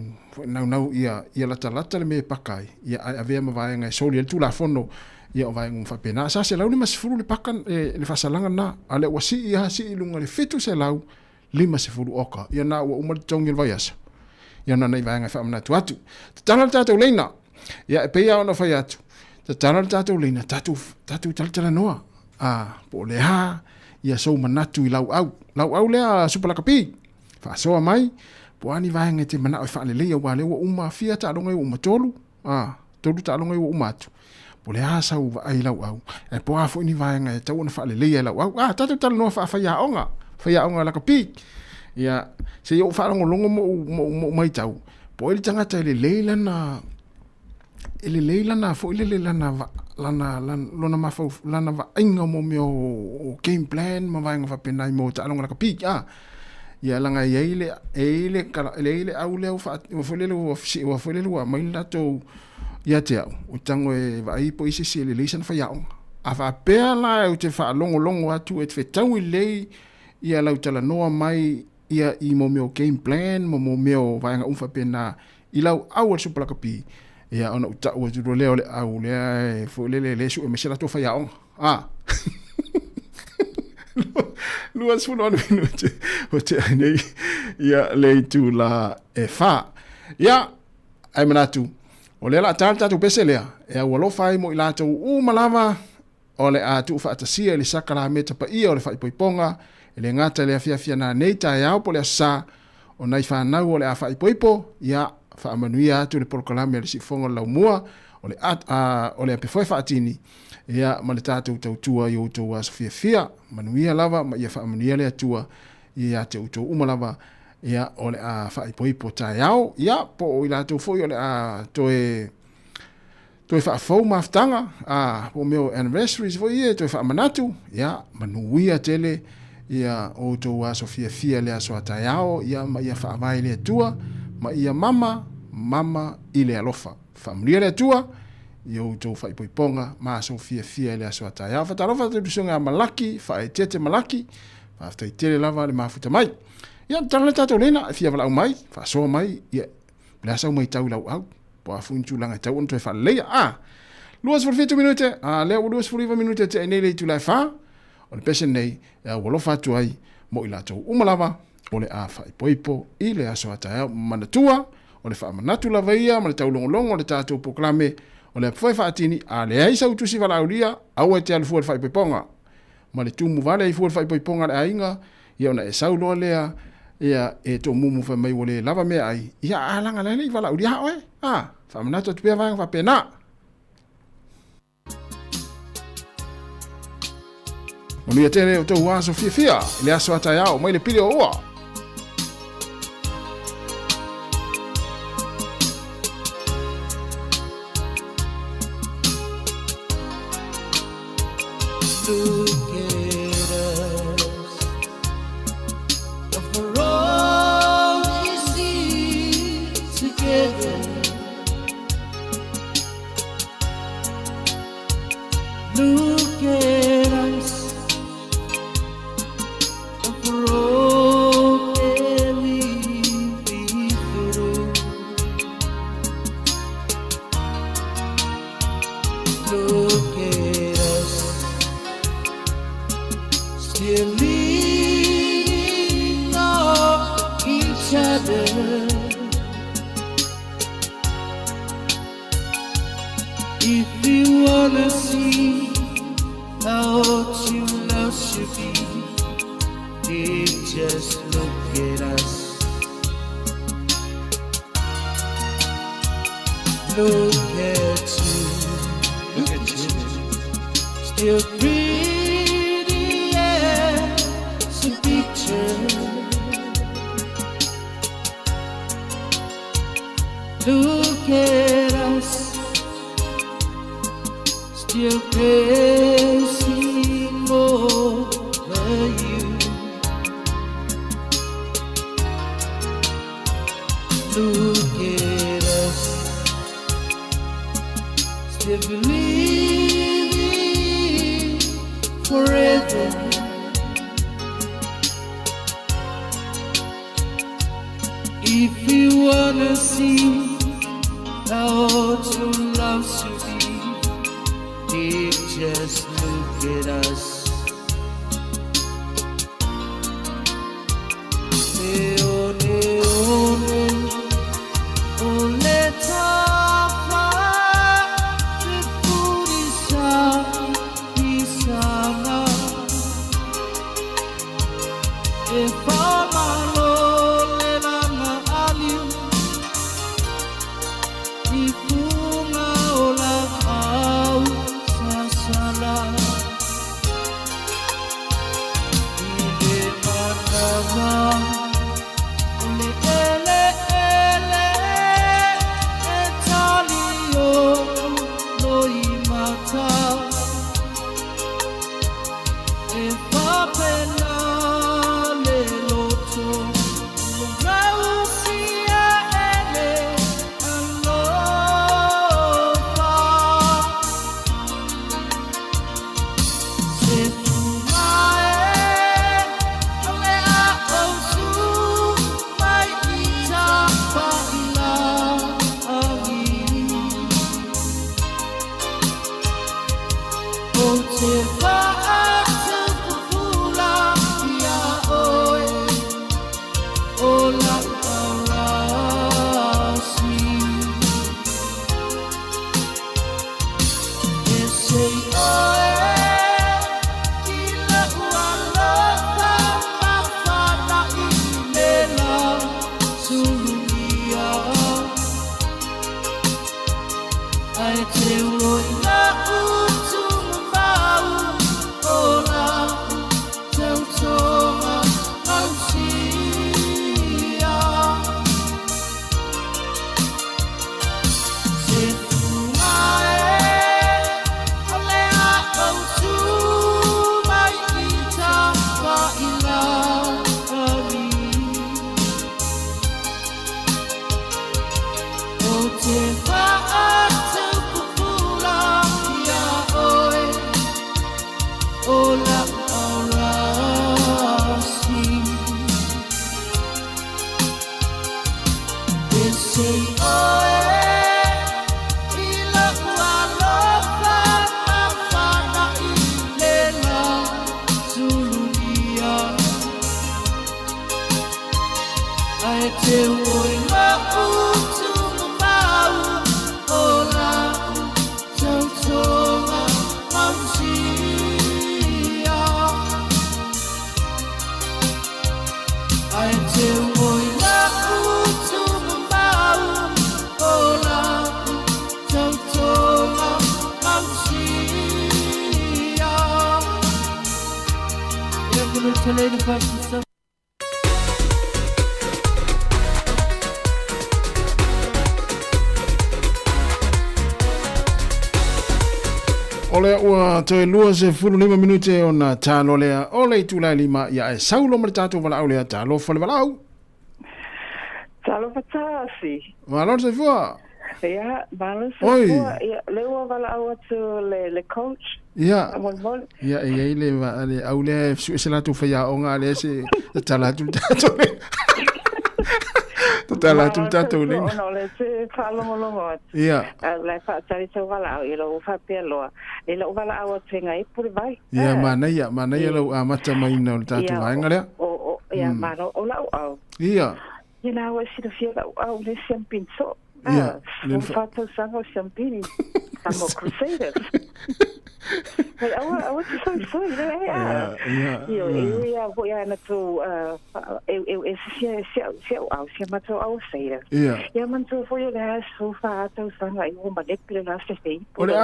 nau ia lata le me pakai ia avea mavaenga e soli el tula fono ia o vaenga mwhapena sa se lau 5 le pakan le whasalanga na ale ua si ia si ilunga le fitu se lau 5 oka ia na ua umari tongi el vaiasa ia na nei vaenga whaamnatu atu tatana le tātou leina ia e peia ona whai atu tatana le tātou leina tātou talatala noa po le ha ia sou manatu i lau au lea supalakapi whaasoa mai, po ani vaenga te mana o whaalelea wale ua uma fia ta alonga i uma tolu, tolu ta alonga i uma atu. Po le asau wa ai lau au, e po afo ini vaenga e tau ona whaalelea lau au, tatu tala noa whaaonga laka pi. Ia, se iau whaalonga longa mo mai tau, po ili tangata ili leilana, fo ili leilana lona mafau, lana va inga mo meo game plan, ma vaenga whapenai mo ta alonga laka pi, ia langa ele au leo wa folele wa mai lato ia te au o tango e vai po isi si le lesan fa yaong a fa pela o te fa longo atu e te tau le ia lau tala noa mai ia i mo meo game plan mo meo vaenga umfa pena i lau au su plaka pi ia ona uta o tu leo le au le folele le su e mesela to fa yaong Luas full on minute o te anei ia leitu la e wha. Ia, ai manatu, o le la tata tu pese lea, e a walo fai mo i lato malama o le a tu whaatasia le sakara me tapa ia o le whaipoiponga, le ngata le afia na nei tae au po le asa, o nei whanau o le a whaipoipo, ia whaamanuia atu le porokalame le sifonga lau mua, o le apefoe whaatini, ia ma le tātou tautua i outou a Sofia Fia, manuia lava, ma ia whaamanuia le atua, ia te outou umalava, ia o le a whaipoipo tae au, ia po o i lātou foi o le a toe whaafou maftanga, po meo anniversaries foi ia, toe whaamanatu, ia manuia tele, ia outou a Sofia Fia le aso a tae au, ia ma ia whaamai le atua, ma ia mama i le alofa. Whaamanuia le atua, i outou whaipoiponga, ma Sofia Fia le aso a tae au. Whatarofa te rusunga malaki, whae tete malaki, whaaftai tele lava le mafuta mai. Ia, tana le tatou lena, fia walau mai, whaasoa mai, ia, le asau mai tau lau au, po a funtu langa tau on toi whaleia, luas forfetu minute, lea o luas foriva minute te nei le tu lai wha, o le pesen nei, walofa atu ai, mo i latou umalava, o le a whaipoipo, i le aso a tae manatua, o le whaamanatu lava ia, ma le tau longolongo, o le tatou poklame, o le apwhai whaatini, a le aisa utusi wala aulia, au e te alufua le whaipoiponga, ma le tumu wale i fua le whaipoiponga le ainga, ia ona e sauloa lea, ia e to mumu fa mai wole lava me ai ia alanga lele wala uri ha oe fa manato tu pe vanga fa pena mo ia tele o to wa Sofia Fia le aso ata yao mai le pili o wa If I Ai te oi ngā utu mau o la tautonga mausia. Ai te oi ngā utu mau o la tautonga mausia. Ia kunu tele ni pasisa. Ole ua toe lua se fulu 5 minute ona talo lea ole i tula lima ia e saulo ma tato wala au lea talo fale wala au. Talo patasi. Malon se fua. Ia, malon se fua. Ia, leua wala au atu le coach. Ia. Ia, ia le au lea su se la tu faya onga le se tala tu tato le. Tala tu tato le. No, le se whalongolongo atu. Ia. Le whaatari tau wala au, i lau whapealoa. I lau wala au atu ngai puri vai. Ia, mana ia lau amata mai na o tato vaenga lea. Ia, mana o lau au. Ia. Ia na awa sira fia lau au le siampin so. Ia. O whatau sanga o siampini. Amo Crusaders. Hei, awa tu soi, le Ia. Ia, vo ia na tu, e sia au, sia matau au seira. Ia. Ia mantu fo ia le asu whatau sanga i o manekile la se fei. Ole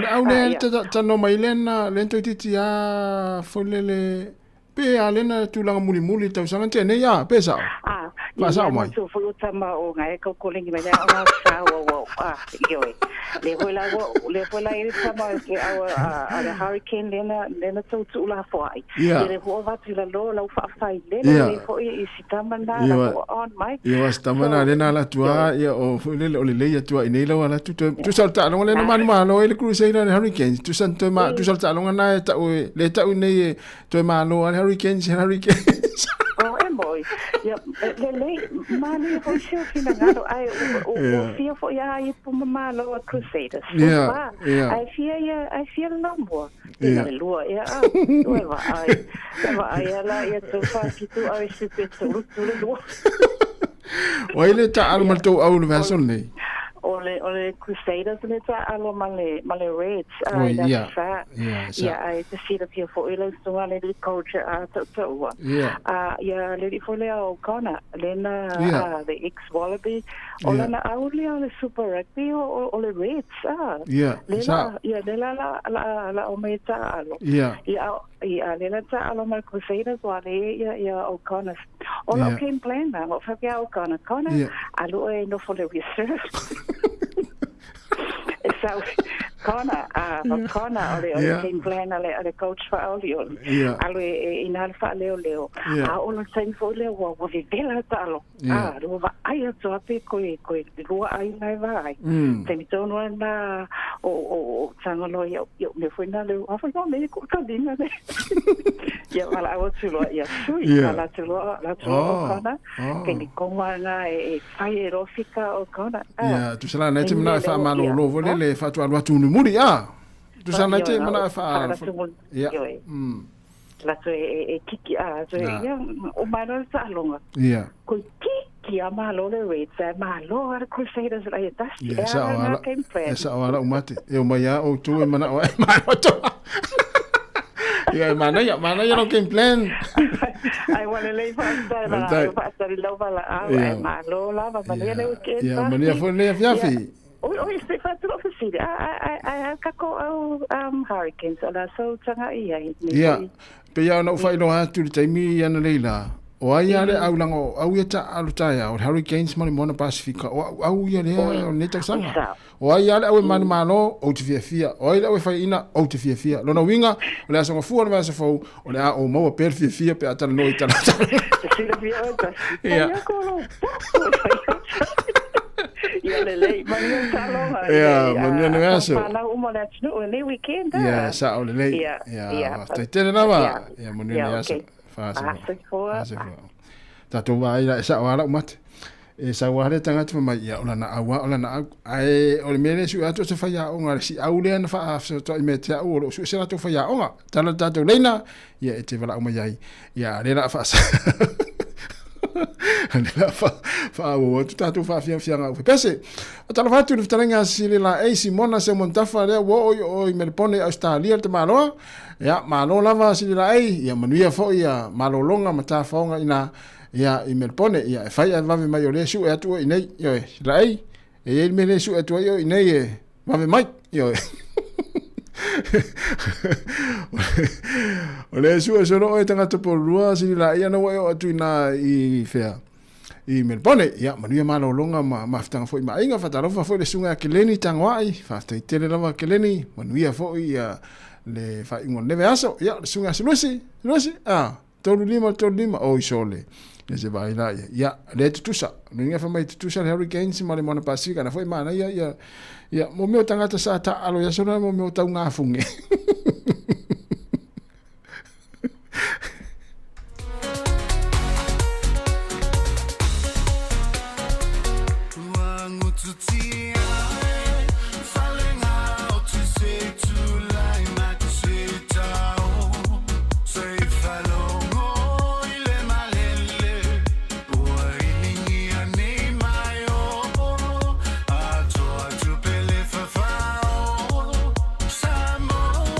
au le tano mai lena, lento i titi a folele, pe a lena tūlanga muli tau sanga tene, ia, pe sao? Ia, mantu fo ia tama o ngai kaukolengi mai lea o ngā sao ioi. Le hoila i tama ke a le hurricane lena tautu la foai. Ia. Le ho watu la lo lau whaafai lena le ho i sitama na la ho on mai. Ia, sitama na lena la tua, ia o folele o le leia tua i neila wala tu salta alonga lena mani malo e le Crusader le Hurricane. Tu salta alonga na le tau nei tu malo le Hurricanes. Oh, moi. Ia, le mani ho sio fina ngaro ai o fia fo ia i pu malo a Crusaders. Ia. Ai fia no mo. Ia le lua ia a. Ai la ia tu fa ki tu ai super tu lua. Wai le ta al malto au le vason nei. Ole Crusaders le ta alo male Reds. Ia. Ia, ai te sira pia fo ilo stunga le culture a tau. Ia. Ia, le fo le o kona, lena the ex-Wallaby, o lena au le Super Rugby o le Reds. Ia. Lela la o me ta alo. Ia. Ia, lela ta alo mal Crusaders wale ia o kona. Ola game plan na, o whakea o kona. Kona, alo e no fo le reserve. So, Connor, ole game plan ole coach for Olio. Ale in alfa leo. Ole sen fo leo wa vi vela talo. Ro va ai to ape ko ro ai nai vai. Te mi tono na o sangolo yo me foi na leo. Afa no me ko kadinga ne. Ya ala o tulo ya sui ala tulo Connor. Ke ni koma na e fai erofika o Connor. Ya, tu sala na te na fa malo lo volele fa tu alwa tu muri tu sana te mana fa ya la so e kiki so ya o mano sa longa ya ko kiki ama lo le rate ma lo ar Crusaders la ya tas ya sa wala umate e o maya o tu e mana o ma to ya mana ya no game plan ai wala le fa sa lo wala ma lo la va le ke ya mania fo le fiafi Oi, se fa tu ofisi. Ai kako au Hurricanes ala so tanga ia. Ia. Pe ia no fai lo ha tu taimi ana leila. O ai ale au lango au ia ta alutaya o Hurricanes mani mona Pacifica. O au ia le o neta sanga. O ai ale au mani malo o te fia. O ai au fai ina o te fia. Lo na winga o le asonga fu o le asa fo o le a o mo per fia pe ata no ita. Ia. Ia lele, mania salonga. Ia, mania ngaso. Pana uma na tnu ni weekend. Ia, sa o lele. Ia. Te tene na wa. Ia, mania ngaso. Fa sa. Ta to wa ila sa wala umat. E sa wala tanga tu mai ia ona na awa ona na ai o le mele su ato se fa ya onga si au le na fa so to me te au o su se na to fa ya onga. Tala ta to leina ia e te wala uma yai. Ia le na fa sa. Anela fa o tu tatu fa fia nga. Pese. Tala fatu ni ftalenga sili la e Simona se montafa le o i Melbourne Australia te malo. Ya malo lava sili la e ya manuia fo ya malolonga mata faunga ina ya i Melbourne ya fai ava mai o le su e atu i nei yo la e e me le su atu yo i nei e va mai yo. Ole su so no e tanga to por lua sili la ia no o atu ina i fea. I Melbourne ya manuia malolonga ma ftanga foi ma inga fatalofa foi le sunga keleni tangwai fa tai tele lava keleni manuia foi ya le fa ingon neve aso ya sunga silusi tolu lima o isole le se vai la ya le tutusa ninga fa mai tutusa le hurricanes ma le mona pasika na foi mana ya mo meu tangata sa ta alo ya sona mo meu taunga funge Samo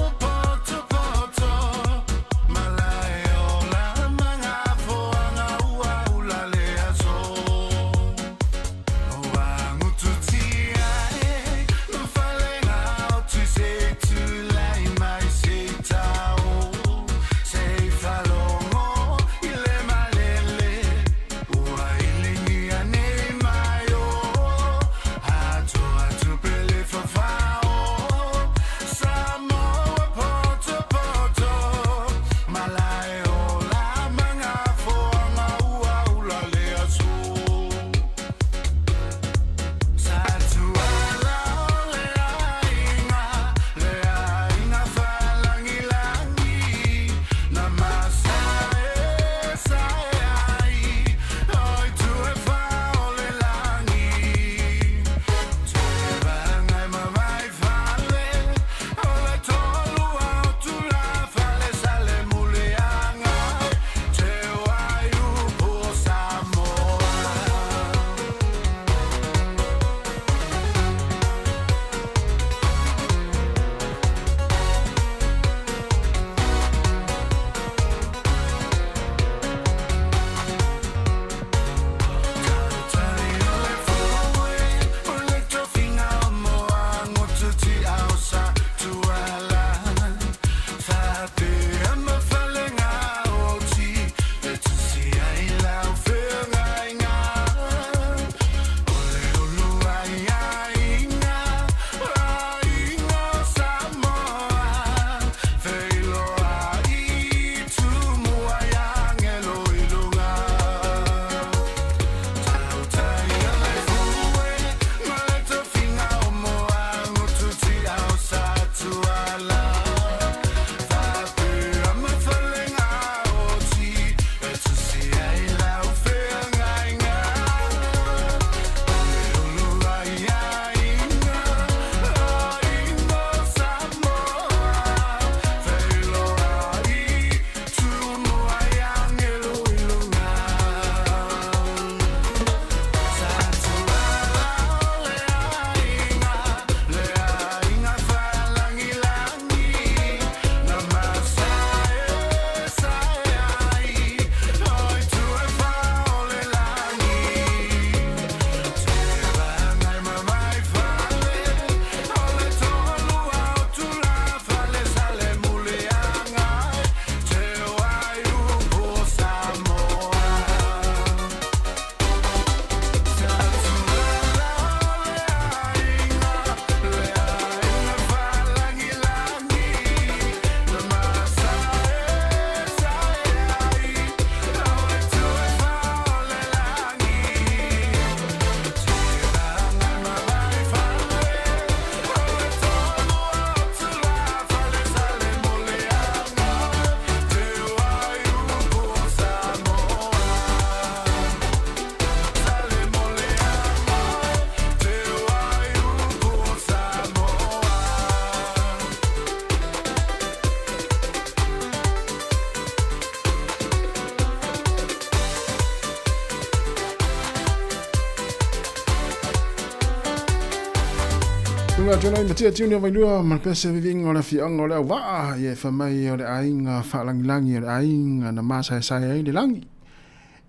Tunga tuna matia tiuni vai lua man pese viving ona fi ang ole wa ye fa mai ole ainga fa langi ole ainga na masa sai ai de langi.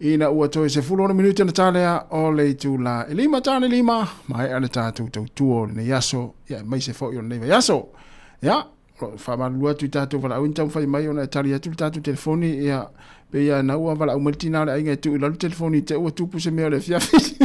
Ina ua toi se fulo na minuta na talea ole tu la elima tane lima mai ana tatu tu tuo ne yaso ya mai se fo yo ne yaso. Ya fa ma lua tu tatu vala unta fa mai ona talia tu tatu telefoni ya pe ya na ua vala umatina le ainga tu la telefoni te ua tu puse me ole fiafi.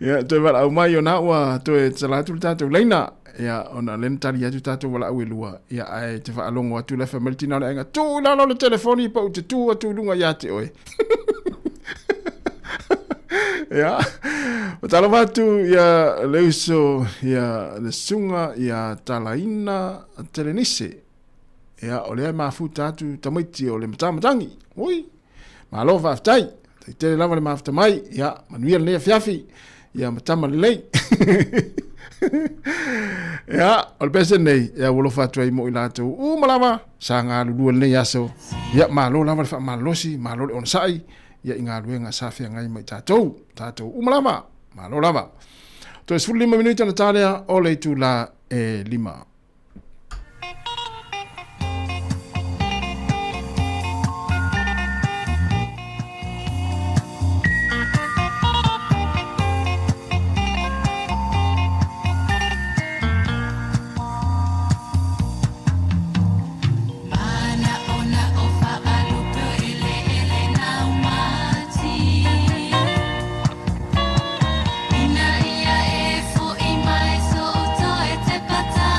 Ya te wala au mai ona ua toe salatu tatu leina ya ona len tali atu tatu wala au lua ya ai te fa alongo atu le family tina le tu la le telefoni pa te tu atu lunga ya te oi ya tala watu ya leuso ya le sunga ya talaina telenise ya ole mafuta atu tamaiti ole mtamatangi oi malova aftai te lava le mafta mai ya manuel le fiafi ya matama lei ya ol pese nei ya wolo fatu ai mo ilato u malama sanga lu le yaso ya malo lava fa malosi malo on sai ya inga luenga safi ngai mai tatou u malama malo lava to es fulli minuta na tarea ole tu la lima. Ina ia e fo i mai so to e te pata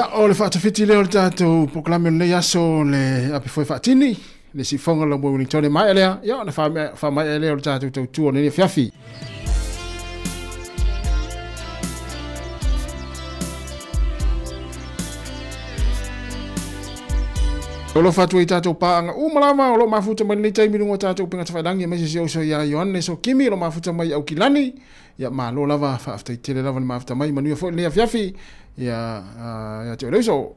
O le whaatawhiti leo le tātou proklame le aso le api foi whaatini, le si whonga la mwini tone mai alea, ia na wha mai leo le tātou tau tua nene whiawhi. O lo whatua I tātou pāanga umalama, o lo mafuta mai nei taimi runga tātou pingata whailangi, mai si so ia Ioanne so kimi, lo mafuta mai au kilani, ia maa lo lava whaaftai tere lava ni mafuta mai, manuia fo lea whiawhi, ia te o reuso.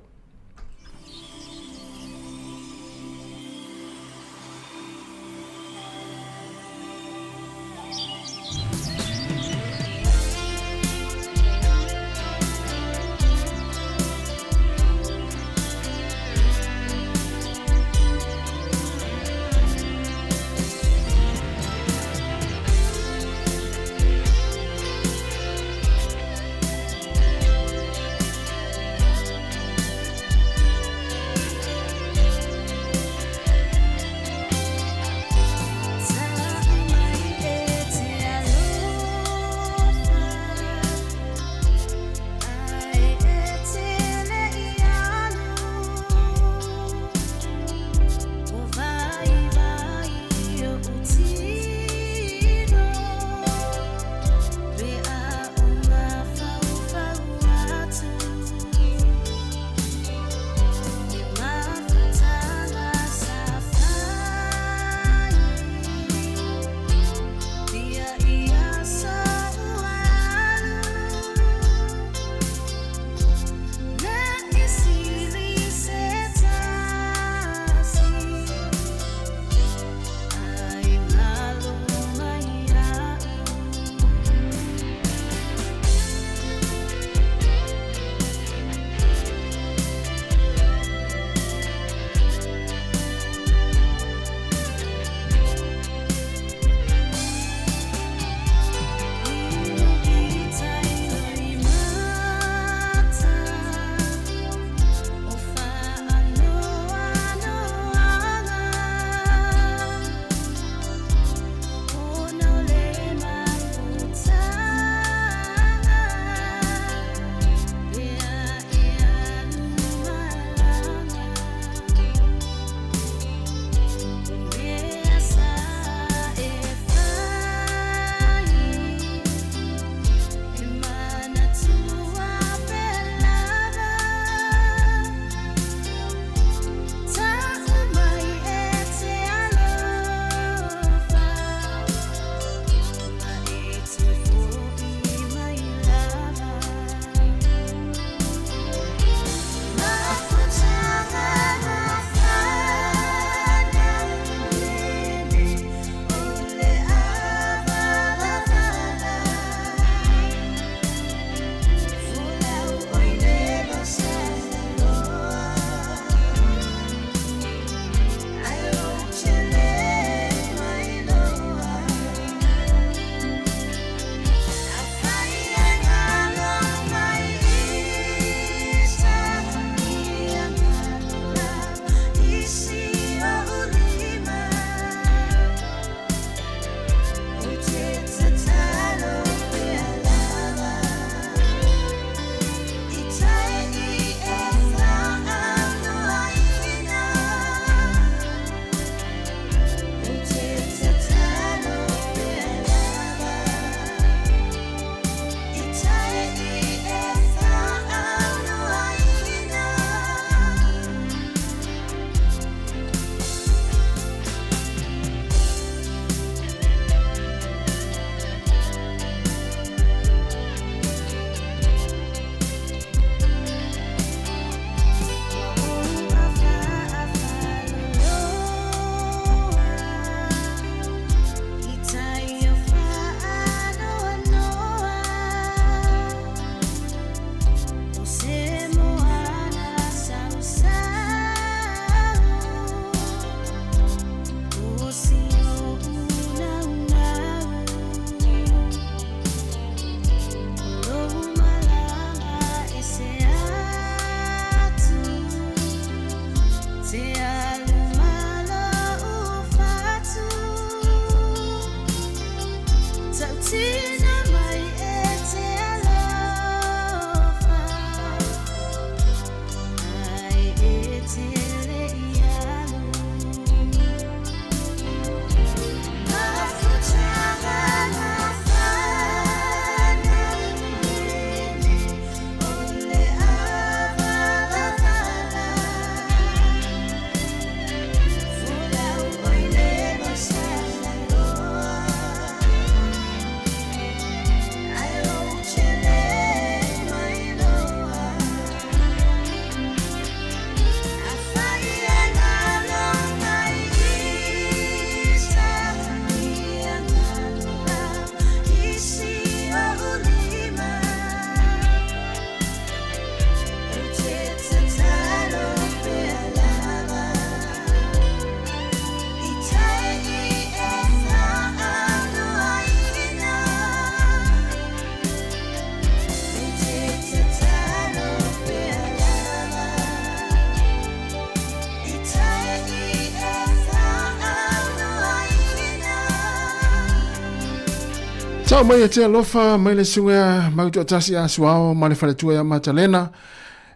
Tau mai e te alofa, mai le sunga mautu atasi a suao, ma le whaletua ya Matalena.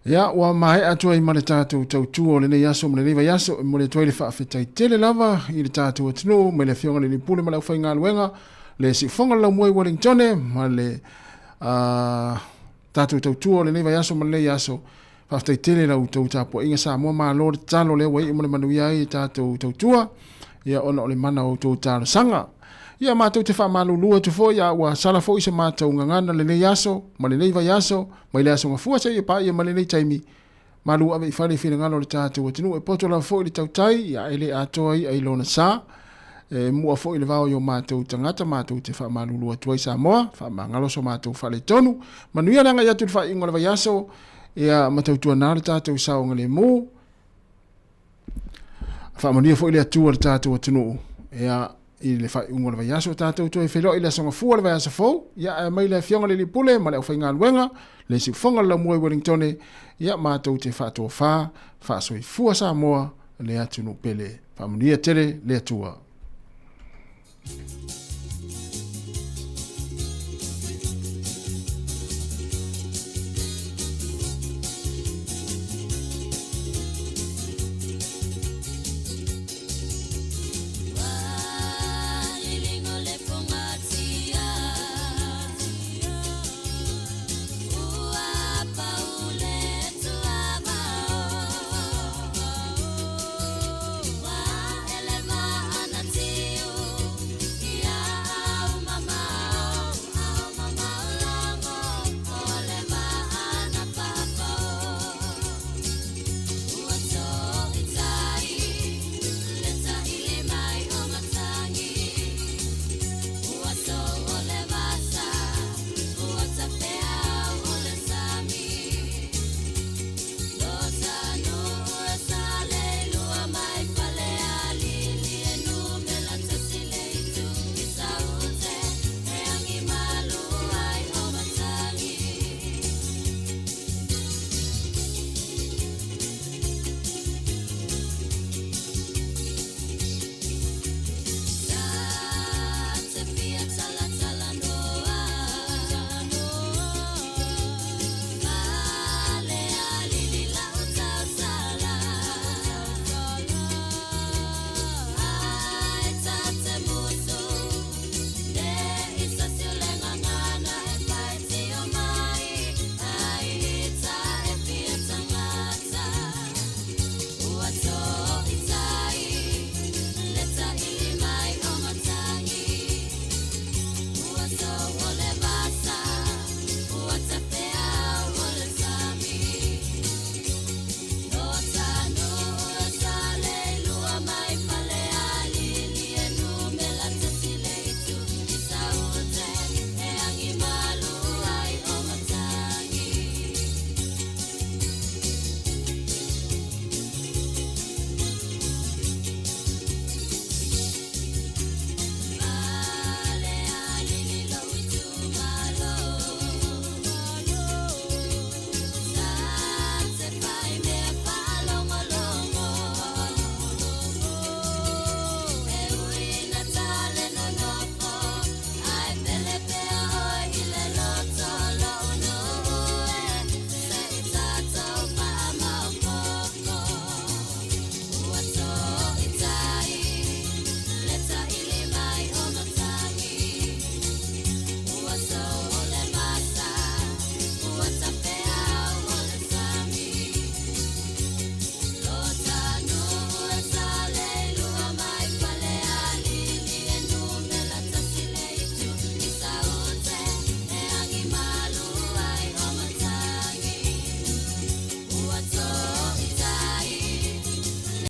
Ia, ua mai atua i male tātou tautua o le nei aso, male leiva yaso, mo le toile whaafetai tele lava, i le tātou atinu, mai le fionga le ni pule, ma le ufai ngā luenga, le si fonga lau mua i Wellingtone, ma le tātou tautua o le neiva yaso, ma le yaso, whaafetai tele lau tau tāpua, inga sa mua maa lor talo le wai, i mo le manuia i tātou tautua, ia ona o le mana o tau tālo sanga. Ia mātou te whamalulua tu fo, ia ua sala fo isa mātou ngangana le nei aso, ma le nei vai aso, ma le aso ngafua sa ia pa ia ma le nei taimi. Malu ave i whare whina ngano le tātou atinu, e poto la fo i le tautai, ia ele atoa i ailona sā, mua fo i le vao yo mātou tangata, mātou te whamalulua tu ai Samoa, whamangaloso mātou whale tonu, manuia ranga ia tu le wha ingo le vai aso, ia matau tua nā le tātou saonga le mū, whamanuia fo i le atua le tātou atinu, ia i le fai ungo le vai aso tātou to e whelo i le songa fua le vai aso fau, ia mai le fionga le li pule, ma le au whai ngā luenga, le si fonga la mua i Wellingtone, ia mātou te whātua wha soi fua sa moa, le atunu pele, whamunia tere le atua.